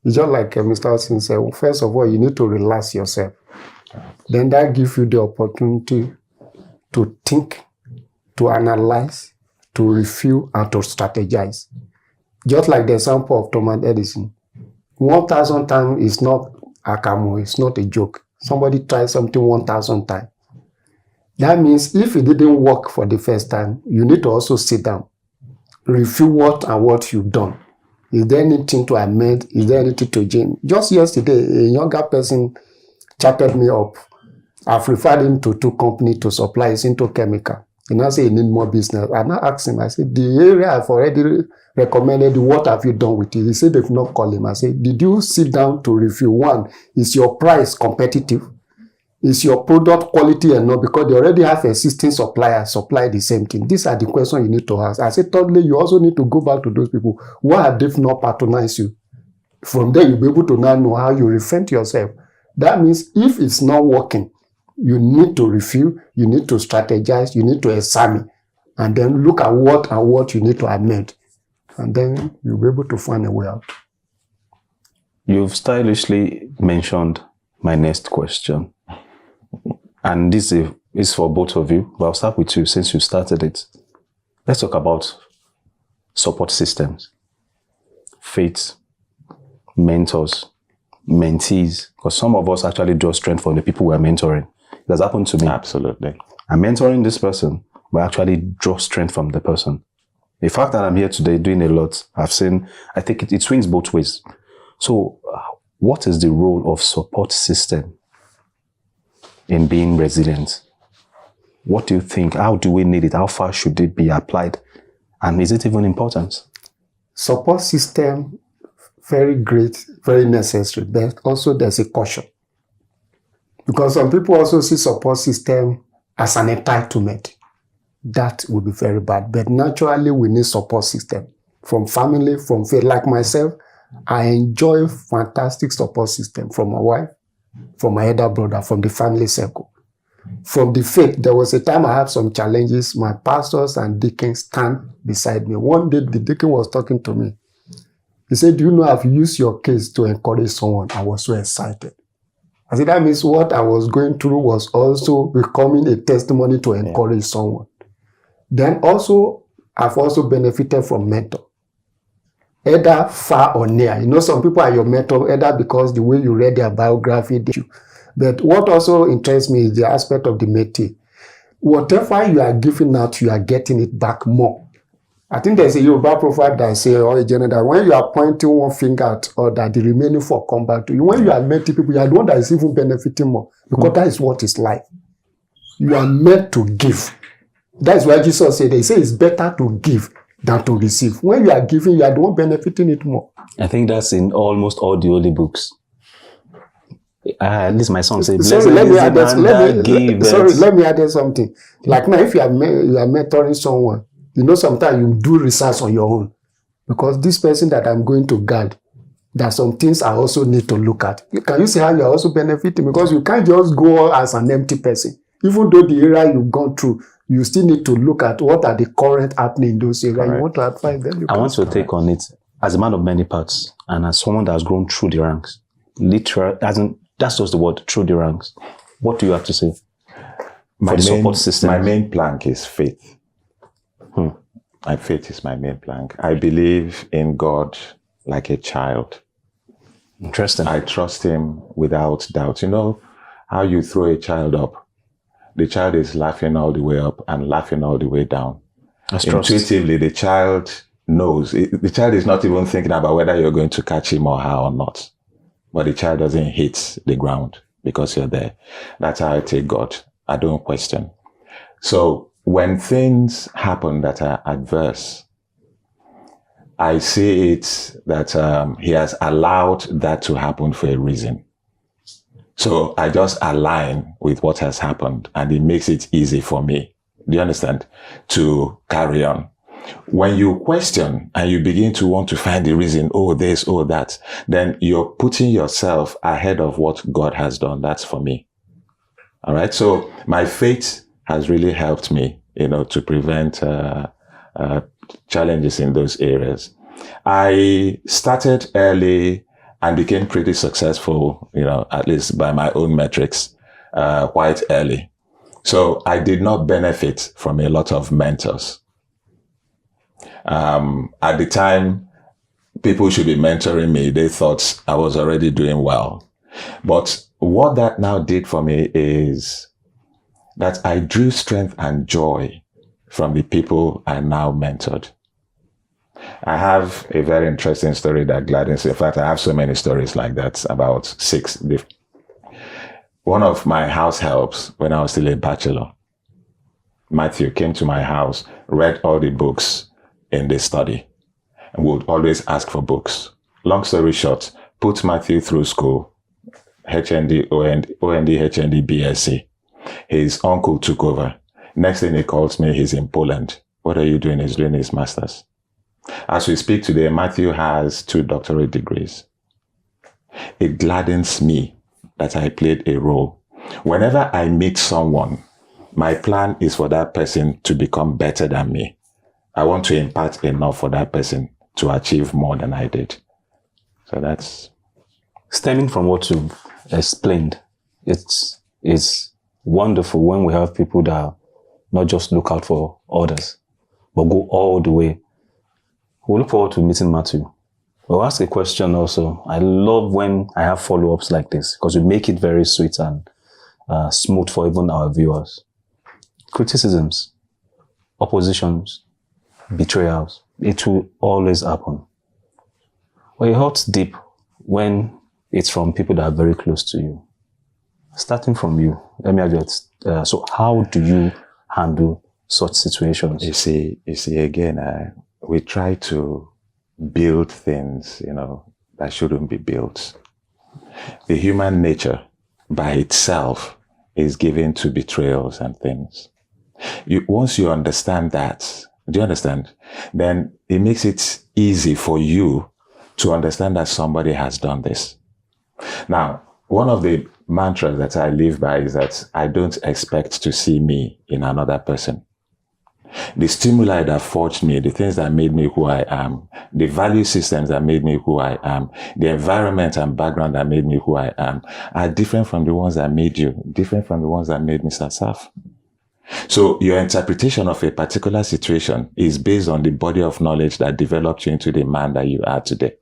it's just like Mr. Austin said, first of all, you need to relax yourself. Then that gives you the opportunity to think, to analyze, to review, and to strategize. Just like the example of Thomas Edison. 1,000 times is not a camo, it's not a joke. Somebody tried something 1,000 times. That means if it didn't work for the first time, you need to also sit down, review what you've done. Is there anything to amend? Is there anything to change? Just yesterday, a younger person chatted me up. I've referred him to 2 companies to supply his into chemical. And I say he need more business. And I asked him, I said, the area I've already recommended, what have you done with it? He said they've not called him. I said, did you sit down to review? One, is your price competitive? Is your product quality enough? Because they already have existing suppliers supply the same thing. These are the questions you need to ask. I said, thirdly, you also need to go back to those people. Why have they not patronized you? From there, you'll be able to now know how you reinvent yourself. That means if it's not working, you need to review, you need to strategize, you need to examine, and then look at what you need to amend. And then you'll be able to find a way out. You've stylishly mentioned my next question. And this is for both of you, but I'll start with you since you started it. Let's talk about support systems, faith, mentors, mentees, because some of us actually draw strength from the people we're mentoring. It has happened to me. Absolutely. I'm mentoring this person, but I actually draw strength from the person. The fact that I'm here today doing a lot, I think it swings both ways. So what is the role of support system in being resilient? What do you think? How do we need it? How far should it be applied? And is it even important? Support system, very great, very necessary. But also there's a caution. Because some people also see support system as an entitlement. That would be very bad. But naturally, we need support system. From family, from faith. Like myself, I enjoy fantastic support system from my wife, from my elder brother, from the family circle. From the faith, there was a time I had some challenges. My pastors and deacons stand beside me. One day, the deacon was talking to me. He said, do you know I've used your case to encourage someone? I was so excited. I said, that means what I was going through was also becoming a testimony to encourage someone. Then also, I've also benefited from mentor. either far or near. You know, some people are your mentor either because the way you read their biography. But what also interests me is the aspect of the métier. Whatever you are giving out, you are getting it back more. I think there's a Yoruba proverb that says, or a general, that when you are pointing one finger at other, the remaining four come back to you. When you are mentoring people, you are the one that is even benefiting more, because that is what it's like. You are meant to give. That is why Jesus said, they say it's better to give than to receive. When you are giving, you are the one benefiting it more. I think that's in almost all the holy books. At least my song says, let me add something. Like now, if you are mentoring someone, you know, sometimes you do research on your own. Because this person that I'm going to guide, there are some things I also need to look at. Can you see how you are also benefiting? Because you can't just go as an empty person. Even though the area you've gone through, you still need to look at what are the current happening in those areas. You want to advise them. I want to take on it as a man of many parts and as someone that has grown through the ranks. Literally, that's just the word, through the ranks. What do you have to say for the support system? My main plank is faith. My faith is my main plank. I believe in God like a child. Interesting. I trust him without doubt. You know how you throw a child up? The child is laughing all the way up and laughing all the way down. Intuitively, the child knows. The child is not even thinking about whether you're going to catch him or her or not. But the child doesn't hit the ground because you're there. That's how I take God. I don't question. So when things happen that are adverse, I see it that he has allowed that to happen for a reason. So I just align with what has happened, and it makes it easy for me, do you understand, to carry on. When you question and you begin to want to find the reason, oh this, oh that, then you're putting yourself ahead of what God has done. That's for me. All right. So my faith has really helped me, you know, to prevent challenges in those areas. I started early and became pretty successful, you know, at least by my own metrics, quite early. So I did not benefit from a lot of mentors. At the time, people should be mentoring me. They thought I was already doing well. But what that now did for me is that I drew strength and joy from the people I now mentored. I have a very interesting story that gladdens. In fact, I have so many stories like that, about 6. One of my house helps when I was still a bachelor, Matthew, came to my house, read all the books in the study, and would always ask for books. Long story short, put Matthew through school, HND, OND, HND, BSc. His uncle took over. Next thing he calls me, he's in Poland. What are you doing? He's doing his master's. As we speak today, Matthew has 2 doctorate degrees. It gladdens me that I played a role. Whenever I meet someone, my plan is for that person to become better than me. I want to impart enough for that person to achieve more than I did. So that's... Stemming from what you've explained, it's wonderful when we have people that not just look out for others, but go all the way. We look forward to meeting Matthew. We'll ask a question also. I love when I have follow-ups like this because we make it very sweet and smooth for even our viewers. Criticisms, oppositions, betrayals, it will always happen. Well, it hurts deep when it's from people that are very close to you. Starting from you, let me address. So how do you handle such situations? You see, again, we try to build things, you know, that shouldn't be built. The human nature by itself is given to betrayals and things. Once you understand that, do you understand? Then it makes it easy for you to understand that somebody has done this. Now, one of the mantras that I live by is that I don't expect to see me in another person. The stimuli that forged me, the things that made me who I am, the value systems that made me who I am, the environment and background that made me who I am, are different from the ones that made you, different from the ones that made Mr. Saf. So your interpretation of a particular situation is based on the body of knowledge that developed you into the man that you are today.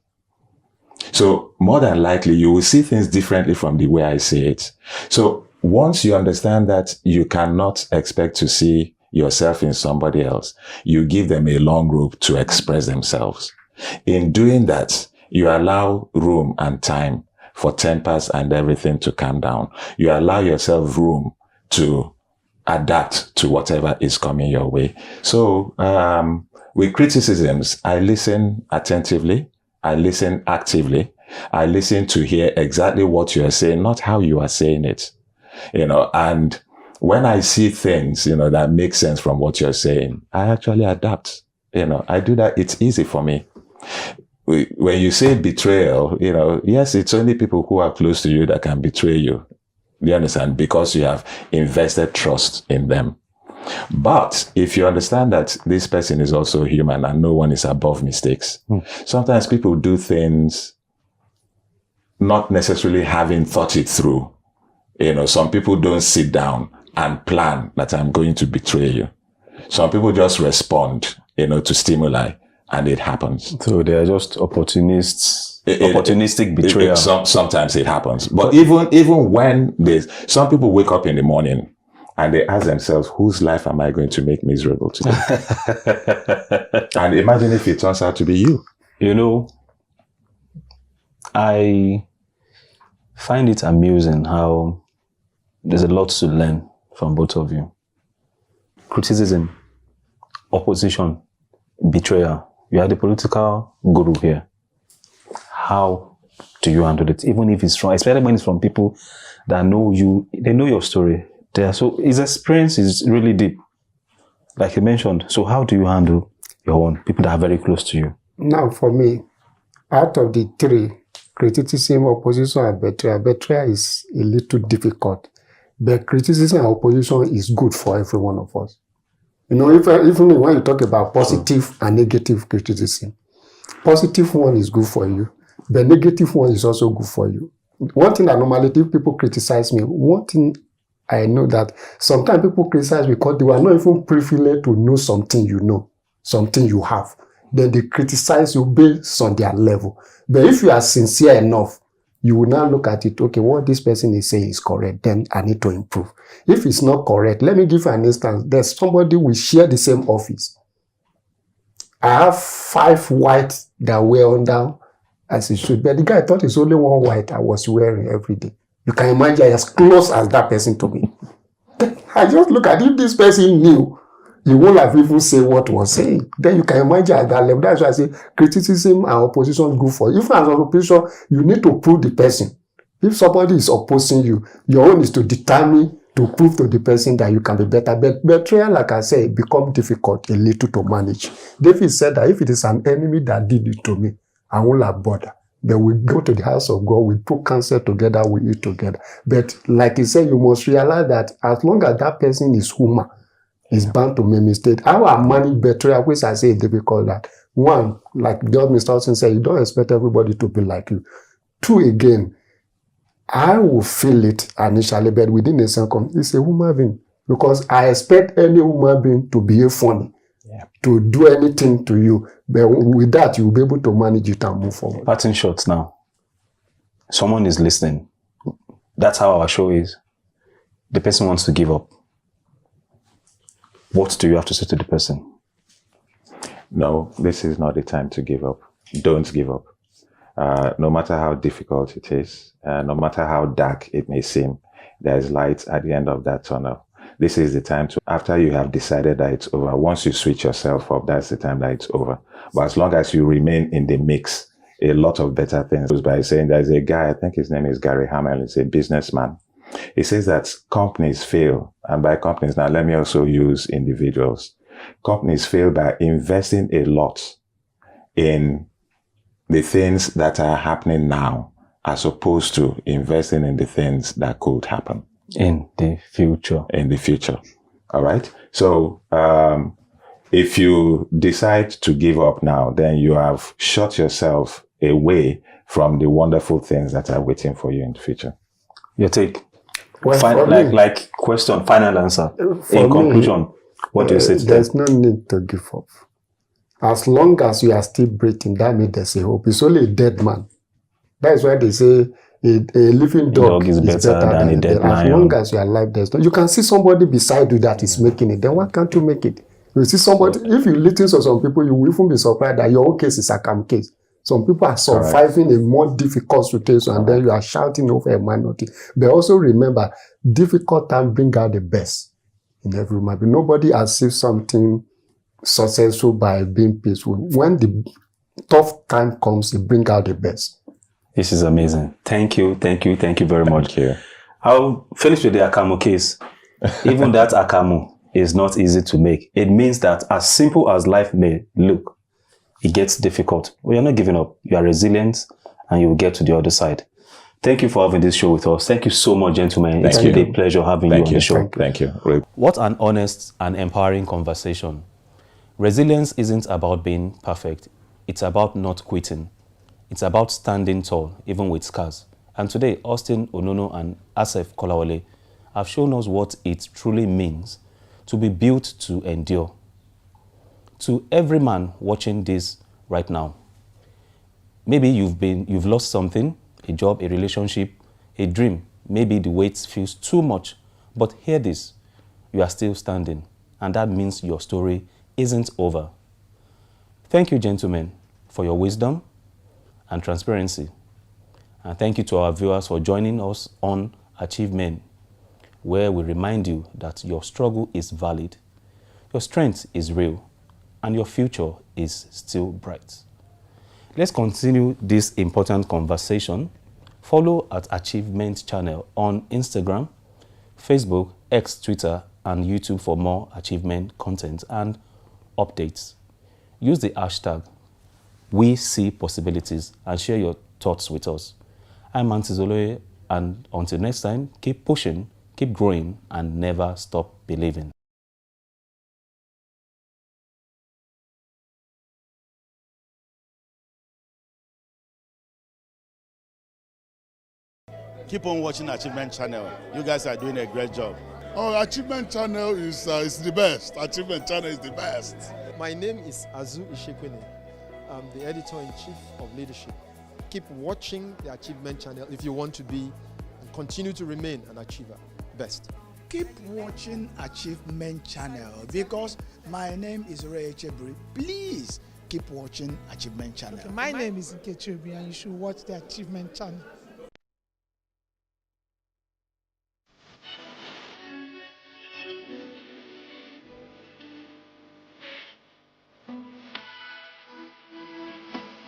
So more than likely, you will see things differently from the way I see it. So once you understand that you cannot expect to see yourself in somebody else, you give them a long rope to express themselves. In doing that, you allow room and time for tempers and everything to calm down. You allow yourself room to adapt to whatever is coming your way. So with criticisms, I listen attentively. I listen actively. I listen to hear exactly what you are saying, not how you are saying it. And when I see things, that make sense from what you're saying, I actually adapt. I do that. It's easy for me. When you say betrayal, yes, it's only people who are close to you that can betray you. You understand? Because you have invested trust in them. But if you understand that this person is also human and no one is above mistakes, sometimes people do things not necessarily having thought it through. Some people don't sit down and plan that I'm going to betray you. Some people just respond, to stimuli, and it happens. So they are just opportunistic betrayal. Sometimes it happens. But even when some people wake up in the morning and they ask themselves, whose life am I going to make miserable today? And imagine if it turns out to be you. I find it amusing how there's a lot to learn from both of you. Criticism, opposition, betrayal. You are the political guru here. How do you handle it? Even if it's from, especially when it's from people that know you, they know your story. So his experience is really deep, like you mentioned. So how do you handle your own people that are very close to you? Now, for me, out of the three, criticism, opposition, and betrayal is a little difficult. But criticism and opposition is good for every one of us. Even when you talk about positive and negative criticism, positive one is good for you. The negative one is also good for you. One thing that normally if people criticize me, one thing I know that sometimes people criticize because they were not even privileged to know something you know, something you have. Then they criticize you based on their level. But if you are sincere enough, you will now look at it, okay, what this person is saying is correct, then I need to improve. If it's not correct, let me give you an instance. There's somebody we share the same office. I have 5 whites that wear under as it should, but the guy thought it's only one white I was wearing every day. You can imagine as close as that person to me. I just look at if this person knew, he won't have even said what was saying. Then you can imagine at that level. That's why I say criticism and opposition is good for you. If as an opposition, you need to prove the person. If somebody is opposing you, your own is to determine, to prove to the person that you can be better. But betrayal, like I said, become difficult a little to manage. David said that if it is an enemy that did it to me, I won't have bother. But we go to the house of God, we put counsel together, we eat together. But like he said, you must realize that as long as that person is human, is bound to make mistake. How I manage betrayal, which I say is difficult that. One, like Mr. Austin said, you don't expect everybody to be like you. 2, again, I will feel it initially, but within a second, it's a human being. Because I expect any human being to behave funny, to do anything to you. But with that, you'll be able to manage it and move forward. Parting shots now. Someone is listening. That's how our show is. The person wants to give up. What do you have to say to the person? No, this is not the time to give up. Don't give up. No matter how difficult it is, no matter how dark it may seem, there is light at the end of that tunnel. This is the time to, after you have decided that it's over, once you switch yourself up, that's the time that it's over. But as long as you remain in the mix, a lot of better things. By saying there's a guy, I think his name is Gary Hamel, he's a businessman. He says that companies fail, and by companies, now let me also use individuals. Companies fail by investing a lot in the things that are happening now, as opposed to investing in the things that could happen. In the future. In the future. All right? So, if you decide to give up now, then you have shut yourself away from the wonderful things that are waiting for you in the future. Your take? Well, for me, like question, final answer. For In me, conclusion, what do you say to them? There's no need to give up. As long as you are still breathing, that means there's a hope. It's only a dead man. That is why they say a living dog is better than a dead lion. As long as you are alive, there's no. You can see somebody beside you that is making it. Then why can't you make it? You see somebody. If you listen to some people, you will even be surprised that your own case is a calm case. Some people are surviving a more difficult situation, and then you are shouting over a minority. But also remember, difficult time bring out the best in every man. Nobody achieves something successful by being peaceful. When the tough time comes, it bring out the best. This is amazing. Thank you very much. I'll finish with the Akamu case. Even that Akamu is not easy to make. It means that as simple as life may look, it gets difficult. Well, you're not giving up. You are resilient and you will get to the other side. Thank you for having this show with us. Thank you so much, gentlemen. It's been a pleasure having you on the show. Thank you. What an honest and empowering conversation. Resilience isn't about being perfect. It's about not quitting. It's about standing tall, even with scars. And today, Austin Onono and Asef Kolawole have shown us what it truly means to be built to endure. To every man watching this right now, maybe you've lost something, a job, a relationship, a dream. Maybe the weight feels too much, but hear this, you are still standing, and that means your story isn't over. Thank you, gentlemen, for your wisdom and transparency. And thank you to our viewers for joining us on Achievement, where we remind you that your struggle is valid, your strength is real, and your future is still bright. Let's continue this important conversation. Follow at Achievement Channel on Instagram, Facebook, X, Twitter, and YouTube for more achievement content and updates. Use the hashtag #WeSeePossibilities and share your thoughts with us. I'm Antizoloye, and until next time, keep pushing, keep growing, and never stop believing. Keep on watching Achievement Channel. You guys are doing a great job. Oh, Achievement Channel is the best. Achievement Channel is the best. My name is Azu Ishekwene. I'm the editor-in-chief of Leadership. Keep watching the Achievement Channel if you want to be and continue to remain an achiever. Best. Keep watching Achievement Channel because my name is Ray Chebri. Please keep watching Achievement Channel. Okay, my name is Nkechubi and you should watch the Achievement Channel.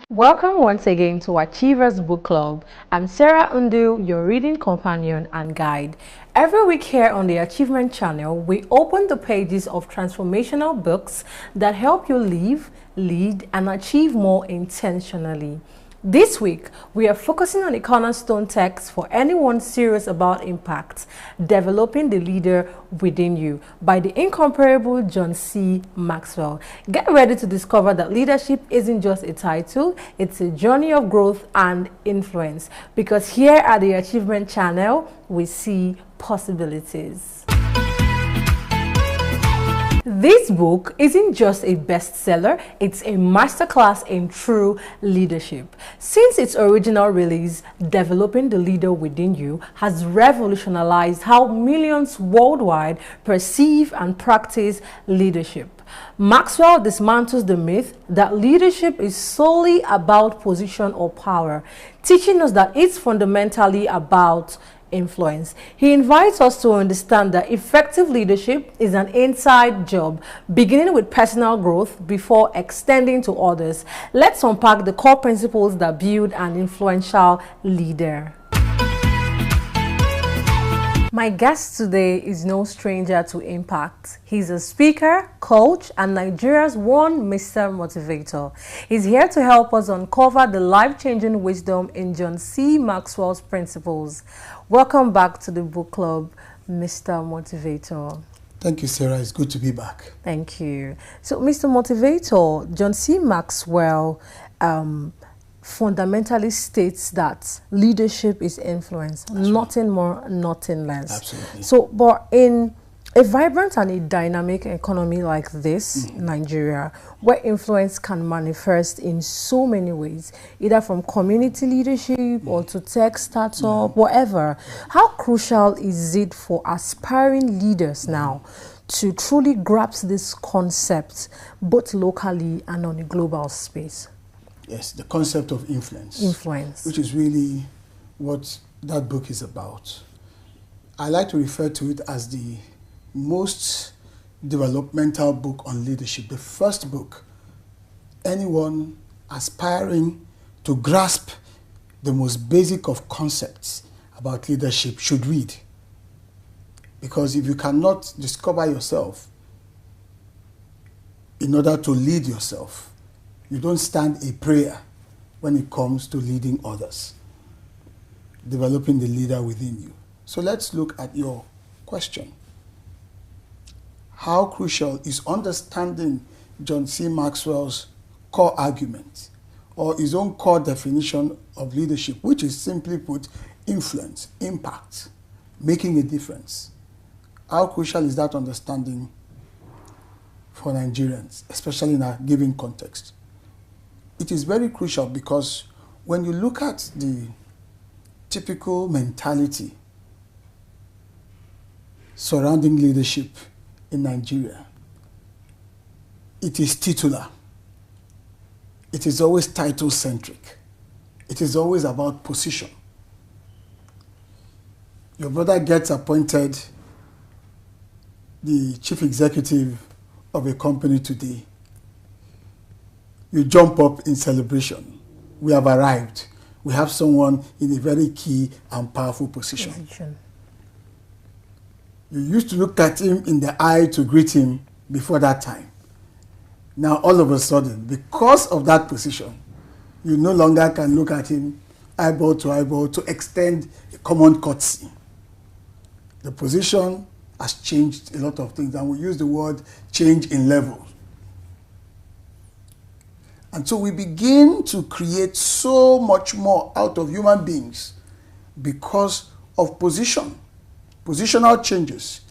Welcome once again to Achievers Book Club. I'm Sarah Undu, your reading companion and guide. Every week here on the Achievement Channel, we open the pages of transformational books that help you live, lead, and achieve more intentionally. This week, we are focusing on a cornerstone text for anyone serious about impact, Developing the Leader Within You by the incomparable John C. Maxwell. Get ready to discover that leadership isn't just a title, it's a journey of growth and influence. Because here at the Achievement Channel, we see possibilities. This book isn't just a bestseller, it's a masterclass in true leadership. Since its original release, Developing the Leader Within You has revolutionized how millions worldwide perceive and practice leadership. Maxwell dismantles the myth that leadership is solely about position or power, teaching us that it's fundamentally about influence. He invites us to understand that effective leadership is an inside job, beginning with personal growth before extending to others. Let's unpack the core principles that build an influential leader. My guest today is no stranger to impact. He's a speaker, coach, and Nigeria's one Mr. Motivator. He's here to help us uncover the life-changing wisdom in John C. Maxwell's principles. Welcome back to the book club, Mr. Motivator. Thank you, Sarah. It's good to be back. Thank you. So, Mr. Motivator, John C. Maxwell fundamentally states that leadership is influence, nothing more, nothing less. Absolutely. So, but in a vibrant and a dynamic economy like this, Nigeria, where influence can manifest in so many ways, either from community leadership or to tech startup, whatever, how crucial is it for aspiring leaders now to truly grasp this concept, both locally and on a global space? Yes, the concept of influence. Influence. Which is really what that book is about. I like to refer to it as the most developmental book on leadership, the first book anyone aspiring to grasp the most basic of concepts about leadership should read. Because if you cannot discover yourself in order to lead yourself, you don't stand a prayer when it comes to leading others, developing the leader within you. So let's look at your question. How crucial is understanding John C. Maxwell's core argument, or his own core definition of leadership, which is simply put, influence, impact, making a difference. How crucial is that understanding for Nigerians, especially in a given context? It is very crucial because when you look at the typical mentality surrounding leadership in Nigeria, it is titular. It is always title-centric. It is always about position. Your brother gets appointed the chief executive of a company today. You jump up in celebration. We have arrived. We have someone in a very key and powerful position. You used to look at him in the eye to greet him before that time. Now, all of a sudden, because of that position, you no longer can look at him eyeball to extend a common courtesy. The position has changed a lot of things, and we use the word change in level. And so we begin to create so much more out of human beings because of position, positional changes.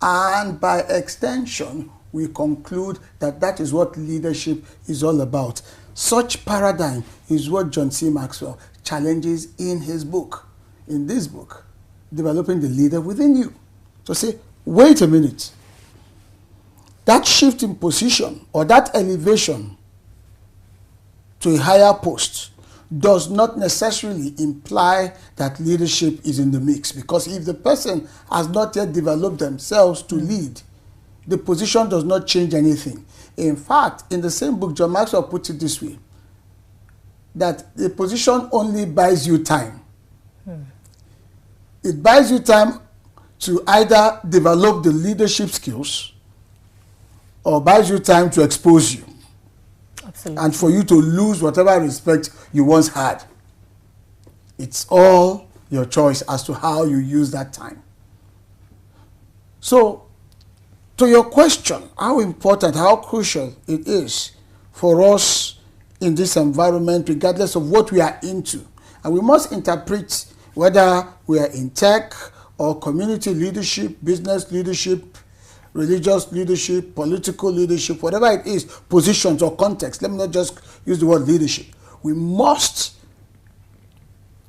And by extension, we conclude that that is what leadership is all about. Such paradigm is what John C. Maxwell challenges in his book, in this book, Developing the Leader Within You. So say, wait a minute. That shift in position or that elevation to a higher post does not necessarily imply that leadership is in the mix, because if the person has not yet developed themselves to lead, the position does not change anything. In fact, in the same book, John Maxwell puts it this way, that the position only buys you time. It buys you time to either develop the leadership skills or buys you time to expose you. Absolutely. And for you to lose whatever respect you once had. It's all your choice as to how you use that time. So, to your question, how important, how crucial it is for us in this environment, regardless of what we are into. And we must interpret whether we are in tech or community leadership, business leadership, religious leadership, political leadership, whatever it is, positions or context. Let me not just use the word leadership. We must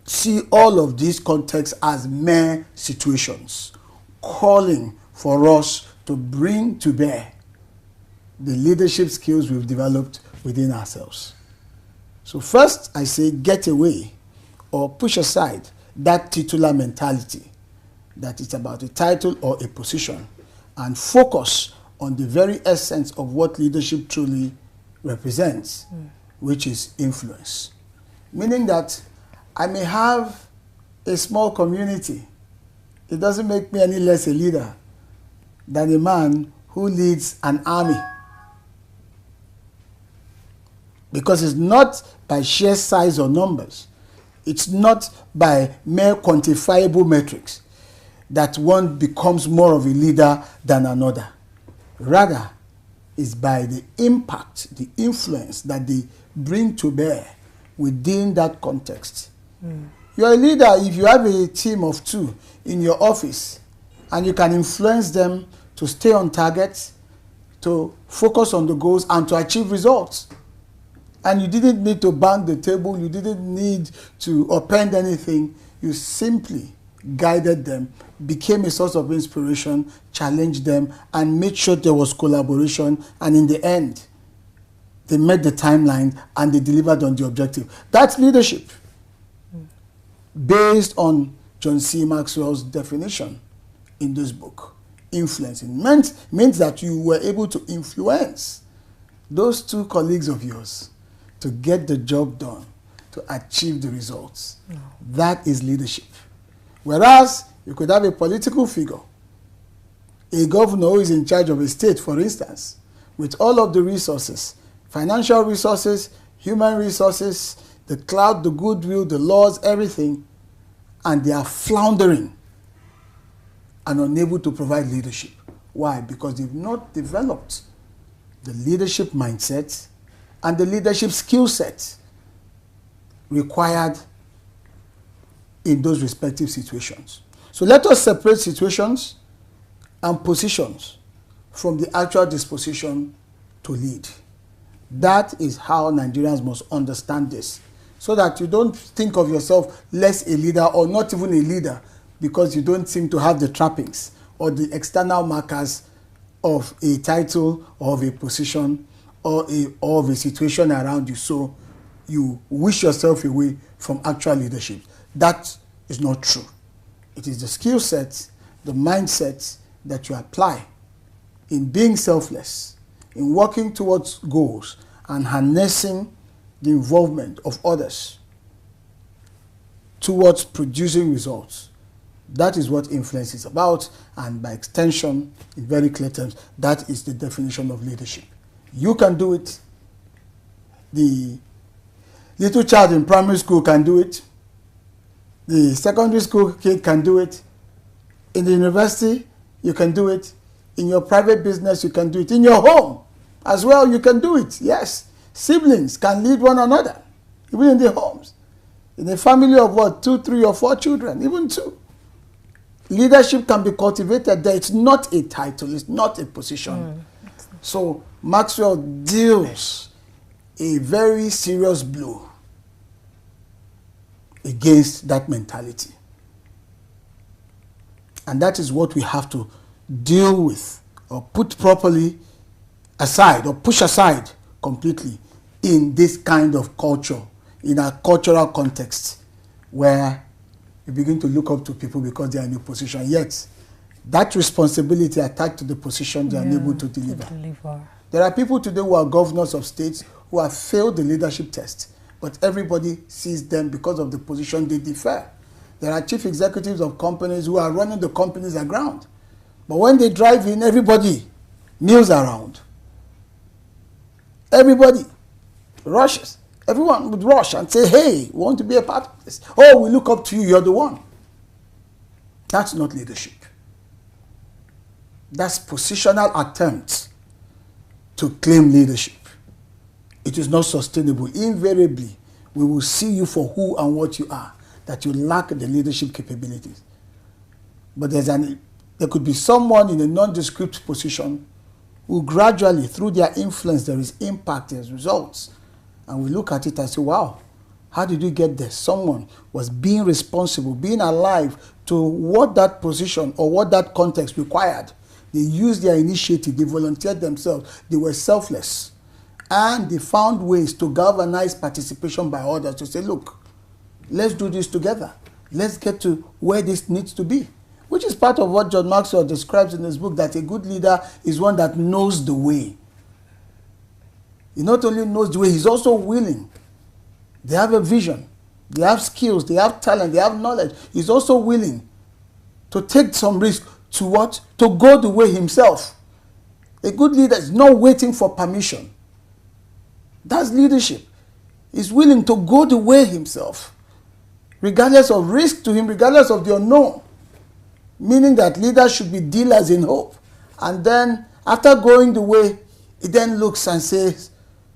see all of these contexts as mere situations, calling for us to bring to bear the leadership skills we've developed within ourselves. So first, I say get away or push aside that titular mentality, that it's about a title or a position, and focus on the very essence of what leadership truly represents, which is influence. Meaning that I may have a small community. It doesn't make me any less a leader than a man who leads an army. Because it's not by sheer size or numbers. It's not by mere quantifiable metrics that one becomes more of a leader than another. Rather, it's by the impact, the influence that they bring to bear within that context. You're a leader if you have a team of 2 in your office and you can influence them to stay on target, to focus on the goals and to achieve results. And you didn't need to bang the table, you didn't need to append anything, you simply guided them, became a source of inspiration, challenged them, and made sure there was collaboration, and in the end, they met the timeline and they delivered on the objective. That's leadership. Based on John C. Maxwell's definition in this book. Influencing means that you were able to influence those 2 colleagues of yours to get the job done, to achieve the results. That is leadership. Whereas you could have a political figure, a governor who is in charge of a state, for instance, with all of the resources, financial resources, human resources, the clout, the goodwill, the laws, everything, and they are floundering and unable to provide leadership. Why? Because they've not developed the leadership mindset and the leadership skill set required in those respective situations. So let us separate situations and positions from the actual disposition to lead. That is how Nigerians must understand this, so that you don't think of yourself less a leader or not even a leader because you don't seem to have the trappings or the external markers of a title or of a position or of a situation around you. So you wish yourself away from actual leadership. That is not true. It is the skill set, the mindset that you apply in being selfless, in working towards goals and harnessing the involvement of others towards producing results. That is what influence is about, and by extension, in very clear terms, that is the definition of leadership. You can do it. The little child in primary school can do it. The secondary school kid can do it. In the university, you can do it. In your private business, you can do it. In your home as well, you can do it. Yes. Siblings can lead one another, even in their homes. In a family of what, 2, 3, or 4 children, even 2. Leadership can be cultivated there. It's not a title, it's not a position. So Maxwell deals a very serious blow against that mentality. And that is what we have to deal with, or put properly aside, or push aside completely in this kind of culture, in a cultural context where you begin to look up to people because they are in a position, yet that responsibility attached to the position they are unable to deliver. There are people today who are governors of states who have failed the leadership test, but everybody sees them because of the position they defer. There are chief executives of companies who are running the companies aground, but when they drive in, everybody kneels around. Everybody rushes. Everyone would rush and say, hey, we want to be a part of this. Oh, we look up to you, you're the one. That's not leadership. That's positional attempts to claim leadership. It is not sustainable. Invariably, we will see you for who and what you are, that you lack the leadership capabilities. But there could be someone in a nondescript position who gradually, through their influence, there is impact, there's results. And we look at it and say, wow, how did you get there? Someone was being responsible, being alive to what that position or what that context required. They used their initiative, they volunteered themselves, they were selfless. And they found ways to galvanize participation by others to say, look, let's do this together. Let's get to where this needs to be. Which is part of what John Maxwell describes in his book, that a good leader is one that knows the way. He not only knows the way, he's also willing. They have a vision, they have skills, they have talent, they have knowledge. He's also willing to take some risk to what? To go the way himself. A good leader is not waiting for permission. That's leadership. He's willing to go the way himself, regardless of risk to him, regardless of the unknown. Meaning that leaders should be dealers in hope. And then, after going the way, he then looks and says,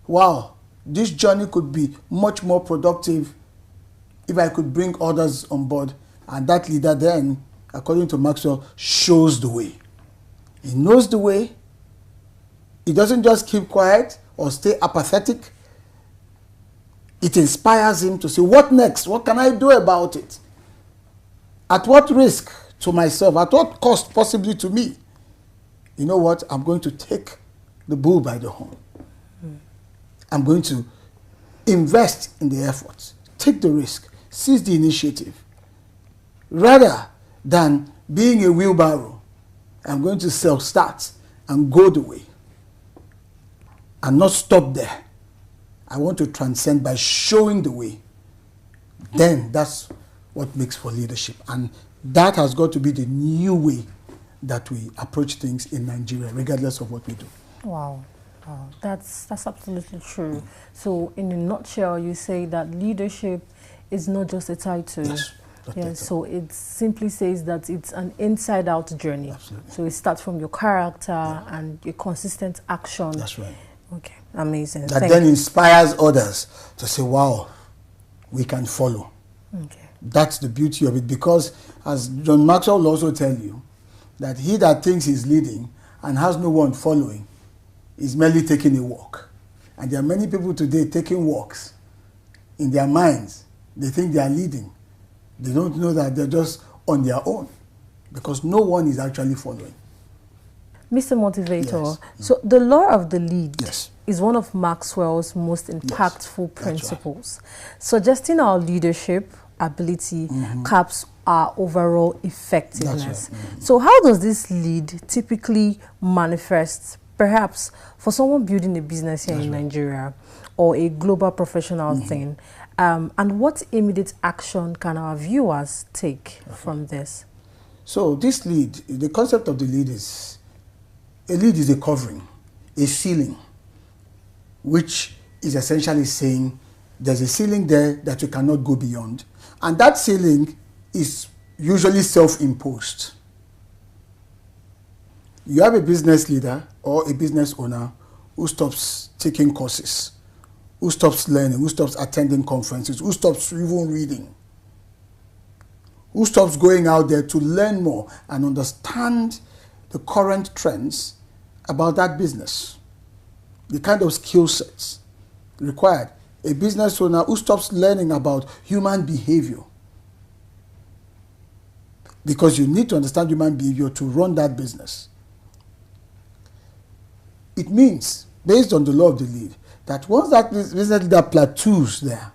wow, this journey could be much more productive if I could bring others on board. And that leader then, according to Maxwell, shows the way. He knows the way. He doesn't just keep quiet or stay apathetic. It inspires him to say, what next? What can I do about it? At what risk to myself? At what cost possibly to me? You know what? I'm going to take the bull by the horn. I'm going to invest in the effort, take the risk, seize the initiative. Rather than being a wheelbarrow, I'm going to self-start and go the way and not stop there. I want to transcend by showing the way. Then that's what makes for leadership. And that has got to be the new way that we approach things in Nigeria, regardless of what we do. Wow. Wow. That's absolutely true. So in a nutshell, you say that leadership is not just a title. Yes, so it simply says that it's an inside-out journey. Absolutely. So it starts from your character and your consistent action. That's right. Okay, amazing. That then inspires others to say, wow, we can follow. Okay. That's the beauty of it, because as John Maxwell will also tell you, that he that thinks he's leading and has no one following is merely taking a walk. And there are many people today taking walks in their minds. They think they are leading. They don't know that they're just on their own, because no one is actually following. Mr. Motivator, so the law of the lead Yes. is one of Maxwell's most impactful principles, suggesting our leadership ability caps our overall effectiveness. So how does this lead typically manifest, perhaps for someone building a business here in Nigeria or a global professional thing? And what immediate action can our viewers take from this? So this lead, the concept of the lead is, a lead is a covering, a ceiling, which is essentially saying there's a ceiling there that you cannot go beyond. And that ceiling is usually self-imposed. You have a business leader or a business owner who stops taking courses, who stops learning, who stops attending conferences, who stops even reading, who stops going out there to learn more and understand the current trends about that business, the kind of skill sets required. A business owner who stops learning about human behavior, because you need to understand human behavior to run that business. It means, based on the law of the lead, that once that business leader plateaus there,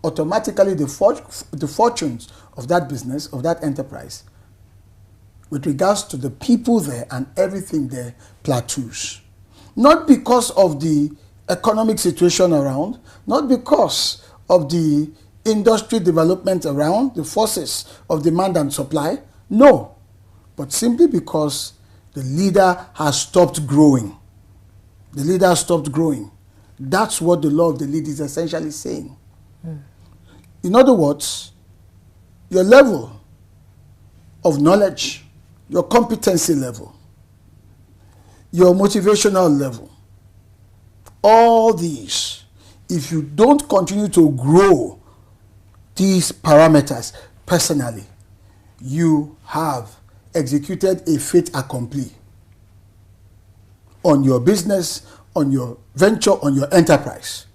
automatically the fortunes of that business, of that enterprise, with regards to the people there and everything there, plateaus. Not because of the economic situation around, not because of the industry development around, the forces of demand and supply, no, but simply because the leader has stopped growing. The leader has stopped growing. That's what the law of the lead is essentially saying. In other words, your level of knowledge, your competency level, your motivational level, all these, if you don't continue to grow these parameters personally, you have executed a fait accompli on your business, on your venture, on your enterprise,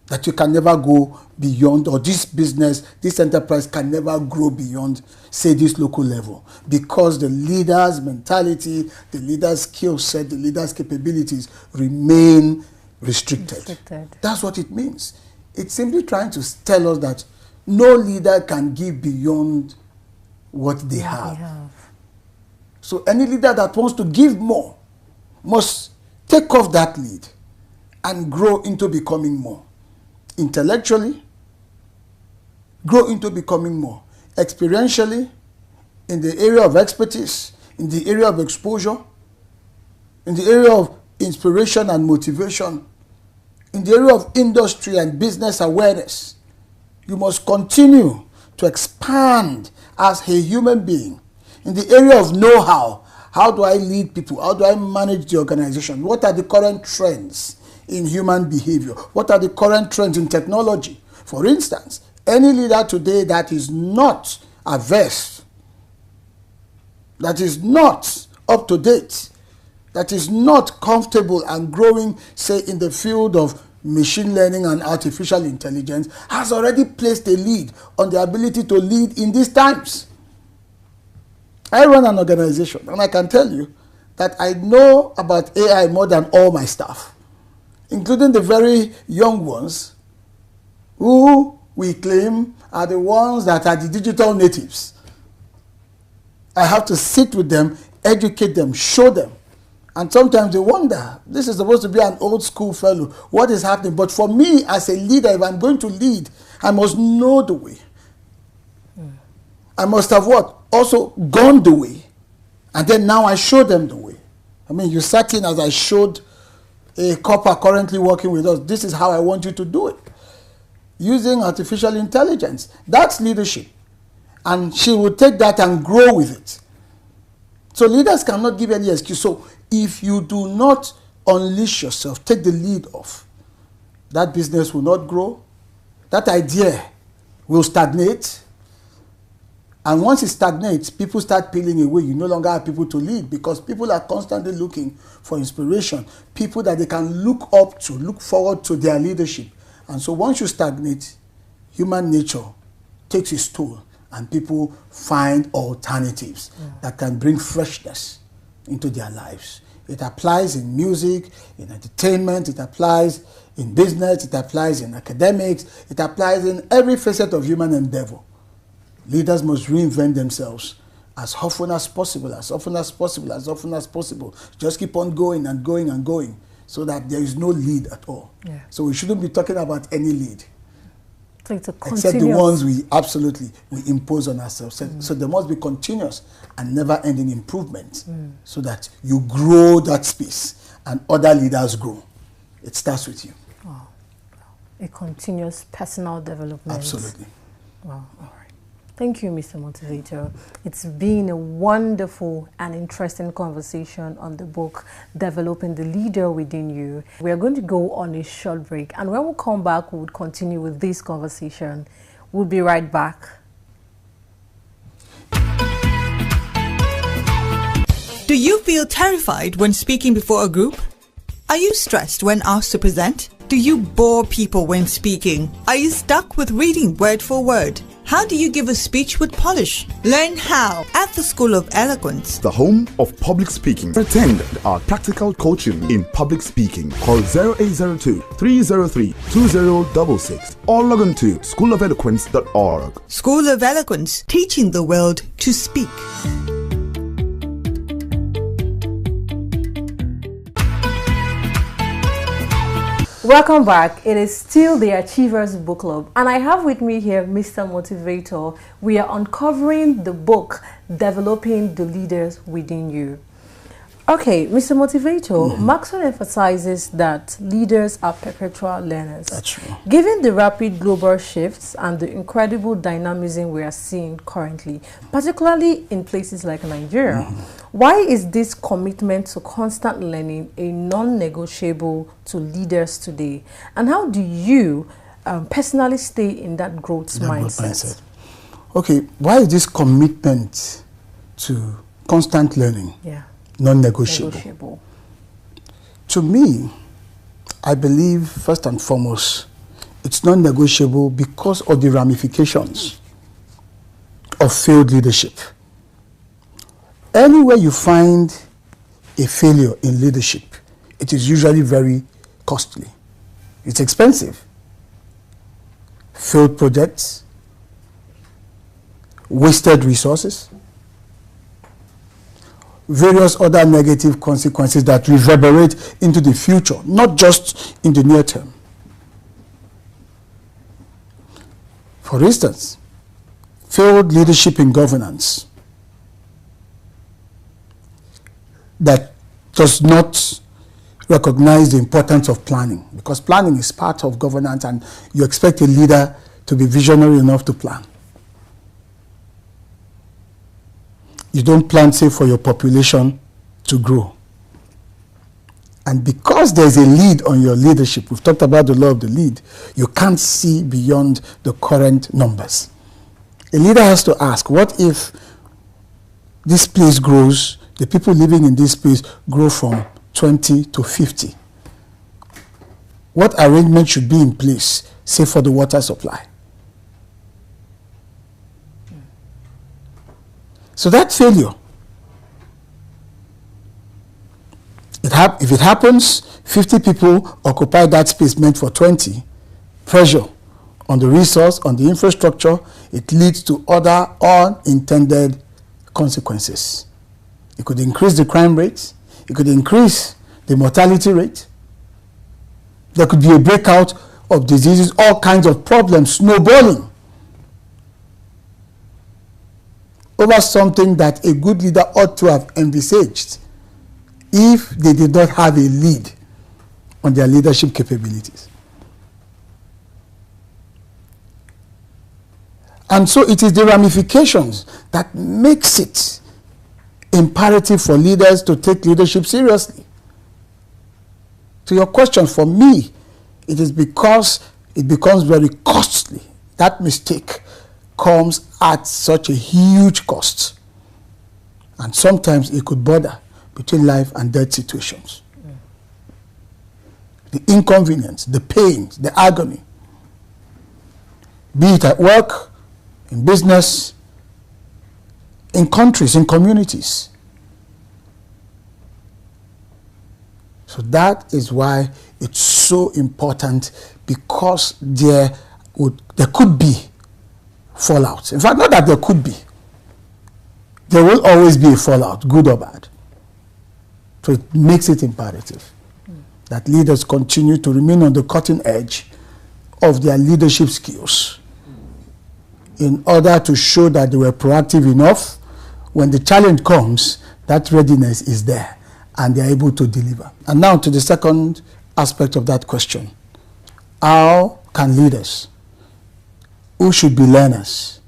that you can never go beyond, or this business, this enterprise can never grow beyond, say, this local level, because the leader's mentality, the leader's skill set, the leader's capabilities remain restricted. That's what it means. It's simply trying to tell us that no leader can give beyond what they have. So any leader that wants to give more must take off that lead and grow into becoming more. Intellectually, grow into becoming more. Experientially, in the area of expertise, in the area of exposure, in the area of inspiration and motivation, in the area of industry and business awareness. You must continue to expand as a human being. In the area of know-how, how do I lead people? How do I manage the organization? What are the current trends in human behavior? What are the current trends in technology? For instance, any leader today that is not averse, that is not up to date, that is not comfortable and growing, say, in the field of machine learning and artificial intelligence, has already placed a lead on the ability to lead in these times. I run an organization, and I can tell you that I know about AI more than all my staff, including the very young ones who we claim are the ones that are the digital natives. I have to sit with them, educate them, show them. And sometimes they wonder, this is supposed to be an old school fellow, what is happening? But for me, as a leader, if I'm going to lead, I must know the way. I must have what? Also gone the way. And then now I show them the way. I mean, you sat in as I showed a copper currently working with us. This is how I want you to do it. Using artificial intelligence. That's leadership. And she will take that and grow with it. So leaders cannot give any excuse. So if you do not unleash yourself, take the lead off, that business will not grow. That idea will stagnate. And once it stagnates, people start peeling away. You no longer have people to lead because people are constantly looking for inspiration, people that they can look up to, look forward to their leadership. And so once you stagnate, human nature takes its toll and people find alternatives that can bring freshness into their lives. It applies in music, in entertainment, it applies in business, it applies in academics, it applies in every facet of human endeavor. Leaders must reinvent themselves as often as possible, as often as possible, as often as possible. Just keep on going and going and going so that there is no lead at all. Yeah. So we shouldn't be talking about any lead. So it's a except the ones we impose on ourselves. So there must be continuous and never-ending improvement so that you grow that space and other leaders grow. It starts with you. Wow. A continuous personal development. Absolutely. Wow. All right. Thank you, Mr. Motivator. It's been a wonderful and interesting conversation on the book, Developing the Leader Within You. We are going to go on a short break, and when we come back, we'll continue with this conversation. We'll be right back. Do you feel terrified when speaking before a group? Are you stressed when asked to present? Do you bore people when speaking? Are you stuck with reading word for word? How do you give a speech with polish? Learn how at the School of Eloquence, the home of public speaking. Attend our practical coaching in public speaking. Call 0802-303-2066 or log on to schoolofeloquence.org. School of Eloquence, teaching the world to speak. Welcome back. It is still the Achievers Book Club, and I have with me here Mr. Motivator. We are uncovering the book, Developing the Leaders Within You. Okay, Mr. Motivator, Maxwell emphasizes that leaders are perpetual learners. That's true. Given the rapid global shifts and the incredible dynamism we are seeing currently, particularly in places like Nigeria, why is this commitment to constant learning a non-negotiable to leaders today? And how do you personally stay in that growth mindset? Okay, why is this commitment to constant learning non-negotiable? To me, I believe first and foremost, it's non-negotiable because of the ramifications of failed leadership. Anywhere you find a failure in leadership, it is usually very costly. It's expensive. Failed projects, wasted resources, various other negative consequences that reverberate into the future, not just in the near term. For instance, failed leadership in governance that does not recognize the importance of planning, because planning is part of governance and you expect a leader to be visionary enough to plan. You don't plan, say, for your population to grow. And because there's a lead on your leadership, we've talked about the law of the lead, you can't see beyond the current numbers. A leader has to ask, what if this place grows, the people living in this place grow from 20 to 50? What arrangement should be in place, say for the water supply? So that failure, if it happens, 50 people occupy that space meant for 20, pressure on the resource, on the infrastructure, it leads to other unintended consequences. It could increase the crime rate, it could increase the mortality rate, there could be a breakout of diseases, all kinds of problems snowballing over something that a good leader ought to have envisaged if they did not have a lead on their leadership capabilities. And so it is the ramifications that makes it imperative for leaders to take leadership seriously. To your question, for me, it is because it becomes very costly. That mistake comes at such a huge cost. And sometimes it could border between life and death situations. The inconvenience, the pain, the agony, be it at work, in business, in countries, in communities. So that is why it's so important, because there could be fallout. In fact, not that there could be. There will always be a fallout, good or bad. So it makes it imperative that leaders continue to remain on the cutting edge of their leadership skills in order to show that they were proactive enough. When the challenge comes, that readiness is there and they are able to deliver. And now to the second aspect of that question. How can leaders who should be learners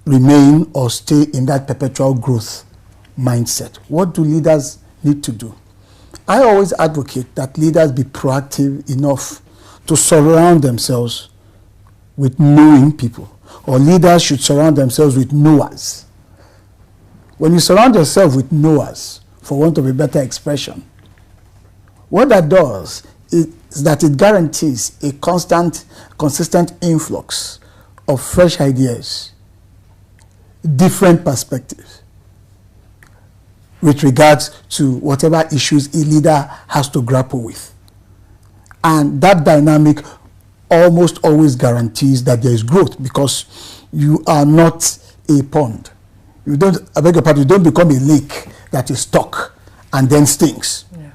remain or stay in that perpetual growth mindset? What do leaders need to do? I always advocate that leaders be proactive enough to surround themselves with knowing people, or leaders should surround themselves with knowers. When you surround yourself with knowers, for want of a better expression, what that does is that it guarantees a consistent influx of fresh ideas, different perspectives, with regards to whatever issues a leader has to grapple with. And that dynamic almost always guarantees that there is growth, because you are not a pond. You don't, I beg your pardon, you don't become a lake that is stuck and then stinks. Yeah.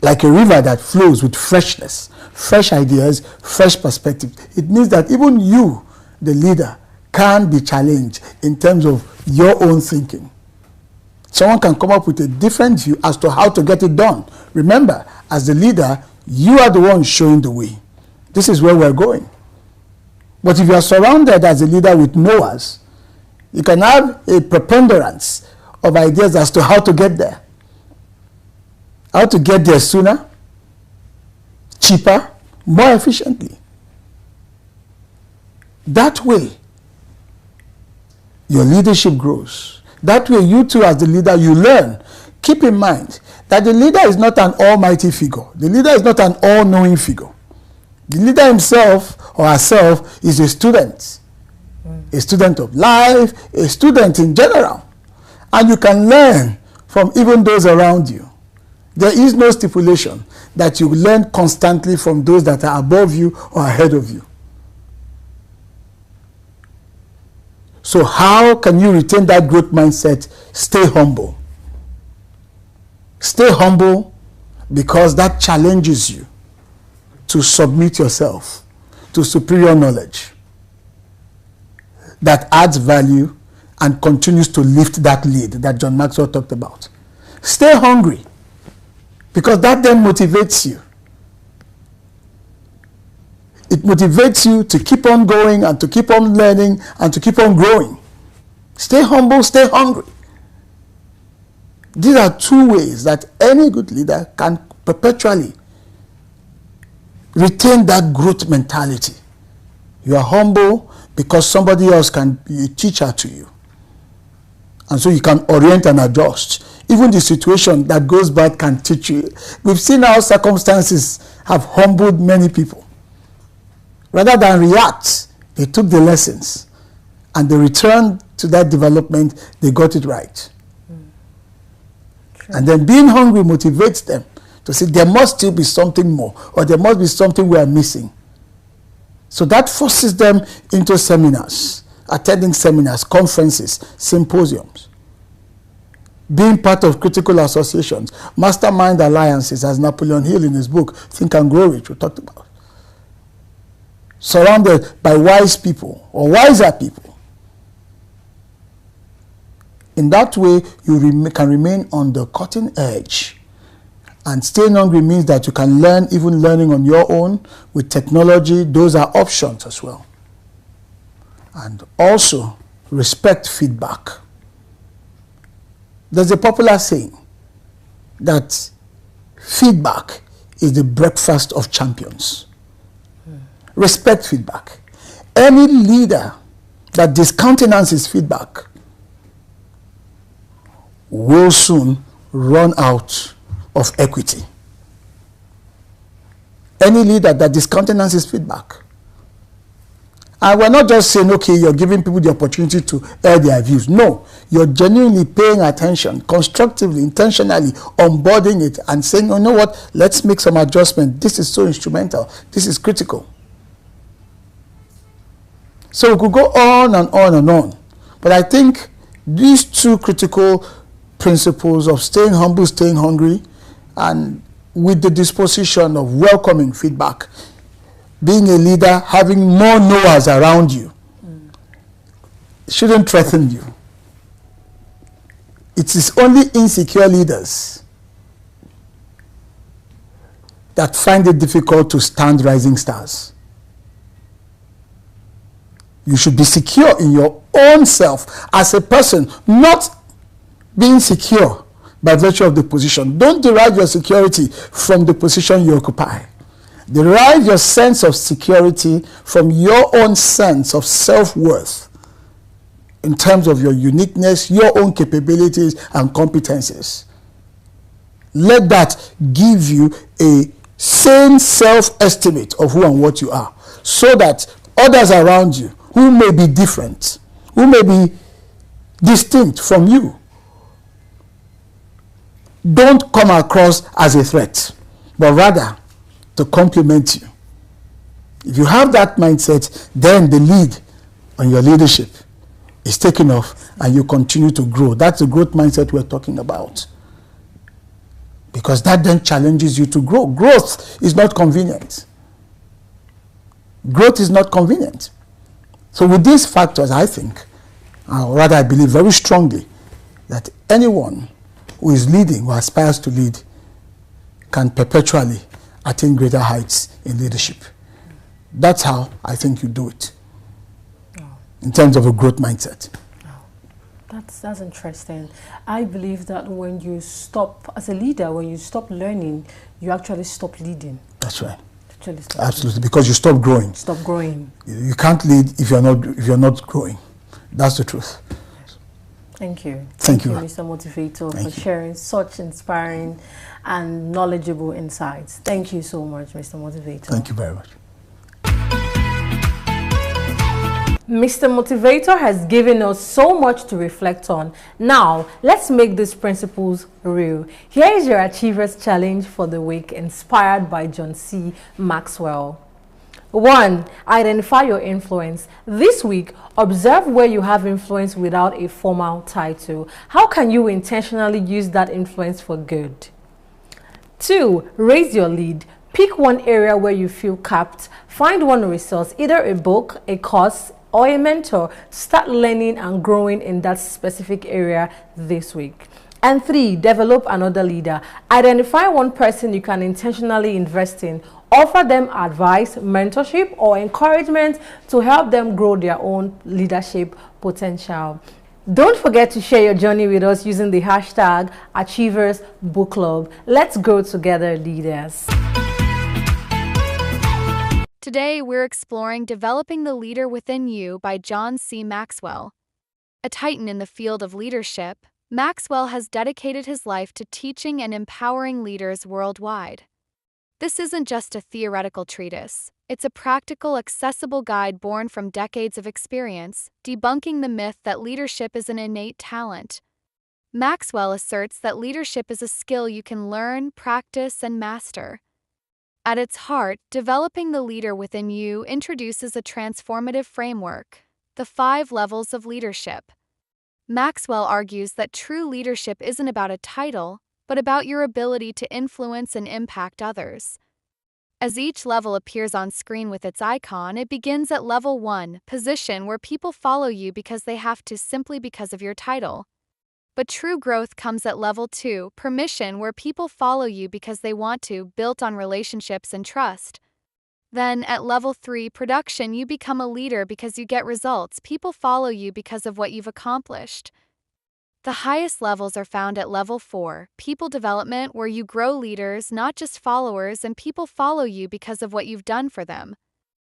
Like a river that flows with freshness, fresh ideas, fresh perspective. It means that even you, the leader, can be challenged in terms of your own thinking. Someone can come up with a different view as to how to get it done. Remember, as the leader, you are the one showing the way. This is where we're going. But if you are surrounded as a leader with knowers, you can have a preponderance of ideas as to how to get there. How to get there sooner, cheaper, more efficiently. That way, your leadership grows. That way, you too, as the leader, you learn. Keep in mind that the leader is not an almighty figure. The leader is not an all-knowing figure. The leader himself or herself is a student of life, a student in general. And you can learn from even those around you. There is no stipulation that you learn constantly from those that are above you or ahead of you. So how can you retain that growth mindset? Stay humble. Stay humble, because that challenges you to submit yourself to superior knowledge that adds value and continues to lift that lead that John Maxwell talked about. Stay hungry, because that then motivates you. It motivates you to keep on going and to keep on learning and to keep on growing. Stay humble, stay hungry. These are two ways that any good leader can perpetually retain that growth mentality. You are humble because somebody else can be a teacher to you. And so you can orient and adjust. Even the situation that goes bad can teach you. We've seen how circumstances have humbled many people. Rather than react, they took the lessons and they returned to that development, they got it right. And then being hungry motivates them to say there must still be something more, or there must be something we are missing. So that forces them into seminars, attending seminars, conferences, symposiums, being part of critical associations, mastermind alliances, as Napoleon Hill in his book, Think and Grow Rich, we talked about. Surrounded by wise people, or wiser people. In that way, you can remain on the cutting edge. And staying hungry means that you can learn, even learning on your own with technology. Those are options as well. And also, respect feedback. There's a popular saying that feedback is the breakfast of champions. Respect feedback. Any leader that discountenances feedback will soon run out of equity. Any leader that discountenances feedback. And we're not just saying, okay, you're giving people the opportunity to air their views. No, you're genuinely paying attention, constructively, intentionally, onboarding it and saying, you know what, let's make some adjustment. This is so instrumental. This is critical. So we could go on and on and on. But I think these two critical principles of staying humble, staying hungry, and with the disposition of welcoming feedback, being a leader, having more knowers around you, shouldn't threaten you. It is only insecure leaders that find it difficult to stand rising stars. You should be secure in your own self as a person, not being secure by virtue of the position. Don't derive your security from the position you occupy. Derive your sense of security from your own sense of self-worth in terms of your uniqueness, your own capabilities and competencies. Let that give you a sane self-estimate of who and what you are, so that others around you who may be different, who may be distinct from you, don't come across as a threat, but rather to complement you. If you have that mindset, then the lead on your leadership is taken off and you continue to grow. That's the growth mindset we're talking about. Because that then challenges you to grow. Growth is not convenient. Growth is not convenient. So with these factors, I think, or rather I believe very strongly, that anyone who is leading, who aspires to lead, can perpetually attain greater heights in leadership. That's how I think you do it, in terms of a growth mindset. That's interesting. I believe that when you stop, as a leader, when you stop learning, you actually stop leading. That's right. Absolutely, leading. Because you stop growing. Stop growing. You can't lead if you're not growing. That's the truth. Thank you. Thank you, Mr. Motivator, for sharing such inspiring and knowledgeable insights. Thank you so much, Mr. Motivator. Thank you very much. Mr. Motivator has given us so much to reflect on. Now, let's make these principles real. Here is your Achievers Challenge for the week, inspired by John C. Maxwell. 1. Identify your influence. This week, observe where you have influence without a formal title. How can you intentionally use that influence for good? 2. Raise your lead. Pick one area where you feel capped. Find one resource, either a book, a course, or a mentor. Start learning and growing in that specific area this week. And 3. Develop another leader. Identify one person you can intentionally invest in. Offer them advice, mentorship, or encouragement to help them grow their own leadership potential. Don't forget to share your journey with us using the hashtag Achievers Book Club. Let's grow together, leaders. Today, we're exploring Developing the Leader Within You by John C. Maxwell. A titan in the field of leadership, Maxwell has dedicated his life to teaching and empowering leaders worldwide. This isn't just a theoretical treatise. It's a practical, accessible guide born from decades of experience, debunking the myth that leadership is an innate talent. Maxwell asserts that leadership is a skill you can learn, practice, and master. At its heart, Developing the Leader Within You introduces a transformative framework, the 5 levels of leadership. Maxwell argues that true leadership isn't about a title, but about your ability to influence and impact others. As each level appears on screen with its icon, it begins at level 1, position, where people follow you because they have to, simply because of your title. But true growth comes at level 2, permission, where people follow you because they want to, built on relationships and trust. Then, at level 3, production, you become a leader because you get results. People follow you because of what you've accomplished. The highest levels are found at level 4, people development, where you grow leaders, not just followers, and people follow you because of what you've done for them.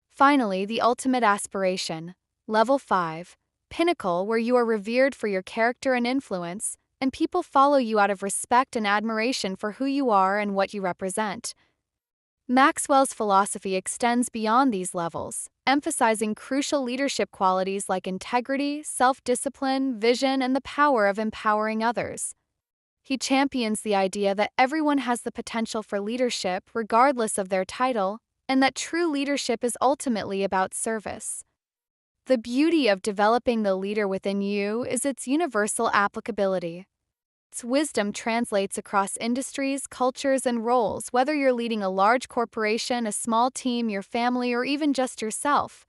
Finally, the ultimate aspiration, level 5, pinnacle, where you are revered for your character and influence, and people follow you out of respect and admiration for who you are and what you represent. Maxwell's philosophy extends beyond these levels, emphasizing crucial leadership qualities like integrity, self-discipline, vision, and the power of empowering others. He champions the idea that everyone has the potential for leadership regardless of their title, and that true leadership is ultimately about service. The beauty of Developing the Leader Within You is its universal applicability. Its wisdom translates across industries, cultures, and roles, whether you're leading a large corporation, a small team, your family, or even just yourself.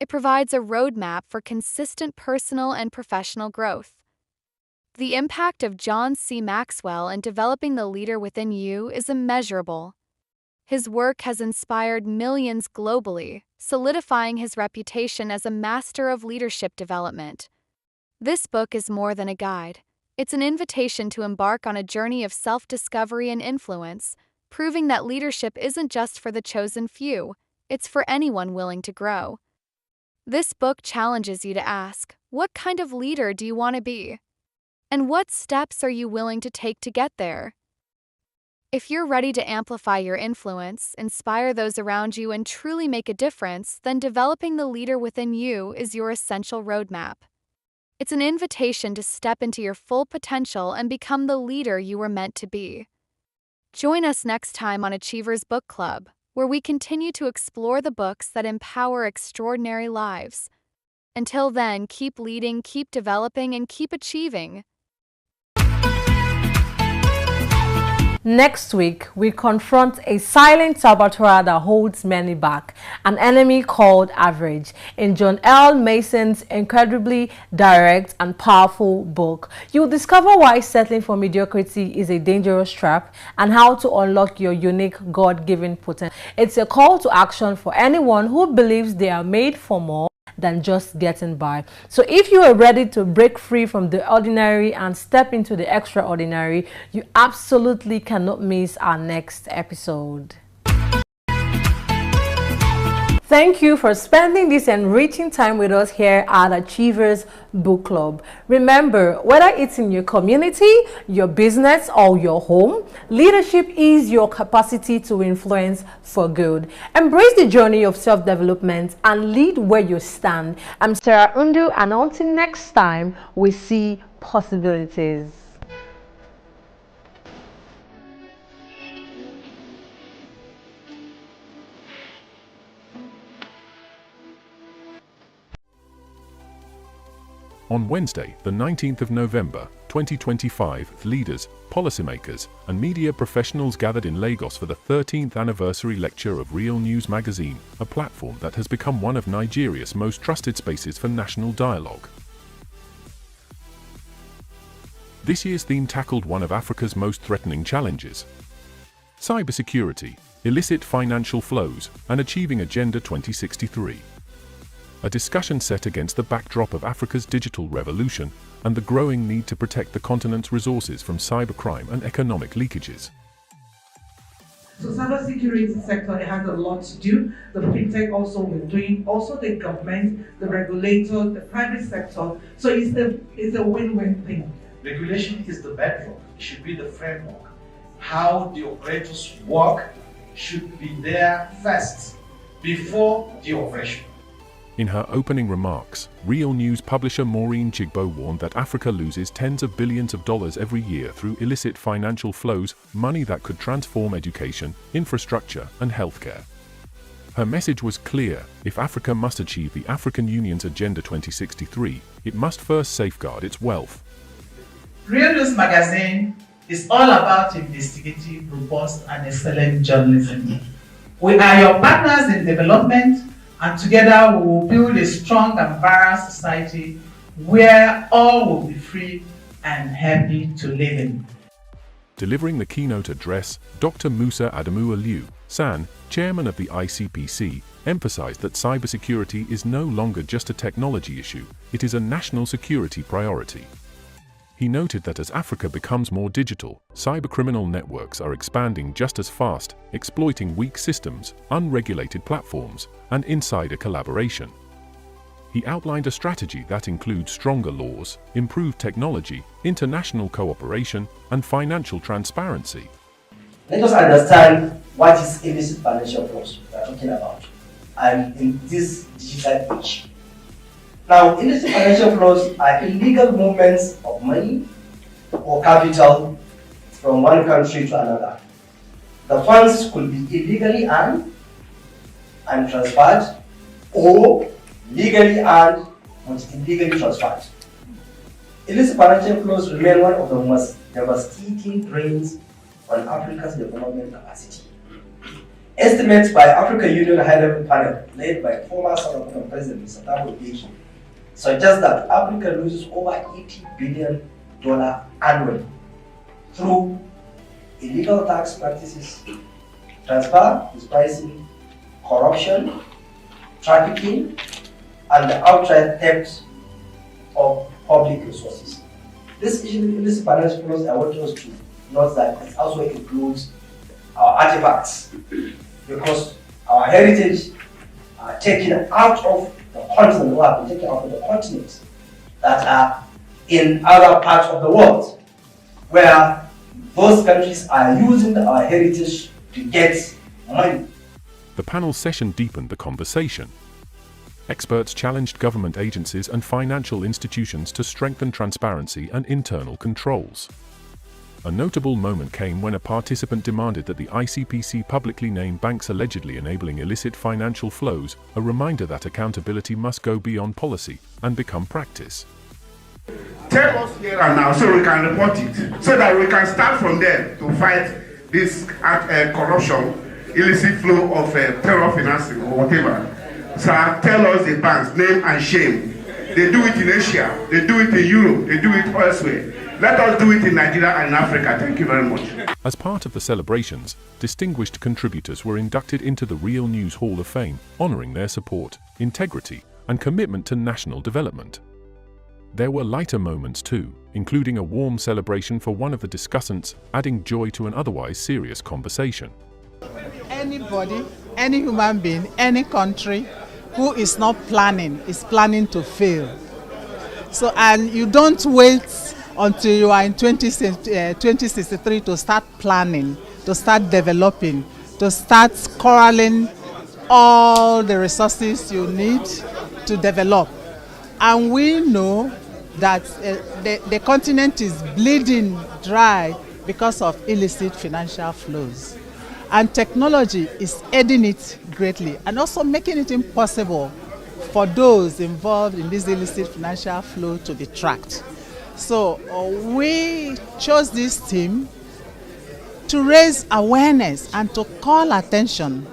It provides a roadmap for consistent personal and professional growth. The impact of John C. Maxwell in Developing the Leader Within You is immeasurable. His work has inspired millions globally, solidifying his reputation as a master of leadership development. This book is more than a guide. It's an invitation to embark on a journey of self-discovery and influence, proving that leadership isn't just for the chosen few, it's for anyone willing to grow. This book challenges you to ask, what kind of leader do you want to be? And what steps are you willing to take to get there? If you're ready to amplify your influence, inspire those around you, and truly make a difference, then Developing the Leader Within You is your essential roadmap. It's an invitation to step into your full potential and become the leader you were meant to be. Join us next time on Achievers Book Club, where we continue to explore the books that empower extraordinary lives. Until then, keep leading, keep developing, and keep achieving. Next week, we confront a silent saboteur that holds many back, an enemy called average, in John L. Mason's incredibly direct and powerful book. You'll discover why settling for mediocrity is a dangerous trap and how to unlock your unique God-given potential. It's a call to action for anyone who believes they are made for more than just getting by. So if you are ready to break free from the ordinary and step into the extraordinary, you absolutely cannot miss our next episode. Thank you for spending this enriching time with us here at Achievers Book Club. Remember, whether it's in your community, your business, or your home, leadership is your capacity to influence for good. Embrace the journey of self-development and lead where you stand. I'm Sarah Undu, and until next time, we see possibilities. On Wednesday, the 19th of November, 2025, leaders, policymakers, and media professionals gathered in Lagos for the 13th anniversary lecture of Real News Magazine, a platform that has become one of Nigeria's most trusted spaces for national dialogue. This year's theme tackled one of Africa's most threatening challenges: cybersecurity, illicit financial flows, and achieving Agenda 2063. a discussion set against the backdrop of Africa's digital revolution and the growing need to protect the continent's resources from cybercrime and economic leakages. So cybersecurity sector, it has a lot to do. The fintech also we're doing, also the government, the regulator, the private sector. So it's a win-win thing. Regulation is the bedrock. It should be the framework. How the operators work should be there first, before the operation. In her opening remarks, Real News publisher Maureen Chigbo warned that Africa loses tens of billions of dollars every year through illicit financial flows, money that could transform education, infrastructure, and healthcare. Her message was clear: if Africa must achieve the African Union's Agenda 2063, it must first safeguard its wealth. Real News Magazine is all about investigative, robust, and excellent journalism. We are your partners in development, and together we will build a strong and balanced society where all will be free and happy to live in. Delivering the keynote address, Dr. Musa Adamu Aliyu, SAN, chairman of the ICPC, emphasized that cybersecurity is no longer just a technology issue, it is a national security priority. He noted that as Africa becomes more digital, cybercriminal networks are expanding just as fast, exploiting weak systems, unregulated platforms, and insider collaboration. He outlined a strategy that includes stronger laws, improved technology, international cooperation, and financial transparency. Let us understand what is illicit financial flows we are talking about, and in this digital age. Now, illicit financial flows are illegal movements of money or capital from one country to another. The funds could be illegally earned and transferred, or legally earned but illegally transferred. Illicit financial flows remain one of the most devastating drains on Africa's development capacity. Estimates by African Union high-level panel led by former South African President Mr. Thabo Mbeki suggest that Africa loses over $80 billion annually through illegal tax practices, transfer, mispricing, corruption, trafficking, and the outright theft of public resources. This illicit financial flows, I want us to note that it also includes our artifacts, because our heritage are taken out of the continent, or have been taken out of the continents that are in other parts of the world, where those countries are using our heritage to get money. The panel session deepened the conversation. Experts challenged government agencies and financial institutions to strengthen transparency and internal controls. A notable moment came when a participant demanded that the ICPC publicly name banks allegedly enabling illicit financial flows, a reminder that accountability must go beyond policy and become practice. Take us here and now so we can report it, so that we can start from there to fight this corruption, illicit flow of terror financing or whatever. So tell us the banks, name and shame. They do it in Asia, they do it in Europe, they do it elsewhere. Let us do it in Nigeria and Africa. Thank you very much. As part of the celebrations, distinguished contributors were inducted into the Real News Hall of Fame, honoring their support, integrity, and commitment to national development. There were lighter moments too, including a warm celebration for one of the discussants, adding joy to an otherwise serious conversation. Anybody, any human being, any country who is not planning is planning to fail. So, and you don't wait until you are in 2063 to start planning, to start developing, to start corralling all the resources you need to develop. And we know that the continent is bleeding dry because of illicit financial flows. And technology is aiding it greatly and also making it impossible for those involved in this illicit financial flow to be tracked. So we chose this theme to raise awareness and to call attention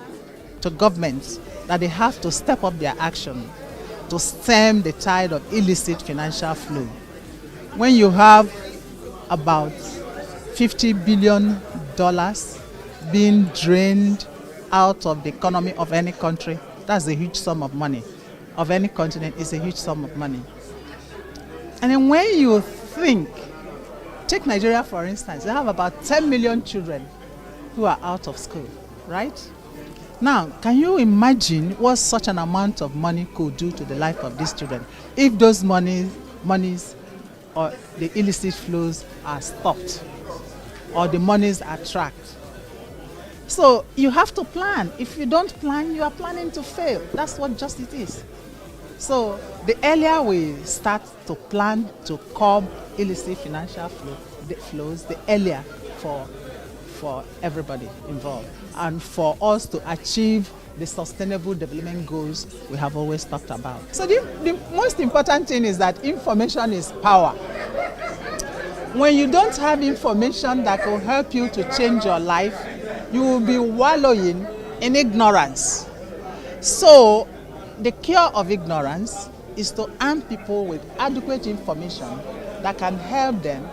to governments that they have to step up their action to stem the tide of illicit financial flow. When you have about $50 billion being drained out of the economy of any country, that's a huge sum of money. of any continent is a huge sum of money. And then when you think, take Nigeria for instance, they have about 10 million children who are out of school, right? Now, can you imagine what such an amount of money could do to the life of these children if those monies or the illicit flows are stopped or the monies are tracked? So you have to plan. If you don't plan, you are planning to fail. That's what just it is. So the earlier we start to plan to curb illicit financial flows, the earlier for everybody involved and for us to achieve the sustainable development goals we have always talked about. So the most important thing is that information is power. When you don't have information that will help you to change your life, you will be wallowing in ignorance. So the cure of ignorance is to arm people with adequate information that can help them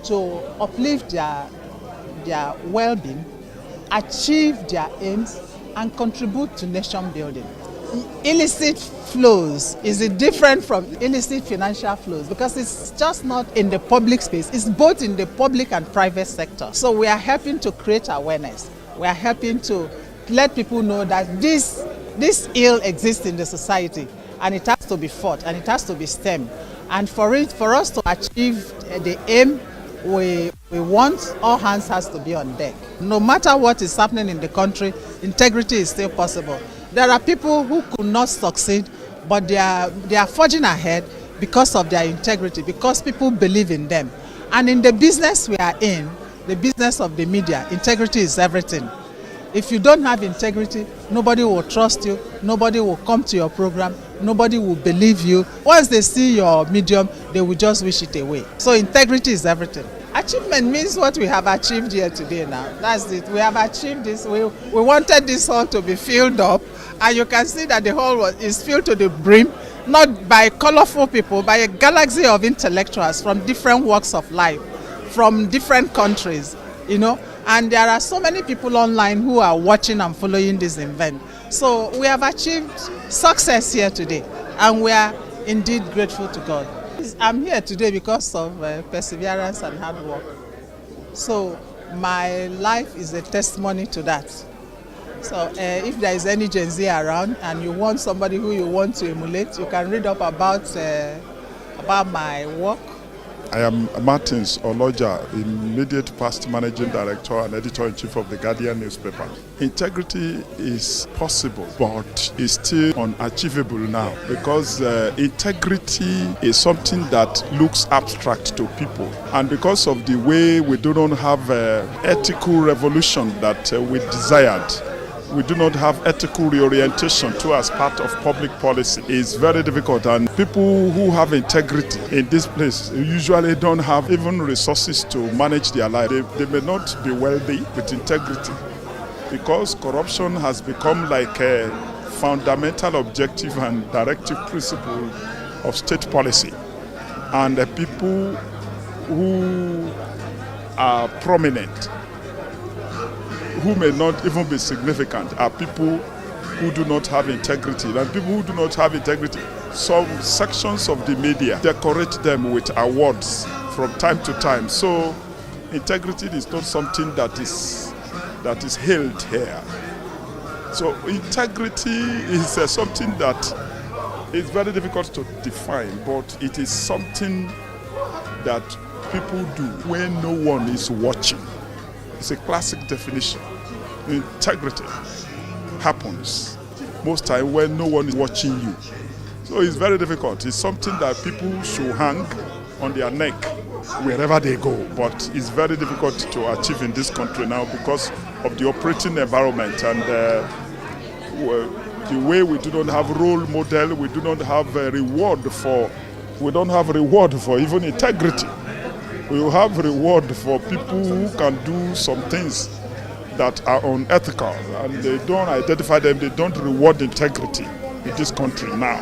to uplift their well-being, achieve their aims, and contribute to nation building. Illicit flows is different from illicit financial flows because it's just not in the public space, it's both in the public and private sector. So we are helping to create awareness. We are helping to let people know that this ill exists in the society and it has to be fought and it has to be stemmed. And for us to achieve the aim we want, all hands has to be on deck. No matter what is happening in the country, integrity is still possible. There are people who could not succeed, but they are forging ahead because of their integrity, because people believe in them. And in the business we are in, the business of the media, integrity is everything. If you don't have integrity, nobody will trust you, nobody will come to your program, nobody will believe you. Once they see your medium, they will just wish it away. So integrity is everything. Achievement means what we have achieved here today now. That's it. We have achieved this. We wanted this hall to be filled up, and you can see that the hall is filled to the brim, not by colorful people, by a galaxy of intellectuals from different walks of life, from different countries, you know. And there are so many people online who are watching and following this event. So we have achieved success here today, and we are indeed grateful to God. I'm here today because of perseverance and hard work. So my life is a testimony to that. So if there is any Gen Z around and you want somebody who you want to emulate, you can read up about my work. I am Martins Oloja, immediate past managing director and editor-in-chief of the Guardian newspaper. Integrity is possible, but it's still unachievable now because integrity is something that looks abstract to people. And because of the way we do not have ethical revolution that we desired, we do not have ethical reorientation to as part of public policy. It's very difficult, and people who have integrity in this place usually don't have even resources to manage their life. They may not be wealthy with integrity because corruption has become like a fundamental objective and directive principle of state policy. And the people who are prominent, who may not even be significant, are people who do not have integrity. And people who do not have integrity, some sections of the media decorate them with awards from time to time. So integrity is not something that is held here. So integrity is something that is very difficult to define, but it is something that people do when no one is watching. It's a classic definition. Integrity happens most times when no one is watching you. So it's very difficult. It's something that people should hang on their neck wherever they go. But it's very difficult to achieve in this country now because of the operating environment and the way we do not have role model, we do not have a reward for even integrity. We have reward for people who can do some things that are unethical, and they don't identify them, they don't reward integrity in this country now.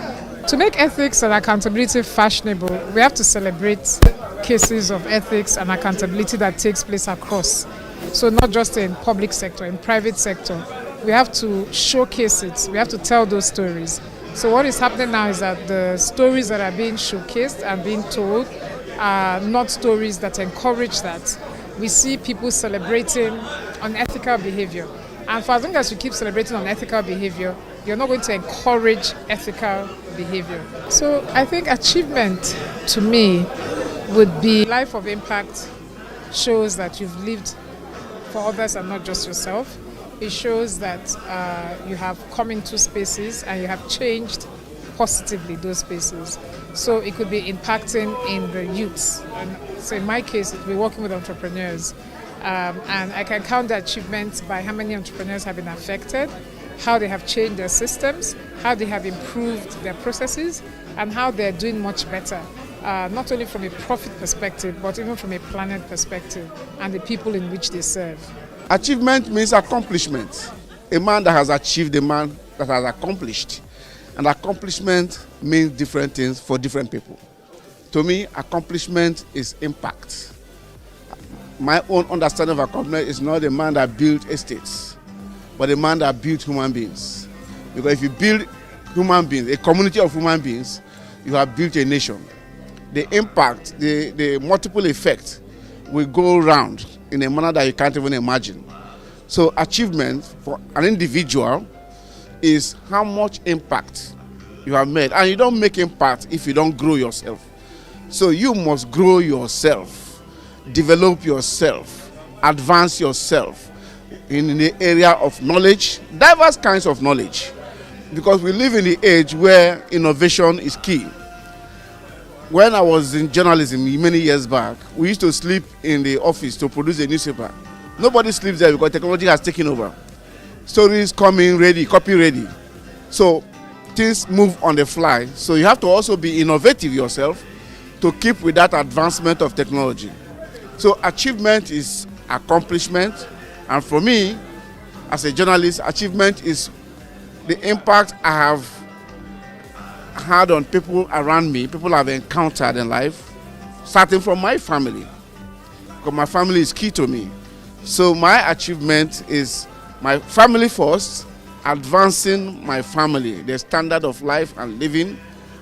To make ethics and accountability fashionable, we have to celebrate cases of ethics and accountability that takes place across. So not just in public sector, in private sector. We have to showcase it, we have to tell those stories. So what is happening now is that the stories that are being showcased and being told are not stories that encourage that. We see people celebrating unethical behavior. And for as long as you keep celebrating unethical behavior, you're not going to encourage ethical behavior. So I think achievement to me would be life of impact shows that you've lived for others and not just yourself. It shows that you have come into spaces and you have changed positively those spaces. So it could be impacting in the youths. And so in my case, it would be working with entrepreneurs. And I can count the achievements by how many entrepreneurs have been affected, how they have changed their systems, how they have improved their processes, and how they're doing much better, not only from a profit perspective, but even from a planet perspective and the people in which they serve. Achievement means accomplishment. A man that has achieved, a man that has accomplished. And accomplishment means different things for different people. To me, accomplishment is impact. My own understanding of accomplishment is not a man that built estates, but a man that built human beings. Because if you build human beings, a community of human beings, you have built a nation. The impact, the multiple effects will go around in a manner that you can't even imagine. So achievement for an individual is how much impact you have made. And you don't make impact if you don't grow yourself. So you must grow yourself, develop yourself, advance yourself in the area of knowledge, diverse kinds of knowledge. Because we live in the age where innovation is key. When I was in journalism many years back, we used to sleep in the office to produce a newspaper. Nobody sleeps there because technology has taken over. Stories coming ready, copy ready. So things move on the fly. So you have to also be innovative yourself to keep with that advancement of technology. So achievement is accomplishment. And for me, as a journalist, achievement is the impact I have had on people around me, people I've encountered in life, starting from my family. Because my family is key to me. So my achievement is my family first, advancing my family, the standard of life and living,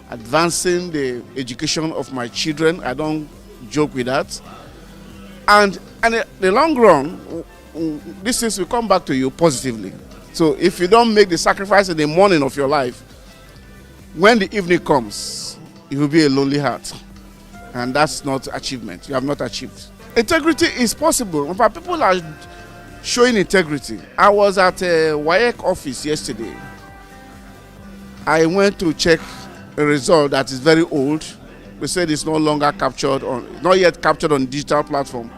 advancing the education of my children. I don't joke with that. And in the long run, these things will come back to you positively. So if you don't make the sacrifice in the morning of your life, when the evening comes, it will be a lonely heart. And that's not achievement. You have not achieved. Integrity is possible. In fact, people are showing integrity. I was at a WAEC office yesterday. I went to check a result that is very old. They said it's no longer captured on, not yet captured on digital platform.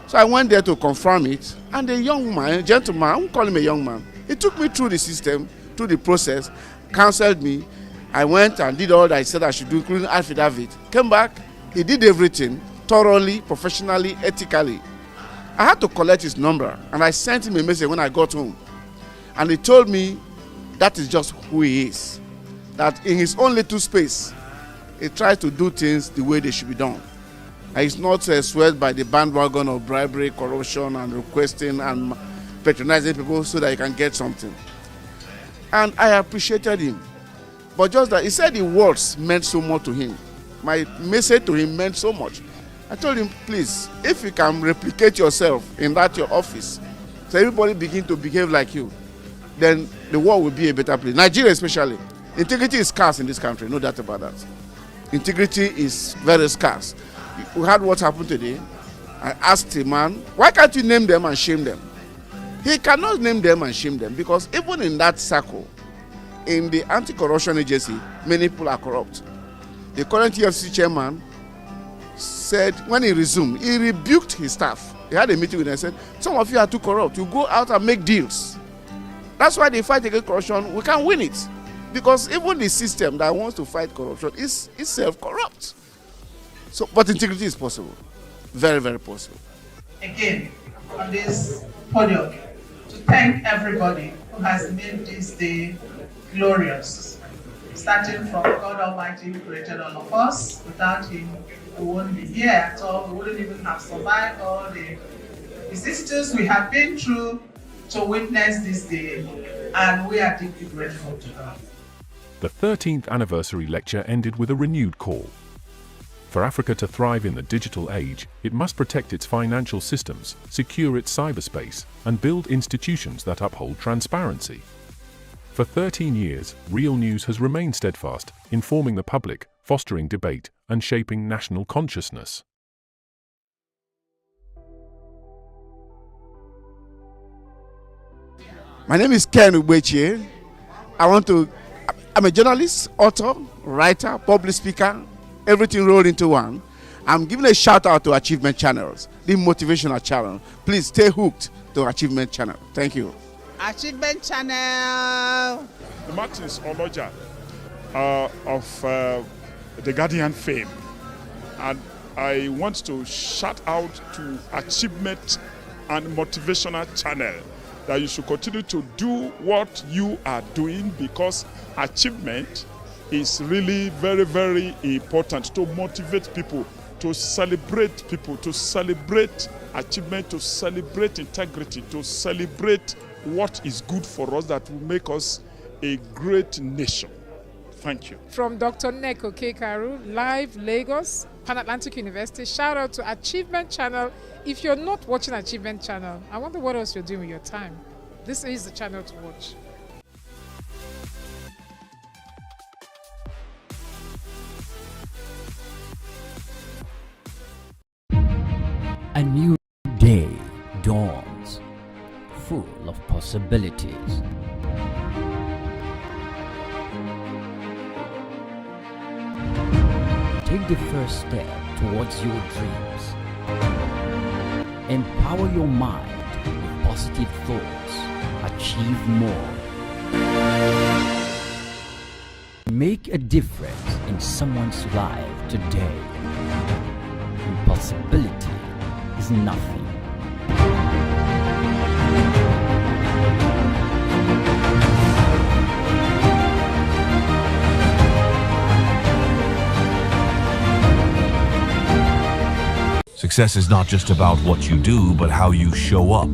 So I went there to confirm it. And a young man, a gentleman, I won't call him a young man, he took me through the system, through the process, counseled me. I went and did all that I said I should do, including affidavit. Came back, he did everything thoroughly, professionally, ethically. I had to collect his number, and I sent him a message when I got home. And he told me that is just who he is. That in his own little space, he tries to do things the way they should be done. And he's not swayed by the bandwagon of bribery, corruption, and requesting and patronizing people so that he can get something. And I appreciated him. But just that, he said the words meant so much to him. My message to him meant so much. I told him, please, if you can replicate yourself in that your office, so everybody begin to behave like you, then the world will be a better place. Nigeria especially. Integrity is scarce in this country, no doubt about that. Integrity is very scarce. We had what happened today. I asked a man, why can't you name them and shame them? He cannot name them and shame them because even in that circle, in the anti-corruption agency, many people are corrupt. The current EFCC chairman said when he resumed, he rebuked his staff. He had a meeting with them and said, some of you are too corrupt. You go out and make deals. That's why they fight against corruption. We can't win it. Because even the system that wants to fight corruption is itself corrupt. So, but integrity is possible. Very, very possible. Again, on this podium, to thank everybody who has made this day glorious. Starting from God Almighty who created all of us. Without Him, we wouldn't be here at all. We wouldn't even have survived all the vicissitudes we have been through to witness this day. And we are deeply grateful to God. the 13th anniversary lecture ended with a renewed call. For Africa to thrive in the digital age, it must protect its financial systems, secure its cyberspace, and build institutions that uphold transparency. For 13 years, Real News has remained steadfast, informing the public, fostering debate, and shaping national consciousness. My name is Ken Ubechi. I'm a journalist, author, writer, public speaker, everything rolled into one. I'm giving a shout out to Achievement Channels, the motivational channel. Please stay hooked to Achievement Channel. Thank you. Achievement Channel. Martins Oloja of the Guardian fame. And I want to shout out to Achievement and Motivational Channel that you should continue to do what you are doing, because achievement is really very, very important to motivate people, to celebrate achievement, to celebrate integrity, to celebrate what is good for us that will make us a great nation. Thank you. From Dr. Neko Kekaru, live Lagos, Pan Atlantic University. Shout out to Achievement Channel. If you're not watching Achievement Channel, I wonder what else you're doing with your time. This is the channel to watch. A new day dawns, full of possibilities. Take the first step towards your dreams. Empower your mind with positive thoughts. Achieve more. Make a difference in someone's life today. Impossibility is nothing. Success is not just about what you do, but how you show up.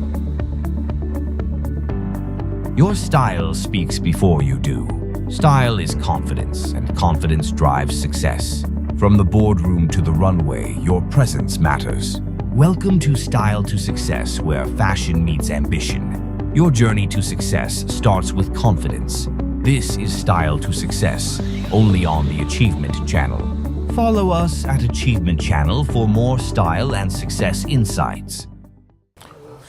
Your style speaks before you do. Style is confidence, and confidence drives success. From the boardroom to the runway, your presence matters. Welcome to Style to Success, where fashion meets ambition. Your journey to success starts with confidence. This is Style to Success, only on the Achievement Channel. Follow us at Achievement Channel for more style and success insights.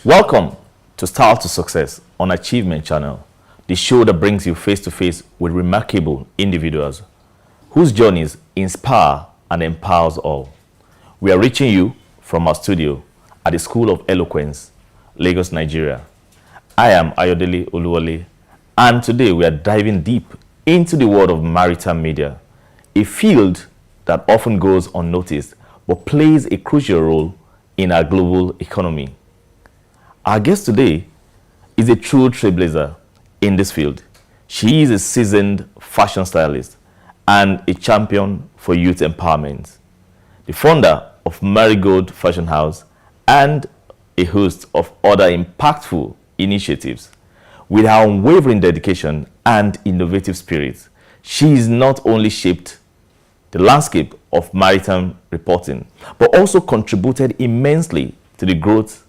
Welcome to Style to Success on Achievement Channel, the show that brings you face to face with remarkable individuals whose journeys inspire and empowers all. We are reaching you from our studio at the School of Eloquence, Lagos, Nigeria. I am Ayodele Oluwole, and today we are diving deep into the world of maritime media, a field that often goes unnoticed but plays a crucial role in our global economy. Our guest today is a true trailblazer in this field. She is a seasoned fashion stylist and a champion for youth empowerment, the founder of Marigold Fashion House and a host of other impactful initiatives. With her unwavering dedication and innovative spirit, she has not only shaped the landscape of maritime reporting, but also contributed immensely to the growth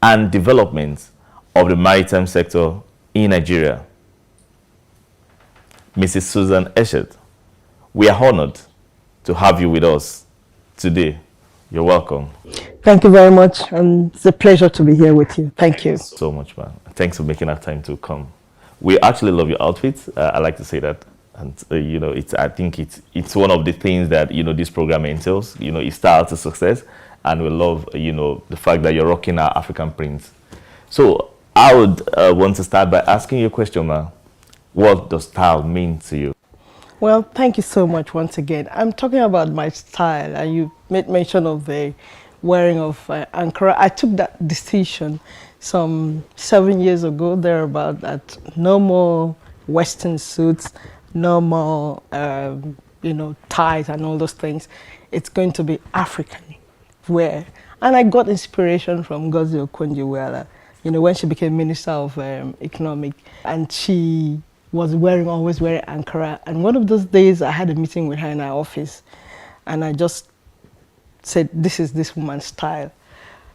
and development of the maritime sector in Nigeria. Mrs. Susan Eshet, we are honored to have you with us today. You're welcome. Thank you very much. It's a pleasure to be here with you. Thank you. So much, man. Thanks for making that time to come. We actually love your outfits. I like to say that. And I think it's one of the things that this program entails. It's Style to Success, and we love the fact that you're rocking our African prints. So I would want to start by asking you a question, ma. What does style mean to you? Well, thank you so much once again. I'm talking about my style, and you made mention of the wearing of Ankara. I took that decision some 7 years ago, thereabout, that no more Western suits, no more, ties and all those things. It's going to be African wear. And I got inspiration from Ngozi Okonjo-Iweala, when she became Minister of Economic. And she was always wearing Ankara. And one of those days I had a meeting with her in our office, and I just said, this is this woman's style.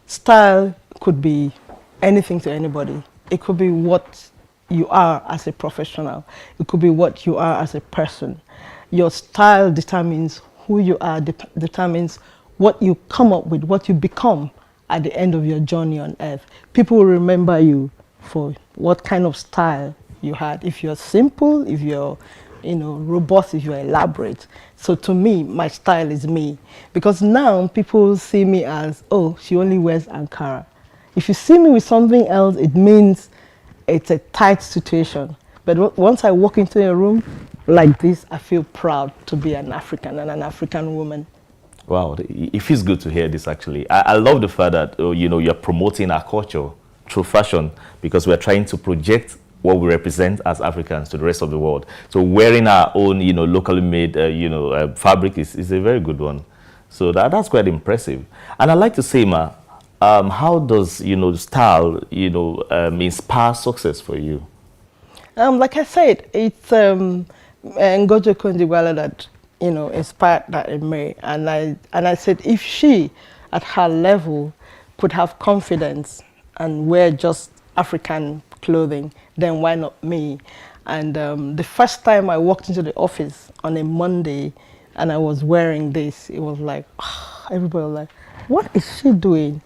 Style could be anything to anybody. It could be what you are as a professional. It could be what you are as a person. Your style determines who you are, determines what you come up with, what you become at the end of your journey on earth. People will remember you for what kind of style you had. If you're simple, if you're robust, if you're elaborate. So to me, my style is me. Because now people see me as, oh, she only wears Ankara. If you see me with something else, it means it's a tight situation. But once I walk into a room like this, I feel proud to be an African and an African woman. Wow, it feels good to hear this actually. I love the fact that you're promoting our culture through fashion, because we're trying to project what we represent as Africans to the rest of the world. So wearing our own, locally made, fabric is a very good one. So that's quite impressive. And I'd like to say, Ma, how does, style, inspire success for you? Like I said, it's Ngozi Okonjo-Iweala that, inspired that in me. And I said, if she, at her level, could have confidence and wear just African clothing, then why not me? And the first time I walked into the office on a Monday and I was wearing this, it was like, everybody was like, what is she doing?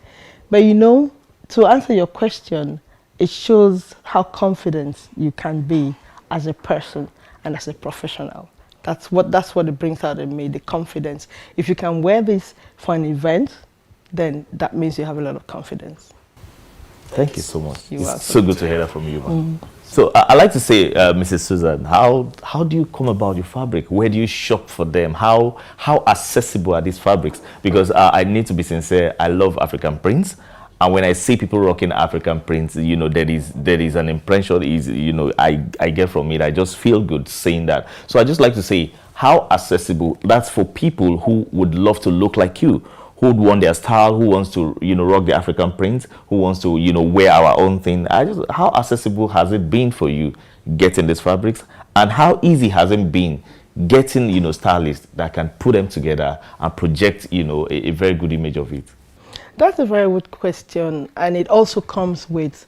But to answer your question, it shows how confident you can be as a person and as a professional. That's what it brings out in me, the confidence. If you can wear this for an event, then that means you have a lot of confidence. Thank you so much. It's so good to hear that from you, man. So I like to say, Mrs. Susan, how do you come about your fabric? Where do you shop for them? How accessible are these fabrics? Because I need to be sincere, I love African prints. And when I see people rocking African prints, there is an impression I get from it. I just feel good saying that. So I just like to say how accessible that's for people who would love to look like you, who would want their style, who wants to rock the African prints, who wants to wear our own thing. How accessible has it been for you getting these fabrics, and how easy has it been getting stylists that can put them together and project a very good image of it? That's a very good question, and it also comes with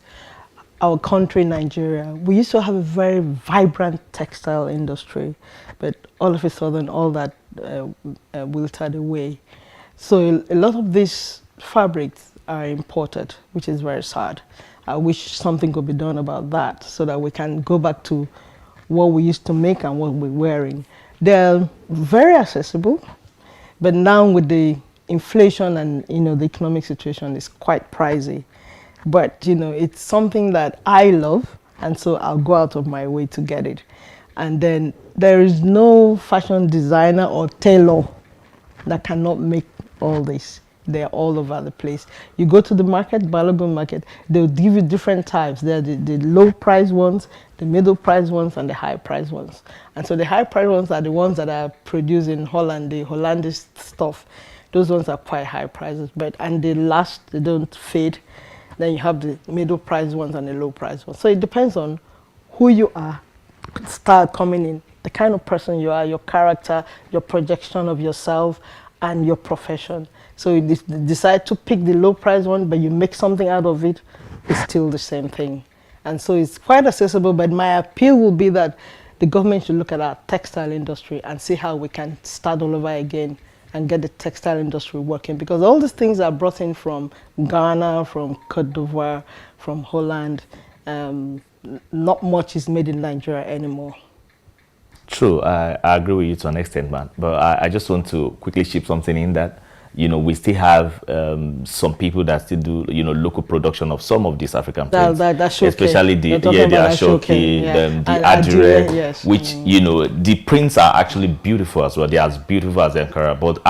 our country, Nigeria. We used to have a very vibrant textile industry, but all of a sudden all that wilted away. So a lot of these fabrics are imported, which is very sad. I wish something could be done about that so that we can go back to what we used to make and what we're wearing. They're very accessible, but now with the inflation and the economic situation is quite pricey. But it's something that I love, and so I'll go out of my way to get it. And then there is no fashion designer or tailor that cannot make all this. They're all over the place. You go to the market, Balogun market, they'll give you different types. They're the low price ones, the middle price ones, and the high price ones. And so the high price ones are the ones that are produced in Holland, the Hollandish stuff. Those ones are quite high prices, and they last, they don't fade. Then you have the middle price ones and the low price ones. So it depends on who you are, style coming in, the kind of person you are, your character, your projection of yourself, and your profession. So you decide to pick the low price one, but you make something out of it, it's still the same thing. And so it's quite accessible, but my appeal will be that the government should look at our textile industry and see how we can start all over again and get the textile industry working, because all these things are brought in from Ghana, from Cote d'Ivoire, from Holland. Not much is made in Nigeria anymore. True, I agree with you to an extent, man. But I just want to quickly chip something in that, we still have some people that still do, local production of some of these African prints, especially the Ashoke, the Adire, yes. Which the prints are actually beautiful as well. They're as beautiful as Ankara, but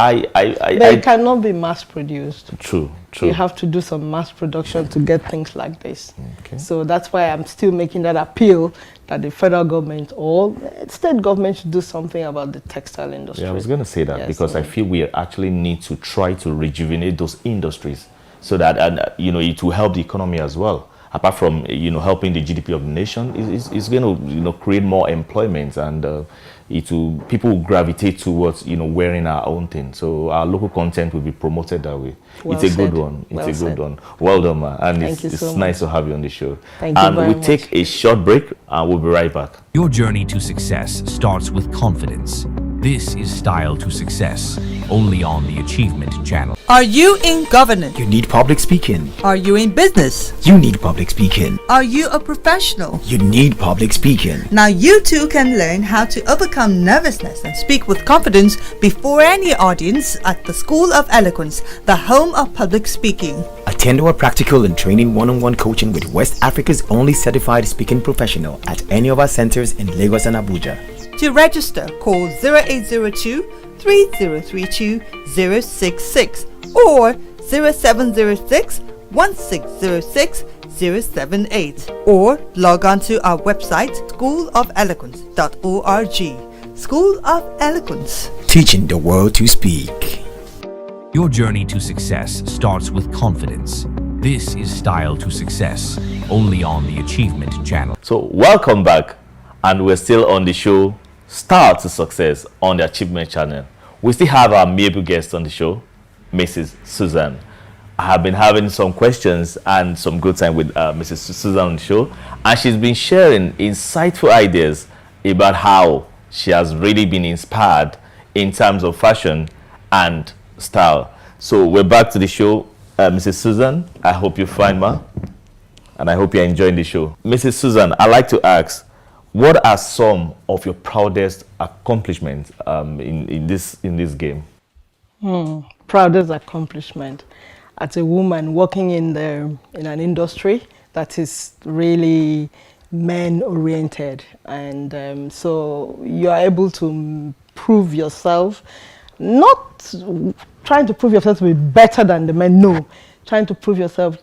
they cannot be mass produced. True. You have to do some mass production to get things like this. Okay. So that's why I'm still making that appeal that the federal government or state government should do something about the textile industry. Yeah, I was going to say that because I feel we actually need to try to rejuvenate those industries so that it will help the economy as well. apart from helping the GDP of the nation, it's going to create more employment, and people will gravitate towards wearing our own thing. So our local content will be promoted that way. Well it's a said. good one. It's Well a said. good one. Well done, man. And Thank you it's so nice much. to have you on the show. Thank you and very we'll much. take a short break, and we'll be right back. Your journey to success starts with confidence. This is Style to Success, only on the Achievement Channel. Are you in governance? You need public speaking. Are you in business? You need public speaking. Are you a professional? You need public speaking. Now you too can learn how to overcome nervousness and speak with confidence before any audience at the School of Eloquence, the home of public speaking. Attend our practical and training one-on-one coaching with West Africa's only certified speaking professional at any of our centers in Lagos and Abuja. To register, call 0802-3032-066 or 0706-1606-078 or log on to our website schoolofeloquence.org. School of Eloquence. Teaching the world to speak. Your journey to success starts with confidence. This is Style to Success, only on the Achievement Channel. So welcome back, and we're still on the show Style to Success on the Achievement Channel. We still have our amiable guest on the show, Mrs. Susan. I have been having some questions and some good time with Mrs. Susan on the show, and she's been sharing insightful ideas about how she has really been inspired in terms of fashion and style. So we're back to the show. Mrs. Susan, I hope you're fine, ma, and I hope you're enjoying the show. Mrs. Susan, I'd like to ask, what are some of your proudest accomplishments in this game? Proudest accomplishment as a woman working in an industry that is really men-oriented, and so you are able to prove yourself, not trying to prove yourself to be better than the men, no, trying to prove yourself